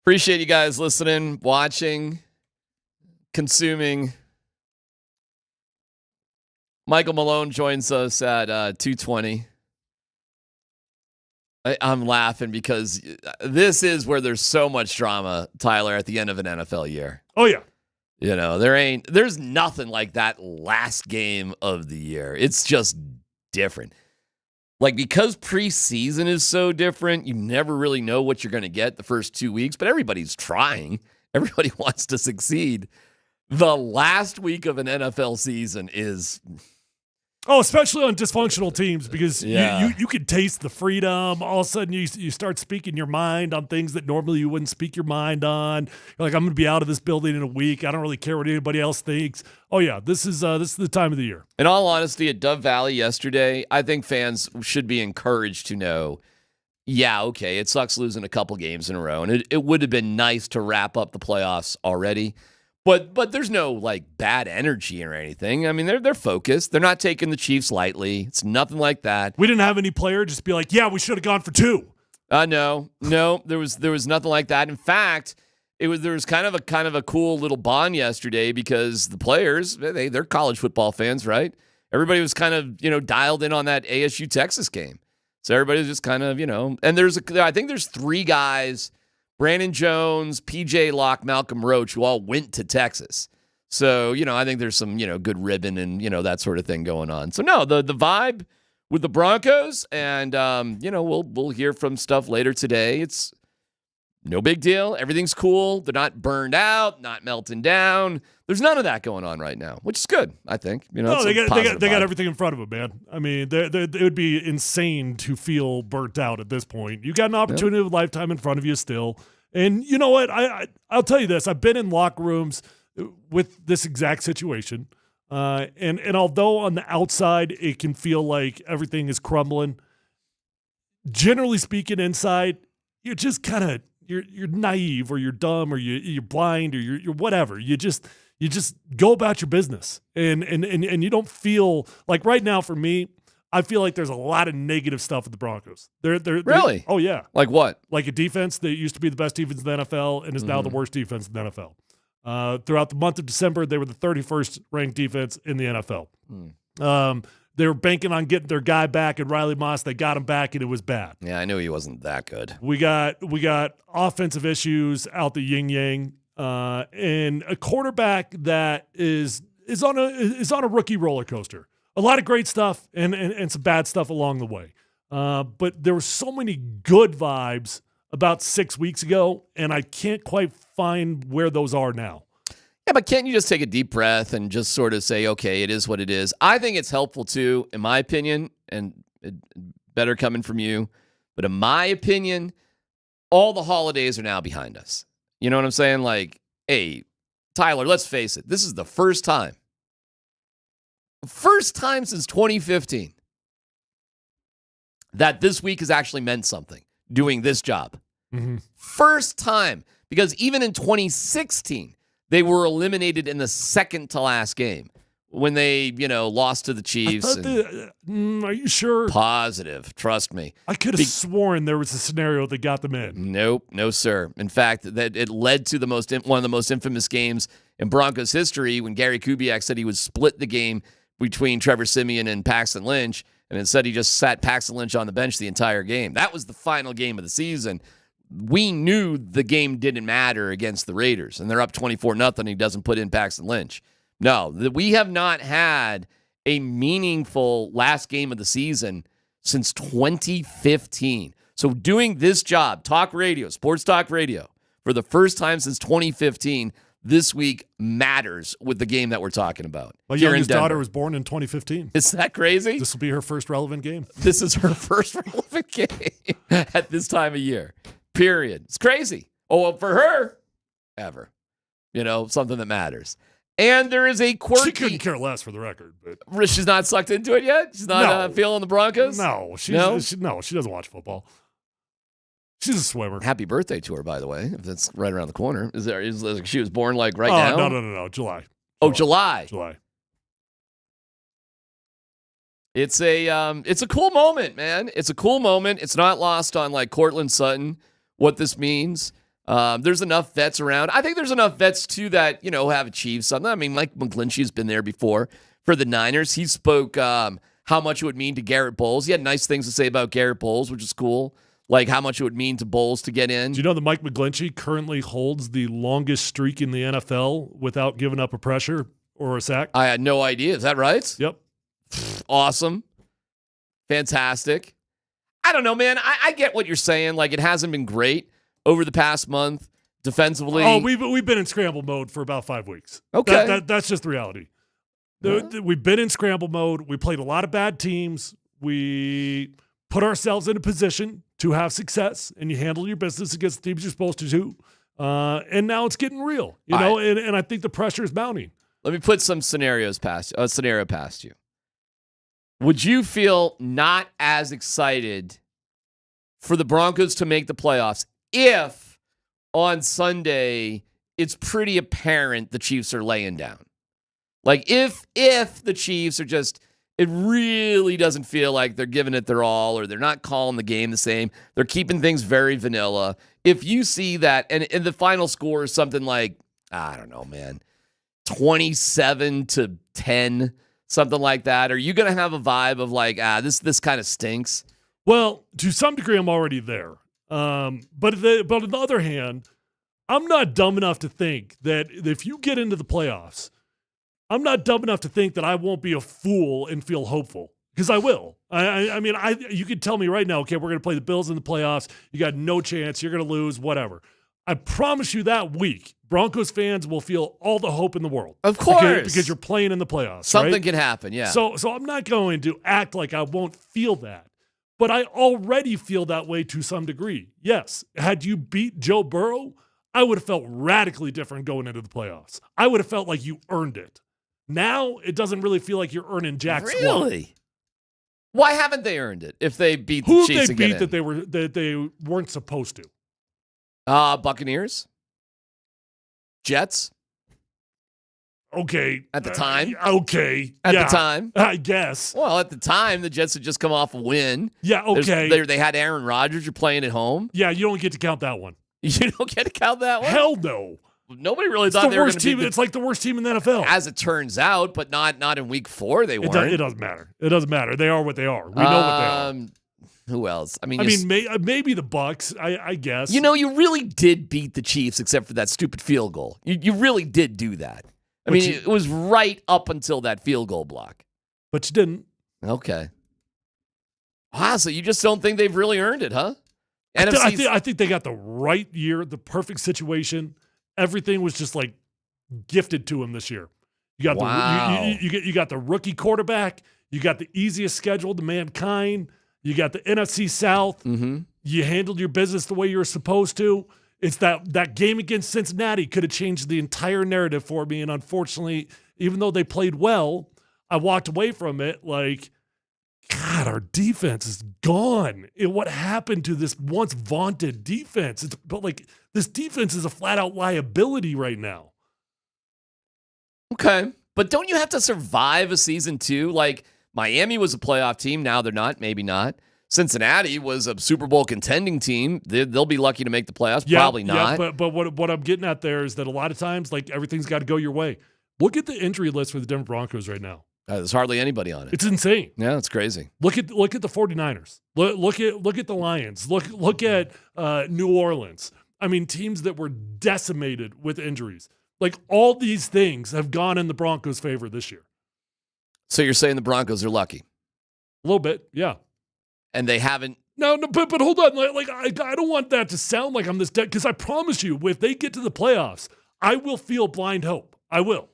Appreciate you guys listening, watching, consuming. Michael Malone joins us at 2:20. I'm laughing because this is where there's so much drama, Tyler, at the end of an NFL year. Oh, yeah. You know, there's nothing like that last game of the year. It's just different. Like, because preseason is so different, you never really know what you're going to get the first 2 weeks, but everybody's trying. Everybody wants to succeed. The last week of an NFL season is... Oh, especially on dysfunctional teams, because Yeah. you can taste the freedom. All of a sudden, you start speaking your mind on things that normally you wouldn't speak your mind on. You're like, I'm going to be out of this building in a week. I don't really care what anybody else thinks. Oh yeah, this is the time of the year. In all honesty, at Dove Valley yesterday, I think fans should be encouraged to know, yeah, okay, it sucks losing a couple games in a row, and it would have been nice to wrap up the playoffs already. But there's no like bad energy or anything. I mean, they're focused. They're not taking the Chiefs lightly. It's nothing like that. We didn't have any player just be like, yeah, we should have gone for 2. No, there was nothing like that. In fact, there was kind of a cool little bond yesterday because the players, they're college football fans, right? Everybody was kind of, dialed in on that ASU Texas game. So everybody was just kind of, and I think there's 3 guys, Brandon Jones, PJ Locke, Malcolm Roach, who all went to Texas. So, I think there's some, good ribbon and, that sort of thing going on. So, no, the vibe with the Broncos, and, we'll hear from stuff later today. It's no big deal. Everything's cool. They're not burned out, not melting down. There's none of that going on right now, which is good, I think. No, they got everything in front of them, man. I mean, it would be insane to feel burnt out at this point. You got an opportunity of a lifetime in front of you still. And you know what? I'll tell you this. I've been in locker rooms with this exact situation. And although on the outside it can feel like everything is crumbling, generally speaking inside, you're just kind of you're naive or you're dumb or you're blind or you're whatever. You just go about your business. And you don't feel like right now for me, I feel like there's a lot of negative stuff with the Broncos. Really? Oh, yeah. Like what? Like a defense that used to be the best defense in the NFL and is now the worst defense in the NFL. Throughout the month of December, they were the 31st ranked defense in the NFL. They were banking on getting their guy back and Riley Moss. They got him back, and it was bad. Yeah, I knew he wasn't that good. We got offensive issues out the yin-yang, and a quarterback that is on a rookie roller coaster. A lot of great stuff and some bad stuff along the way. But there were so many good vibes about 6 weeks ago, and I can't quite find where those are now. Yeah, but can't you just take a deep breath and just sort of say, okay, it is what it is? I think it's helpful too, in my opinion, and it better coming from you. But in my opinion, all the holidays are now behind us. You know what I'm saying? Like, hey, Tyler, let's face it. This is the first time since 2015 that this week has actually meant something, doing this job. Mm-hmm. First time, because even in 2016, they were eliminated in the second to last game when they, lost to the Chiefs. Are you sure? Positive. Trust me. I could have sworn there was a scenario that got them in. Nope. No, sir. In fact, that it led to one of the most infamous games in Broncos history when Gary Kubiak said he would split the game between Trevor Siemian and Paxton Lynch, and instead he just sat Paxton Lynch on the bench the entire game. That was the final game of the season. We knew the game didn't matter against the Raiders, and they're up 24-0. He doesn't put in Paxton Lynch. No, we have not had a meaningful last game of the season since 2015. So doing this job, talk radio, sports talk radio, for the first time since 2015, this week matters with the game that we're talking about. My youngest daughter was born in 2015. Is that crazy? This will be her first relevant game. This is her first relevant game at this time of year. Period. It's crazy. Oh, well, for her, ever. Something that matters. And there is a quirky... She couldn't care less, for the record. But she's not sucked into it yet? She's not feeling the Broncos? No. She doesn't watch football. She's a swimmer. Happy birthday to her, by the way. If that's right around the corner. Is she was born like right now? No. July. Oh, July. July. It's a cool moment, man. It's a cool moment. It's not lost on like Cortland Sutton what this means. There's enough vets around. I think there's enough vets too that have achieved something. I mean, Mike McGlinchey's been there before for the Niners. He spoke how much it would mean to Garrett Bowles. He had nice things to say about Garrett Bowles, which is cool. Like how much it would mean to Bowles to get in. Do you know that Mike McGlinchey currently holds the longest streak in the NFL without giving up a pressure or a sack? I had no idea. Is that right? Yep. Awesome. Fantastic. I don't know, man. I get what you're saying. Like, it hasn't been great over the past month defensively. Oh, we've been in scramble mode for about 5 weeks. Okay. That's just the reality. We've been in scramble mode. We played a lot of bad teams. We put ourselves in a position to have success, and you handle your business against the teams you're supposed to do. And now it's getting real, and I think the pressure is mounting. Let me put some scenario past you. Would you feel not as excited for the Broncos to make the playoffs if on Sunday it's pretty apparent the Chiefs are laying down? Like if the Chiefs are just, it really doesn't feel like they're giving it their all, or they're not calling the game the same. They're keeping things very vanilla. If you see that, and the final score is something like, I don't know, man, 27-10, something like that, are you going to have a vibe of like, this kind of stinks? Well, to some degree, I'm already there. But on the other hand, I'm not dumb enough to think that if you get into the playoffs, I'm not dumb enough to think that I won't be a fool and feel hopeful, because I will. I mean, you could tell me right now, okay, we're going to play the Bills in the playoffs. You got no chance. You're going to lose, whatever. I promise you that week, Broncos fans will feel all the hope in the world. Of course. Because you're playing in the playoffs. Something right? can happen, yeah. So I'm not going to act like I won't feel that. But I already feel that way to some degree. Yes, had you beat Joe Burrow, I would have felt radically different going into the playoffs. I would have felt like you earned it. Now, it doesn't really feel like you're earning jack squat. Really? Why haven't they earned it if they beat the Chiefs Who again? they beat that they weren't supposed to? Buccaneers? Jets? Okay. At the time? Okay. At the time? I guess. Well, at the time, the Jets had just come off a win. Yeah, okay. They had Aaron Rodgers. You're playing at home. Yeah, you don't get to count that one. You don't get to count that one? Hell no. Nobody really thought they were going to be It's like the worst team in the NFL. As it turns out, but not in week 4 they weren't. It doesn't matter. It doesn't matter. They are what they are. We know what they are. Who else? I mean, maybe the Bucs, I guess. You really did beat the Chiefs except for that stupid field goal. You really did do that. It was right up until that field goal block. But you didn't. Okay. Wow, so you just don't think they've really earned it, huh? I think they got the right year, the perfect situation. Everything was just like gifted to him this year. You got you got the rookie quarterback. You got the easiest schedule to mankind. You got the NFC South. Mm-hmm. You handled your business the way you were supposed to. It's that game against Cincinnati could have changed the entire narrative for me. And unfortunately, even though they played well, I walked away from it like, God, our defense is gone. What happened to this once vaunted defense? This defense is a flat-out liability right now. Okay. But don't you have to survive a season too? Like, Miami was a playoff team. Now they're not. Maybe not. Cincinnati was a Super Bowl contending team. They'll be lucky to make the playoffs. Yeah, Probably not. Yeah, but what I'm getting at there is that a lot of times, like, everything's got to go your way. Look at the injury list for the Denver Broncos right now. There's hardly anybody on it. It's insane. Yeah, it's crazy. Look at the 49ers. Look at the Lions. Look at New Orleans. I mean, teams that were decimated with injuries. Like, all these things have gone in the Broncos' favor this year. So you're saying the Broncos are lucky? A little bit, yeah. And they haven't. No, but hold on. I don't want that to sound like I'm this dead, because I promise you, if they get to the playoffs, I will feel blind hope. I will.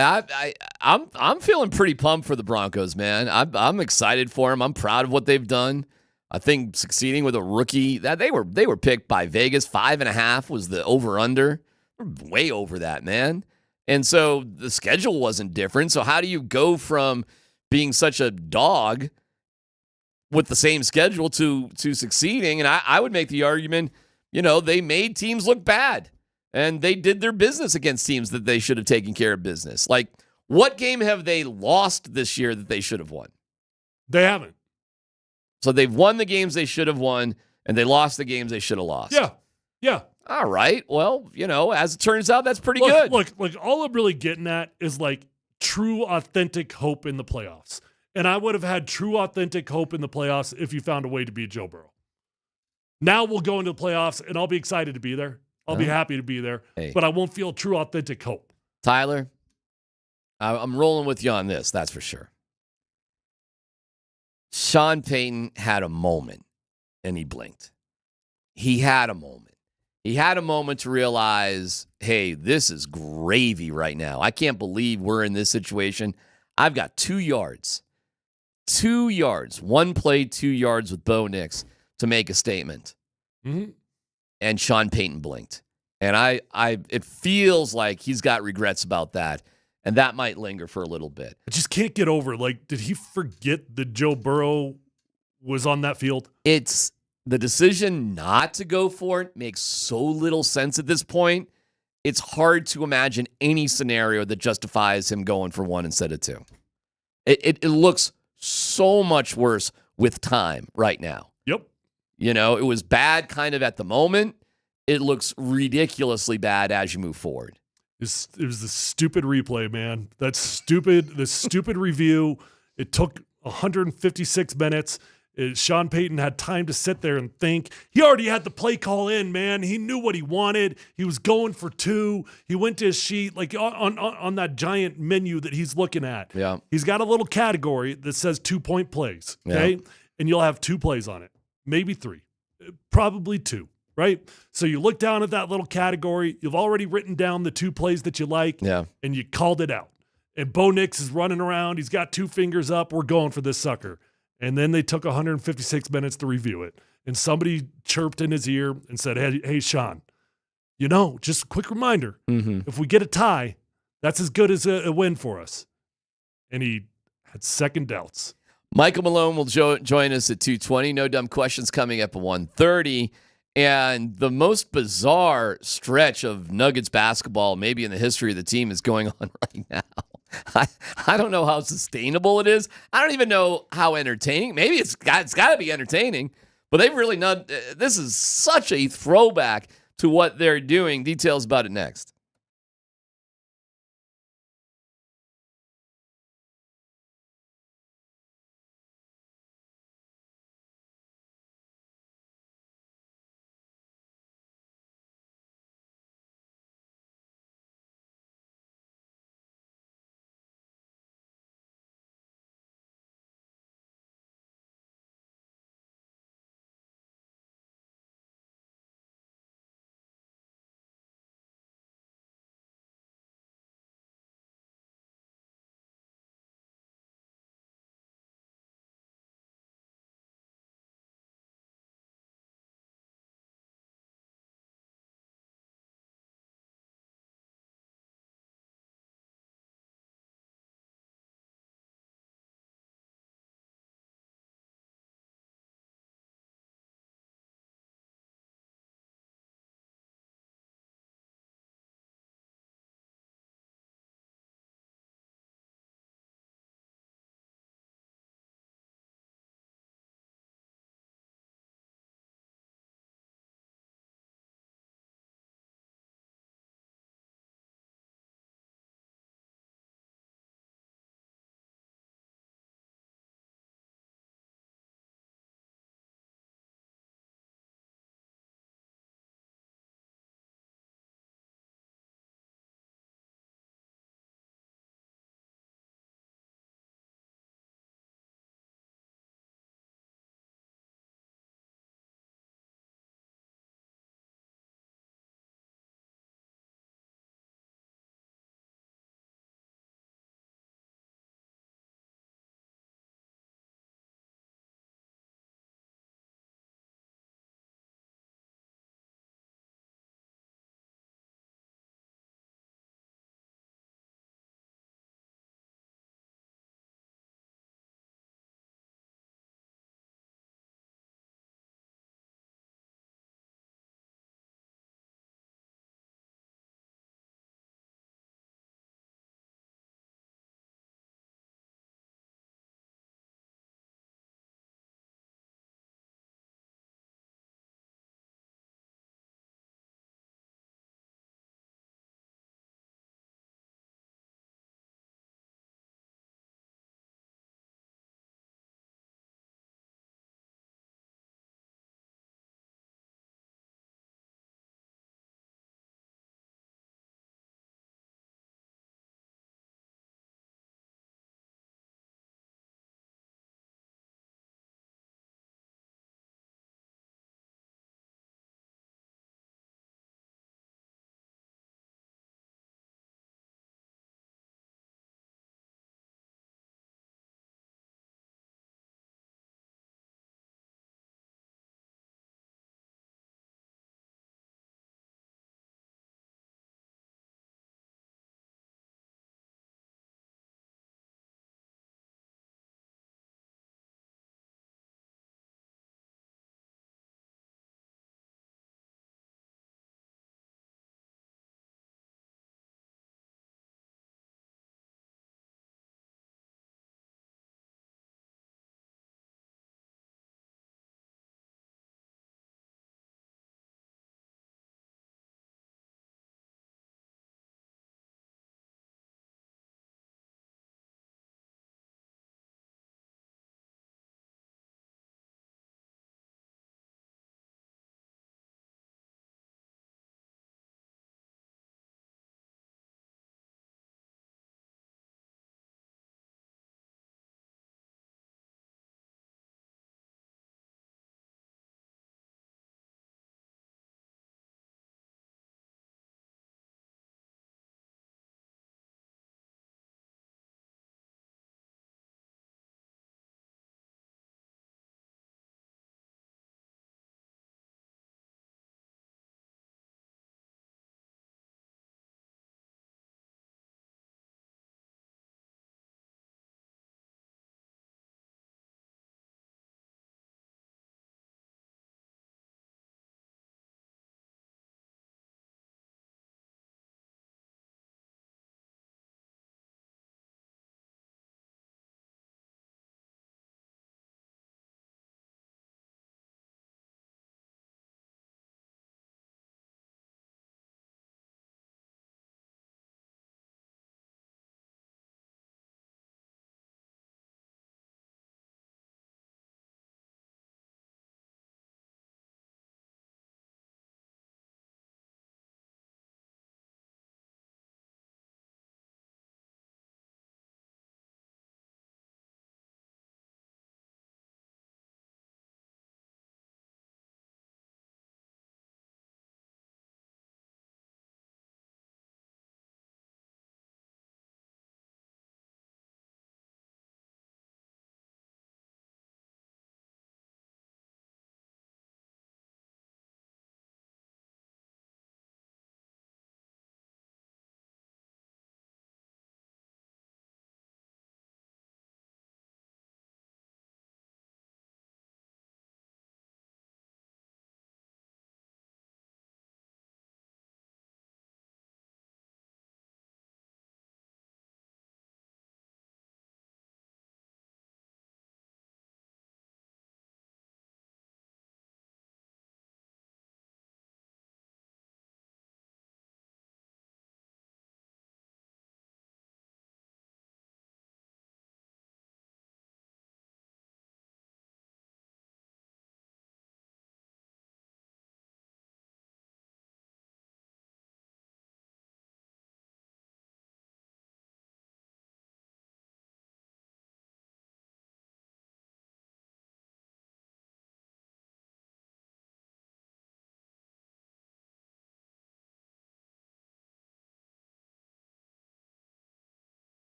I'm feeling pretty pumped for the Broncos, man. I'm excited for them. I'm proud of what they've done. I think succeeding with a rookie that they were picked by Vegas. 5.5 was the over/under. Way over that, man. And so the schedule wasn't different. So how do you go from being such a dog with the same schedule to succeeding? And I would make the argument, they made teams look bad. And they did their business against teams that they should have taken care of business. Like, what game have they lost this year that they should have won? They haven't. So they've won the games they should have won, and they lost the games they should have lost. Yeah. All right. Well, as it turns out, that's pretty Look, good. Look, all I'm really getting at is like true, authentic hope in the playoffs. And I would have had true, authentic hope in the playoffs if you found a way to beat Joe Burrow. Now we'll go into the playoffs, and I'll be excited to be there. I'll be happy to be there, but I won't feel true, authentic hope. Tyler, I'm rolling with you on this, that's for sure. Sean Payton had a moment, and he blinked. He had a moment. He had a moment to realize, hey, this is gravy right now. I can't believe we're in this situation. I've got 2 yards. 2 yards. One play, 2 yards with Bo Nix to make a statement. Mm-hmm. And Sean Payton blinked. And it feels like he's got regrets about that. And that might linger for a little bit. I just can't get over, did he forget that Joe Burrow was on that field? It's the decision not to go for it makes so little sense at this point. It's hard to imagine any scenario that justifies him going for 1 instead of 2. It looks so much worse with time right now. Yep. It was bad kind of at the moment. It looks ridiculously bad as you move forward. It was the stupid replay, man. The stupid review. It took 156 minutes. Sean Payton had time to sit there and think. He already had the play call in, man. He knew what he wanted. He was going for 2. He went to his sheet, like on that giant menu that he's looking at. Yeah. He's got a little category that says 2-point plays, okay? Yeah. And you'll have 2 plays on it, maybe 3, probably 2, right? So you look down at that little category. You've already written down the 2 plays that you like, and you called it out. And Bo Nix is running around. He's got 2 fingers up. We're going for this sucker. And then they took 156 minutes to review it. And somebody chirped in his ear and said, hey Sean, just a quick reminder, if we get a tie, that's as good as a win for us. And he had second doubts. Michael Malone will join us at 2:20. No Dumb Questions coming up at 1:30. And the most bizarre stretch of Nuggets basketball, maybe in the history of the team, is going on right now. I don't know how sustainable it is. I don't even know how entertaining. Maybe it's got to be entertaining, but they've really not. This is such a throwback to what they're doing. Details about it next.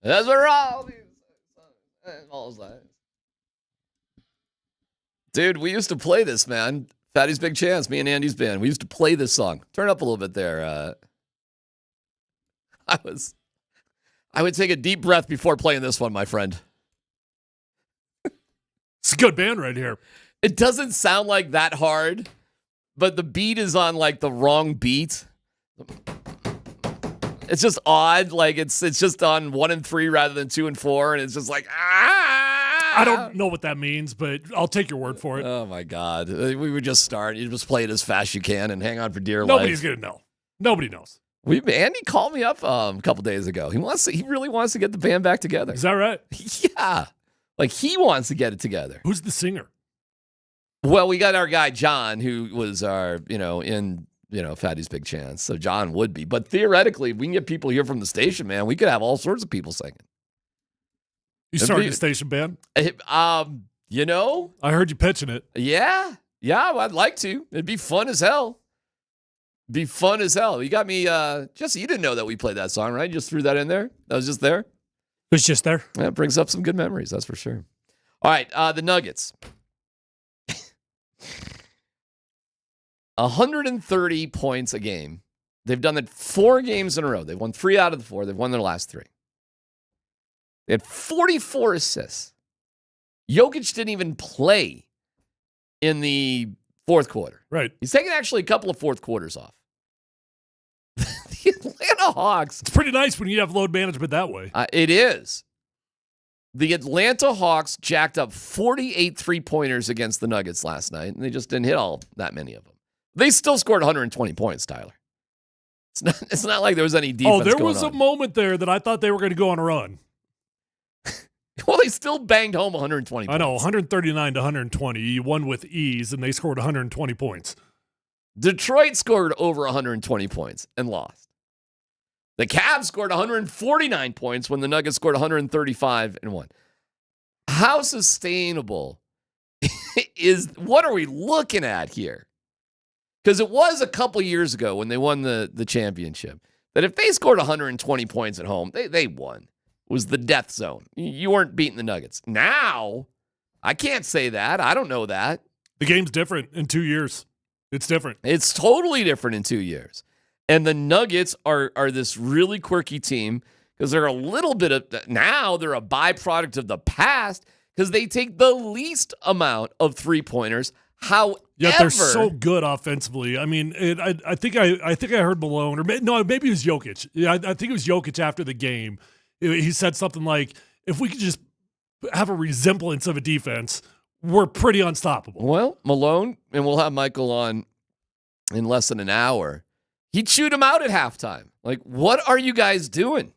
That's where all these dude, we used to play this, man. Fatty's Big Chance, me and Andy's band. We used to play this song. Turn up a little bit there. I would take a deep breath before playing this one, my friend. It's a good band right here. It doesn't sound like that hard, but the beat is on like the wrong beat. It's just odd. Like it's just on 1 and 3 rather than 2 and 4, and it's just like I don't know what that means, but I'll take your word for it. Oh my God. We would just start. You just play it as fast as you can and hang on for dear life. Nobody's gonna know. Nobody knows. Andy called me up a couple days ago. He really wants to get the band back together. Is that right? Yeah. Like he wants to get it together. Who's the singer? Well, we got our guy John, who was our, in Fatty's Big Chance. So John would be. But theoretically, we can get people here from the station, man. We could have all sorts of people singing. You started a station band? I heard you pitching it. Yeah, I'd like to. It'd be fun as hell. You got me, Jesse, you didn't know that we played that song, right? You just threw that in there? That was just there? It was just there. That brings up some good memories, that's for sure. All right, the Nuggets. 130 points a game. They've done it 4 games in a row. They've won 3 out of the 4. They've won their last 3. They had 44 assists. Jokic didn't even play in the fourth quarter. Right. He's taken actually a couple of fourth quarters off. The Atlanta Hawks. It's pretty nice when you have load management that way. It is. The Atlanta Hawks jacked up 48 three-pointers against the Nuggets last night, and they just didn't hit all that many of them. They still scored 120 points, Tyler. It's not like there was any defense going on. There was a moment there that I thought they were going to go on a run. Well, they still banged home 120 points. I know, 139 to 120. You won with ease, and they scored 120 points. Detroit scored over 120 points and lost. The Cavs scored 149 points when the Nuggets scored 135 and won. How sustainable what are we looking at here? Because it was a couple years ago when they won the championship that if they scored 120 points at home, they won. It was the death zone. You weren't beating the Nuggets. Now, I can't say that. I don't know that. The game's different in 2 years. It's different. It's totally different in 2 years. And the Nuggets are this really quirky team because they're a little bit of, now they're a byproduct of the past because they take the least amount of three-pointers. However, yeah, they're so good offensively. I mean, I think I heard Malone, or maybe it was Jokic. Yeah, I think it was Jokic after the game. He said something like, if we could just have a resemblance of a defense, we're pretty unstoppable. Well, Malone, and we'll have Michael on in less than an hour, he chewed him out at halftime. Like, what are you guys doing?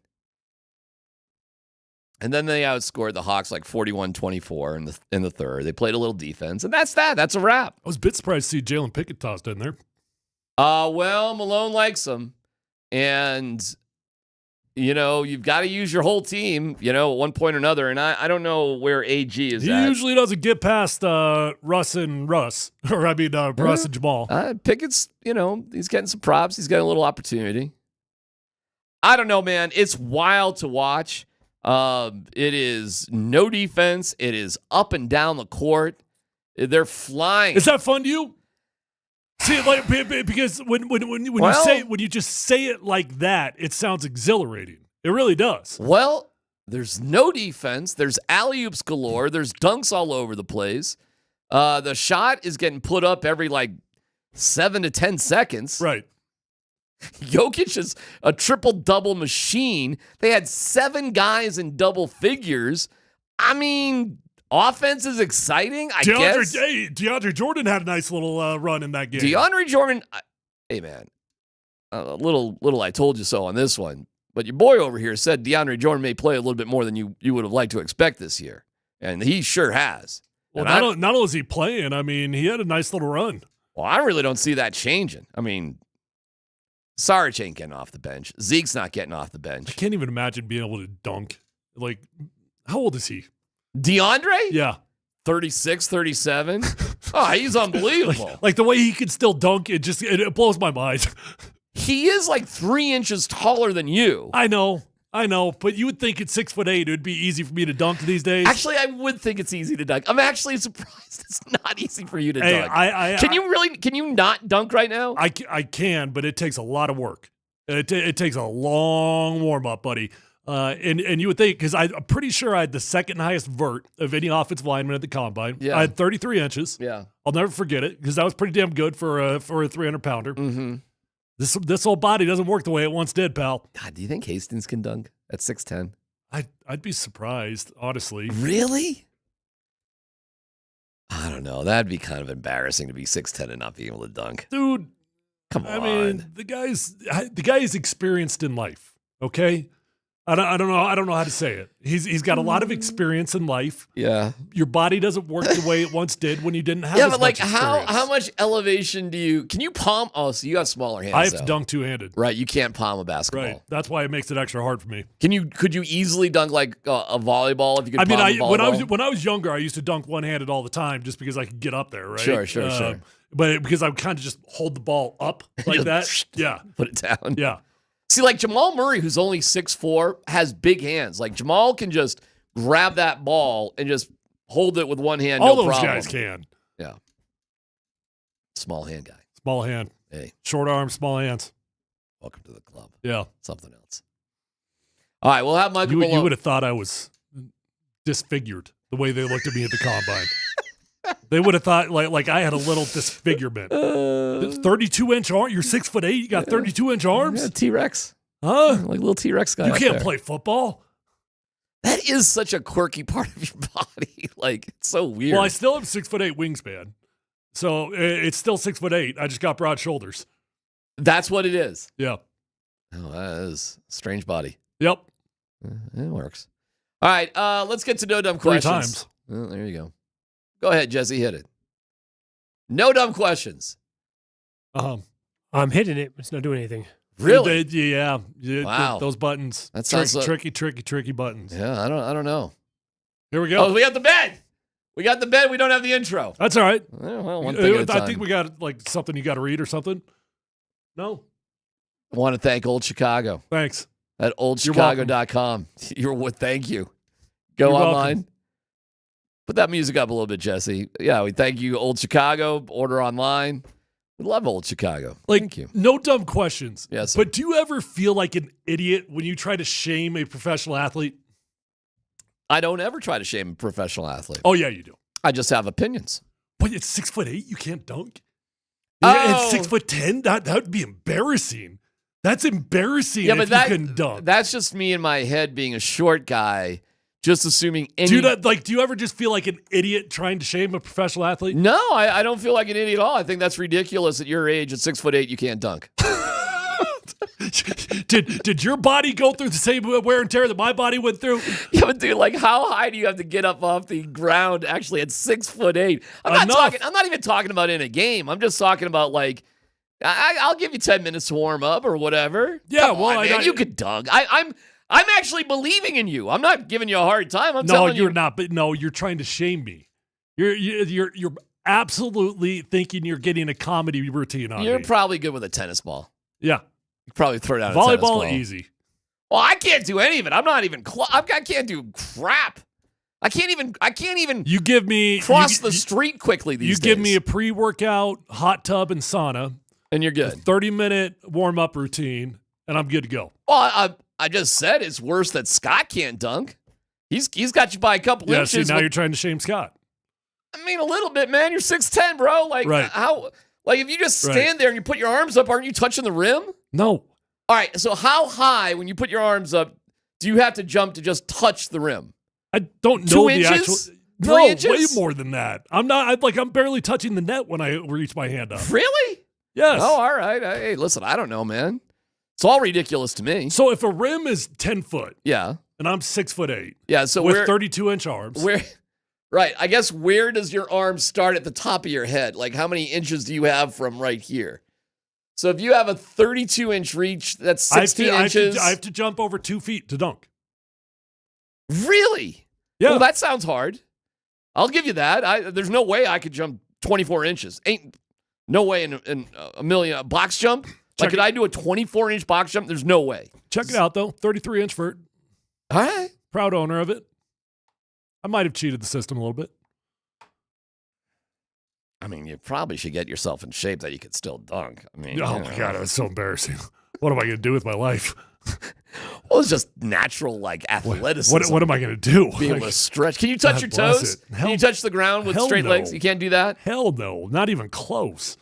And then they outscored the Hawks like 41-24 in the third. They played a little defense, and that's that. That's a wrap. I was a bit surprised to see Jalen Pickett tossed in there. Well, Malone likes him, and you've got to use your whole team, at one point or another. And I don't know where AG is at. He usually doesn't get past Russ and Jamal. Pickett's, he's getting some props. He's getting a little opportunity. I don't know, man. It's wild to watch. It is no defense. It is up and down the court. They're flying. Is that fun to you? See, like, because when you just say it like that, it sounds exhilarating. It really does. Well, there's no defense. There's alley-oops galore. There's dunks all over the place. The shot is getting put up every 7 to 10 seconds. Right. Jokic is a triple-double machine. They had 7 guys in double figures. I mean, offense is exciting, I guess. DeAndre Jordan had a nice little run in that game. DeAndre Jordan, hey, man, a little I told you so on this one. But your boy over here said DeAndre Jordan may play a little bit more than you would have liked to expect this year. And he sure has. Well, not only is he playing, I mean, he had a nice little run. Well, I really don't see that changing. I mean, Saric ain't getting off the bench. Zeke's not getting off the bench. I can't even imagine being able to dunk. How old is he? DeAndre? Yeah. 36, 37. Oh, he's unbelievable. Like the way he can still dunk, it blows my mind. He is 3 inches taller than you. I know. I know, but you would think at 6'8" it would be easy for me to dunk these days. Actually, I would think it's easy to dunk. I'm actually surprised it's not easy for you to Hey, dunk. Can you not dunk right now? I can, but it takes a lot of work. It takes a long warm up, buddy. And you would think, because I'm pretty sure I had the second highest vert of any offensive lineman at the combine. Yeah. I had 33 inches. Yeah. I'll never forget it because that was pretty damn good for a 300 pounder. Mm-hmm. This old body doesn't work the way it once did, pal. God, do you think Hastings can dunk at 6'10"? I'd be surprised, honestly. Really? I don't know. That'd be kind of embarrassing to be 6'10" and not be able to dunk. Dude, come on. I mean, the guy is experienced in life, okay? I don't know how to say it. He's got a lot of experience in life. Yeah. Your body doesn't work the way it once did when you didn't have Yeah, as but like much experience. how much elevation can you palm? Oh, so you have smaller hands. I have to though. dunk two-handed. Right, you can't palm a basketball. Right. That's why it makes it extra hard for me. Could you easily dunk like a volleyball if you could I mean, palm a volleyball? when I was younger, I used to dunk one-handed all the time just because I could get up there, right? Sure. But because I would kind of just hold the ball up like that. Yeah. Put it down. Yeah. See, like Jamal Murray, who's only 6'4", has big hands. Like Jamal can just grab that ball and just hold it with one hand. All no those problem. guys can. Yeah. Small hand guy. Small hand. Hey. Short arms, small hands. Welcome to the club. Yeah. Something else. All right, we'll have Michael Malone. You would have thought I was disfigured the way they looked at me at the combine. They would have thought like I had a little disfigurement. 32-inch arm. You're 6'8". You got 32-inch arms. Yeah, T-Rex. Huh? Like little T-Rex guy. You up can't there. play football. That is such a quirky part of your body. Like it's so weird. Well, I still have 6'8" wingspan, so it's still 6'8". I just got broad shoulders. That's what it is. Yeah. Oh, that is a strange body. Yep. It works. All right, let's get to no dumb 3 questions. times. Oh, there you go. Go ahead, Jesse. Hit it. No dumb questions. I'm hitting it, but it's not doing anything. Really? Yeah. Wow. Those buttons. That sounds tricky buttons. Yeah, I don't know. Here we go. Oh, we got the bed. We got the bed. We don't have the intro. That's all right. Well, one thing at a time. I think we got like something you got to read or something. No. I want to thank Old Chicago. Thanks. At oldchicago.com. Thank you. Go You're online. welcome. Put that music up a little bit, Jesse. Yeah, we thank you, Old Chicago. Order online. We love Old Chicago. Thank you. No dumb questions. Yes. But do you ever feel like an idiot when you try to shame a professional athlete? I don't ever try to shame a professional athlete. Oh, yeah, you do. I just have opinions. But it's 6'8", you can't dunk. Oh. And 6'10", that would be embarrassing. That's embarrassing if you couldn't dunk. That's just me in my head being a short guy, just assuming any... Do you ever just feel like an idiot trying to shame a professional athlete? No, I don't feel like an idiot at all. I think that's ridiculous at your age, at 6'8", you can't dunk. Did your body go through the same wear and tear that my body went through? Yeah, but dude, like, how high do you have to get up off the ground actually at 6'8"? I'm not even talking about in a game. I'm just talking about like, I'll give you 10 minutes to warm up or whatever. Yeah, Come on, man, you could dunk. I'm actually believing in you. I'm not giving you a hard time. I'm telling you. No, you're not. But no, you're trying to shame me. You're absolutely thinking you're getting a comedy routine on You're me. probably good with a tennis ball. Yeah. You could probably throw down a tennis ball. Volleyball, easy. Well, I can't do any of it. I'm not even I can't do crap. I can't even You give me cross the street quickly these days. You give me a pre-workout hot tub and sauna, and you're good. 30-minute warm-up routine, and I'm good to go. Well, I just said it's worse that Scott can't dunk. He's got you by a couple Yeah, inches. see, now you're trying to shame Scott. I mean, a little bit, man. You're 6'10", bro. Like, Right. how? Like, if you just stand Right. there and you put your arms up, aren't you touching the rim? No. All right. So how high, when you put your arms up, do you have to jump to just touch the rim? I don't know 2 the inches? actual. 3 No, inches? way more than that. I'm not. I'm barely touching the net when I reach my hand up. Really? Yes. Oh, all right. Hey, listen, I don't know, man. It's all ridiculous to me. So if a rim is 10 foot, Yeah. and I'm 6'8", Yeah. So with where, 32-inch arms, right. I guess where does your arm start at the top of your head? Like, how many inches do you have from right here? So if you have a 32-inch reach, that's 16 inches. I have to jump over 2 feet to dunk. Really? Yeah. Well, that sounds hard. I'll give you that. There's no way I could jump 24 inches. Ain't no way in a million. A box jump? Like, could I do a 24-inch box jump? There's no way. Check it out, though. 33-inch vert. All right. Proud owner of it. I might have cheated the system a little bit. I mean, you probably should get yourself in shape that you could still dunk. I mean, Oh, my God. That's so embarrassing. What am I going to do with my life? Well, it's just natural, like, athleticism. What am I going to do? Be able to stretch. Can you touch your God bless toes? it. Can you touch the ground with hell straight no. legs? You can't do that? Hell no. Not even close.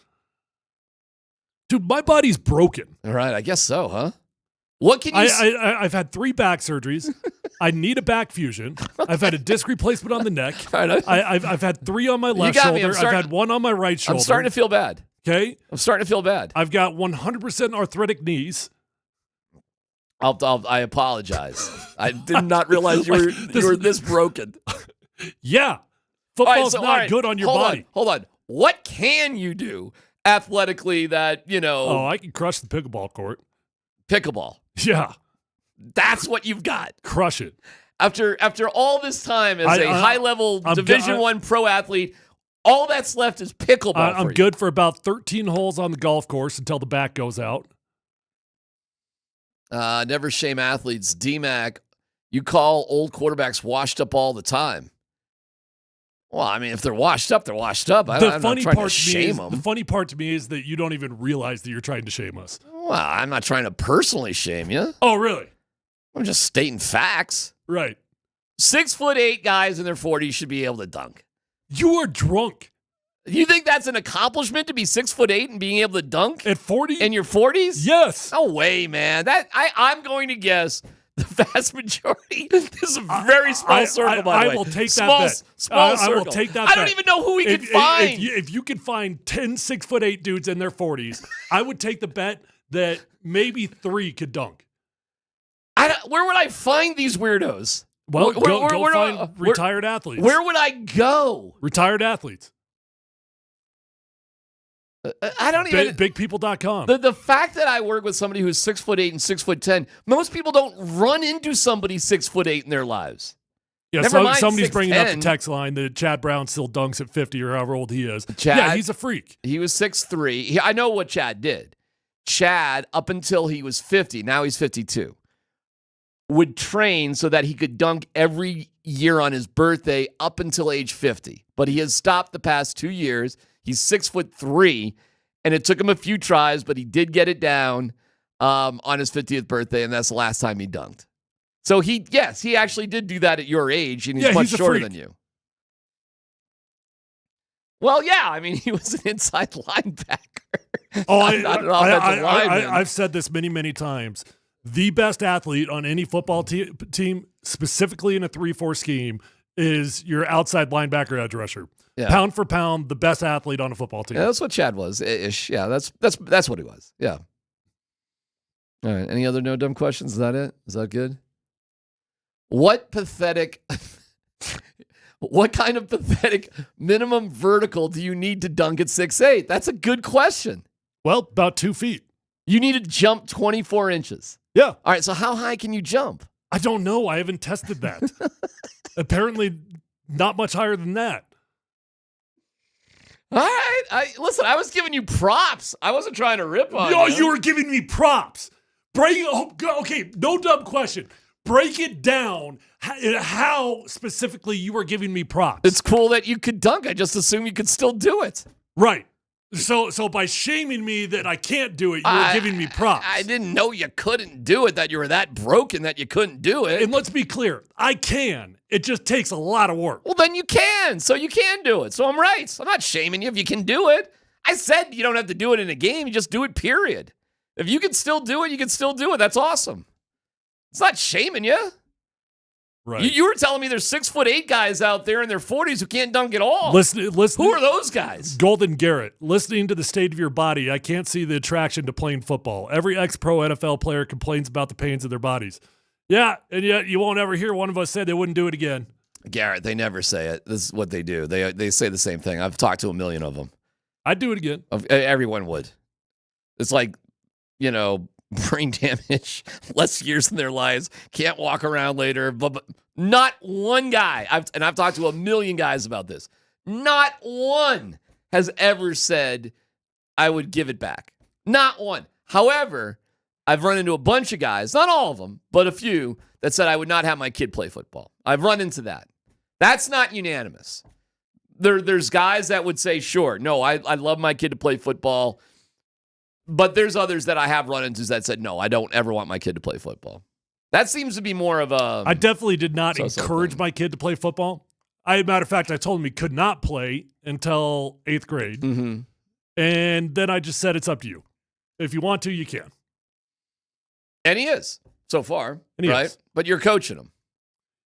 Dude, my body's broken. All right, I guess so, huh? What can you I've had 3 back surgeries. I need a back fusion. I've had a disc replacement on the neck. I've had 3 on my left shoulder. I've had 1 on my right shoulder. I'm starting to feel bad. Okay? I'm starting to feel bad. I've got 100% arthritic knees. I apologize. I did not realize you were this broken. Yeah. Football's not good on your body. Hold on. What can you do athletically that, Oh, I can crush the pickleball court. Pickleball. Yeah. That's what you've got. Crush it. After all this time as a high-level Division I pro athlete, all that's left is pickleball. I'm good for about 13 holes on the golf course until the back goes out. Never shame athletes. D-Mac, you call old quarterbacks washed up all the time. Well, I mean, if they're washed up, they're washed up. I'm not trying to shame them. The funny part to me is that you don't even realize that you're trying to shame us. Well, I'm not trying to personally shame you. Oh, really? I'm just stating facts. Right. 6'8" guys in their 40s should be able to dunk. You are drunk. You think that's an accomplishment to be 6'8" and being able to dunk at 40 in your 40s? Yes. No way, man. I'm going to guess the vast majority. This is a very small circle, by the way. I will take that bet. Small circle. I will take that I bet. don't even know who we can find. If you could find 10 6'8" dudes in their 40s, I would take the bet that maybe 3 could dunk. Where would I find these weirdos? Well, go find retired athletes. Where would I go? Retired athletes. I don't even. Bigpeople.com. The fact that I work with somebody who's 6'8" and 6'10", most people don't run into somebody 6'8" in their lives. Yeah, Never mind somebody's 6'10". bringing up the text line that Chad Brown still dunks at 50 or however old he is. Chad, yeah, he's a freak. He was 6'3". I know what Chad did. Chad, up until he was 50, now he's 52, would train so that he could dunk every year on his birthday up until age 50. But he has stopped the past 2 years. He's 6'3", and it took him a few tries, but he did get it down on his 50th birthday, and that's the last time he dunked. So he actually did do that at your age, and he's much shorter than you. Well, yeah, I mean, he was an inside linebacker. Oh, not an offensive lineman. I've said this many, many times. The best athlete on any football team, specifically in a 3-4 scheme, is your outside linebacker edge rusher. Yeah. Pound for pound, the best athlete on a football team. Yeah, that's what Chad was. Ish. Yeah, that's what he was. Yeah. All right. Any other no dumb questions? Is that it? Is that good? What kind of pathetic minimum vertical do you need to dunk at 6'8"? That's a good question. Well, about 2 feet. You need to jump 24 inches. Yeah. All right. So how high can you jump? I don't know. I haven't tested that. Apparently, not much higher than that. All right. Listen, I was giving you props. I wasn't trying to rip on No, you. you were giving me props. Okay, no dumb question. Break it down how specifically you were giving me props. It's cool that you could dunk. I just assume you could still do it. Right. So by shaming me that I can't do it, you were giving me props. I didn't know you couldn't do it, that you were that broken that you couldn't do it. And let's be clear, I can. It just takes a lot of work. Well, then you can. So you can do it. So I'm right. I'm not shaming you if you can do it. I said you don't have to do it in a game. You just do it, period. If you can still do it, you can still do it. That's awesome. It's not shaming you. Right. You were telling me there's 6'8" guys out there in their 40s who can't dunk at all. Listen, who are those guys? Golden Garrett, listening to the state of your body, I can't see the attraction to playing football. Every ex-pro NFL player complains about the pains of their bodies. Yeah, and yet you won't ever hear one of us say they wouldn't do it again. Garrett, they never say it. This is what they do. They say the same thing. I've talked to a million of them. I'd do it again. Everyone would. It's like, brain damage, less years in their lives, can't walk around later. But not one guy, I've talked to a million guys about this, not one has ever said, I would give it back. Not one. However, I've run into a bunch of guys, not all of them, but a few, that said I would not have my kid play football. I've run into that. That's not unanimous. There's guys that would say, sure, no, I love my kid to play football. But there's others that I have run into that said, no, I don't ever want my kid to play football. That seems to be more of a... I definitely did not so-so encourage thing. my kid to play football. Matter of fact, I told him he could not play until 8th grade. Mm-hmm. And then I just said, it's up to you. If you want to, you can. And he is, so far, And he right? is. But you're coaching him.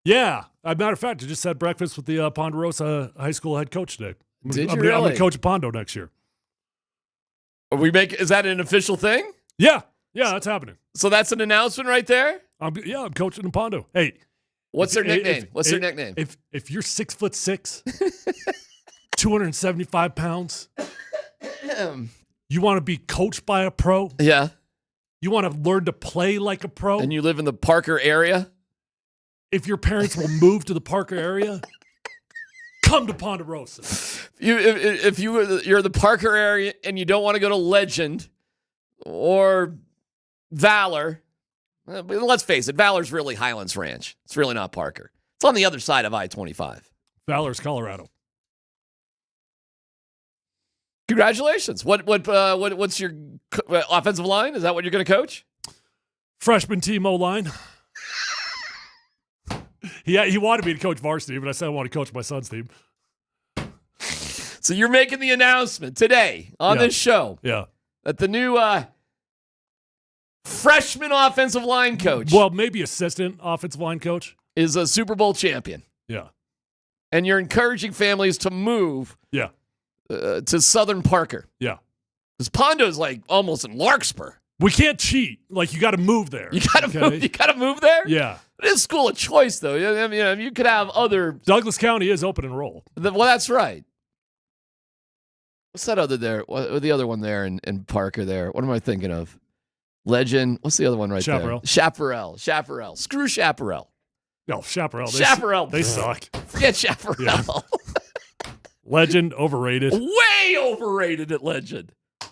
Yeah. Matter of fact, I just had breakfast with the Ponderosa High School head coach today. Did I'm you gonna really? coach Pondo next year. Is that an official thing? Yeah. Yeah, that's happening. So that's an announcement right there? I'm coaching in Pondo. Hey. What's their nickname? What's their nickname? If you're 6'6", 275 pounds, you want to be coached by a pro? Yeah. You want to learn to play like a pro? And you live in the Parker area? If your parents will move to the Parker area, come to Ponderosa. If you're the Parker area and you don't want to go to Legend or Valor, but let's face it, Valor's really Highlands Ranch. It's really not Parker. It's on the other side of I-25. Valor's Colorado. Congratulations. What's your offensive line? Is that what you're going to coach? Freshman team O-line. He wanted me to coach varsity, but I said I want to coach my son's team. So you're making the announcement today on this show that the new freshman offensive line coach, well, maybe assistant offensive line coach, is a Super Bowl champion. Yeah. And you're encouraging families to move to Southern Parker. Yeah. Because Pondo's like almost in Larkspur. We can't cheat. Like, you got to move there. You got to move. You got to move there. Yeah. It is school of choice, though. I mean, you could have other. Douglas County is open and roll. Well, that's right. What's that other there? The other one there in Parker there? What am I thinking of? Legend. What's the other one right Chaparral. there? Chaparral. Screw Chaparral. No, Chaparral. Chaparral. They suck. Forget Chaparral. Yeah. Legend, overrated. Way overrated at Legend.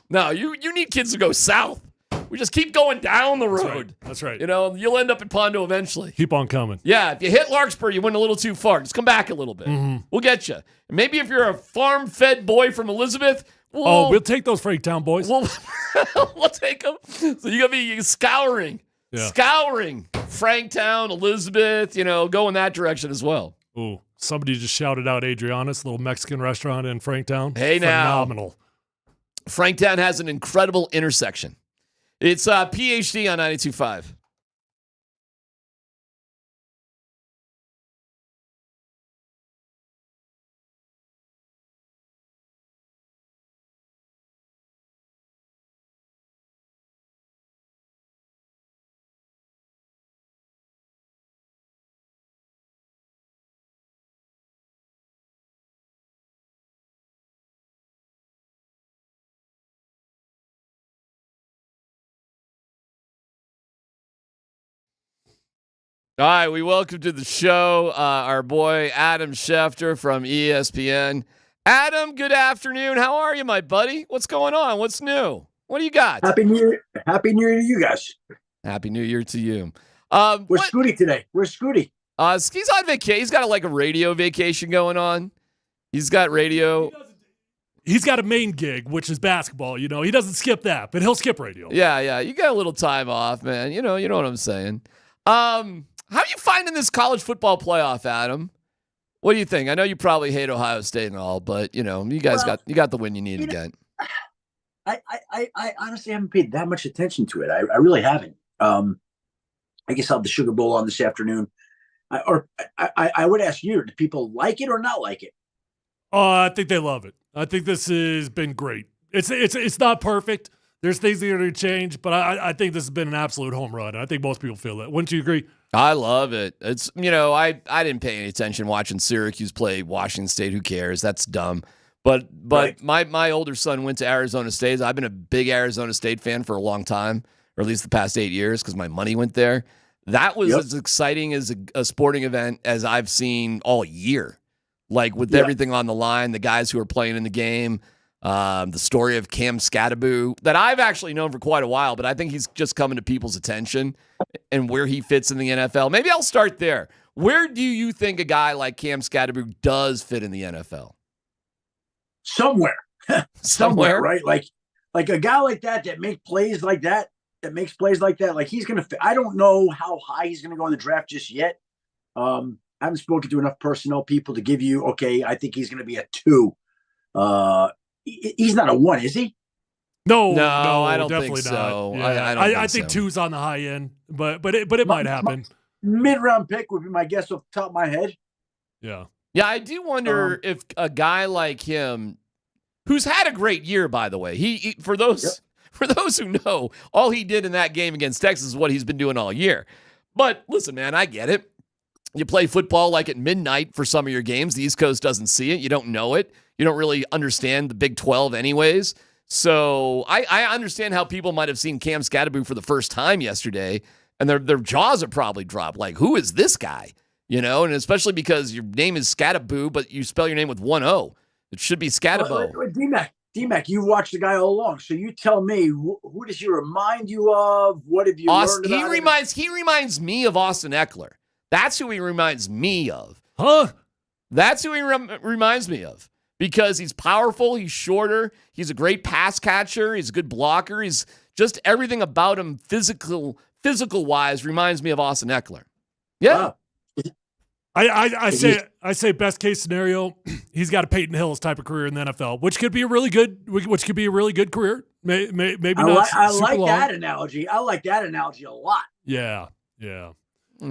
No, you need kids to go south. We just keep going down the road. That's right. You know, you'll end up in Pondo eventually. Keep on coming. Yeah, if you hit Larkspur, you went a little too far. Just come back a little bit. Mm-hmm. We'll get you. And maybe if you're a farm-fed boy from Elizabeth, we'll take those Franktown boys. We'll take them. So you got to be scouring Franktown, Elizabeth, go in that direction as well. Ooh, somebody just shouted out Adriana's, little Mexican restaurant in Franktown. Hey, now. Phenomenal. Franktown has an incredible intersection. It's PhD on 92.5. All right, we welcome to the show our boy Adam Schefter from ESPN. Adam, good afternoon. How are you, my buddy? What's going on? What's new? What do you got? Happy New Year! Happy New Year to you guys. Happy New Year to you. Where's Scooty today? Where's Scooty? He's on vacation. He's got a radio vacation going on. He's got radio. He's got a main gig, which is basketball. He doesn't skip that, but he'll skip radio. Yeah. You got a little time off, man. You know what I'm saying. How are you finding this college football playoff, Adam? What do you think? I know you probably hate Ohio State and all, but you guys got the win you need to get. I honestly haven't paid that much attention to it. I really haven't. I guess I'll have the Sugar Bowl on this afternoon. I would ask you: do people like it or not like it? I think they love it. I think this has been great. It's not perfect. There's things that are going to change, but I think this has been an absolute home run. I think most people feel that. Wouldn't you agree? I love it. It's I didn't pay any attention watching Syracuse play Washington State. Who cares? That's dumb. But right. my older son went to Arizona State. I've been a big Arizona State fan for a long time, or at least the past 8 years, because my money went there. That was as exciting as a sporting event as I've seen all year. Like with everything on the line, the guys who are playing in the game. The story of Cam Scatterbo that I've actually known for quite a while, but I think he's just coming to people's attention and where he fits in the NFL. Maybe I'll start there. Where do you think a guy like Cam Scatterbo does fit in the NFL? Somewhere. Somewhere, right? Like a guy like that makes plays like that, like he's going to fit. I don't know how high he's going to go in the draft just yet. I haven't spoken to enough personnel people to give you, okay, I think he's going to be a 2. He's not a 1, is he? No, I don't definitely think not. so. Yeah. I think so. 2's on the high end, but it might happen. Mid-round pick would be my guess off the top of my head. Yeah. Yeah, I do wonder if a guy like him, who's had a great year, by the way, he for those who know, all he did in that game against Texas is what he's been doing all year. But listen, man, I get it. You play football like at midnight for some of your games. The East Coast doesn't see it. You don't know it. You don't really understand the Big 12 anyways. So I understand how people might have seen Cam Scatterbo for the first time yesterday, and their jaws have probably dropped. Like, who is this guy? You know, and especially because your name is Scatterbo, but you spell your name with 1 O. It should be Scatterbo. D-Mac, you watched the guy all along, so you tell me, who does he remind you of? What have you learned about him? He reminds me of Austin Eckler. That's who he reminds me of. Huh? That's who he reminds me of. Because he's powerful, he's shorter, he's a great pass catcher, he's a good blocker, he's just everything about him physical-wise reminds me of Austin Eckler. Yeah. Wow. I say best case scenario, he's got a Peyton Hillis type of career in the NFL, which could be a really good career. Maybe not. I super like long. that analogy. I like that analogy a lot. Yeah.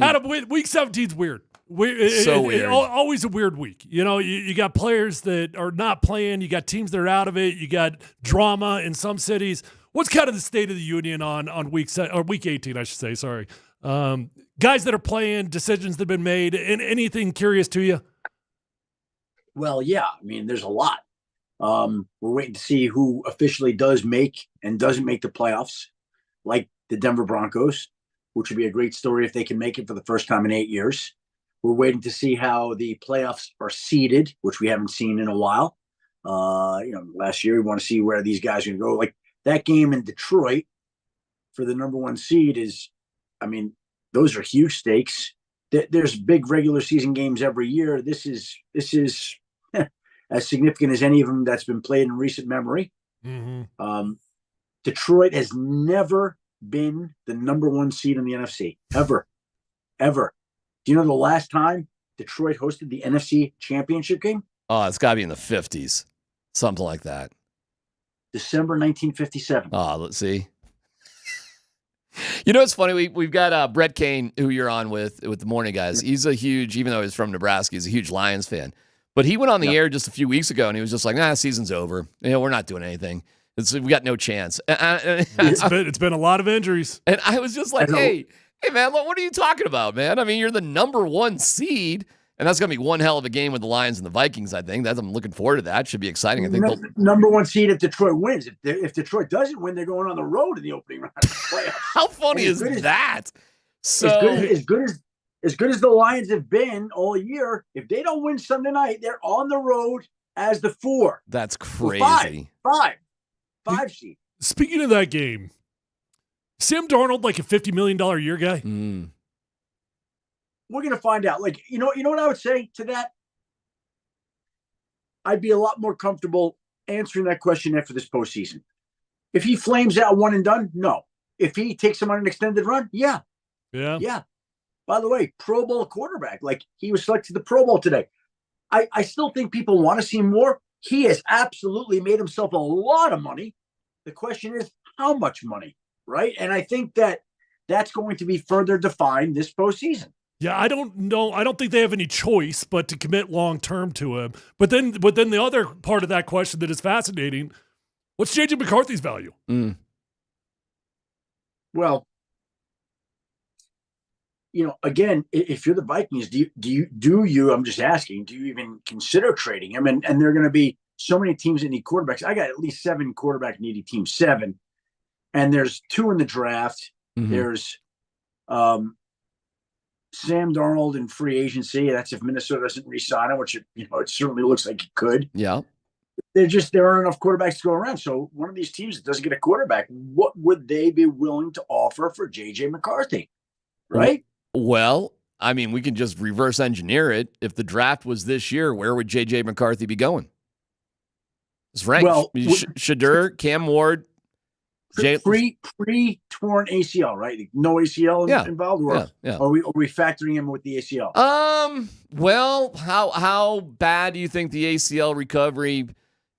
Adam, week 17's weird. Weird. Always a weird week. You know, you got players that are not playing. You got teams that are out of it. You got drama in some cities. What's kind of the state of the union on week 18, I should say, sorry. Guys that are playing, decisions that have been made, and anything curious to you? Well, yeah. I mean, there's a lot. We're waiting to see who officially does make and doesn't make the playoffs, like the Denver Broncos, which would be a great story if they can make it for the first time in 8 years. We're waiting to see how the playoffs are seeded, which we haven't seen in a while. Last year, we want to see where these guys are going to go. Like that game in Detroit for the number 1 seed is, I mean, those are huge stakes. There's big regular season games every year. This is as significant as any of them that's been played in recent memory. Mm-hmm. Detroit has never been the number 1 seed in the NFC, ever. Do you know the last time Detroit hosted the NFC Championship game? Oh, it's got to be in the 50s. Something like that. December 1957. Oh, let's see. You know, it's funny. We've got Brett Kane, who you're on with the morning guys. He's a huge, even though he's from Nebraska, he's a huge Lions fan. But he went on the air just a few weeks ago, and he was just like, season's over. We're not doing anything. We got no chance. It's been a lot of injuries. And I was just like, hey, man, what are you talking about, man? I mean, you're the number 1 seed, and that's going to be one hell of a game with the Lions and the Vikings, I think. I'm looking forward to that. Should be exciting. I think number 1 seed if Detroit wins. If Detroit doesn't win, they're going on the road in the opening round of the playoffs. How funny is that? So as good as the Lions have been all year, if they don't win Sunday night, they're on the road as the 4. That's crazy. Five seed. Speaking of that game, Sam Darnold like a $50 million a year guy? We're going to find out. Like, you know what I would say to that? I'd be a lot more comfortable answering that question after this postseason. If he flames out one and done, no. If he takes him on an extended run, yeah. By the way, Pro Bowl quarterback. Like, he was selected to the Pro Bowl today. I still think people want to see more. He has absolutely made himself a lot of money. The question is, how much money, right? And I think that's going to be further defined this postseason. Yeah, I don't know. I don't think they have any choice but to commit long-term to him. But then the other part of that question that is fascinating, what's J.J. McCarthy's value? Well, again, if you're the Vikings, do you, I'm just asking, do you even consider trading him? And there are going to be so many teams that need quarterbacks. I got at least 7 quarterback needy teams, 7. And there's 2 in the draft. Mm-hmm. There's Sam Darnold in free agency. That's if Minnesota doesn't re-sign him, which it certainly looks like it could. Yeah. there aren't enough quarterbacks to go around. So one of these teams that doesn't get a quarterback, what would they be willing to offer for JJ McCarthy? Right? Well, I mean, we can just reverse engineer it. If the draft was this year, where would JJ McCarthy be going? It's ranked. Well, Shadur, Cam Ward, pre-torn ACL, right? No ACL involved, or are we factoring him with the ACL? Well, how bad do you think the ACL recovery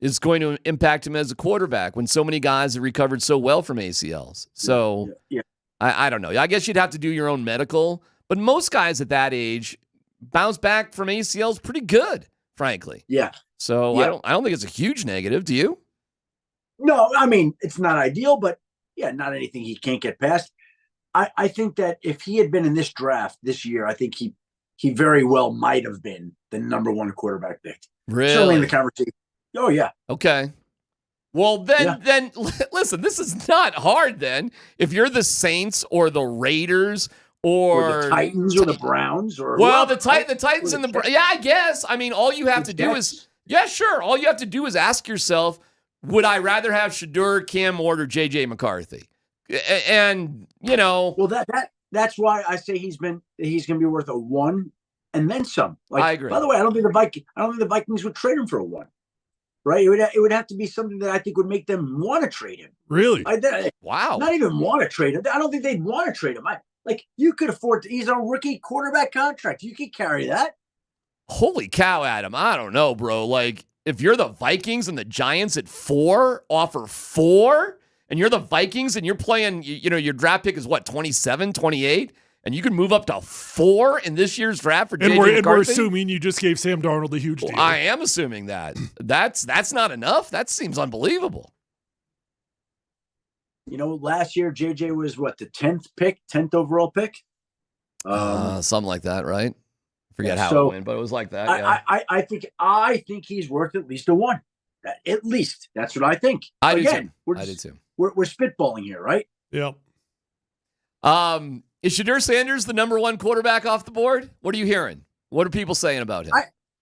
is going to impact him as a quarterback when so many guys have recovered so well from ACLs? So I don't know. I guess you'd have to do your own medical, but most guys at that age bounce back from ACLs pretty good, frankly. Yeah. So I don't think it's a huge negative. Do you? No, I mean, it's not ideal, but not anything he can't get past. I think that if he had been in this draft this year, I think he very well might have been the number one quarterback pick. Really? Certainly in the conversation. Oh, yeah. Okay. Well, then listen, this is not hard then. If you're the Saints or the Raiders or the Titans or the Browns or the Titans and the I guess. I mean, all you have to do is all you have to do is ask yourself, would I rather have Shadur, Cam Ward, or JJ McCarthy? And well, that's why I say he's going to be worth a 1 and then some. Like, I agree. By the way, I don't think the Vikings would trade him for a 1. Right? It would have to be something that I think would make them want to trade him. Really? Wow. Not even want to trade him. I don't think they'd want to trade him. You could afford he's on a rookie quarterback contract. You could carry that. Holy cow, Adam. I don't know, bro. Like, if you're the Vikings and the Giants at 4, offer 4, and you're the Vikings and you're playing, your draft pick is what, 27, 28? And you can move up to 4 in this year's draft for JJ McCarthy? And we're assuming you just gave Sam Darnold a huge deal. I am assuming that. That's not enough. That seems unbelievable. Last year, JJ was what, the 10th overall pick? Something like that, right? Forget how it went, but it was like that. Yeah. I think he's worth at least a 1. At least. That's what I think. I do too. We're spitballing here, right? Yep. Is Shadur Sanders the number 1 quarterback off the board? What are you hearing? What are people saying about him?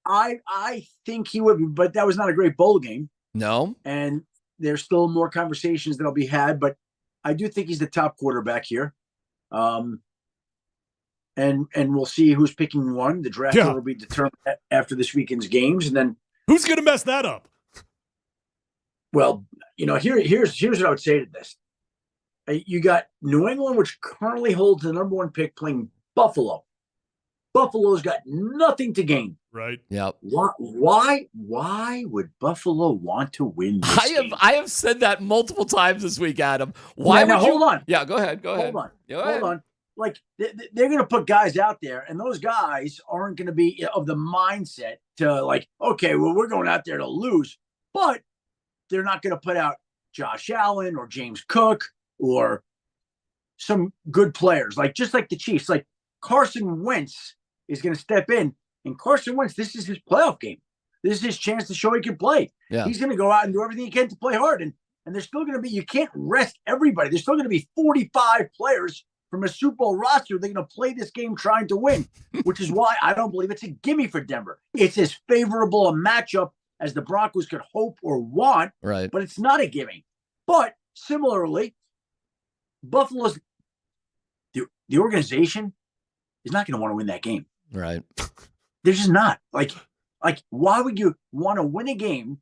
I think he would be, but that was not a great bowl game. No. And there's still more conversations that'll be had, but I do think he's the top quarterback here. And we'll see who's picking 1. The draft will be determined after this weekend's games, and then who's going to mess that up? Well, here's what I would say to this. You got New England, which currently holds the number 1 pick, playing Buffalo. Buffalo's got nothing to gain. Right. Yep. Why would Buffalo want to win this game? I have said that multiple times this week, Adam. Why would you? Hold on. Yeah, go ahead. Hold on. Like, they're going to put guys out there, and those guys aren't going to be of the mindset to, like, okay, well, we're going out there to lose. But they're not going to put out Josh Allen or James Cook or some good players, just like the Chiefs. Like, Carson Wentz is going to step in, and Carson Wentz, this is his playoff game. This is his chance to show he can play. Yeah. He's going to go out and do everything he can to play hard. And there's still going to be, you can't rest everybody. There's still going to be 45 players from a Super Bowl roster. They're going to play this game trying to win, which is why I don't believe it's a gimme for Denver. It's as favorable a matchup as the Broncos could hope or want, right? But it's not a gimme. But similarly, Buffalo's the organization is not going to want to win that game. Right. They're just not. Like, why would you want to win a game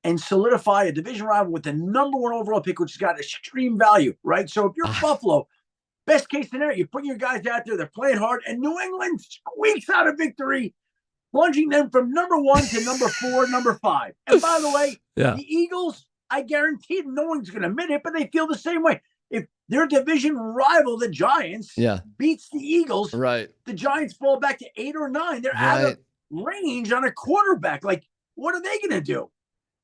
and solidify a division rival with the number 1 overall pick, which has got extreme value, right? So if you're Buffalo, best case scenario, you put your guys out there, they're playing hard, and New England squeaks out a victory, plunging them from number 1 to number 4, number 5. And by the way, the Eagles, I guarantee no one's going to admit it, but they feel the same way. If their division rival, the Giants, beats the Eagles, right, the Giants fall back to 8 or 9. They're out of range on a quarterback. Like, what are they going to do?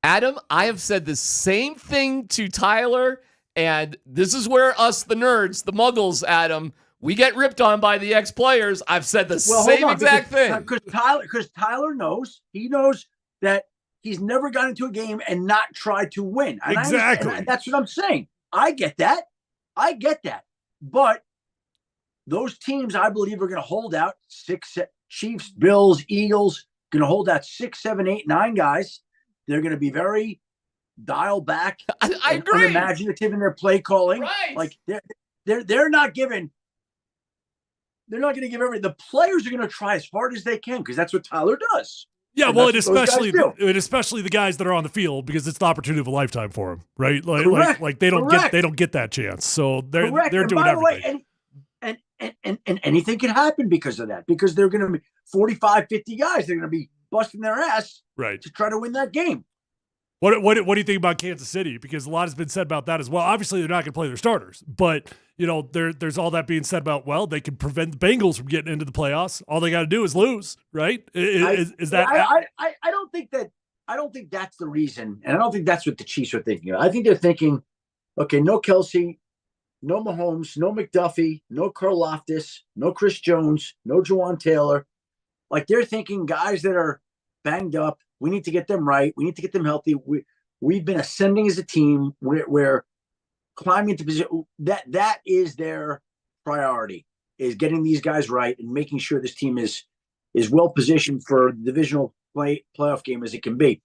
Adam, I have said the same thing to Tyler, and this is where us, the nerds, the muggles, Adam, we get ripped on by the ex-players. I've said the same exact thing. Because Tyler knows, he knows that he's never got into a game and not tried to win. And exactly. That's what I'm saying. I get that. But those teams, I believe, are going to hold out 6, Chiefs, Bills, Eagles, going to hold out 6, 7, 8, 9 guys. They're going to be very dial back. I and agree. unimaginative in their play calling. Right. Like they're not giving. They're not going to give everything. The players are going to try as hard as they can because that's what Tyler does. Yeah, And well, that's and what those guys do. especially the guys that are on the field because it's the opportunity of a lifetime for them, right? Correct. Like they don't Correct. get that chance, so they're Correct. And doing by the way, everything. and anything can happen because of that. Because they're going to be 45, 50 guys. They're going to be busting their ass Right. to try to win that game. What do you think about Kansas City? Because a lot has been said about that as well. Obviously, they're not going to play their starters, but there's all that being said about they can prevent the Bengals from getting into the playoffs. All they got to do is lose, right? Is that? I don't think that. I don't think that's the reason, and I don't think that's what the Chiefs are thinking of. I think they're thinking, okay, no Kelsey, no Mahomes, no McDuffie, no Karlaftis, no Chris Jones, no Jawan Taylor. Like they're thinking guys that are banged up. We need to get them right. We need to get them healthy. We've been ascending as a team. We're climbing into position. That is their priority, is getting these guys right and making sure this team is well positioned for the divisional playoff game as it can be.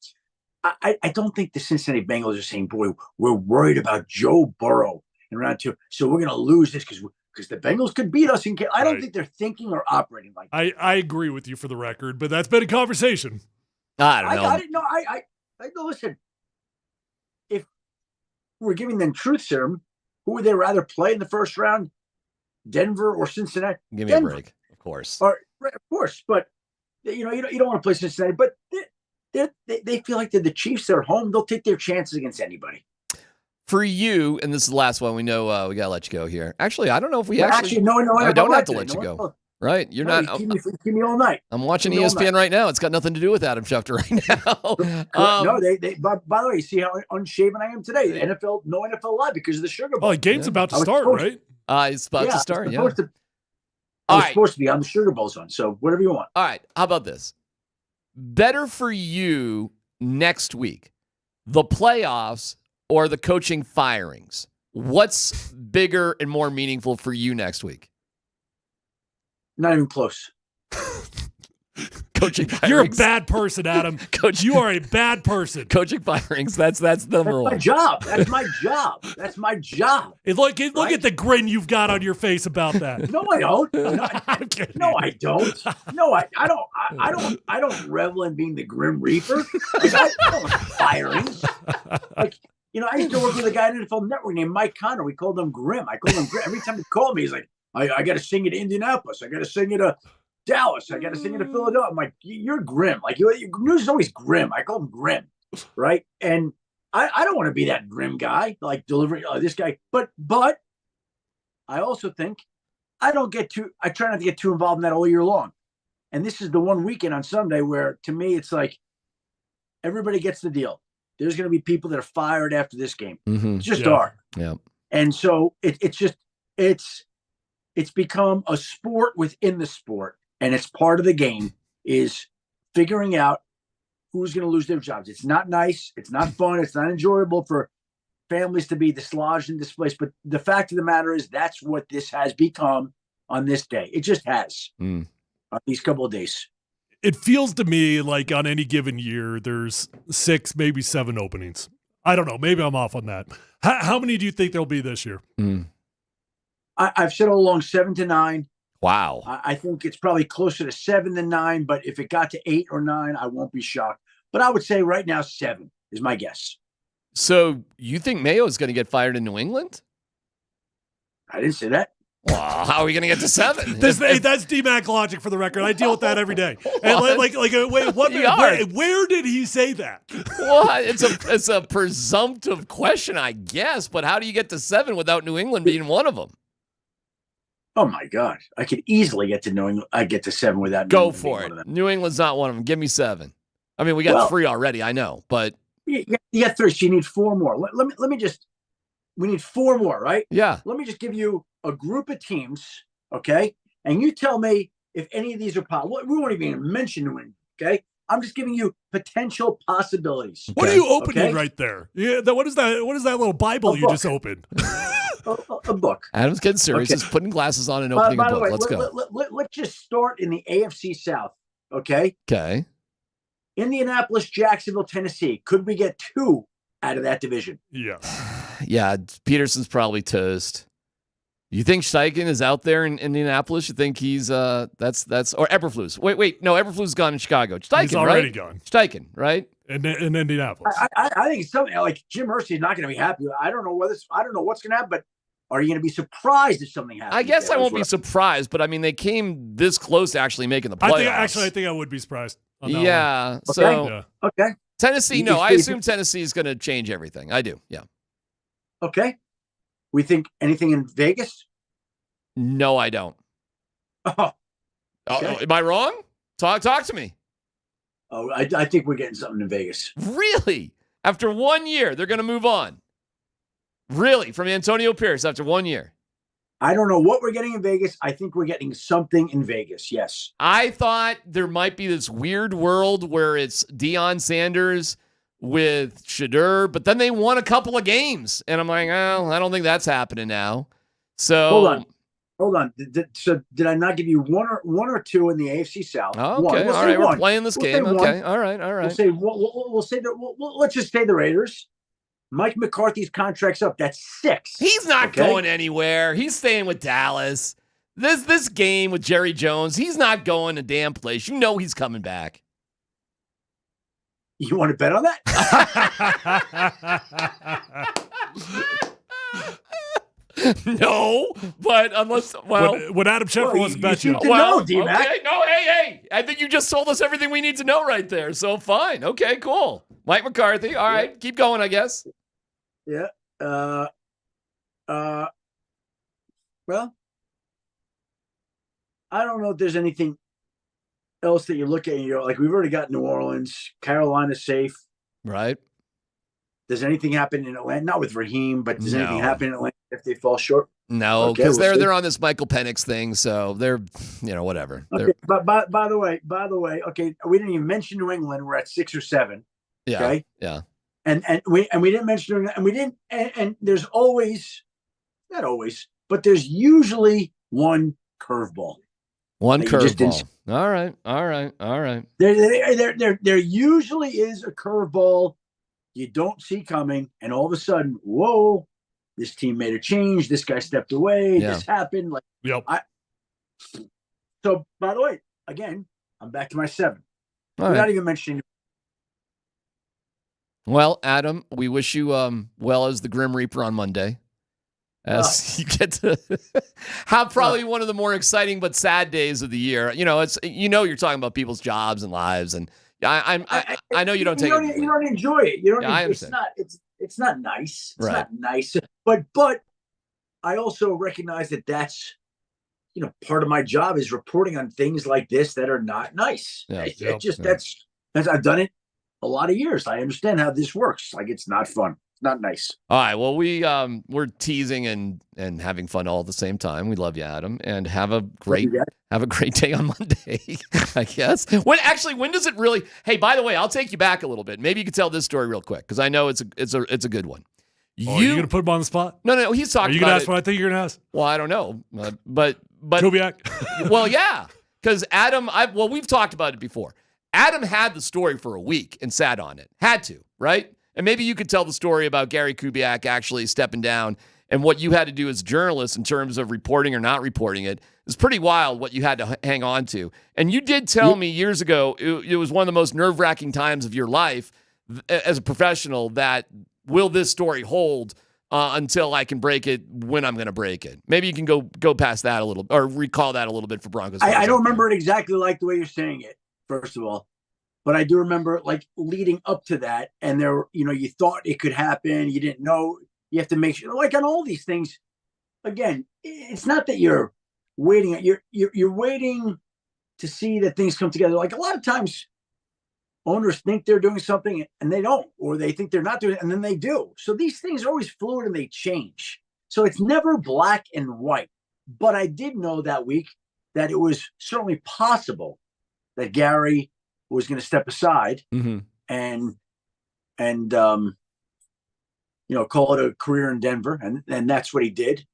I don't think the Cincinnati Bengals are saying, boy, we're worried about Joe Burrow in round 2, so we're going to lose this because the Bengals could beat us. I don't think they're thinking or operating like that. I agree with you for the record, but that's been a conversation. I don't know. I got it. No, I listen. If we're giving them truth serum, who would they rather play in the first round, Denver or Cincinnati? Give me Denver. a break, of course. Of course, but you don't want to play Cincinnati. But they feel like they're the Chiefs. They're home. They'll take their chances against anybody. For you, and this is the last one. We know we gotta let you go here. Actually, I don't know if we No, no, I don't have to let you No, go. Right, you're no, not. You keep me all night. I'm watching Keep me all ESPN night. right now. It's got nothing to do with Adam Schefter right now. No, they. By the way, you see how unshaven I am today? No NFL Live because of the Sugar Bowl. Oh, the game's about to start, right? It's about to start. Yeah. I was supposed to be on the Sugar Bowl zone, so whatever you want. All right. How about this? Better for you next week, the playoffs or the coaching firings? What's bigger and more meaningful for you next week? Not even close. Coaching firings. You're a bad person, Adam. Coach, you are a bad person. Coaching firings. That's number one. My job. That's my job. That's my job. Look at the grin you've got on your face about that. No, I don't. No, I don't. No, I don't. I don't revel in being the Grim Reaper. Like, I don't firings. Like, I used to work with a guy at NFL Network named Mike Connor. We called him Grim. I called him Grim. Every time he called me, he's like, I got to sing it to Indianapolis. I got to sing it to Dallas. I got to sing it to Philadelphia. I'm like, you're grim. Like, your news is always grim. I call him Grim, right? And I don't want to be that grim guy, like delivering this guy. But I also think I try not to get too involved in that all year long. And this is the one weekend on Sunday where, to me, it's like everybody gets the deal. There's going to be people that are fired after this game. Mm-hmm. It's just are. Yeah. And so it's become a sport within the sport, and it's part of the game is figuring out who's going to lose their jobs. It's not nice. It's not fun. It's not enjoyable for families to be dislodged and displaced. But the fact of the matter is that's what this has become on this day. It just has on these couple of days. It feels to me like on any given year, there's 6, maybe 7 openings. I don't know. Maybe I'm off on that. How many do you think there'll be this year? I've said all along 7 to 9. Wow. I think it's probably closer to 7 than 9, but if it got to 8 or 9, I won't be shocked. But I would say right now 7 is my guess. So you think Mayo is going to get fired in New England? I didn't say that. Well, how are we going to get to 7? That's DMAC logic for the record. I deal with that every day. And where did he say that? Well, it's a presumptive question, I guess. But how do you get to 7 without New England being one of them? Oh my God, I could easily get to New England. I get to 7 without. Go for it. New England's not one of them. Give me 7. I mean, we got 3 already. I know, but you got 3. So you need 4 more. Let me just. We need 4 more, right? Yeah. Let me just give you a group of teams, okay? And you tell me if any of these are possible. We won't even mention New England, okay? I'm just giving you potential possibilities. What are you opening right there? Yeah. What is that? What is that little Bible you just opened? A book. Adam's getting serious. He's putting glasses on and opening a book. By the way, Let's go. Let's just start in the AFC South, okay? Okay. Indianapolis, Jacksonville, Tennessee. Could we get 2 out of that division? Yeah. Yeah, Peterson's probably toast. You think Steichen is out there in Indianapolis? You think he's that's or Eberflus? Wait, no, Eberflus gone in Chicago. Steichen, He's already right? gone. Steichen, right? In Indianapolis. I think it's something like Jim Irsay is not going to be happy. I don't know what's going to happen, but are you going to be surprised if something happens? I guess I won't be surprised, but I mean, they came this close to actually making the playoffs. I think I would be surprised. On that Yeah. one. So okay. Tennessee, no, I assume Tennessee is going to change everything. I do. Yeah. Okay. We think anything in Vegas? No, I don't. Oh, am I wrong? Talk to me. Oh, I think we're getting something in Vegas. Really? After 1 year, they're going to move on. Really? From Antonio Pierce after 1 year? I don't know what we're getting in Vegas. I think we're getting something in Vegas. Yes. I thought there might be this weird world where it's Deion Sanders with Shedeur, but then they won a couple of games. And I'm like, oh, I don't think that's happening now. So Hold on. Did I not give you one or two in the AFC South? Okay. One. We'll all right. We're one. playing this We'll game. say Okay. one. All right. We'll say let's just say the Raiders. Mike McCarthy's contract's up. That's 6. He's not going anywhere. He's staying with Dallas. This game with Jerry Jones, he's not going a damn place. You know he's coming back. You want to bet on that? No, but unless when Adam Schefter wants to bet you. No, D-Mac. Okay, no, hey, I think you just told us everything we need to know right there. So fine, okay, cool. Mike McCarthy, all right, keep going, I guess. Yeah. Well, I don't know if there's anything else that you look at and you're like, we've already got New Orleans, Carolina's safe. Right. Does anything happen in Atlanta? Not with Raheem, but does anything happen in Atlanta if they fall short? No, because they're on this Michael Penix thing, so they're whatever. Okay, but by the way, okay, we didn't even mention New England. We're at 6 or 7. Yeah. Okay. Yeah. And we didn't mention New England, and we didn't. And there's always, not always, but there's usually one curveball. One curveball. All right. There usually is a curveball you don't see coming, and all of a sudden, whoa, this team made a change. This guy stepped away. This happened. Like, yep. So, by the way, again, I'm back to my 7. All We're right. not even mentioning. Well, Adam, we wish you well as the Grim Reaper on Monday. As you get to have probably one of the more exciting but sad days of the year. You know, you're talking about people's jobs and lives, and I know you don't take it. You don't enjoy it. You don't. I It's understand. not. It's not nice. It's Right. not nice. But I also recognize that that's, part of my job is reporting on things like this that are not nice. Yeah. That's I've done it a lot of years. I understand how this works. Like, it's not fun. It's not nice. All right. Well, we're teasing and having fun all at the same time. We love you, Adam, and have a great day on Monday, I guess. When does it really? Hey, by the way, I'll take you back a little bit. Maybe you could tell this story real quick because I know it's a good one. Are you gonna put him on the spot? No. He's talking. Are you about gonna ask it. what I think you're gonna ask? Well, I don't know, but Kubiak. Well, yeah, because Adam. We've talked about it before. Adam had the story for a week and sat on it. Had to, right? And maybe you could tell the story about Gary Kubiak actually stepping down and what you had to do as a journalist in terms of reporting or not reporting it. It's pretty wild what you had to hang on to. And you did tell me years ago it was one of the most nerve-wracking times of your life as a professional that will this story hold until I can break it when I'm going to break it. Maybe you can go past that a little or recall that a little bit for Broncos. I don't remember it exactly like the way you're saying it, first of all. But I do remember, like, leading up to that, and there, you thought it could happen. You didn't know. You have to make sure, like, on all these things. Again, it's not that you're waiting. You're waiting to see that things come together. Like, a lot of times, owners think they're doing something and they don't, or they think they're not doing it and then they do. So these things are always fluid and they change. So it's never black and white. But I did know that week that it was certainly possible that Gary was going to step aside and call it a career in Denver, and that's what he did.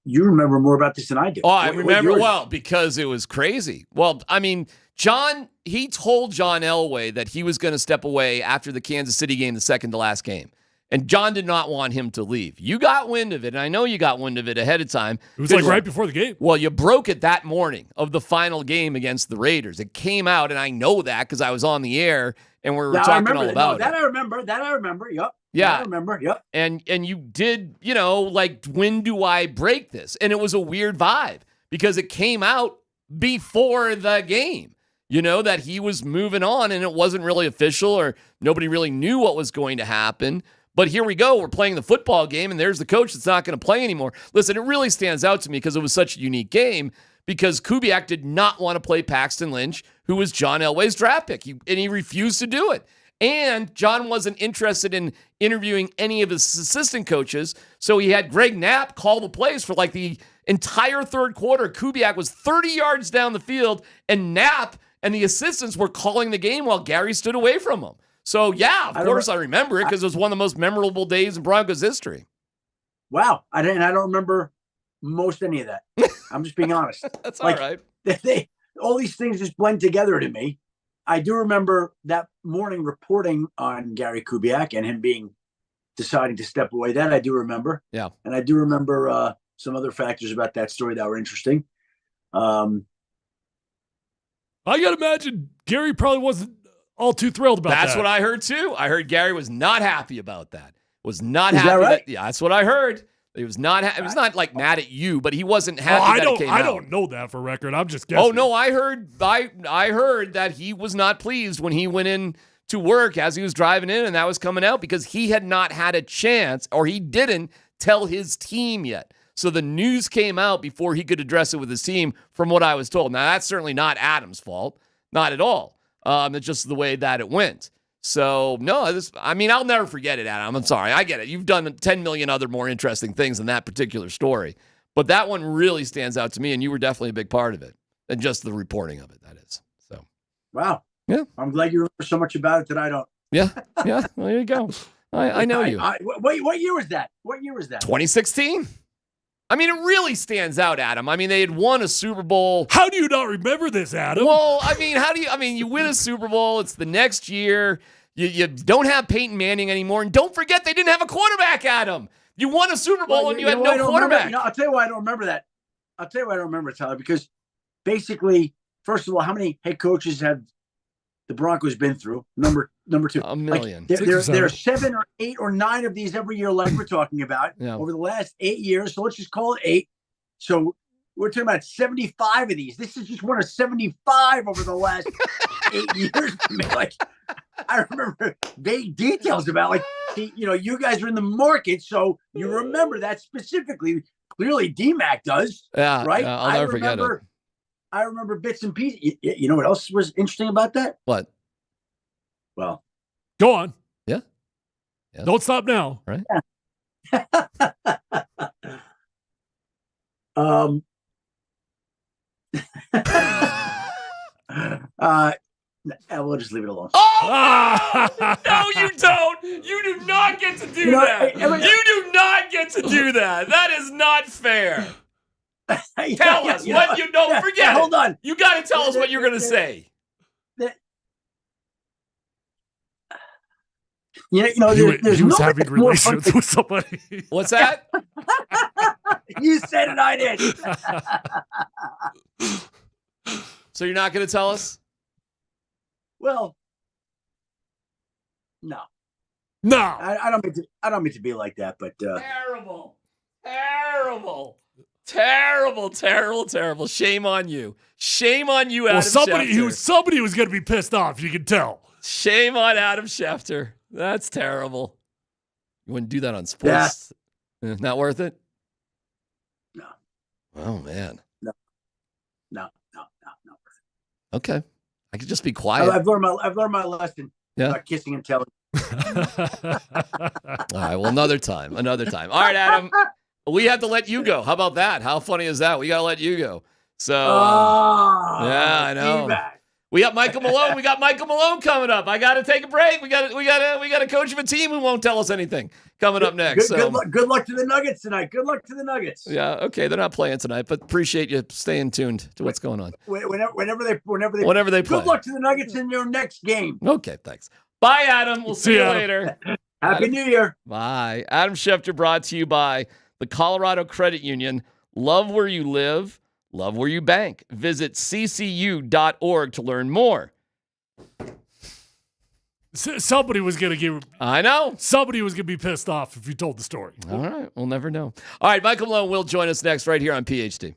You remember more about this than I do. Oh, I remember well because it was crazy. Well, I mean, John, he told John Elway that he was going to step away after the Kansas City game, the second to last game. And John did not want him to leave. You got wind of it, and I know you got wind of it ahead of time. It was like right before the game. Well, you broke it that morning of the final game against the Raiders. It came out, and I know that because I was on the air, and we were talking all about it. That I remember. Yep. Yeah. I remember. Yep. And you did, like, when do I break this? And it was a weird vibe because it came out before the game, that he was moving on, and it wasn't really official or nobody really knew what was going to happen. But here we go. We're playing the football game, and there's the coach that's not going to play anymore. Listen, it really stands out to me because it was such a unique game because Kubiak did not want to play Paxton Lynch, who was John Elway's draft pick, and he refused to do it. And John wasn't interested in interviewing any of his assistant coaches, so he had Greg Knapp call the plays for like the entire third quarter. Kubiak was 30 yards down the field, and Knapp and the assistants were calling the game while Gary stood away from him. So, yeah, of course I remember it because it was one of the most memorable days in Broncos history. Wow. I don't remember most any of that. I'm just being honest. That's all right. All these things just blend together to me. I do remember that morning reporting on Gary Kubiak and him deciding to step away. That I do remember. Yeah. And I do remember some other factors about that story that were interesting. I got to imagine Gary probably wasn't all too thrilled about that. That's what I heard too. I heard Gary was not happy about that. Was not Is happy. that right? Yeah, that's what I heard. He was not. It was not like mad at you, but he wasn't happy that it came out. I don't know that for record. I'm just guessing. Oh no, I heard. I heard that he was not pleased when he went in to work as he was driving in, and that was coming out because he had not had a chance, or he didn't tell his team yet. So the news came out before he could address it with his team, from what I was told. Now that's certainly not Adam's fault, not at all. It's just the way that it went. So, no, I'll never forget it, Adam. I'm sorry. I get it. You've done 10 million other more interesting things than that particular story. But that one really stands out to me, and you were definitely a big part of it. And just the reporting of it, that is. So, wow. Yeah. I'm glad you remember so much about it that I don't. Yeah. Yeah. Well, there you go. I know you. What year was that? 2016. I mean, it really stands out, Adam. I mean, they had won a Super Bowl. How do you not remember this, Adam? Well, you win a Super Bowl. It's the next year. You don't have Peyton Manning anymore. And don't forget, they didn't have a quarterback, Adam. You won a Super Bowl and you had no quarterback. I'll tell you why I don't remember that. I'll tell you why I don't remember it, Tyler, because basically, first of all, how many head coaches have the Broncos been through? Number two. A million. There are 7 or 8 or 9 of these every year, like we're talking about, over the last 8 years. So let's just call it 8. So we're talking about 75 of these. This is just one of 75 over the last 8 years. I remember vague details about, you guys are in the market, so you remember that specifically. Clearly, DMAC does. Yeah, right. Yeah, I'll never forget it. I remember bits and pieces. You know what else was interesting about that? What? Well, go on. Yeah. Don't stop now. Right. We'll just leave it alone. Oh, no, you don't. You do not get to do that. You do not get to do that. That is not fair. Tell us what you don't forget. Hold on. You got to tell us what you're going to say. There's he was having relations with somebody. What's that? You said it, I did. So you're not going to tell us? Well, no. I don't mean to be like that, but terrible. Shame on you. Shame on you, Adam Schefter. Somebody was going to be pissed off. You can tell. Shame on Adam Schefter. That's terrible. You wouldn't do that on sports. Yeah. Not worth it. No. Oh man. No. Okay. I could just be quiet. I've learned my lesson. Yeah. About kissing and telling. All right. Well, another time. All right, Adam. We have to let you go. How about that? How funny is that? We got to let you go. So, yeah, I know. We got Michael Malone. We got Michael Malone coming up. I got to take a break. We got a coach of a team who won't tell us anything coming up next. Good luck to the Nuggets tonight. Good luck to the Nuggets. Yeah, okay, they're not playing tonight, but appreciate you staying tuned to what's going on. Whenever they play. Good luck to the Nuggets in your next game. Okay, thanks. Bye, Adam. We'll see you later. Happy New Year. Bye. Adam Schefter brought to you by the Colorado Credit Union. Love where you live. Love where you bank. Visit ccu.org to learn more. Somebody was going to give. I know. Somebody was going to be pissed off if you told the story. All right. We'll never know. All right. Michael Malone will join us next right here on PhD.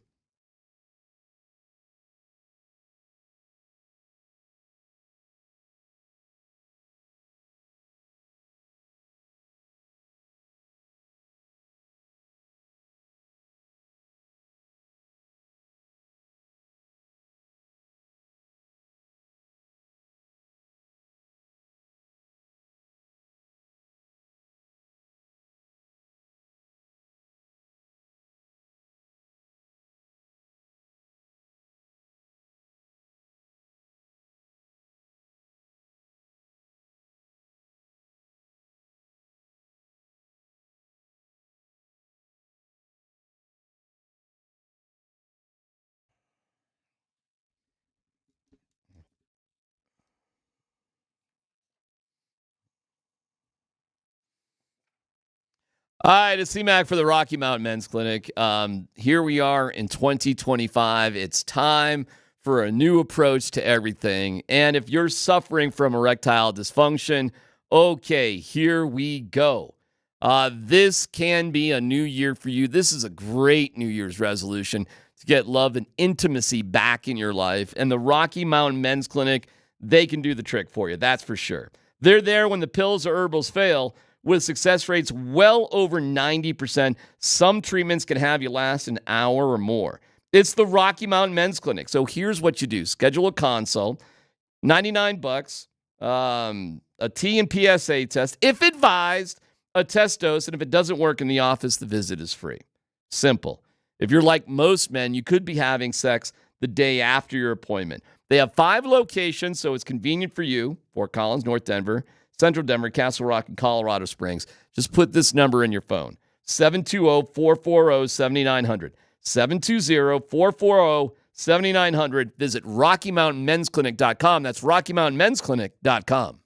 All right, it's C-Mac for the Rocky Mountain Men's Clinic. Here we are in 2025. It's time for a new approach to everything. And if you're suffering from erectile dysfunction, okay, here we go. This can be a new year for you. This is a great New Year's resolution to get love and intimacy back in your life. And the Rocky Mountain Men's Clinic, they can do the trick for you, that's for sure. They're there when the pills or herbals fail, with success rates well over 90%. Some treatments can have you last an hour or more. It's the Rocky Mountain Men's Clinic. So here's what you do. Schedule a consult, $99, a T and PSA test. If advised, a test dose. And if it doesn't work in the office, the visit is free. Simple. If you're like most men, you could be having sex the day after your appointment. They have 5 locations, so it's convenient for you. Fort Collins, North Denver, Central Denver, Castle Rock, and Colorado Springs. Just put this number in your phone, 720-440-7900. 720-440-7900. Visit RockyMountainMen'sClinic.com. That's RockyMountainMen'sClinic.com.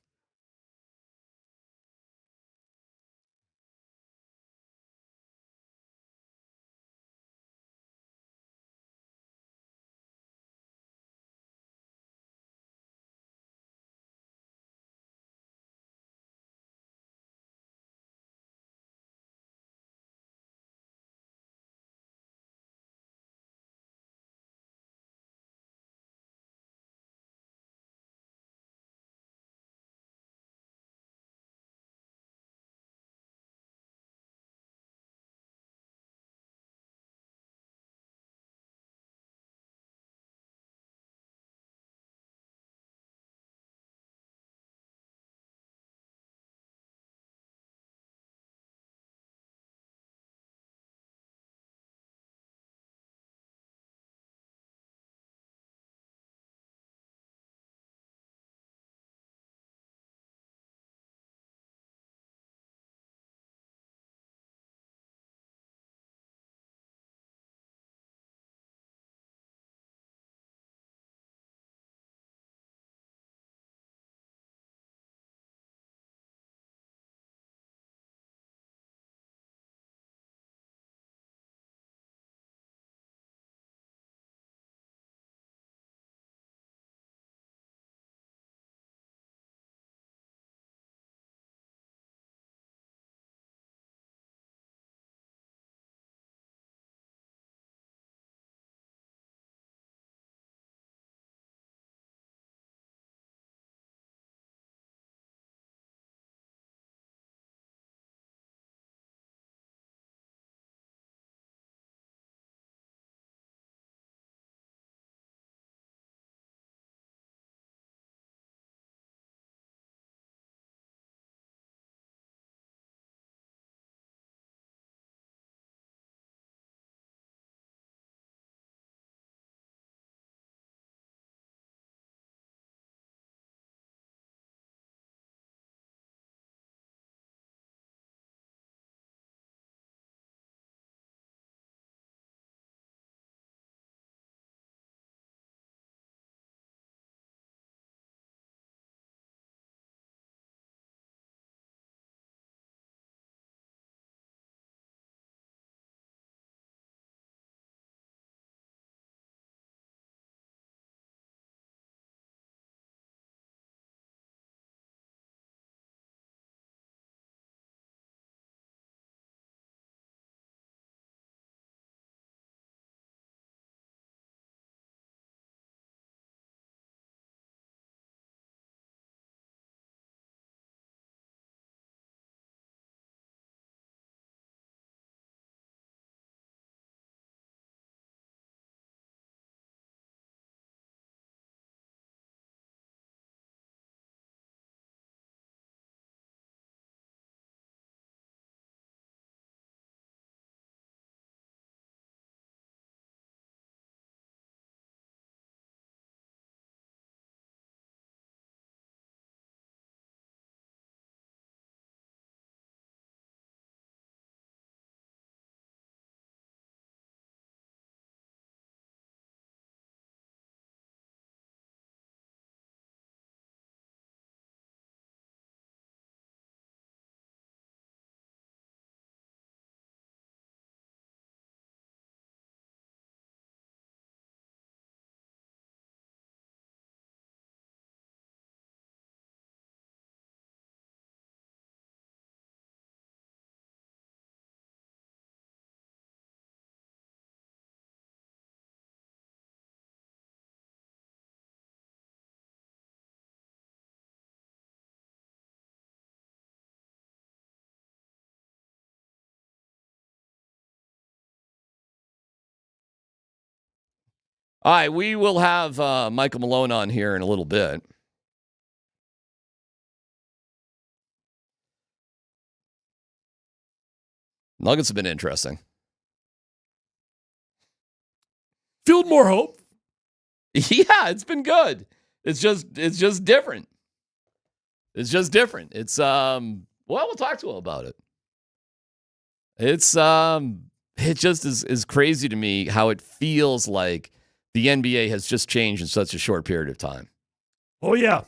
All right, we will have Michael Malone on here in a little bit. Nuggets have been interesting. Feel more hope. Yeah, it's been good. It's just different. It's just different. It's we'll talk to him about it. It's it just is crazy to me how it feels like the NBA has just changed in such a short period of time. Oh yeah.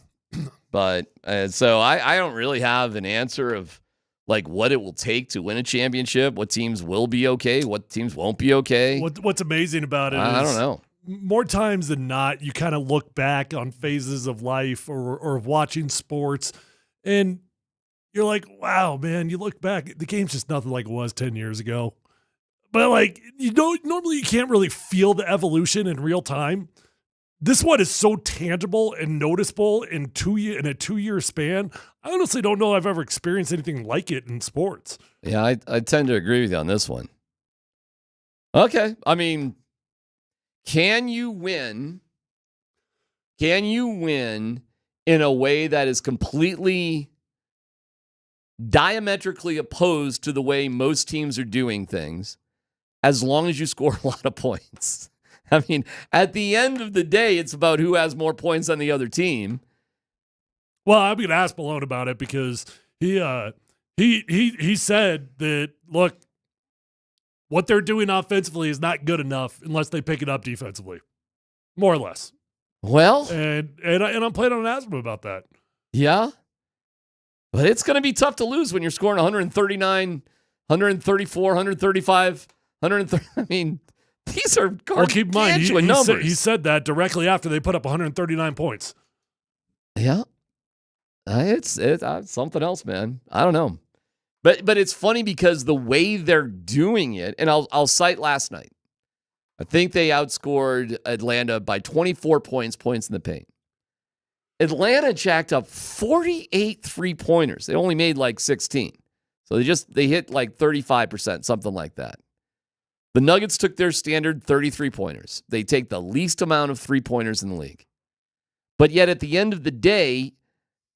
But so I don't really have an answer of like what it will take to win a championship, what teams will be okay, what teams won't be okay. What's amazing about it is I don't know. More times than not, you kind of look back on phases of life or watching sports, and you're like, wow, man, you look back, the game's just nothing like it was 10 years ago. But like, normally you can't really feel the evolution in real time. This one is so tangible and noticeable in a 2-year span. I honestly don't know I've ever experienced anything like it in sports. Yeah, I tend to agree with you on this one. Okay. I mean, can you win? Can you win in a way that is completely diametrically opposed to the way most teams are doing things as long as you score a lot of points? I mean, at the end of the day, it's about who has more points on the other team. Well, I'm going to ask Malone about it because he said that, look, what they're doing offensively is not good enough unless they pick it up defensively, more or less. Well, and I'm planning on asking him about that. Yeah, but it's going to be tough to lose when you're scoring 139, 134, 135, 130. I mean, these are keep in mind, numbers. He said that directly after they put up 139 points. Yeah, it's something else, man. I don't know. But it's funny because the way they're doing it, and I'll cite last night. I think they outscored Atlanta by 24 points in the paint. Atlanta jacked up 48 3-pointers. They only made like 16. So they hit like 35%, something like that. The Nuggets took their standard 33-pointers. They take the least amount of 3-pointers in the league. But yet at the end of the day,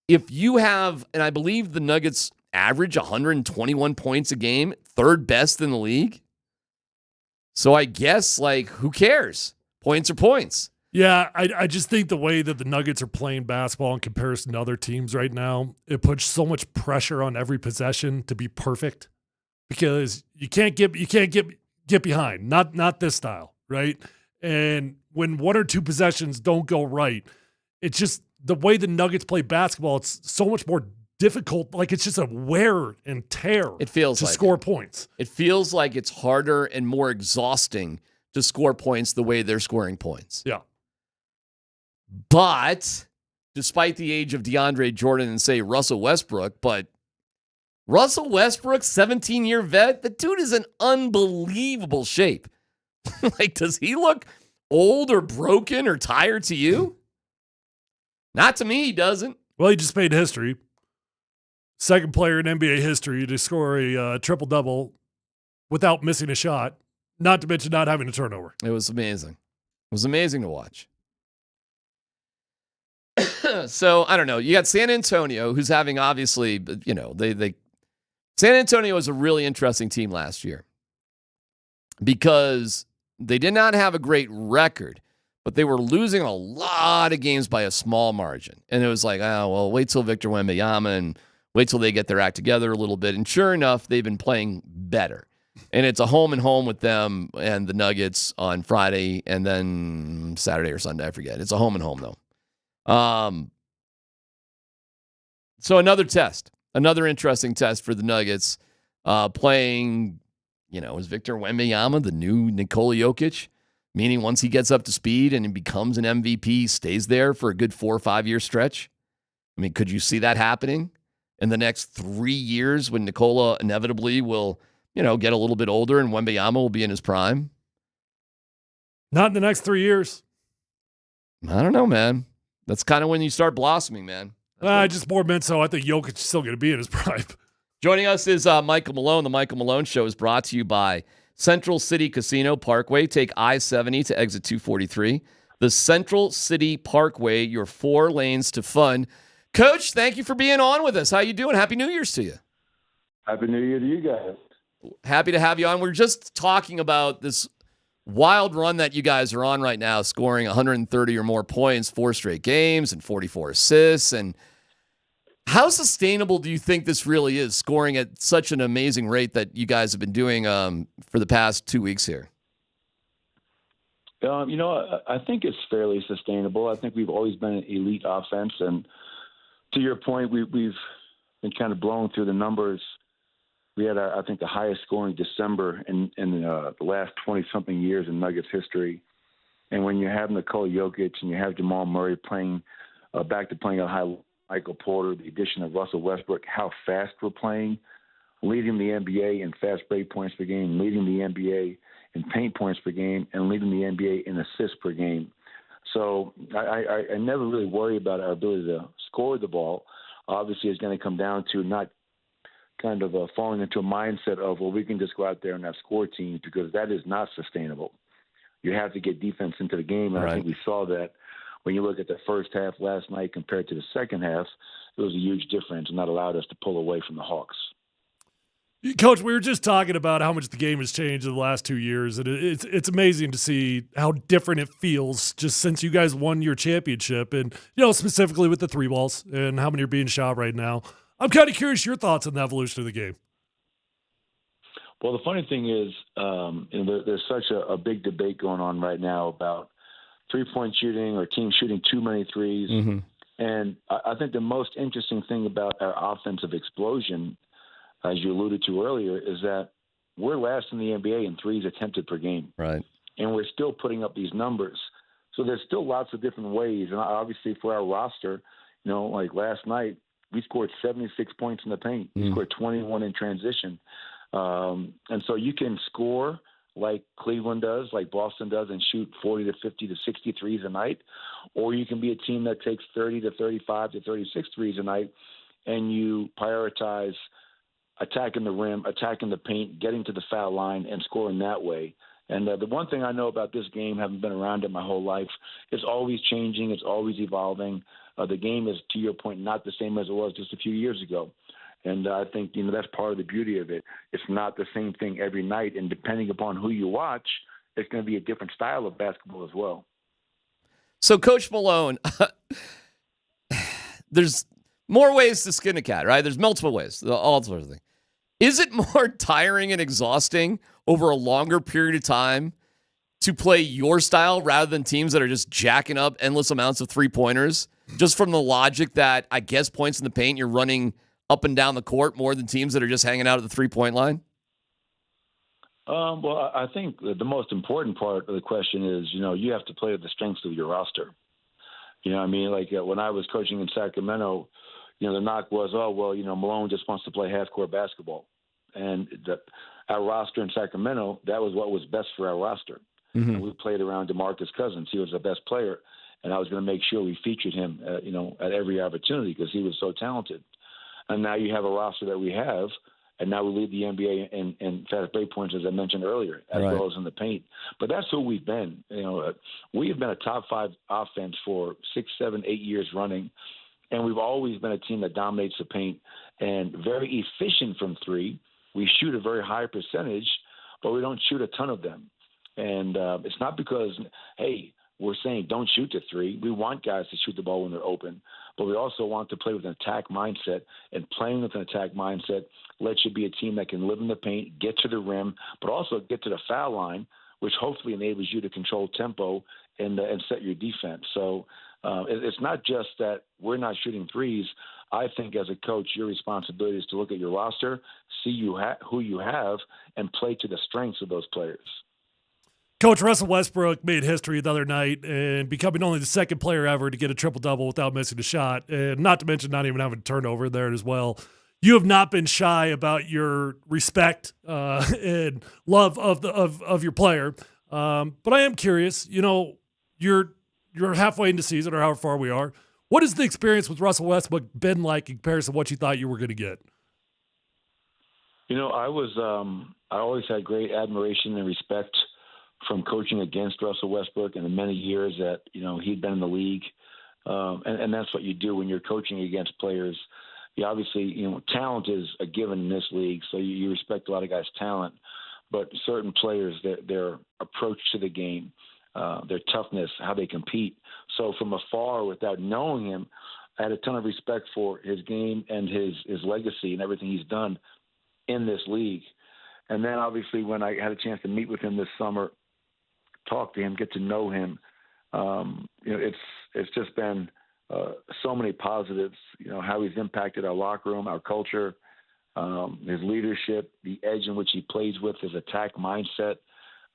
if you have, and I believe the Nuggets average 121 points a game, third best in the league. So I guess, like, who cares? Points are points. Yeah, I just think the way that the Nuggets are playing basketball in comparison to other teams right now, it puts so much pressure on every possession to be perfect because you can't get behind. Not this style, right? And when one or two possessions don't go right, it's just the way the Nuggets play basketball, it's so much more difficult. Like it's just a wear and tear. It feels to like score points. It feels like it's harder and more exhausting to score points the way they're scoring points. Yeah. But despite the age of DeAndre Jordan and say Russell Westbrook, but Russell Westbrook, 17-year vet, the dude is in unbelievable shape. Like, does he look old or broken or tired to you? Not to me, he doesn't. Well, he just made history. Second player in NBA history to score a triple-double without missing a shot, not to mention not having a turnover. It was amazing. It was amazing to watch. So, I don't know. You got San Antonio, who's having, obviously, you know, San Antonio was a really interesting team last year because they did not have a great record, but they were losing a lot of games by a small margin. And it was like, oh, well, wait till Victor Wembanyama and wait till they get their act together a little bit. And sure enough, they've been playing better. And it's a home and home with them and the Nuggets on Friday and then Saturday or Sunday. I forget. It's a home and home, though. So another test, another interesting test for the Nuggets, playing, you know, is Victor Wembanyama the new Nikola Jokic? Meaning once he gets up to speed and he becomes an MVP, stays there for a good 4 or 5 year stretch. I mean, could you see that happening in the next 3 years when Nikola inevitably will, you know, get a little bit older and Wembanyama will be in his prime? Not in the next 3 years. I don't know, man. That's kind of when you start blossoming, man. I just more meant so I think Jokic is still going to be in his prime. Joining us is Michael Malone. The Michael Malone Show is brought to you by Central City Casino Parkway. Take I-70 to exit 243. The Central City Parkway, your 4 lanes to fun. Coach, thank you for being on with us. How you doing? Happy New Year's to you. Happy New Year to you guys. Happy to have you on. We're just talking about this wild run that you guys are on right now, scoring 130 or more points, 4 straight games and 44 assists. And how sustainable do you think this really is, scoring at such an amazing rate that you guys have been doing for the past 2 weeks here? I think it's fairly sustainable. I think we've always been an elite offense. And to your point, we've been kind of blowing through the numbers. We had, I think, the highest scoring December in the last 20-something years in Nuggets history. And when you have Nikola Jokic and you have Jamal Murray playing back to playing a high Michael Porter, the addition of Russell Westbrook, how fast we're playing, leading the NBA in fast break points per game, leading the NBA in paint points per game, and leading the NBA in assists per game. So I never really worry about our ability to score the ball. Obviously, it's going to come down to not kind of falling into a mindset of, well, we can just go out there and have score teams, because that is not sustainable. You have to get defense into the game, and I think we saw that. When you look at the first half last night compared to the second half, it was a huge difference, and that allowed us to pull away from the Hawks. Coach, we were just talking about how much the game has changed in the last 2 years, and it's amazing to see how different it feels just since you guys won your championship, and specifically with the 3 balls and how many are being shot right now. I'm kind of curious your thoughts on the evolution of the game. Well, the funny thing is, there's such a big debate going on right now about three-point shooting or teams shooting too many threes. Mm-hmm. And I think the most interesting thing about our offensive explosion, as you alluded to earlier, is that we're last in the NBA in threes attempted per game. Right. And we're still putting up these numbers. So there's still lots of different ways. And obviously for our roster, like last night, we scored 76 points in the paint. We scored 21 in transition. And so you can score like Cleveland does, like Boston does, and shoot 40 to 50 to 60 threes a night. Or you can be a team that takes 30 to 35 to 36 threes a night, and you prioritize attacking the rim, attacking the paint, getting to the foul line, and scoring that way. And the one thing I know about this game, having been around it my whole life, it's always changing. It's always evolving. The game is, to your point, not the same as it was just a few years ago. And I think, that's part of the beauty of it. It's not the same thing every night. And depending upon who you watch, it's going to be a different style of basketball as well. So, Coach Malone, there's more ways to skin a cat, right? There's multiple ways, all sorts of things. Is it more tiring and exhausting over a longer period of time to play your style rather than teams that are just jacking up endless amounts of three-pointers? Just from the logic that, I guess, points in the paint, you're running up and down the court more than teams that are just hanging out at the three-point line? Well, I think the most important part of the question is, you have to play to the strengths of your roster. When I was coaching in Sacramento, the knock was, Malone just wants to play half-court basketball. And our roster in Sacramento, that was what was best for our roster. Mm-hmm. And we played around DeMarcus Cousins. He was the best player, and I was going to make sure we featured him, at every opportunity because he was so talented. And now you have a roster that we have, and now we lead the NBA in fast break points, as I mentioned earlier, as well as in the paint. But that's who we've been. We have been a top 5 offense for 6, 7, 8 years running, and we've always been a team that dominates the paint and very efficient from three. We shoot a very high percentage, but we don't shoot a ton of them. And it's not because, hey, we're saying don't shoot the three. We want guys to shoot the ball when they're open, but we also want to play with an attack mindset, and playing with an attack mindset lets you be a team that can live in the paint, get to the rim, but also get to the foul line, which hopefully enables you to control tempo and set your defense. So it's not just that we're not shooting threes. I think as a coach, your responsibility is to look at your roster, see who you have, and play to the strengths of those players. Coach, Russell Westbrook made history the other night and becoming only the second player ever to get a triple-double without missing a shot, and not to mention not even having a turnover there as well. You have not been shy about your respect and love of your player. But I am curious, you're halfway into season or however far we are. What has the experience with Russell Westbrook been like in comparison to what you thought you were going to get? I always had great admiration and respect from coaching against Russell Westbrook in the many years that, he'd been in the league. And that's what you do when you're coaching against players. You obviously, talent is a given in this league, so you respect a lot of guys' talent. But certain players, their approach to the game, their toughness, how they compete. So from afar, without knowing him, I had a ton of respect for his game and his legacy and everything he's done in this league. And then obviously when I had a chance to meet with him this summer, talk to him, get to know him, it's just been so many positives, how he's impacted our locker room, our culture, his leadership, the edge in which he plays with, his attack mindset.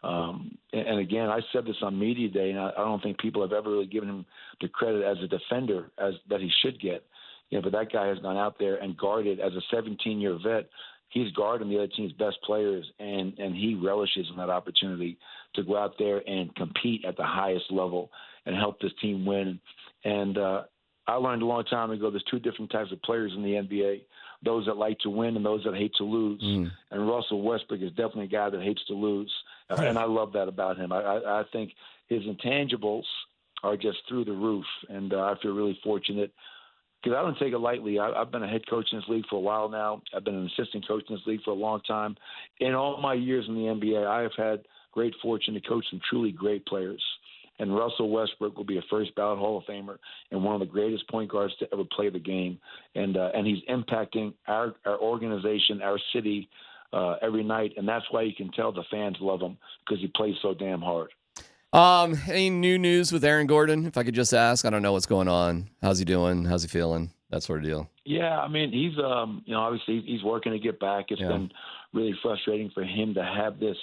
And again, I said this on media day, and I don't think people have ever really given him the credit as a defender that he should get. But that guy has gone out there and guarded as a 17-year vet. He's guarding the other team's best players, and he relishes in that opportunity to go out there and compete at the highest level and help this team win. And I learned a long time ago there's two different types of players in the NBA, those that like to win and those that hate to lose. And Russell Westbrook is definitely a guy that hates to lose, and I love that about him. I think his intangibles are just through the roof, and I feel really fortunate because I don't take it lightly. I've been a head coach in this league for a while now. I've been an assistant coach in this league for a long time. In all my years in the NBA, I have had great fortune to coach some truly great players. And Russell Westbrook will be a first ballot Hall of Famer and one of the greatest point guards to ever play the game. And he's impacting our organization, our city every night. And that's why you can tell the fans love him because he plays so damn hard. Any new news with Aaron Gordon? If I could just ask, I don't know what's going on. How's he doing? How's he feeling? That sort of deal. Yeah, I mean, he's obviously he's working to get back. It's been really frustrating for him to have this.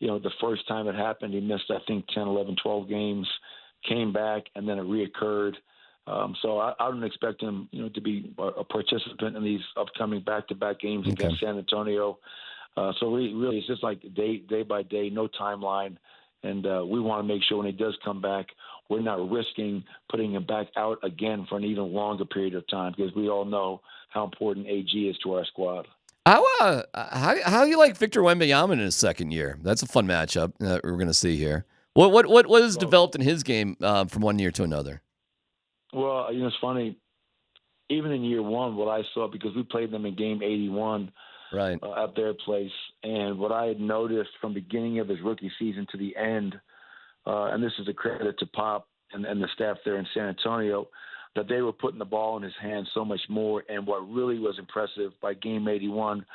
The first time it happened, he missed, I think, 10, 11, 12 games, came back, and then it reoccurred. So I don't expect him, to be a participant in these upcoming back-to-back games against San Antonio. So really, it's just like day by day, no timeline. And we want to make sure when he does come back, we're not risking putting him back out again for an even longer period of time because we all know how important AG is to our squad. How you like Victor Wembanyama in his second year? That's a fun matchup that we're going to see here. What has developed in his game from one year to another? Well, it's funny. Even in year one, what I saw, because we played them in game 81 right at their place, and what I had noticed from beginning of his rookie season to the end, and this is a credit to Pop and the staff there in San Antonio, that they were putting the ball in his hands so much more. And what really was impressive by game 81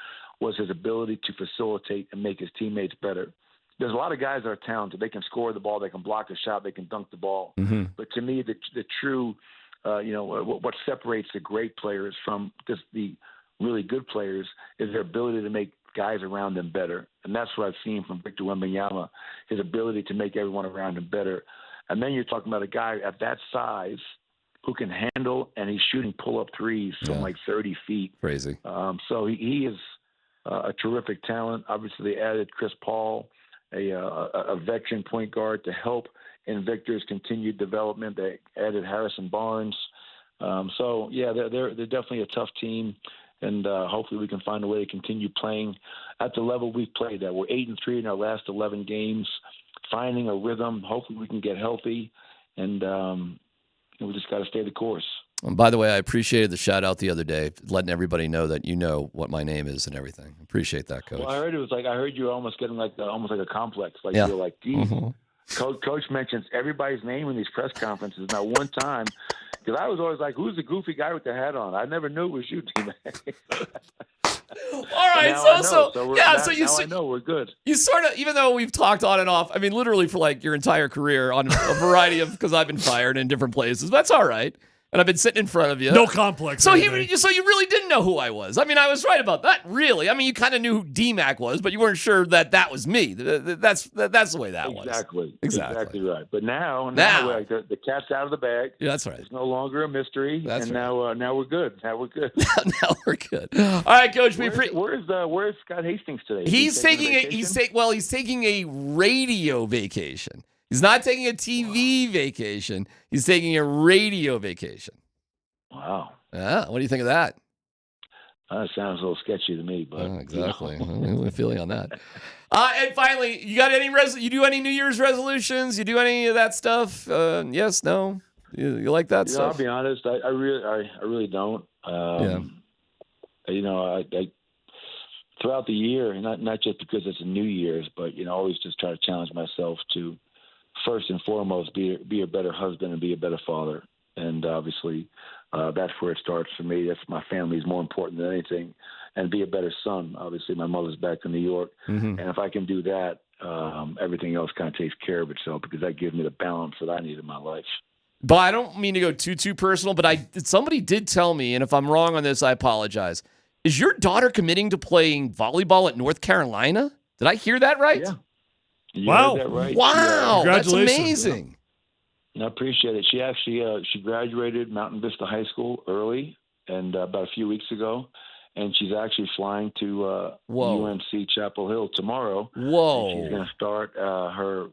was his ability to facilitate and make his teammates better. There's a lot of guys that are talented. They can score the ball. They can block a shot. They can dunk the ball. But to me, the true, what separates the great players from just the really good players is their ability to make guys around them better. And that's what I've seen from Victor Wembanyama, his ability to make everyone around him better. And then you're talking about a guy at that size who can handle, and he's shooting pull-up threes from like 30 feet. Crazy. So he is a terrific talent. Obviously, they added Chris Paul, a veteran point guard, to help in Victor's continued development. They added Harrison Barnes. They're definitely a tough team, and hopefully we can find a way to continue playing at the level we've played at. We're 8-3 in our last 11 games, finding a rhythm. Hopefully we can get healthy, and we just got to stay the course. And by the way, I appreciated the shout out the other day, letting everybody know that you know what my name is and everything. Appreciate that, Coach. Well, I heard you were almost getting almost like a complex. You're like, geez, Coach mentions everybody's name in these press conferences. Not one time, because I was always like, who's the goofy guy with the hat on? I never knew it was you, T-Mac. All right, I know we're good. You sort of, even though we've talked on and off, I mean, literally for like your entire career on a variety of, because I've been fired in different places. That's all right. And I've been sitting in front of you. No complex. So you really didn't know who I was. I mean, I was right about that. Really, I mean, you kind of knew who D-Mac was, but you weren't sure that was me. That's the way that was. Exactly right. But now like the cat's out of the bag. Yeah, that's right. It's no longer a mystery. That's right. Now we're good. Now we're good. Now we're good. All right, Coach. Where's Scott Hastings today? He's taking a radio vacation. He's not taking a TV vacation. He's taking a radio vacation. Wow. Yeah. What do you think of that? That sounds a little sketchy to me, but exactly. I have a feeling on that. And finally, you got any you do any New Year's resolutions? You do any of that stuff? Yes, no. You like that stuff? I'll be honest. I really don't. I throughout the year, not just because it's a New Year's, but always just try to challenge myself to first and foremost be a better husband and be a better father. And obviously, that's where it starts for me. That's my family is more important than anything, and be a better son. Obviously, my mother's back in New York, and if I can do that, everything else kind of takes care of itself because that gives me the balance that I need in my life. But I don't mean to go too personal, but somebody did tell me, and if I'm wrong on this, I apologize. Is your daughter committing to playing volleyball at North Carolina? Did I hear that right? Yeah. You Wow. heard that right. Wow. That's Congratulations. amazing. I appreciate it. She actually she graduated Mountain Vista High School early, and about a few weeks ago, and she's actually flying to UNC Chapel Hill tomorrow. Whoa! And she's going to start her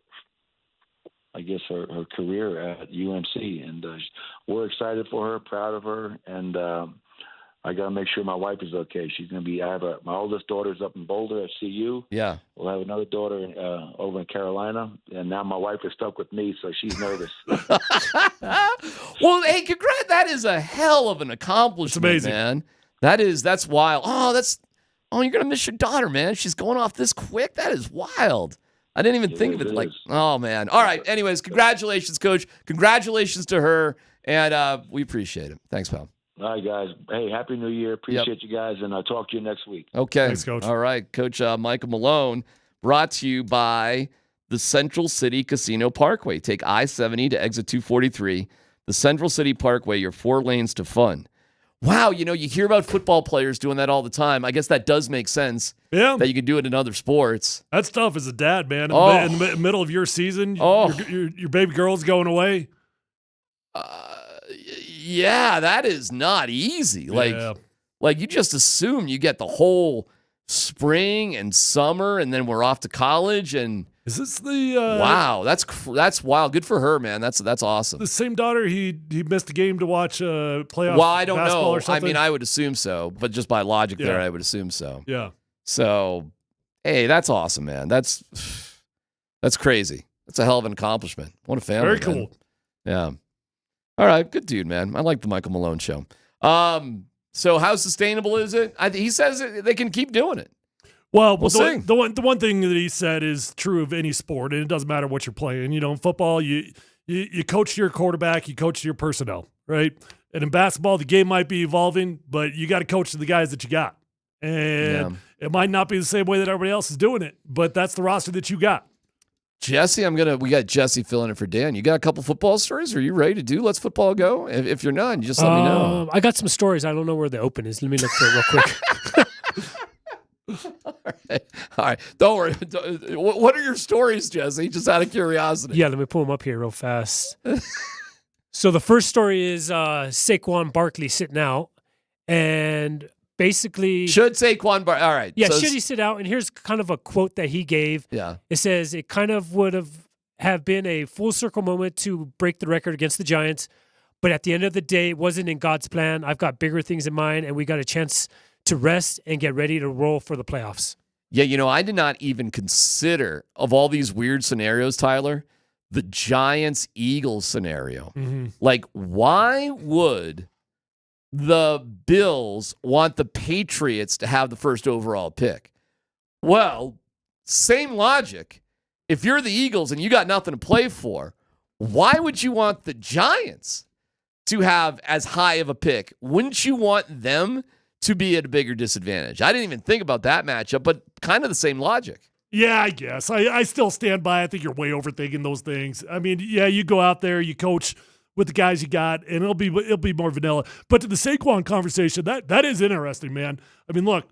career at UNC, and we're excited for her, proud of her, and I got to make sure my wife is okay. She's going to be. My oldest daughter's up in Boulder at CU. Yeah. We'll have another daughter over in Carolina, and now my wife is stuck with me, so she's nervous. Well, hey, congrats! That is a hell of an accomplishment, amazing. man. That's wild. You're gonna miss your daughter, man. She's going off this quick. That is wild. I didn't even think of it like, oh man. All right. Anyways, congratulations, Coach. Congratulations to her, and we appreciate it. Thanks, pal. All right, guys. Hey, Happy New Year. Appreciate you guys, and I'll talk to you next week. Okay. Thanks, Coach. All right, Coach Michael Malone, brought to you by the Central City Casino Parkway. Take I-70 to exit 243. The Central City Parkway, your 4 lanes to fun. Wow, you hear about football players doing that all the time. I guess that does make sense. Yeah. That you can do it in other sports. That's tough as a dad, man. In the middle of your season, your baby girl's going away. Yeah, that is not easy. Like you just assume you get the whole spring and summer, and then we're off to college. And is this the wow? That's wild. Good for her, man. That's awesome. The same daughter he missed a game to watch playoff. Well, I don't basketball know. Or something? I mean, I would assume so, but just by logic, there, Yeah. I would assume so. Yeah. So, hey, that's awesome, man. That's crazy. That's a hell of an accomplishment. What a family. Very man. cool. Yeah. All right, good dude, man. I like the Michael Malone show. So how sustainable is it? He says they can keep doing it. Well, We'll see. the one thing that he said is true of any sport, and it doesn't matter what you're playing. In football, you coach your quarterback, you coach your personnel, right? And in basketball, the game might be evolving, but you got to coach the guys that you got. And it might not be the same way that everybody else is doing it, but that's the roster that you got. Jesse, we got Jesse filling in for Dan. You got a couple football stories? Are you ready to do Let's Football Go? If you're not, you just let me know. I got some stories. I don't know where the open is. Let me look for it real quick. All right. Don't worry. What are your stories, Jesse? Just out of curiosity. Yeah, let me pull them up here real fast. So the first story is Saquon Barkley sitting out, and basically should Saquon Barkley? All right. Yeah, so should he sit out? And here's kind of a quote that he gave. Yeah. It says it kind of would have been a full circle moment to break the record against the Giants, but at the end of the day, it wasn't in God's plan. I've got bigger things in mind, and we got a chance to rest and get ready to roll for the playoffs. Yeah, I did not even consider, of all these weird scenarios, Tyler, the Giants-Eagles scenario. Mm-hmm. Like, why would the Bills want the Patriots to have the first overall pick? Well, same logic. If you're the Eagles and you got nothing to play for, why would you want the Giants to have as high of a pick? Wouldn't you want them to be at a bigger disadvantage? I didn't even think about that matchup, but kind of the same logic. Yeah, I guess. I still stand by. I think you're way overthinking those things. I mean, yeah, you go out there, you coach with the guys you got, and it'll be more vanilla. But to the Saquon conversation, that is interesting, man. I mean, look,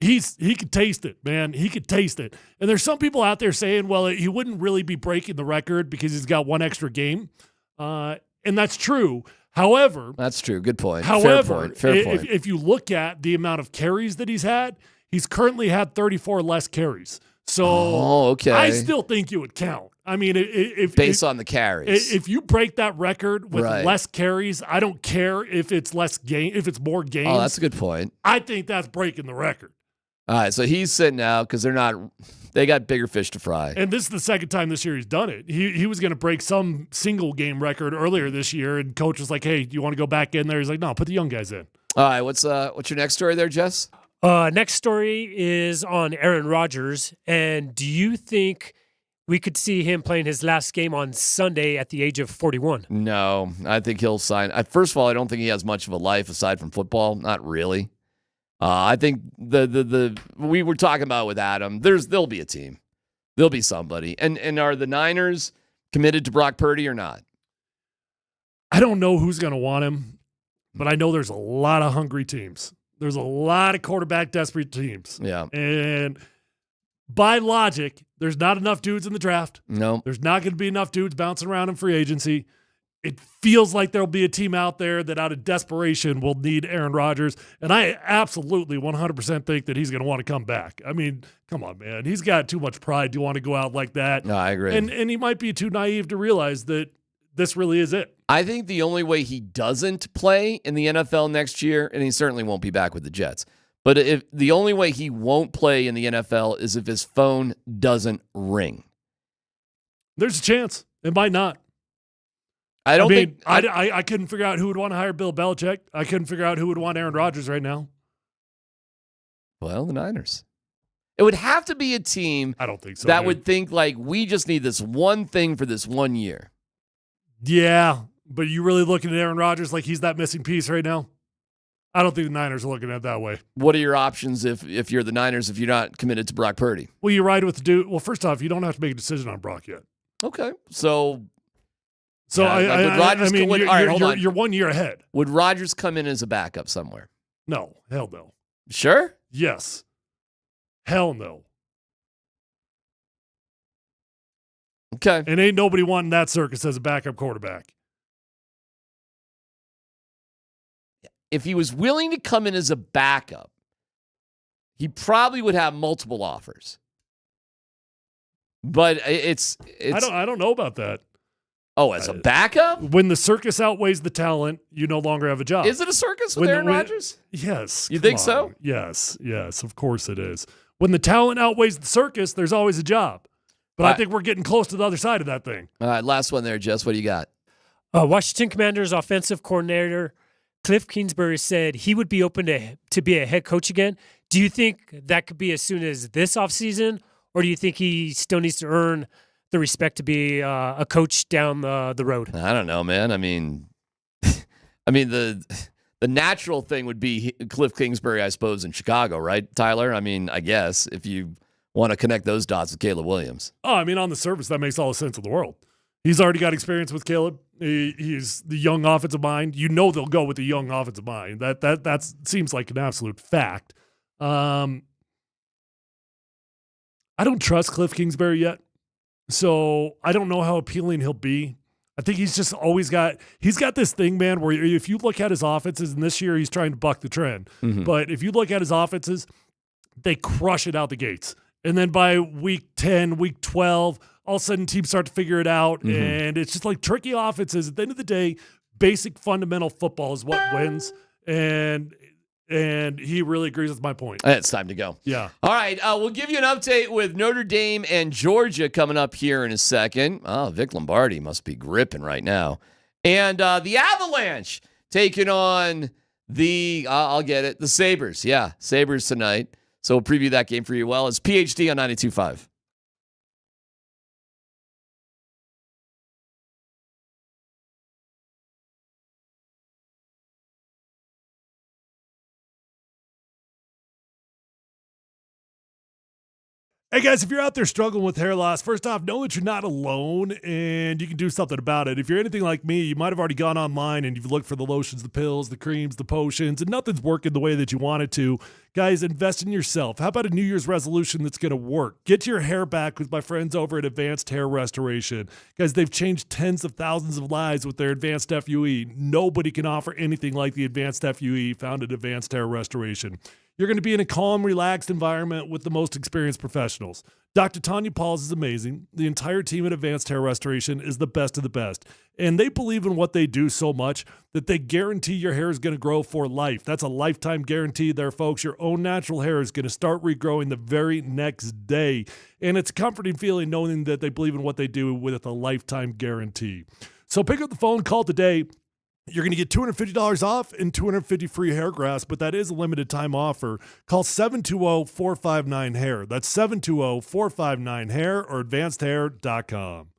he could taste it, man. He could taste it. And there's some people out there saying, well, he wouldn't really be breaking the record because he's got one extra game. And that's true. However, that's true. Good point. However, Fair point. If you look at the amount of carries that he's currently had 34 less carries. So okay. I still think you would count. I mean, based on the carries. If you break that record with Right. less carries, I don't care if it's if it's more games. Oh, that's a good point. I think that's breaking the record. All right, so he's sitting out because they got bigger fish to fry. And this is the second time this year he's done it. He was going to break some single game record earlier this year, and coach was like, "Hey, do you want to go back in there?" He's like, "No, put the young guys in." All right, what's your next story there, Jess? Next story is on Aaron Rodgers. And do you think we could see him playing his last game on Sunday at the age of 41? No, I think he'll sign. First of all, I don't think he has much of a life aside from football. Not really. I think the we were talking about with Adam. There'll be a team. There'll be somebody. And are the Niners committed to Brock Purdy or not? I don't know who's going to want him, but I know there's a lot of hungry teams. There's a lot of quarterback desperate teams. Yeah. And by logic, there's not enough dudes in the draft. No. There's not going to be enough dudes bouncing around in free agency. It feels like there'll be a team out there that out of desperation will need Aaron Rodgers. And I absolutely 100% think that he's going to want to come back. I mean, come on, man. He's got too much pride to want to go out like that. No, I agree. And he might be too naive to realize that this really is it. I think the only way he doesn't play in the NFL next year, and he certainly won't be back with the Jets, but if the only way he won't play in the NFL is if his phone doesn't ring. There's a chance. It might not. I couldn't figure out who would want to hire Bill Belichick. I couldn't figure out who would want Aaron Rodgers right now. Well, the Niners. It would have to be a team I don't think so, that dude. would think like, we just need this one thing for this 1 year. Yeah, but you really looking at Aaron Rodgers like he's that missing piece right now? I don't think the Niners are looking at it that way. What are your options if you're the Niners, if you're not committed to Brock Purdy? Well, you ride with the dude. Well, first off, you don't have to make a decision on Brock yet. Okay. So yeah, would Rodgers I mean, all right, hold on. you're 1 year ahead. Would Rodgers come in as a backup somewhere? No, hell no. Sure? Yes. Hell no. Okay. And ain't nobody wanting that circus as a backup quarterback. If he was willing to come in as a backup, he probably would have multiple offers. But it's I don't know about that. Oh, as a backup? When the circus outweighs the talent, you no longer have a job. Is it a circus with Aaron Rodgers? Yes. You come think on. so? Yes, of course it is. When the talent outweighs the circus, there's always a job. But I think we're getting close to the other side of that thing. All right, last one there, Jess. What do you got? Washington Commanders offensive coordinator Cliff Kingsbury said he would be open to be a head coach again. Do you think that could be as soon as this offseason, or do you think he still needs to earn the respect to be a coach down the road? I don't know, man. I mean, the natural thing would be Cliff Kingsbury, I suppose, in Chicago, right, Tyler? I mean, I guess if you want to connect those dots with Caleb Williams. Oh, I mean, on the surface, that makes all the sense in the world. He's already got experience with Caleb. He's the young offensive mind. You know they'll go with the young offensive mind. That seems like an absolute fact. I don't trust Cliff Kingsbury yet, so I don't know how appealing he'll be. I think he's just always got this thing, man, where if you look at his offenses, and this year he's trying to buck the trend, but if you look at his offenses, they crush it out the gates. And then by week 10, week 12, all of a sudden teams start to figure it out. And it's just like tricky offenses. At the end of the day, basic fundamental football is what wins. And he really agrees with my point. It's time to go. Yeah. All right. We'll give you an update with Notre Dame and Georgia coming up here in a second. Oh, Vic Lombardi must be gripping right now. And the Avalanche taking on the Sabres. Yeah, Sabres tonight. So we'll preview that game for you. Well, it's PhD on 92.5. Hey guys, if you're out there struggling with hair loss, first off, know that you're not alone and you can do something about it. If you're anything like me, you might have already gone online and you've looked for the lotions, the pills, the creams, the potions, and nothing's working the way that you want it to. Guys, invest in yourself. How about a New Year's resolution that's going to work? Get your hair back with my friends over at Advanced Hair Restoration. Guys, they've changed tens of thousands of lives with their Advanced FUE. Nobody can offer anything like the Advanced FUE found at Advanced Hair Restoration. you're going to be in a calm, relaxed environment with the most experienced professionals. Dr. Tanya Pauls is amazing. The entire team at Advanced Hair Restoration is the best of the best. And they believe in what they do so much that they guarantee your hair is going to grow for life. That's a lifetime guarantee there, folks. Your own natural hair is going to start regrowing the very next day. And it's a comforting feeling knowing that they believe in what they do with a lifetime guarantee. So pick up the phone, call today. You're going to get $250 off and $250 free hair grafts, but that is a limited time offer. Call 720-459-HAIR. That's 720-459-HAIR or advancedhair.com.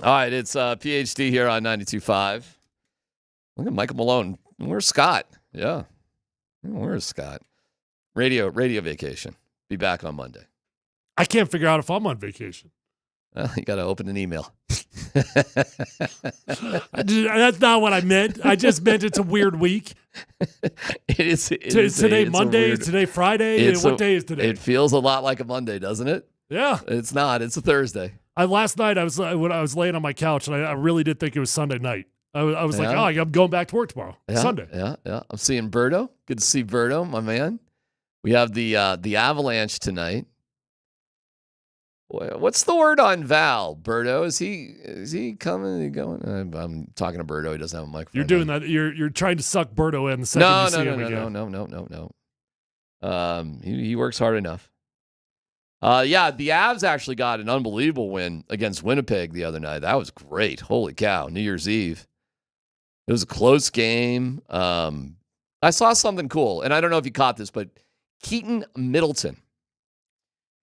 All right, it's PhD here on 92.5. Look at Michael Malone. Where's Scott? Yeah. Where's Scott? Radio vacation. Be back on Monday. I can't figure out if I'm on vacation. Well, you got to open an email. That's not what I meant. I just meant it's a weird week. Today Monday? Today Friday? What day is today? It feels a lot like a Monday, doesn't it? Yeah. It's not. It's a Thursday. Last night, when I was laying on my couch, and I really did think it was Sunday night. I was like, I'm going back to work tomorrow. Sunday. Yeah. I'm seeing Berto. Good to see Berto, my man. We have the Avalanche tonight. What's the word on Val, Berto? Is he coming? Is he going? I'm talking to Berto. He doesn't have a microphone. You're doing that. You're trying to suck Berto in the second you see him again. No. He works hard enough. Yeah, the Avs actually got an unbelievable win against Winnipeg the other night. That was great. Holy cow. New Year's Eve. It was a close game. I saw something cool, and I don't know if you caught this, but Keaton Middleton,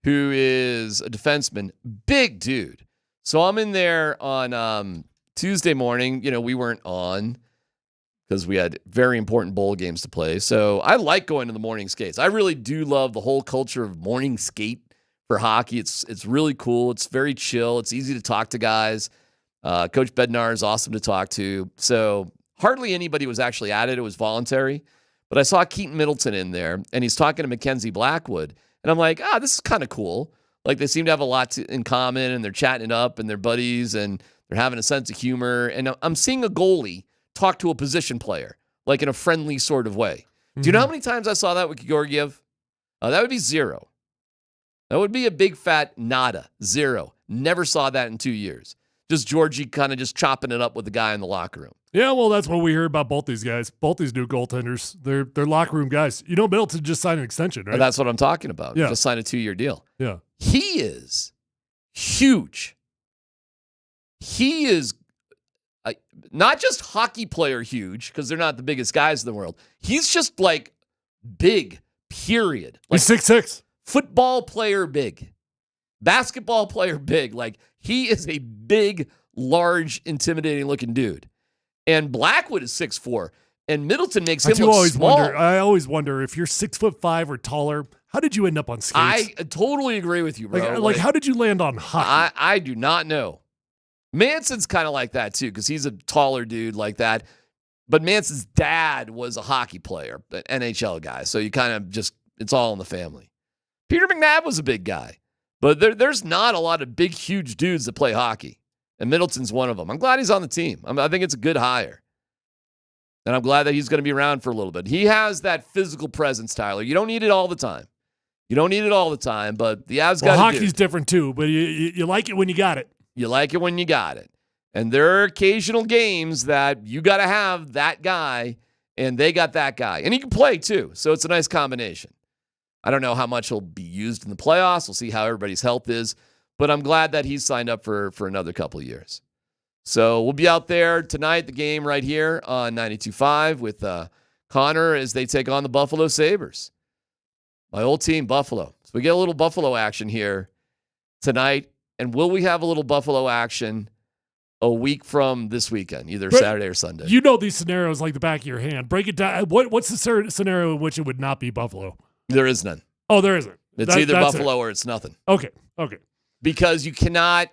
who is a defenseman, big dude. So I'm in there on Tuesday morning. We weren't on because we had very important bowl games to play. So I like going to the morning skates. I really do love the whole culture of morning skate for hockey. It's really cool. It's very chill. It's easy to talk to guys. Coach Bednar is awesome to talk to. So hardly anybody was actually at it. It was voluntary. But I saw Keaton Middleton in there, and he's talking to Mackenzie Blackwood. And I'm like, this is kind of cool. Like, they seem to have a lot in common, and they're chatting it up, and they're buddies, and they're having a sense of humor. And I'm seeing a goalie talk to a position player, like in a friendly sort of way. Mm-hmm. Do you know how many times I saw that with Georgiev? That would be 0. That would be a big fat nada. 0. Never saw that in 2 years. Just Georgie kind of just chopping it up with the guy in the locker room. Yeah, well, that's what we hear about both these guys. Both these new goaltenders. They're locker room guys. Middleton just signed an extension, right? That's what I'm talking about. Yeah. Just signed a 2-year deal. Yeah. He is huge. He is not just hockey player huge, because they're not the biggest guys in the world. He's just like big, period. Like, he's 6'6". Football player big. Basketball player big. Like, he is a big, large, intimidating looking dude. And Blackwood is 6'4", and Middleton makes him look small. I always wonder if you're 6'5" or taller, how did you end up on skates? I totally agree with you, bro. Like how did you land on hockey? I do not know. Manson's kind of like that too, because he's a taller dude like that. But Manson's dad was a hockey player, an NHL guy. So you kind of just, it's all in the family. Peter McNabb was a big guy. But there's not a lot of big, huge dudes that play hockey. And Middleton's one of them. I'm glad he's on the team. I think it's a good hire. And I'm glad that he's going to be around for a little bit. He has that physical presence, Tyler. You don't need it all the time. But the Avs got hockey's different too, but you like it when you got it. You like it when you got it. And there are occasional games that you got to have that guy, and they got that guy. And he can play too, so it's a nice combination. I don't know how much he'll be used in the playoffs. We'll see how everybody's health is. But I'm glad that he's signed up for another couple of years. So we'll be out there tonight, the game right here on 92.5 with Connor as they take on the Buffalo Sabres. My old team, Buffalo. So we get a little Buffalo action here tonight. And will we have a little Buffalo action a week from this weekend, either Saturday or Sunday? You know these scenarios like the back of your hand. Break it down. What's the scenario in which it would not be Buffalo? There is none. Oh, there isn't. It's either Buffalo or it's nothing. Okay. Because you can't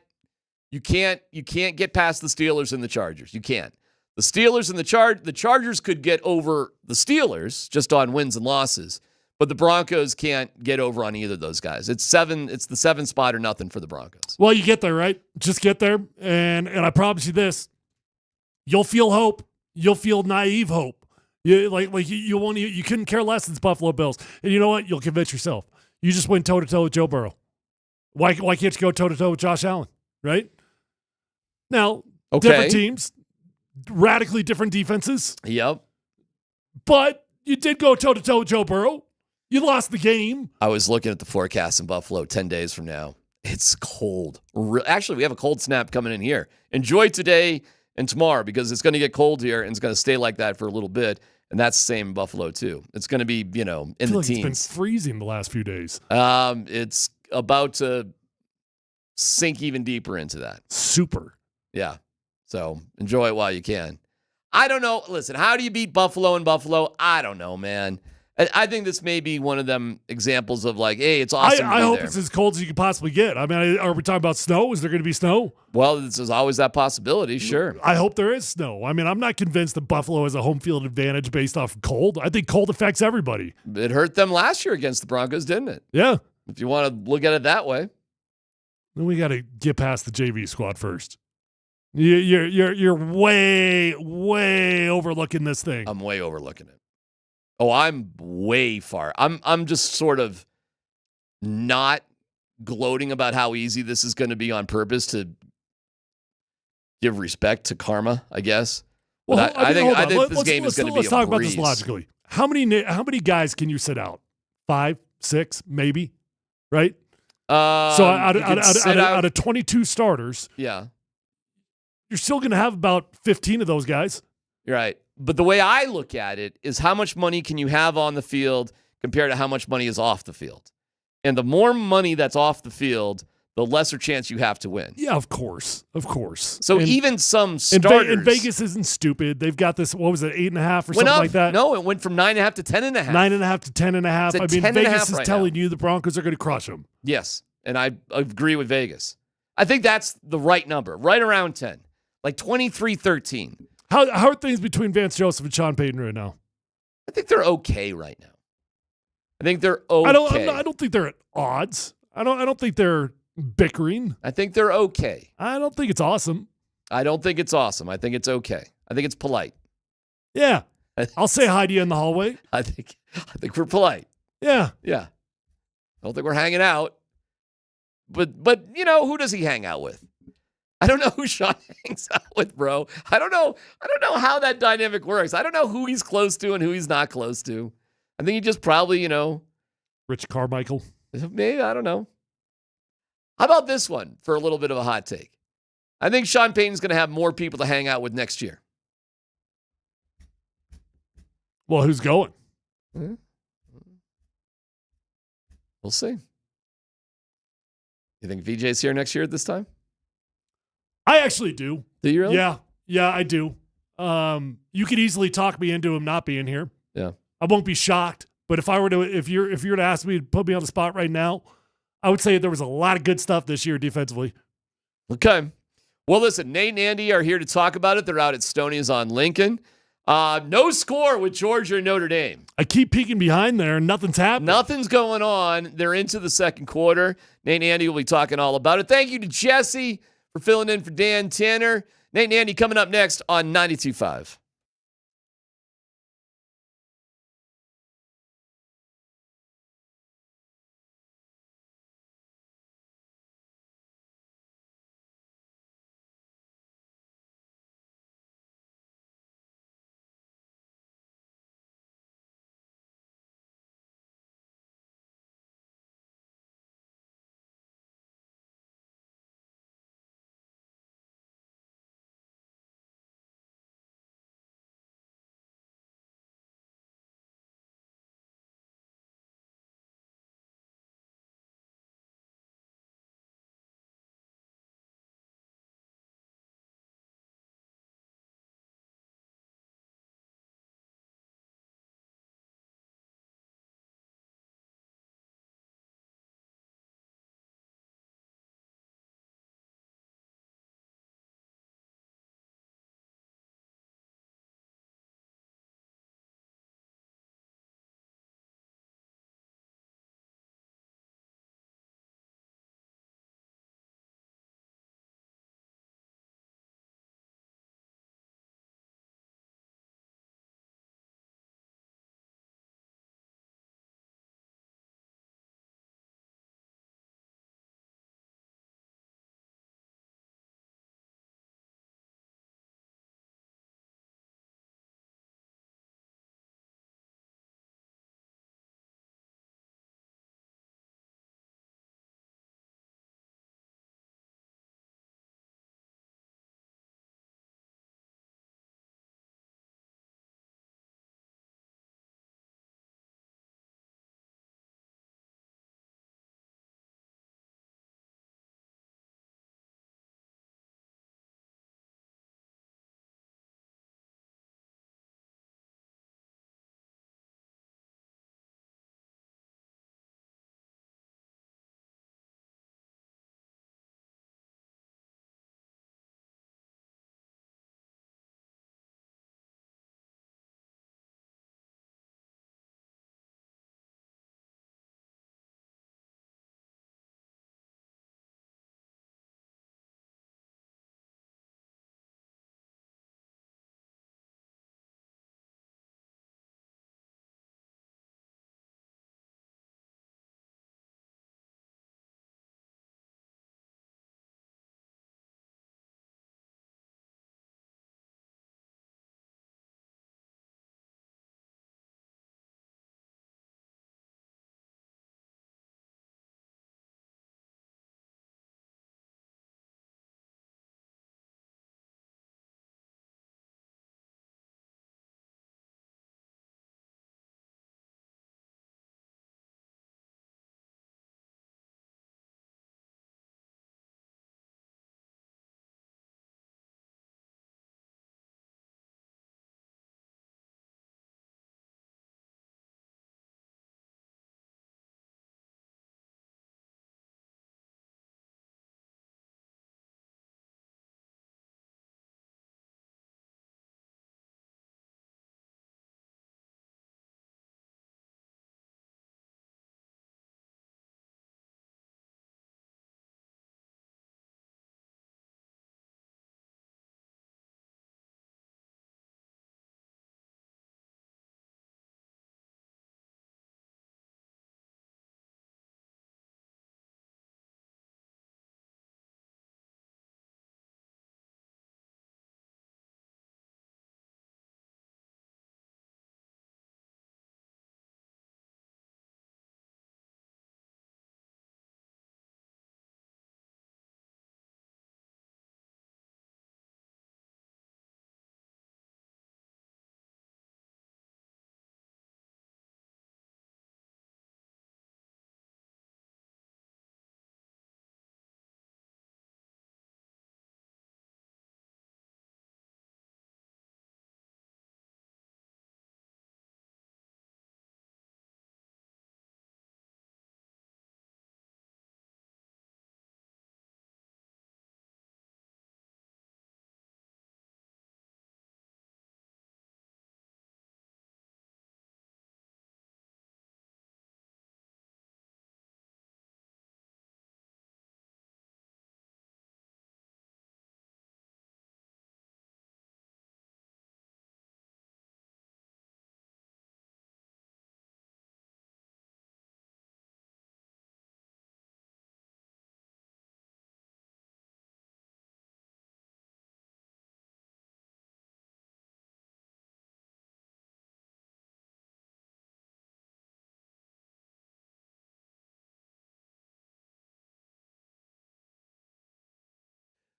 get past the Steelers and the Chargers. You can't. The Steelers and the Chargers could get over the Steelers just on wins and losses, but the Broncos can't get over on either of those guys. It's the 7 spot or nothing for the Broncos. Well, you get there, right? Just get there, and I promise you this: you'll feel hope. You'll feel naive hope. You couldn't care less than Buffalo Bills, and you know what? You'll convince yourself. You just went toe to toe with Joe Burrow. Why can't you go toe-to-toe with Josh Allen, right? Now, different teams, radically different defenses. Yep. But you did go toe-to-toe with Joe Burrow. You lost the game. I was looking at the forecast in Buffalo 10 days from now. It's cold. Actually, we have a cold snap coming in here. Enjoy today and tomorrow because it's going to get cold here and it's going to stay like that for a little bit. And that's the same in Buffalo, too. It's going to be, in the teens. It's been freezing the last few days. It's about to sink even deeper into that. Super. Yeah. So enjoy it while you can. I don't know. Listen, how do you beat Buffalo in Buffalo? I don't know, man. I think this may be one of them examples of like, hey, it's awesome. I to be hope there. it's as cold as you can possibly get. I mean, are we talking about snow? Is there going to be snow? Well, there's always that possibility, sure. I hope there is snow. I mean, I'm not convinced that Buffalo has a home field advantage based off of cold. I think cold affects everybody. It hurt them last year against the Broncos, didn't it? Yeah. If you want to look at it that way. Then we got to get past the JV squad first. You're way overlooking this thing. I'm way overlooking it. Oh, I'm way far. I'm just sort of not gloating about how easy this is going to be on purpose to give respect to karma, I guess. Well, But I think this game is going to be let's a talk about breeze. this logically. How many guys can you sit out? 5, 6, maybe, right? So out of 22 starters, yeah, you're still going to have about 15 of those guys. You're right. But the way I look at it is how much money can you have on the field compared to how much money is off the field? And the more money that's off the field, the lesser chance you have to win. Yeah, of course. So even some starters. And Vegas isn't stupid. They've got this, what was it, 8.5 or something up. like that? No, it went from 9.5 to 10.5. 9.5 to 10.5. It's at I mean, 10.5 Vegas is right telling you the Broncos are going to crush them. Yes, and I agree with Vegas. I think that's the right number, right around 10, like 23-13. How are things between Vance Joseph and Sean Payton right now? I think they're okay right now. I think they're okay. I don't think they're at odds. I don't think they're bickering. I think they're okay. I don't think it's awesome. I don't think it's awesome. I think it's okay. I think it's polite. Yeah. I'll say hi to you in the hallway. I think we're polite. Yeah. Yeah. I don't think we're hanging out. But who does he hang out with? I don't know who Sean hangs out with, bro. I don't know how that dynamic works. I don't know who he's close to and who he's not close to. I think he just probably, Rich Carmichael. Maybe, I don't know. How about this one for a little bit of a hot take? I think Sean Payton's going to have more people to hang out with next year. Well, who's going? We'll see. You think VJ's here next year at this time? I actually do. Do you really? Yeah, I do. You could easily talk me into him not being here. Yeah. I won't be shocked. But if you were to ask me to put me on the spot right now, I would say there was a lot of good stuff this year defensively. Okay. Well, listen, Nate and Andy are here to talk about it. They're out at Stoney's on Lincoln. No score with Georgia and Notre Dame. I keep peeking behind there and nothing's happening. Nothing's going on. They're into the second quarter. Nate and Andy will be talking all about it. Thank you to Jesse for filling in for Dan Tanner. Nate and Andy coming up next on 92.5.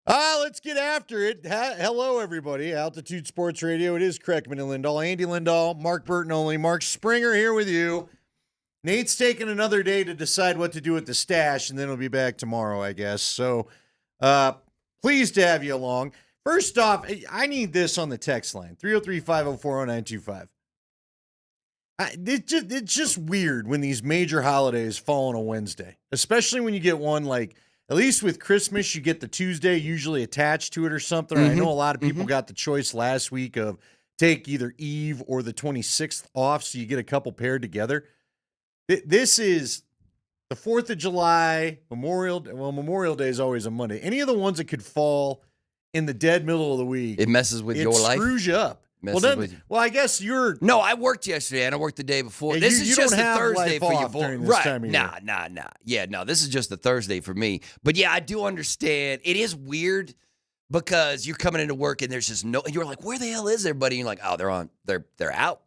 Let's get after it. Hello, everybody. Altitude Sports Radio. It is Kreckman and Lindahl. Andy Lindahl, Mark Burton only. Mark Springer here with you. Nate's taking another day to decide what to do with the stash, and then he'll be back tomorrow, I guess. So pleased to have you along. First off, I need this on the text line, 303-504-0925. It's just weird when these major holidays fall on a Wednesday, especially when you get one like, at least with Christmas, you get the Tuesday usually attached to it or something. I know a lot of people got the choice last week of take either Eve or the 26th off, so you get a couple paired together. This is the 4th of July, Memorial Day is always a Monday. Any of the ones that could fall in the dead middle of the week. It messes with your life. It screws you up. Well, I guess you're. No, I worked yesterday and I worked the day before. Yeah, this you is just don't the have Thursday life for you, off boy. during this Right? time of year. Nah. Yeah, no, this is just the Thursday for me. But yeah, I do understand. It is weird because you're coming into work and there's just no. You're like, where the hell is everybody? And you're like, oh, they're on. They're out.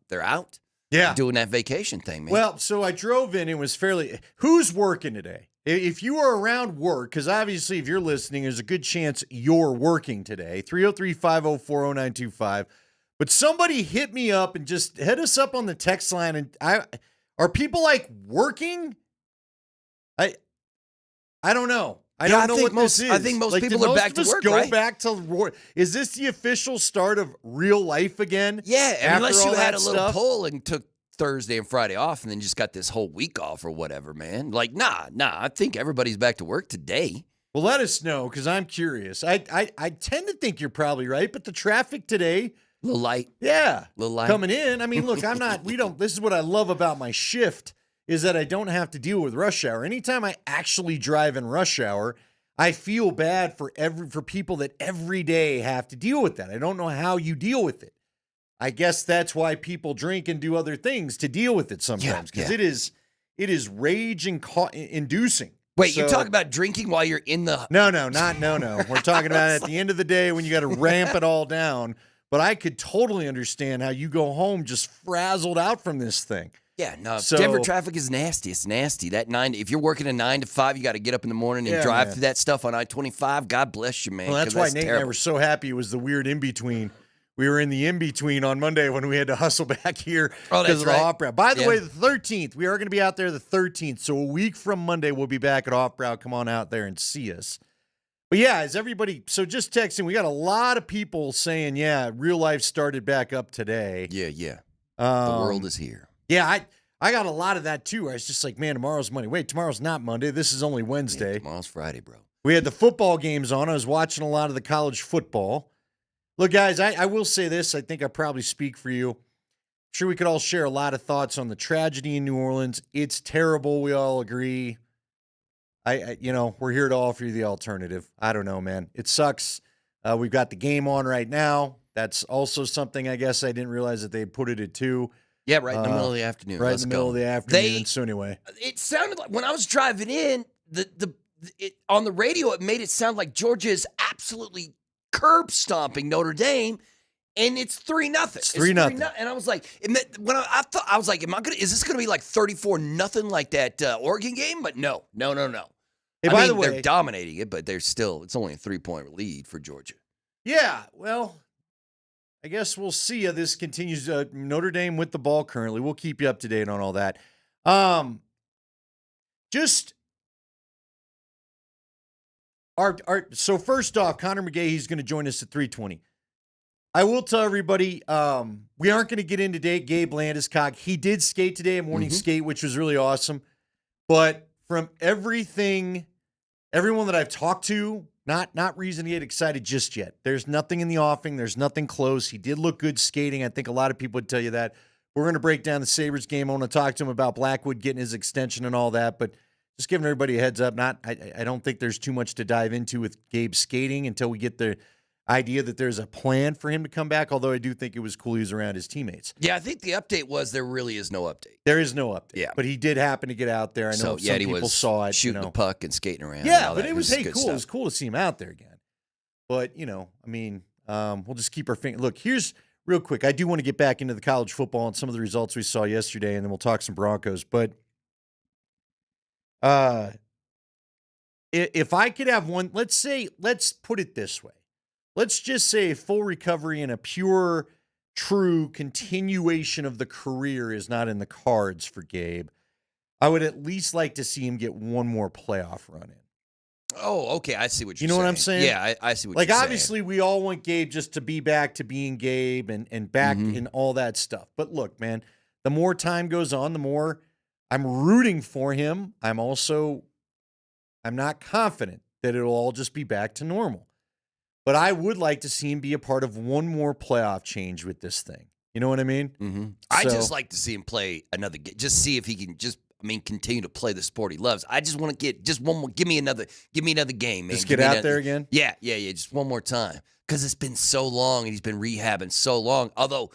Yeah, doing that vacation thing, man. Well, so I drove in. It was fairly. Who's working today? If you are around work, because obviously if you're listening, there's a good chance you're working today. 303-504-0925. But somebody hit me up and just hit us up on the text line. And are people like working? I don't know. I don't know what this is. I think most like, people did are most back of to us work, go right? back to work? Is this the official start of real life again? Yeah, after unless you all had that a little stuff? pull and took Thursday and Friday off and then just got this whole week off or whatever, man. Like, nah. I think everybody's back to work today. Well, let us know because I'm curious. I tend to think you're probably right, but the traffic today. Little light. Yeah. Little light. Coming in. I mean, look, this is what I love about my shift is that I don't have to deal with rush hour. Anytime I actually drive in rush hour, I feel bad for people that every day have to deal with that. I don't know how you deal with it. I guess that's why people drink and do other things to deal with it sometimes because it is rage inducing. Wait, you talk about drinking while you're in the... No. We're talking about at the end of the day when you got to ramp it all down. But I could totally understand how you go home just frazzled out from this thing. Yeah, no. So, Denver traffic is nasty. It's nasty. If you're working a 9 to 5, you got to get up in the morning and drive through that stuff on I-25. God bless you, man. Well, that's why Nate terrible. and I were so happy it was the weird in-between. We were in the in-between on Monday when we had to hustle back here because of the off-route. By the way, the 13th, we are going to be out there the 13th. So a week from Monday, we'll be back at off-route. Come on out there and see us. But yeah, is everybody, so just texting, we got a lot of people saying, yeah, real life started back up today. Yeah. The world is here. Yeah, I got a lot of that too. I was just like, man, tomorrow's Monday. Wait, tomorrow's not Monday. This is only Wednesday. Yeah, tomorrow's Friday, bro. We had the football games on. I was watching a lot of the college football. Look, guys, I will say this. I think I probably speak for you. I'm sure we could all share a lot of thoughts on the tragedy in New Orleans. It's terrible. We all agree. We're here to offer you the alternative. I don't know, man. It sucks. We've got the game on right now. That's also something I guess I didn't realize that they put it at 2. Yeah, right in the middle of the afternoon. Right in the middle of the afternoon. So anyway. It sounded like when I was driving in, on the radio, it made it sound like Georgia is absolutely curb stomping Notre Dame. And it's 3-0. It's 3-0. And I was like, when I thought, I was like, is this going to be like 34-0 like that Oregon game? But no. Hey, by the way, they're dominating it, but it's only a 3-point lead for Georgia. Yeah, well, I guess we'll see how this continues. Notre Dame with the ball currently. We'll keep you up to date on all that. So first off, Connor McGay, he's going to join us at 3:20. I will tell everybody, we aren't going to get into Gabe Landeskog. He did skate today, a morning skate, which was really awesome. But from everyone that I've talked to, not reason to get excited just yet. There's nothing in the offing. There's nothing close. He did look good skating. I think a lot of people would tell you that. We're going to break down the Sabres game. I want to talk to him about Blackwood getting his extension and all that. But just giving everybody a heads up. I don't think there's too much to dive into with Gabe skating until we get the idea that there's a plan for him to come back, although I do think it was cool he was around his teammates. Yeah, I think the update was there really is no update. There is no update. Yeah. But he did happen to get out there. I know some people saw it. Shooting the puck and skating around. Yeah, but it was good cool. stuff. It was cool to see him out there again. But, we'll just keep our finger. Look, here's real quick. I do want to get back into the college football and some of the results we saw yesterday, and then we'll talk some Broncos. But if I could have one, let's put it this way. Let's just say a full recovery and a pure, true continuation of the career is not in the cards for Gabe. I would at least like to see him get one more playoff run in. Oh, okay. I see what you're saying. You know what I'm saying? Yeah, I see what you're like, saying. obviously, we all want Gabe just to be back to being Gabe and back in all that stuff. But look, man, the more time goes on, the more I'm rooting for him. I'm not confident that it'll all just be back to normal. But I would like to see him be a part of one more playoff change with this thing. You know what I mean? Mm-hmm. I just like to see him play another game. Just see if he can continue to play the sport he loves. I just want to get just one more. Give me another game, man. Just get out there again? Yeah. Just one more time. Because it's been so long and he's been rehabbing so long. Although,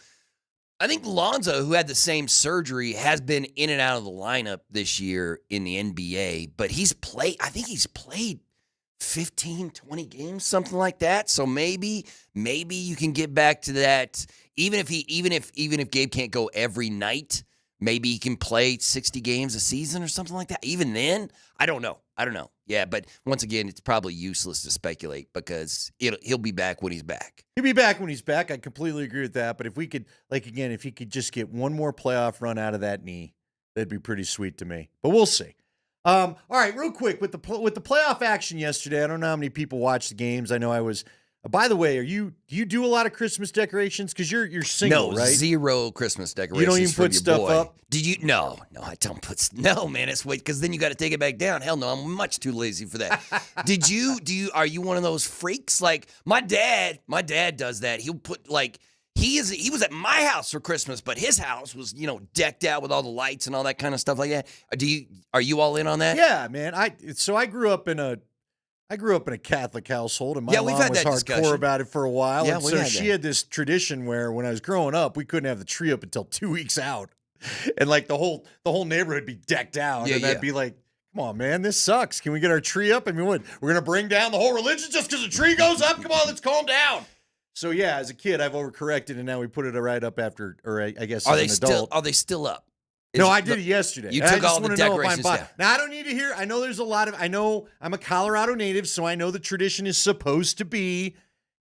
I think Lonzo, who had the same surgery, has been in and out of the lineup this year in the NBA. But he's played 15, 20 games, something like that. So maybe you can get back to that. Even if Gabe can't go every night, maybe he can play 60 games a season or something like that. Even then, I don't know. Yeah, but once again, it's probably useless to speculate because he'll be back when he's back. He'll be back when he's back. I completely agree with that. But if we could, if he could just get one more playoff run out of that knee, that'd be pretty sweet to me. But we'll see. All right, real quick with the playoff action yesterday. I don't know how many people watched the games. I know I was. By the way, do you do a lot of Christmas decorations? Because you're single, no, right? Zero Christmas decorations. You don't even put stuff boy. up. Did you? No, I don't put. No, man, it's wait because then you got to take it back down. Hell no, I'm much too lazy for that. Did you? Are you one of those freaks? Like my dad does that. He'll put he was at my house for Christmas, but his house was decked out with all the lights and all that kind of stuff like that. Are you all in on that? Yeah, man. I grew up in a Catholic household, and my mom we've had was that hardcore discussion about it for a while. Yeah, and we so had she that. had this tradition where when I was growing up, we couldn't have the tree up until 2 weeks out. And the whole neighborhood would be decked out. Yeah, and I'd be like, come on, man, this sucks. Can we get our tree up? I mean, what? We're going to bring down the whole religion just because the tree goes up? Come on, let's calm down. So, yeah, as a kid, I've overcorrected, and now we put it right up after, or I guess as an adult. Are they still up? No, I did it yesterday. You And took I just all the wanna know if I'm decorations bi- down. Now, I don't need to hear. I know there's a lot of. I know I'm a Colorado native, so I know the tradition is supposed to be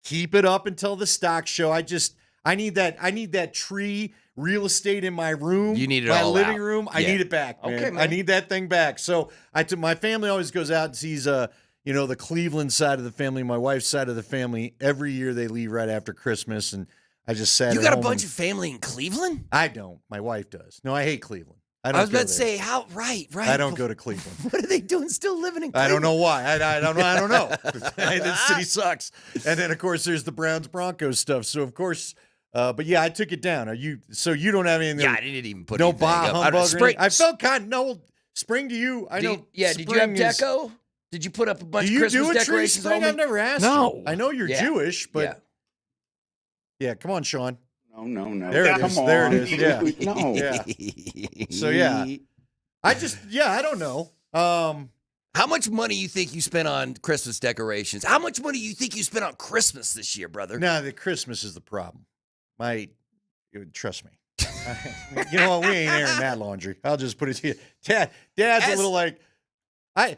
keep it up until the stock show. I need that tree real estate in my room. You need it my all living out. room. I Yeah. need it back, man. Okay, man. I need that thing back. So my family always goes out and sees the Cleveland side of the family, my wife's side of the family. Every year they leave right after Christmas, and I just sat. You at got a home bunch and- of family in Cleveland? I don't. My wife does. No, I hate Cleveland. I don't was go about to there. say how right. I don't go to Cleveland. What are they doing still living in Cleveland? I don't know why. I don't know. This city sucks. And then, of course, there's the Browns-Broncos stuff. So, of course, but yeah, I took it down. You don't have anything? Yeah, I didn't even put no anything bah up. humbug. or Spring- anything? I felt kind of no spring to you. I know. Did you have spring is- deco? Did you put up a bunch Do of you Christmas do a tree decorations? spring? homie? I've never asked. No. you. I know you're Yeah. Jewish, but yeah, come on, Sean. No. There it is. Come There on. it is. Yeah. No. Yeah. So yeah, I don't know. How much money you think you spent on Christmas decorations? How much money you think you spent on Christmas this year, brother? No, the Christmas is the problem. Trust me. You know what? We ain't airing that laundry. I'll just put it to you. Dad's a little like,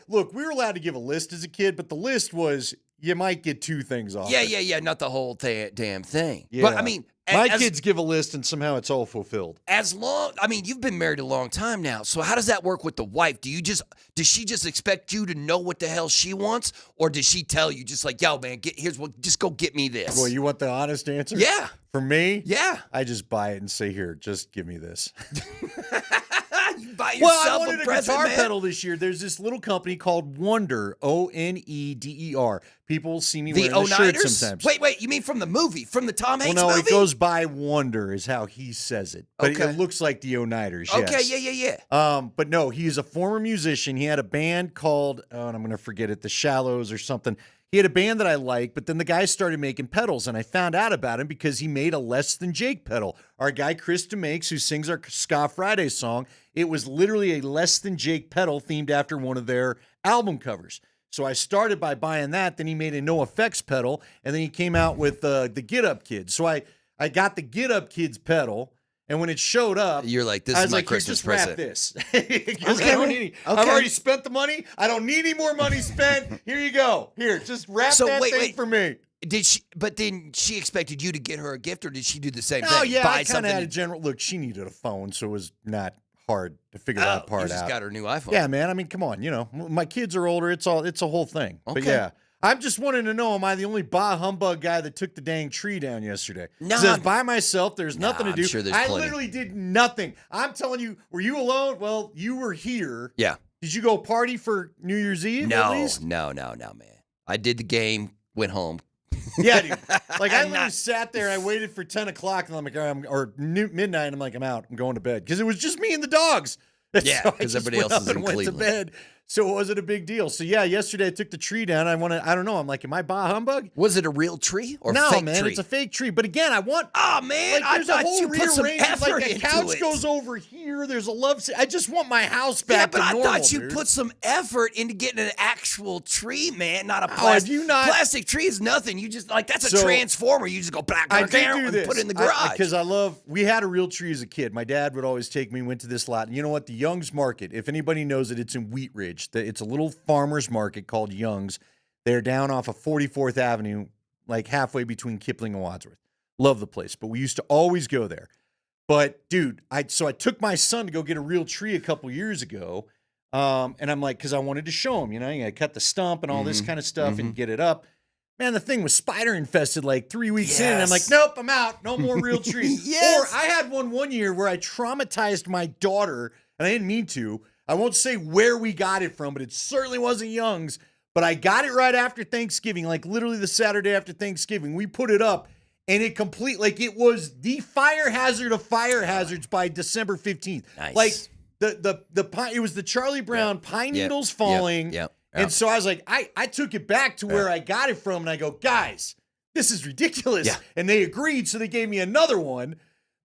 look, we were allowed to give a list as a kid, but the list was you might get two things off. Yeah. Not the whole damn thing. Yeah. But I mean, my kids give a list and somehow it's all fulfilled. You've been married a long time now. So how does that work with the wife? Does she just expect you to know what the hell she wants? Or does she tell you just like, yo, man, just go get me this? Boy, you want the honest answer? Yeah. For me? Yeah. I just buy it and say, here, just give me this. You buy yourself Well, I wanted a present, guitar man. pedal this year. There's this little company called Wonder, Oneder. People see me The wearing the shirt Oniders? sometimes. Wait, you mean from the movie, from the Tom Hanks Well, no, movie? it goes by Wonder is how he says it. But Okay. it looks like the Oniders, yes. Okay, yeah. But no, he's a former musician. He had a band called, and I'm going to forget it, The Shallows or something. He had a band that I liked, but then the guy started making pedals, and I found out about him because he made a Less Than Jake pedal. Our guy, Chris DeMakes, who sings our Ska Friday song, it was literally a Less Than Jake pedal themed after one of their album covers. So I started by buying that. Then he made a No Effects pedal, and then he came out with the Get Up Kids. So I got the Get Up Kids pedal, And when it showed up, You're like, this I is was my like, "Here, Christmas just wrap present." this. 'Cause I don't need any- I've already spent the money. I don't need any more money spent. Here you go. Here, just wrap that thing for me. Did she? But then she expected you to get her a gift, or did she do the same thing? Oh yeah, Buy I kind something. of had a general look. She needed a phone, so it was not hard to figure that part you out. just got her new iPhone. Yeah, man. I mean, come on. You know, my kids are older. It's a whole thing. But Okay. yeah, I'm just wanting to know: am I the only bah humbug guy that took the dang tree down yesterday? No, 'Cause I was by myself. There's nothing to I'm do. sure there's I plenty. literally did nothing. I'm telling you. Were you alone? Well, you were here. Yeah. Did you go party for New Year's Eve? At least? No, man. I did the game, went home. Yeah, dude. Like I literally sat there. I waited for 10 o'clock, and I'm like, or midnight. I'm like, I'm out. I'm going to bed because it was just me and the dogs. Yeah, So I because just everybody went else up is and in went Cleveland. to bed. So it wasn't a big deal. So yeah, yesterday I took the tree down. I don't know. I'm like, am I bah humbug? Was it a real tree or no, fake man? tree? It's a fake tree. But again, I want. Oh man, Like, I there's a thought whole you put some rearrangement. effort Like the into couch it. goes over here. There's a love seat. I just want my house Yeah, back but to I normal. thought you dude. put some effort into getting an actual tree, man, not a have plastic. you not- Plastic tree is nothing. You just like that's a So, transformer. You just go back I and did do this. put it in the garage. Because I love, we had a real tree as a kid. My dad would always take me, went to this lot. And you know what? The Young's Market, if anybody knows it, it's in Wheat Ridge. It's a little farmer's market called Young's. They're down off of 44th Avenue, like halfway between Kipling and Wadsworth. Love the place. But we used to always go there. But dude, I took my son to go get a real tree a couple years ago. And I'm like, because I wanted to show him, I cut the stump and all this kind of stuff and get it up. Man, the thing was spider infested like 3 weeks in. And I'm like, nope, I'm out. No more real trees. Yes. Or I had one year where I traumatized my daughter, and I didn't mean to. I won't say where we got it from, but it certainly wasn't Young's. But I got it right after Thanksgiving, like literally the Saturday after Thanksgiving. We put it up, and it it was the fire hazard of fire hazards by December 15th. Nice. Like the pine, it was the Charlie Brown pine needles falling. Yep. And so I was like, I took it back to where I got it from, and I go, guys, this is ridiculous. Yeah. And they agreed, so they gave me another one.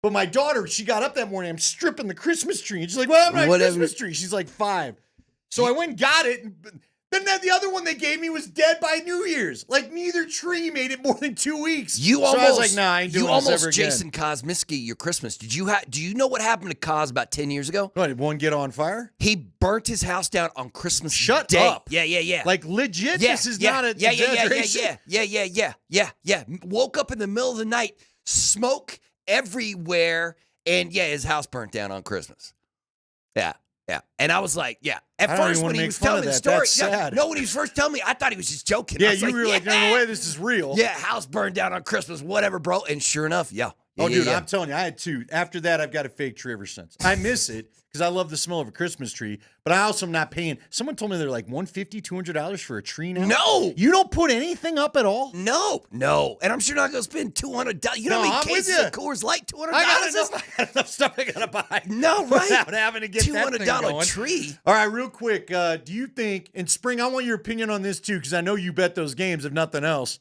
But my daughter, she got up that morning, I'm stripping the Christmas tree. And she's like, well, I'm not a Christmas tree. She's like 5. So I went and got it. And then the other one they gave me was dead by New Year's. Like neither tree made it more than 2 weeks. You so almost, I was like, nah, I ain't doing you this almost ever again. Jason Kosmiski your Christmas. Do you know what happened to Cos about 10 years ago? What, did one get on fire? He burnt his house down on Christmas Shut Day. up. Yeah. Like legit, this is not an exaggeration. Yeah. Woke up in the middle of the night, smoke everywhere, and his house burnt down on Christmas. Yeah. And I was like, At I don't first, even when wanna he make was fun telling of me the that. story, That's sad. no, when he was first telling me, I thought he was just joking. Yeah, I was you were like, no way, this is real. Yeah, house burned down on Christmas, whatever, bro. And sure enough, Oh, dude, I'm telling you, I had 2. After that, I've got a fake tree ever since. I miss it because I love the smell of a Christmas tree, but I also am not paying. Someone told me they're like $150, $200 for a tree now. No. You don't put anything up at all? No. And I'm sure not going to spend $200. You know No, how I'm many with cases you. of Coors Light? $200? I got enough stuff I got to buy. No, right? Without having to get that thing $200 going. tree. All right, real quick. Do you think, in spring, I want your opinion on this too, because I know you bet those games, if nothing else.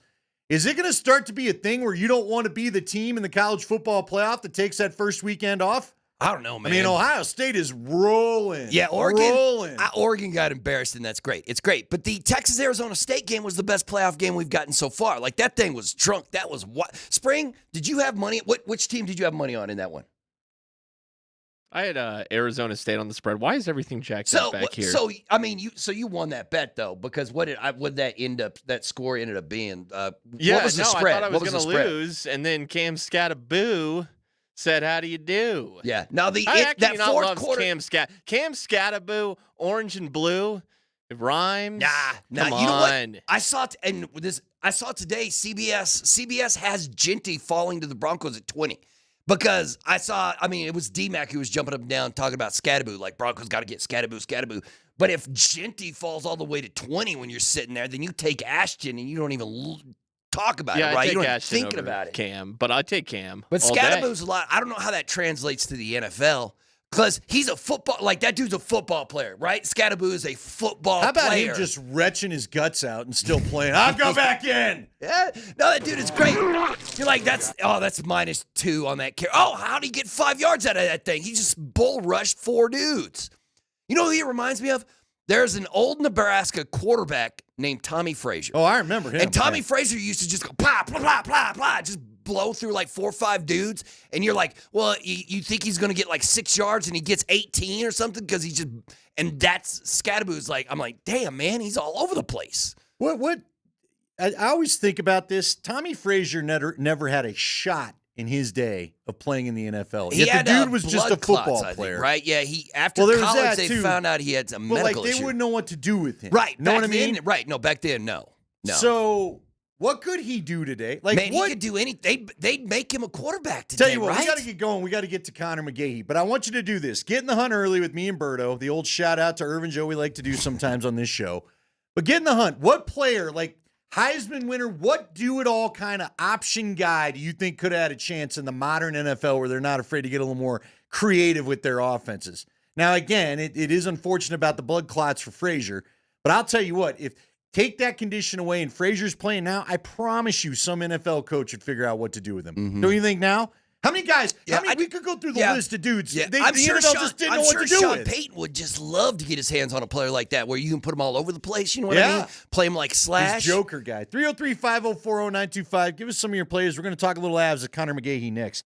Is it going to start to be a thing where you don't want to be the team in the college football playoff that takes that first weekend off? I don't know, man. I mean, Ohio State is rolling. Yeah, Oregon. Rolling. Oregon got embarrassed, and that's great. It's great. But the Texas-Arizona State game was the best playoff game we've gotten so far. Like, that thing was drunk. That was what? Spring, did you have money? Which team did you have money on in that one? I had Arizona State on the spread. Why is everything jacked up back here? So I mean, you won that bet though, because what that end up? That score ended up being. What was the spread? I thought I was going to lose, and then Cam Scattaboo said, "How do you do?" Yeah. Now that fourth loves quarter. Cam Scattaboo, orange and blue, it rhymes. Nah. Come You know on. what? I saw today. CBS has Genty falling to the Broncos at 20. Because it was D-Mac who was jumping up and down talking about Scattaboo, like Broncos got to get Scattaboo. But if Genty falls all the way to 20 when you're sitting there, then you take Ashton and you don't even talk about it, right? I take You don't even Ashton thinking over about it. Cam, but I take Cam. But all day. Scattaboo's a lot. I don't know how that translates to the NFL. Because he's a football, like that dude's a football player, right? Scattaboo is a football player. How about him just retching his guts out and still playing? I'll go back in. Yeah, no, that dude is great. You're like, that's -2 on that carry. Oh, how'd he get 5 yards out of that thing? He just bull rushed 4 dudes. You know who he reminds me of? There's an old Nebraska quarterback named Tommy Frazier. Oh, I remember him. And Tommy Frazier used to just go, blah, blah, blah, blah, blah, just blow through like 4 or 5 dudes, and you're like, well, you think he's going to get like 6 yards and he gets 18 or something because he just, and that's Scadaboo's like, I'm like, damn, man, he's all over the place. What? I always think about this. Tommy Frazier never had a shot in his day of playing in the NFL. He Yet had the dude was just a blood clots, football I think, player, right? Yeah, after there was college that, they too. found out he had some But medical like they issue. wouldn't know what to do with him, Right? Know what I back then- mean? Right? No, back then, no. So what could he do today? Like, Man, what? he could do anything. They'd make him a quarterback today, Tell you what, right? we got to get going. We got to get to Connor McGahee. But I want you to do this. Get in the hunt early with me and Berto. The old shout out to Irvin Joe we like to do sometimes on this show. But get in the hunt. What player, like Heisman winner, what do-it-all kind of option guy do you think could have had a chance in the modern NFL where they're not afraid to get a little more creative with their offenses? Now, again, it is unfortunate about the blood clots for Frazier. But I'll tell you what, if take that condition away and Frazier's playing now, I promise you some NFL coach would figure out what to do with him. Don't you think now? How many guys? We could go through the list of dudes. Yeah, The I'm sure NFL Sean, just didn't I'm know what sure to do Sean with. Payton would just love to get his hands on a player like that where you can put him all over the place. You know what I mean? Play him like Slash. He's Joker guy. 303-504-0925. Give us some of your players. We're going to talk a little Avs with Connor McGahee next.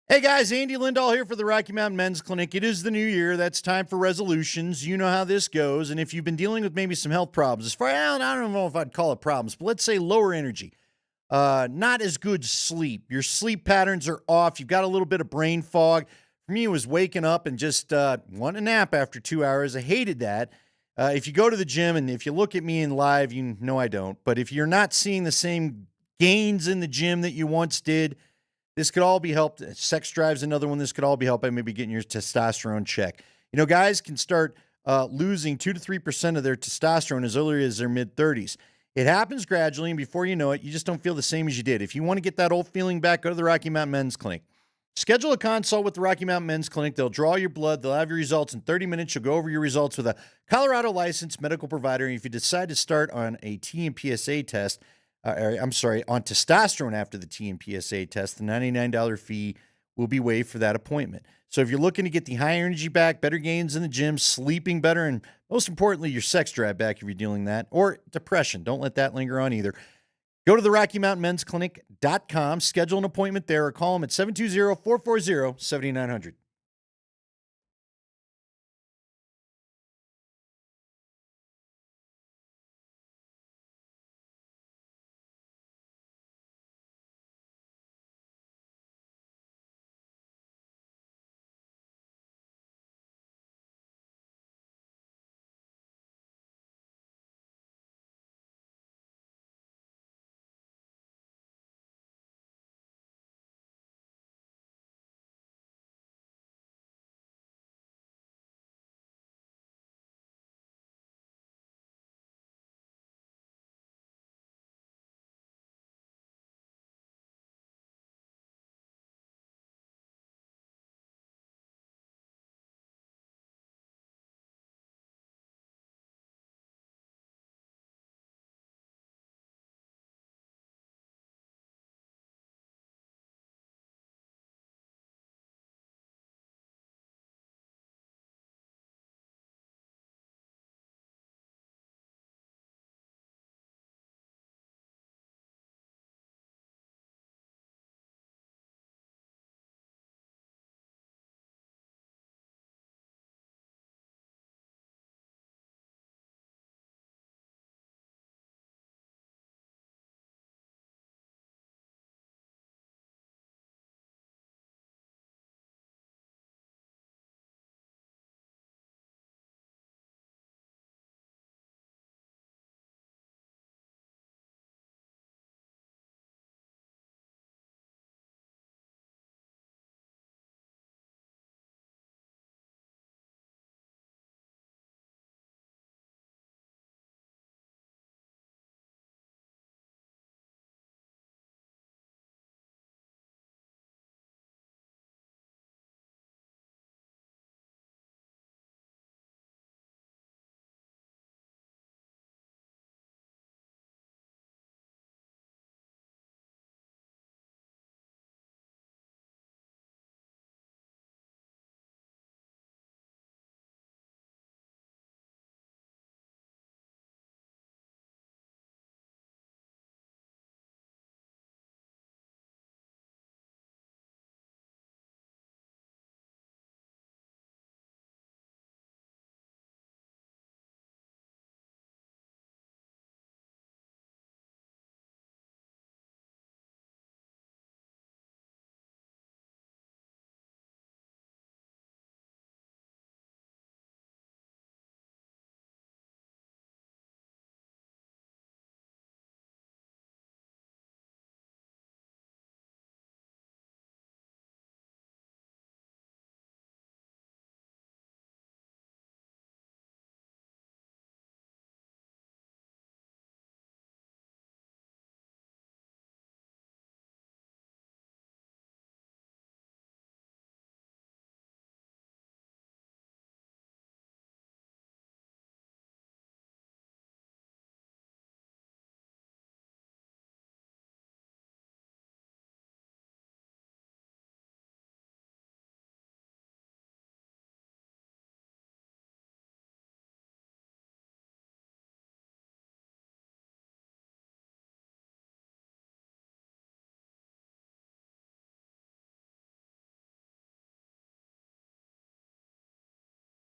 Hey guys, Andy Lindahl here for the Rocky Mountain Men's Clinic. It is the new year. That's time for resolutions. You know how this goes. And if you've been dealing with maybe some health problems, as far I don't know if I'd call it problems, but let's say lower energy, not as good sleep. Your sleep patterns are off. You've got a little bit of brain fog. For me, it was waking up and just wanting a nap after 2 hours. I hated that. If you go to the gym, and if you look at me in live, you know I don't. But if you're not seeing the same gains in the gym that you once did, this could all be helped. Sex drive's another one. This could all be helped by maybe getting your testosterone check. You know, guys can start losing 2 to 3% of their testosterone as early as their mid-30s. It happens gradually, and before you know it, you just don't feel the same as you did. If you want to get that old feeling back, go to the Rocky Mountain Men's Clinic. Schedule a consult with the Rocky Mountain Men's Clinic. They'll draw your blood. They'll have your results in 30 minutes. You'll go over your results with a Colorado licensed medical provider. And if you decide to start on a TMPSA test, on testosterone after the TMPSA test, the $99 fee will be waived for that appointment. So if you're looking to get the high energy back, better gains in the gym, sleeping better, and most importantly, your sex drive back if you're dealing that, or depression, don't let that linger on either. Go to the RockyMountainMen'sClinic.com, schedule an appointment there, or call them at 720-440-7900.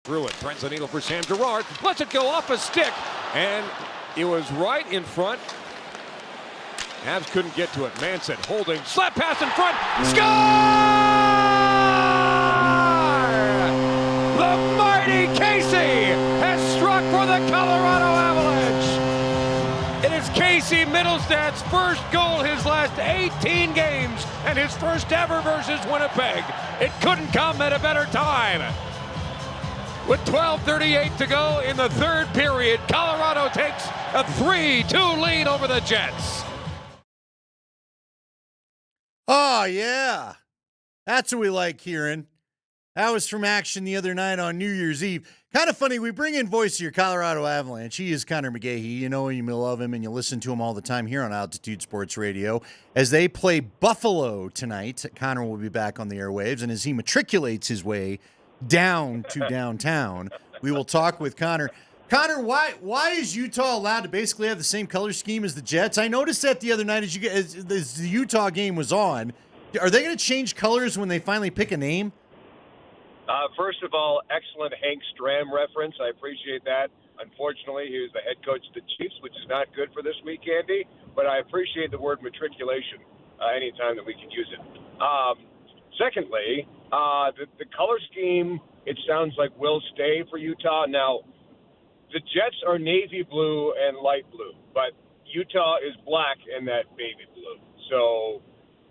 through it. Threads the needle for Sam Girard. Lets it go off a stick. And it was right in front. Avs couldn't get to it. Manson holding. Slap pass in front. Score! The mighty Casey has struck for the Colorado Avalanche. It is Casey Middlestad's first goal his last 18 games and his first ever versus Winnipeg. It couldn't come at a better time. With 12:38 to go in the third period, Colorado takes a 3-2 lead over the Jets. Oh, yeah. That's what we like hearing. That was from action the other night on New Year's Eve. Kind of funny, we bring in voice of your Colorado Avalanche. He is Connor McGahey. You know him, you love him, and you listen to him all the time here on Altitude Sports Radio. As they play Buffalo tonight, Connor will be back on the airwaves, and as he matriculates his way down to downtown, we will talk with Connor. Connor, why is Utah allowed to basically have the same color scheme as the Jets? I noticed that the other night as the Utah game was on. Are they going to change colors when they finally pick a name? First of all, excellent Hank Stram reference. I appreciate that. Unfortunately, he was the head coach of the Chiefs, which is not good for this week, Andy. But I appreciate the word matriculation anytime that we can use it. Secondly, the color scheme, it sounds like will stay for Utah. Now, the Jets are navy blue and light blue, but Utah is black and that baby blue. So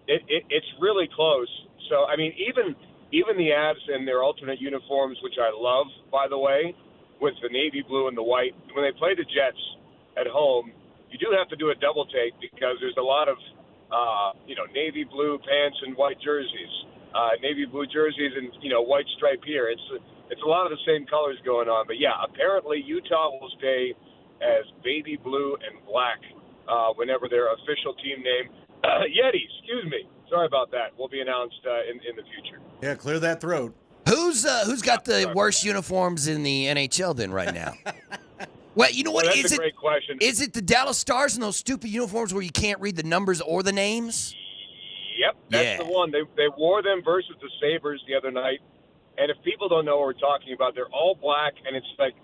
it's really close. So, I mean, even the Avs in their alternate uniforms, which I love, by the way, with the navy blue and the white, when they play the Jets at home, you do have to do a double take because there's a lot of, navy blue pants and white jerseys, navy blue jerseys and, white stripe here. It's a lot of the same colors going on. But, yeah, apparently Utah will stay as baby blue and black whenever their official team name, Yeti, excuse me. Sorry about that. Will be announced in the future. Yeah, clear that throat. Who's got the worst uniforms in the NHL then right now? Well, you know what? That's a great question. Is it the Dallas Stars in those stupid uniforms where you can't read the numbers or the names? Yep, that's the one. They wore them versus the Sabres the other night. And if people don't know what we're talking about, they're all black, and it's like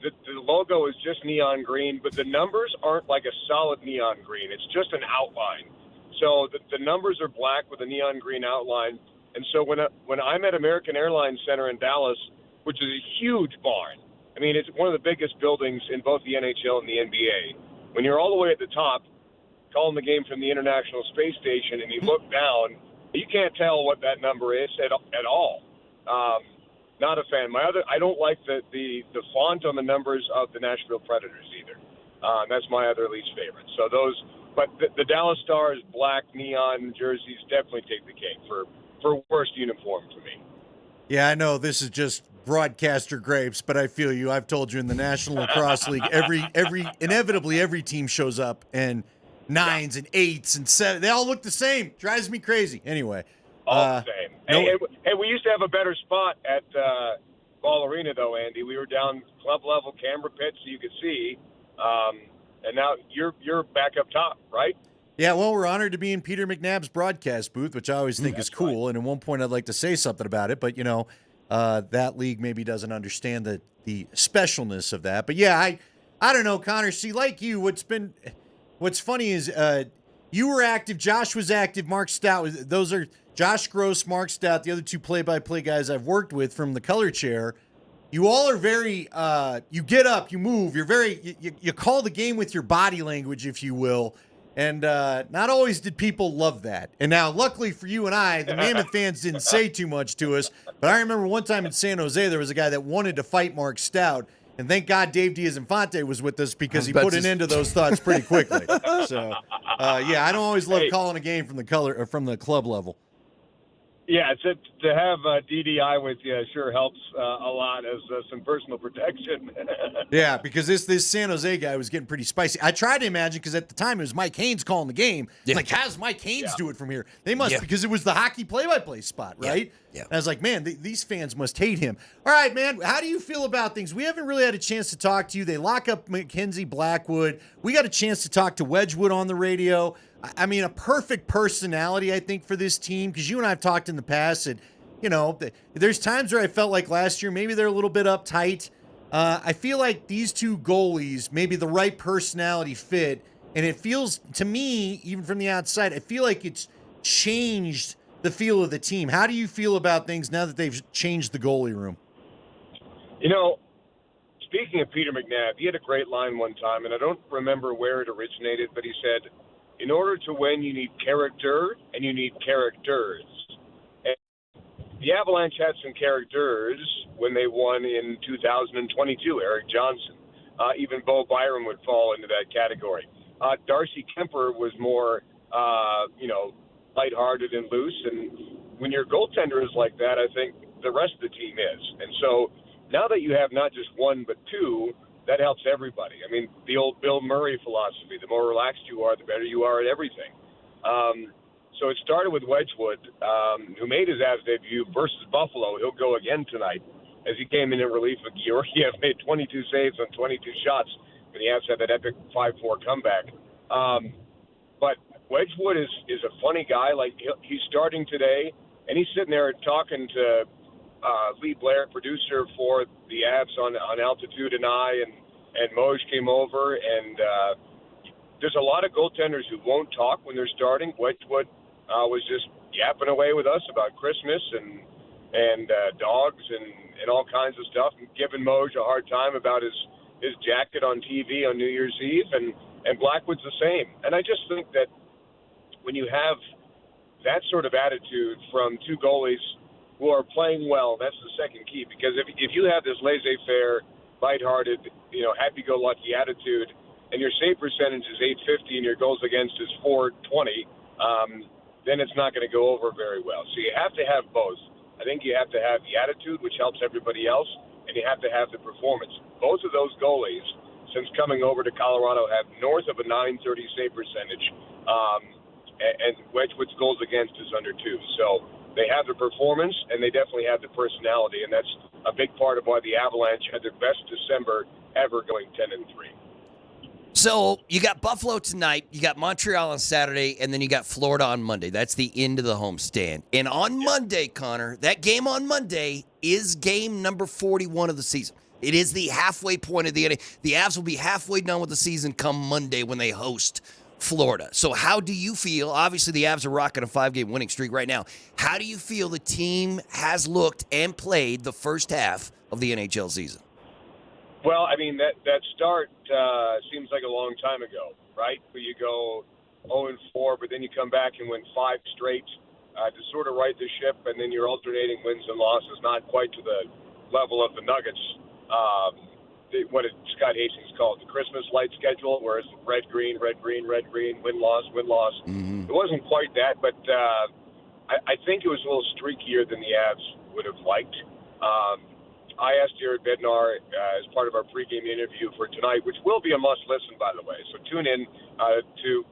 the logo is just neon green, but the numbers aren't like a solid neon green. It's just an outline. So the numbers are black with a neon green outline. And so when I'm at American Airlines Center in Dallas, which is a huge barn, I mean, it's one of the biggest buildings in both the NHL and the NBA. When you're all the way at the top, calling the game from the International Space Station, and you look down, you can't tell what that number is at all. Not a fan. I don't like the font on the numbers of the Nashville Predators either. That's my other least favorite. So those. But the Dallas Stars black neon jerseys definitely take the cake for worst uniform for me. Yeah, I know this is just broadcaster grapes, but I feel you. I've told you in the National Lacrosse League, inevitably every team shows up and 9s and 8s and 7. They all look the same. Drives me crazy. Anyway. All the same. Hey, we used to have a better spot at Ball Arena, though, Andy. We were down club level camera pit so you could see. And now you're back up top, right? Yeah, well, we're honored to be in Peter McNabb's broadcast booth, which I always think is cool. Right. And at one point, I'd like to say something about it, but that league maybe doesn't understand the specialness of that. But yeah, I don't know, Connor. See, like you, what's funny is you were active, Josh was active, Mark Stout. Those are Josh Gross, Mark Stout, the other two play-by-play guys I've worked with from the color chair. You all are very, you get up, you move, you call the game with your body language, if you will. And not always did people love that. And now, luckily for you and I, the Mammoth fans didn't say too much to us. But I remember one time in San Jose, there was a guy that wanted to fight Mark Stout. And thank God Dave Diaz-Infante was with us because he put an end to those thoughts pretty quickly. So, yeah, I don't always love calling a game from the club level. Yeah, to have DDI with you sure helps a lot as some personal protection. Yeah, because this San Jose guy was getting pretty spicy. I tried to imagine because at the time it was Mike Haynes calling the game. Yeah. Like, how does Mike Haynes do it from here? They must because it was the hockey play-by-play spot, right? Yeah. And I was like, man, these fans must hate him. All right, man, how do you feel about things? We haven't really had a chance to talk to you. They lock up Mackenzie Blackwood. We got a chance to talk to Wedgwood on the radio. I mean, a perfect personality, I think, for this team, because you and I have talked in the past that there's times where I felt like last year maybe they're a little bit uptight. I feel like these two goalies, maybe the right personality fit, and it feels to me, even from the outside, I feel like it's changed the feel of the team. How do you feel about things now that they've changed the goalie room? Speaking of Peter McNabb, he had a great line one time, and I don't remember where it originated, but he said, in order to win, you need character and you need characters. And the Avalanche had some characters when they won in 2022, Eric Johnson. Even Bo Byram would fall into that category. Darcy Kemper was more, lighthearted and loose. And when your goaltender is like that, I think the rest of the team is. And so now that you have not just one but two, that helps everybody. I mean, the old Bill Murray philosophy, the more relaxed you are, the better you are at everything. So it started with Wedgwood, who made his Avs debut versus Buffalo. He'll go again tonight as he came in relief of Georgiev, made 22 saves on 22 shots when the Avs had that epic 5-4 comeback. But Wedgwood is a funny guy. Like, he's starting today, and he's sitting there talking to Lee Blair, producer for the Avs on Altitude and Moj came over, and there's a lot of goaltenders who won't talk when they're starting. Wedgwood was just yapping away with us about Christmas and dogs and all kinds of stuff, and giving Moj a hard time about his jacket on TV on New Year's Eve, and Blackwood's the same. And I just think that when you have that sort of attitude from two goalies who are playing well, that's the second key. Because if you have this laissez-faire, lighthearted, happy-go-lucky attitude, and your save percentage is .850 and your goals against is .420, then it's not going to go over very well. So you have to have both. I think you have to have the attitude, which helps everybody else, and you have to have the performance. Both of those goalies, since coming over to Colorado, have north of a .930 save percentage, and Wedgwood's goals against is under 2. So they have the performance, and they definitely have the personality, and that's a big part of why the Avalanche had their best December ever, going 10-3. So you got Buffalo tonight, you got Montreal on Saturday, and then you got Florida on Monday. That's the end of the homestand. And on Monday, Connor, that game on Monday is game number 41 of the season. It is the halfway point of the NHL. The Avs will be halfway done with the season come Monday when they host Florida. So how do you feel? Obviously, the Avs are rocking a 5-game winning streak right now. How do you feel the team has looked and played the first half of the NHL season? Well, I mean, that start seems like a long time ago, right? Where you go 0-4, but then you come back and win 5 straight to sort of right the ship, and then you're alternating wins and losses, not quite to the level of the Nuggets. What did Scott Hastings call it? The Christmas light schedule, where it's red, green, win-loss, win-loss. Mm-hmm. It wasn't quite that, but I think it was a little streakier than the Avs would have liked. I asked Jared Bednar as part of our pregame interview for tonight, which will be a must-listen, by the way. So tune in to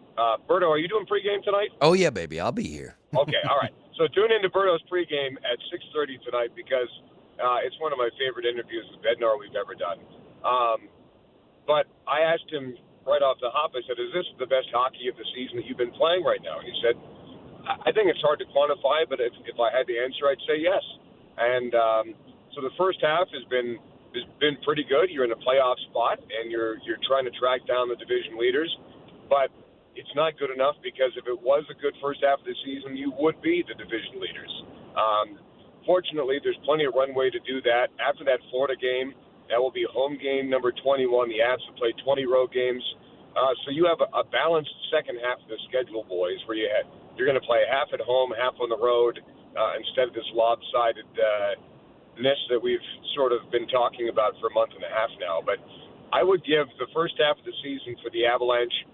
Berto. Are you doing pregame tonight? Oh, yeah, baby. I'll be here. Okay, all right. So tune in to Berto's pregame at 6:30 tonight, because it's one of my favorite interviews with Bednar we've ever done. But I asked him right off the hop, I said, is this the best hockey of the season that you've been playing right now? And he said, I think it's hard to quantify, but if I had the answer, I'd say yes. And so the first half has been pretty good. You're in a playoff spot, and you're trying to track down the division leaders. But it's not good enough, because if it was a good first half of the season, you would be the division leaders. Fortunately, there's plenty of runway to do that. After that Florida game, that will be home game number 21. The Avs have played 20 road games. So you have a balanced second half of the schedule, boys, where you're going to play half at home, half on the road, instead of this lopsidedness that we've sort of been talking about for a month and a half now. But I would give the first half of the season for the Avalanche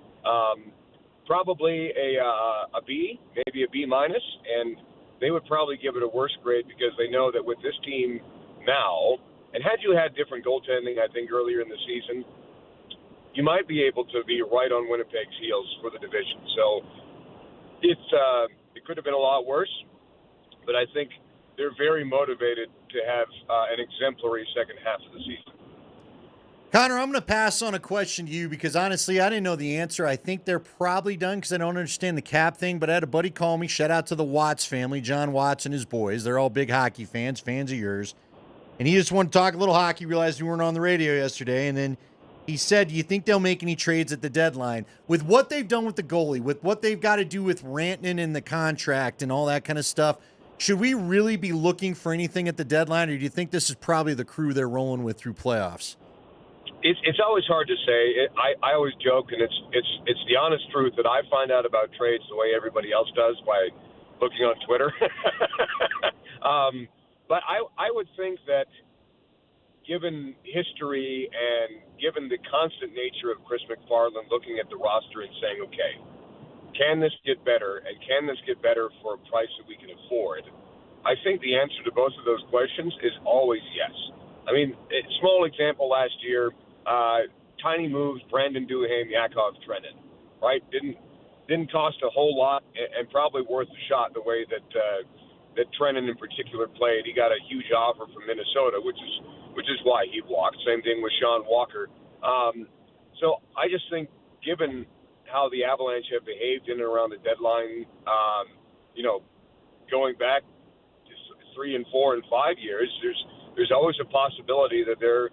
probably a B, maybe a B-, and they would probably give it a worse grade, because they know that with this team now, and had you had different goaltending, I think, earlier in the season, you might be able to be right on Winnipeg's heels for the division. So it could have been a lot worse, but I think they're very motivated to have an exemplary second half of the season. Connor, I'm going to pass on a question to you because honestly, I didn't know the answer. I think they're probably done because I don't understand the cap thing, but I had a buddy call me. Shout out to the Watts family, John Watts and his boys. They're all big hockey fans of yours. And he just wanted to talk a little hockey, realized we weren't on the radio yesterday, and then he said, do you think they'll make any trades at the deadline? With what they've done with the goalie, with what they've got to do with Rantanen and the contract and all that kind of stuff, should we really be looking for anything at the deadline, or do you think this is probably the crew they're rolling with through playoffs? It's always hard to say. I always joke, and it's the honest truth that I find out about trades the way everybody else does by looking on Twitter. But I would think that given history and given the constant nature of Chris McFarland looking at the roster and saying, okay, can this get better, and can this get better for a price that we can afford? I think the answer to both of those questions is always yes. I mean, small example last year, tiny moves, Brandon Duhaime, Yakov Trenin, right? Didn't cost a whole lot and probably worth a shot the way that Trenin in particular played. He got a huge offer from Minnesota, which is why he walked. Same thing with Sean Walker. So I just think given how the Avalanche have behaved in and around the deadline, going back to 3 and 4 and 5 years, there's always a possibility that there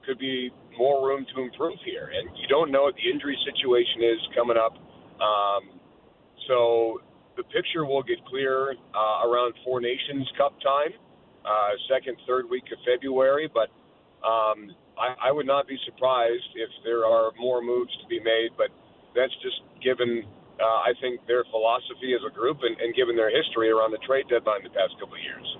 could be more room to improve here. And you don't know what the injury situation is coming up. So the picture will get clearer around Four Nations Cup time, second, third week of February. But I would not be surprised if there are more moves to be made. But that's just given, I think, their philosophy as a group and given their history around the trade deadline the past couple of years.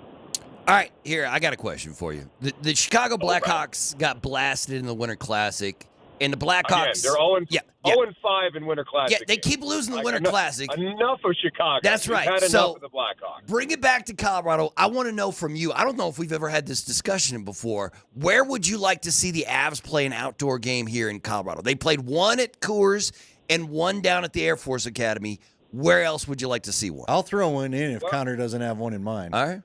All right, here, I got a question for you. The Chicago Blackhawks got blasted in the Winter Classic, and the Blackhawks... Again, they're 0-5 in Winter Classic. Yeah, they keep losing the Winter Classic. Enough of Chicago. That's right. We've had enough of the Blackhawks. Bring it back to Colorado. I want to know from you, I don't know if we've ever had this discussion before, where would you like to see the Avs play an outdoor game here in Colorado? They played one at Coors and one down at the Air Force Academy. Where else would you like to see one? I'll throw one in if Connor doesn't have one in mind. All right.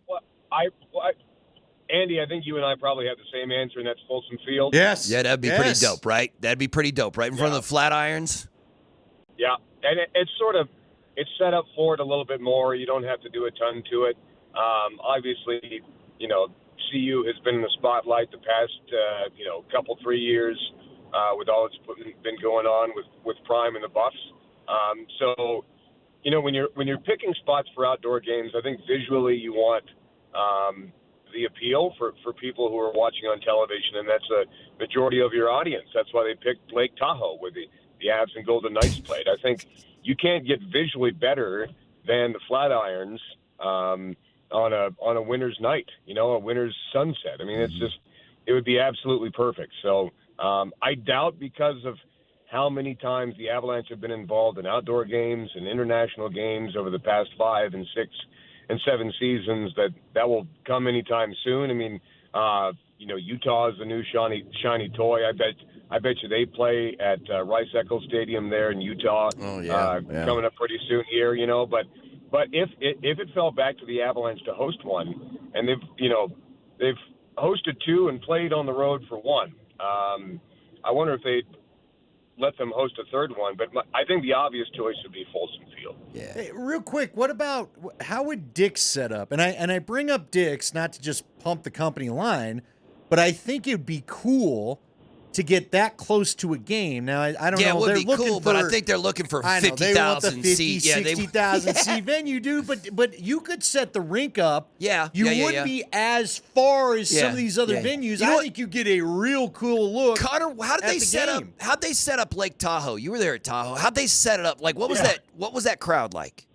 Andy, I think you and I probably have the same answer, and that's Folsom Field. Yes. Yeah, that'd be pretty dope, right? That'd be pretty dope, right in front of the Flatirons. Yeah, and it's set up for it a little bit more. You don't have to do a ton to it. Obviously, CU has been in the spotlight the past, couple, 3 years with all that's been going on with Prime and the Buffs. So, when you're picking spots for outdoor games, I think visually you want the appeal for people who are watching on television, and that's a majority of your audience. That's why they picked Lake Tahoe, where the Avs and Golden Knights played. I think you can't get visually better than the Flatirons on a winter's night, a winter's sunset. I mean, it would be absolutely perfect. So I doubt, because of how many times the Avalanche have been involved in outdoor games and international games over the past 5 and 6 and 7 seasons, that will come anytime soon. I mean, Utah is the new shiny toy. I bet you they play at Rice-Eccles Stadium there in Utah. Oh yeah, coming up pretty soon here. But if it fell back to the Avalanche to host one, and they've hosted 2 and played on the road for 1, I wonder if they'd let them host a third one. But I think the obvious choice would be Folsom Field. Yeah. Hey, real quick, what about how would Dick's set up? And I bring up Dick's not to just pump the company line, but I think it'd be cool to get that close to a game. Now, I don't know. Yeah, it would they're be looking cool, for, but I think they're looking for 50,000 seat. Yeah, 60,000 seat venue, dude. But you could set the rink up. Yeah, you wouldn't be as far as some of these other Yeah. venues. You know I what? think you get a real cool look. Connor, how did at they the set up? game. How'd they set up Lake Tahoe? You were there at Tahoe. How'd they set it up? Like, what was that? What was that crowd like?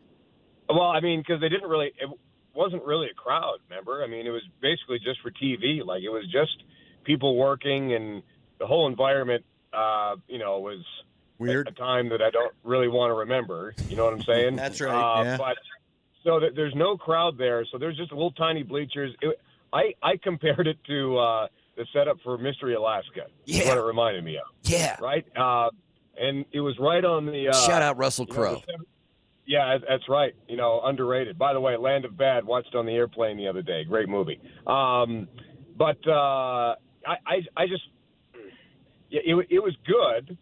Well, I mean, because they didn't really. It wasn't really a crowd. Remember? I mean, it was basically just for TV. Like, it was just people working, and the whole environment, was weird. A time that I don't really want to remember. You know what I'm saying? That's right. Yeah. But so there's no crowd there. So there's just little tiny bleachers. I compared it to the setup for Mystery Alaska. Yeah. Is what it reminded me of. Yeah. Right. And it was right on the. Shout out Russell Crowe. Yeah, that's right. Underrated. By the way, Land of Bad, watched on the airplane the other day. Great movie. But I just, yeah, it was good.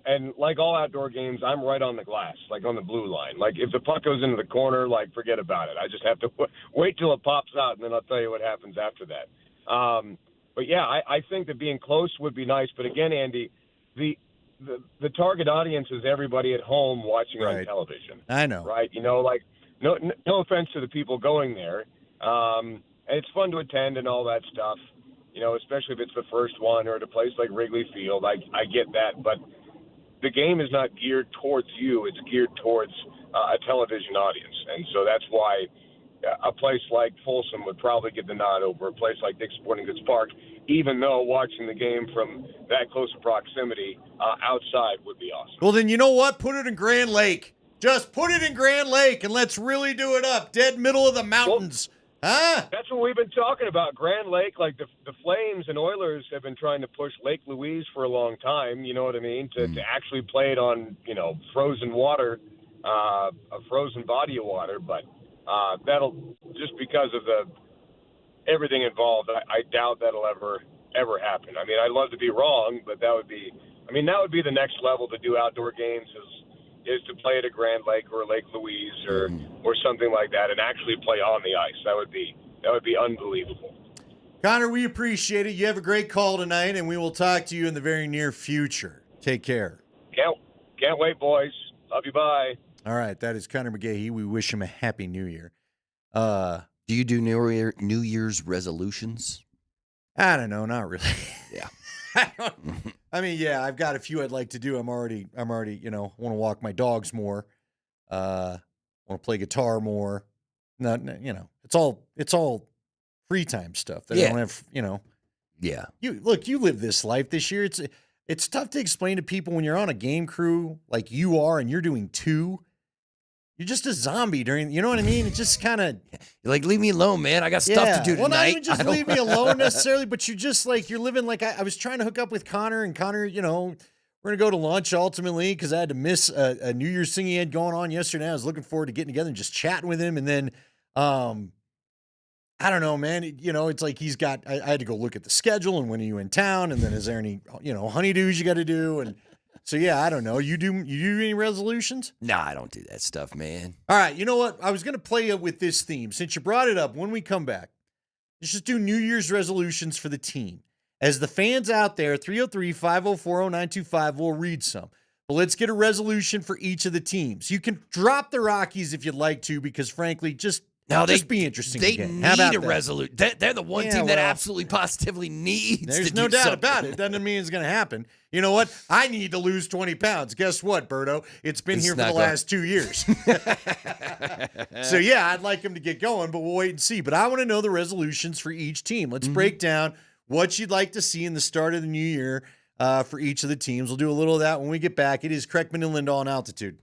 And like all outdoor games, I'm right on the glass, like on the blue line. Like if the puck goes into the corner, like forget about it. I just have to wait till it pops out, and then I'll tell you what happens after that. But yeah, I think that being close would be nice. But again, Andy, the target audience is everybody at home watching on television. I know, right? You know, like no offense to the people going there, and it's fun to attend and all that stuff. You know, especially if it's the first one or at a place like Wrigley Field. I get that, but the game is not geared towards you. It's geared towards a television audience. And so that's why a place like Folsom would probably get the nod over a place like Dick's Sporting Goods Park, even though watching the game from that close proximity outside would be awesome. Well, then you know what? Put it in Grand Lake. Just put it in Grand Lake, and let's really do it up. Dead middle of the mountains. Huh? That's what we've been talking about. Grand Lake, like the Flames and Oilers have been trying to push Lake Louise for a long time, you know what I mean, to actually play it on, frozen water, a frozen body of water. But that'll, just because of everything involved, I doubt that'll ever happen. I mean, I'd love to be wrong, but that would be the next level to do outdoor games is to play at a Grand Lake or Lake Louise or something like that and actually play on the ice. That would be unbelievable. Connor, we appreciate it. You have a great call tonight, and we will talk to you in the very near future. Take care. Can't wait, boys. Love you. Bye. All right, that is Connor McGahee. We wish him a happy New Year. Do you do New Year's resolutions? I don't know, not really. Yeah. I mean, yeah, I've got a few I'd like to do. I'm already, want to walk my dogs more. Want to play guitar more. Not, it's all free time stuff that I don't have, Yeah. You live this life this year. It's tough to explain to people when you're on a game crew like you are and you're doing two. You're just a zombie during, you know what I mean? It's just kind of. You're like, leave me alone, man. I got stuff to do tonight. Well, not even just leave me alone necessarily, but you're just like, you're living like, I was trying to hook up with Connor, and Connor, we're going to go to lunch ultimately because I had to miss a New Year's thing he had going on yesterday. I was looking forward to getting together and just chatting with him. And then, I don't know, man. It's like I had to go look at the schedule and when are you in town? And then is there any, honeydews you got to do? And so, yeah, I don't know. You do any resolutions? No, I don't do that stuff, man. All right. You know what? I was going to play with this theme. Since you brought it up, when we come back, let's just do New Year's resolutions for the team. As the fans out there, 303-504-0925, we'll read some. But let's get a resolution for each of the teams. You can drop the Rockies if you'd like to, because frankly, just be interesting. They again. need a resolution. They're the one team that absolutely positively needs There's to no do doubt something. about it. Doesn't mean it's going to happen. You know what? I need to lose 20 pounds. Guess what, Berto? It's been here for the last 2 years. So, yeah, I'd like them to get going, but we'll wait and see. But I want to know the resolutions for each team. Let's break down what you'd like to see in the start of the new year for each of the teams. We'll do a little of that when we get back. It is Kreckman and Lindahl on Altitude.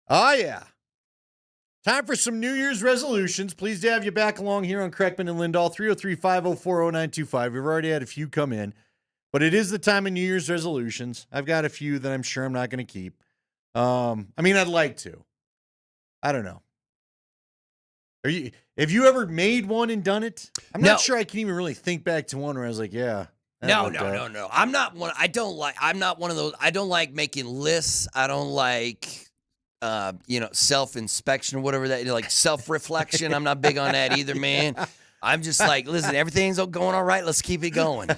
Oh, yeah. Time for some New Year's resolutions. Pleased to have you back along here on Kreckman and Lindahl, 303-504-0925. We've already had a few come in, but it is the time of New Year's resolutions. I've got a few that I'm sure I'm not going to keep. I'd like to. I don't know. Have you ever made one and done it? I'm not sure I can even really think back to one where I was like, yeah. No. I'm not one of those. I don't like making lists. I don't like, self-inspection or whatever that, like self-reflection. I'm not big on that either, man. I'm just like, listen, everything's going all right. Let's keep it going.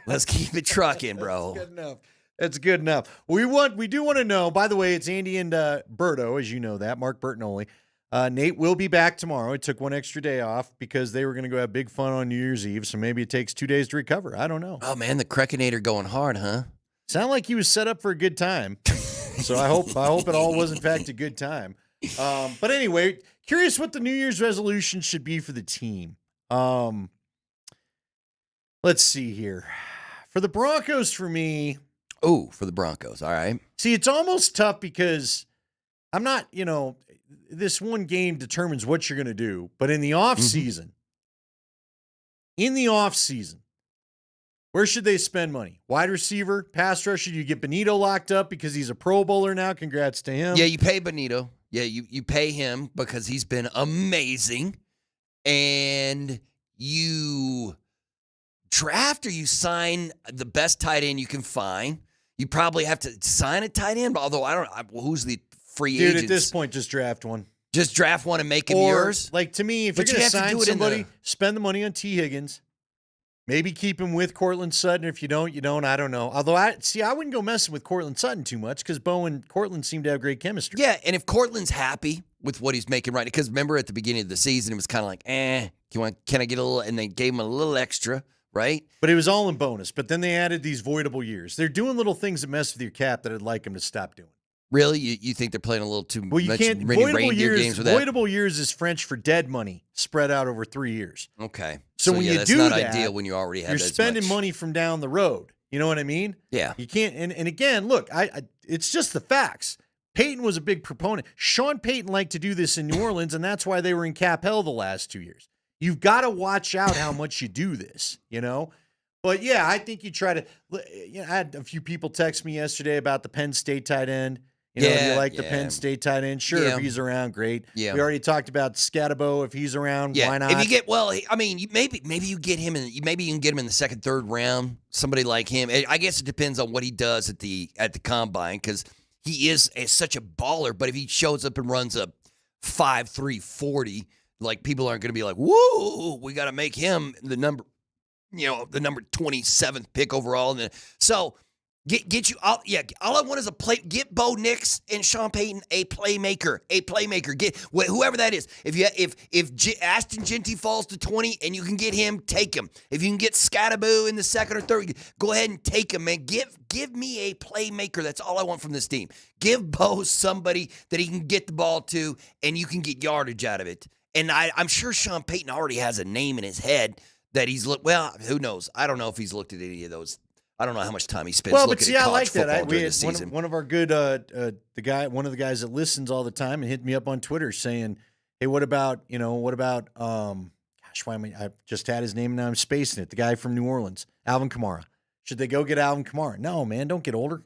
Let's keep it trucking, bro. That's good enough. That's good enough. We do want to know, by the way, it's Andy and Berto, as you know that, Mark Bertinoli. Nate will be back tomorrow. He took one extra day off because they were going to go have big fun on New Year's Eve, so maybe it takes 2 days to recover. I don't know. Oh, man, the Kreckinator going hard, huh? Sound like he was set up for a good time. So I hope it all was, in fact, a good time. But anyway, curious what the New Year's resolution should be for the team. Let's see here. For the Broncos, for me. Oh, for the Broncos. All right. See, it's almost tough because I'm not, this one game determines what you're going to do. But in the offseason, where should they spend money? Wide receiver, pass rusher. You get Benito locked up because he's a Pro Bowler now. Congrats to him. Yeah, you pay Benito. Yeah, you pay him because he's been amazing. And you draft or you sign the best tight end you can find. You probably have to sign a tight end, although who's the free agent? Dude, at this point, just draft one. Just draft one and make him yours? Like, to me, if you're going to sign somebody, spend the money on T. Higgins. Maybe keep him with Cortland Sutton. If you don't, you don't. I don't know. Although, I wouldn't go messing with Cortland Sutton too much because Bo and Cortland seem to have great chemistry. Yeah, and if Cortland's happy with what he's making right, because remember at the beginning of the season, it was kind of like, can I get a little, and they gave him a little extra, right? But it was all in bonus. But then they added these voidable years. They're doing little things that mess with your cap that I'd like them to stop doing. Really? You think they're playing a little too well, you much can't, reindeer games with that? Voidable years is French for dead money spread out over 3 years. Okay. So when you that's do not that, ideal when you already have you're that spending much. money from down the road. You know what I mean? Yeah. You can't. And again, look, it's just the facts. Peyton was a big proponent. Sean Payton liked to do this in New Orleans, and that's why they were in cap hell the last 2 years. You've got to watch out how much you do this, But, yeah, I think you try to I had a few people text me yesterday about the Penn State tight end. Do you like the Penn State tight end? Sure, if he's around, great. Yeah. We already talked about Scatabo. If he's around, why not? If you get, maybe you get him maybe you can get him in the second, third round. Somebody like him. I guess it depends on what he does at the combine because he is such a baller. But if he shows up and runs a 5.3 40, like people aren't going to be like, woo, we got to make him the number 27th pick overall. And so. Get you all. Yeah, all I want is a play. Get Bo Nix and Sean Payton a playmaker. Get whoever that is. If Ashton Genty falls to 20 and you can get him, take him. If you can get Scattaboo in the second or third, go ahead and take him, man. Give me a playmaker. That's all I want from this team. Give Bo somebody that he can get the ball to and you can get yardage out of it. And I'm sure Sean Payton already has a name in his head that he's looked. Well, who knows? I don't know if he's looked at any of those. I don't know how much time he spends looking at college football during the season. One of our good, one of the guys that listens all the time and hit me up on Twitter saying, "Hey, what about, I just had his name and now I'm spacing it. The guy from New Orleans, Alvin Kamara. Should they go get Alvin Kamara? No, man, don't get older.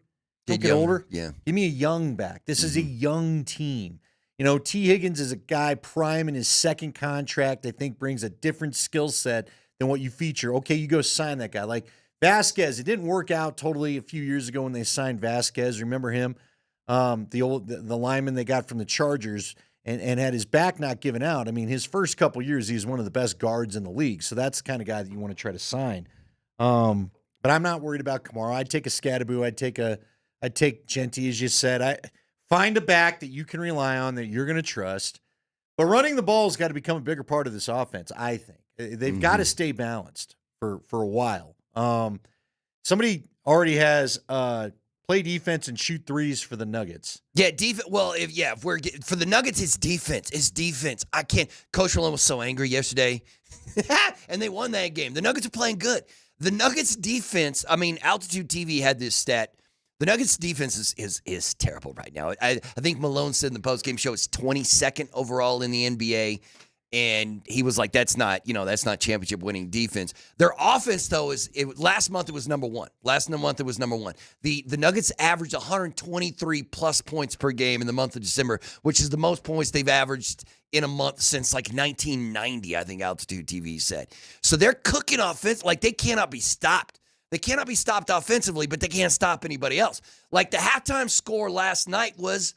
Don't get older. Yeah, give me a young back. This is a young team. T. Higgins is a guy prime in his second contract. I think brings a different skill set than what you feature. Okay, you go sign that guy like." Vasquez, it didn't work out totally a few years ago when they signed Vasquez. Remember him? The lineman they got from the Chargers and had his back not given out. I mean, his first couple years, he was one of the best guards in the league. So that's the kind of guy that you want to try to sign. But I'm not worried about Kamara. I'd take a Scattaboo. I'd take Genty, as you said. Find a back that you can rely on, that you're going to trust. But running the ball has got to become a bigger part of this offense, I think. They've got to stay balanced for a while. Somebody already has play defense and shoot threes for the Nuggets. Yeah, defense. Well, if we're for the Nuggets, it's defense. It's defense. I can't. Coach Malone was so angry yesterday, and they won that game. The Nuggets are playing good. The Nuggets defense. I mean, Altitude TV had this stat The Nuggets defense is terrible right now. I think Malone said in the postgame show it's 22nd overall in the NBA. And he was like, that's not championship winning defense. Their offense, though, last month it was number one. Last month it was number one. The Nuggets averaged 123 plus points per game in the month of December, which is the most points they've averaged in a month since like 1990, I think Altitude TV said. So they're cooking offense. Like, they cannot be stopped. They cannot be stopped offensively, but they can't stop anybody else. Like, the halftime score last night was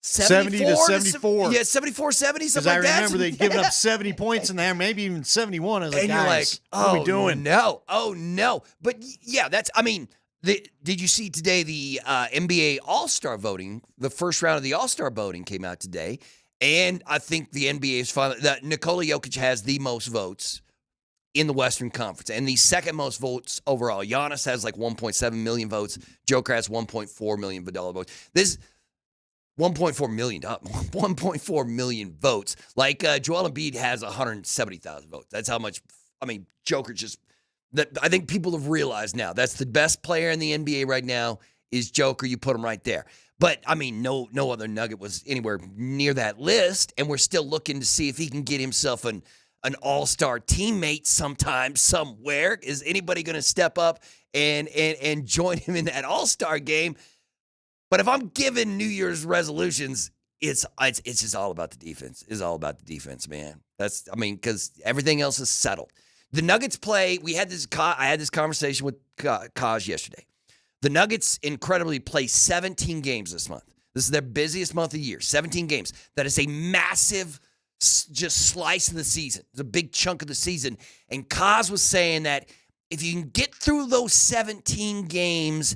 70 to 74. Yeah, 74, 70, Because something I like that. remember they'd given up 70 points in there, maybe even 71. I was like, And you're like, guys, what are we doing? No. Oh, no. But yeah, did you see today the NBA All-Star voting? The first round of the All-Star voting came out today. And I think the NBA is finally, that Nikola Jokic has the most votes in the Western Conference and the second most votes overall. Giannis has like 1.7 million votes. Joker has 1.4 million votes. This 1.4 million votes. Like Joel Embiid has 170,000 votes. That's how much. I mean, Joker just. I think people have realized now that's the best player in the NBA right now is Joker. You put him right there. But I mean, no other Nugget was anywhere near that list, and we're still looking to see if he can get himself an all-star teammate sometime, somewhere. Is anybody going to step up and join him in that all-star game? But if I'm giving New Year's resolutions, it's just all about the defense. It's all about the defense, man. Because everything else is settled. The Nuggets play. I had this conversation with Kaj yesterday. The Nuggets incredibly play 17 games this month. This is their busiest month of the year. 17 games. That is a massive just slice of the season. It's a big chunk of the season. And Kaz was saying that if you can get through those 17 games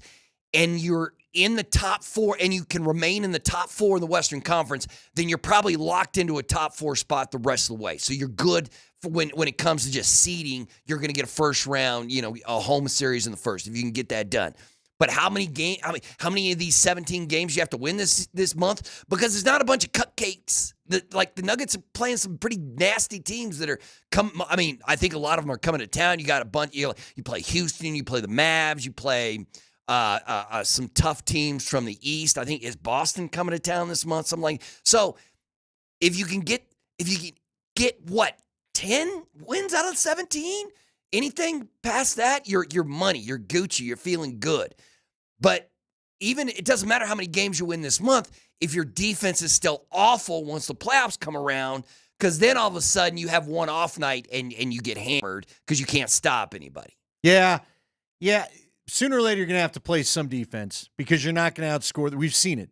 and you're in the top four and you can remain in the top four in the Western Conference, then you're probably locked into a top four spot the rest of the way. So you're good for when it comes to just seeding. You're going to get a first round, a home series in the first if you can get that done. But how many of these 17 games you have to win this month? Because it's not a bunch of cupcakes. The Nuggets are playing some pretty nasty teams that are I think a lot of them are coming to town. You got a bunch. You play Houston. You play the Mavs. You play some tough teams from the East. I think is Boston coming to town this month. Something like so. If you can get what 10 wins out of 17, anything past that, you're money. You're Gucci. You're feeling good. But even it doesn't matter how many games you win this month if your defense is still awful once the playoffs come around, because then all of a sudden you have one off night and you get hammered because you can't stop anybody. Yeah. Sooner or later, you're going to have to play some defense because you're not going to outscore. We've seen it.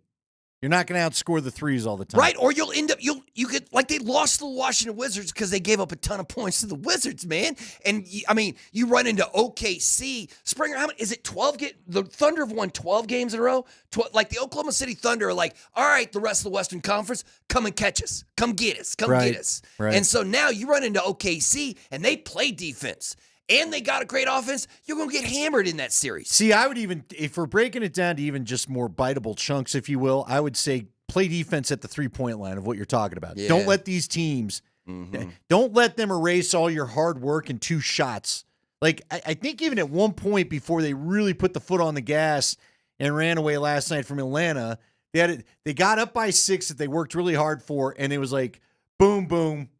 You're not going to outscore the threes all the time. Right, or you'll end up, you get, like they lost to the Washington Wizards because they gave up a ton of points to the Wizards, man. And, you run into OKC. Springer, is it 12? The Thunder have won 12 games in a row. Like the Oklahoma City Thunder are like, all right, the rest of the Western Conference, come and catch us. Come get us. Come get us. Right. And so now you run into OKC, and they play defense. And they got a great offense, you're going to get hammered in that series. See, I would even, if we're breaking it down to even just more biteable chunks, if you will, I would say play defense at the three-point line of what you're talking about. Yeah. Don't let these teams, don't let them erase all your hard work in two shots. Like, I think even at one point before they really put the foot on the gas and ran away last night from Atlanta, they got up by 6 that they worked really hard for, and it was like, boom, boom,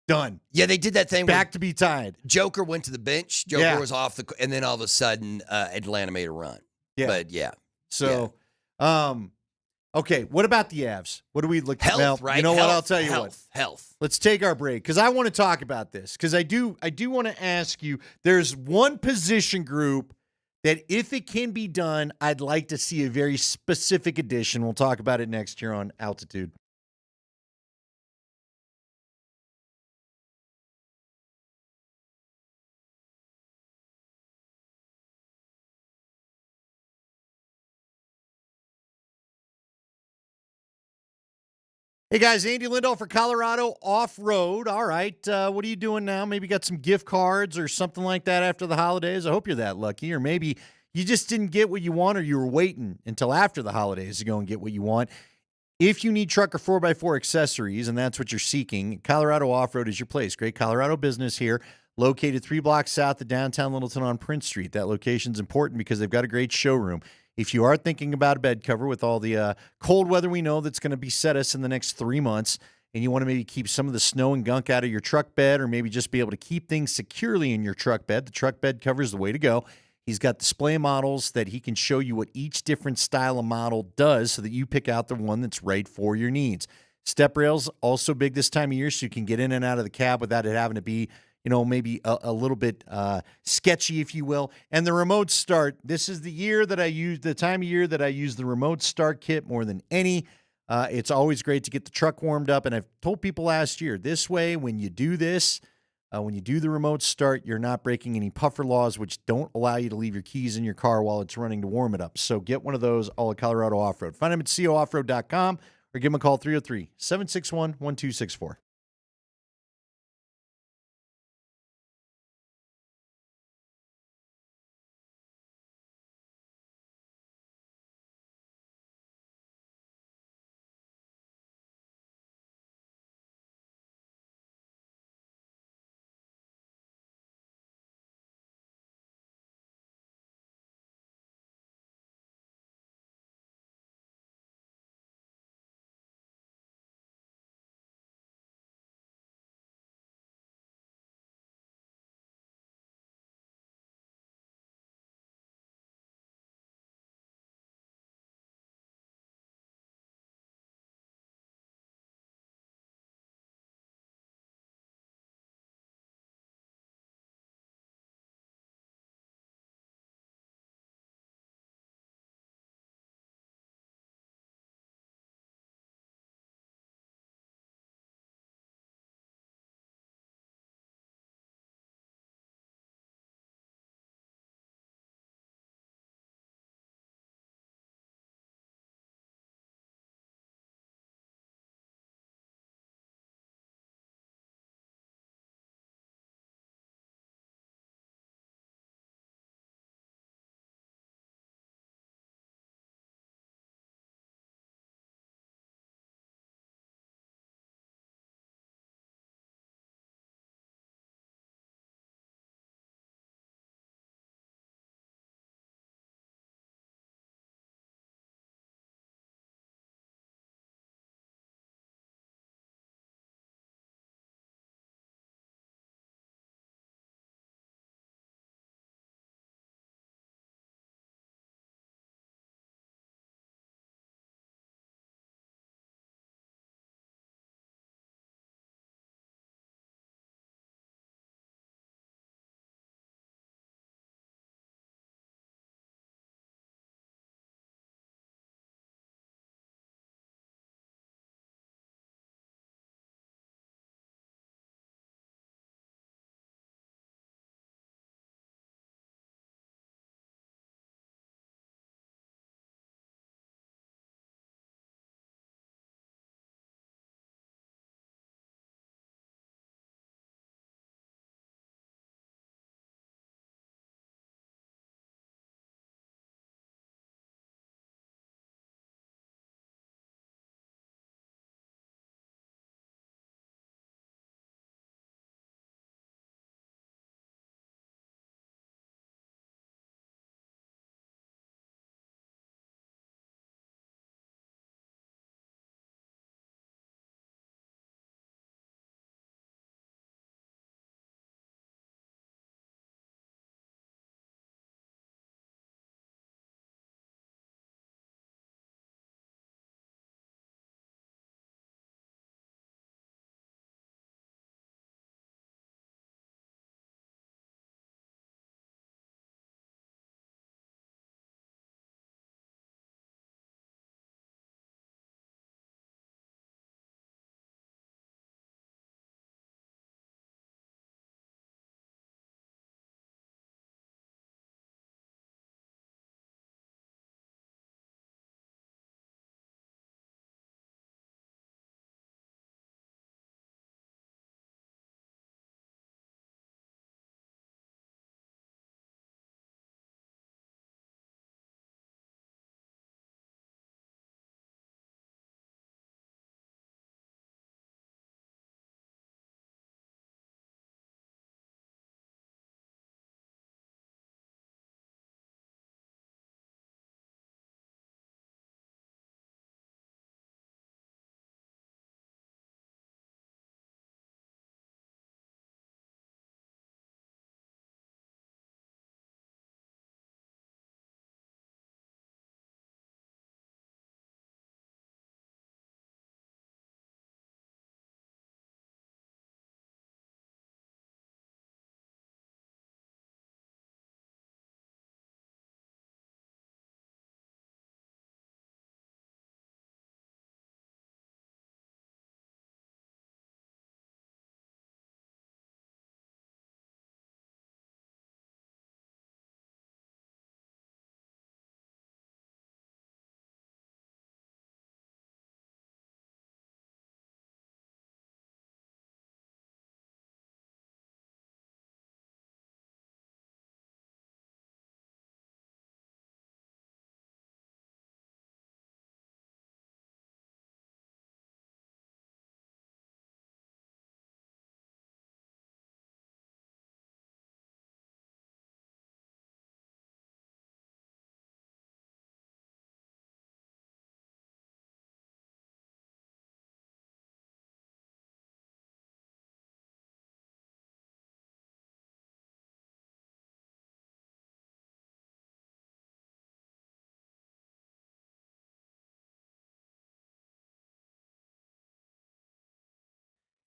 done. Yeah, they did that thing. Back to be tied. Joker went to the bench. Joker was off and then all of a sudden, Atlanta made a run. Yeah. But yeah. So, okay. What about the Avs? What do we look at? Health, right? You know what? I'll tell you what. Health. Let's take our break because I want to talk about this because I do want to ask you. There's one position group that if it can be done, I'd like to see a very specific addition. We'll talk about it next year on Altitude. Hey guys, Andy Lindahl for Colorado Off-Road. All right, what are you doing now? Maybe got some gift cards or something like that after the holidays. I hope you're that lucky. Or maybe you just didn't get what you want or you were waiting until after the holidays to go and get what you want. If you need truck or 4x4 accessories, and that's what you're seeking, Colorado Off-Road is your place. Great Colorado business here, located 3 blocks south of downtown Littleton on Prince Street. That location's important because they've got a great showroom. if you are thinking about a bed cover with all the cold weather we know that's going to beset us in the next 3 months, and you want to maybe keep some of the snow and gunk out of your truck bed, or maybe just be able to keep things securely in your truck bed, the truck bed cover is the way to go. He's got display models that he can show you what each different style of model does so that you pick out the one that's right for your needs. Step rails, also big this time of year, so you can get in and out of the cab without it having to be, maybe a little bit sketchy, if you will. And the remote start, this is the time of year that I use the remote start kit more than any. It's always great to get the truck warmed up. And I've told people last year, this way, when you do this, when you do the remote start, you're not breaking any puffer laws, which don't allow you to leave your keys in your car while it's running to warm it up. So get one of those, all at Colorado Off-Road. Find them at cooffroad.com or give them a call, 303-761-1264.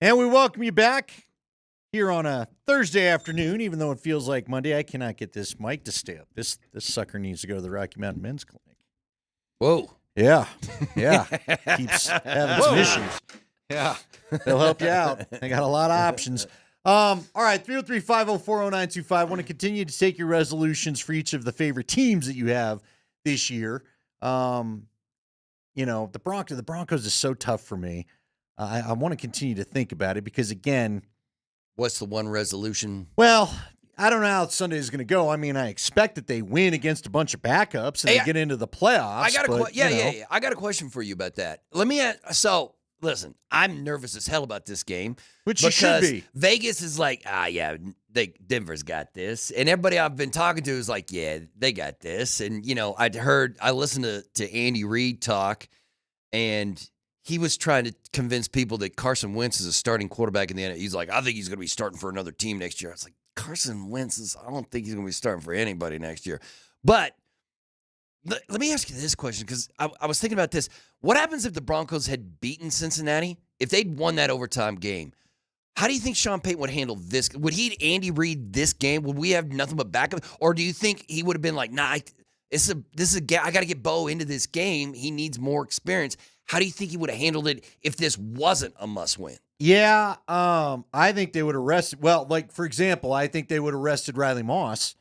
And we welcome you back here on a Thursday afternoon, even though it feels like Monday. I cannot get this mic to stay up. This sucker needs to go to the Rocky Mountain Men's Clinic. Whoa. Yeah. Keeps having some issues. Yeah. They'll help you out. They got a lot of options. All right, 303-504-0925. Want to continue to take your resolutions for each of the favorite teams that you have this year. The Broncos is so tough for me. I want to continue to think about it because, again, what's the one resolution? Well, I don't know how Sunday is going to go. I mean, I expect that they win against a bunch of backups and they get into the playoffs. I got I got a question for you about that. Let me ask. So, listen, I'm nervous as hell about this game, which you should be. Vegas is like, Denver's got this, and everybody I've been talking to is like, yeah, they got this. And I listened to Andy Reid talk, and he was trying to convince people that Carson Wentz is a starting quarterback in the NFL. He's like, I think he's going to be starting for another team next year. I was like, Carson Wentz I don't think he's going to be starting for anybody next year. But let me ask you this question, because I was thinking about this. What happens if the Broncos had beaten Cincinnati? If they'd won that overtime game, how do you think Sean Payton would handle this? Would he Andy Reid this game? Would we have nothing but backup? Or do you think he would have been like, nah, this is a I got to get Bo into this game. He needs more experience. How do you think he would have handled it if this wasn't a must-win? Yeah, I think they would have arrested. Well, like, for example, I think they would have arrested Riley Moss.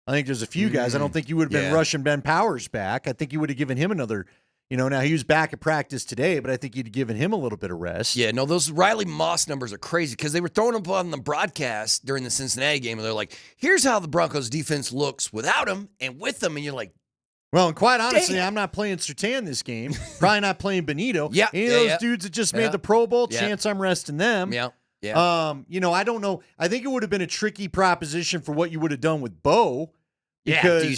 I think there's a few guys. I don't think you would have been rushing Ben Powers back. I think you would have given him another, now he was back at practice today, but I think you'd have given him a little bit of rest. Yeah, no, those Riley Moss numbers are crazy because they were throwing up on the broadcast during the Cincinnati game, and they're like, here's how the Broncos defense looks without him and with him, and you're like, well, and quite honestly, I'm not playing Surtain this game. Probably not playing Benito. Any of those dudes that just made the Pro Bowl, chance I'm resting them. Yeah. I don't know. I think it would have been a tricky proposition for what you would have done with Bo. Because, do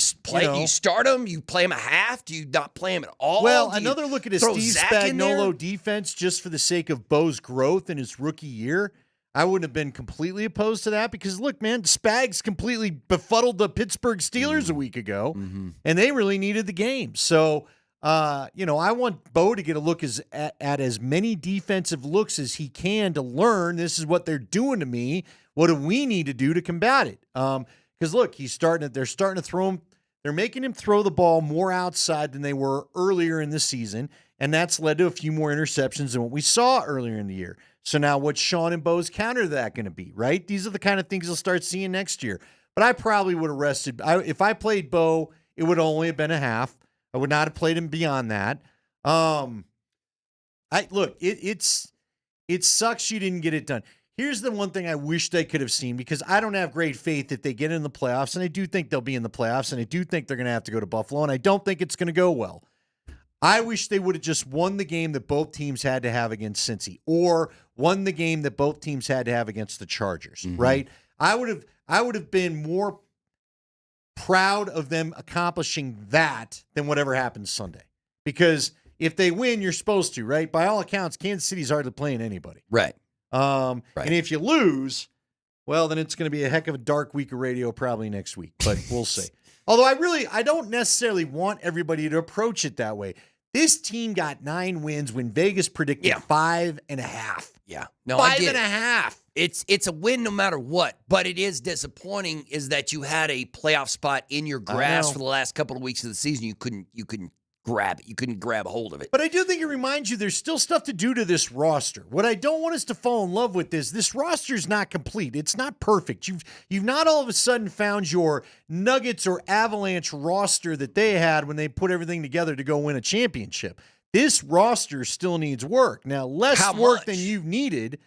you start him? You play him a half? Do you not play him at all? Well, another look at his Steve Spagnuolo defense just for the sake of Bo's growth in his rookie year. I wouldn't have been completely opposed to that because, look, man, Spags completely befuddled the Pittsburgh Steelers a week ago, and they really needed the game. So, I want Bo to get a look at as many defensive looks as he can to learn this is what they're doing to me. What do we need to do to combat it? Because, look, they're starting to throw him. They're making him throw the ball more outside than they were earlier in the season, and that's led to a few more interceptions than what we saw earlier in the year. So now what's Sean and Bo's counter to that going to be, right? These are the kind of things you'll start seeing next year. But I probably would have rested. If I played Bo, it would only have been a half. I would not have played him beyond that. It sucks you didn't get it done. Here's the one thing I wish they could have seen, because I don't have great faith that they get in the playoffs, and I do think they'll be in the playoffs, and I do think they're going to have to go to Buffalo, and I don't think it's going to go well. I wish they would have just won the game that both teams had to have against Cincy, or won the game that both teams had to have against the Chargers, right? I would have been more proud of them accomplishing that than whatever happens Sunday. Because if they win, you're supposed to, right? By all accounts, Kansas City's hardly playing anybody. Right. And if you lose, well, then it's going to be a heck of a dark week of radio probably next week, but we'll see. Although I don't necessarily want everybody to approach it that way. This team got 9 wins when Vegas predicted 5.5. Yeah. No, 5.5. It's a win no matter what, but it is disappointing is that you had a playoff spot in your grasp for the last couple of weeks of the season. You couldn't grab it. You couldn't grab a hold of it. But I do think it reminds you there's still stuff to do to this roster. What I don't want us to fall in love with is this roster is not complete. It's not perfect. You've not all of a sudden found your Nuggets or Avalanche roster that they had when they put everything together to go win a championship. This roster still needs work. Now, less work than you've needed.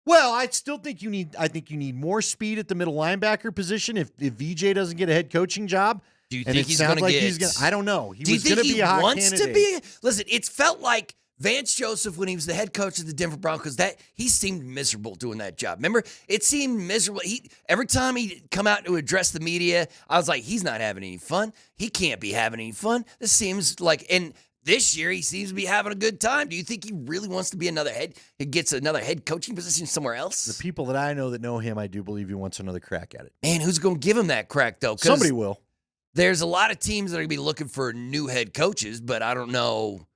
Well, I still think you need more speed at the middle linebacker position if VJ doesn't get a head coaching job. Do you think he's going to get? I don't know. Do you think he wants to be? Listen, it's felt like Vance Joseph when he was the head coach of the Denver Broncos. That he seemed miserable doing that job. Remember, it seemed miserable. Every time he'd come out to address the media, I was like, he's not having any fun. He can't be having any fun. This seems like, and this year he seems to be having a good time. Do you think he really wants to be he gets another head coaching position somewhere else? The people that I know him, I do believe he wants another crack at it. Man, who's going to give him that crack though? Somebody will. There's a lot of teams that are going to be looking for new head coaches, but I don't know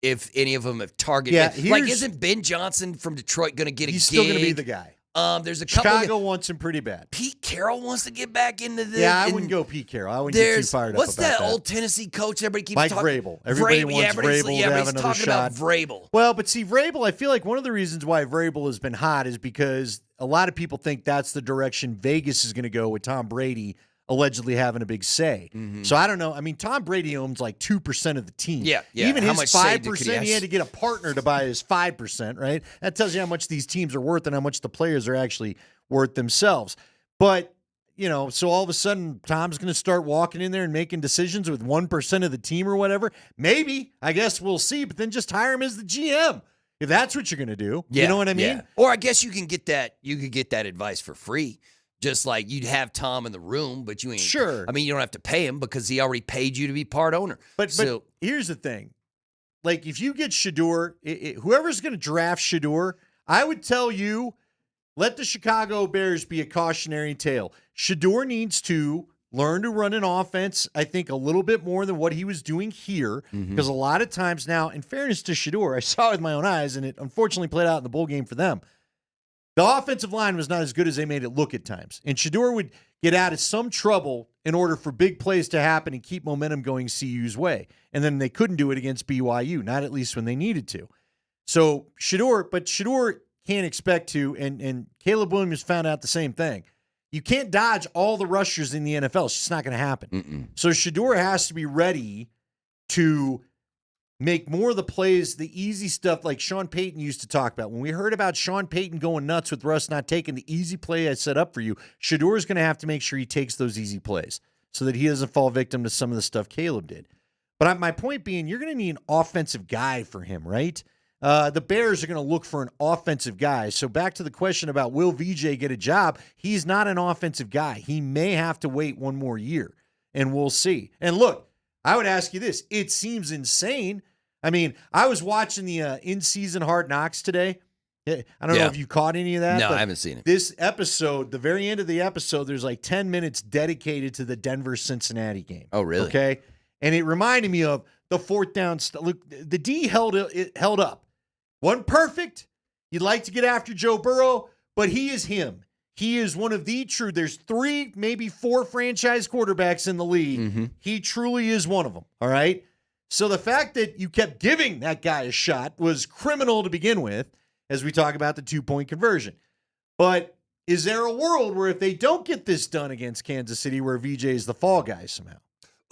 if any of them have targeted. Yeah, Like, isn't Ben Johnson from Detroit going to get a He's gig? still going to be the guy. There's a couple. Chicago wants him pretty bad. Pete Carroll wants to get back into the. Yeah, I wouldn't go Pete Carroll. I wouldn't get too fired up What's about that. old Tennessee coach everybody keeps Mike talking Vrabel. Everybody wants Vrabel to have everybody's another talking shot. about Vrabel. Well, but see, Vrabel, I feel like one of the reasons why Vrabel has been hot is because a lot of people think that's the direction Vegas is going to go with Tom Brady allegedly having a big say. So I don't know. I mean, Tom Brady owns like 2% of the team. Yeah. Even How his much say could 5%, he have? had to get a partner to buy his 5%, right? That tells you how much these teams are worth and how much the players are actually worth themselves. But, so all of a sudden, Tom's going to start walking in there and making decisions with 1% of the team or whatever. Maybe. I guess we'll see. But then just hire him as the GM. If that's what you're going to do. You know what I mean? Yeah. Or I guess you can get that. You could get that advice for free. Just like you'd have Tom in the room, but you ain't. Sure. I mean, you don't have to pay him because he already paid you to be part owner. But here's the thing. Like, if you get Shedeur, whoever's going to draft Shedeur, I would tell you, let the Chicago Bears be a cautionary tale. Shedeur needs to learn to run an offense, I think, a little bit more than what he was doing here. Because a lot of times now, in fairness to Shedeur, I saw it with my own eyes, and it unfortunately played out in the bowl game for them. The offensive line was not as good as they made it look at times. And Shedeur would get out of some trouble in order for big plays to happen and keep momentum going CU's way. And then they couldn't do it against BYU, not at least when they needed to. So Shedeur can't expect to, and Caleb Williams found out the same thing. You can't dodge all the rushers in the NFL. It's just not going to happen. So Shedeur has to be ready to make more of the plays, the easy stuff like Sean Payton used to talk about. When we heard about Sean Payton going nuts with Russ not taking the easy play I set up for you, Shedeur is going to have to make sure he takes those easy plays so that he doesn't fall victim to some of the stuff Caleb did. But my point being, you're going to need an offensive guy for him, right? The Bears are going to look for an offensive guy. So back to the question about will VJ get a job, he's not an offensive guy. He may have to wait one more year, and we'll see. And look, I would ask you this. It seems insane. I mean, I was watching the in-season Hard Knocks today. I don't know if you caught any of that. No, but I haven't seen it. This episode, the very end of the episode, there's like 10 minutes dedicated to the Denver-Cincinnati game. Oh, really? Okay. And it reminded me of the fourth down stuff. Look, the D held up. Wasn't perfect. You'd like to get after Joe Burrow, but he is him. He is one of the true. There's 3, maybe 4 franchise quarterbacks in the league. He truly is one of them. All right. So the fact that you kept giving that guy a shot was criminal to begin with, as we talk about the 2-point conversion. But is there a world where if they don't get this done against Kansas City, where VJ is the fall guy somehow?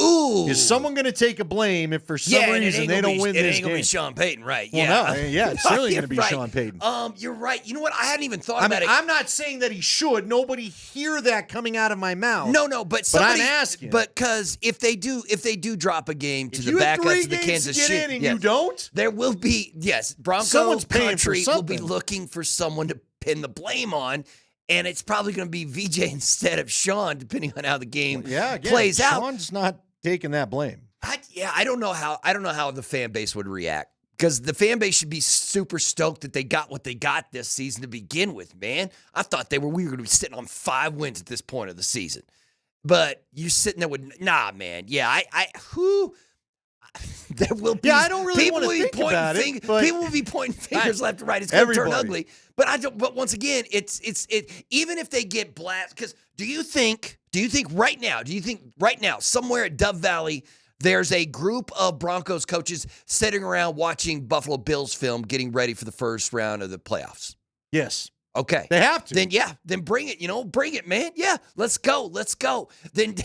Ooh. Is someone going to take a blame if for some reason they don't win this game? It ain't going to be Sean Payton, right? Well, it's certainly going to be right. Sean Payton. You're right. You know what? I hadn't even thought about it. I'm not saying that he should. Nobody hear that coming out of my mouth. No, but somebody, I'm asking. But because if they do drop a game to the backups of the Kansas City, and you don't, there will be Bronco someone's paying country for will be something. looking for someone to pin the blame on. And it's probably going to be VJ instead of Sean, depending on how the game plays out. Sean's not taking that blame. I don't know how the fan base would react, because the fan base should be super stoked that they got what they got this season to begin with. Man, I thought we were going to be sitting on 5 wins at this point of the season, but you're sitting there with man. Yeah, there will be. Yeah, I don't really want to think about it. People will be pointing fingers left and right. It's going to turn ugly. But I don't. But once again, it's even if they get blasted, because do you think right now somewhere at Dove Valley there's a group of Broncos coaches sitting around watching Buffalo Bills film, getting ready for the first round of the playoffs? Yes. Okay. They have to. Then bring it, bring it, man. Yeah, let's go. Then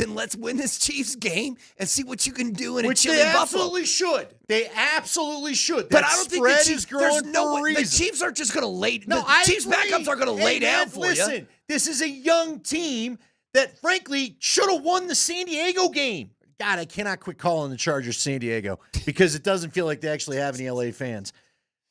let's win this Chiefs game and see what you can do in a chilly Buffalo. Absolutely should. They absolutely should. But that I don't think spread the Chiefs, is growing there's no for a way. reason. The Chiefs aren't just going to lay. No, the Chiefs backups are going to lay down for you. Listen, this is a young team that, frankly, should have won the San Diego game. God, I cannot quit calling the Chargers San Diego because it doesn't feel like they actually have any LA fans.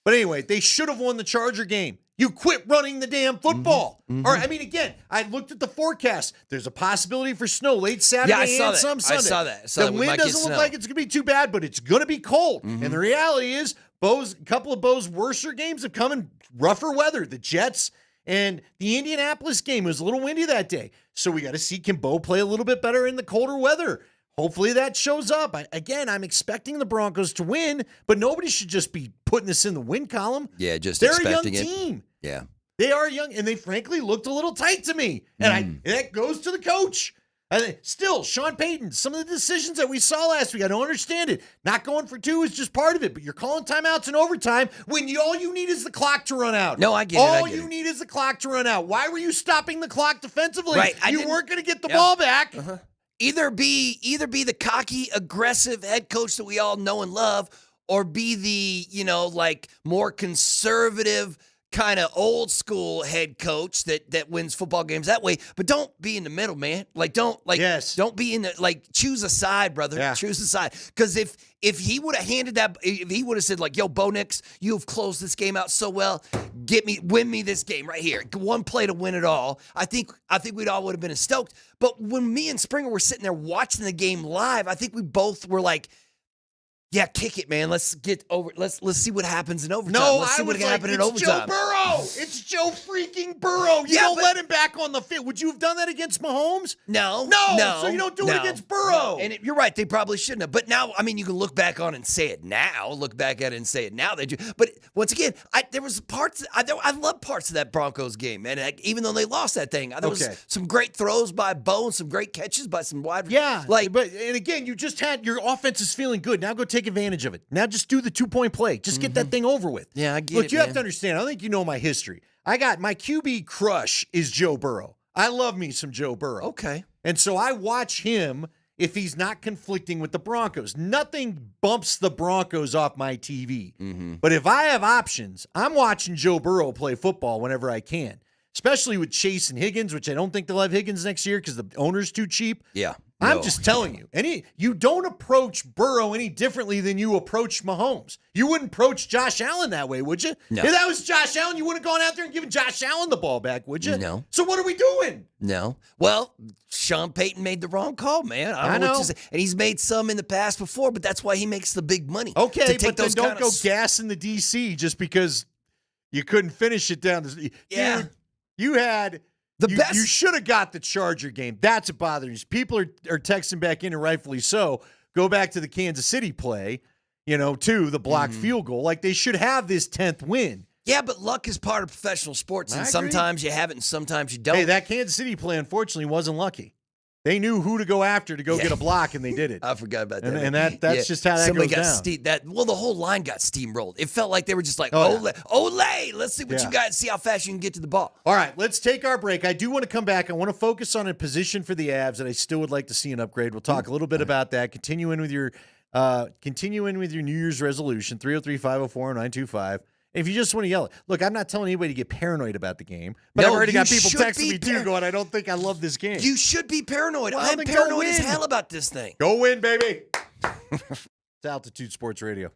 But anyway, they should have won the Charger game. You quit running the damn football. Or, I mean, again, I looked at the forecast. There's a possibility for snow late Saturday and some Sunday. I saw that. The wind doesn't look like it's going to be too bad, but it's going to be cold. And the reality is, a couple of Bo's worser games have come in rougher weather. The Jets and the Indianapolis game was a little windy that day. So we got to see, can Bo play a little bit better in the colder weather? Hopefully that shows up. I'm expecting the Broncos to win, but nobody should just be putting this in the win column. Yeah, just They're a young expecting it. team. Yeah. They are young, and they frankly looked a little tight to me. And that goes to the coach. Still, Sean Payton, some of the decisions that we saw last week, I don't understand it. Not going for 2 is just part of it, but you're calling timeouts in overtime when all you need is the clock to run out. No, I get it. All you need is the clock to run out. Why were you stopping the clock defensively? Right. You weren't going to get the ball back. Either be the cocky, aggressive head coach that we all know and love, or be the, more conservative, kind of old school head coach that wins football games that way. But don't be in the middle, man. Don't be in the, choose a side, brother. Yeah. Choose a side. Because if he would have handed that, if he would have said, yo, Bo Nix, you've closed this game out so well, win me this game right here. One play to win it all. I think we'd all would have been stoked. But when me and Springer were sitting there watching the game live, I think we both were like, yeah, kick it, man. Let's get over. Let's see what happens in overtime. No, let's see I what was can like, happen in it's overtime. Joe Burrow. It's Joe freaking Burrow. You don't let him back on the field. Would you have done that against Mahomes? No. So you don't do it against Burrow. And you're right. They probably shouldn't have. But now, you can look back on it and say it now. Look back at it and say it now. They do. But once again, there was parts. I love parts of that Broncos game, man. Even though they lost that thing, there was some great throws by Bo and some great catches by some wide. Yeah, and again, you just had your offense is feeling good. Now go take advantage of it. Now just do the 2-point play. Just get that thing over with. Yeah, I get Look, it, you man. have to understand. I don't think you know my history. I got my QB crush is Joe Burrow. I love me some Joe Burrow. Okay. And so I watch him if he's not conflicting with the Broncos. Nothing bumps the Broncos off my TV. But if I have options, I'm watching Joe Burrow play football whenever I can, especially with Chase and Higgins, which I don't think they'll have Higgins next year because the owner's too cheap. Yeah. I'm just telling you, you don't approach Burrow any differently than you approach Mahomes. You wouldn't approach Josh Allen that way, would you? No. If that was Josh Allen, you wouldn't have gone out there and given Josh Allen the ball back, would you? No. So what are we doing? No. Well, Sean Payton made the wrong call, man. I don't know what to say. And he's made some in the past before, but that's why he makes the big money. Okay, to take but then those don't kind go of gassing the DC just because you couldn't finish it down. Yeah. Dude, you had the best. You should have got the Charger game. That's what bothers me. People are texting back in, and rightfully so. Go back to the Kansas City play, to the blocked field goal. Like they should have this 10th win. Yeah, but luck is part of professional sports, and I agree. sometimes you have it and sometimes you don't. Hey, that Kansas City play, unfortunately, wasn't lucky. They knew who to go after to go get a block, and they did it. I forgot about that. And that's just how that Somebody goes got down. the whole line got steamrolled. It felt like they were just like, Oh, Olay, let's see what you got, see how fast you can get to the ball. All right, let's take our break. I do want to come back. I want to focus on a position for the Avs that I still would like to see an upgrade. We'll talk a little bit about that. Continue in with your New Year's resolution, 303-504-925. If you just want to yell it. Look, I'm not telling anybody to get paranoid about the game, but I've already got people texting me too going, I don't think I love this game. You should be paranoid. Well, I'm then go paranoid as win. hell about this thing. Go win, baby. It's Altitude Sports Radio.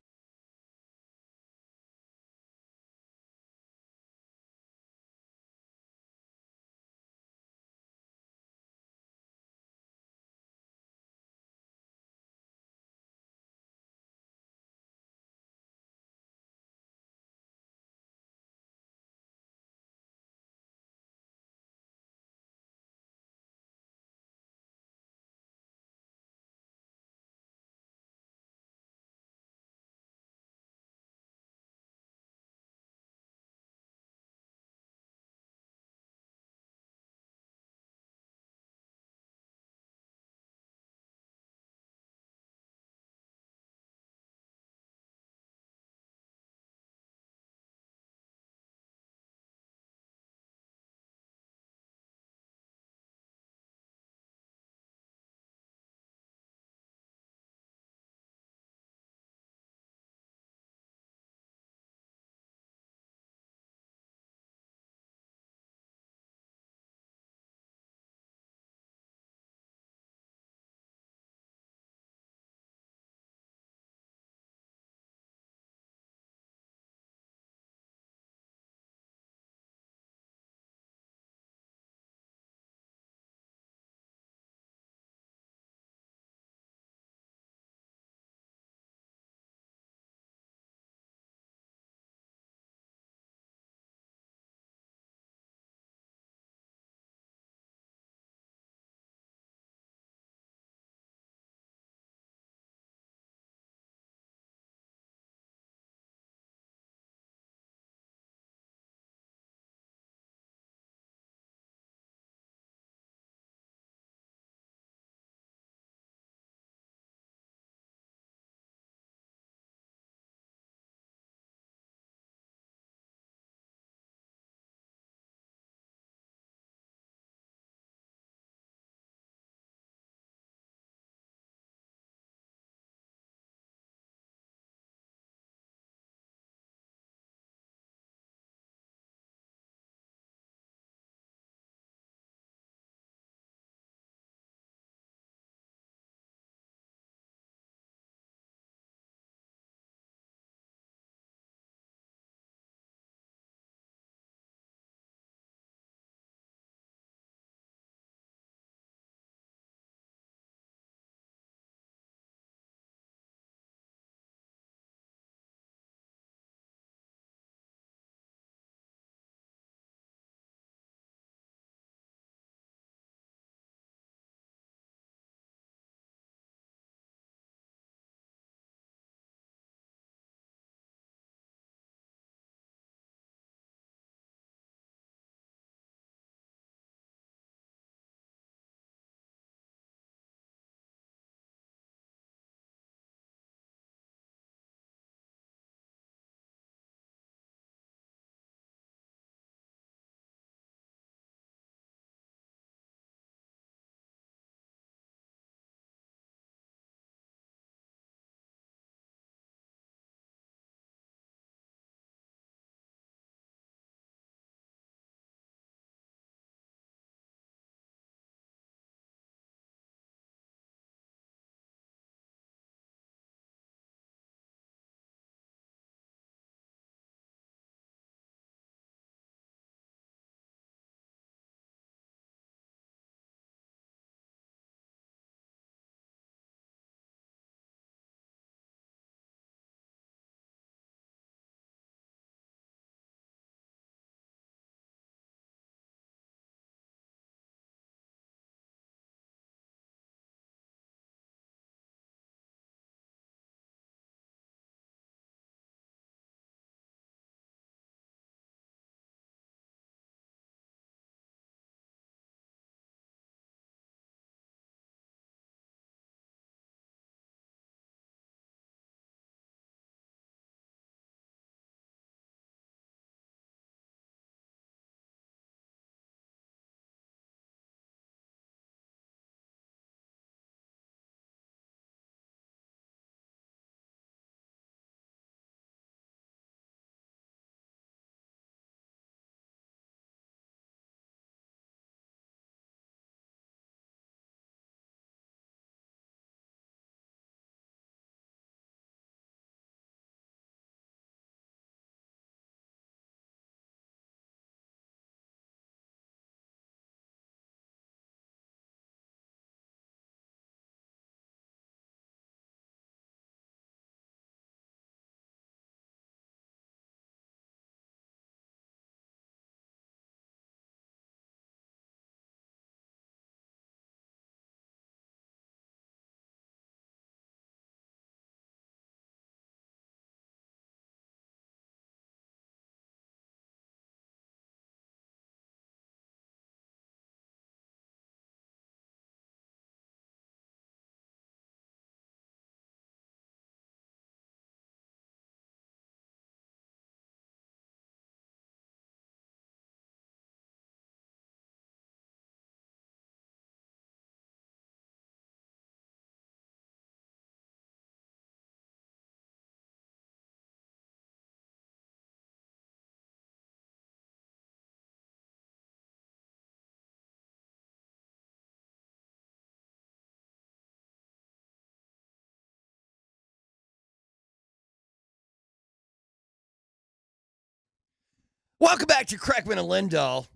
Welcome back to Kreckman and Lindahl.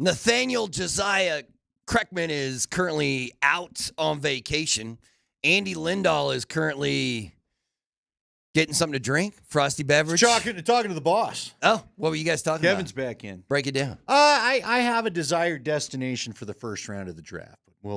Nathaniel Josiah Kreckman is currently out on vacation. Andy Lindahl is currently getting something to drink, frosty beverage. Talking to the boss. Oh, what were you guys talking Kevin's about? back in. Break it down. I have a desired destination for the first round of the draft. We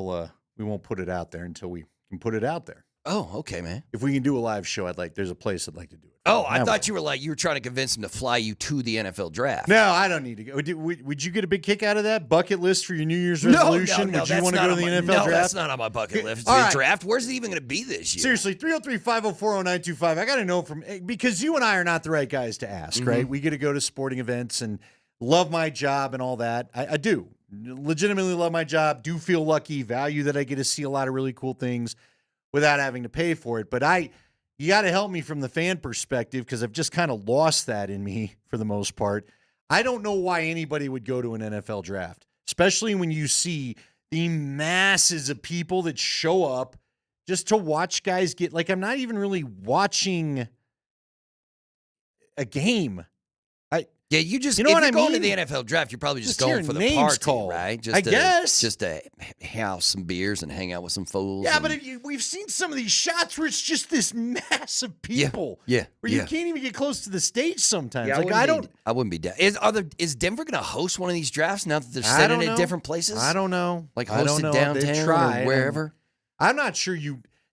won't put it out there until we can put it out there. Oh, okay, man. If we can do a live show, there's a place I'd like to do it. Oh, I thought you were trying to convince him to fly you to the NFL draft. No, I don't need to go. Would you get a big kick out of that bucket list for your New Year's resolution? No, Would you want to go to the NFL draft? No, that's not on my bucket list. All right. Draft? Where's it even going to be this year? Seriously, 303-504-0925. I got to know because you and I are not the right guys to ask, right? We get to go to sporting events and love my job and all that. I do. Legitimately love my job. Do feel lucky, value that I get to see a lot of really cool things without having to pay for it. But you got to help me from the fan perspective because I've just kind of lost that in me for the most part. I don't know why anybody would go to an NFL draft, especially when you see the masses of people that show up just to watch guys get, I'm not even really watching a game. Yeah, you just, you know if what you're I going mean? to the NFL draft, you're probably just going hearing for the names party, called. right? I guess. Just to have some beers and hang out with some fools. Yeah, and- but we've seen some of these shots where it's just this mass of people. Yeah, Where you can't even get close to the stage sometimes. Yeah, I wouldn't be down. Is Denver going to host one of these drafts now that they're setting at different places? I don't know. Like I don't hosted know. downtown They've tried. or wherever? I'm not sure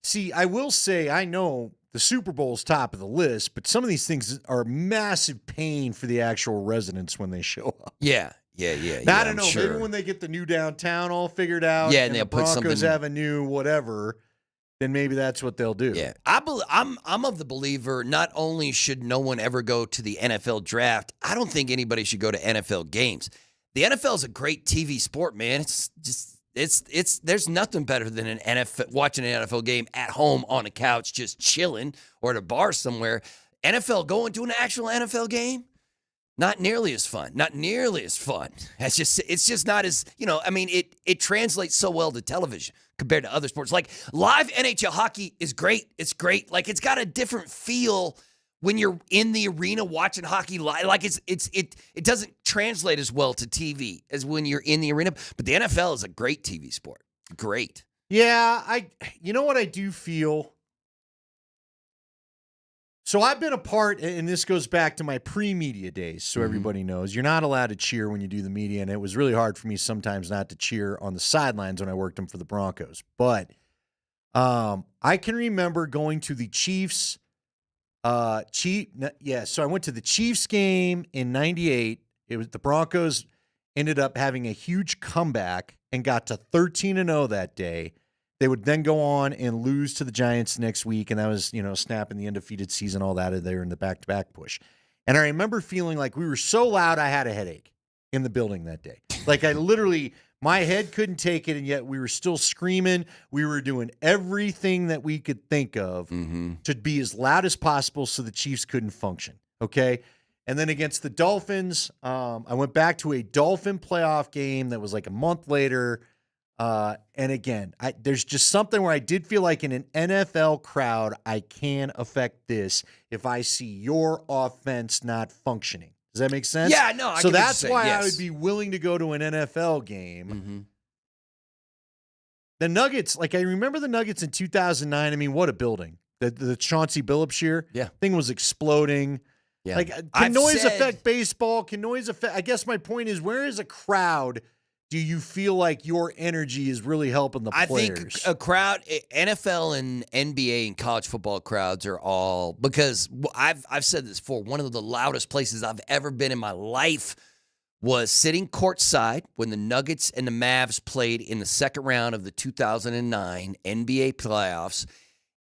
see, I will say I know the Super Bowl's top of the list, but some of these things are massive pain for the actual residents when they show up. Yeah. Now, I don't know. Sure. Maybe when they get the new downtown all figured out, Yeah, and they'll the put Broncos something- have a new whatever, then maybe that's what they'll do. Yeah, I'm of the believer. Not only should no one ever go to the NFL draft, I don't think anybody should go to NFL games. The NFL is a great TV sport, man. It's just there's nothing better than watching an NFL game at home on a couch, just chilling, or at a bar somewhere. Going to an actual NFL game, not nearly as fun. Not nearly as fun. It's just not as, it translates so well to television compared to other sports. Like live NHL hockey is great. It's great. Like it's got a different feel when you're in the arena watching hockey live. Like it doesn't translate as well to TV as when you're in the arena. But the NFL is a great TV sport. Great. Yeah, you know what I do feel? So I've been a part, and this goes back to my pre-media days, so everybody knows. You're not allowed to cheer when you do the media, and it was really hard for me sometimes not to cheer on the sidelines when I worked them for the Broncos. But I can remember going to the Chiefs. So I went to the Chiefs game in 98. It was the Broncos ended up having a huge comeback and got to 13-0 that day. They would then go on and lose to the Giants next week, and that was, snapping the undefeated season, all that there in the back-to-back push. And I remember feeling like we were so loud I had a headache in the building that day. Like I literally, my head couldn't take it, and yet we were still screaming. We were doing everything that we could think of to be as loud as possible so the Chiefs couldn't function, okay? And then against the Dolphins, I went back to a Dolphin playoff game that was like a month later. And again, there's just something where I did feel like in an NFL crowd, I can affect this if I see your offense not functioning. Does that make sense? Yeah, no. So that's why I would be willing to go to an NFL game. The Nuggets, I remember the Nuggets in 2009. I mean, what a building. The Chauncey Billups year. Yeah. Thing was exploding. Yeah. Can noise affect baseball? Can noise affect? I guess my point is, where is a crowd? Do you feel like your energy is really helping the players? I think a crowd, NFL and NBA and college football crowds are all, because I've said this before, one of the loudest places I've ever been in my life was sitting courtside when the Nuggets and the Mavs played in the second round of the 2009 NBA playoffs.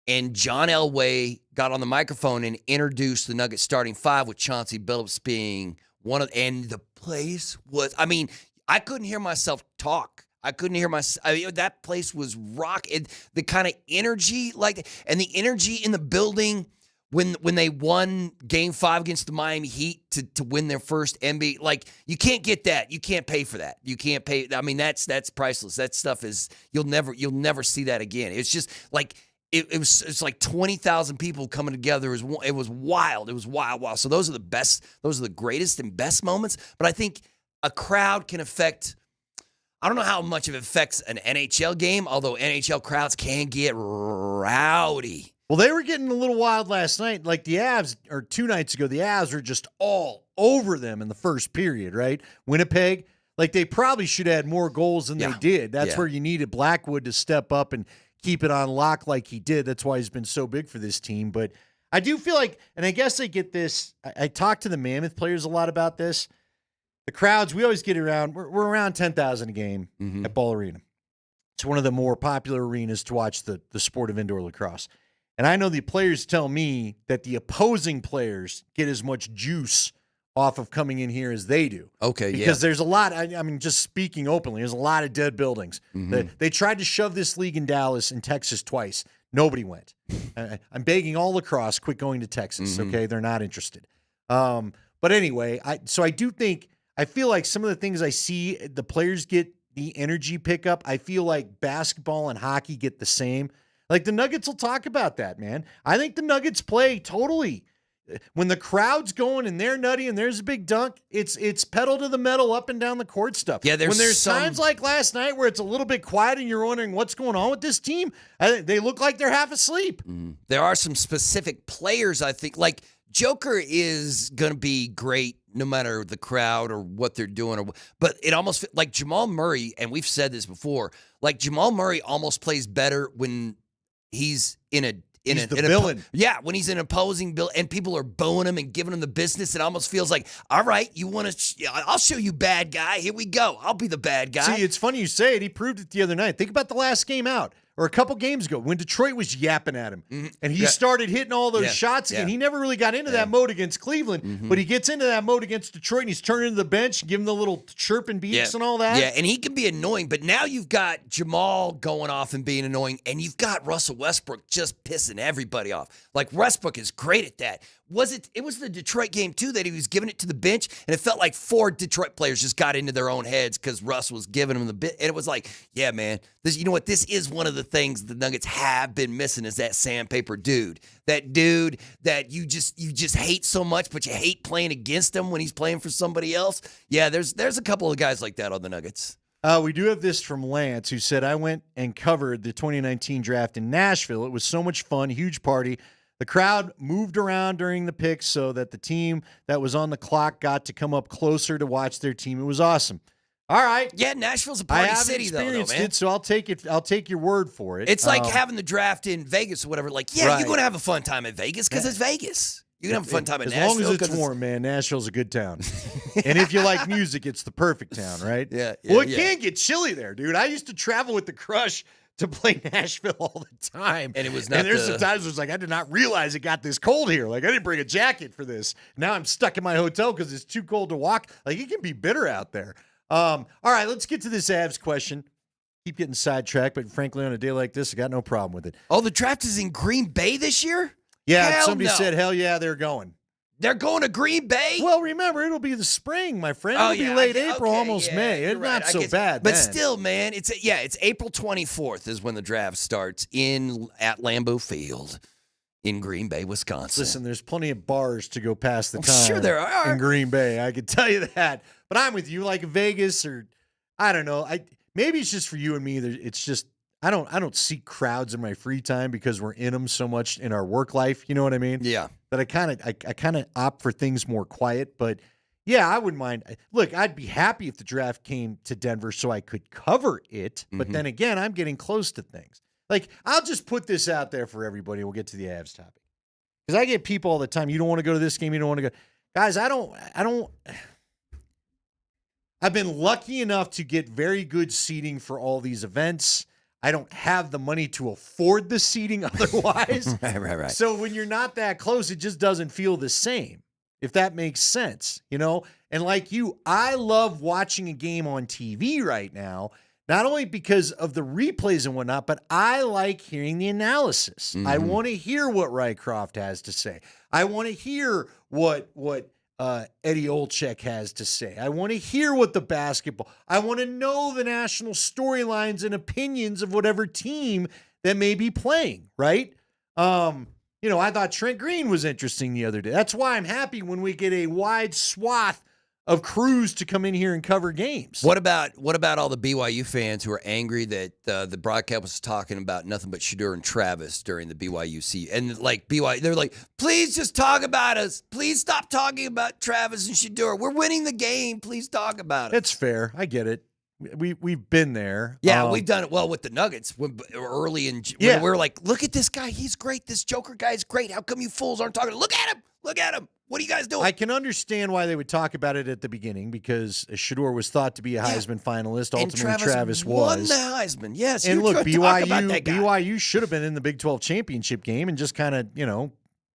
And John Elway got on the microphone and introduced the Nuggets starting five, with Chauncey Billups being one of, and the place was, I couldn't hear myself talk. I couldn't hear that place was rocking. The kind of energy, and the energy in the building when they won Game 5 against the Miami Heat to win their first NBA, you can't get that. You can't pay for that. You can't pay. That's priceless. That stuff is, you'll never see that again. It's just it's like 20,000 people coming together. It was wild. It was wild. So those are the greatest and best moments. But I think a crowd can affect. I don't know how much it affects an NHL game, although NHL crowds can get rowdy. Well, they were getting a little wild last night. Like the Avs, or 2 nights ago, the Avs were just all over them in the first period, right? Winnipeg, like they probably should have had more goals than they did. That's where you needed Blackwood to step up and keep it on lock like he did. That's why he's been so big for this team. But I do feel like, and I guess I get this, I talk to the Mammoth players a lot about this. The crowds, we always get around, we're around 10,000 a game at Ball Arena. It's one of the more popular arenas to watch the sport of indoor lacrosse. And I know the players tell me that the opposing players get as much juice off of coming in here as they do. Okay, because there's a lot, I mean, just speaking openly, there's a lot of dead buildings. They tried to shove this league in Dallas and Texas twice. Nobody went. I'm begging all lacrosse, quit going to Texas, okay? They're not interested. But anyway, I do think, I feel like some of the things I see, the players get the energy pickup. I feel like basketball and hockey get the same. Like the Nuggets will talk about that, man. I think the Nuggets play totally. When the crowd's going and they're nutty and there's a big dunk, it's pedal to the metal up and down the court stuff. Yeah, when there's times like last night where it's a little bit quiet and you're wondering what's going on with this team, they look like they're half asleep. There are some specific players, I think, like Joker is going to be great no matter the crowd or what they're doing. But it almost like Jamal Murray, and we've said this before, like Jamal Murray almost plays better when he's in a villain. When he's in an opposing bill and people are booing him and giving him the business, it almost feels like, all right, you want to? I'll show you, bad guy. Here we go. I'll be the bad guy. See, it's funny you say it. He proved it the other night. Think about the last game out, or a couple games ago, when Detroit was yapping at him, and he started hitting all those shots again. He never really got into that mode against Cleveland, but he gets into that mode against Detroit, and he's turning to the bench, giving the little chirp and beats and all that. Yeah, and he can be annoying, but now you've got Jamal going off and being annoying, and you've got Russell Westbrook just pissing everybody off. Like, Westbrook is great at that. It was the Detroit game, too, that he was giving it to the bench, and it felt like 4 Detroit players just got into their own heads because Russ was giving them the bit. And it was like, yeah, man, you know what? This is one of the things the Nuggets have been missing, is that sandpaper dude. That dude that you just hate so much, but you hate playing against him when he's playing for somebody else. Yeah, there's a couple of guys like that on the Nuggets. We do have this from Lance, who said, I went and covered the 2019 draft in Nashville. It was so much fun, huge party. The crowd moved around during the picks so that the team that was on the clock got to come up closer to watch their team. It was awesome. All right. Yeah, Nashville's a party city, though, man. I haven't experienced it, so I'll take it. I'll take your word for it. It's like having the draft in Vegas or whatever. Like, yeah, you're going to have a fun time in Vegas because it's Vegas. You're going to have a fun time in Nashville. As long as it's warm, man, Nashville's a good town. And if you like music, it's the perfect town, right? Yeah. Well, it can get chilly there, dude. I used to travel with the Crush to play Nashville all the time. And it was not. And there's some times where it's like, I did not realize it got this cold here. Like, I didn't bring a jacket for this. Now I'm stuck in my hotel because it's too cold to walk. Like, it can be bitter out there. All right, let's get to this Avs question. Keep getting sidetracked, but frankly, on a day like this, I got no problem with it. Oh, the draft is in Green Bay this year? Yeah, Hell somebody no. said, hell yeah, they're going. They're going to Green Bay? Well, remember, it'll be the spring, my friend. It'll be late April, almost May. It's not so bad. But still, man, it's April 24th is when the draft starts at Lambeau Field in Green Bay, Wisconsin. Listen, there's plenty of bars to go past the time. Sure there are. In Green Bay, I can tell you that. But I'm with you, like Vegas or, I don't know. Maybe it's just for you and me. It's just, I don't see crowds in my free time because we're in them so much in our work life. You know what I mean? Yeah. But I kind of opt for things more quiet. But yeah, I wouldn't mind. Look, I'd be happy if the draft came to Denver so I could cover it. But then again, I'm getting close to things. Like, I'll just put this out there for everybody. We'll get to the Avs topic. Because I get people all the time, you don't want to go to this game, you don't want to go. Guys, I've been lucky enough to get very good seating for all these events. I don't have the money to afford the seating otherwise. Right. So when you're not that close, it just doesn't feel the same, if that makes sense, you know? And like you, I love watching a game on TV right now, not only because of the replays and whatnot, but I like hearing the analysis. I want to hear what Rycroft has to say. I want to hear what Eddie Olczyk has to say. I want to hear what the basketball. I want to know the national storylines and opinions of whatever team that may be playing, right? I thought Trent Green was interesting the other day. That's why I'm happy when we get a wide swath of crews to come in here and cover games. What about all the BYU fans who are angry that the broadcast was talking about nothing but Shedeur and Travis during the BYU and like BYU, they're like, please just talk about us. Please stop talking about Travis and Shedeur. We're winning the game. Please talk about it. It's fair. I get it. We've been there. Yeah, we've done it well with the Nuggets early in. When we were like, look at this guy. He's great. This Joker guy is great. How come you fools aren't talking? Look at him. Look at him. What are you guys doing? I can understand why they would talk about it at the beginning because Shedeur was thought to be a Heisman finalist. Ultimately, Travis won was. the Heisman. Yes. And look, BYU should have been in the Big 12 championship game and just kind of,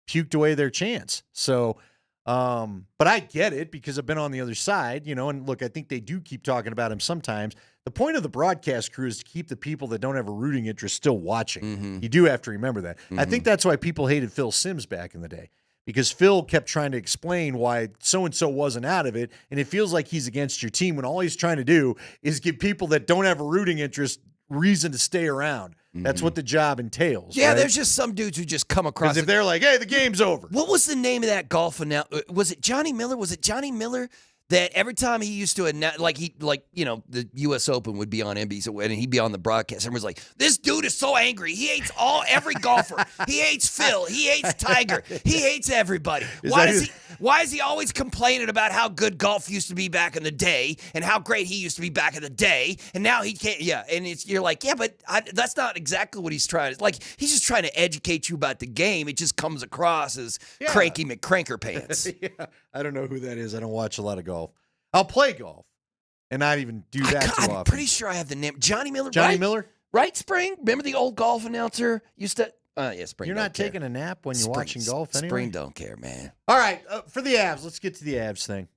puked away their chance. So, but I get it because I've been on the other side, and look, I think they do keep talking about him sometimes. The point of the broadcast crew is to keep the people that don't have a rooting interest still watching. Mm-hmm. You do have to remember that. I think that's why people hated Phil Simms back in the day. Because Phil kept trying to explain why so-and-so wasn't out of it, and it feels like he's against your team when all he's trying to do is give people that don't have a rooting interest reason to stay around. That's what the job entails. Yeah, right? there's just some dudes who just come across. Because if they're like, hey, the game's over. What was the name of that golf announcer? Was it Johnny Miller? Was it Johnny Miller? That every time he used to announce, the U.S. Open would be on NBC and he'd be on the broadcast. Everyone's like, this dude is so angry. He hates every golfer. He hates Phil. He hates Tiger. He hates everybody. Why is he always complaining about how good golf used to be back in the day and how great he used to be back in the day? And now he can't. Yeah, and you're like, yeah, but that's not exactly what he's trying to. Like, he's just trying to educate you about the game. It just comes across as cranky McCranker pants. Yeah, I don't know who that is. I don't watch a lot of golf. I'll play golf and not even do that too often. I'm pretty sure I have the name. Johnny Miller. Johnny right? Miller? Right, Spring? Remember the old golf announcer used to... yeah, Spring You're don't not care. taking a nap when you're watching golf anyway? Spring don't care, man. All right, for the Avs, let's get to the Avs thing.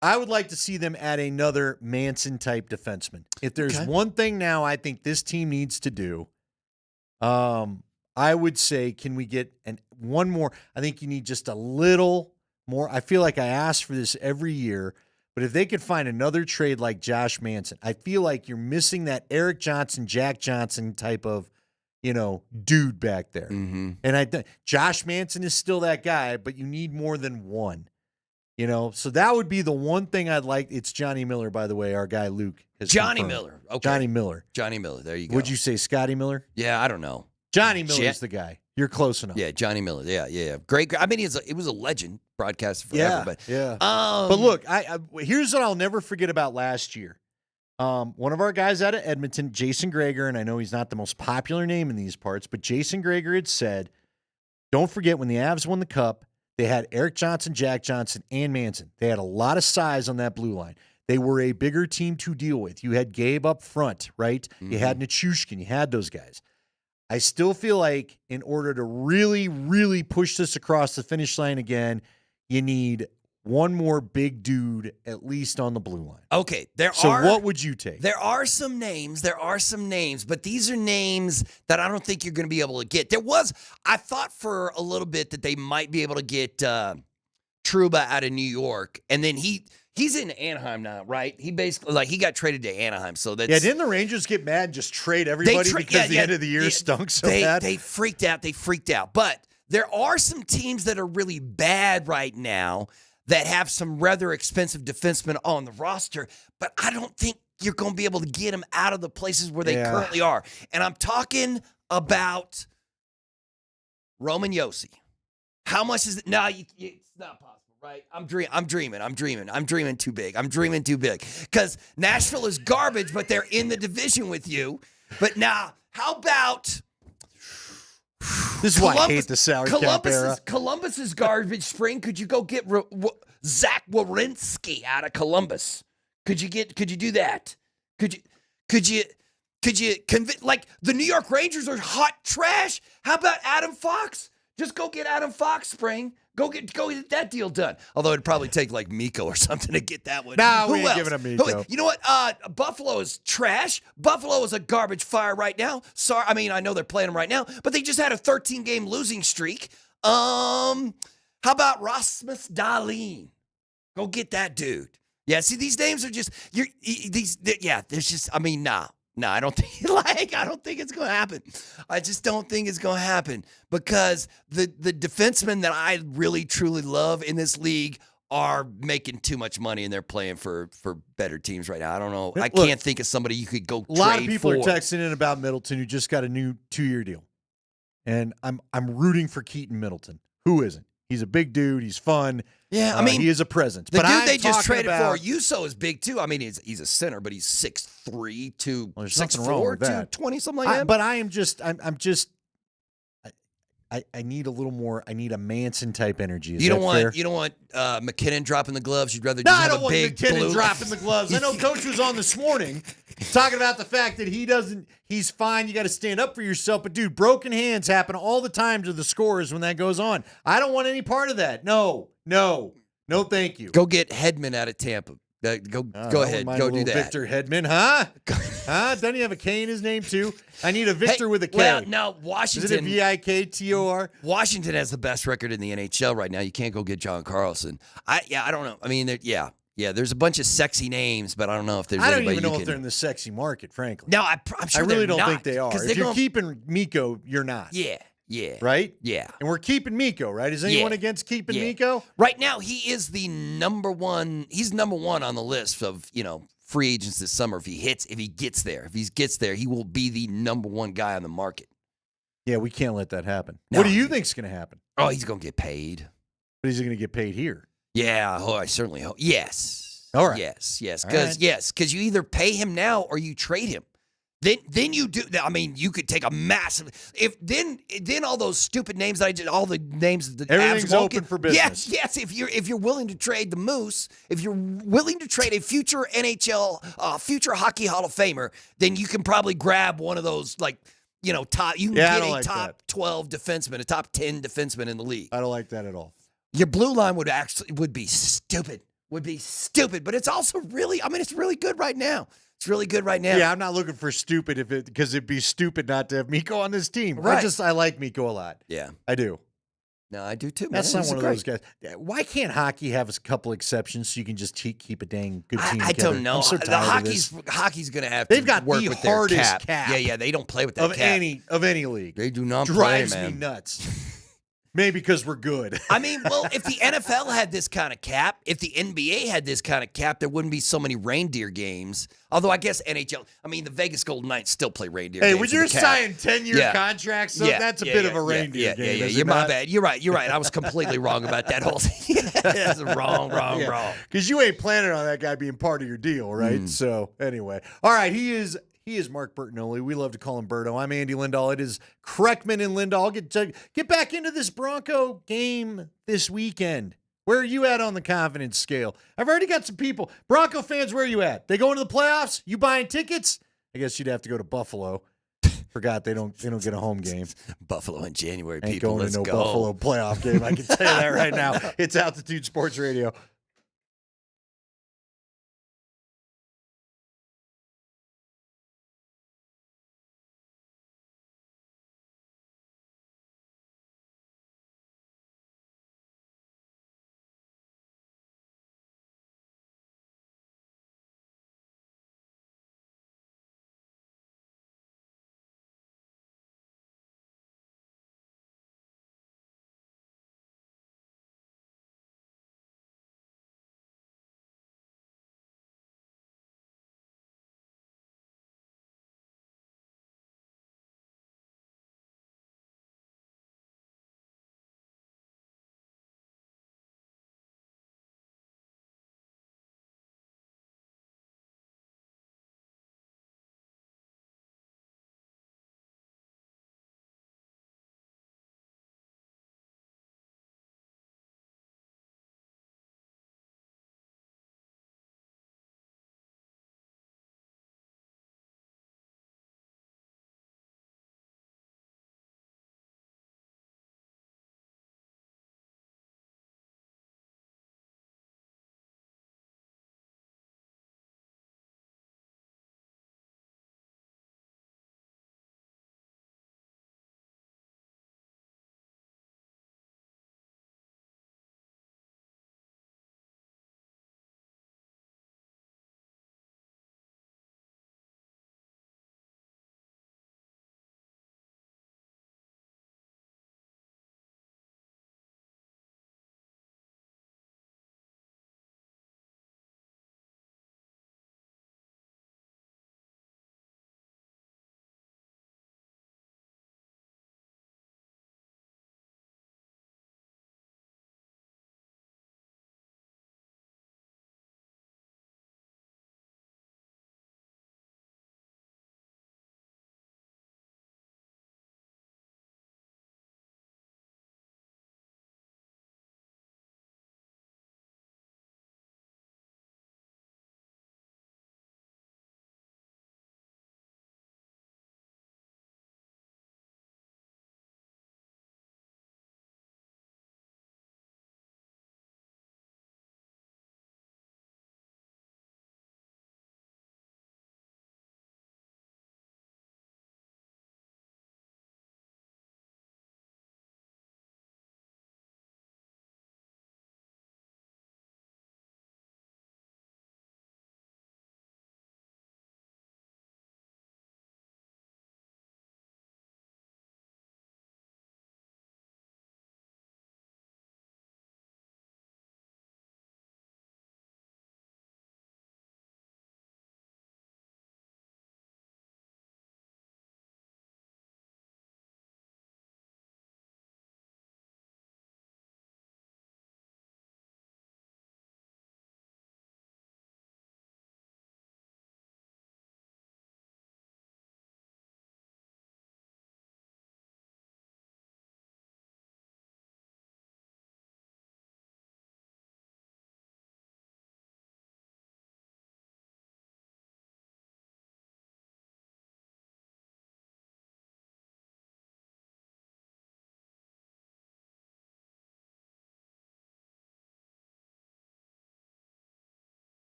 I would like to see them add another Manson-type defenseman. If there's one thing now I think this team needs to do, I would say, can we get one more? I think you need just a little more. I feel like I ask for this every year, but if they could find another trade like Josh Manson, I feel like you're missing that Eric Johnson, Jack Johnson type of, dude back there. Mm-hmm. And Josh Manson is still that guy, but you need more than one. So that would be the one thing I'd like. It's Johnny Miller, by the way, our guy Luke has Johnny confirmed. Miller. Okay. Johnny Miller. Johnny Miller. There you go. Would you say Scotty Miller? Yeah, I don't know. Johnny Miller's the guy. You're close enough. Yeah, Johnny Miller. Yeah. Great. I mean, it was a legend, broadcast forever. Yeah. But but look, I here's what I'll never forget about last year. One of our guys out of Edmonton, Jason Greger, and I know he's not the most popular name in these parts, but Jason Greger had said, don't forget when the Avs won the Cup, they had Eric Johnson, Jack Johnson, and Manson. They had a lot of size on that blue line. They were a bigger team to deal with. You had Gabe up front, right? You had Nichushkin. You had those guys. I still feel like in order to really, really push this across the finish line again, you need one more big dude at least on the blue line. Okay, So what would you take? There are some names, but these are names that I don't think you're going to be able to get. I thought for a little bit that they might be able to get Trouba out of New York, and then he's in Anaheim now, right? He basically, he got traded to Anaheim, so that's... Yeah, didn't the Rangers get mad and just trade everybody because the end of the year stunk so bad? They freaked out. But there are some teams that are really bad right now that have some rather expensive defensemen on the roster, but I don't think you're going to be able to get them out of the places where they currently are. And I'm talking about Roman Josi. How much is it? No, it's not possible. Right, I'm dreaming too big. Because Nashville is garbage, but they're in the division with you. But now, how about this is why I hate the salary cap era. Columbus is garbage. Spring, could you go get Zach Werenski out of Columbus? Could you do that? Could you convince, the New York Rangers are hot trash? How about Adam Fox? Just go get Adam Fox, Spring. Go get that deal done. Although it'd probably take Miko or something to get that one. Nah, we ain't giving him Miko. You know what? Buffalo is trash. Buffalo is a garbage fire right now. Sorry, I know they're playing them right now, but they just had a 13-game losing streak. How about Rasmus Dahlin? Go get that dude. Yeah, see, these names are just there's just nah. No, I don't think I don't think it's going to happen. I just don't think it's going to happen because the defensemen that I really truly love in this league are making too much money and they're playing for better teams right now. I don't know. I can't think of somebody you could go. A lot of people for. are texting in about Middleton, who just got a new 2-year deal, and I'm rooting for Keaton Middleton. Who isn't? He's a big dude. He's fun. Yeah, I mean, he is a presence. The but dude I'm they just talking traded about, for, Yuso, is big too. I mean, he's a center, but he's 6'3", there's nothing wrong 6'4", with that. 220, something like that. But I am just, I need a little more. I need a Manson type energy. Is You don't that want fair? McKinnon dropping the gloves. You'd rather No, just I have don't a want big McKinnon blue. dropping the gloves. I know Coach was on this morning talking about the fact that he's fine. You got to stand up for yourself. But, dude, broken hands happen all the time to the scorers when that goes on. I don't want any part of that. No, thank you. Go get Hedman out of Tampa. Go ahead. Go do that. Victor Hedman, huh? Doesn't he have a K in his name, too? I need a Victor with a K. Well, now, Washington. Is it a V-I-K-T-O-R? Washington has the best record in the NHL right now. You can't go get John Carlson. I don't know. I mean, there's a bunch of sexy names, but I don't know if there's I don't anybody even know you if can. they're in the sexy market, frankly. No, I'm sure I really they're don't not, think they are. 'cause If they're you're gonna- keeping Mikko, you're not. Yeah. Right? Yeah. And we're keeping Mikko, right? Is anyone against keeping Mikko? Right now, he is the number one. He's number one on the list of free agents this summer. If he gets there, he will be the number one guy on the market. Yeah, we can't let that happen. No. What do you think's going to happen? Oh, he's going to get paid. But is he going to get paid here? Yeah, I certainly hope. Yes. All right. Yes. All right. Because you either pay him now or you trade him. Then you do. I mean, you could take a massive. Then all those stupid names that all the names that the Everything's Avs won't open get- for business. Yes. If you're willing to trade the Moose, if you're willing to trade a future NHL, future Hockey Hall of Famer, then you can probably grab one of those top. You can Yeah, I get don't a like top that. 12 defenseman, a top 10 defenseman in the league. I don't like that at all. Your blue line would be stupid. But it's also really. I mean, it's really good right now. It's really good right now. Yeah, I'm not looking for stupid because it'd be stupid not to have Mikko on this team. Right. I like Mikko a lot. Yeah. I do. No, I do too, man. That's not He's one of great. those guys. Why can't hockey have a couple exceptions so you can just keep a dang good team I together? don't know. I'm so The tired of this. hockey's going to have They've to got work the with their hardest cap. cap Yeah, they don't play with that of cap. any league. They do not Drives play, man. me nuts. Maybe because we're good. I mean, well, if the NFL had this kind of cap, if the NBA had this kind of cap, there wouldn't be so many reindeer games. Although I guess NHL, I mean, the Vegas Golden Knights still play reindeer Hey, games. when with you're the cap. signing 10-year contracts, so that's a bit of a reindeer game. Yeah, is you're it my not? bad. You're right. I was completely wrong about that whole thing. That's wrong. Because you ain't planning on that guy being part of your deal, right? So anyway, all right, he is Mark Bertinoli. We love to call him Berto. I'm Andy Lindahl. It is Kreckman and Lindahl. Get back into this Bronco game this weekend. Where are you at on the confidence scale? I've already got some people. Bronco fans, where are you at? They going to the playoffs? You buying tickets? I guess you'd have to go to Buffalo. Forgot they don't get a home game. Buffalo in January, Ain't people. going Let's to no go. Buffalo playoff game. I can tell you that right now. It's Altitude Sports Radio.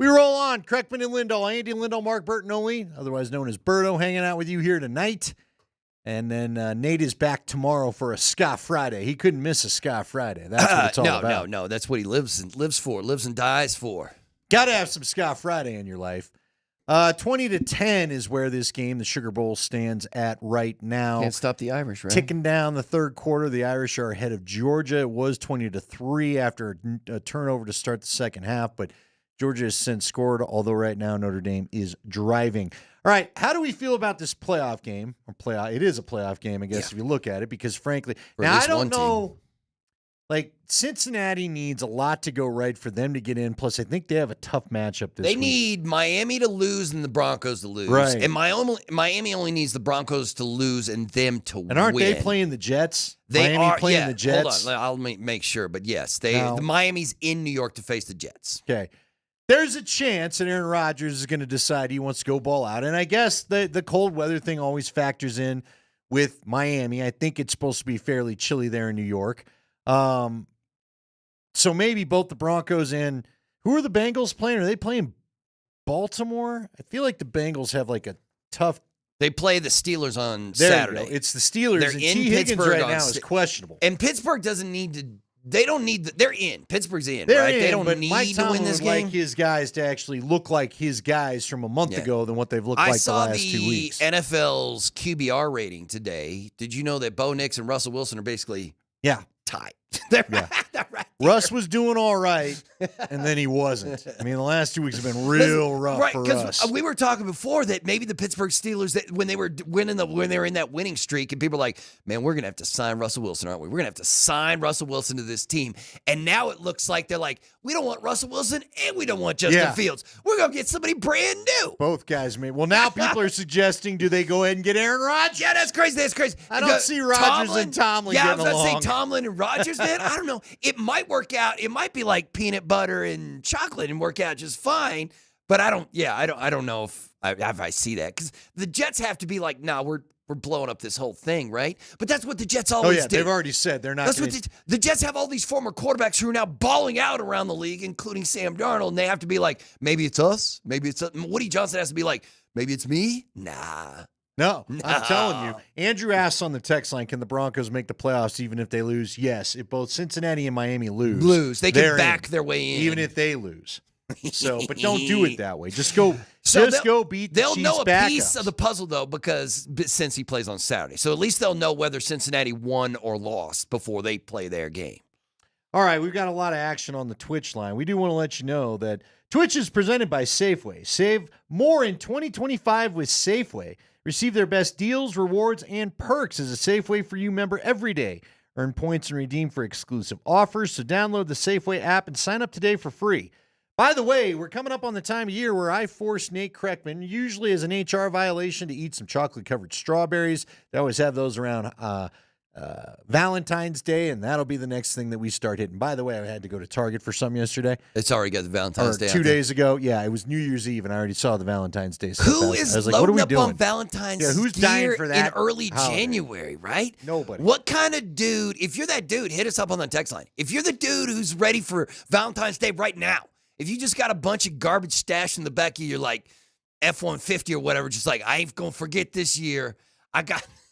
We roll on. Kreckman and Lindahl. Andy Lindahl, Mark Bertinoli, otherwise known as Berto, hanging out with you here tonight. And then Nate is back tomorrow for a Ska Friday. He couldn't miss a Ska Friday. That's what it's all about. No. That's what he lives and dies for. Got to have some Ska Friday in your life. 20-10 is where this game, the Sugar Bowl, stands at right now. Can't stop the Irish, right? Ticking down the third quarter. The Irish are ahead of Georgia. It was 20-3 after a turnover to start the second half, but Georgia has since scored, although right now Notre Dame is driving. All right, how do we feel about this playoff game? It is a playoff game, I guess, if you look at it, because frankly, now I don't know. Like, Cincinnati needs a lot to go right for them to get in. Plus, I think they have a tough matchup this week. They need Miami to lose and the Broncos to lose. Right. And Miami only needs the Broncos to lose and them to win. And aren't they playing the Jets? They Miami are playing the Jets. Hold on, I'll make sure. But yes, No. the Miami's in New York to face the Jets. Okay. There's a chance that Aaron Rodgers is going to decide he wants to go ball out. And I guess the cold weather thing always factors in with Miami. I think it's supposed to be fairly chilly there in New York. So maybe both the Broncos and who are the Bengals playing? Are they playing Baltimore? I feel like the Bengals have like a tough. They play the Steelers on There Saturday. you go. It's the Steelers. They're and in T. Higgins Pittsburgh right on now is questionable. And Pittsburgh doesn't need to. They don't need. They're in. Pittsburgh's in. They're right? in, They don't but need Mike to Tomlin win this would game. like his guys to actually look like his guys from a month ago than what they've looked like the last 2 weeks. I saw the NFL's QBR rating today. Did you know that Bo Nix and Russell Wilson are basically tied? They're right. Russ was doing all right, and then he wasn't. I mean, the last 2 weeks have been real rough for Russ. We were talking before that maybe the Pittsburgh Steelers, that when they were in that winning streak, and people were like, "Man, we're gonna have to sign Russell Wilson, aren't we? We're gonna have to sign Russell Wilson to this team." And now it looks like they're like, "We don't want Russell Wilson, and we don't want Justin Fields. We're gonna get somebody brand new." Both guys made. Well, now people are suggesting, do they go ahead and get Aaron Rodgers? Yeah, that's crazy. That's crazy. I don't see Rodgers and Tomlin Yeah, I getting was gonna along. say Tomlin and Rodgers, man. I don't know. It might work out. It might be like peanut butter and chocolate and work out just fine. But I don't know if I see that, because the Jets have to be like, nah, we're blowing up this whole thing, right? But that's what the Jets always do. They've already said they're not. That's what the Jets have. All these former quarterbacks who are now balling out around the league, including Sam Darnold, and they have to be like, maybe it's us, maybe it's us. Woody Johnson has to be like, maybe it's me. Nah. No, I'm telling you. Andrew asks on the text line, can the Broncos make the playoffs even if they lose? Yes. If both Cincinnati and Miami lose, they can they're back in, their way in. even if they lose. So, but don't do it that way. Just go. So go beat the They'll Chiefs know a backups. piece of the puzzle, though, because since he plays on Saturday. So at least they'll know whether Cincinnati won or lost before they play their game. All right, we've got a lot of action on the Twitch line. We do want to let you know that Twitch is presented by Safeway. Save more in 2025 with Safeway. Receive their best deals, rewards, and perks as a Safeway for You member every day. Earn points and redeem for exclusive offers. So download the Safeway app and sign up today for free. By the way, we're coming up on the time of year where I force Nate Kreckman, usually as an HR violation, to eat some chocolate-covered strawberries. They always have those around Valentine's Day, and that'll be the next thing that we start hitting. By the way, I had to go to Target for some yesterday. It's already got the Valentine's Day. 2 days ago. Yeah, it was New Year's Eve, and I already saw the Valentine's Day stuff. Who I is was like, loading what are we up doing? on Valentine's who's gear dying for that in early holiday? January, right? Nobody. What kind of dude, if you're that dude, hit us up on the text line. If you're the dude who's ready for Valentine's Day right now, if you just got a bunch of garbage stashed in the back of your like F-150 or whatever, just like, I ain't going to forget this year.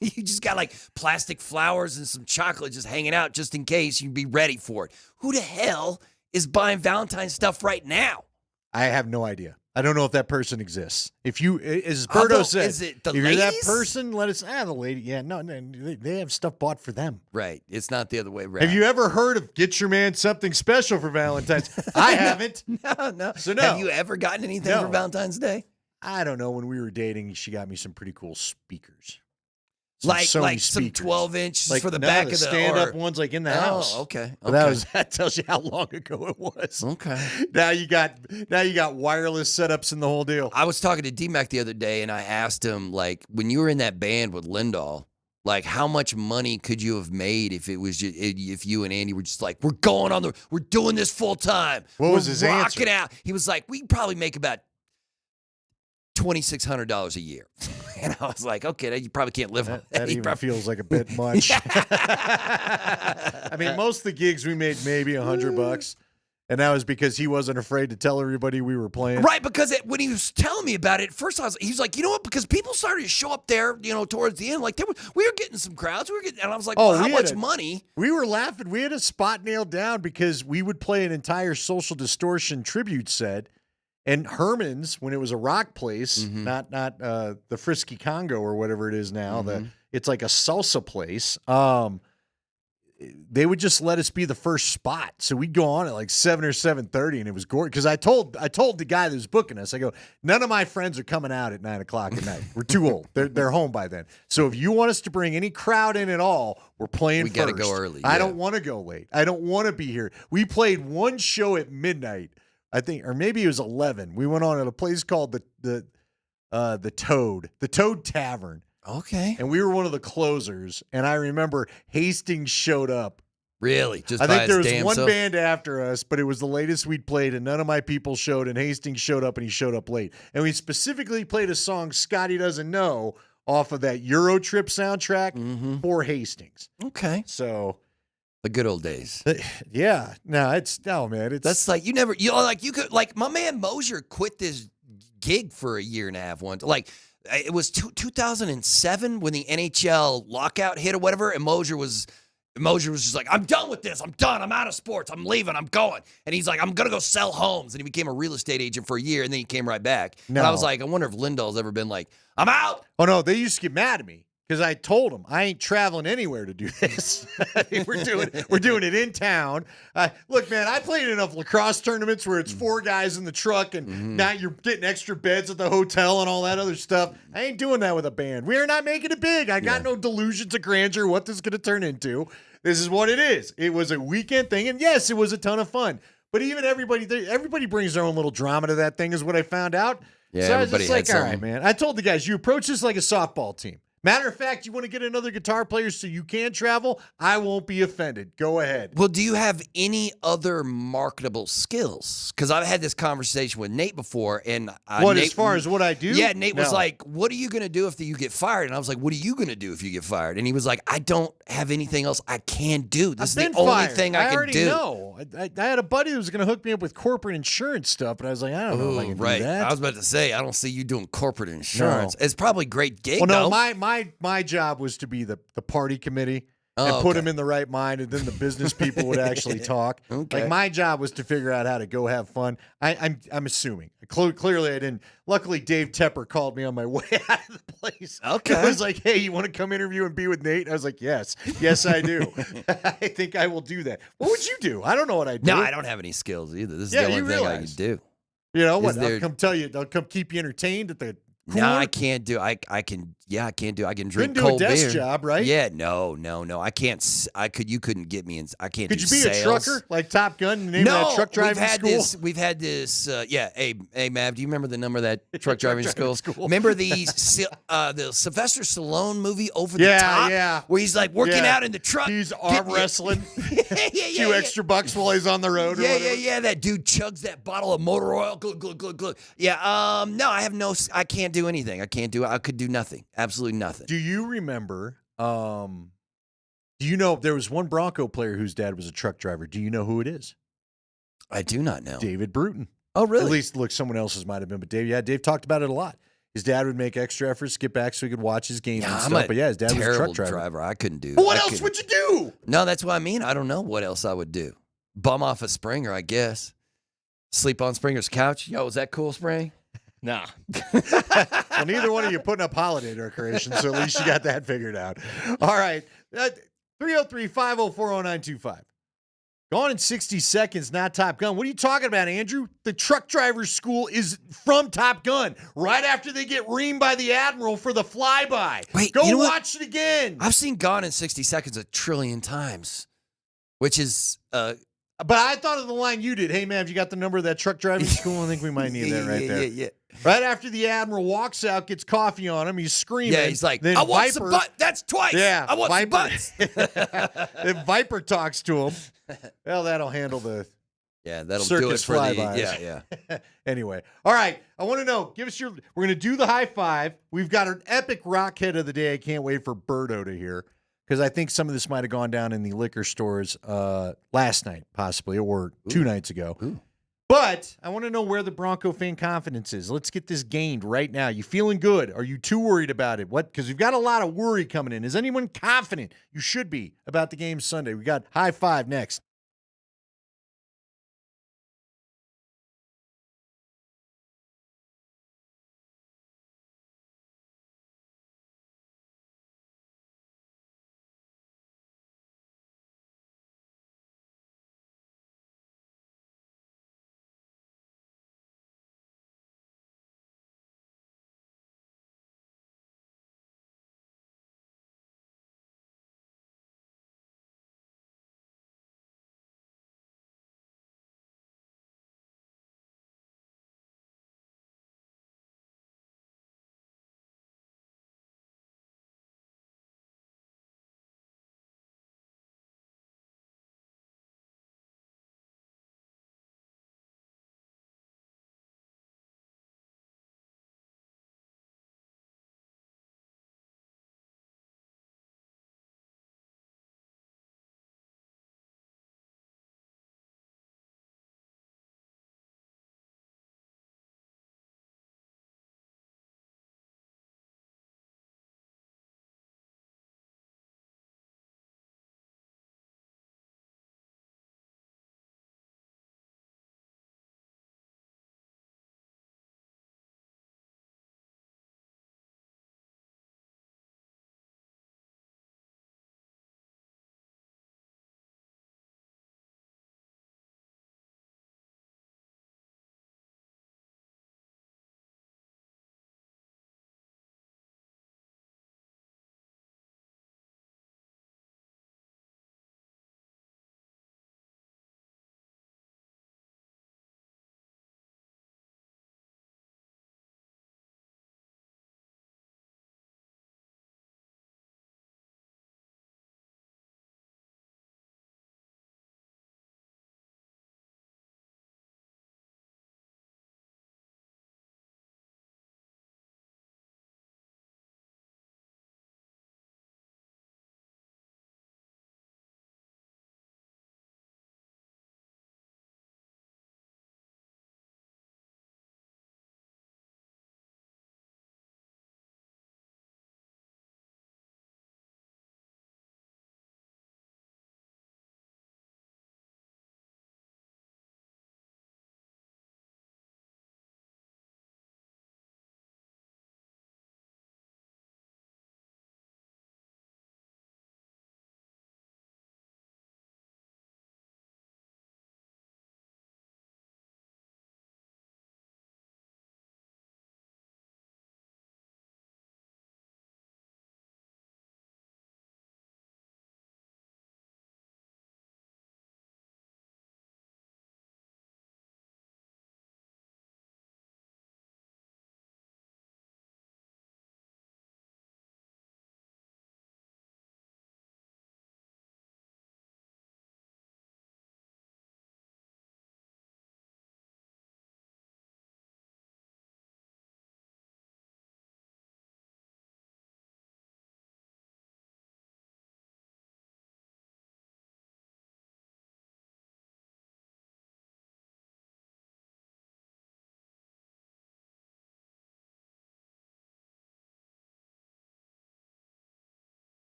You just got like plastic flowers and some chocolate just hanging out just in case you can be ready for it. Who the hell is buying Valentine's stuff right now? I have no idea. I don't know if that person exists. If you, as Berto said, is it the if you're that ladies? person, let us. The lady. Yeah, no, they have stuff bought for them. Right. It's not the other way around. Have you ever heard of get your man something special for Valentine's? I haven't. No. So no. Have you ever gotten anything No. for Valentine's Day? I don't know. When we were dating, she got me some pretty cool speakers. Some Like Sony some speakers. 12-inch for the back of the stand-up ones, like in the house. Oh, okay. But that tells you how long ago it was. Okay. Now you got wireless setups and the whole deal. I was talking to D-Mac the other day, and I asked him, like, when you were in that band with Lindahl, like, how much money could you have made if it was if you and Andy were just like, we're doing this full time. What was his rocking answer? out. He was like, we can probably make about $2,600 a year. And I was like, okay, you probably can't live on That You even probably- feels like a bit much. I mean, most of the gigs we made maybe $100. And that was because he wasn't afraid to tell everybody we were playing. Right, because when he was telling me about it, first he was like, you know what? Because people started to show up there, towards the end. Like we were getting some crowds. And I was like, well, how much money? We were laughing. We had a spot nailed down because we would play an entire Social Distortion tribute set. And Herman's, when it was a rock place, not the Frisky Congo or whatever it is now, it's like a salsa place. They would just let us be the first spot. So we'd go on at like 7 or 7:30, and it was gorgeous. Because I told the guy that was booking us, I go, none of my friends are coming out at 9 o'clock at night. We're too old. They're home by then. So if you want us to bring any crowd in at all, we're playing We first. got to go early. I don't want to go late. I don't want to be here. We played one show at midnight, I think, or maybe it was 11. We went on at a place called the Toad Tavern. Okay. And we were one of the closers. And I remember Hastings showed up. Really? Just I by think there his was damn one self? band after us, but it was the latest we'd played, and none of my people showed, and Hastings showed up, and he showed up late. And we specifically played a song Scotty Doesn't Know off of that Euro Trip soundtrack for Hastings. Okay. So the good old days. Yeah. No, man. That's like you could my man Mosier quit this gig for a year and a half once. Like it was 2007 when the NHL lockout hit or whatever, and Mosier was just like, I'm done with this. I'm done. I'm out of sports. I'm leaving. I'm going. And he's like, I'm going to go sell homes. And he became a real estate agent for a year, and then he came right back. No. And I was like, I wonder if Lindell's ever been like, I'm out. Oh, no, they used to get mad at me because I told them I ain't traveling anywhere to do this. We're doing it in town. Look, man, I played enough lacrosse tournaments where it's 4 guys in the truck, and now you're getting extra beds at the hotel and all that other stuff. I ain't doing that with a band. We are not making it big. I got no delusions of grandeur, what this is going to turn into. This is what it is. It was a weekend thing, and yes, it was a ton of fun. But even everybody brings their own little drama to that thing, is what I found out. Yeah, so I was everybody just like, had all right, something. man. I told the guys, you approach this like a softball team. Matter of fact, you want to get another guitar player so you can travel? I won't be offended. Go ahead. Well, do you have any other marketable skills? Because I've had this conversation with Nate before, and Nate, as far as what I do? Yeah, Nate was No. like, "What are you going to do if you get fired?" And I was like, "What are you going to do if you get fired?" And he was like, "I don't have anything else I can do. This I've is the been only fired. thing I can already do." know. I had a buddy who was going to hook me up with corporate insurance stuff, but I was like, I don't know if I can right. do that. I was about to say, I don't see you doing corporate insurance. It's probably a great gig, Well, no, though. my job was to be the party committee Oh, and put okay. them in the right mind, and then the business people would actually talk. Okay. Like my job was to figure out how to go have fun. I'm assuming. Clearly, I didn't. Luckily, Dave Tepper called me on my way out of the place. Okay. It was like, hey, you want to come interview and be with Nate? I was like, yes, I do. I think I will do that. What would you do? I don't know what I do. No, I don't have any skills either. This is Yeah, the you only thing I can realize. do. You know Is what? there- I'll come tell you. I'll come keep you entertained at the. No, cooler. I can't do. I can. Yeah, I can't do. I can drink Couldn't do a cold desk beer. job, right? Yeah, no. I can't. You couldn't get me in. I can't. Could do you be sales. a trucker like Top Gun? The name No, of that truck driving school. We've had this. Yeah. Hey, Mav. Do you remember the number of that truck driving school? Remember the Sylvester Stallone movie Over the Top? Yeah. Where he's like working Yeah. out in the truck. He's arm wrestling. Few extra bucks while he's on the road. or whatever. Yeah. That dude chugs that bottle of motor oil. Glug. Yeah. No, I have no. I can't do anything. I can't do. I could do nothing. Absolutely nothing. Do you remember? Do you know there was one Bronco player whose dad was a truck driver? Do you know who it is? I do not know. David Bruton. Oh, really? At least, look, someone else's might have been, but Dave talked about it a lot. His dad would make extra efforts to get back so he could watch his games and I'm stuff. a But yeah, his dad was a terrible truck driver. I couldn't do. But what I else couldn't- would you do? No, that's what I mean. I don't know what else I would do. Bum off a Springer, I guess. Sleep on Springer's couch. Yo, is that cool, Spring? Nah. Well, neither one of you putting up holiday decorations, so at least you got that figured out. All right. 303-504-0925. Gone in 60 seconds, not Top Gun. What are you talking about, Andrew? The truck driver's school is from Top Gun. Right after they get reamed by the Admiral for the flyby. Wait, Go you know what? watch it again. I've seen Gone in 60 Seconds a trillion times, which is But I thought of the line you did. Hey, man, have you got the number of that truck driving school? I think we might need that right there. Yeah. Right after the Admiral walks out, gets coffee on him, he's screaming. Yeah, he's like, Then I want some Viper- butt. That's twice. Yeah, I want some butts. Then Viper talks to him. Well, that'll handle the Yeah, that'll do it circus for the. flybys. Yeah. Anyway, all right. I want to know. Give us your. We're going to do the high five. We've got an epic rockhead of the day. I can't wait for Birdo to hear because I think some of this might have gone down in the liquor stores last night, possibly, or 2 nights ago. But I want to know where the Bronco fan confidence is. Let's get this gained right now. You feeling good? Are you too worried about it? What? Because we've got a lot of worry coming in. Is anyone confident? You should be about the game Sunday. We got High Five next.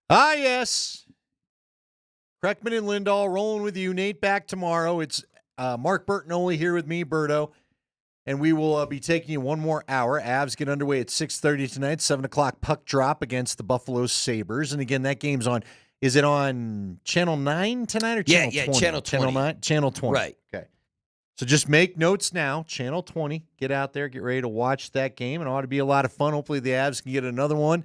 Ah, yes. Kreckman and Lindahl rolling with you. Nate back tomorrow. It's Mark Bertinoli here with me, Berto. And we will be taking you one more hour. Avs get underway at 6:30 tonight, 7 o'clock puck drop against the Buffalo Sabres. And again, that game's on, is it on Channel 9 tonight or Channel 20? Yeah, Channel 20. Channel 9? Channel 20. Right. Okay. So just make notes now, Channel 20. Get out there, get ready to watch that game. It ought to be a lot of fun. Hopefully the Avs can get another one,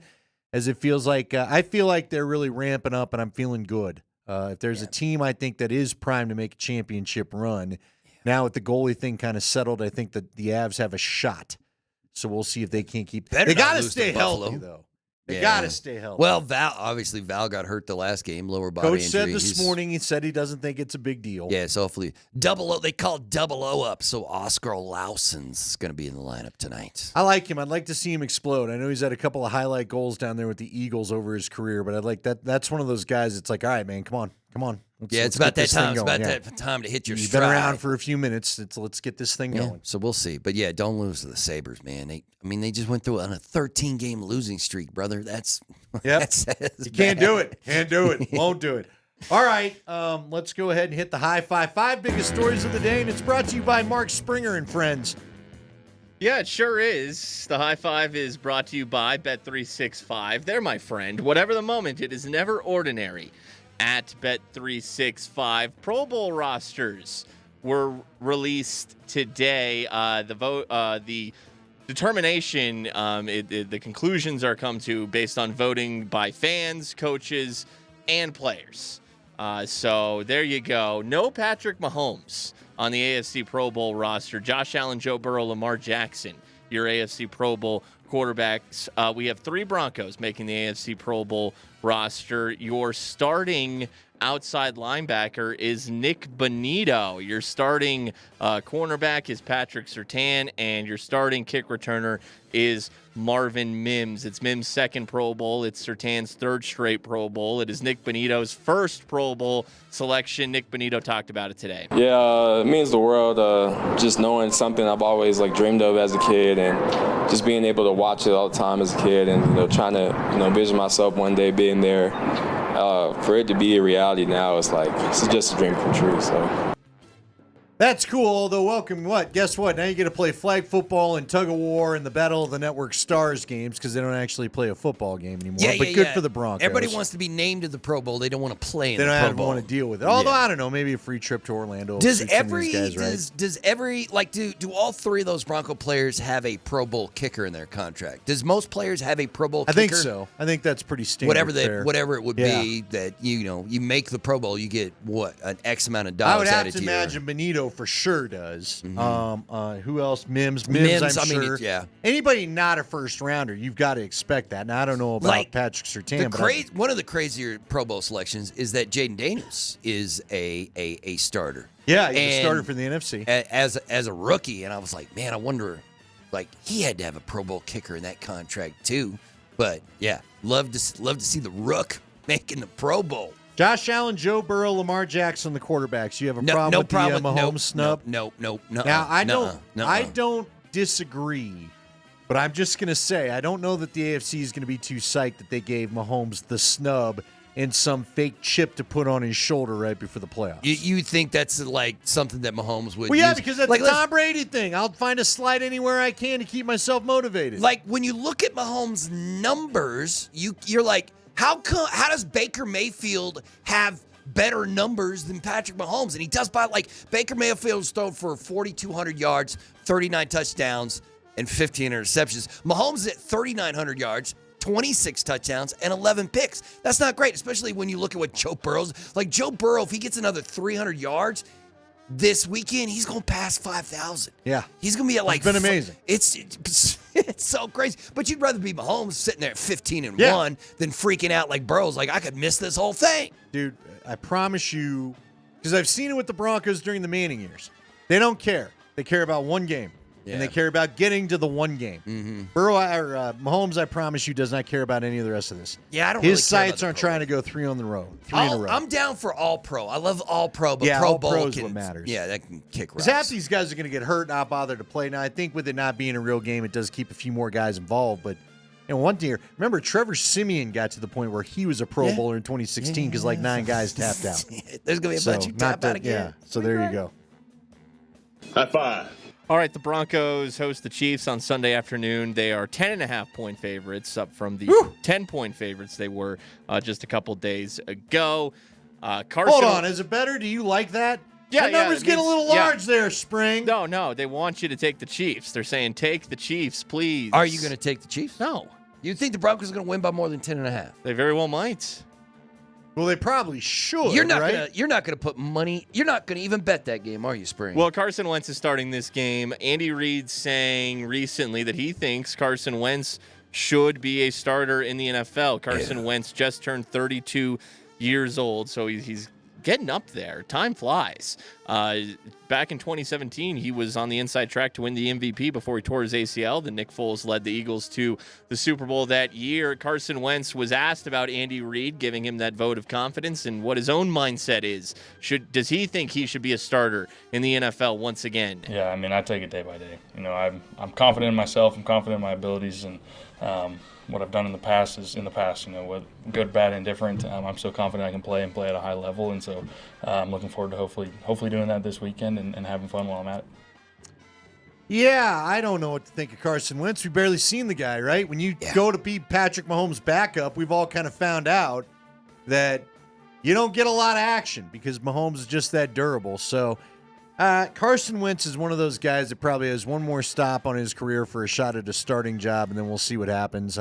as it feels like, I feel like they're really ramping up, and I'm feeling good. If there's a team I think that is primed to make a championship run, now with the goalie thing kind of settled, I think that the Avs have a shot. So we'll see if they can't keep. They got to stay healthy, though. They got to stay healthy. Well, Val got hurt the last game, lower body Coach injury. said this morning, he said he doesn't think it's a big deal. Yeah, so hopefully double O. They call double O up, so Oscar Lauson's going to be in the lineup tonight. I like him. I'd like to see him explode. I know he's had a couple of highlight goals down there with the Eagles over his career, but I'd like that. That's one of those guys. It's like, all right, man, come on. Let's about get that this thing time. It's going. about that time to hit your You've stride. been around for a few minutes. Let's get this thing going. So we'll see. But yeah, don't lose to the Sabres, man. They just went through on a 13-game losing streak, brother. That's You can't do it. Can't do it. Won't do it. All right, let's go ahead and hit the high five. 5 biggest stories of the day, and it's brought to you by Mark Springer and Friends. Yeah, it sure is. The high five is brought to you by Bet365. They're my friend. Whatever the moment, it is never ordinary. At Bet365, Pro Bowl rosters were released today. The determination, the conclusions are come to based on voting by fans, coaches, and players. So there you go. No Patrick Mahomes on the AFC Pro Bowl roster. Josh Allen, Joe Burrow, Lamar Jackson, your AFC Pro Bowl quarterbacks. We have 3 Broncos making the AFC Pro Bowl roster. Your starting outside linebacker is Nick Bonito. Your starting cornerback is Patrick Surtain, and your starting kick returner is Marvin Mims. It's Mims' second Pro Bowl. It's Surtain's third straight Pro Bowl. It is Nick Bonito's first Pro Bowl selection. Nick Bonito talked about it today. Yeah, it means the world. Just knowing something I've always dreamed of as a kid, and just being able to watch it all the time as a kid, and trying to envision myself one day being there. For it to be a reality now, it's just a dream come true. So. That's cool, although welcome what? Guess what? Now you get to play flag football and tug of war and the Battle of the Network Stars games because they don't actually play a football game anymore. But good for the Broncos. Everybody wants to be named to the Pro Bowl. They don't want to play in they the Pro don't Bowl. want to deal with it. Although, I don't know, maybe a free trip to Orlando. Does do all 3 of those Bronco players have a Pro Bowl kicker in their contract? Does most players have a Pro Bowl kicker? I think so. I think that's pretty standard. Whatever it would be that you make the Pro Bowl, you get an X amount of dollars. I would have added to to imagine Bonito for sure does. Mm-hmm. Who else? Mims, I'm sure. Anybody not a first rounder, you've got to expect that. Now I don't know about Patrick Surtain. One of the crazier Pro Bowl selections is that Jaden Daniels is a starter. Yeah, he's a starter for the NFC as a rookie, and I was like, man, I wonder, he had to have a Pro Bowl kicker in that contract too. But yeah, love to see the Rook making the Pro Bowl. Josh Allen, Joe Burrow, Lamar Jackson, the quarterbacks. You have a problem with the Mahomes snub? No. Now, I don't disagree, but I'm just going to say I don't know that the AFC is going to be too psyched that they gave Mahomes the snub and some fake chip to put on his shoulder right before the playoffs. You think that's something that Mahomes would Well, yeah, use? because that's the Tom Brady thing. I'll find a slide anywhere I can to keep myself motivated. When you look at Mahomes' numbers, you're like, how does Baker Mayfield have better numbers than Patrick Mahomes? And he does by Baker Mayfield's thrown for 4,200 yards, 39 touchdowns, and 15 interceptions. Mahomes at 3,900 yards, 26 touchdowns, and 11 picks. That's not great, especially when you look at what Joe Burrow's. Joe Burrow, if he gets another 300 yards this weekend, he's going to pass 5,000. Yeah. He's going to be at It's been amazing. It's so crazy. But you'd rather be Mahomes sitting there at 15-1 than freaking out like Burrow's I could miss this whole thing. Dude, I promise you, because I've seen it with the Broncos during the Manning years. They don't care. They care about one game. Yeah. And they care about getting to the one game. Mm-hmm. Burrow or Mahomes, I promise you, does not care about any of the rest of this. Yeah, I don't. His really care sights about aren't trying to go three in a row. I'm down for all pro. I love all pro, but yeah, Pro all Bowl pro is can, what matters. Yeah, that can kick Because rocks. half these guys are going to get hurt, not bother to play. Now, I think with it not being a real game, it does keep a few more guys involved. But And one year, remember, Trevor Siemian got to the point where he was a Pro Bowler in 2016 because 9 guys tapped out. There's going to be a bunch of tap out again. Yeah, so there you go. High five. All right, the Broncos host the Chiefs on Sunday afternoon. They are 10.5-point favorites, up from the 10-point favorites they were just a couple days ago. Carson, Hold on, is it better? Do you like that? Yeah, the numbers get a little large there, Spring. No, they want you to take the Chiefs. They're saying take the Chiefs, please. Are you going to take the Chiefs? No. You think the Broncos are going to win by more than 10.5? They very well might. Well, they probably should. You're not right? going to put money. You're not going to even bet that game, are you, Spring? Well, Carson Wentz is starting this game. Andy Reid saying recently that he thinks Carson Wentz should be a starter in the NFL. Carson Wentz just turned 32 years old, so he's getting up there. Time flies. Back in 2017, he was on the inside track to win the MVP before he tore his ACL. Then Nick Foles led the Eagles to the Super Bowl that year. Carson Wentz was asked about Andy Reid giving him that vote of confidence and what his own mindset is. Does he think he should be a starter in the NFL once again? Yeah, I mean, I take it day by day. You know, I'm confident in myself. I'm confident in my abilities, and what I've done in the past is in the past. You know, with good, bad, and different. I'm so confident I can play at a high level, and so I'm looking forward to hopefully doing that this weekend and having fun while I'm at it. Yeah, I don't know what to think of Carson Wentz. We've barely seen the guy, right? When you go to be Patrick Mahomes' backup, we've all kind of found out that you don't get a lot of action because Mahomes is just that durable. So Carson Wentz is one of those guys that probably has one more stop on his career for a shot at a starting job, and then we'll see what happens.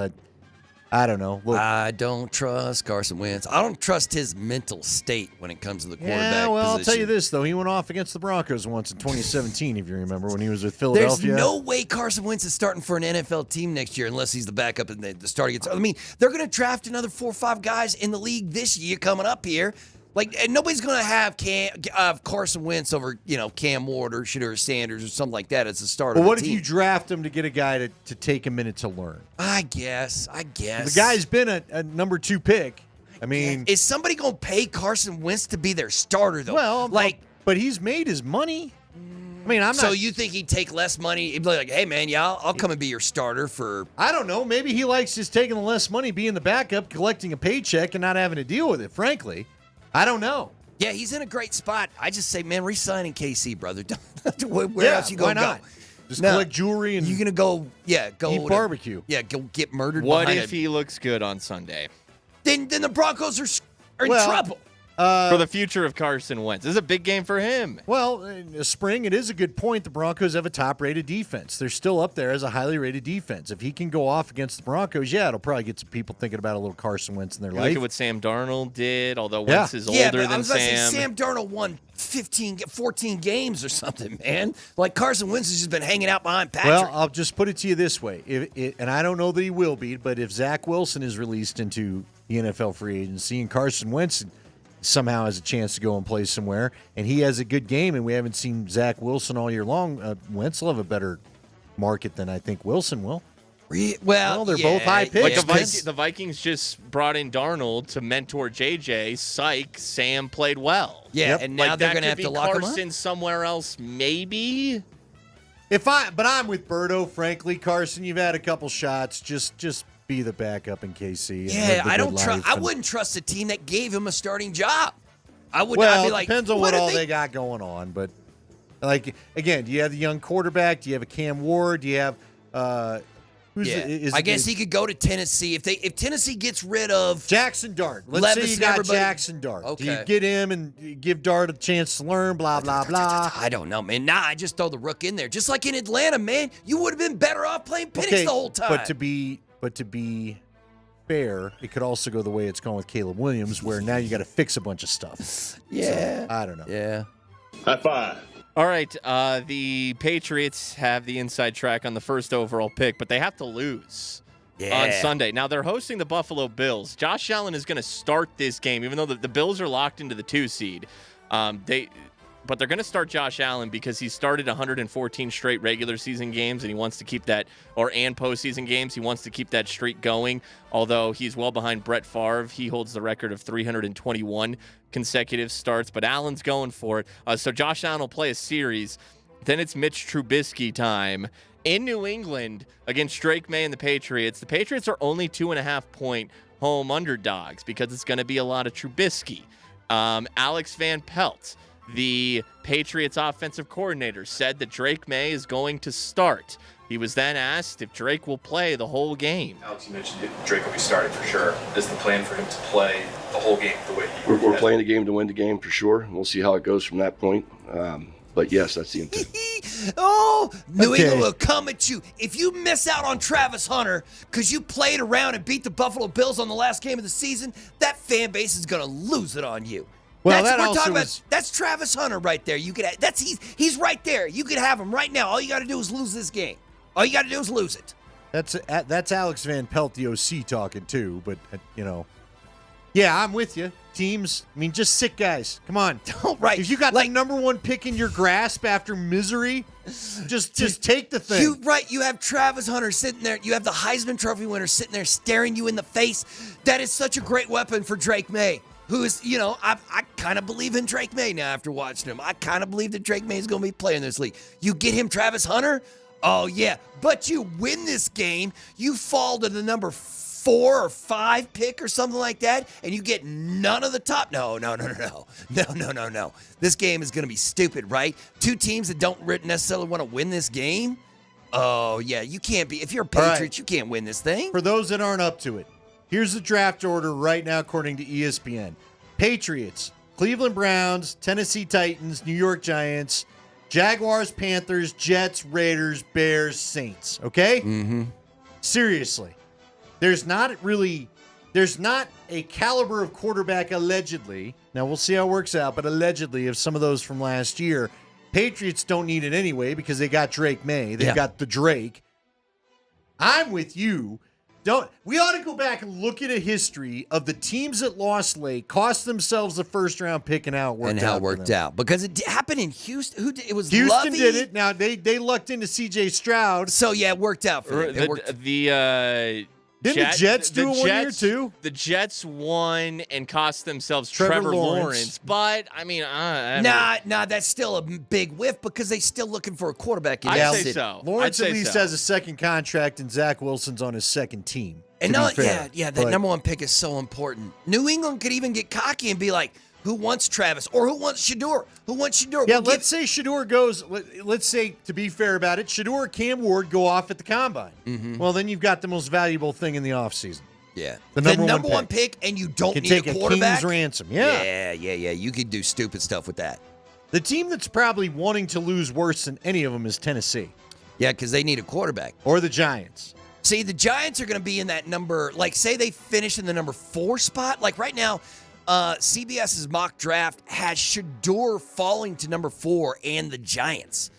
I don't know. Look, I don't trust Carson Wentz. I don't trust his mental state when it comes to the quarterback yeah, well, position. I'll tell you this, though. He went off against the Broncos once in 2017, if you remember, when he was with Philadelphia. There's no way Carson Wentz is starting for an NFL team next year unless he's the backup and the starting. I mean, they're going to draft another 4 or 5 guys in the league this year coming up here. Like, and nobody's going to have Carson Wentz over, Cam Ward or Shedeur Sanders or something like that as a starter. Well, what if you draft him to get a guy to take a minute to learn? I guess. The guy's been a number 2 pick. I mean, is somebody going to pay Carson Wentz to be their starter, though? Well, but he's made his money. I mean, I'm not. So you think he'd take less money? He'd be like, hey, man, I'll come and be your starter for. I don't know. Maybe he likes just taking the less money, being the backup, collecting a paycheck, and not having to deal with it, frankly. I don't know. Yeah, he's in a great spot. I just say, man, re-sign in KC, brother. Where else you going to go? Just collect jewelry and you're going to go eat barbecue. Yeah, go get murdered. What if he looks good on Sunday? Then the Broncos are in trouble. For the future of Carson Wentz. This is a big game for him. Well, in spring, it is a good point. The Broncos have a top-rated defense. They're still up there as a highly rated defense. If he can go off against the Broncos, it'll probably get some people thinking about a little Carson Wentz in their life. Look at what Sam Darnold did, although Wentz is older than I was about to Sam. say, Sam Darnold won 14 games or something, man. Like Carson Wentz has just been hanging out behind Patrick. Well, I'll just put it to you this way, and I don't know that he will be, but if Zach Wilson is released into the NFL free agency and Carson Wentz somehow has a chance to go and play somewhere, and he has a good game, and we haven't seen Zach Wilson all year long, Wentz will have a better market than I think Wilson will. Well, they're both high picks. Like the Vikings just brought in Darnold to mentor JJ. Psych, Sam played well. Yeah, and now they're going to have to lock him up. Carson somewhere else, maybe. But I'm with Berto. Frankly, Carson, you've had a couple shots. Just be the backup in KC. Yeah, I don't trust. I wouldn't trust a team that gave him a starting job. I would well, not be like. Depends on what all they got going on, but like again, do you have the young quarterback? Do you have a Cam Ward? Do you have I guess he could go to Tennessee if Tennessee gets rid of Jackson Dart. Let's say you got Jackson Dart. Okay. Do you get him and give Dart a chance to learn? Blah blah blah. I don't know, man. I just throw the rook in there, just like in Atlanta, man. You would have been better off playing Penix the whole time. But to be fair, it could also go the way it's going with Caleb Williams, where now you got to fix a bunch of stuff. Yeah, so, I don't know. Yeah. High five. All right, the Patriots have the inside track on the first overall pick, but they have to lose on Sunday. Now, they're hosting the Buffalo Bills. Josh Allen is going to start this game, even though the Bills are locked into the 2 seed. But they're going to start Josh Allen because he started 114 straight regular season games, and he wants to keep that, and postseason games. He wants to keep that streak going, although he's well behind Brett Favre. He holds the record of 321 consecutive starts, but Allen's going for it. So Josh Allen will play a series. Then it's Mitch Trubisky time, in New England against Drake May and the Patriots are only 2.5-point home underdogs because it's going to be a lot of Trubisky. Alex Van Pelt, the Patriots offensive coordinator, said that Drake May is going to start. He was then asked if Drake will play the whole game. Alex, you mentioned Drake will be starting for sure. Is the plan for him to play the whole game the way he We're playing the game to win the game for sure. We'll see how it goes from that point. But yes, that's the intent. Oh, New England will come at you. If you miss out on Travis Hunter because you played around and beat the Buffalo Bills on the last game of the season, that fan base is going to lose it on you. Well, that's that what we're also talking was- about. That's Travis Hunter right there. You could he's right there. You could have him right now. All you got to do is lose this game. All you got to do is lose it. That's Alex Van Pelt, the OC, talking too. But yeah, I'm with you. Teams, I mean, just sit guys. Come on. Right. If you got the number one pick in your grasp after misery, just take the thing. You have Travis Hunter sitting there. You have the Heisman Trophy winner sitting there staring you in the face. That is such a great weapon for Drake May, who is, I kind of believe in Drake May now after watching him. I kind of believe that Drake May is going to be playing this league. You get him Travis Hunter, oh yeah. But you win this game, you fall to the number 4 or 5 pick or something like that, and you get none of the top. No. This game is going to be stupid, right? Two teams that don't necessarily want to win this game. Oh yeah, you can't be. If you're a Patriots, you can't win this thing. For those that aren't up to it, here's the draft order right now according to ESPN. Patriots, Cleveland Browns, Tennessee Titans, New York Giants, Jaguars, Panthers, Jets, Raiders, Bears, Saints. Okay? Mm-hmm. Seriously. There's not a caliber of quarterback allegedly. Now we'll see how it works out, but allegedly of some of those from last year. Patriots don't need it anyway because they got Drake May. They've got the Drake. I'm with you. We ought to go back and look at a history of the teams that lost late, cost themselves a first-round pick, and how it worked out. Because it happened in Houston. It was Houston Lovey. did it. Now they lucked into C.J. Stroud. So yeah, it worked out for them. Didn't the Jets do it 1 year too? The Jets won and cost themselves Trevor Lawrence. But I mean, nah, that's still a big whiff because they still looking for a quarterback. I'd say so. Lawrence at least has a second contract, and Zach Wilson's on his second team. And that number one pick is so important. New England could even get cocky and be like, who wants Travis or who wants Shedeur? Yeah, let's say Shedeur goes. Let's say, to be fair about it, Shedeur or Cam Ward go off at the combine. Mm-hmm. Well, then you've got the most valuable thing in the offseason. Yeah, the number one pick, and you don't can need take a quarterback. King's ransom. Yeah. You could do stupid stuff with that. The team that's probably wanting to lose worse than any of them is Tennessee. Yeah, because they need a quarterback. Or the Giants. See, the Giants are going to be in that number. Like, say they finish in the number 4 spot. Like right now. CBS's mock draft has Shedeur falling to number 4 and the Giants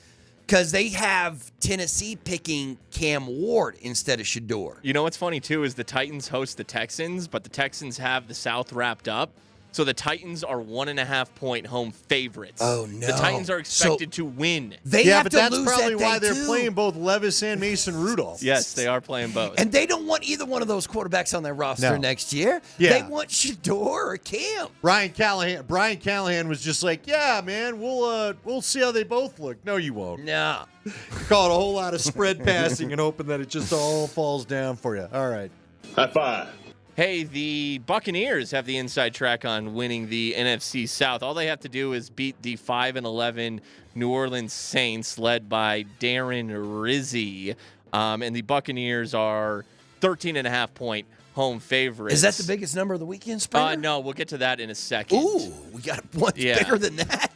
because they have Tennessee picking Cam Ward instead of Shedeur. You know what's funny, too, is the Titans host the Texans, but the Texans have the South wrapped up. So the Titans are 1.5-point home favorites. Oh, no. The Titans are expected to win. They have but to that's lose probably that why thing, they're too. playing both Levis and Mason Rudolph. Yes, they are playing both. And they don't want either one of those quarterbacks on their roster No. next year. Yeah. They want Shedeur or Cam. Brian Callahan was just like, yeah, man, we'll see how they both look. No, you won't. No. You call it a whole lot of spread passing and hoping that it just all falls down for you. All right. High five. Hey, the Buccaneers have the inside track on winning the NFC South. All they have to do is beat the 5-11 New Orleans Saints, led by Darren Rizzi. And the Buccaneers are 13.5-point home favorites. Is that the biggest number of the weekend, Springer? No, we'll get to that in a second. Ooh, we got one bigger than that.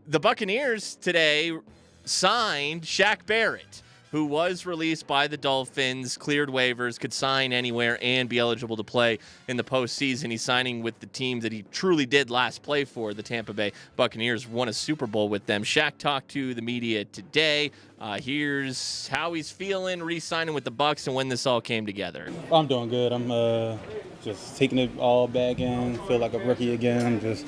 The Buccaneers today signed Shaq Barrett, who was released by the Dolphins, cleared waivers, could sign anywhere, and be eligible to play in the postseason. He's signing with the team that he truly did last play for, the Tampa Bay Buccaneers. Won a Super Bowl with them. Shaq talked to the media today. Here's how he's feeling, re-signing with the Bucs, and when this all came together. I'm doing good. I'm just taking it all back in, feel like a rookie again. I'm just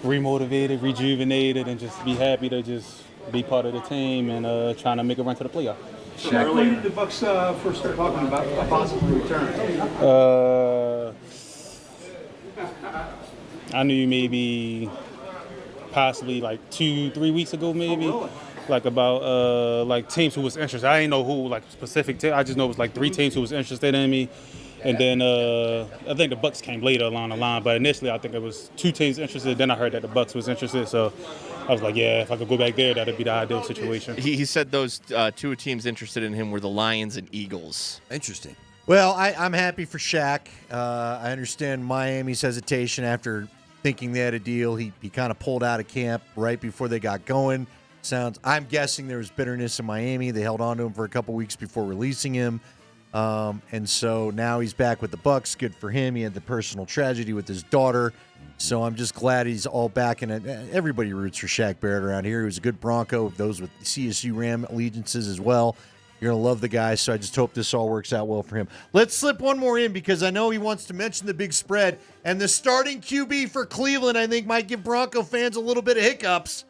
remotivated, rejuvenated, and just be happy to just be part of the team and trying to make a run to the playoff. Shaq, when did the Bucs first start talking about a possible return? I knew maybe possibly like 2-3 weeks ago, maybe. like about like teams who was interested. I didn't know who like specific. I just know it was like 3 teams who was interested in me, and then I think the Bucks came later along the line. But initially, I think it was 2 teams interested. Then I heard that the Bucks was interested, so I was like, yeah, if I could go back there, that'd be the ideal situation. He said those 2 teams interested in him were the Lions and Eagles. Interesting. Well, I'm happy for Shaq. I understand Miami's hesitation after thinking they had a deal. He kind of pulled out of camp right before they got going. I'm guessing there was bitterness in Miami. They held on to him for a couple weeks before releasing him. And so now he's back with the Bucks. Good for him. He had the personal tragedy with his daughter. So I'm just glad he's all back in it. Everybody roots for Shaq Barrett around here. He was a good Bronco, those with CSU Ram allegiances as well. You're going to love the guy, so I just hope this all works out well for him. Let's slip one more in because I know he wants to mention the big spread. And the starting QB for Cleveland, I think, might give Bronco fans a little bit of hiccups.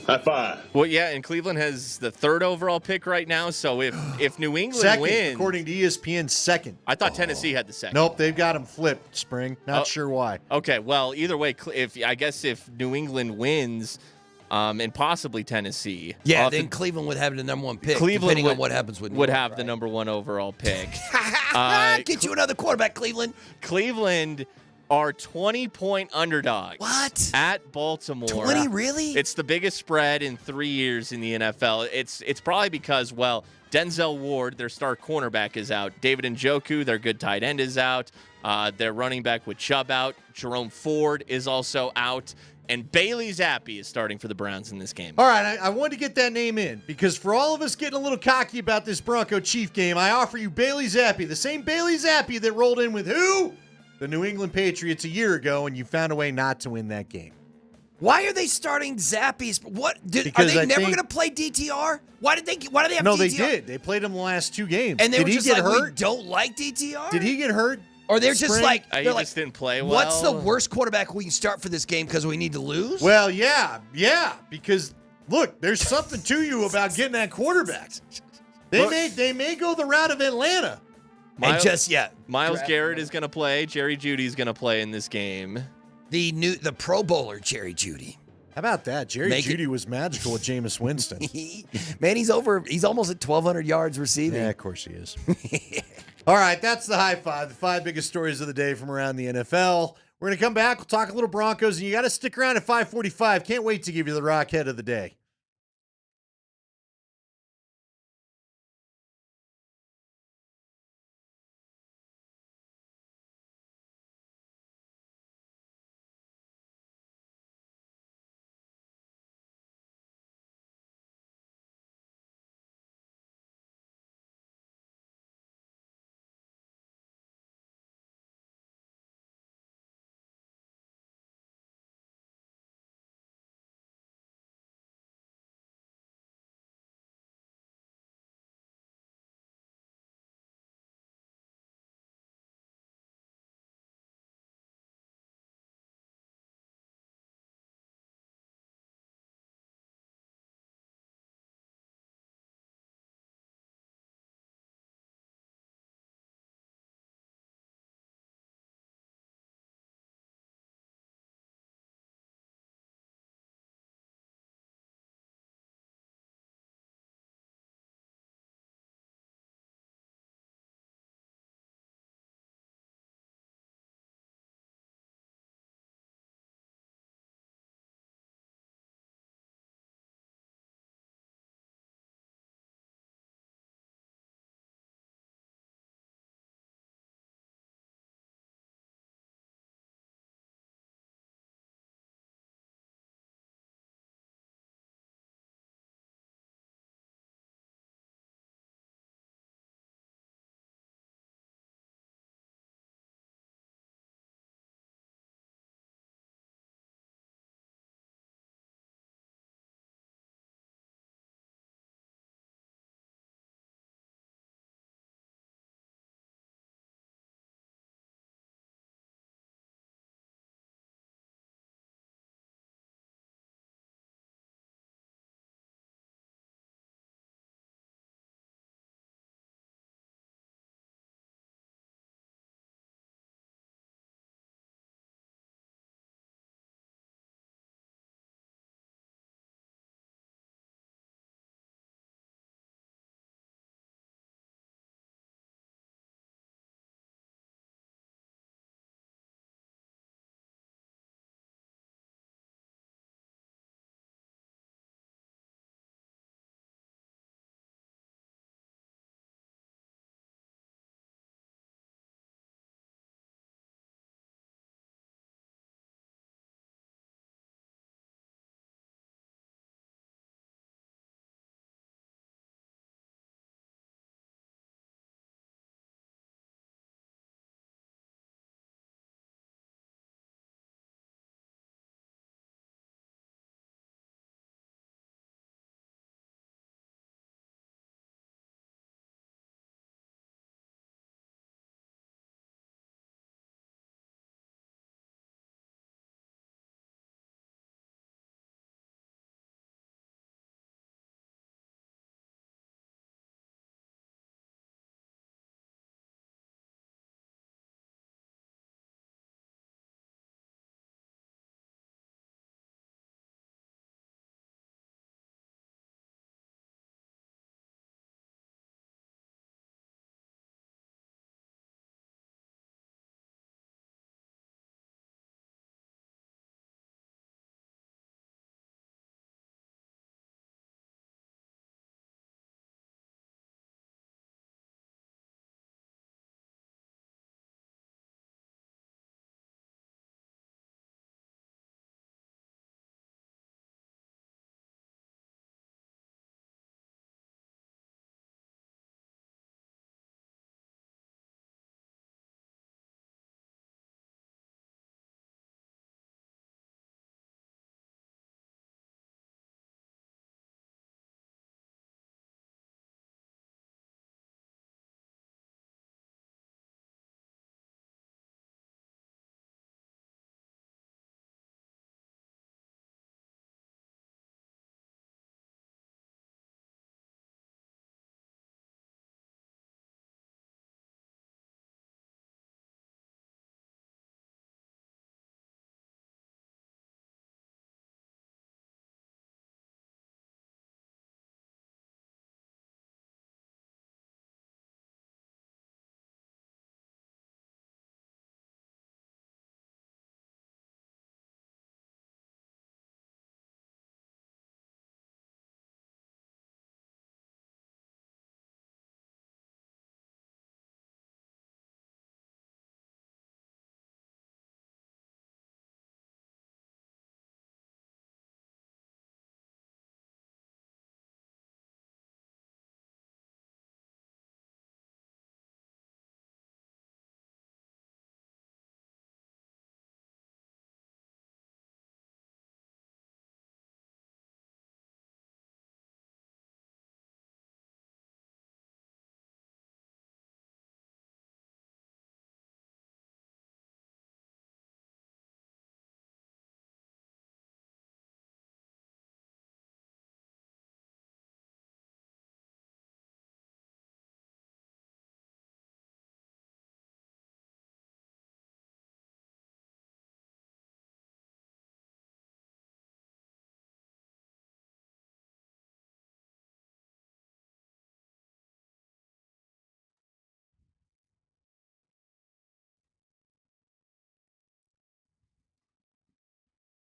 High five. Well, yeah, and Cleveland has the 3rd overall pick right now. So if New England Second, wins, according to ESPN, second. I thought Tennessee had the 2nd. Nope, they've got him flipped, Spring. Not sure why. Okay, well, either way, if New England wins, and possibly Tennessee, Yeah, then Cleveland would have the number 1 pick. Cleveland depending on what happens with New would York, have the right? number 1 overall pick. Get you another quarterback, Cleveland. Cleveland are 20-point underdogs. What? At Baltimore. 20, really? It's the biggest spread in 3 years in the NFL. It's probably because, well, Denzel Ward, their star cornerback, is out. David Njoku, their good tight end, is out. Their running back with Chubb out. Jerome Ford is also out. And Bailey Zappi is starting for the Browns in this game. All right, I wanted to get that name in because for all of us getting a little cocky about this Bronco Chief game, I offer you Bailey Zappi, the same Bailey Zappi that rolled in with who? The New England Patriots a year ago, and you found a way not to win that game. Why are they starting Zappies? What? Are Because they I never think- going to play DTR? Why do they have DTR? No, they did. They played him the last 2 games. And they did were he just get like, we hurt? don't like DTR? Did he get hurt? Or they're just Spring? like, He they're like, just didn't play well. what's the worst quarterback we can start for this game because we need to lose? Well, yeah, because look, there's something to you about getting that quarterback. They may go the route of Atlanta. Myles Garrett is going to play. Jerry Judy's going to play in this game. The Pro Bowler Jerry Judy. How about that? Jerry Judy was magical with Jameis Winston. Man, he's almost at 1,200 yards receiving. Yeah, of course he is. All right, that's the high five. The 5 biggest stories of the day from around the NFL. We're going to come back. We'll talk a little Broncos, and you got to stick around at 5:45. Can't wait to give you the Rockhead of the day.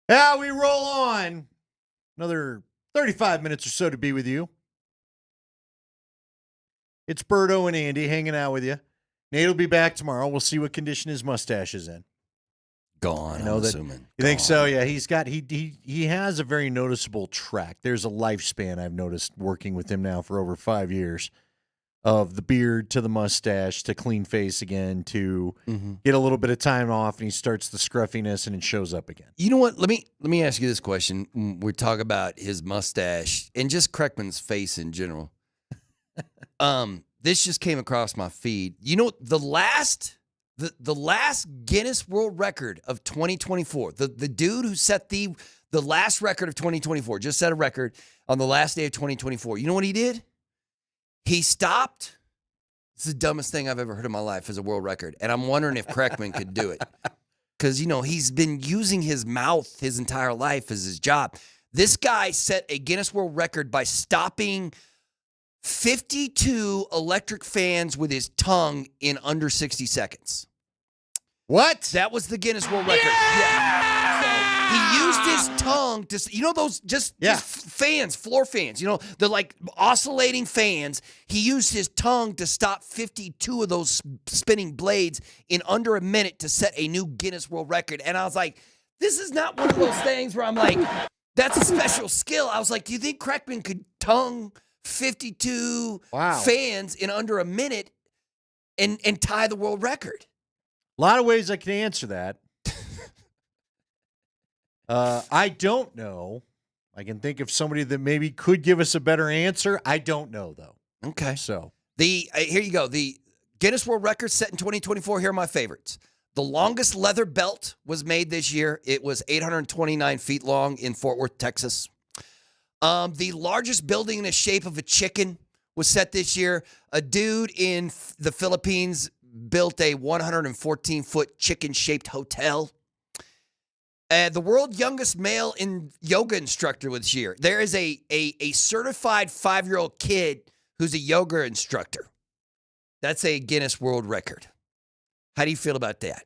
Yeah, we roll on. Another 35 minutes or so to be with you. It's Berto and Andy hanging out with you. Nate will be back tomorrow. We'll see what condition his mustache is in. Gone, I know I'm that, assuming. You think so? Yeah, he has a very noticeable track. There's a lifespan I've noticed working with him now for over 5 years, of the beard to the mustache to clean face again to get a little bit of time off, and he starts the scruffiness and it shows up again. You know what? Let me ask you this question. We talk about his mustache and just Kreckman's face in general. This just came across my feed. You know, the last Guinness World Record of 2024, the dude who set the last record of 2024, just set a record on the last day of 2024. You know what he did? He stopped. This is the dumbest thing I've ever heard in my life as a world record. And I'm wondering if Kreckman could do it. Because, you know, he's been using his mouth his entire life as his job. This guy set a Guinness World Record by stopping 52 electric fans with his tongue in under 60 seconds. What? That was the Guinness World Record. Yeah. So he used his tongue to, you know, those just fans, floor fans, you know, the like oscillating fans. He used his tongue to stop 52 of those spinning blades in under a minute to set a new Guinness World Record. And I was like, this is not one of those things where I'm like, that's a special skill. I was like, do you think Kreckman could tongue 52 fans in under a minute and tie the world record? A lot of ways I can answer that. I don't know. I can think of somebody that maybe could give us a better answer. I don't know, though. Okay. So here you go. The Guinness World Record set in 2024. Here are my favorites. The longest leather belt was made this year. It was 829 feet long in Fort Worth, Texas. The largest building in the shape of a chicken was set this year. A dude in the Philippines built a 114-foot chicken-shaped hotel. The world's youngest male yoga instructor this year. There is a certified 5-year-old kid who's a yoga instructor. That's a Guinness World Record. How do you feel about that?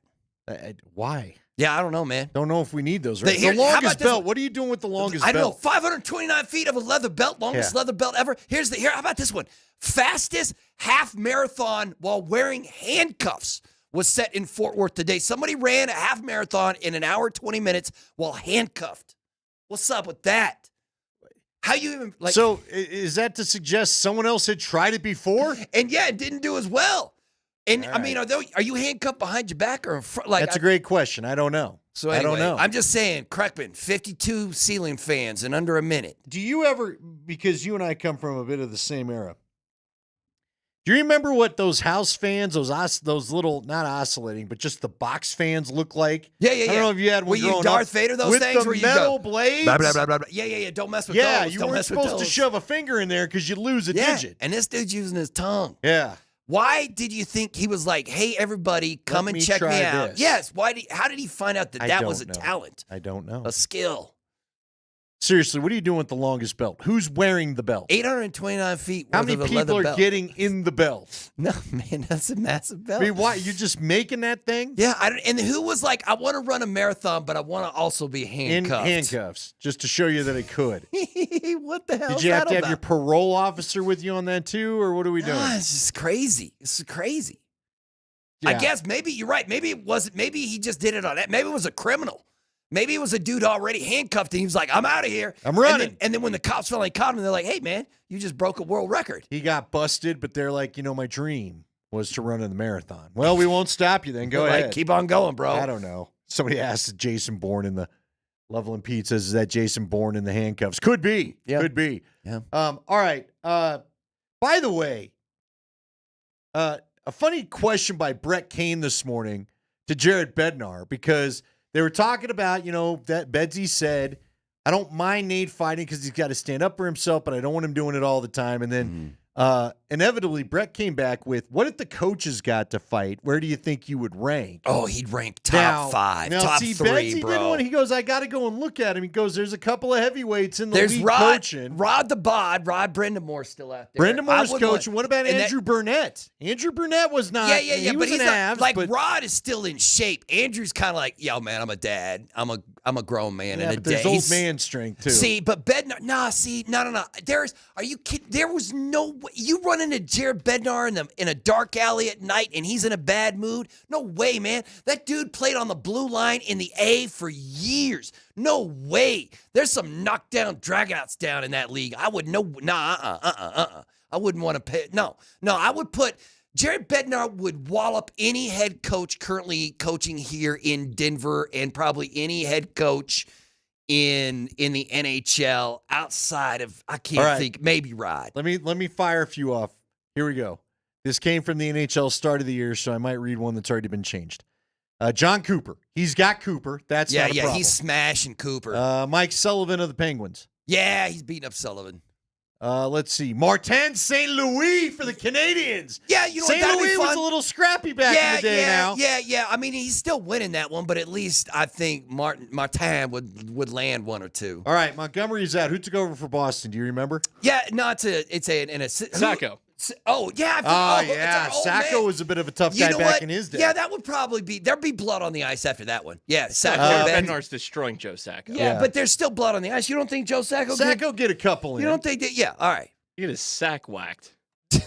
Why? Yeah, I don't know, man. Don't know if we need those. Right? The longest belt. What are you doing with the longest belt? I don't know. 529 feet of a leather belt, longest leather belt ever. How about this one? Fastest half marathon while wearing handcuffs was set in Fort Worth today. Somebody ran a half marathon in an hour, 20 minutes while handcuffed. What's up with that? How you even like? So is that to suggest someone else had tried it before? And yeah, it didn't do as well. And I mean, are you handcuffed behind your back or in front? Like, that's a great question. I don't know. So anyway, I don't know. I'm just saying, Kreckman, 52 ceiling fans in under a minute. Do you ever, because you and I come from a bit of the same era, do you remember what those house fans, those little, not oscillating, but just the box fans look like? Yeah. I don't know if you had one Were you growing Darth up. Vader those with things? the metal blades? Blah, blah, blah, blah, blah. Yeah. Don't mess with those. Yeah, you Don't weren't mess with supposed to those. shove a finger in there because you'd lose a digit. And this dude's using his tongue. Yeah. Why did you think he was like, hey, everybody, come and check me out? This. Yes. How did he find out that was a talent? I don't know. A skill. Seriously, what are you doing with the longest belt? Who's wearing the belt? 829 feet. How many people are getting in the belt? No, man, that's a massive belt. I mean, why? You're just making that thing? Yeah, and who was like, I want to run a marathon, but I want to also be handcuffed. In handcuffs, just to show you that it could. What the hell? Did you have to have your parole officer with you on that too, or what are we doing? It's just crazy. It's crazy. Yeah. I guess maybe you're right. Maybe it wasn't. Maybe he just did it on that. Maybe it was a criminal. Maybe it was a dude already handcuffed and he was like, I'm out of here. I'm running. And then when the cops finally caught him, they're like, hey, man, you just broke a world record. He got busted, but they're like, my dream was to run in the marathon. Well, we won't stop you then. Go ahead. Keep on going, bro. I don't know. Somebody asked Jason Bourne in the Loveland Pete says, is that Jason Bourne in the handcuffs? Could be. Yeah. Could be. Yeah. All right. By the way, a funny question by Brett Kane this morning to Jared Bednar, because they were talking about, that Bedsy said, I don't mind Nate fighting because he's got to stand up for himself, but I don't want him doing it all the time. And then inevitably, Brett came back with, what if the coaches got to fight? Where do you think you would rank? Oh, he'd rank top 5, top 3, Betsy bro. didn't want, he goes, I got to go and look at him. He goes, there's a couple of heavyweights in the There's league Rod coaching. the Bod. Rod Brendamore's still out there. Brendan Moore's I would coaching. want- What about and Andrew Burnett? Andrew Burnett was not. Yeah. He But was he's an not, Avs, like but, Rod is still in shape. Andrew's kind of like, yo, man, I'm a dad. I'm a grown man yeah, in a but day. there's old He's- man strength too. See, but Bednar, no. Are you kidding? There was no way. You run into Jared Bednar in a dark alley at night and he's in a bad mood? No way, man. That dude played on the blue line in the A for years. No way. There's some knockdown dragouts down in that league. I would I wouldn't want to pay. No, I would put Jared Bednar would wallop any head coach currently coaching here in Denver and probably any head coach in the NHL outside of, I can't think, maybe Rod. Let me fire a few off. Here we go. This came from the NHL start of the year, so I might read one that's already been changed. John Cooper. He's got Cooper. That's not a problem. He's smashing Cooper. Mike Sullivan of the Penguins. Yeah, he's beating up Sullivan. Let's see. Martin St. Louis for the Canadians. Yeah, you know St. what, that'd be Louis was fun. a little scrappy back in the day now. Yeah. I mean, he's still winning that one, but at least I think Martin would land one or two. All right, Montgomery's out. Who took over for Boston? Do you remember? Yeah, no, Sacco. Oh, yeah. Yeah. Sacco was a bit of a tough guy back in his day. Yeah, that would probably be, there'd be blood on the ice after that one. Yeah, Sacco. Bednar's destroying Joe Sacco. Yeah, but there's still blood on the ice. You don't think Joe Sacco get a couple in? You don't think that? Yeah, all right. He get his sack whacked.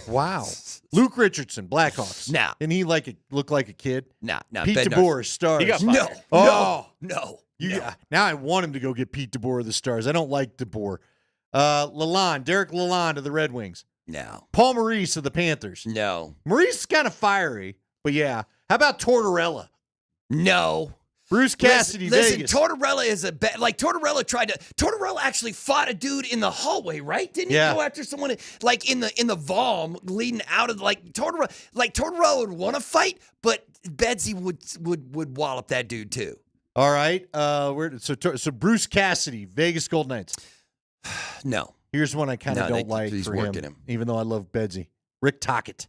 Wow. Luke Richardson, Blackhawks. Nah. Didn't he look like a kid? Nah. Pete Bednar's- DeBoer, Stars. He got fired. No. Now I want him to go get Pete DeBoer of the Stars. I don't like DeBoer. Derek Lalonde of the Red Wings. No. Paul Maurice of the Panthers. No. Maurice is kind of fiery, but yeah. How about Tortorella? No. Bruce Cassidy, Listen, Vegas. Tortorella is Tortorella actually fought a dude in the hallway, right? Didn't he go after someone like in the VOM leading out of Tortorella would want to fight, but Bedsy would wallop that dude too. All right. So Bruce Cassidy, Vegas Golden Knights. No. Here's one I kind of don't like he's for working him, even though I love Bedsy. Rick Tocchet.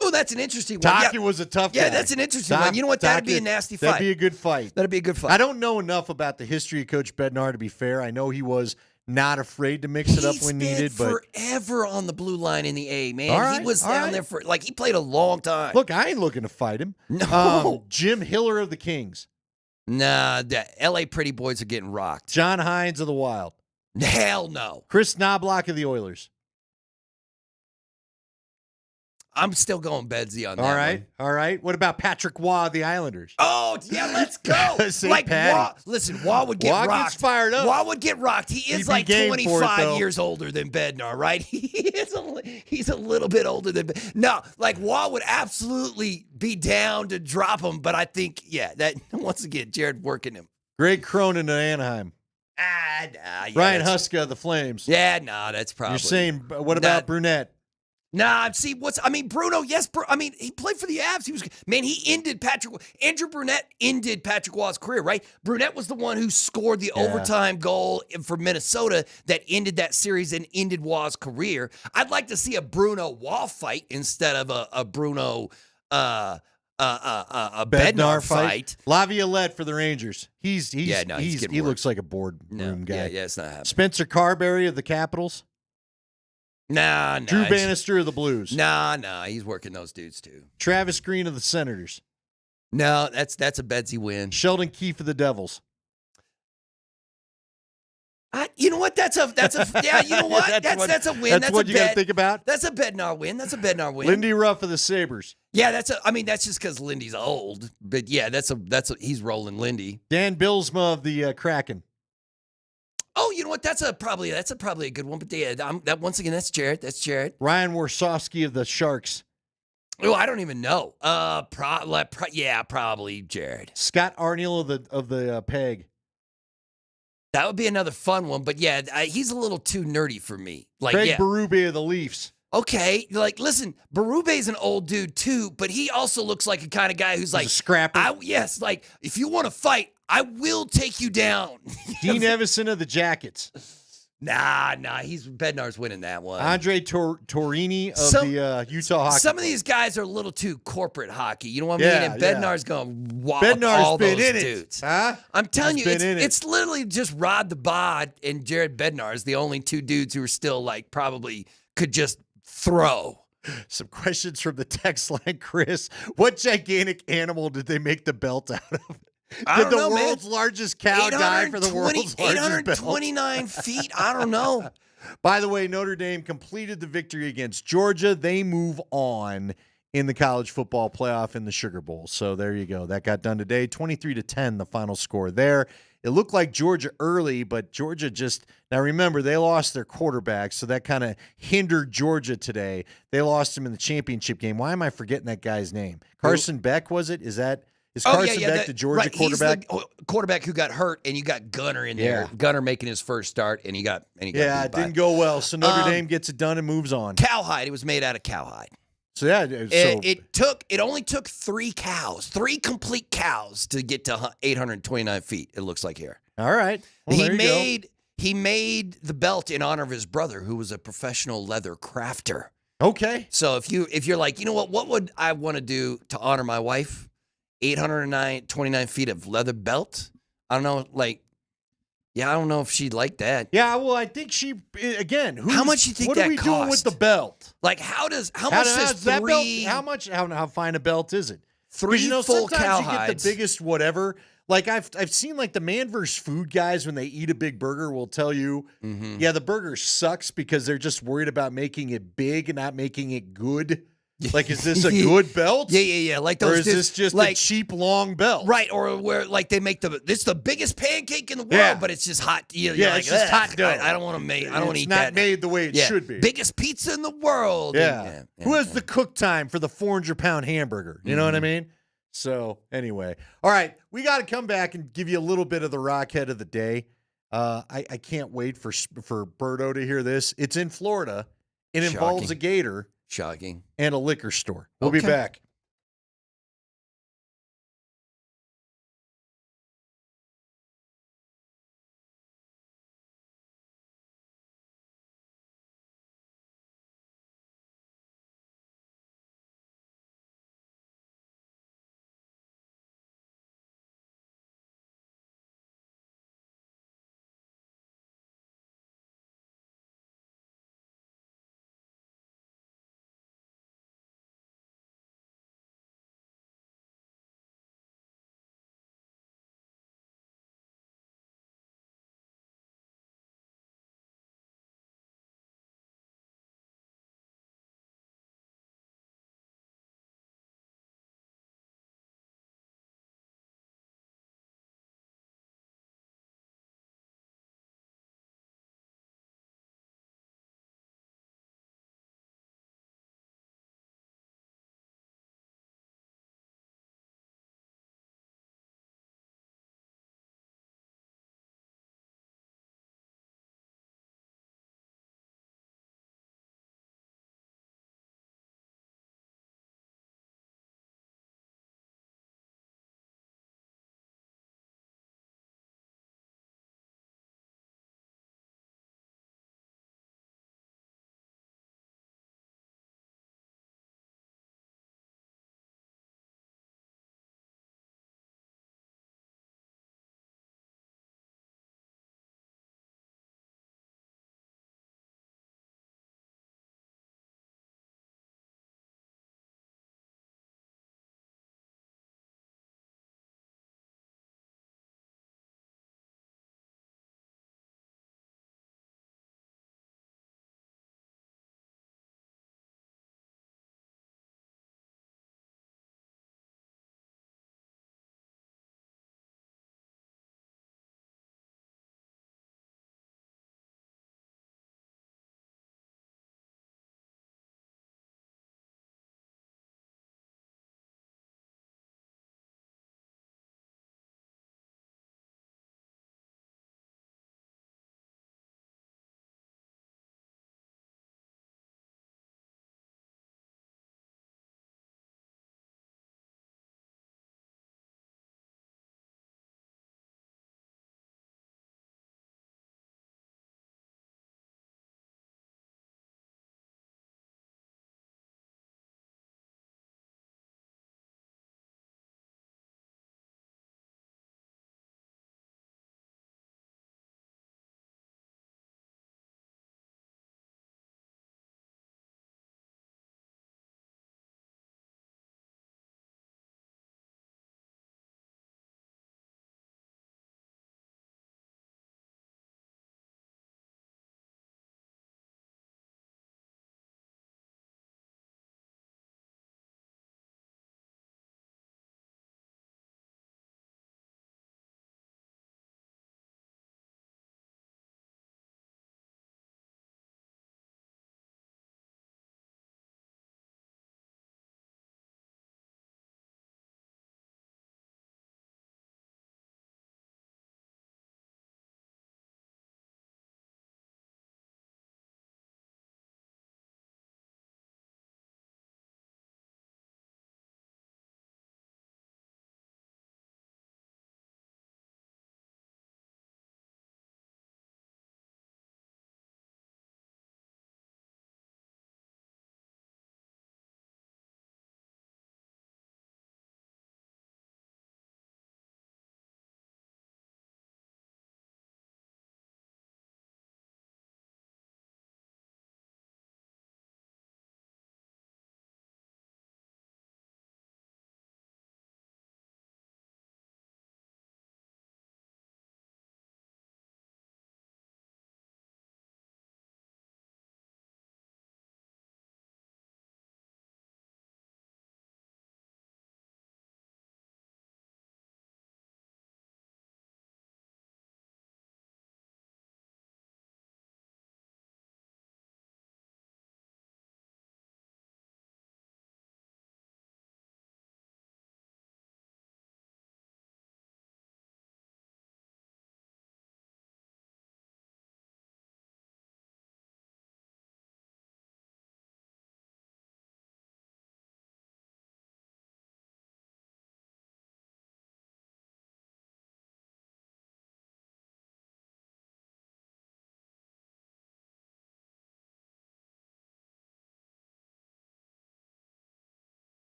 Oh, that's an interesting one. Tocchet was a tough guy. Yeah, that's an interesting one. You know what? That'd be a nasty fight. That'd be a good fight. That'd be a good fight. I don't know enough about the history of Coach Bednar, to be fair. I know he was not afraid to mix it up when needed. But forever on the blue line in the A, man. All right, he was all down right. there for, he played a long time. Look, I ain't looking to fight him. No. Jim Hiller of the Kings. Nah, the L.A. Pretty Boys are getting rocked. John Hines of the Wild. Hell no. Chris Knobloch of the Oilers. I'm still going Bedsy on that one. All right. What about Patrick Waugh of the Islanders? Oh, yeah, let's go. St. Patty. Waugh would get Waugh rocked. gets fired up. Waugh would get rocked. He is He'd be like game for it, 25 though. years older than Bednar, right? He's a little bit older than No, Waugh would absolutely be down to drop him, but I think, that once again, Jared working him. Greg Cronin of Anaheim. Ryan Huska of the Flames. Yeah, that's probably. You're saying, what about Brunette? Nah, see Bruno, yes, he played for the Avs. Andrew Brunette ended Patrick Waugh's career, right? Brunette was the one who scored the overtime goal for Minnesota that ended that series and ended Waugh's career. I'd like to see a Bruno Waugh fight instead of a Bruno Bednar fight. Laviolette for the Rangers. He looks like a boardroom guy. Yeah, it's not happening. Spencer Carberry of the Capitals. Nah. Drew Bannister of the Blues. Nah, he's working those dudes too. Travis Green of the Senators. No, that's a Bedsy win. Sheldon Keefe of the Devils. You know what? That's a you know what? That's a win. That's what you got to think about. That's a Bednar win. Lindy Ruff of the Sabres. Yeah, that's just because Lindy's old. But yeah, he's rolling Lindy. Dan Bylsma of the Kraken. Oh, you know what? That's probably a good one. But yeah, that once again, that's Jared. Ryan Warsofsky of the Sharks. Oh, I don't even know. Probably Jared. Scott Arniel of the Peg. That would be another fun one. But yeah, he's a little too nerdy for me. Craig Berube of the Leafs. Okay, listen, Berube's an old dude too, but he also looks like a kind of guy who's a scrapper. If you want to fight, I will take you down. Dean Evison of the Jackets. Nah, he's Bednar's winning that one. Andre Torini of the Utah Hockey. Some of these guys are a little too corporate hockey. You know what I mean? Yeah, And Bednar's going to wallop Bednar's all been those in dudes. it. Huh? I'm telling you, He's been in it. it's literally just Rod the Bod and Jared Bednar's the only two dudes who are still like probably could just throw. Some questions from the text line, Chris. What gigantic animal did they make the belt out of? Did the world's largest cow die for the world's largest belt? 829 feet? I don't know. By the way, Notre Dame completed the victory against Georgia. They move on in the college football playoff in the Sugar Bowl. So there you go. That got done today. 23-10, the final score there. It looked like Georgia early, but Georgia just – now remember, they lost their quarterback, so that kind of hindered Georgia today. They lost him in the championship game. Why am I forgetting that guy's name? Carson Beck, was it? Is Carson Beck the Georgia quarterback? He's the quarterback who got hurt, and you got Gunner in there. Gunner making his first start, and he got it didn't go well. So Notre Dame gets it done and moves on. Cowhide. It was made out of cowhide. So yeah, it only took 3 complete cows to get to 829 feet. It looks like here. All right. Well, he made the belt in honor of his brother, who was a professional leather crafter. Okay. So if you're like, you know what would I want to do to honor my wife? 829 feet of leather belt. I don't know, I don't know if she'd like that. Yeah, well, I think she again. How much do you think what that are we cost? doing with the belt? Like, how much does that three? Belt, how fine a belt is it? 3 full sometimes cowhides. you get the biggest whatever. Like I've seen like the Man vs. Food guys when they eat a big burger will tell you, yeah, the burger sucks because they're just worried about making it big and not making it good. Like, is this a good belt? Yeah. Like those. Or is this just a cheap long belt? Right, or where like they make this the biggest pancake in the world, but it's just hot. It's just hot dough. I don't want to make. I don't want to eat that. It's not made the way it should be. Biggest pizza in the world. Yeah. Who has the cook time for the 400-pound hamburger? You know what I mean? So anyway, all right, we got to come back and give you a little bit of the Rockhead of the day. I can't wait for Berto to hear this. It's in Florida. It involves a gator. Shocking. And a liquor store. We'll be back.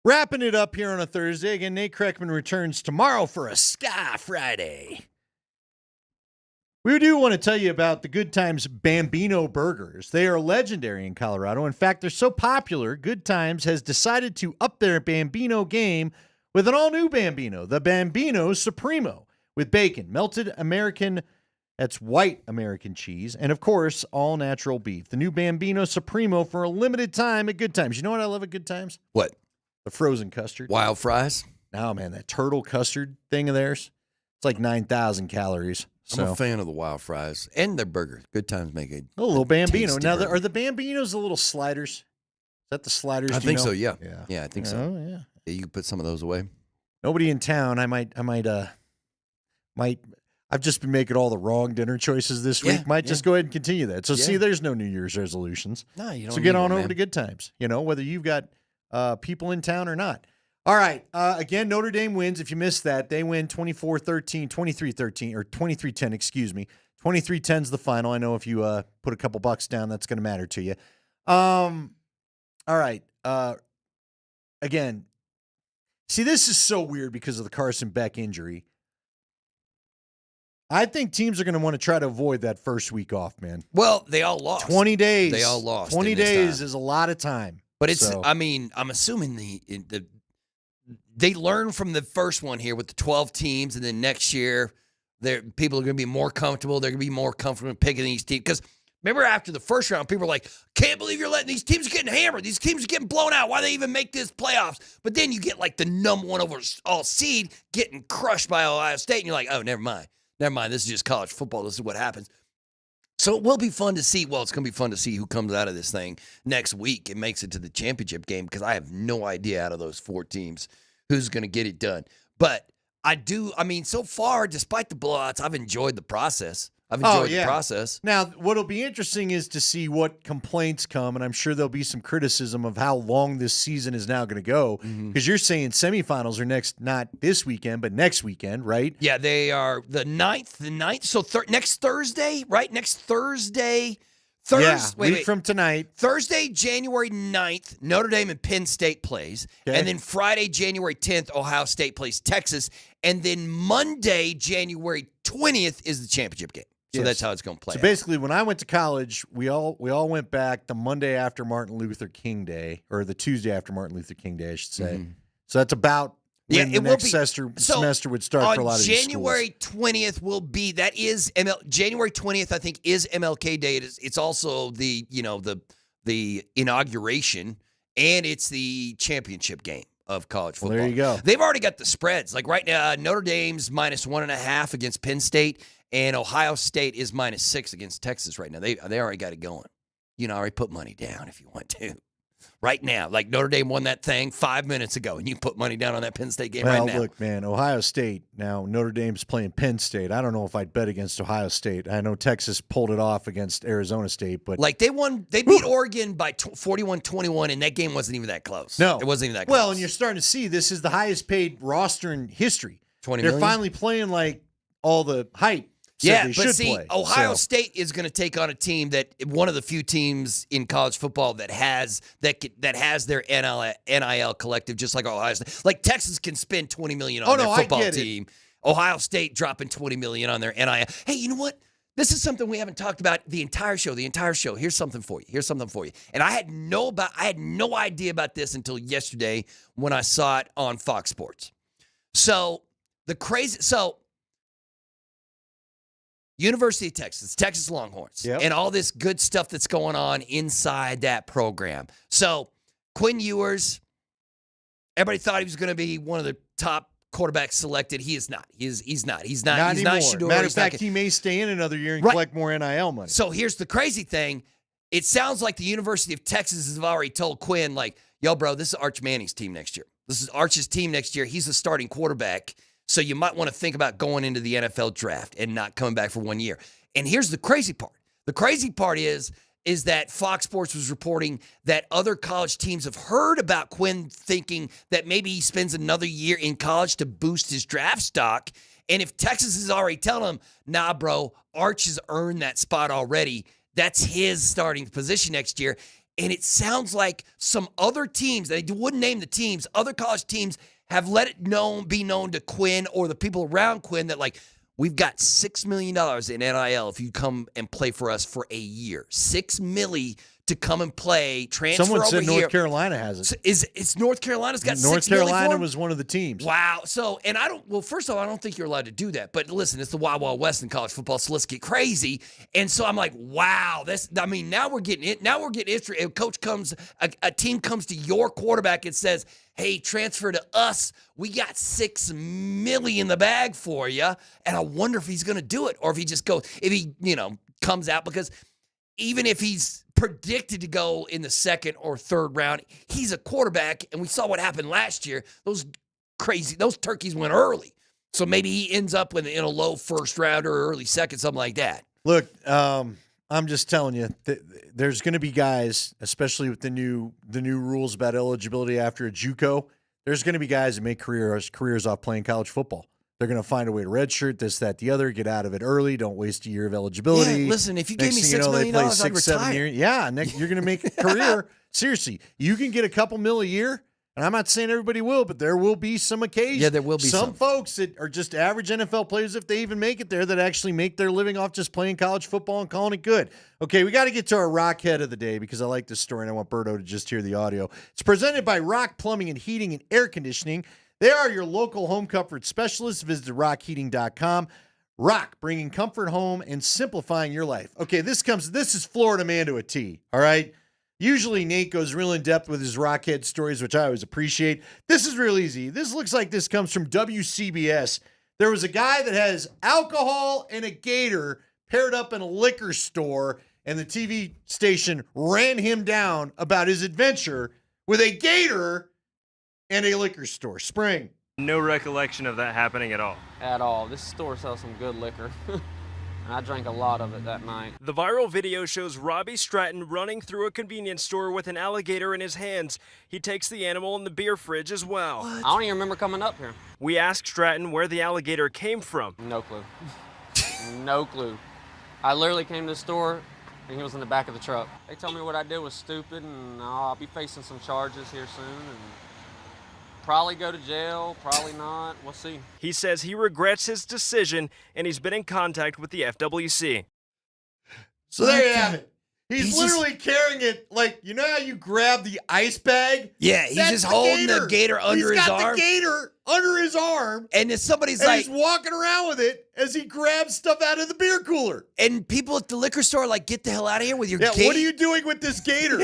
Wrapping it up here on a Thursday. Again, Nate Kreckman returns tomorrow for a Sky Friday. We do want to tell you about the Good Times Bambino Burgers. They are legendary in Colorado. In fact, they're so popular, Good Times has decided to up their Bambino game with an all-new Bambino, the Bambino Supremo, with bacon, melted American, that's white American cheese, and of course, all-natural beef. The new Bambino Supremo for a limited time at Good Times. You know what I love at Good Times? What? The frozen custard. Wild fries? No, man, that turtle custard thing of theirs, it's like 9,000 calories. So. I'm a fan of the wild fries and their burgers. Good Times make a little Bambino. tasty Now, burger. are the Bambinos the little sliders? Is that the sliders? I do you think know? so. Yeah. Yeah. Yeah, I think so. Oh, yeah. You can put some of those away. Nobody in town. I've just been making all the wrong dinner choices this week. Might just go ahead and continue that. So see, there's no New Year's resolutions. No, you don't. So get need on one, over man. to Good Times. You know, whether you've got people in town or not. All right. Again, Notre Dame wins. If you missed that, they win 24-13, 23-13, or 23-10, excuse me. 23-10's the final. I know if you put a couple bucks down, that's going to matter to you. All right. Again, see, this is so weird because of the Carson Beck injury. I think teams are going to want to try to avoid that first week off, man. Well, they all lost. 20 days. They all lost. 20 in this days time. is a lot of time. But it's, So- I mean, I'm assuming they learned from the first one here with the 12 teams, and then next year, people are going to be more comfortable. They're going to be more comfortable picking these teams. Because remember, after the first round, people were like, can't believe you're letting these teams getting hammered. These teams are getting blown out. Why they even make this playoffs? But then you get like the number one overall seed getting crushed by Ohio State, and you're like, oh, never mind. Never mind. This is just college football. This is what happens. So it will be fun to see. Well, it's going to be fun to see who comes out of this thing next week and makes it to the championship game, because I have no idea out of those 4 teams who's going to get it done. But so far, despite the blowouts, I've enjoyed the process. I've enjoyed the process. Now, what'll be interesting is to see what complaints come, and I'm sure there'll be some criticism of how long this season is now going to go, because you're saying semifinals are next, not this weekend, but next weekend, right? Yeah, they are the 9th. So next Thursday, right? Next Thursday. Week from tonight. Thursday, January 9th, Notre Dame and Penn State plays. Okay. And then Friday, January 10th, Ohio State plays Texas. And then Monday, January 20th is the championship game. So Yes. that's how it's going to play. So basically, when I went to college, we all went back the Monday after Martin Luther King Day, or the Tuesday after Martin Luther King Day, I should say. Mhm. So that's about when the it will next be. semester would start for a lot of these schools. January 20th will be, January 20th, I think, is MLK Day. It's also the inauguration, and it's the championship game of college football. Well, there you go. They've already got the spreads. Like right now, Notre Dame's -1.5 against Penn State, and Ohio State is -6 against Texas right now. They already got it going. You know, already put money down if you want to. Right now, like Notre Dame won that thing 5 minutes ago, and you put money down on that Penn State game Well, right now. look, man, Ohio State. Now, Notre Dame's playing Penn State. I don't know if I'd bet against Ohio State. I know Texas pulled it off against Arizona State, but Like they beat Oregon by 41-21, and that game wasn't even that close. no, it wasn't even that close. Well, and you're starting to see this is the highest paid roster in history. 20 They're million? finally playing like all the hype. said Yeah, they but should see, play. Ohio So- State is going to take on a team that one of the few teams in college football that has their NIL collective, just like Ohio State. Like Texas can spend $20 million on their football team. Ohio State dropping $20 million on their NIL. Hey, you know what? This is something we haven't talked about the entire show. Here's something for you. And I had no idea about this until yesterday when I saw it on Fox Sports. So University of Texas, Texas Longhorns, and all this good stuff that's going on inside that program. So Quinn Ewers, everybody thought he was going to be one of the top quarterbacks selected. He is not. He's not. He's not anymore. Shedeur. Matter of He's not fact, he may stay in another year and Right. collect more NIL money. So here's the crazy thing. It sounds like the University of Texas has already told Quinn, like, yo, bro, this is Arch Manning's team next year. This is Arch's team next year. He's the starting quarterback. So you might want to think about going into the NFL draft and not coming back for 1 year. And here's the crazy part. The crazy part is that Fox Sports was reporting that other college teams have heard about Quinn, thinking that maybe he spends another year in college to boost his draft stock. And if Texas is already telling him, nah, bro, Arch has earned that spot already, that's his starting position next year. And it sounds like some other teams, they wouldn't name the teams, other college teams have let it be known to Quinn or the people around Quinn that, like, we've got $6 million in NIL if you come and play for us for a year. $6 million to come and play, transfer Someone over said here. North Carolina has it. So it's North Carolina's got North $6 million for Carolina him? was one of the teams. Wow. So, and first of all, I don't think you're allowed to do that. But listen, it's the Wild Wild West in college football, so let's get crazy. And so I'm like, wow, now we're getting it. Now we're getting history. A team comes to your quarterback and says, hey, transfer to us. We got $6 million in the bag for you. And I wonder if he's going to do it, or if he comes out, because even if he's predicted to go in the second or third round, he's a quarterback, and we saw what happened last year. Those turkeys went early. So maybe he ends up in a low first round or early second, something like that. Look, I'm just telling you, there's going to be guys, especially with the new rules about eligibility after a JUCO. There's going to be guys that make careers off playing college football. They're going to find a way to redshirt this, that, the other, get out of it early. Don't waste a year of eligibility. Yeah, listen, if you Next gave me thing $6 million, they play I'd 6, 7 retire. years. Yeah, you're going to make a career. Seriously, you can get a couple mil a year, and I'm not saying everybody will, but there will be some occasions. Yeah, there will be some folks that are just average NFL players, if they even make it there, that actually make their living off just playing college football and calling it good. Okay, we got to get to our Rock Head of the day, because I like this story and I want Berto to just hear the audio. It's presented by Rock Plumbing and Heating and Air Conditioning. They are your local home comfort specialists. Visit rockheating.com. Rock, bringing comfort home and simplifying your life. Okay, this is Florida man to a T, all right? Usually Nate goes real in-depth with his Rockhead stories, which I always appreciate. This is real easy. This looks like this comes from WCBS. There was a guy that has alcohol and a gator paired up in a liquor store, and the TV station ran him down about his adventure with a gator and a liquor store. Spring. No recollection of that happening at all. At all. This store sells some good liquor. And I drank a lot of it that night. The viral video shows Robbie Stratton running through a convenience store with an alligator in his hands. He takes the animal in the beer fridge as well. I don't even remember coming up here. We asked Stratton where the alligator came from. No clue. No clue. I literally came to the store and he was in the back of the truck. They told me what I did was stupid, and I'll be facing some charges here soon. And probably go to jail, probably not. We'll see. He says he regrets his decision, and he's been in contact with the FWC. So there you have it. He's literally carrying it like, you know how you grab the ice bag? Yeah, he's just holding the gator under his arm. He's got the gator under his arm. And then somebody's and like, he's walking around with it as he grabs stuff out of the beer cooler. And people at the liquor store are like, get the hell out of here with your gator. What are you doing with this gator?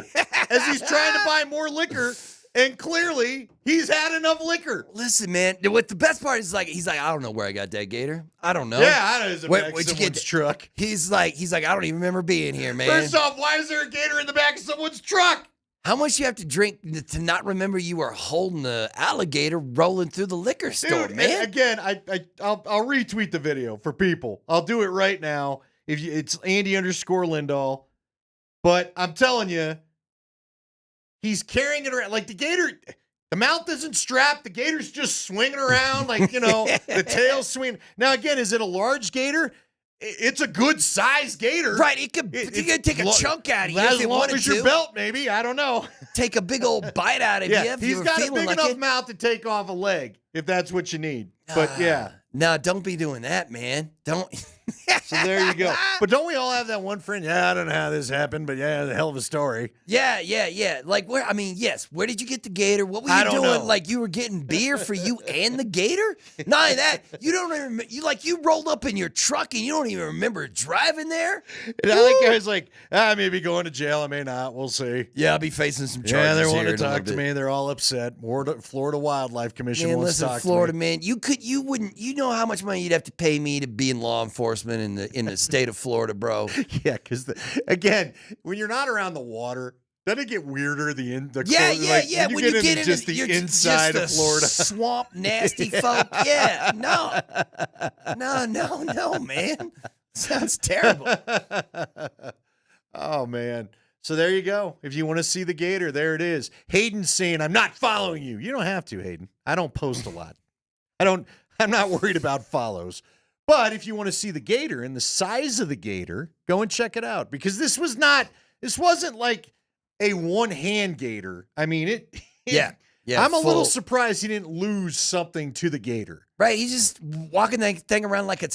As he's trying to buy more liquor. And clearly, he's had enough liquor. Listen, man. What the best part is, he's like, I don't know where I got that gator. I don't know. Yeah, I know. It's in the back of Where'd you get someone's truck. He's like, I don't even remember being here, man. First off, why is there a gator in the back of someone's truck? How much you have to drink to not remember you were holding the alligator rolling through the liquor store, Dude, man? Again, I'll retweet the video for people. I'll do it right now. It's Andy_Lindahl. But I'm telling you, he's carrying it around like the gator. The mouth isn't strapped. The gator's just swinging around like, the tail's swinging. Now, again, is it a large gator? It's a good size gator. Right. You could take a chunk out of you as if you long wanted as your to. belt, maybe. I don't know. Take a big old bite out of you. If He's you were got a feeling big like enough it. mouth to take off a leg, if that's what you need. But yeah. No, don't be doing that, man. Don't. So there you go. But don't we all have that one friend? Yeah, I don't know how this happened, but yeah, it's a hell of a story. Yeah. Like, where? I mean, yes. Where did you get the gator? What were you doing? know. Like, you were getting beer for you and the gator? Not only that, you don't even. You rolled up in your truck and you don't even remember driving there. And I like guys like, I may be going to jail. I may not. We'll see. Yeah, I'll be facing some charges. Yeah, they want here to in a talk to little bit. me. They're all upset. Florida Wildlife Commission Man, wants to listen, talk Florida to me. man, you wouldn't. You know how much money you'd have to pay me to be in law enforcement in the state of Florida, bro. Yeah, because again, when you're not around the water, doesn't it get weirder? Yeah. When you get into just the inside of Florida, swamp, nasty folk. Yeah, no, man. Sounds terrible. Oh man. So there you go. If you want to see the gator, there it is. Hayden's saying, "I'm not following you." You don't have to, Hayden. I don't post a lot. I'm not worried about follows. But if you want to see the gator and the size of the gator, go and check it out, because this wasn't like a one-hand gator. I mean, it. Yeah. I'm a little full- surprised he didn't lose something to the gator. Right. He's just walking that thing around like it's a